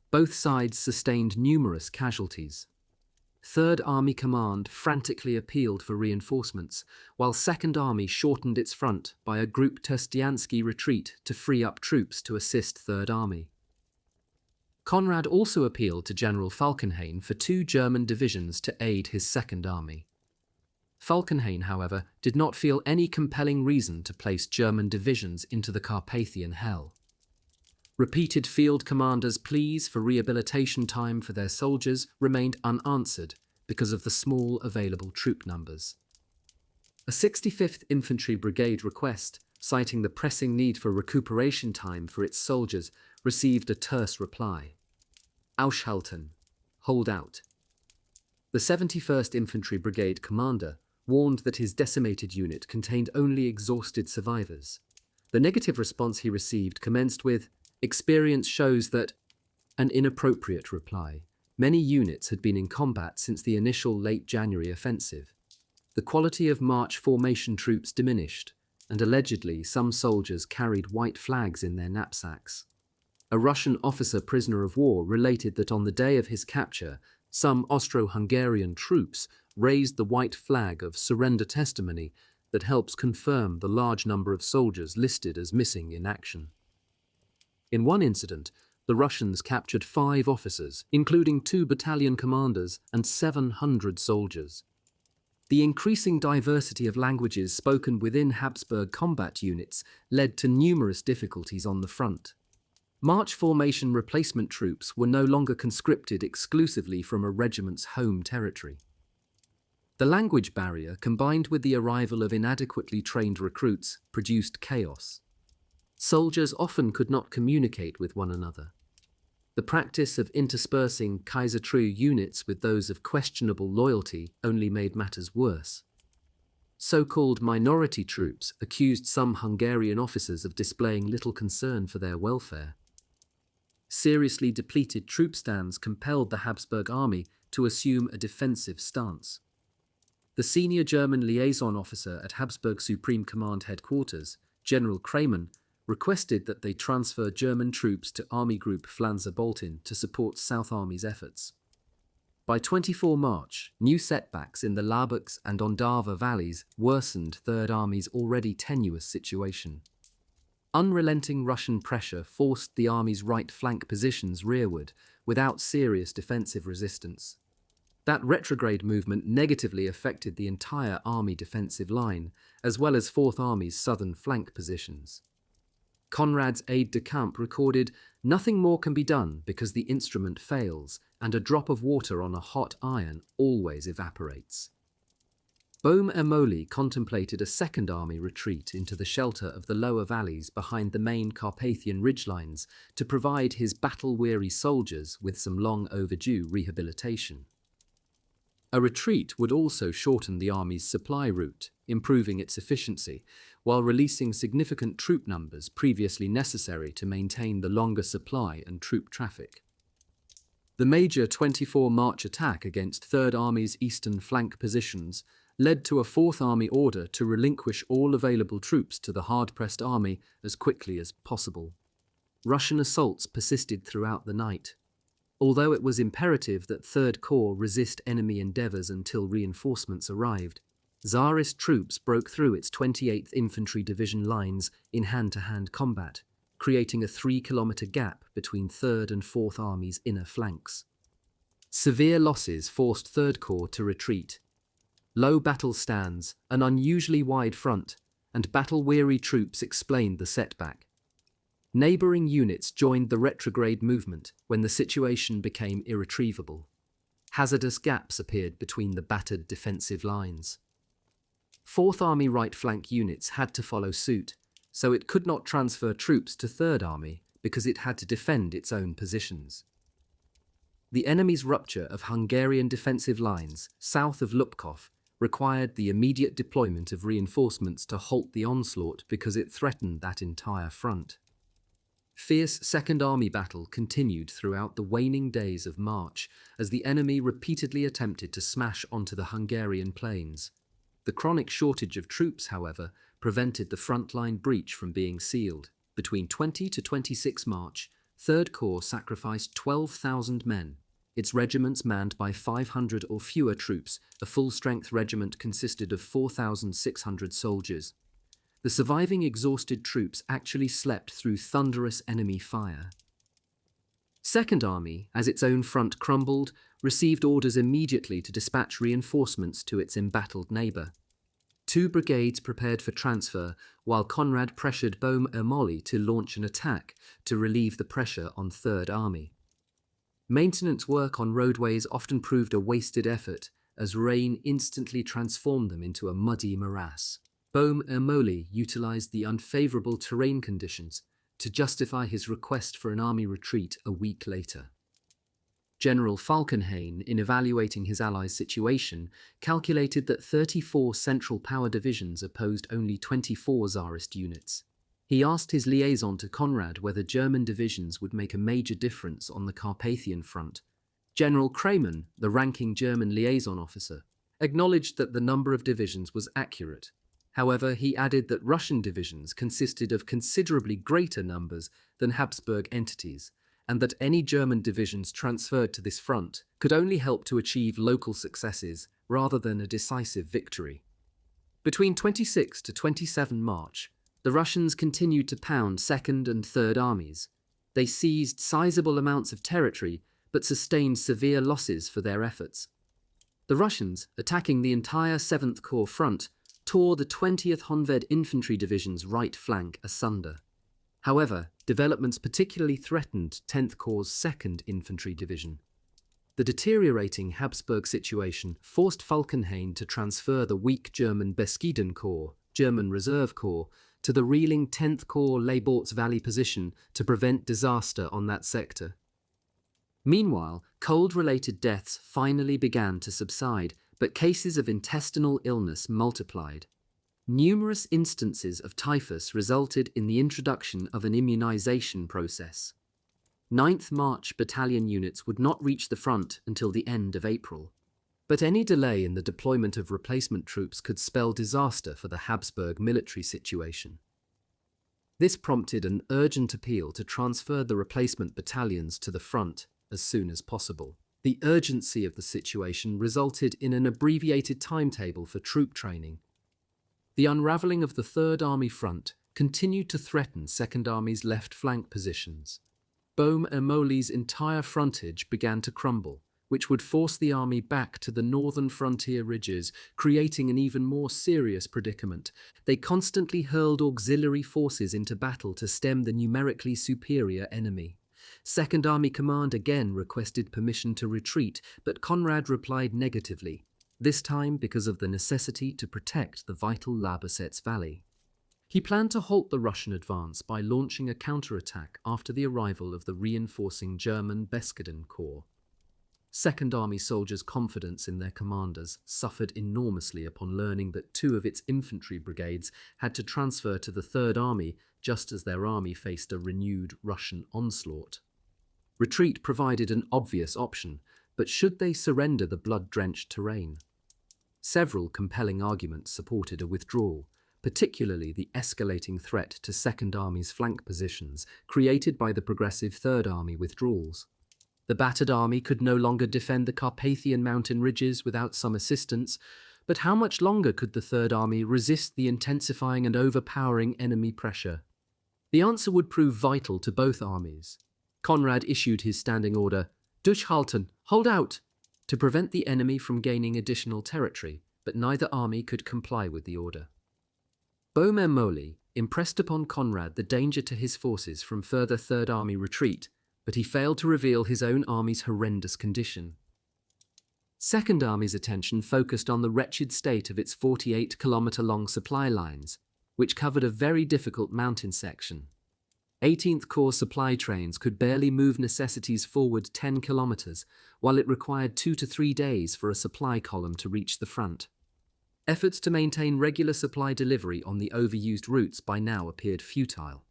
Both sides sustained numerous casualties. Third Army Command frantically appealed for reinforcements, while Second Army shortened its front by a Group Terstiansky retreat to free up troops to assist Third Army. Conrad also appealed to General Falkenhayn for 2 German divisions to aid his Second Army. Falkenhayn, however, did not feel any compelling reason to place German divisions into the Carpathian Hell. Repeated field commanders' pleas for rehabilitation time for their soldiers remained unanswered because of the small available troop numbers. A 65th Infantry Brigade request, citing the pressing need for recuperation time for its soldiers, received a terse reply. Aushalten, hold out. The 71st Infantry Brigade commander warned that his decimated unit contained only exhausted survivors. The negative response he received commenced with, "Experience shows that," an inappropriate reply. Many units had been in combat since the initial late January offensive. The quality of March formation troops diminished, and allegedly some soldiers carried white flags in their knapsacks. A Russian officer prisoner of war related that on the day of his capture, some Austro-Hungarian troops raised the white flag of surrender testimony that helps confirm the large number of soldiers listed as missing in action. In one incident, the Russians captured 5 officers, including 2 battalion commanders and 700 soldiers. The increasing diversity of languages spoken within Habsburg combat units led to numerous difficulties on the front. March formation replacement troops were no longer conscripted exclusively from a regiment's home territory. The language barrier, combined with the arrival of inadequately trained recruits, produced chaos. Soldiers often could not communicate with one another. The practice of interspersing Kaisertreue units with those of questionable loyalty only made matters worse. So-called minority troops accused some Hungarian officers of displaying little concern for their welfare. Seriously depleted troop stands compelled the Habsburg army to assume a defensive stance. The senior German liaison officer at Habsburg Supreme Command headquarters, General Kramen, requested that they transfer German troops to Army Group Flanzer-Boltin to support South Army's efforts. By 24 March, new setbacks in the Labux and Ondava valleys worsened Third Army's already tenuous situation. Unrelenting Russian pressure forced the Army's right flank positions rearward without serious defensive resistance. That retrograde movement negatively affected the entire Army defensive line, as well as Fourth Army's southern flank positions. Conrad's aide-de-camp recorded, "Nothing more can be done because the instrument fails, and a drop of water on a hot iron always evaporates." Bohm-Ermoli contemplated a Second Army retreat into the shelter of the lower valleys behind the main Carpathian ridgelines to provide his battle-weary soldiers with some long-overdue rehabilitation. A retreat would also shorten the Army's supply route, improving its efficiency, while releasing significant troop numbers previously necessary to maintain the longer supply and troop traffic. The major 24-March attack against Third Army's eastern flank positions led to a Fourth Army order to relinquish all available troops to the hard-pressed army as quickly as possible. Russian assaults persisted throughout the night. Although it was imperative that Third Corps resist enemy endeavours until reinforcements arrived, Tsarist troops broke through its 28th Infantry Division lines in hand-to-hand combat, creating a 3-kilometre gap between Third and Fourth Army's inner flanks. Severe losses forced Third Corps to retreat. Low battle stands, an unusually wide front, and battle-weary troops explained the setback. Neighbouring units joined the retrograde movement when the situation became irretrievable. Hazardous gaps appeared between the battered defensive lines. Fourth Army right flank units had to follow suit, so it could not transfer troops to Third Army because it had to defend its own positions. The enemy's rupture of Hungarian defensive lines south of Lupkov required the immediate deployment of reinforcements to halt the onslaught because it threatened that entire front. Fierce Second Army battle continued throughout the waning days of March as the enemy repeatedly attempted to smash onto the Hungarian plains. The chronic shortage of troops, however, prevented the frontline breach from being sealed. Between 20 to 26 March, Third Corps sacrificed 12,000 men, its regiments manned by 500 or fewer troops. A full-strength regiment consisted of 4,600 soldiers. The surviving exhausted troops actually slept through thunderous enemy fire. Second Army, as its own front crumbled, received orders immediately to dispatch reinforcements to its embattled neighbour. 2 brigades prepared for transfer, while Conrad pressured Böhm-Ermolli to launch an attack to relieve the pressure on Third Army. Maintenance work on roadways often proved a wasted effort, as rain instantly transformed them into a muddy morass. Böhm-Ermolli utilised the unfavourable terrain conditions to justify his request for an army retreat a week later. General Falkenhayn, in evaluating his allies' situation, calculated that 34 Central Power Divisions opposed only 24 Tsarist units. He asked his liaison to Conrad whether German divisions would make a major difference on the Carpathian front. General Kramer, the ranking German liaison officer, acknowledged that the number of divisions was accurate. However, he added that Russian divisions consisted of considerably greater numbers than Habsburg entities, and that any German divisions transferred to this front could only help to achieve local successes rather than a decisive victory. Between 26 to 27 March, the Russians continued to pound Second and Third Armies. They seized sizable amounts of territory but sustained severe losses for their efforts. The Russians, attacking the entire 7th Corps front, tore the 20th Honved Infantry Division's right flank asunder. However, developments particularly threatened 10th Corps' 2nd Infantry Division. The deteriorating Habsburg situation forced Falkenhayn to transfer the weak German Beskiden Corps, German Reserve Corps, to the reeling 10th Corps Leibourz Valley position to prevent disaster on that sector. Meanwhile, cold-related deaths finally began to subside, but cases of intestinal illness multiplied. Numerous instances of typhus resulted in the introduction of an immunization process. 9th March battalion units would not reach the front until the end of April. But any delay in the deployment of replacement troops could spell disaster for the Habsburg military situation. This prompted an urgent appeal to transfer the replacement battalions to the front as soon as possible. The urgency of the situation resulted in an abbreviated timetable for troop training. The unravelling of the Third Army front continued to threaten Second Army's left flank positions. Böhm-Ermolli's entire frontage began to crumble, which would force the army back to the northern frontier ridges, creating an even more serious predicament. They constantly hurled auxiliary forces into battle to stem the numerically superior enemy. Second Army Command again requested permission to retreat, but Conrad replied negatively, this time because of the necessity to protect the vital Labosets Valley. He planned to halt the Russian advance by launching a counterattack after the arrival of the reinforcing German Beskiden Corps. Second Army soldiers' confidence in their commanders suffered enormously upon learning that 2 of its infantry brigades had to transfer to the Third Army just as their army faced a renewed Russian onslaught. Retreat provided an obvious option, but should they surrender the blood-drenched terrain? Several compelling arguments supported a withdrawal, particularly the escalating threat to Second Army's flank positions created by the progressive Third Army withdrawals. The battered army could no longer defend the Carpathian mountain ridges without some assistance, but how much longer could the Third Army resist the intensifying and overpowering enemy pressure? The answer would prove vital to both armies. Conrad issued his standing order, "Durchhalten, hold out," to prevent the enemy from gaining additional territory, but neither army could comply with the order. Przemysl impressed upon Conrad the danger to his forces from further Third Army retreat, but he failed to reveal his own army's horrendous condition. Second Army's attention focused on the wretched state of its 48-kilometer-long supply lines, which covered a very difficult mountain section. 18th Corps supply trains could barely move necessities forward 10 kilometers, while it required 2 to 3 days for a supply column to reach the front. Efforts to maintain regular supply delivery on the overused routes by now appeared futile.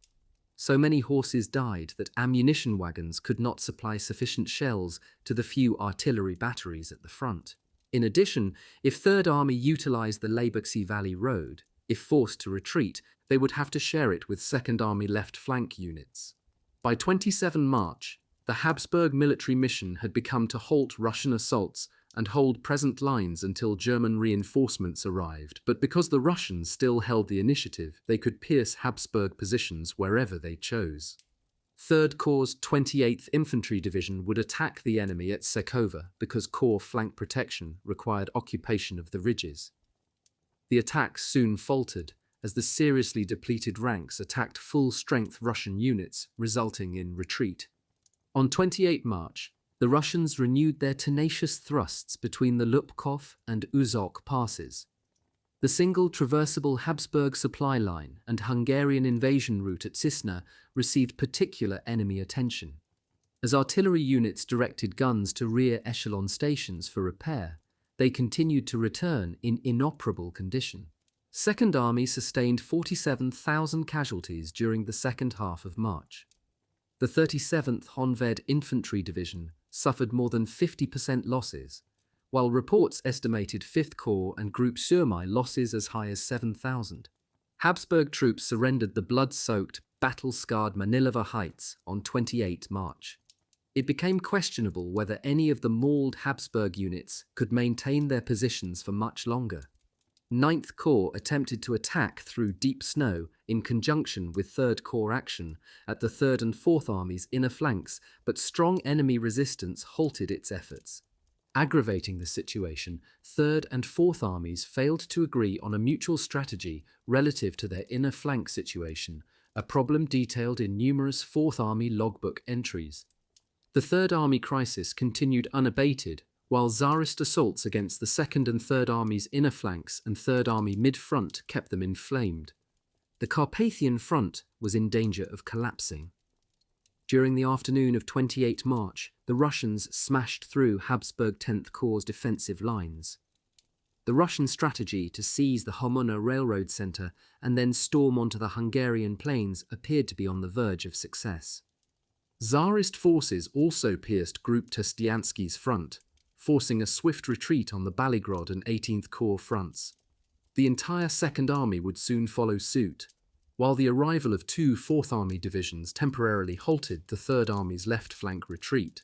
So many horses died that ammunition wagons could not supply sufficient shells to the few artillery batteries at the front. In addition, if Third Army utilized the Leibachsee Valley Road, if forced to retreat, they would have to share it with Second Army left flank units. By 27 March, the Habsburg military mission had become to halt Russian assaults and hold present lines until German reinforcements arrived, but because the Russians still held the initiative, they could pierce Habsburg positions wherever they chose. 3rd Corps' 28th Infantry Division would attack the enemy at Sekova because Corps flank protection required occupation of the ridges. The attacks soon faltered, as the seriously depleted ranks attacked full-strength Russian units, resulting in retreat. On 28 March, the Russians renewed their tenacious thrusts between the Lupkov and Uzok passes. The single traversable Habsburg supply line and Hungarian invasion route at Cisna received particular enemy attention. As artillery units directed guns to rear echelon stations for repair, they continued to return in inoperable condition. Second Army sustained 47,000 casualties during the second half of March. The 37th Honved Infantry Division suffered more than 50% losses, while reports estimated 5th Corps and Group Surmai losses as high as 7,000. Habsburg troops surrendered the blood-soaked, battle-scarred Manilova Heights on 28 March. It became questionable whether any of the mauled Habsburg units could maintain their positions for much longer. 9th Corps attempted to attack through deep snow in conjunction with 3rd Corps action at the 3rd and 4th Armies' inner flanks, but strong enemy resistance halted its efforts. Aggravating the situation, 3rd and 4th Armies failed to agree on a mutual strategy relative to their inner flank situation, a problem detailed in numerous 4th Army logbook entries. The Third Army crisis continued unabated, while Tsarist assaults against the 2nd and 3rd Armies' inner flanks and 3rd Army mid-front kept them inflamed. The Carpathian Front was in danger of collapsing. During the afternoon of 28 March, the Russians smashed through Habsburg 10th Corps' defensive lines. The Russian strategy to seize the Homona railroad centre and then storm onto the Hungarian plains appeared to be on the verge of success. Tsarist forces also pierced Group Testiansky's front, forcing a swift retreat on the Baligrod and 18th Corps fronts. The entire Second Army would soon follow suit, while the arrival of 2 4th Army divisions temporarily halted the 3rd Army's left flank retreat.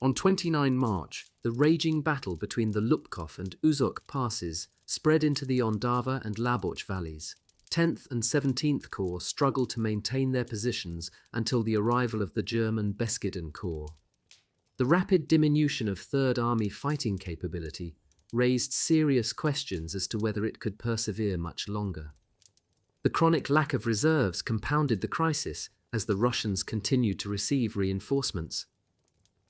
On 29 March, the raging battle between the Lupkov and Uzok passes spread into the Ondava and Laboch valleys. 10th and 17th Corps struggled to maintain their positions until the arrival of the German Beskiden Corps. The rapid diminution of Third Army fighting capability raised serious questions as to whether it could persevere much longer. The chronic lack of reserves compounded the crisis as the Russians continued to receive reinforcements.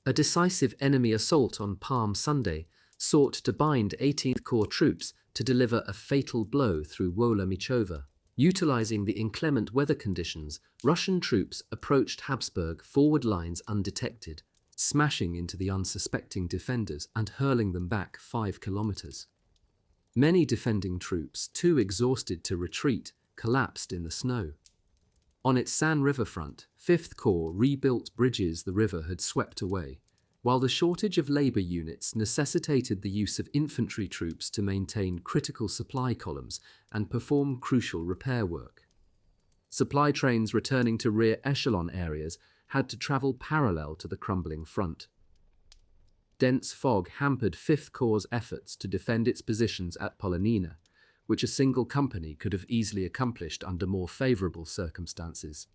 A decisive enemy assault on Palm Sunday sought to bind 18th Corps troops to deliver a fatal blow through Wola Michova. Utilizing the inclement weather conditions, Russian troops approached Habsburg forward lines undetected, smashing into the unsuspecting defenders and hurling them back 5 kilometers. Many defending troops, too exhausted to retreat, collapsed in the snow. On its San River front, 5th Corps rebuilt bridges the river had swept away, while the shortage of labor units necessitated the use of infantry troops to maintain critical supply columns and perform crucial repair work. Supply trains returning to rear echelon areas had to travel parallel to the crumbling front. Dense fog hampered 5th Corps' efforts to defend its positions at Polonina, which a single company could have easily accomplished under more favorable circumstances.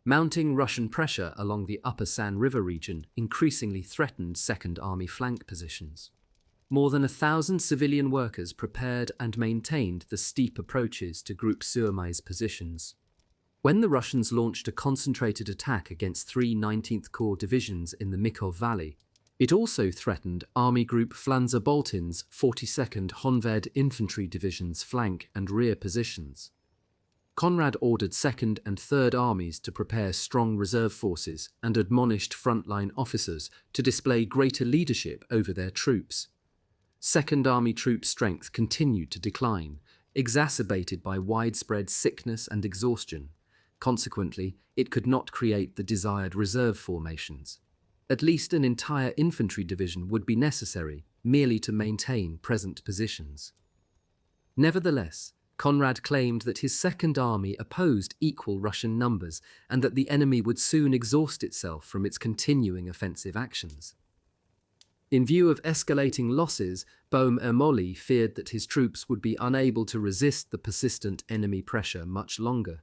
Mounting Russian pressure along the upper San River region increasingly threatened Second Army flank positions. More than 1,000 civilian workers prepared and maintained the steep approaches to Group Surmai's positions. When the Russians launched a concentrated attack against 3 19th Corps divisions in the Mikov Valley, it also threatened Army Group Flanzer-Boltin's 42nd Honved Infantry Division's flank and rear positions. Conrad ordered 2nd and 3rd Armies to prepare strong reserve forces and admonished frontline officers to display greater leadership over their troops. 2nd Army troop strength continued to decline, exacerbated by widespread sickness and exhaustion. Consequently, it could not create the desired reserve formations. At least an entire infantry division would be necessary, merely to maintain present positions. Nevertheless, Conrad claimed that his Second Army opposed equal Russian numbers and that the enemy would soon exhaust itself from its continuing offensive actions. In view of escalating losses, Przemysl feared that his troops would be unable to resist the persistent enemy pressure much longer.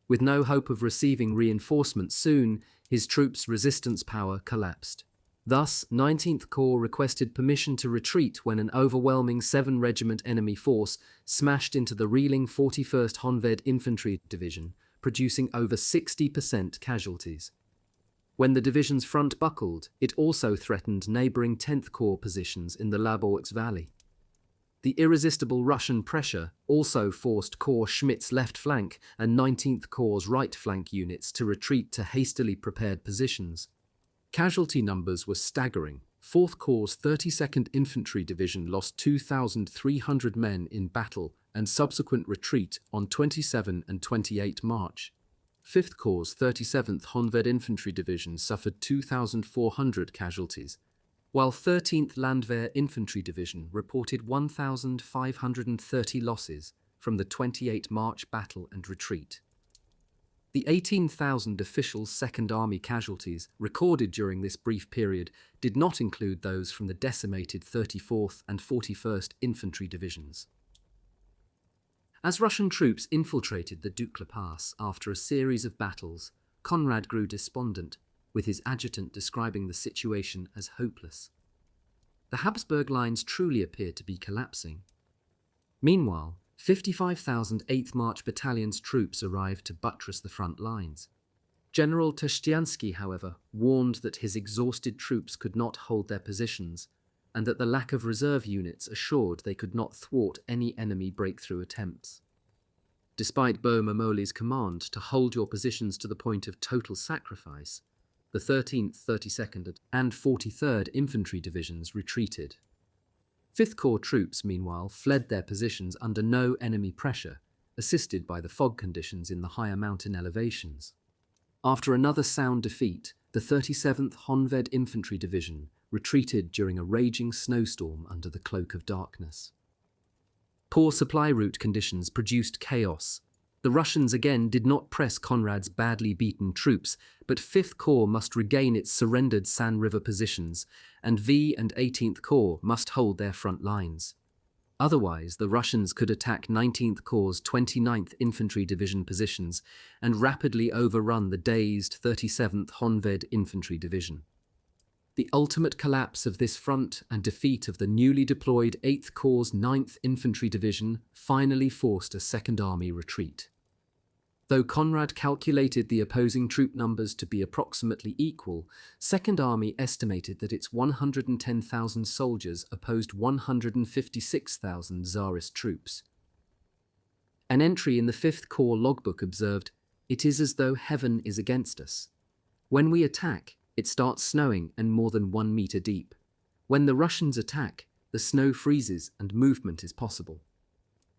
With no hope of receiving reinforcements soon, his troops' resistance power collapsed. Thus, 19th Corps requested permission to retreat when an overwhelming 7-regiment enemy force smashed into the reeling 41st Honved Infantry Division, producing over 60% casualties. When the division's front buckled, it also threatened neighboring 10th Corps positions in the Laborx Valley. The irresistible Russian pressure also forced Corps Schmidt's left flank and 19th Corps' right flank units to retreat to hastily prepared positions. Casualty numbers were staggering. 4th Corps' 32nd Infantry Division lost 2,300 men in battle and subsequent retreat on 27 and 28 March. 5th Corps' 37th Honved Infantry Division suffered 2,400 casualties, while 13th Landwehr Infantry Division reported 1,530 losses from the 28 March battle and retreat. The 18,000 official Second Army casualties recorded during this brief period did not include those from the decimated 34th and 41st Infantry Divisions. As Russian troops infiltrated the Dukla Pass after a series of battles, Conrad grew despondent, with his adjutant describing the situation as hopeless. The Habsburg lines truly appeared to be collapsing. Meanwhile, 55,000 8th March Battalion's troops arrived to buttress the front lines. General Trzcianski, however, warned that his exhausted troops could not hold their positions, and that the lack of reserve units assured they could not thwart any enemy breakthrough attempts. Despite Przemysł's command to hold your positions to the point of total sacrifice, the 13th, 32nd, and 43rd Infantry Divisions retreated. 5th Corps troops, meanwhile, fled their positions under no enemy pressure, assisted by the fog conditions in the higher mountain elevations. After another sound defeat, the 37th Honved Infantry Division retreated during a raging snowstorm under the cloak of darkness. Poor supply route conditions produced chaos. The Russians again did not press Conrad's badly beaten troops, but 5th Corps must regain its surrendered San River positions, and V and 18th Corps must hold their front lines. Otherwise, the Russians could attack 19th Corps' 29th Infantry Division positions and rapidly overrun the dazed 37th Honved Infantry Division. The ultimate collapse of this front and defeat of the newly deployed 8th Corps' 9th Infantry Division finally forced a Second Army retreat. Though Conrad calculated the opposing troop numbers to be approximately equal, Second Army estimated that its 110,000 soldiers opposed 156,000 Tsarist troops. An entry in the 5th Corps logbook observed, "It is as though heaven is against us. When we attack, it starts snowing and more than 1 meter deep. When the Russians attack, the snow freezes and movement is possible."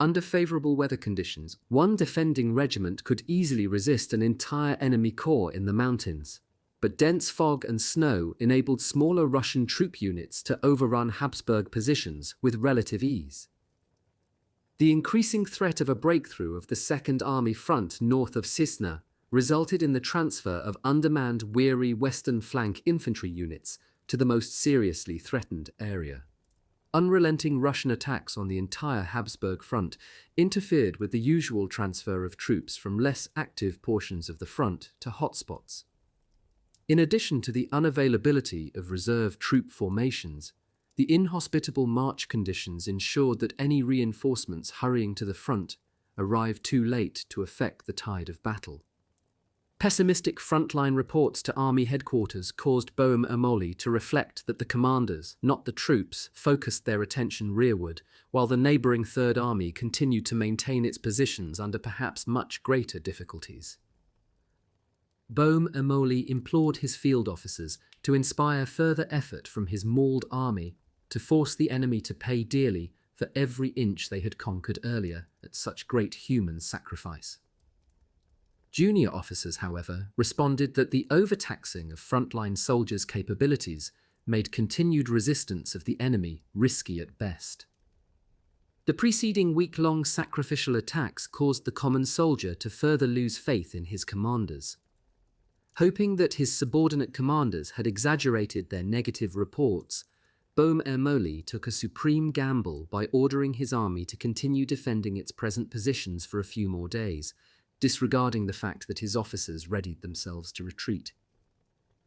Under favorable weather conditions, one defending regiment could easily resist an entire enemy corps in the mountains. But dense fog and snow enabled smaller Russian troop units to overrun Habsburg positions with relative ease. The increasing threat of a breakthrough of the Second Army front north of Cisna resulted in the transfer of undermanned, weary western flank infantry units to the most seriously threatened area. Unrelenting Russian attacks on the entire Habsburg front interfered with the usual transfer of troops from less active portions of the front to hotspots. In addition to the unavailability of reserve troop formations, the inhospitable march conditions ensured that any reinforcements hurrying to the front arrived too late to affect the tide of battle. Pessimistic frontline reports to army headquarters caused Bohum-Ermoli to reflect that the commanders, not the troops, focused their attention rearward, while the neighbouring Third Army continued to maintain its positions under perhaps much greater difficulties. Bohum-Ermoli implored his field officers to inspire further effort from his mauled army to force the enemy to pay dearly for every inch they had conquered earlier at such great human sacrifice. Junior officers, however, responded that the overtaxing of frontline soldiers' capabilities made continued resistance of the enemy risky at best. The preceding week-long sacrificial attacks caused the common soldier to further lose faith in his commanders. Hoping that his subordinate commanders had exaggerated their negative reports, Bohum-Ermoli took a supreme gamble by ordering his army to continue defending its present positions for a few more days, disregarding the fact that his officers readied themselves to retreat.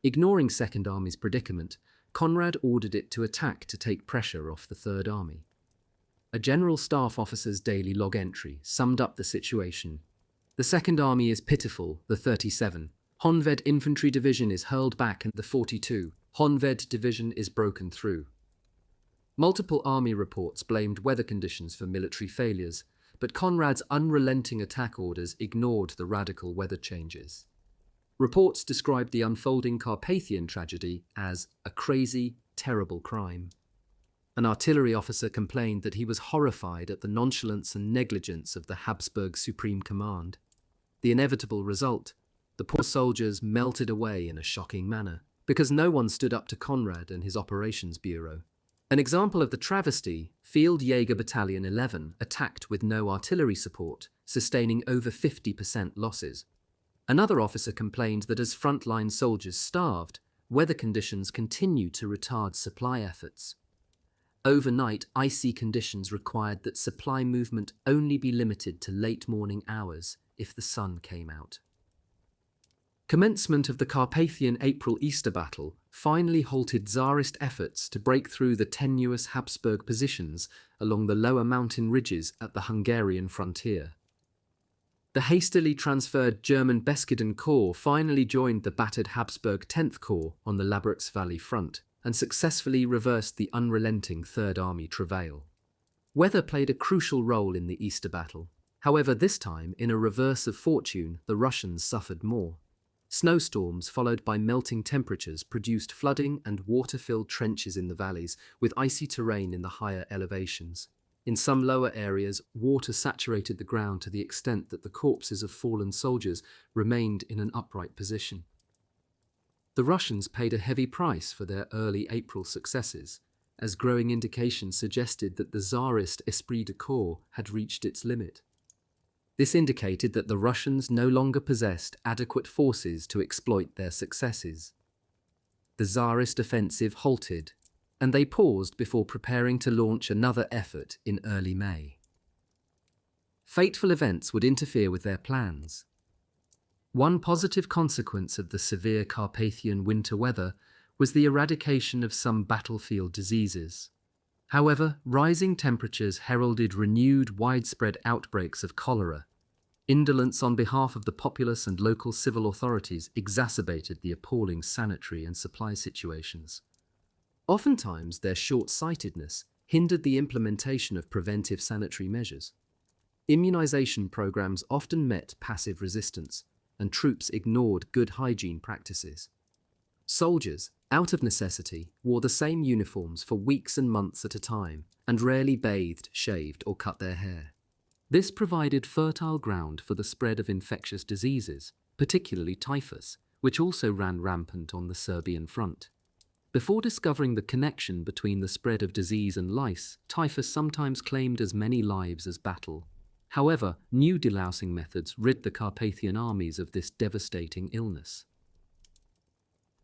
Ignoring Second Army's predicament, Conrad ordered it to attack to take pressure off the Third Army. A General Staff officer's daily log entry summed up the situation. The Second Army is pitiful, the 37. Honved Infantry Division is hurled back and the 42. Honved Division is broken through. Multiple army reports blamed weather conditions for military failures, but Conrad's unrelenting attack orders ignored the radical weather changes. Reports described the unfolding Carpathian tragedy as a crazy, terrible crime. An artillery officer complained that he was horrified at the nonchalance and negligence of the Habsburg Supreme Command. The inevitable result: the poor soldiers melted away in a shocking manner, because no one stood up to Conrad and his operations bureau. An example of the travesty, Field Jaeger Battalion 11 attacked with no artillery support, sustaining over 50% losses. Another officer complained that as frontline soldiers starved, weather conditions continued to retard supply efforts. Overnight, icy conditions required that supply movement only be limited to late morning hours if the sun came out. Commencement of the Carpathian April-Easter battle finally halted Tsarist efforts to break through the tenuous Habsburg positions along the lower mountain ridges at the Hungarian frontier. The hastily transferred German Beskiden Corps finally joined the battered Habsburg 10th Corps on the Labrux Valley front and successfully reversed the unrelenting Third Army travail. Weather played a crucial role in the Easter battle. However, this time, in a reverse of fortune, the Russians suffered more. Snowstorms followed by melting temperatures produced flooding and water-filled trenches in the valleys, with icy terrain in the higher elevations. In some lower areas, water saturated the ground to the extent that the corpses of fallen soldiers remained in an upright position. The Russians paid a heavy price for their early April successes, as growing indications suggested that the Tsarist esprit de corps had reached its limit. This indicated that the Russians no longer possessed adequate forces to exploit their successes. The Tsarist offensive halted, and they paused before preparing to launch another effort in early May. Fateful events would interfere with their plans. One positive consequence of the severe Carpathian winter weather was the eradication of some battlefield diseases. However, rising temperatures heralded renewed widespread outbreaks of cholera. Indolence on behalf of the populace and local civil authorities exacerbated the appalling sanitary and supply situations. Oftentimes, their short-sightedness hindered the implementation of preventive sanitary measures. Immunization programs often met passive resistance, and troops ignored good hygiene practices. Soldiers, out of necessity, wore the same uniforms for weeks and months at a time, and rarely bathed, shaved, or cut their hair. This provided fertile ground for the spread of infectious diseases, particularly typhus, which also ran rampant on the Serbian front. Before discovering the connection between the spread of disease and lice, typhus sometimes claimed as many lives as battle. However, new delousing methods rid the Carpathian armies of this devastating illness.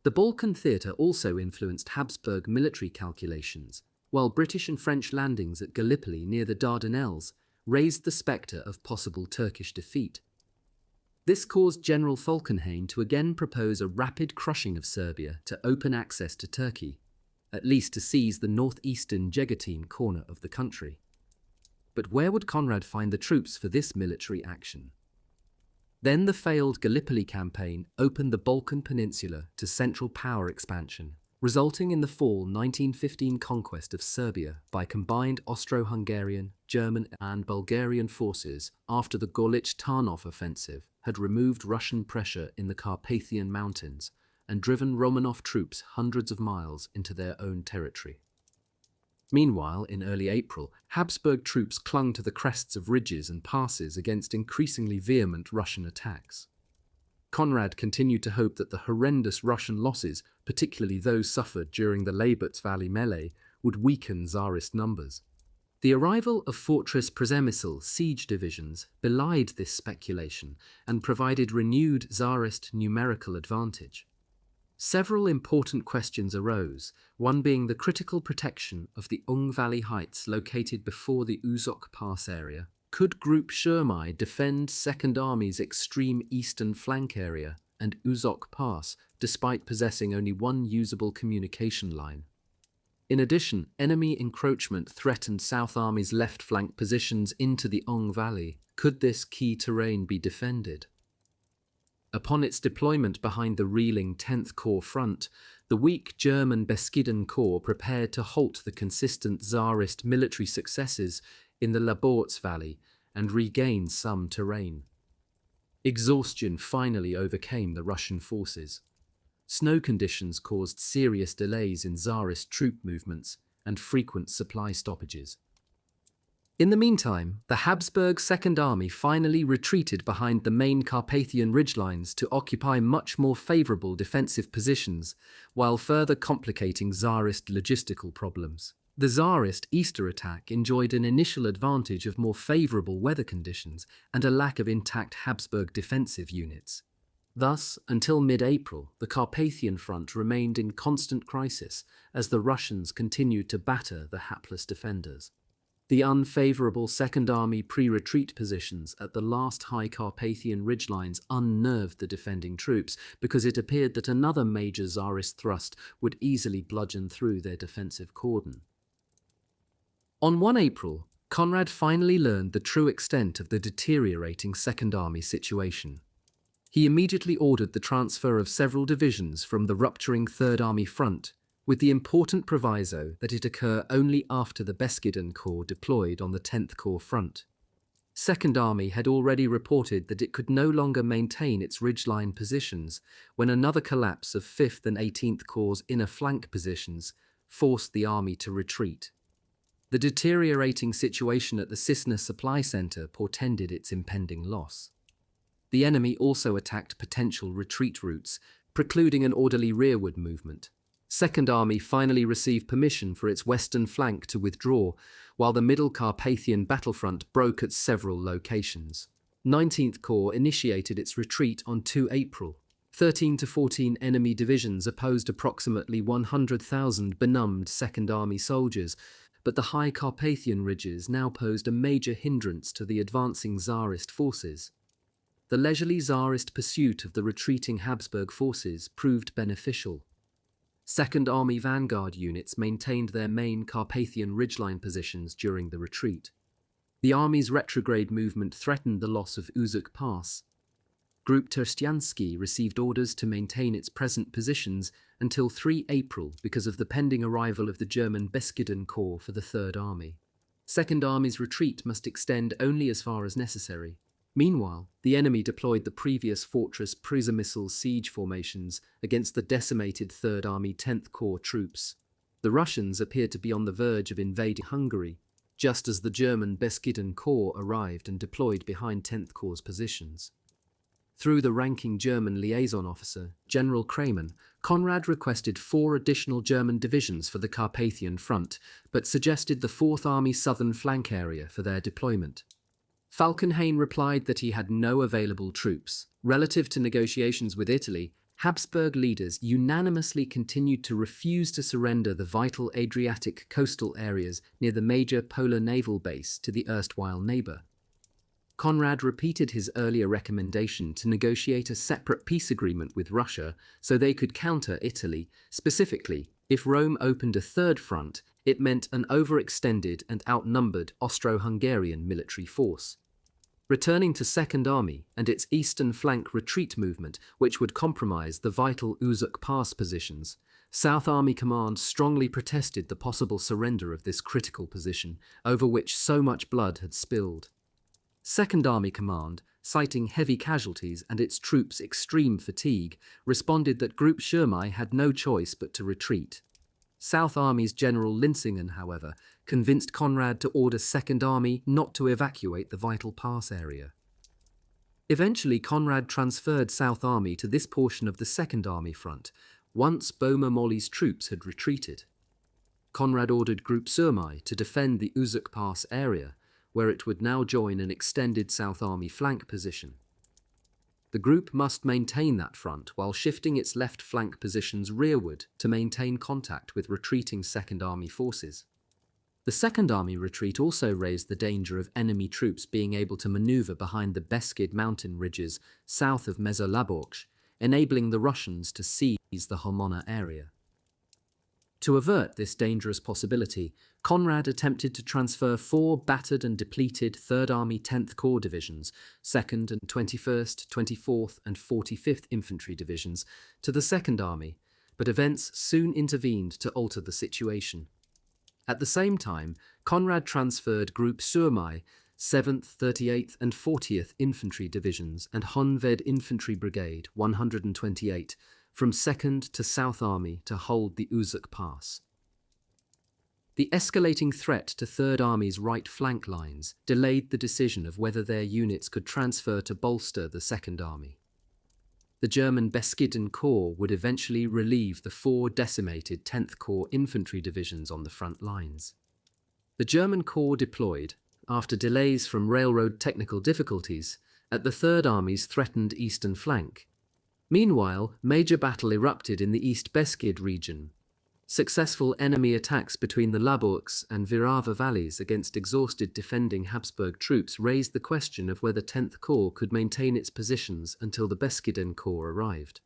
The Balkan theatre also influenced Habsburg military calculations, while British and French landings at Gallipoli near the Dardanelles raised the spectre of possible Turkish defeat. This caused General Falkenhayn to again propose a rapid crushing of Serbia to open access to Turkey, at least to seize the northeastern Jegatine corner of the country. But where would Conrad find the troops for this military action? Then the failed Gallipoli campaign opened the Balkan Peninsula to Central Power expansion, resulting in the fall 1915 conquest of Serbia by combined Austro-Hungarian, German and Bulgarian forces after the Gorlich-Tarnów offensive had removed Russian pressure in the Carpathian Mountains and driven Romanov troops hundreds of miles into their own territory. Meanwhile, in early April, Habsburg troops clung to the crests of ridges and passes against increasingly vehement Russian attacks. Conrad continued to hope that the horrendous Russian losses, particularly those suffered during the Leibutz Valley melee, would weaken Tsarist numbers. The arrival of Fortress Przemysl siege divisions belied this speculation and provided renewed Tsarist numerical advantage. Several important questions arose, one being the critical protection of the Ung Valley heights located before the Uzok Pass area. Could Group Shermai defend Second Army's extreme eastern flank area and Uzok Pass despite possessing only one usable communication line? In addition, enemy encroachment threatened South Army's left flank positions into the Ung Valley. Could this key terrain be defended? Upon its deployment behind the reeling 10th Corps front, the weak German Beskidan Corps prepared to halt the consistent Tsarist military successes in the Laborz Valley and regain some terrain. Exhaustion finally overcame the Russian forces. Snow conditions caused serious delays in Tsarist troop movements and frequent supply stoppages. In the meantime, the Habsburg Second Army finally retreated behind the main Carpathian ridgelines to occupy much more favourable defensive positions, while further complicating Tsarist logistical problems. The Tsarist Easter attack enjoyed an initial advantage of more favourable weather conditions and a lack of intact Habsburg defensive units. Thus, until mid-April, the Carpathian front remained in constant crisis as the Russians continued to batter the hapless defenders. The unfavourable Second Army pre-retreat positions at the last high Carpathian ridgelines unnerved the defending troops because it appeared that another major Tsarist thrust would easily bludgeon through their defensive cordon. On 1 April, Conrad finally learned the true extent of the deteriorating Second Army situation. He immediately ordered the transfer of several divisions from the rupturing Third Army front, with the important proviso that it occur only after the Beskidan Corps deployed on the 10th Corps front. Second Army had already reported that it could no longer maintain its ridgeline positions when another collapse of 5th and 18th Corps' inner flank positions forced the army to retreat. The deteriorating situation at the Cisna supply centre portended its impending loss. The enemy also attacked potential retreat routes, precluding an orderly rearward movement. Second Army finally received permission for its western flank to withdraw, while the Middle Carpathian battlefront broke at several locations. 19th Corps initiated its retreat on 2 April. 13 to 14 enemy divisions opposed approximately 100,000 benumbed Second Army soldiers, but the high Carpathian ridges now posed a major hindrance to the advancing Tsarist forces. The leisurely Tsarist pursuit of the retreating Habsburg forces proved beneficial. Second Army vanguard units maintained their main Carpathian ridgeline positions during the retreat. The army's retrograde movement threatened the loss of Uzuk Pass. Group Terstiansky received orders to maintain its present positions until 3 April because of the pending arrival of the German Beskidan Corps for the Third Army. Second Army's retreat must extend only as far as necessary. Meanwhile, the enemy deployed the previous Fortress Przemysl siege formations against the decimated Third Army 10th Corps troops. The Russians appeared to be on the verge of invading Hungary. just as the German Beskidan Corps arrived and deployed behind 10th Corps' positions. Through the ranking German liaison officer, General Kramer, Conrad requested 4 additional German divisions for the Carpathian front, but suggested the 4th Army's southern flank area for their deployment. Falkenhayn replied that he had no available troops. Relative to negotiations with Italy, Habsburg leaders unanimously continued to refuse to surrender the vital Adriatic coastal areas near the major polar naval base to the erstwhile neighbour. Conrad repeated his earlier recommendation to negotiate a separate peace agreement with Russia so they could counter Italy. Specifically, if Rome opened a third front, it meant an overextended and outnumbered Austro-Hungarian military force. Returning to Second Army and its eastern flank retreat movement, which would compromise the vital Uzuk Pass positions, South Army Command strongly protested the possible surrender of this critical position, over which so much blood had spilled. Second Army Command, citing heavy casualties and its troops' extreme fatigue, responded that Group Schirmay had no choice but to retreat. South Army's General Linsingen, however, convinced Conrad to order Second Army not to evacuate the vital pass area. Eventually, Conrad transferred South Army to this portion of the Second Army front, once Böhmer-Molly's troops had retreated. Conrad ordered Group Schirmay to defend the Uzuk Pass area, where it would now join an extended South Army flank position. The group must maintain that front while shifting its left flank positions rearward to maintain contact with retreating Second Army forces. The Second Army retreat also raised the danger of enemy troops being able to maneuver behind the Beskid mountain ridges south of Mezőlaborc, enabling the Russians to seize the Homona area. To avert this dangerous possibility, Conrad attempted to transfer 4 battered and depleted 3rd Army 10th Corps divisions, 2nd and 21st, 24th and 45th Infantry divisions, to the 2nd Army, but events soon intervened to alter the situation. At the same time, Conrad transferred Group Schirmay, 7th, 38th and 40th Infantry divisions and Honved Infantry Brigade 128 from 2nd to South Army to hold the Uzuk Pass. The escalating threat to Third Army's right flank lines delayed the decision of whether their units could transfer to bolster the Second Army. The German Beskidan Corps would eventually relieve the 4 decimated 10th Corps infantry divisions on the front lines. The German Corps deployed, after delays from railroad technical difficulties, at the Third Army's threatened eastern flank. Meanwhile, major battle erupted in the East Beskid region. Successful enemy attacks between the Laborcs and Virava valleys against exhausted defending Habsburg troops raised the question of whether 10th Corps could maintain its positions until the Beskidan Corps arrived.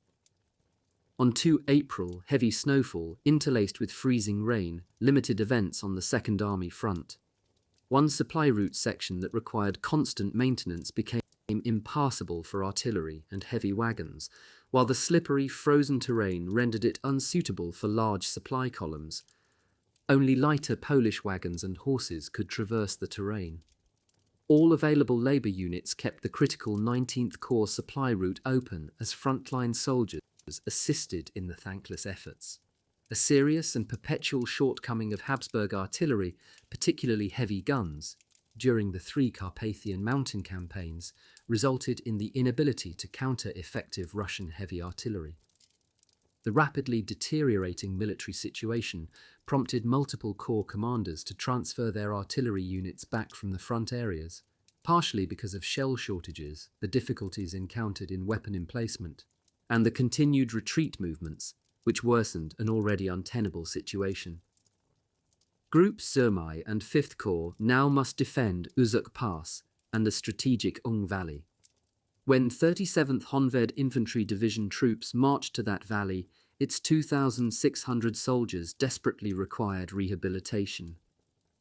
On 2 April, heavy snowfall, interlaced with freezing rain, limited events on the Second Army front. One supply route section that required constant maintenance became impassable for artillery and heavy wagons, while the slippery, frozen terrain rendered it unsuitable for large supply columns. Only lighter Polish wagons and horses could traverse the terrain. All available labour units kept the critical 19th Corps supply route open as frontline soldiers assisted in the thankless efforts. A serious and perpetual shortcoming of Habsburg artillery, particularly heavy guns, during the 3 Carpathian mountain campaigns, resulted in the inability to counter effective Russian heavy artillery. The rapidly deteriorating military situation prompted multiple corps commanders to transfer their artillery units back from the front areas, partially because of shell shortages, the difficulties encountered in weapon emplacement, and the continued retreat movements, which worsened an already untenable situation. Group Schirmay and 5th Corps now must defend Uzuk Pass and the strategic Ung Valley. When 37th Honved Infantry Division troops marched to that valley, its 2,600 soldiers desperately required rehabilitation.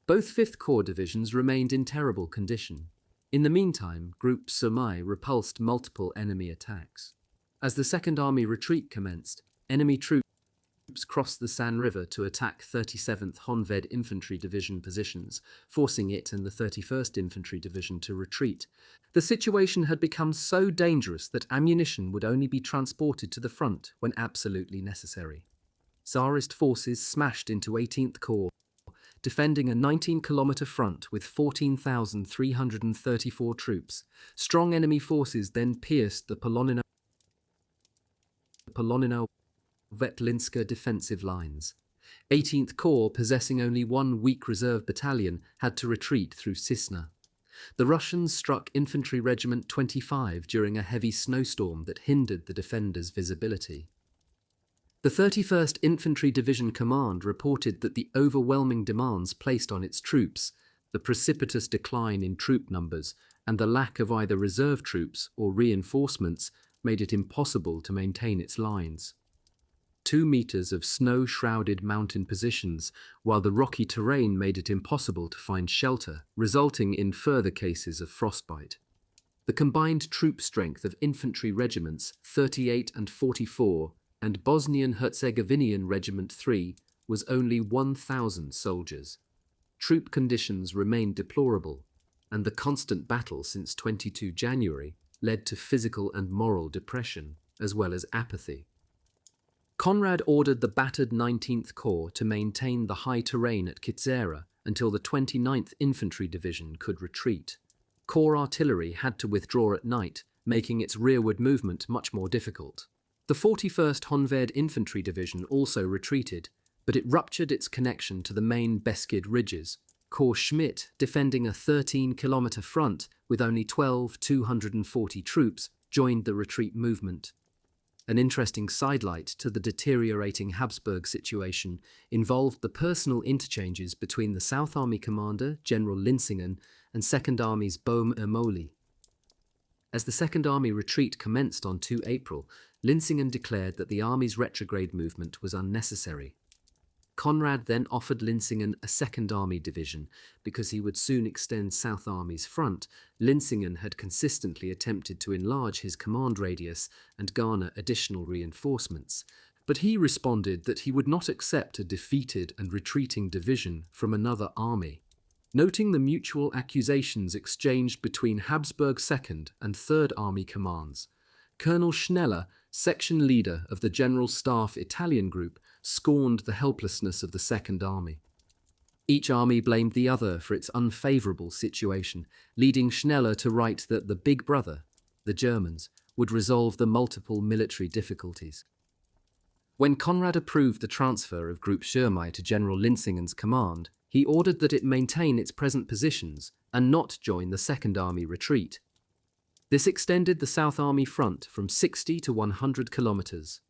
Both 5th Corps divisions remained in terrible condition. In the meantime, Group Schirmay repulsed multiple enemy attacks. As the Second Army retreat commenced, enemy troops crossed the San River to attack 37th Honved Infantry Division positions, forcing it and the 31st Infantry Division to retreat. The situation had become so dangerous that ammunition would only be transported to the front when absolutely necessary. Tsarist forces smashed into 18th Corps, defending a 19-kilometer front with 14,334 troops. Strong enemy forces then pierced the Polonino-Wetlinska defensive lines. 18th Corps, possessing only one weak reserve battalion, had to retreat through Cisna. The Russians struck Infantry Regiment 25 during a heavy snowstorm that hindered the defenders' visibility. The 31st Infantry Division Command reported that the overwhelming demands placed on its troops, the precipitous decline in troop numbers, and the lack of either reserve troops or reinforcements made it impossible to maintain its lines. 2 meters of snow-shrouded mountain positions, while the rocky terrain made it impossible to find shelter, resulting in further cases of frostbite. The combined troop strength of infantry regiments 38 and 44 and Bosnian-Herzegovinian Regiment 3 was only 1,000 soldiers. Troop conditions remained deplorable, and the constant battle since 22 January led to physical and moral depression, as well as apathy. Conrad ordered the battered 19th Corps to maintain the high terrain at Kizera until the 29th Infantry Division could retreat. Corps artillery had to withdraw at night, making its rearward movement much more difficult. The 41st Honved Infantry Division also retreated, but it ruptured its connection to the main Beskid ridges. Corps Schmidt, defending a 13-kilometer front with only 240 troops, joined the retreat movement. An interesting sidelight to the deteriorating Habsburg situation involved the personal interchanges between the South Army commander, General Linsingen, and Second Army's Bohm Ermoli. As the Second Army retreat commenced on 2 April, Linsingen declared that the army's retrograde movement was unnecessary. Conrad then offered Linsingen a Second Army division because he would soon extend South Army's front. Linsingen had consistently attempted to enlarge his command radius and garner additional reinforcements, but he responded that he would not accept a defeated and retreating division from another army. Noting the mutual accusations exchanged between Habsburg 2nd and 3rd Army commands, Colonel Schneller, section leader of the General Staff Italian Group, scorned the helplessness of the Second Army. Each army blamed the other for its unfavorable situation, leading Schneller to write that the Big Brother, the Germans, would resolve the multiple military difficulties. When Conrad approved the transfer of Group Schirmay to General Linsingen's command, he ordered that it maintain its present positions and not join the Second Army retreat. This extended the South Army front from 60 to 100 kilometers.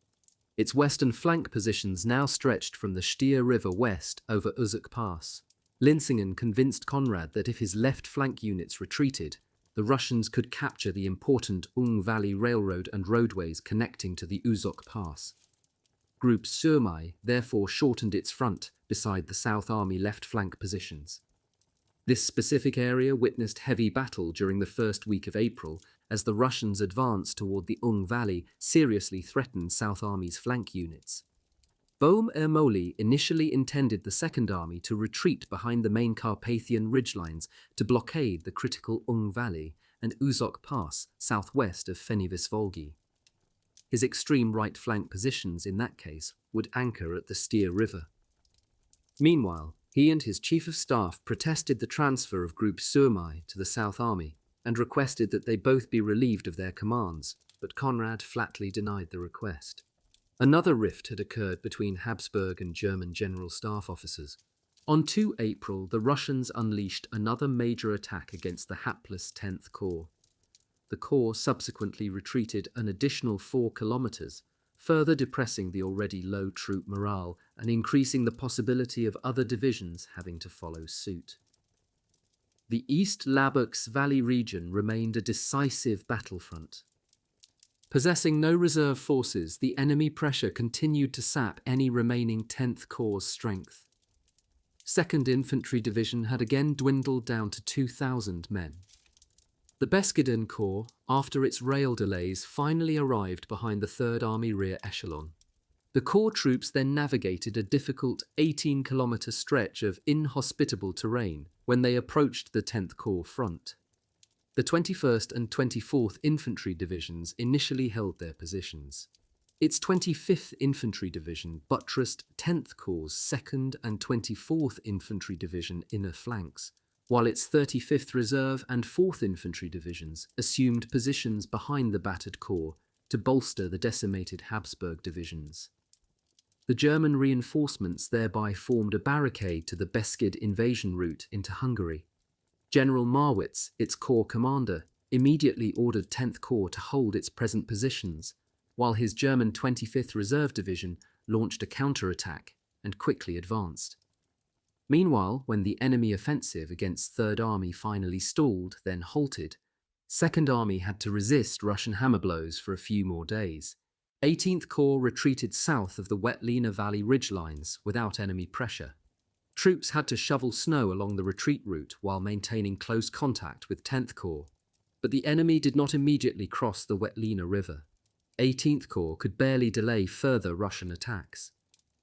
Its western flank positions now stretched from the Stier River west over Uzuk Pass. Linsingen convinced Conrad that if his left flank units retreated, the Russians could capture the important Ung Valley Railroad and roadways connecting to the Uzuk Pass. Group Schirmay therefore shortened its front beside the South Army left flank positions. This specific area witnessed heavy battle during the first week of April as the Russians advanced toward the Ung Valley, seriously threatened South Army's flank units. Bohm Ermoli initially intended the Second Army to retreat behind the main Carpathian ridgelines to blockade the critical Ung Valley and Uzok Pass southwest of Fenivisvolgi. His extreme right flank positions in that case would anchor at the Stier River. Meanwhile, he and his chief of staff protested the transfer of Group Schirmay to the South Army and requested that they both be relieved of their commands, but Conrad flatly denied the request. Another rift had occurred between Habsburg and German general staff officers. On 2 April, the Russians unleashed another major attack against the hapless 10th Corps. The Corps subsequently retreated an additional 4 kilometers, further depressing the already low troop morale and increasing the possibility of other divisions having to follow suit. The East Labux Valley region remained a decisive battlefront. Possessing no reserve forces, the enemy pressure continued to sap any remaining 10th Corps' strength. 2nd Infantry Division had again dwindled down to 2,000 men. The Beskiden Corps, after its rail delays, finally arrived behind the 3rd Army rear echelon. The Corps troops then navigated a difficult 18-kilometer stretch of inhospitable terrain when they approached the 10th Corps front. The 21st and 24th Infantry Divisions initially held their positions. Its 25th Infantry Division buttressed 10th Corps' 2nd and 24th Infantry Division inner flanks, while its 35th Reserve and 4th Infantry Divisions assumed positions behind the battered corps to bolster the decimated Habsburg divisions. The German reinforcements thereby formed a barricade to the Beskid invasion route into Hungary. General Marwitz, its corps commander, immediately ordered 10th Corps to hold its present positions, while his German 25th Reserve Division launched a counterattack and quickly advanced. Meanwhile, when the enemy offensive against Third Army finally stalled, then halted, Second Army had to resist Russian hammer blows for a few more days. 18th Corps retreated south of the Wetlina Valley ridgelines without enemy pressure. Troops had to shovel snow along the retreat route while maintaining close contact with 10th Corps, but the enemy did not immediately cross the Wetlina River. 18th Corps could barely delay further Russian attacks.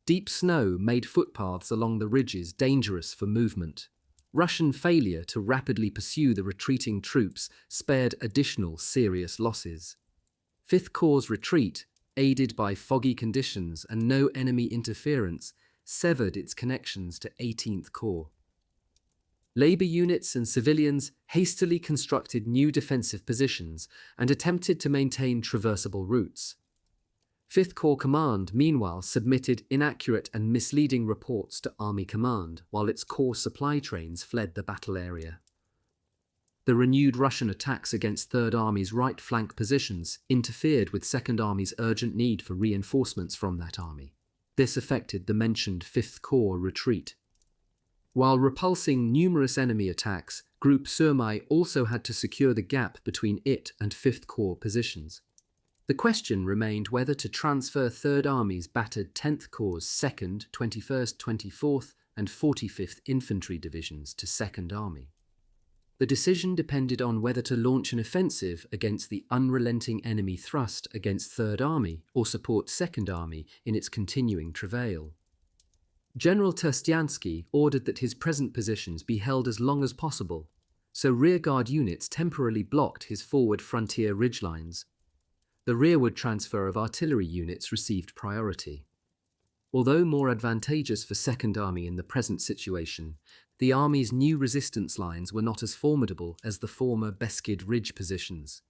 Deep snow made footpaths along the ridges dangerous for movement. Russian failure to rapidly pursue the retreating troops spared additional serious losses. 5th Corps' retreat, aided by foggy conditions and no enemy interference, severed its connections to 18th Corps. Labour units and civilians hastily constructed new defensive positions and attempted to maintain traversable routes. 5th Corps Command, meanwhile, submitted inaccurate and misleading reports to Army Command, while its corps supply trains fled the battle area. The renewed Russian attacks against Third Army's right flank positions interfered with Second Army's urgent need for reinforcements from that army. This affected the mentioned 5th Corps retreat. While repulsing numerous enemy attacks, Group Somme also had to secure the gap between it and 5th Corps positions. The question remained whether to transfer Third Army's battered 10th Corps' 2nd, 21st, 24th and 45th Infantry Divisions to Second Army. The decision depended on whether to launch an offensive against the unrelenting enemy thrust against Third Army or support Second Army in its continuing travail. General Terstiansky ordered that his present positions be held as long as possible, so rearguard units temporarily blocked his forward frontier ridgelines. The rearward transfer of artillery units received priority. Although more advantageous for Second Army in the present situation, the Army's new resistance lines were not as formidable as the former Beskid Ridge positions.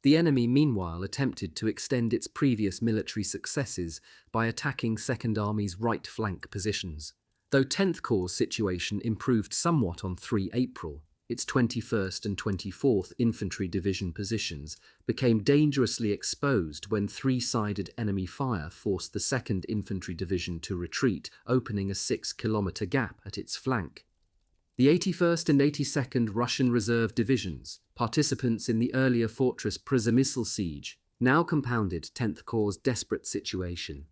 The enemy, meanwhile, attempted to extend its previous military successes by attacking Second Army's right flank positions. Though 10th Corps' situation improved somewhat on 3 April, its 21st and 24th Infantry Division positions became dangerously exposed when three-sided enemy fire forced the 2nd Infantry Division to retreat, opening a 6-kilometer gap at its flank. The 81st and 82nd Russian Reserve Divisions, participants in the earlier fortress Przemysl siege, now compounded 10th Corps' desperate situation.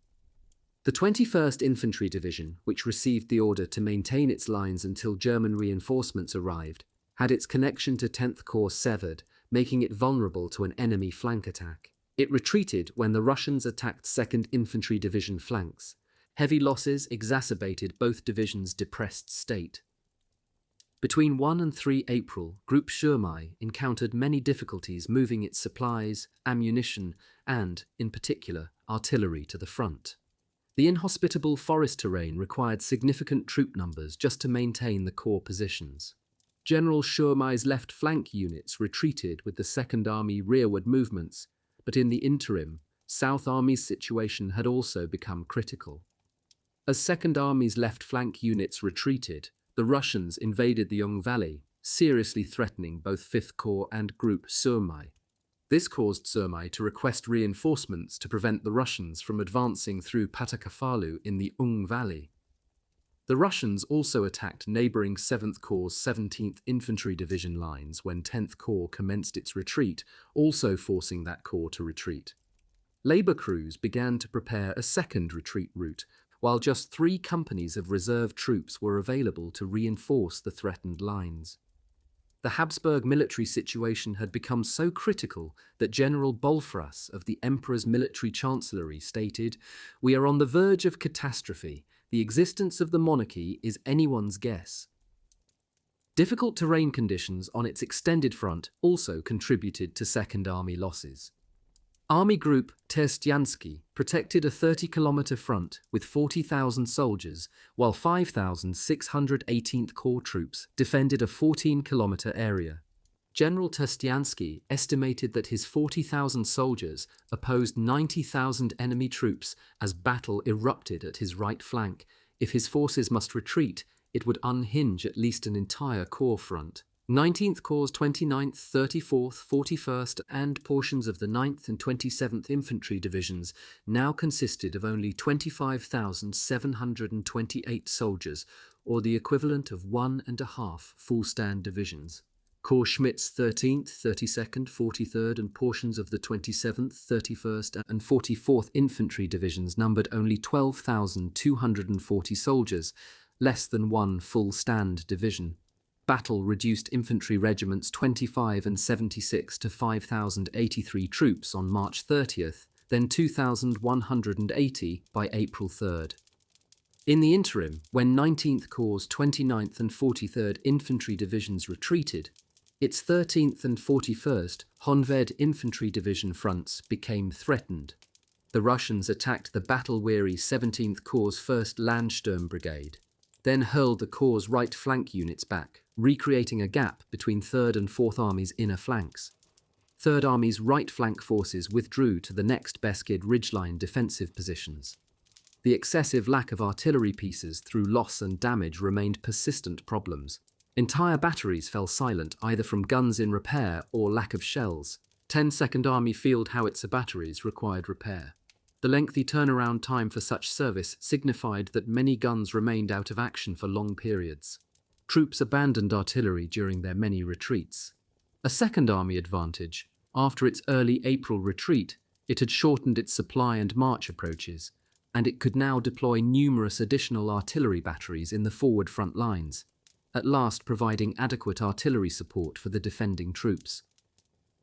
The 21st Infantry Division, which received the order to maintain its lines until German reinforcements arrived, had its connection to 10th Corps severed, making it vulnerable to an enemy flank attack. It retreated when the Russians attacked 2nd Infantry Division flanks. Heavy losses exacerbated both divisions' depressed state. Between 1 and 3 April, Group Somme encountered many difficulties moving its supplies, ammunition, and, in particular, artillery to the front. The inhospitable forest terrain required significant troop numbers just to maintain the core positions. General Somme's left flank units retreated with the Second Army rearward movements, but in the interim, South Army's situation had also become critical. As Second Army's left flank units retreated, the Russians invaded the Ung Valley, seriously threatening both 5th Corps and Group Somme. This caused Somme to request reinforcements to prevent the Russians from advancing through Patakafalu in the Ung Valley. The Russians also attacked neighbouring 7th Corps' 17th Infantry Division lines when 10th Corps commenced its retreat, also forcing that corps to retreat. Labour crews began to prepare a second retreat route, while just 3 companies of reserve troops were available to reinforce the threatened lines. The Habsburg military situation had become so critical that General Bolfras of the Emperor's military chancellery stated, "We are on the verge of catastrophe. The existence of the monarchy is anyone's guess." Difficult terrain conditions on its extended front also contributed to Second Army losses. Army Group Terstiansky protected a 30-kilometer front with 40,000 soldiers, while 5,618th Corps troops defended a 14-kilometer area. General Terstiansky estimated that his 40,000 soldiers opposed 90,000 enemy troops as battle erupted at his right flank. If his forces must retreat, it would unhinge at least an entire corps front. 19th Corps' 29th, 34th, 41st and portions of the 9th and 27th Infantry Divisions now consisted of only 25,728 soldiers, or the equivalent of 1.5 full-stand divisions. Corps Schmidt's 13th, 32nd, 43rd and portions of the 27th, 31st and 44th Infantry Divisions numbered only 12,240 soldiers, less than one full-stand division. Battle reduced infantry regiments 25 and 76 to 5,083 troops on March 30th, then 2,180 by April 3rd. In the interim, when 19th Corps' 29th and 43rd Infantry Divisions retreated, its 13th and 41st Honved Infantry Division fronts became threatened. The Russians attacked the battle-weary 17th Corps' 1st Landsturm Brigade, then hurled the Corps' right flank units back, recreating a gap between 3rd and 4th Army's inner flanks. 3rd Army's right flank forces withdrew to the next Beskid ridgeline defensive positions. The excessive lack of artillery pieces through loss and damage remained persistent problems. Entire batteries fell silent either from guns in repair or lack of shells. 10 Second Army field howitzer batteries required repair. The lengthy turnaround time for such service signified that many guns remained out of action for long periods. Troops abandoned artillery during their many retreats. A Second Army advantage, after its early April retreat, it had shortened its supply and march approaches, and it could now deploy numerous additional artillery batteries in the forward front lines, at last providing adequate artillery support for the defending troops.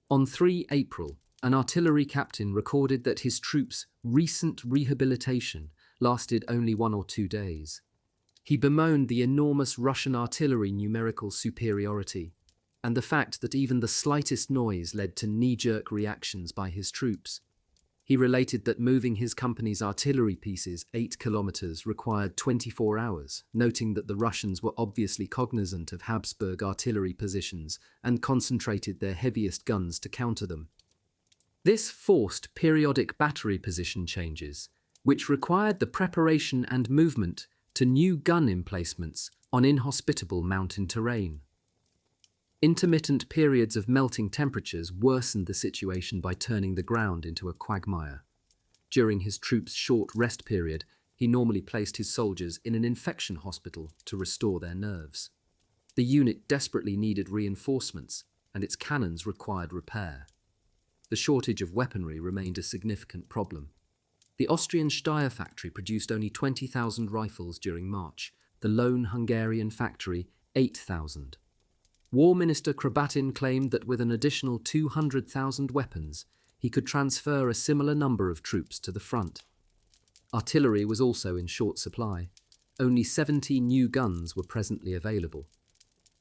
On 3 April, an artillery captain recorded that his troops' recent rehabilitation lasted only 1 or 2 days. He bemoaned the enormous Russian artillery numerical superiority, and the fact that even the slightest noise led to knee-jerk reactions by his troops. He related that moving his company's artillery pieces 8 kilometers required 24 hours, noting that the Russians were obviously cognizant of Habsburg artillery positions and concentrated their heaviest guns to counter them. This forced periodic battery position changes, which required the preparation and movement to new gun emplacements on inhospitable mountain terrain. Intermittent periods of melting temperatures worsened the situation by turning the ground into a quagmire. During his troops' short rest period, he normally placed his soldiers in an infection hospital to restore their nerves. The unit desperately needed reinforcements, and its cannons required repair. The shortage of weaponry remained a significant problem. The Austrian Steyr factory produced only 20,000 rifles during March, the lone Hungarian factory 8,000. War Minister Carpathian claimed that with an additional 200,000 weapons, he could transfer a similar number of troops to the front. Artillery was also in short supply. Only 70 new guns were presently available.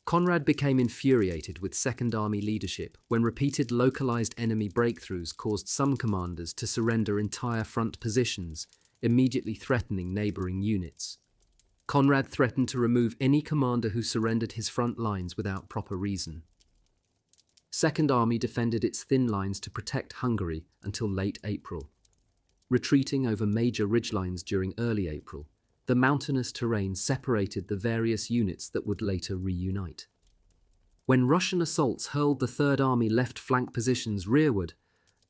Conrad became infuriated with Second Army leadership when repeated localized enemy breakthroughs caused some commanders to surrender entire front positions, immediately threatening neighboring units. Conrad threatened to remove any commander who surrendered his front lines without proper reason. Second Army defended its thin lines to protect Hungary until late April. Retreating over major ridgelines during early April, the mountainous terrain separated the various units that would later reunite. When Russian assaults hurled the Third Army left flank positions rearward,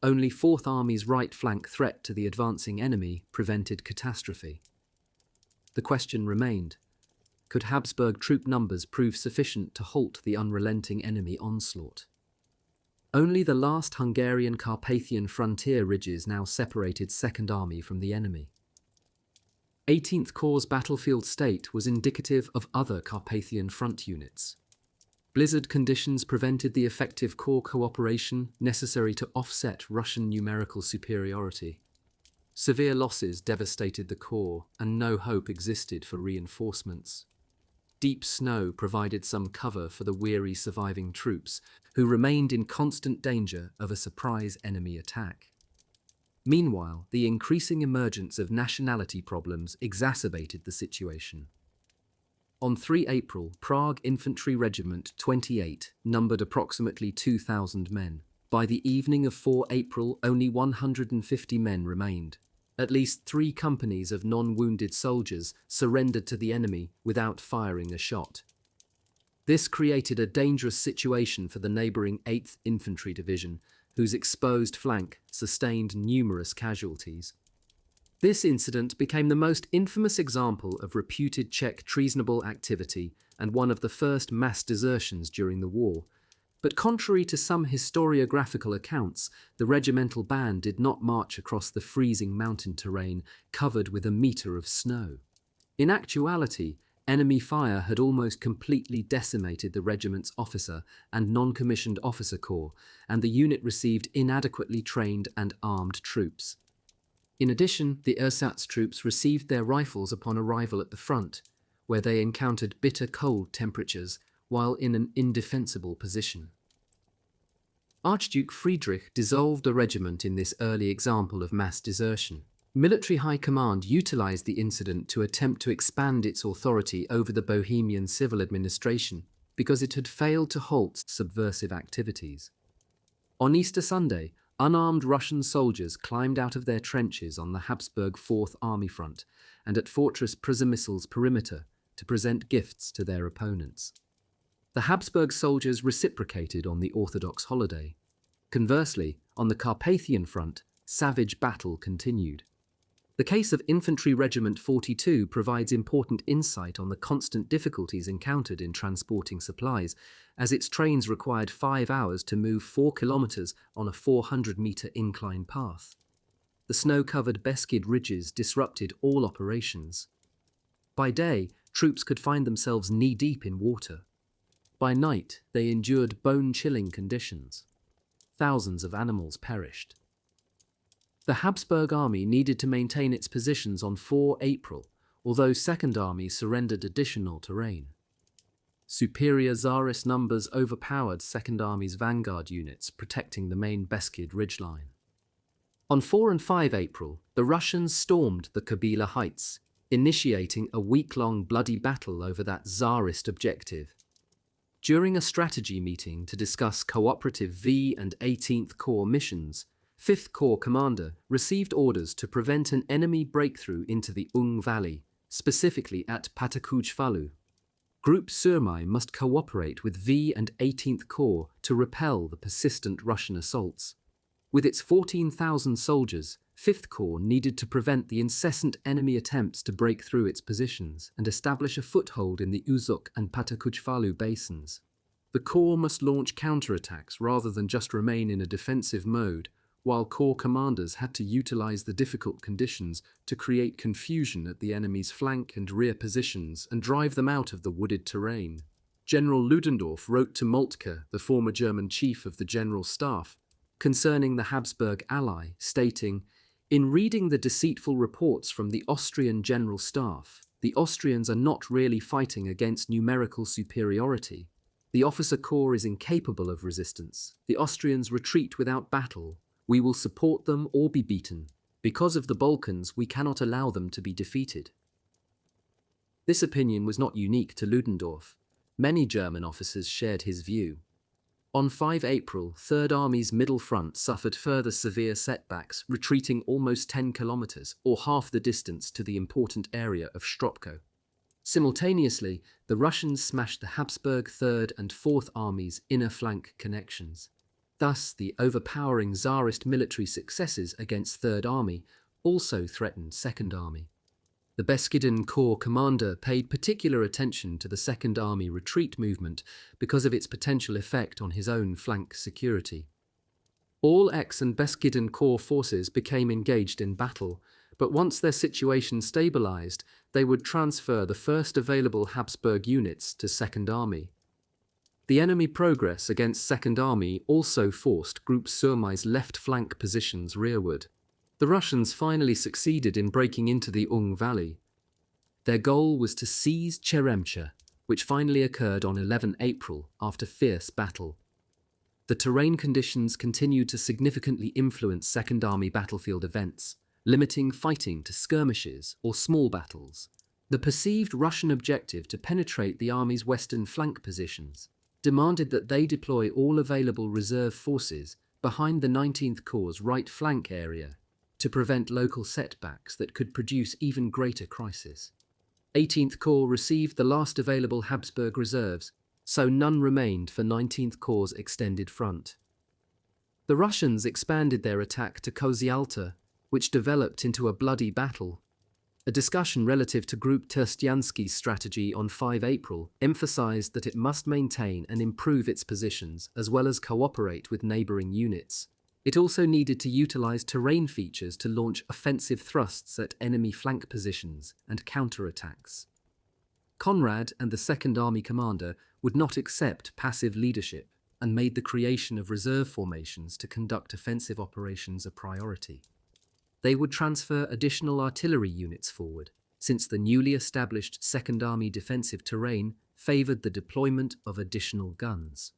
only Fourth Army's right flank threat to the advancing enemy prevented catastrophe. The question remained, could Habsburg troop numbers prove sufficient to halt the unrelenting enemy onslaught? Only the last Hungarian Carpathian frontier ridges now separated Second Army from the enemy. 18th Corps' battlefield state was indicative of other Carpathian front units. Blizzard conditions prevented the effective corps cooperation necessary to offset Russian numerical superiority. Severe losses devastated the corps, and no hope existed for reinforcements. Deep snow provided some cover for the weary surviving troops, who remained in constant danger of a surprise enemy attack. Meanwhile, the increasing emergence of nationality problems exacerbated the situation. On 3 April, Prague Infantry Regiment 28 numbered approximately 2,000 men. By the evening of 4 April, only 150 men remained. At least 3 companies of non-wounded soldiers surrendered to the enemy without firing a shot. This created a dangerous situation for the neighbouring 8th Infantry Division, whose exposed flank sustained numerous casualties. This incident became the most infamous example of reputed Czech treasonable activity and one of the first mass desertions during the war. But contrary to some historiographical accounts, the regimental band did not march across the freezing mountain terrain covered with a metre of snow. In actuality, enemy fire had almost completely decimated the regiment's officer and non-commissioned officer corps, and the unit received inadequately trained and armed troops. In addition, the ersatz troops received their rifles upon arrival at the front, where they encountered bitter cold temperatures while in an indefensible position. Archduke Friedrich dissolved the regiment in this early example of mass desertion. Military High Command utilized the incident to attempt to expand its authority over the Bohemian civil administration because it had failed to halt subversive activities. On Easter Sunday, unarmed Russian soldiers climbed out of their trenches on the Habsburg Fourth Army front and at Fortress Przemysl's perimeter to present gifts to their opponents. The Habsburg soldiers reciprocated on the Orthodox holiday. Conversely, on the Carpathian front, savage battle continued. The case of Infantry Regiment 42 provides important insight on the constant difficulties encountered in transporting supplies, as its trains required 5 hours to move 4 kilometers on a 400-meter incline path. The snow-covered Beskid ridges disrupted all operations. By day, troops could find themselves knee-deep in water. By night, they endured bone-chilling conditions. Thousands of animals perished. The Habsburg army needed to maintain its positions on 4 April, although Second Army surrendered additional terrain. Superior Tsarist numbers overpowered Second Army's vanguard units, protecting the main Beskid ridgeline. On 4 and 5 April, the Russians stormed the Kabila Heights, initiating a week-long bloody battle over that Tsarist objective. During a strategy meeting to discuss cooperative V and 18th Corps missions, 5th Corps commander received orders to prevent an enemy breakthrough into the Ung Valley, specifically at Patakuchvalu. Group Surmai must cooperate with V and 18th Corps to repel the persistent Russian assaults. With its 14,000 soldiers, 5th Corps needed to prevent the incessant enemy attempts to break through its positions and establish a foothold in the Uzuk and Patakuchvalu basins. The Corps must launch counterattacks rather than just remain in a defensive mode, while Corps commanders had to utilize the difficult conditions to create confusion at the enemy's flank and rear positions and drive them out of the wooded terrain. General Ludendorff wrote to Moltke, the former German chief of the General Staff, concerning the Habsburg ally, stating, "In reading the deceitful reports from the Austrian General Staff, the Austrians are not really fighting against numerical superiority. The officer corps is incapable of resistance. The Austrians retreat without battle. We will support them or be beaten. Because of the Balkans, we cannot allow them to be defeated." This opinion was not unique to Ludendorff. Many German officers shared his view. On 5 April, Third Army's middle front suffered further severe setbacks, retreating almost 10 kilometers, or half the distance to the important area of Stropko. Simultaneously, the Russians smashed the Habsburg 3rd and 4th Armies' inner flank connections. Thus, the overpowering Tsarist military successes against Third Army also threatened Second Army. The Beskidan Corps commander paid particular attention to the Second Army retreat movement because of its potential effect on his own flank security. All X and Beskidan Corps forces became engaged in battle, but once their situation stabilized, they would transfer the first available Habsburg units to Second Army. The enemy progress against Second Army also forced Group Surmai's left flank positions rearward. The Russians finally succeeded in breaking into the Ung Valley. Their goal was to seize Cheremcha, which finally occurred on 11 April after fierce battle. The terrain conditions continued to significantly influence Second Army battlefield events, limiting fighting to skirmishes or small battles. The perceived Russian objective to penetrate the army's western flank positions demanded that they deploy all available reserve forces behind the 19th Corps' right flank area to prevent local setbacks that could produce even greater crisis. 18th Corps received the last available Habsburg reserves, so none remained for 19th Corps' extended front. The Russians expanded their attack to Kozialta, which developed into a bloody battle. A discussion relative to Group Terstiansky's strategy on 5 April emphasized that it must maintain and improve its positions as well as cooperate with neighboring units. It also needed to utilize terrain features to launch offensive thrusts at enemy flank positions and counterattacks. Conrad and the Second Army commander would not accept passive leadership and made the creation of reserve formations to conduct offensive operations a priority. They would transfer additional artillery units forward, since the newly established Second Army defensive terrain favored the deployment of additional guns.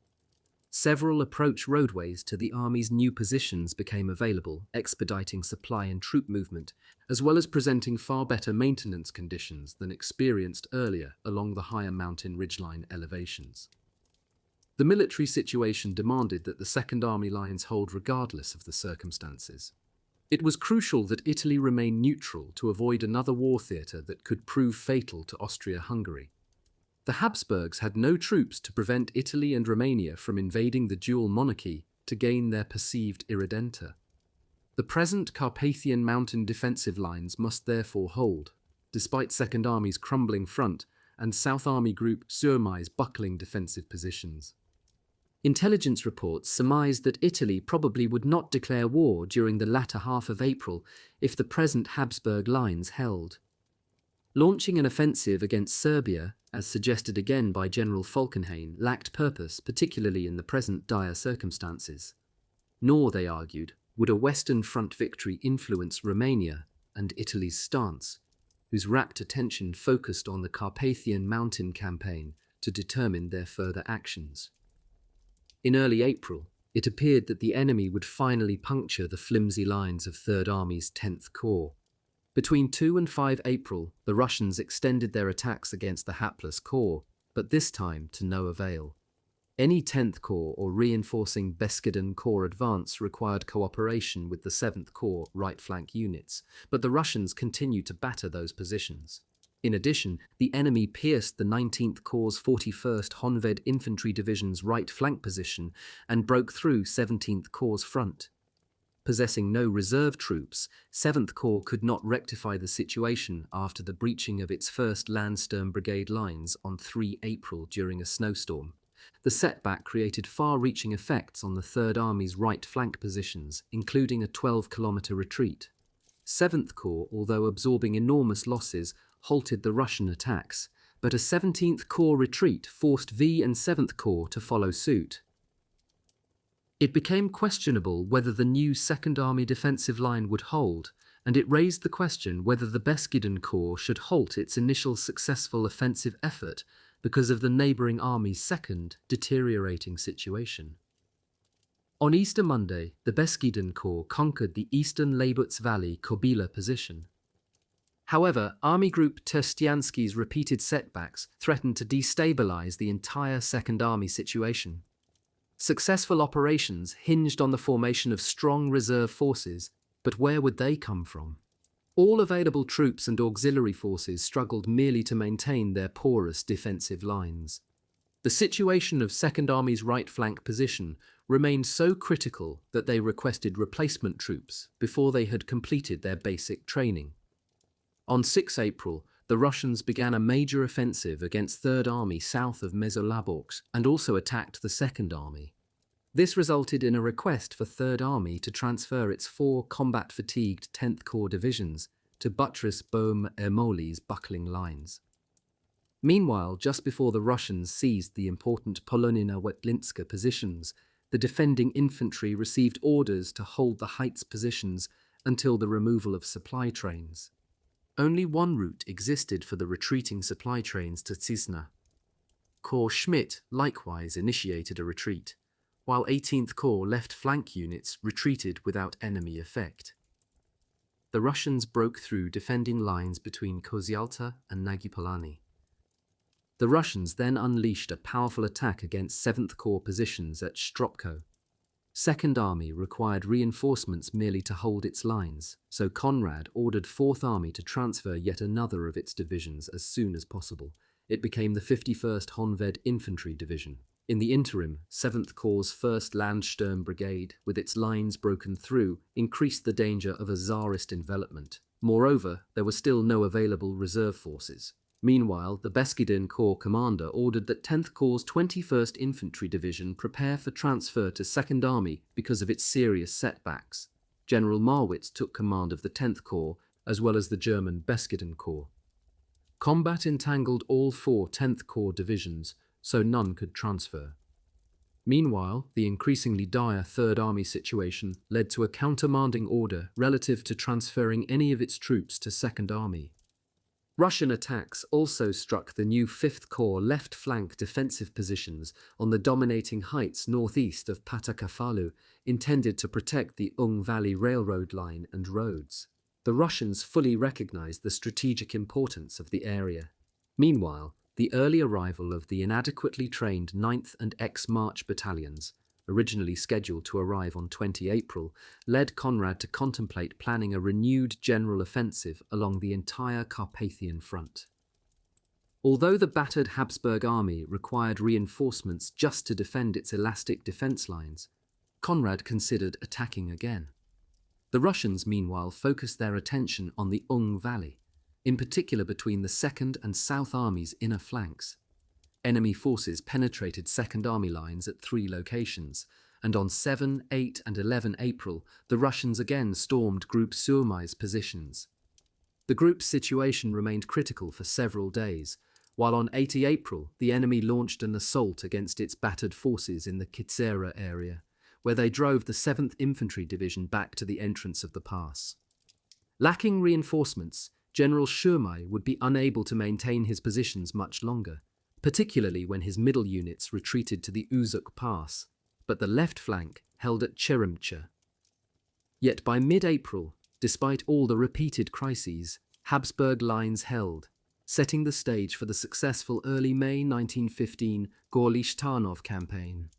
Several approach roadways to the Army's new positions became available, expediting supply and troop movement, as well as presenting far better maintenance conditions than experienced earlier along the higher mountain ridgeline elevations. The military situation demanded that the Second Army lines hold regardless of the circumstances. It was crucial that Italy remain neutral to avoid another war theatre that could prove fatal to Austria-Hungary. The Habsburgs had no troops to prevent Italy and Romania from invading the dual monarchy to gain their perceived irredenta. The present Carpathian Mountain defensive lines must therefore hold, despite Second Army's crumbling front and South Army Group Surmai's buckling defensive positions. Intelligence reports surmised that Italy probably would not declare war during the latter half of April if the present Habsburg lines held. Launching an offensive against Serbia, as suggested again by General Falkenhayn, lacked purpose, particularly in the present dire circumstances. Nor, they argued, would a Western Front victory influence Romania and Italy's stance, whose rapt attention focused on the Carpathian Mountain campaign to determine their further actions. In early April, it appeared that the enemy would finally puncture the flimsy lines of Third Army's 10th Corps. Between 2 and 5 April, the Russians extended their attacks against the hapless Corps, but this time to no avail. Any 10th Corps or reinforcing Beskiden Corps advance required cooperation with the 7th Corps right flank units, but the Russians continued to batter those positions. In addition, the enemy pierced the 19th Corps' 41st Honved Infantry Division's right flank position and broke through 17th Corps' front. Possessing no reserve troops, 7th Corps could not rectify the situation after the breaching of its 1st Landsturm Brigade lines on 3 April during a snowstorm. The setback created far-reaching effects on the Third Army's right flank positions, including a 12-kilometer retreat. 7th Corps, although absorbing enormous losses, halted the Russian attacks, but a 17th Corps retreat forced V and 7th Corps to follow suit. It became questionable whether the new Second Army defensive line would hold, and it raised the question whether the Beskiden Corps should halt its initial successful offensive effort because of the neighbouring army's second, deteriorating situation. On Easter Monday, the Beskiden Corps conquered the eastern Labutz Valley Kobila position. However, Army Group Terstiansky's repeated setbacks threatened to destabilize the entire Second Army situation. Successful operations hinged on the formation of strong reserve forces, but where would they come from? All available troops and auxiliary forces struggled merely to maintain their porous defensive lines. The situation of Second Army's right flank position remained so critical that they requested replacement troops before they had completed their basic training. On 6 April, the Russians began a major offensive against Third Army south of Mezolaborsk and also attacked the Second Army. This resulted in a request for Third Army to transfer its 4 combat-fatigued 10th Corps divisions to buttress Bohm-Ermoli's buckling lines. Meanwhile, just before the Russians seized the important Polonina-Wetlinska positions, the defending infantry received orders to hold the heights positions until the removal of supply trains. Only one route existed for the retreating supply trains to Cizna. Corps Schmidt likewise initiated a retreat, while 18th Corps left flank units retreated without enemy effect. The Russians broke through defending lines between Kozialta and Nagypolani. The Russians then unleashed a powerful attack against 7th Corps positions at Stropko. Second Army required reinforcements merely to hold its lines, so Conrad ordered 4th Army to transfer yet another of its divisions as soon as possible. It became the 51st Honved Infantry Division. In the interim, 7th Corps' 1st Landsturm Brigade, with its lines broken through, increased the danger of a Tsarist envelopment. Moreover, there were still no available reserve forces. Meanwhile, the Beskiden Corps commander ordered that 10th Corps' 21st Infantry Division prepare for transfer to 2nd Army because of its serious setbacks. General Marwitz took command of the 10th Corps, as well as the German Beskiden Corps. Combat entangled all 4 10th Corps divisions, so none could transfer. Meanwhile, the increasingly dire Third Army situation led to a countermanding order relative to transferring any of its troops to Second Army. Russian attacks also struck the new 5th Corps left flank defensive positions on the dominating heights northeast of Patakafalu, intended to protect the Ung Valley Railroad line and roads. The Russians fully recognized the strategic importance of the area. Meanwhile, the early arrival of the inadequately trained 9th and X-March battalions, originally scheduled to arrive on 20 April, led Conrad to contemplate planning a renewed general offensive along the entire Carpathian front. Although the battered Habsburg army required reinforcements just to defend its elastic defense lines, Conrad considered attacking again. The Russians, meanwhile, focused their attention on the Ung Valley, in particular between the 2nd and South Army's inner flanks. Enemy forces penetrated Second Army lines at 3 locations, and on 7, 8 and 11 April, the Russians again stormed Group Surmai's positions. The group's situation remained critical for several days, while on 80 April, the enemy launched an assault against its battered forces in the Kitsera area, where they drove the 7th Infantry Division back to the entrance of the pass. Lacking reinforcements, General Surmai would be unable to maintain his positions much longer, particularly when his middle units retreated to the Uzuk Pass, but the left flank held at Cheremcha. Yet by mid-April, despite all the repeated crises, Habsburg lines held, setting the stage for the successful early May 1915 Gorlish-Tarnov campaign.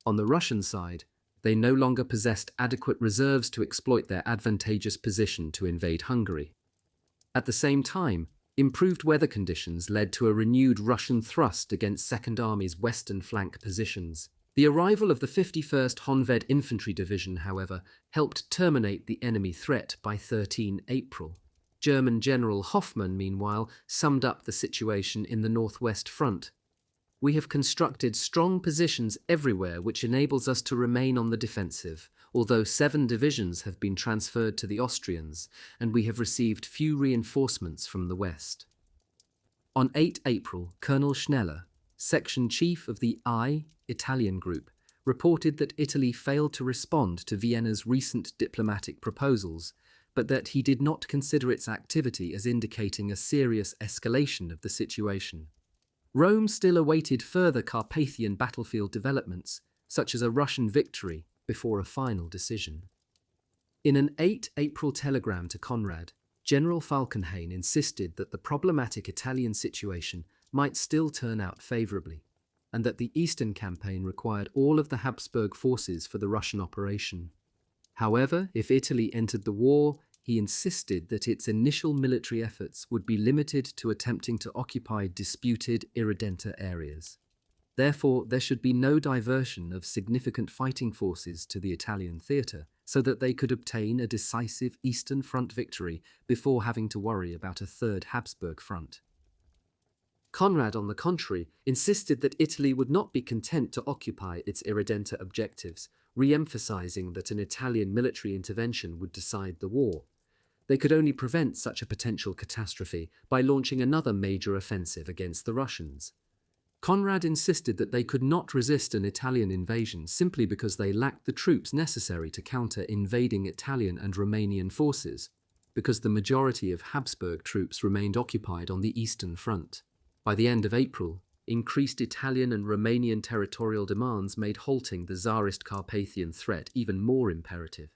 On the Russian side, they no longer possessed adequate reserves to exploit their advantageous position to invade Hungary. At the same time, improved weather conditions led to a renewed Russian thrust against Second Army's western flank positions. The arrival of the 51st Honved Infantry Division, however, helped terminate the enemy threat by 13 April. German General Hoffmann, meanwhile, summed up the situation in the Northwest Front. "We have constructed strong positions everywhere which enables us to remain on the defensive, although 7 divisions have been transferred to the Austrians, and we have received few reinforcements from the west." On 8 April, Colonel Schneller, section chief of the I Italian group, reported that Italy failed to respond to Vienna's recent diplomatic proposals, but that he did not consider its activity as indicating a serious escalation of the situation. Rome still awaited further Carpathian battlefield developments, such as a Russian victory, before a final decision. In an 8 April telegram to Conrad, General Falkenhayn insisted that the problematic Italian situation might still turn out favourably, and that the Eastern campaign required all of the Habsburg forces for the Russian operation. However, if Italy entered the war, he insisted that its initial military efforts would be limited to attempting to occupy disputed irredenta areas. Therefore, there should be no diversion of significant fighting forces to the Italian theatre, so that they could obtain a decisive Eastern Front victory before having to worry about a third Habsburg front. Conrad, on the contrary, insisted that Italy would not be content to occupy its irredenta objectives, re-emphasizing that an Italian military intervention would decide the war. They could only prevent such a potential catastrophe by launching another major offensive against the Russians. Conrad insisted that they could not resist an Italian invasion simply because they lacked the troops necessary to counter invading Italian and Romanian forces, because the majority of Habsburg troops remained occupied on the Eastern Front. By the end of April, Increased Italian and Romanian territorial demands made halting the Tsarist Carpathian threat even more imperative.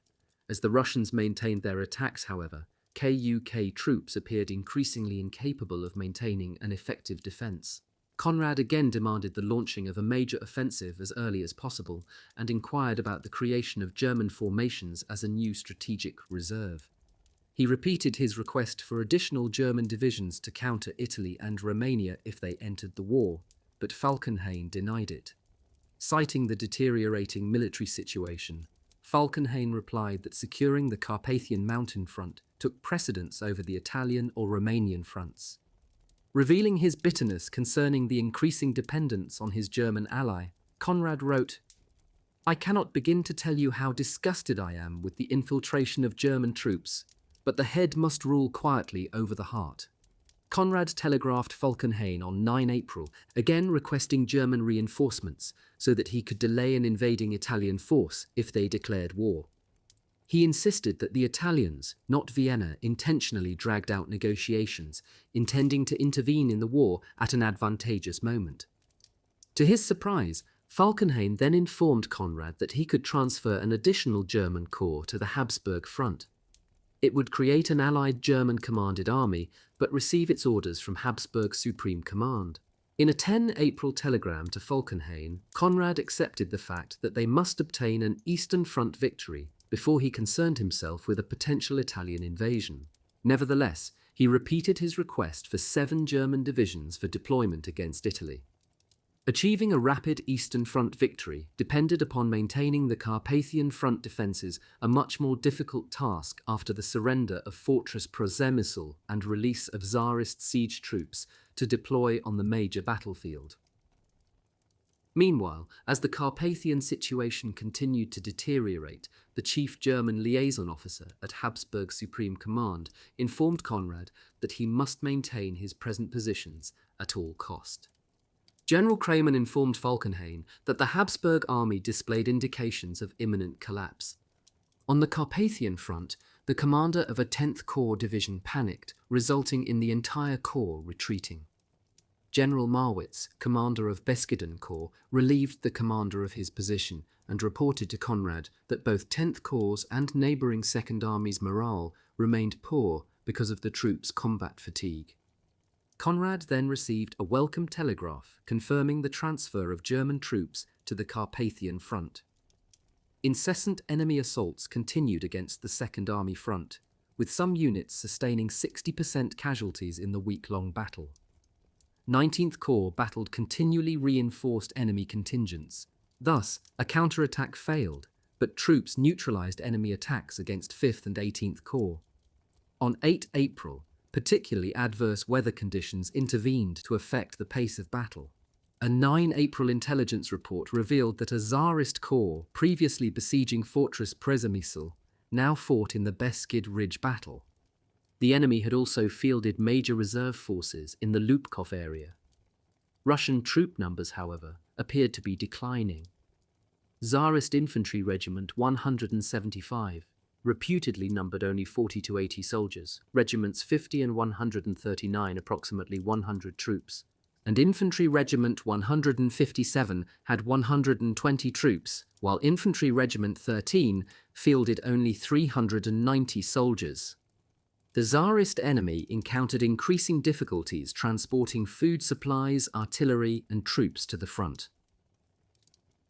As the Russians maintained their attacks, however, KUK troops appeared increasingly incapable of maintaining an effective defense. Conrad again demanded the launching of a major offensive as early as possible and inquired about the creation of German formations as a new strategic reserve. He repeated his request for additional German divisions to counter Italy and Romania if they entered the war, but Falkenhayn denied it. Citing the deteriorating military situation, Falkenhayn replied that securing the Carpathian Mountain front took precedence over the Italian or Romanian fronts. Revealing his bitterness concerning the increasing dependence on his German ally, Conrad wrote, "I cannot begin to tell you how disgusted I am with the infiltration of German troops, but the head must rule quietly over the heart." Conrad telegraphed Falkenhayn on 9 April, again requesting German reinforcements so that he could delay an invading Italian force if they declared war. He insisted that the Italians, not Vienna, intentionally dragged out negotiations, intending to intervene in the war at an advantageous moment. To his surprise, Falkenhayn then informed Conrad that he could transfer an additional German corps to the Habsburg front. It would create an allied German-commanded army, but receive its orders from Habsburg's Supreme Command. In a 10 April telegram to Falkenhayn, Conrad accepted the fact that they must obtain an Eastern Front victory before he concerned himself with a potential Italian invasion. Nevertheless, he repeated his request for 7 German divisions for deployment against Italy. Achieving a rapid Eastern Front victory depended upon maintaining the Carpathian Front defences, a much more difficult task after the surrender of Fortress Przemysl and release of Tsarist siege troops to deploy on the major battlefield. Meanwhile, as the Carpathian situation continued to deteriorate, the chief German liaison officer at Habsburg Supreme Command informed Conrad that he must maintain his present positions at all cost. General Kramer informed Falkenhayn that the Habsburg army displayed indications of imminent collapse. On the Carpathian front, the commander of a 10th Corps division panicked, resulting in the entire corps retreating. General Marwitz, commander of Beskiden Corps, relieved the commander of his position and reported to Conrad that both 10th Corps and neighbouring Second Army's morale remained poor because of the troops' combat fatigue. Conrad then received a welcome telegraph confirming the transfer of German troops to the Carpathian front. Incessant enemy assaults continued against the Second Army front, with some units sustaining 60% casualties in the week-long battle. 19th Corps battled continually reinforced enemy contingents. Thus, a counterattack failed, but troops neutralized enemy attacks against 5th and 18th Corps. On 8 April, particularly adverse weather conditions intervened to affect the pace of battle. A 9 April intelligence report revealed that a Tsarist corps previously besieging Fortress Przemysl now fought in the Beskid Ridge battle. The enemy had also fielded major reserve forces in the Lubkov area. Russian troop numbers, however, appeared to be declining. Tsarist Infantry Regiment 175 reputedly numbered only 40 to 80 soldiers, Regiments 50 and 139 approximately 100 troops, and Infantry Regiment 157 had 120 troops, while Infantry Regiment 13 fielded only 390 soldiers. The Tsarist enemy encountered increasing difficulties transporting food supplies, artillery, and troops to the front.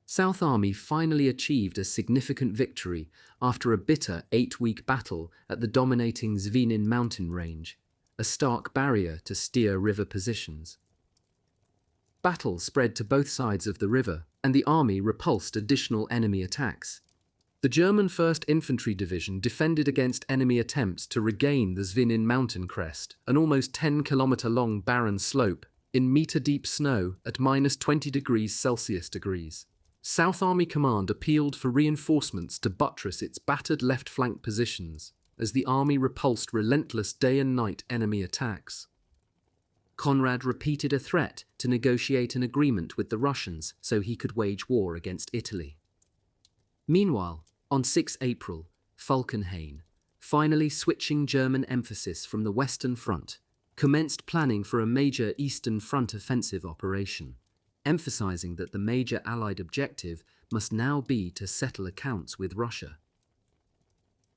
South Army finally achieved a significant victory after a bitter 8-week battle at the dominating Zvinin mountain range, a stark barrier to steer river positions. Battle spread to both sides of the river, and the army repulsed additional enemy attacks. The German 1st Infantry Division defended against enemy attempts to regain the Zvinin mountain crest, an almost 10-kilometer-long barren slope, in meter-deep snow at -20°C. South Army Command appealed for reinforcements to buttress its battered left flank positions, as the army repulsed relentless day and night enemy attacks. Conrad repeated a threat to negotiate an agreement with the Russians so he could wage war against Italy. Meanwhile, on 6 April, Falkenhayn, finally switching German emphasis from the Western Front, commenced planning for a major Eastern Front offensive operation, emphasizing that the major Allied objective must now be to settle accounts with Russia.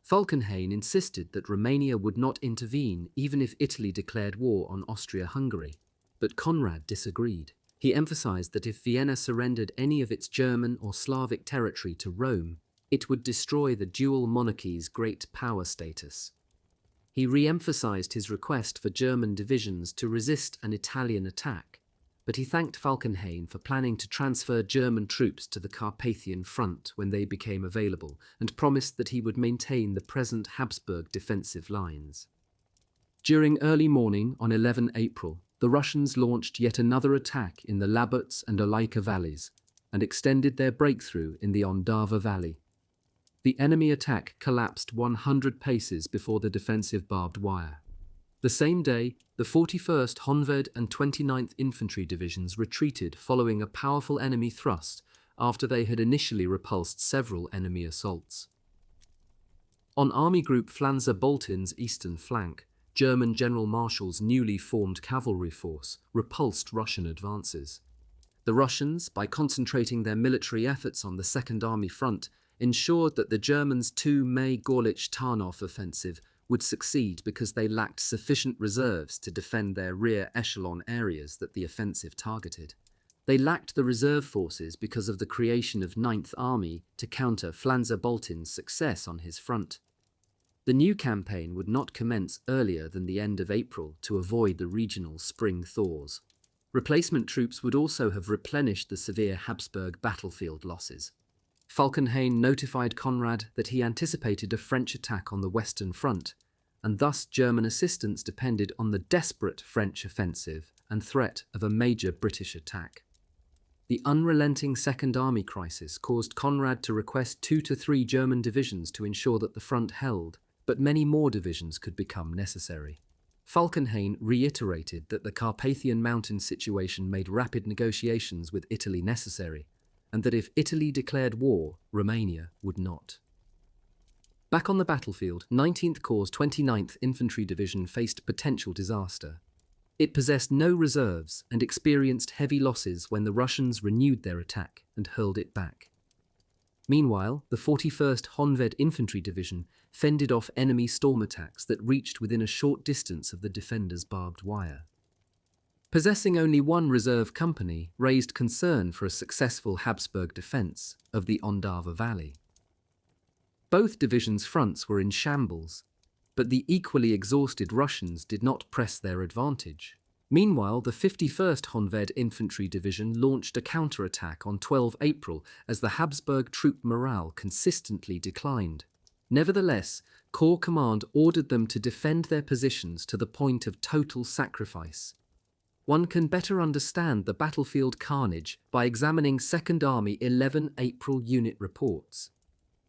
Falkenhayn insisted that Romania would not intervene even if Italy declared war on Austria-Hungary, but Conrad disagreed. He emphasized that if Vienna surrendered any of its German or Slavic territory to Rome, it would destroy the dual monarchy's great power status. He re-emphasized his request for German divisions to resist an Italian attack, but he thanked Falkenhayn for planning to transfer German troops to the Carpathian front when they became available, and promised that he would maintain the present Habsburg defensive lines. During early morning on 11 April, the Russians launched yet another attack in the Labutz and Olaika valleys, and extended their breakthrough in the Ondava valley. The enemy attack collapsed 100 paces before the defensive barbed wire. The same day, the 41st Honved and 29th Infantry Divisions retreated following a powerful enemy thrust after they had initially repulsed several enemy assaults. On Army Group Flanzer-Boltin's eastern flank, German General Marschall's newly formed cavalry force repulsed Russian advances. The Russians, by concentrating their military efforts on the Second Army front, ensured that the Germans' 2 May Gorlich-Tarnów offensive would succeed because they lacked sufficient reserves to defend their rear echelon areas that the offensive targeted. They lacked the reserve forces because of the creation of 9th Army to counter Flanzer-Boltin's success on his front. The new campaign would not commence earlier than the end of April to avoid the regional spring thaws. Replacement troops would also have replenished the severe Habsburg battlefield losses. Falkenhayn notified Conrad that he anticipated a French attack on the Western Front, and thus German assistance depended on the desperate French offensive and threat of a major British attack. The unrelenting Second Army crisis caused Conrad to request 2 to 3 German divisions to ensure that the front held, but many more divisions could become necessary. Falkenhayn reiterated that the Carpathian Mountains situation made rapid negotiations with Italy necessary, and that if Italy declared war, Romania would not. Back on the battlefield, 19th Corps' 29th Infantry Division faced potential disaster. It possessed no reserves and experienced heavy losses when the Russians renewed their attack and hurled it back. Meanwhile, the 41st Honved Infantry Division fended off enemy storm attacks that reached within a short distance of the defenders' barbed wire. Possessing only one reserve company raised concern for a successful Habsburg defence of the Ondava Valley. Both divisions' fronts were in shambles, but the equally exhausted Russians did not press their advantage. Meanwhile, the 51st Honved Infantry Division launched a counterattack on 12 April as the Habsburg troop morale consistently declined. Nevertheless, Corps Command ordered them to defend their positions to the point of total sacrifice. One can better understand the battlefield carnage by examining 2nd Army 11 April unit reports.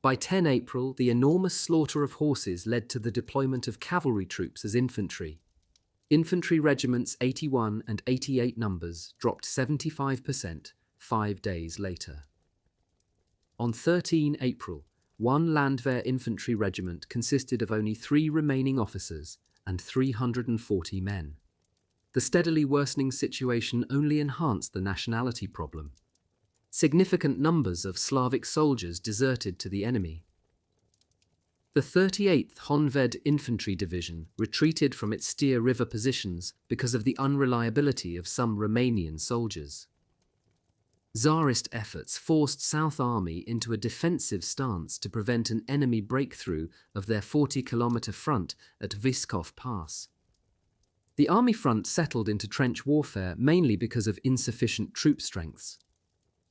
By 10 April, the enormous slaughter of horses led to the deployment of cavalry troops as infantry. Infantry regiments 81 and 88 numbers dropped 75% 5 days later. On 13 April, one Landwehr infantry regiment consisted of only 3 remaining officers and 340 men. The steadily worsening situation only enhanced the nationality problem. Significant numbers of Slavic soldiers deserted to the enemy. The 38th Honved Infantry Division retreated from its Styr River positions because of the unreliability of some Romanian soldiers. Tsarist efforts forced South Army into a defensive stance to prevent an enemy breakthrough of their 40-kilometer front at Vyskov Pass. The army front settled into trench warfare mainly because of insufficient troop strengths.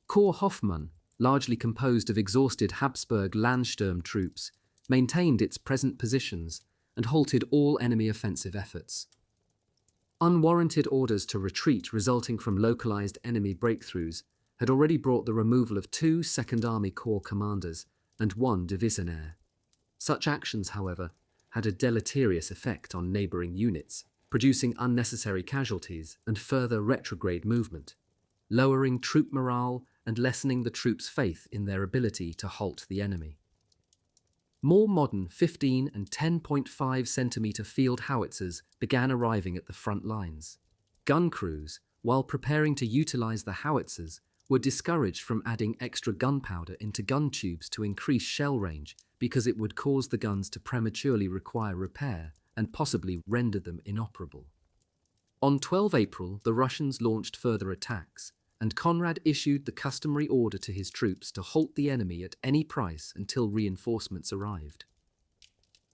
Corps Hoffmann, largely composed of exhausted Habsburg Landsturm troops, maintained its present positions and halted all enemy offensive efforts. Unwarranted orders to retreat resulting from localized enemy breakthroughs had already brought the removal of 2 Second Army Corps commanders and 1 divisionaire. Such actions, however, had a deleterious effect on neighboring units, producing unnecessary casualties and further retrograde movement, lowering troop morale and lessening the troops' faith in their ability to halt the enemy. More modern 15 and 10.5 centimeter field howitzers began arriving at the front lines. Gun crews, while preparing to utilize the howitzers, were discouraged from adding extra gunpowder into gun tubes to increase shell range because it would cause the guns to prematurely require repair and possibly render them inoperable. On 12 April, the Russians launched further attacks, and Conrad issued the customary order to his troops to halt the enemy at any price until reinforcements arrived.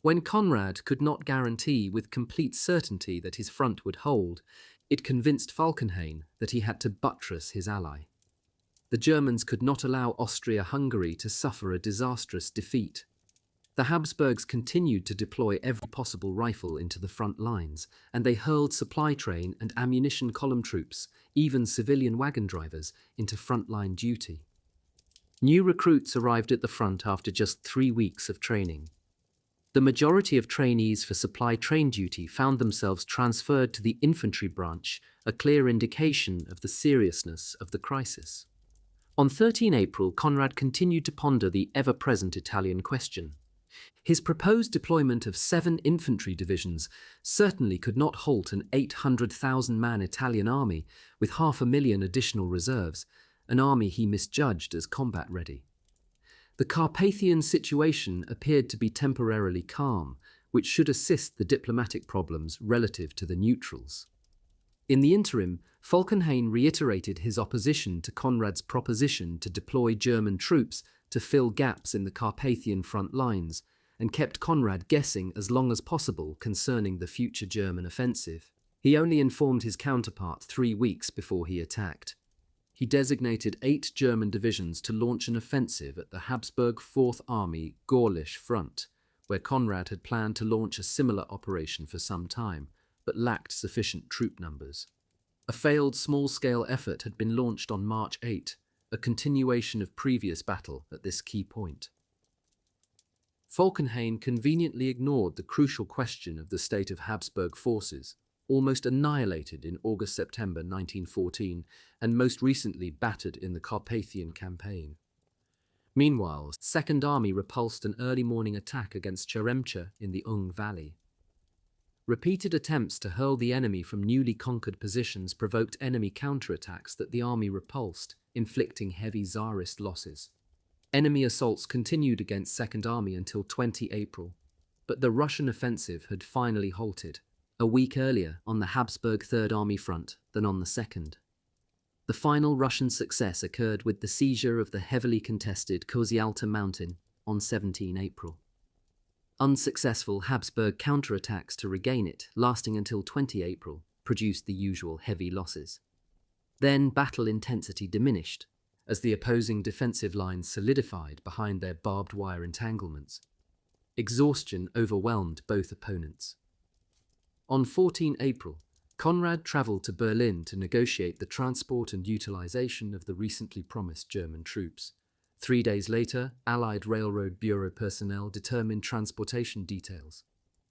When Conrad could not guarantee with complete certainty that his front would hold, it convinced Falkenhayn that he had to buttress his ally. The Germans could not allow Austria-Hungary to suffer a disastrous defeat. The Habsburgs continued to deploy every possible rifle into the front lines, and they hurled supply train and ammunition column troops, even civilian wagon drivers, into frontline duty. New recruits arrived at the front after just 3 weeks of training. The majority of trainees for supply train duty found themselves transferred to the infantry branch, a clear indication of the seriousness of the crisis. On 13 April, Conrad continued to ponder the ever-present Italian question. His proposed deployment of 7 infantry divisions certainly could not halt an 800,000-man Italian army with 500,000 additional reserves, an army he misjudged as combat-ready. The Carpathian situation appeared to be temporarily calm, which should assist the diplomatic problems relative to the neutrals. In the interim, Falkenhayn reiterated his opposition to Conrad's proposition to deploy German troops to fill gaps in the Carpathian front lines, and kept Conrad guessing as long as possible concerning the future German offensive. He only informed his counterpart 3 weeks before he attacked. He designated 8 German divisions to launch an offensive at the Habsburg Fourth Army Gaulish front, where Conrad had planned to launch a similar operation for some time, but lacked sufficient troop numbers. A failed small-scale effort had been launched on March 8, a continuation of previous battle at this key point. Falkenhayn conveniently ignored the crucial question of the state of Habsburg forces, almost annihilated in August-September 1914, and most recently battered in the Carpathian campaign. Meanwhile, Second Army repulsed an early morning attack against Cheremcha in the Ung Valley. Repeated attempts to hurl the enemy from newly conquered positions provoked enemy counterattacks that the army repulsed, inflicting heavy Tsarist losses. Enemy assaults continued against Second Army until 20 April, but the Russian offensive had finally halted, a week earlier on the Habsburg Third Army front than on the Second. The final Russian success occurred with the seizure of the heavily contested Carpathian Mountain on 17 April. Unsuccessful Habsburg counterattacks to regain it, lasting until 20 April, produced the usual heavy losses. Then battle intensity diminished, as the opposing defensive lines solidified behind their barbed wire entanglements. Exhaustion overwhelmed both opponents. On 14 April, Conrad travelled to Berlin to negotiate the transport and utilization of the recently promised German troops. 3 days later, Allied Railroad Bureau personnel determined transportation details.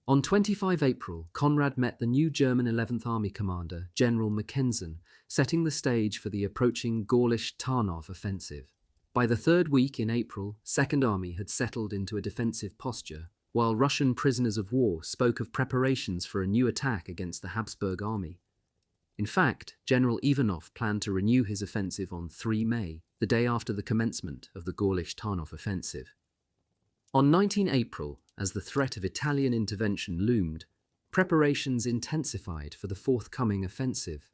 On 25 April, Conrad met the new German 11th Army commander, General Mackensen, setting the stage for the approaching Gaulish-Tarnów offensive. By the 3rd week in April, Second Army had settled into a defensive posture, while Russian prisoners of war spoke of preparations for a new attack against the Habsburg army. In fact, General Ivanov planned to renew his offensive on 3 May, the day after the commencement of the Gaulish-Tarnów offensive. On 19 April, as the threat of Italian intervention loomed, preparations intensified for the forthcoming offensive.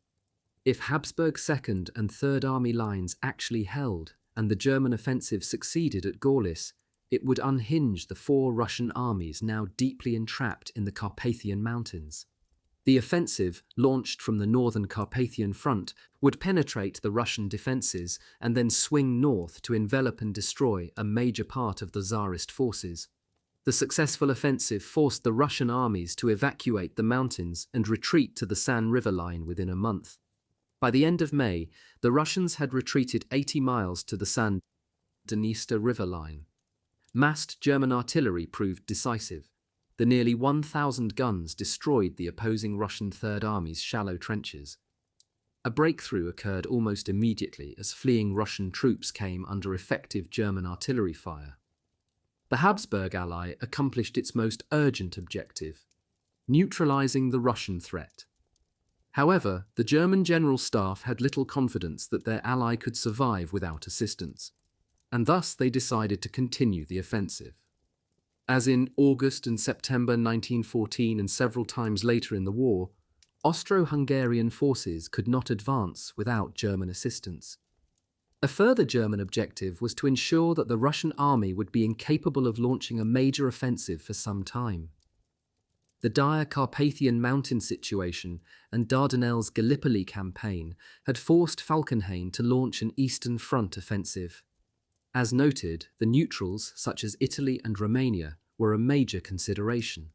If Habsburg's 2nd and 3rd Army lines actually held, and the German offensive succeeded at Gorlice, it would unhinge the 4 Russian armies now deeply entrapped in the Carpathian Mountains. The offensive, launched from the northern Carpathian front, would penetrate the Russian defences and then swing north to envelop and destroy a major part of the Tsarist forces. The successful offensive forced the Russian armies to evacuate the mountains and retreat to the San River line within a month. By the end of May, the Russians had retreated 80 miles to the San Dniester River line. Massed German artillery proved decisive. The nearly 1,000 guns destroyed the opposing Russian Third Army's shallow trenches. A breakthrough occurred almost immediately as fleeing Russian troops came under effective German artillery fire. The Habsburg ally accomplished its most urgent objective, neutralizing the Russian threat. However, the German General Staff had little confidence that their ally could survive without assistance, and thus they decided to continue the offensive. As in August and September 1914 and several times later in the war, Austro-Hungarian forces could not advance without German assistance. A further German objective was to ensure that the Russian army would be incapable of launching a major offensive for some time. The dire Carpathian Mountains situation and Dardanelles Gallipoli campaign had forced Falkenhayn to launch an Eastern Front offensive. As noted, the neutrals, such as Italy and Romania, were a major consideration.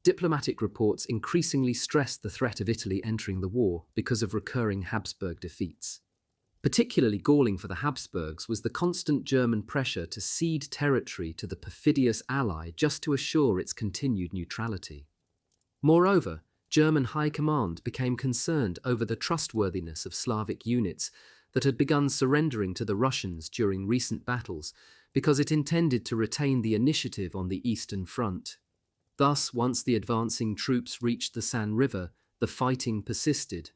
Diplomatic reports increasingly stressed the threat of Italy entering the war because of recurring Habsburg defeats. Particularly galling for the Habsburgs was the constant German pressure to cede territory to the perfidious ally just to assure its continued neutrality. Moreover, German high command became concerned over the trustworthiness of Slavic units that had begun surrendering to the Russians during recent battles because it intended to retain the initiative on the Eastern Front. Thus, once the advancing troops reached the San River, the fighting persisted.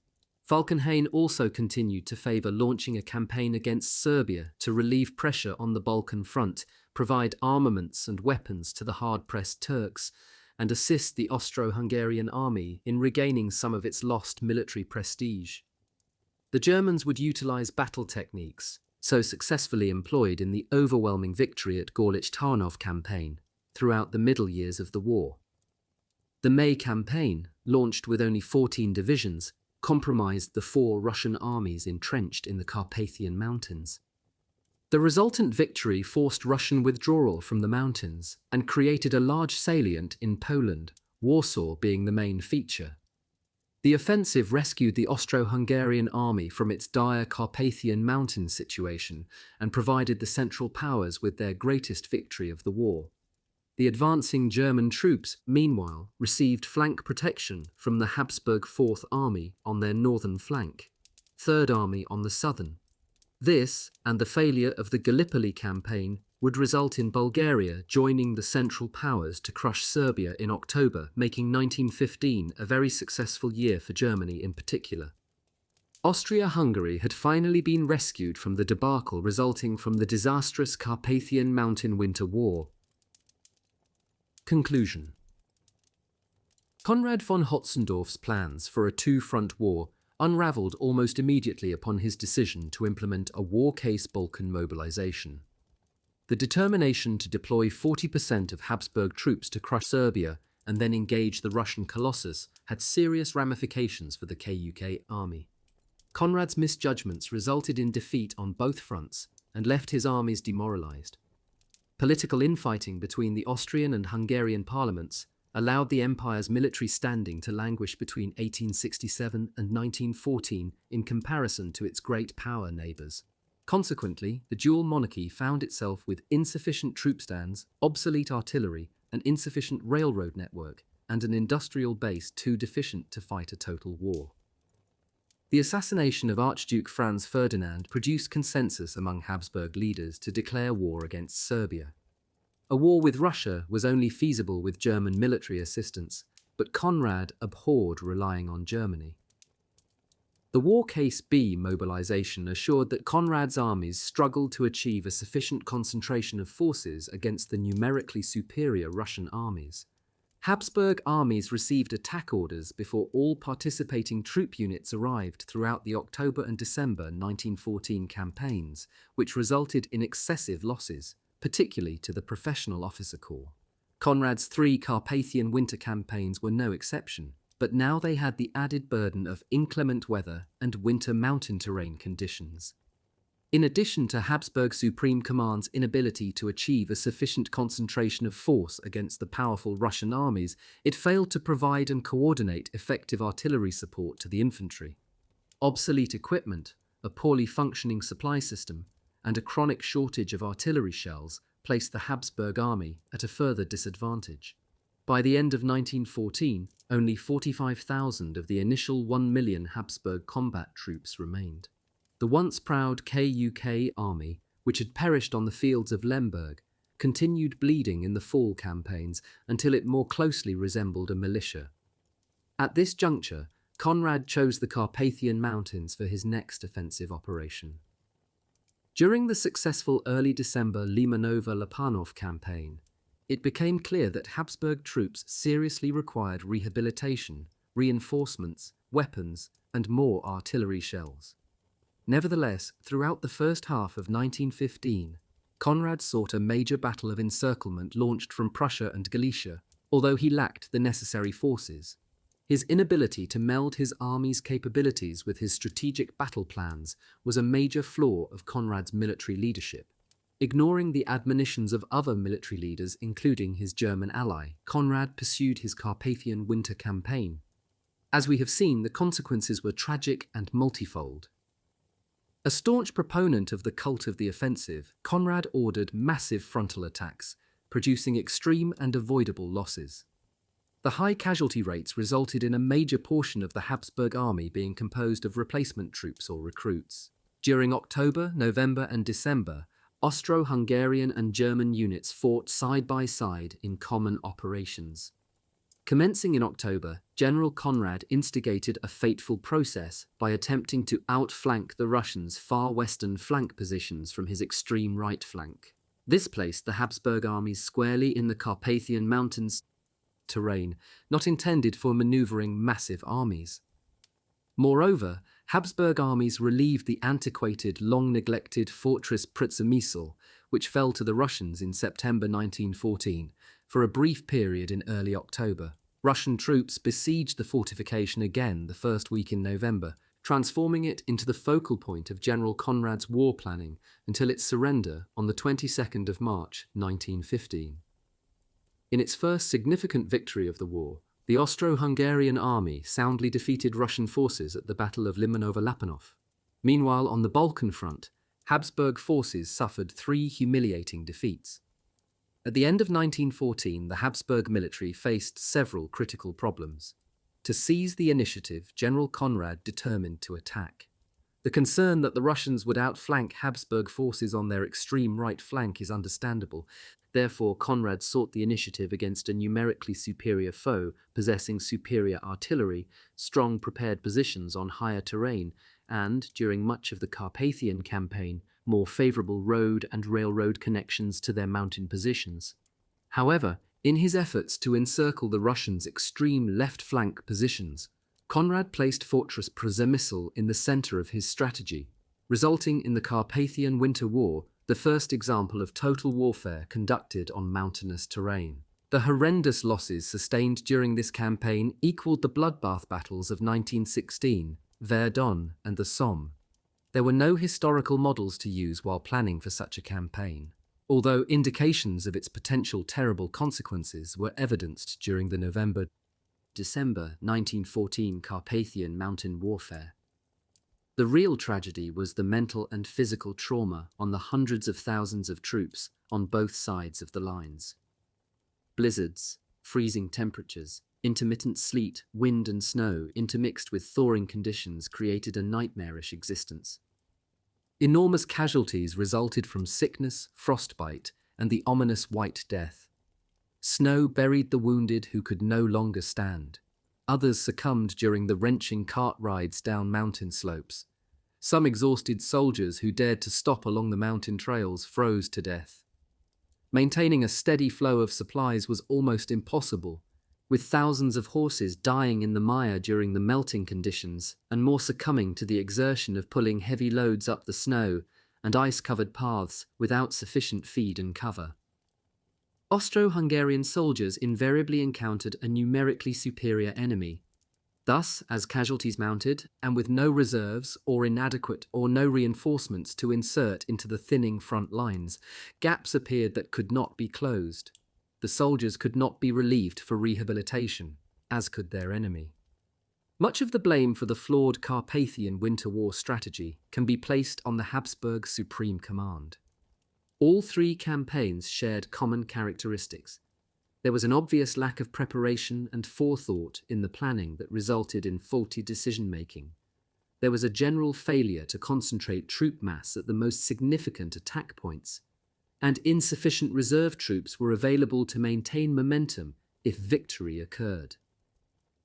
Falkenhayn also continued to favour launching a campaign against Serbia to relieve pressure on the Balkan front, provide armaments and weapons to the hard-pressed Turks, and assist the Austro-Hungarian army in regaining some of its lost military prestige. The Germans would utilise battle techniques, so successfully employed in the overwhelming victory at Gorlich-Tarnów campaign, throughout the middle years of the war. The May campaign, launched with only 14 divisions, compromised the 4 Russian armies entrenched in the Carpathian Mountains. The resultant victory forced Russian withdrawal from the mountains and created a large salient in Poland, Warsaw being the main feature. The offensive rescued the Austro-Hungarian army from its dire Carpathian Mountains situation and provided the Central Powers with their greatest victory of the war. The advancing German troops, meanwhile, received flank protection from the Habsburg Fourth Army on their northern flank, Third Army on the southern. This, and the failure of the Gallipoli campaign, would result in Bulgaria joining the Central Powers to crush Serbia in October, making 1915 a very successful year for Germany in particular. Austria-Hungary had finally been rescued from the debacle resulting from the disastrous Carpathian Mountain Winter War. Conclusion. Konrad von Hotzendorf's plans for a two-front war unravelled almost immediately upon his decision to implement a war-case Balkan mobilization. The determination to deploy 40% of Habsburg troops to crush Serbia and then engage the Russian Colossus had serious ramifications for the KUK army. Konrad's misjudgments resulted in defeat on both fronts and left his armies demoralized. Political infighting between the Austrian and Hungarian parliaments allowed the empire's military standing to languish between 1867 and 1914 in comparison to its great power neighbours. Consequently, the dual monarchy found itself with insufficient troop stands, obsolete artillery, an insufficient railroad network, and an industrial base too deficient to fight a total war. The assassination of Archduke Franz Ferdinand produced consensus among Habsburg leaders to declare war against Serbia. A war with Russia was only feasible with German military assistance, but Konrad abhorred relying on Germany. The War Case B mobilization assured that Konrad's armies struggled to achieve a sufficient concentration of forces against the numerically superior Russian armies. Habsburg armies received attack orders before all participating troop units arrived throughout the October and December 1914 campaigns, which resulted in excessive losses, particularly to the professional officer corps. Konrad's 3 Carpathian winter campaigns were no exception, but now they had the added burden of inclement weather and winter mountain terrain conditions. In addition to Habsburg Supreme Command's inability to achieve a sufficient concentration of force against the powerful Russian armies, it failed to provide and coordinate effective artillery support to the infantry. Obsolete equipment, a poorly functioning supply system, and a chronic shortage of artillery shells placed the Habsburg army at a further disadvantage. By the end of 1914, only 45,000 of the initial 1 million Habsburg combat troops remained. The once proud KUK army, which had perished on the fields of Lemberg, continued bleeding in the fall campaigns until it more closely resembled a militia. At this juncture, Conrad chose the Carpathian Mountains for his next offensive operation. During the successful early December Limanova-Lepanov campaign, it became clear that Habsburg troops seriously required rehabilitation, reinforcements, weapons, and more artillery shells. Nevertheless, throughout the first half of 1915, Conrad sought a major battle of encirclement launched from Prussia and Galicia, although he lacked the necessary forces. His inability to meld his army's capabilities with his strategic battle plans was a major flaw of Conrad's military leadership. Ignoring the admonitions of other military leaders, including his German ally, Conrad pursued his Carpathian Winter campaign. As we have seen, the consequences were tragic and multifold. A staunch proponent of the cult of the offensive, Conrad ordered massive frontal attacks, producing extreme and avoidable losses. The high casualty rates resulted in a major portion of the Habsburg army being composed of replacement troops or recruits. During October, November, and December, Austro-Hungarian and German units fought side by side in common operations. Commencing in October, General Conrad instigated a fateful process by attempting to outflank the Russians' far western flank positions from his extreme right flank. This placed the Habsburg armies squarely in the Carpathian Mountains terrain, not intended for maneuvering massive armies. Moreover, Habsburg armies relieved the antiquated, long-neglected fortress Przemysl, which fell to the Russians in September 1914, for a brief period in early October. Russian troops besieged the fortification again the first week in November, transforming it into the focal point of General Conrad's war planning until its surrender on the 22nd of March 1915. In its first significant victory of the war, the Austro-Hungarian army soundly defeated Russian forces at the Battle of Limanova-Lepanov. Meanwhile, on the Balkan front, Habsburg forces suffered 3 humiliating defeats. At the end of 1914, the Habsburg military faced several critical problems. To seize the initiative, General Conrad determined to attack. The concern that the Russians would outflank Habsburg forces on their extreme right flank is understandable. Therefore, Conrad sought the initiative against a numerically superior foe, possessing superior artillery, strong prepared positions on higher terrain, and, during much of the Carpathian campaign, more favorable road and railroad connections to their mountain positions. However, in his efforts to encircle the Russians' extreme left flank positions, Conrad placed Fortress Przemysl in the center of his strategy, resulting in the Carpathian Winter War, the first example of total warfare conducted on mountainous terrain. The horrendous losses sustained during this campaign equaled the bloodbath battles of 1916, Verdun, and the Somme. There were no historical models to use while planning for such a campaign, although indications of its potential terrible consequences were evidenced during the November-December 1914 Carpathian mountain warfare. The real tragedy was the mental and physical trauma on the hundreds of thousands of troops on both sides of the lines. Blizzards, freezing temperatures, intermittent sleet, wind and snow intermixed with thawing conditions created a nightmarish existence. Enormous casualties resulted from sickness, frostbite, and the ominous White Death. Snow buried the wounded who could no longer stand. Others succumbed during the wrenching cart rides down mountain slopes. Some exhausted soldiers who dared to stop along the mountain trails froze to death. Maintaining a steady flow of supplies was almost impossible, with thousands of horses dying in the mire during the melting conditions and more succumbing to the exertion of pulling heavy loads up the snow and ice-covered paths without sufficient feed and cover. Austro-Hungarian soldiers invariably encountered a numerically superior enemy. Thus, as casualties mounted, and with no reserves or inadequate or no reinforcements to insert into the thinning front lines, gaps appeared that could not be closed. The soldiers could not be relieved for rehabilitation, as could their enemy. Much of the blame for the flawed Carpathian Winter War strategy can be placed on the Habsburg Supreme Command. All 3 campaigns shared common characteristics. There was an obvious lack of preparation and forethought in the planning that resulted in faulty decision-making. There was a general failure to concentrate troop mass at the most significant attack points. and insufficient reserve troops were available to maintain momentum if victory occurred.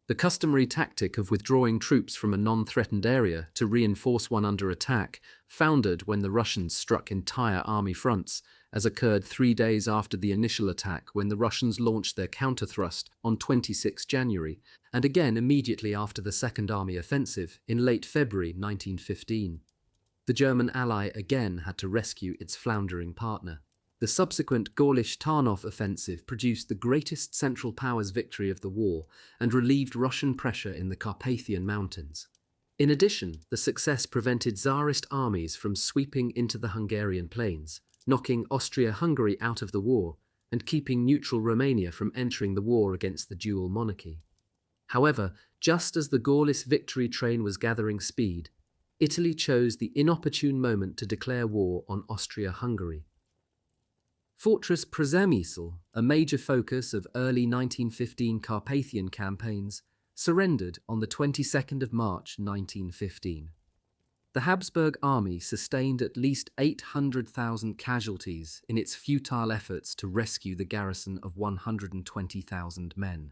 The customary tactic of withdrawing troops from a non-threatened area to reinforce one under attack foundered when the Russians struck entire army fronts, as occurred 3 days after the initial attack when the Russians launched their counterthrust on 26 January, and again immediately after the Second Army Offensive in late February 1915. The German ally again had to rescue its floundering partner. The subsequent Gorlice-Tarnów offensive produced the greatest Central Powers victory of the war and relieved Russian pressure in the Carpathian Mountains. In addition, the success prevented Tsarist armies from sweeping into the Hungarian plains, knocking Austria-Hungary out of the war and keeping neutral Romania from entering the war against the dual monarchy. However, just as the Gorlice victory train was gathering speed, Italy chose the inopportune moment to declare war on Austria-Hungary. Fortress Przemysl, a major focus of early 1915 Carpathian campaigns, surrendered on the 22nd of March 1915. The Habsburg army sustained at least 800,000 casualties in its futile efforts to rescue the garrison of 120,000 men.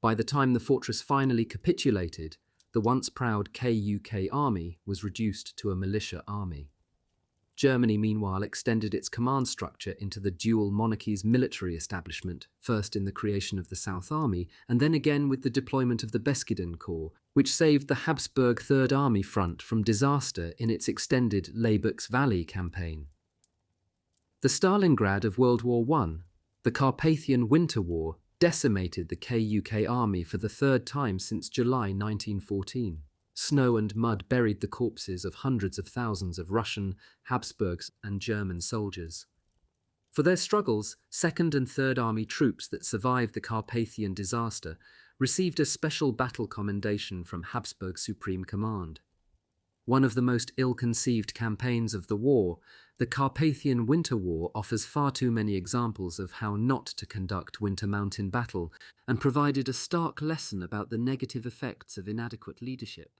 By the time the fortress finally capitulated, the once proud KUK army was reduced to a militia army. Germany, meanwhile, extended its command structure into the dual monarchy's military establishment, first in the creation of the South Army, and then again with the deployment of the Beskiden Corps, which saved the Habsburg Third Army front from disaster in its extended Laybux Valley campaign. The Stalingrad of World War I, the Carpathian Winter War, decimated the KUK army for the third time since July 1914. Snow and mud buried the corpses of hundreds of thousands of Russian, Habsburgs, and German soldiers. For their struggles, Second and Third Army troops that survived the Carpathian disaster received a special battle commendation from Habsburg Supreme Command. One of the most ill-conceived campaigns of the war, the Carpathian Winter War offers far too many examples of how not to conduct winter mountain battle and provided a stark lesson about the negative effects of inadequate leadership.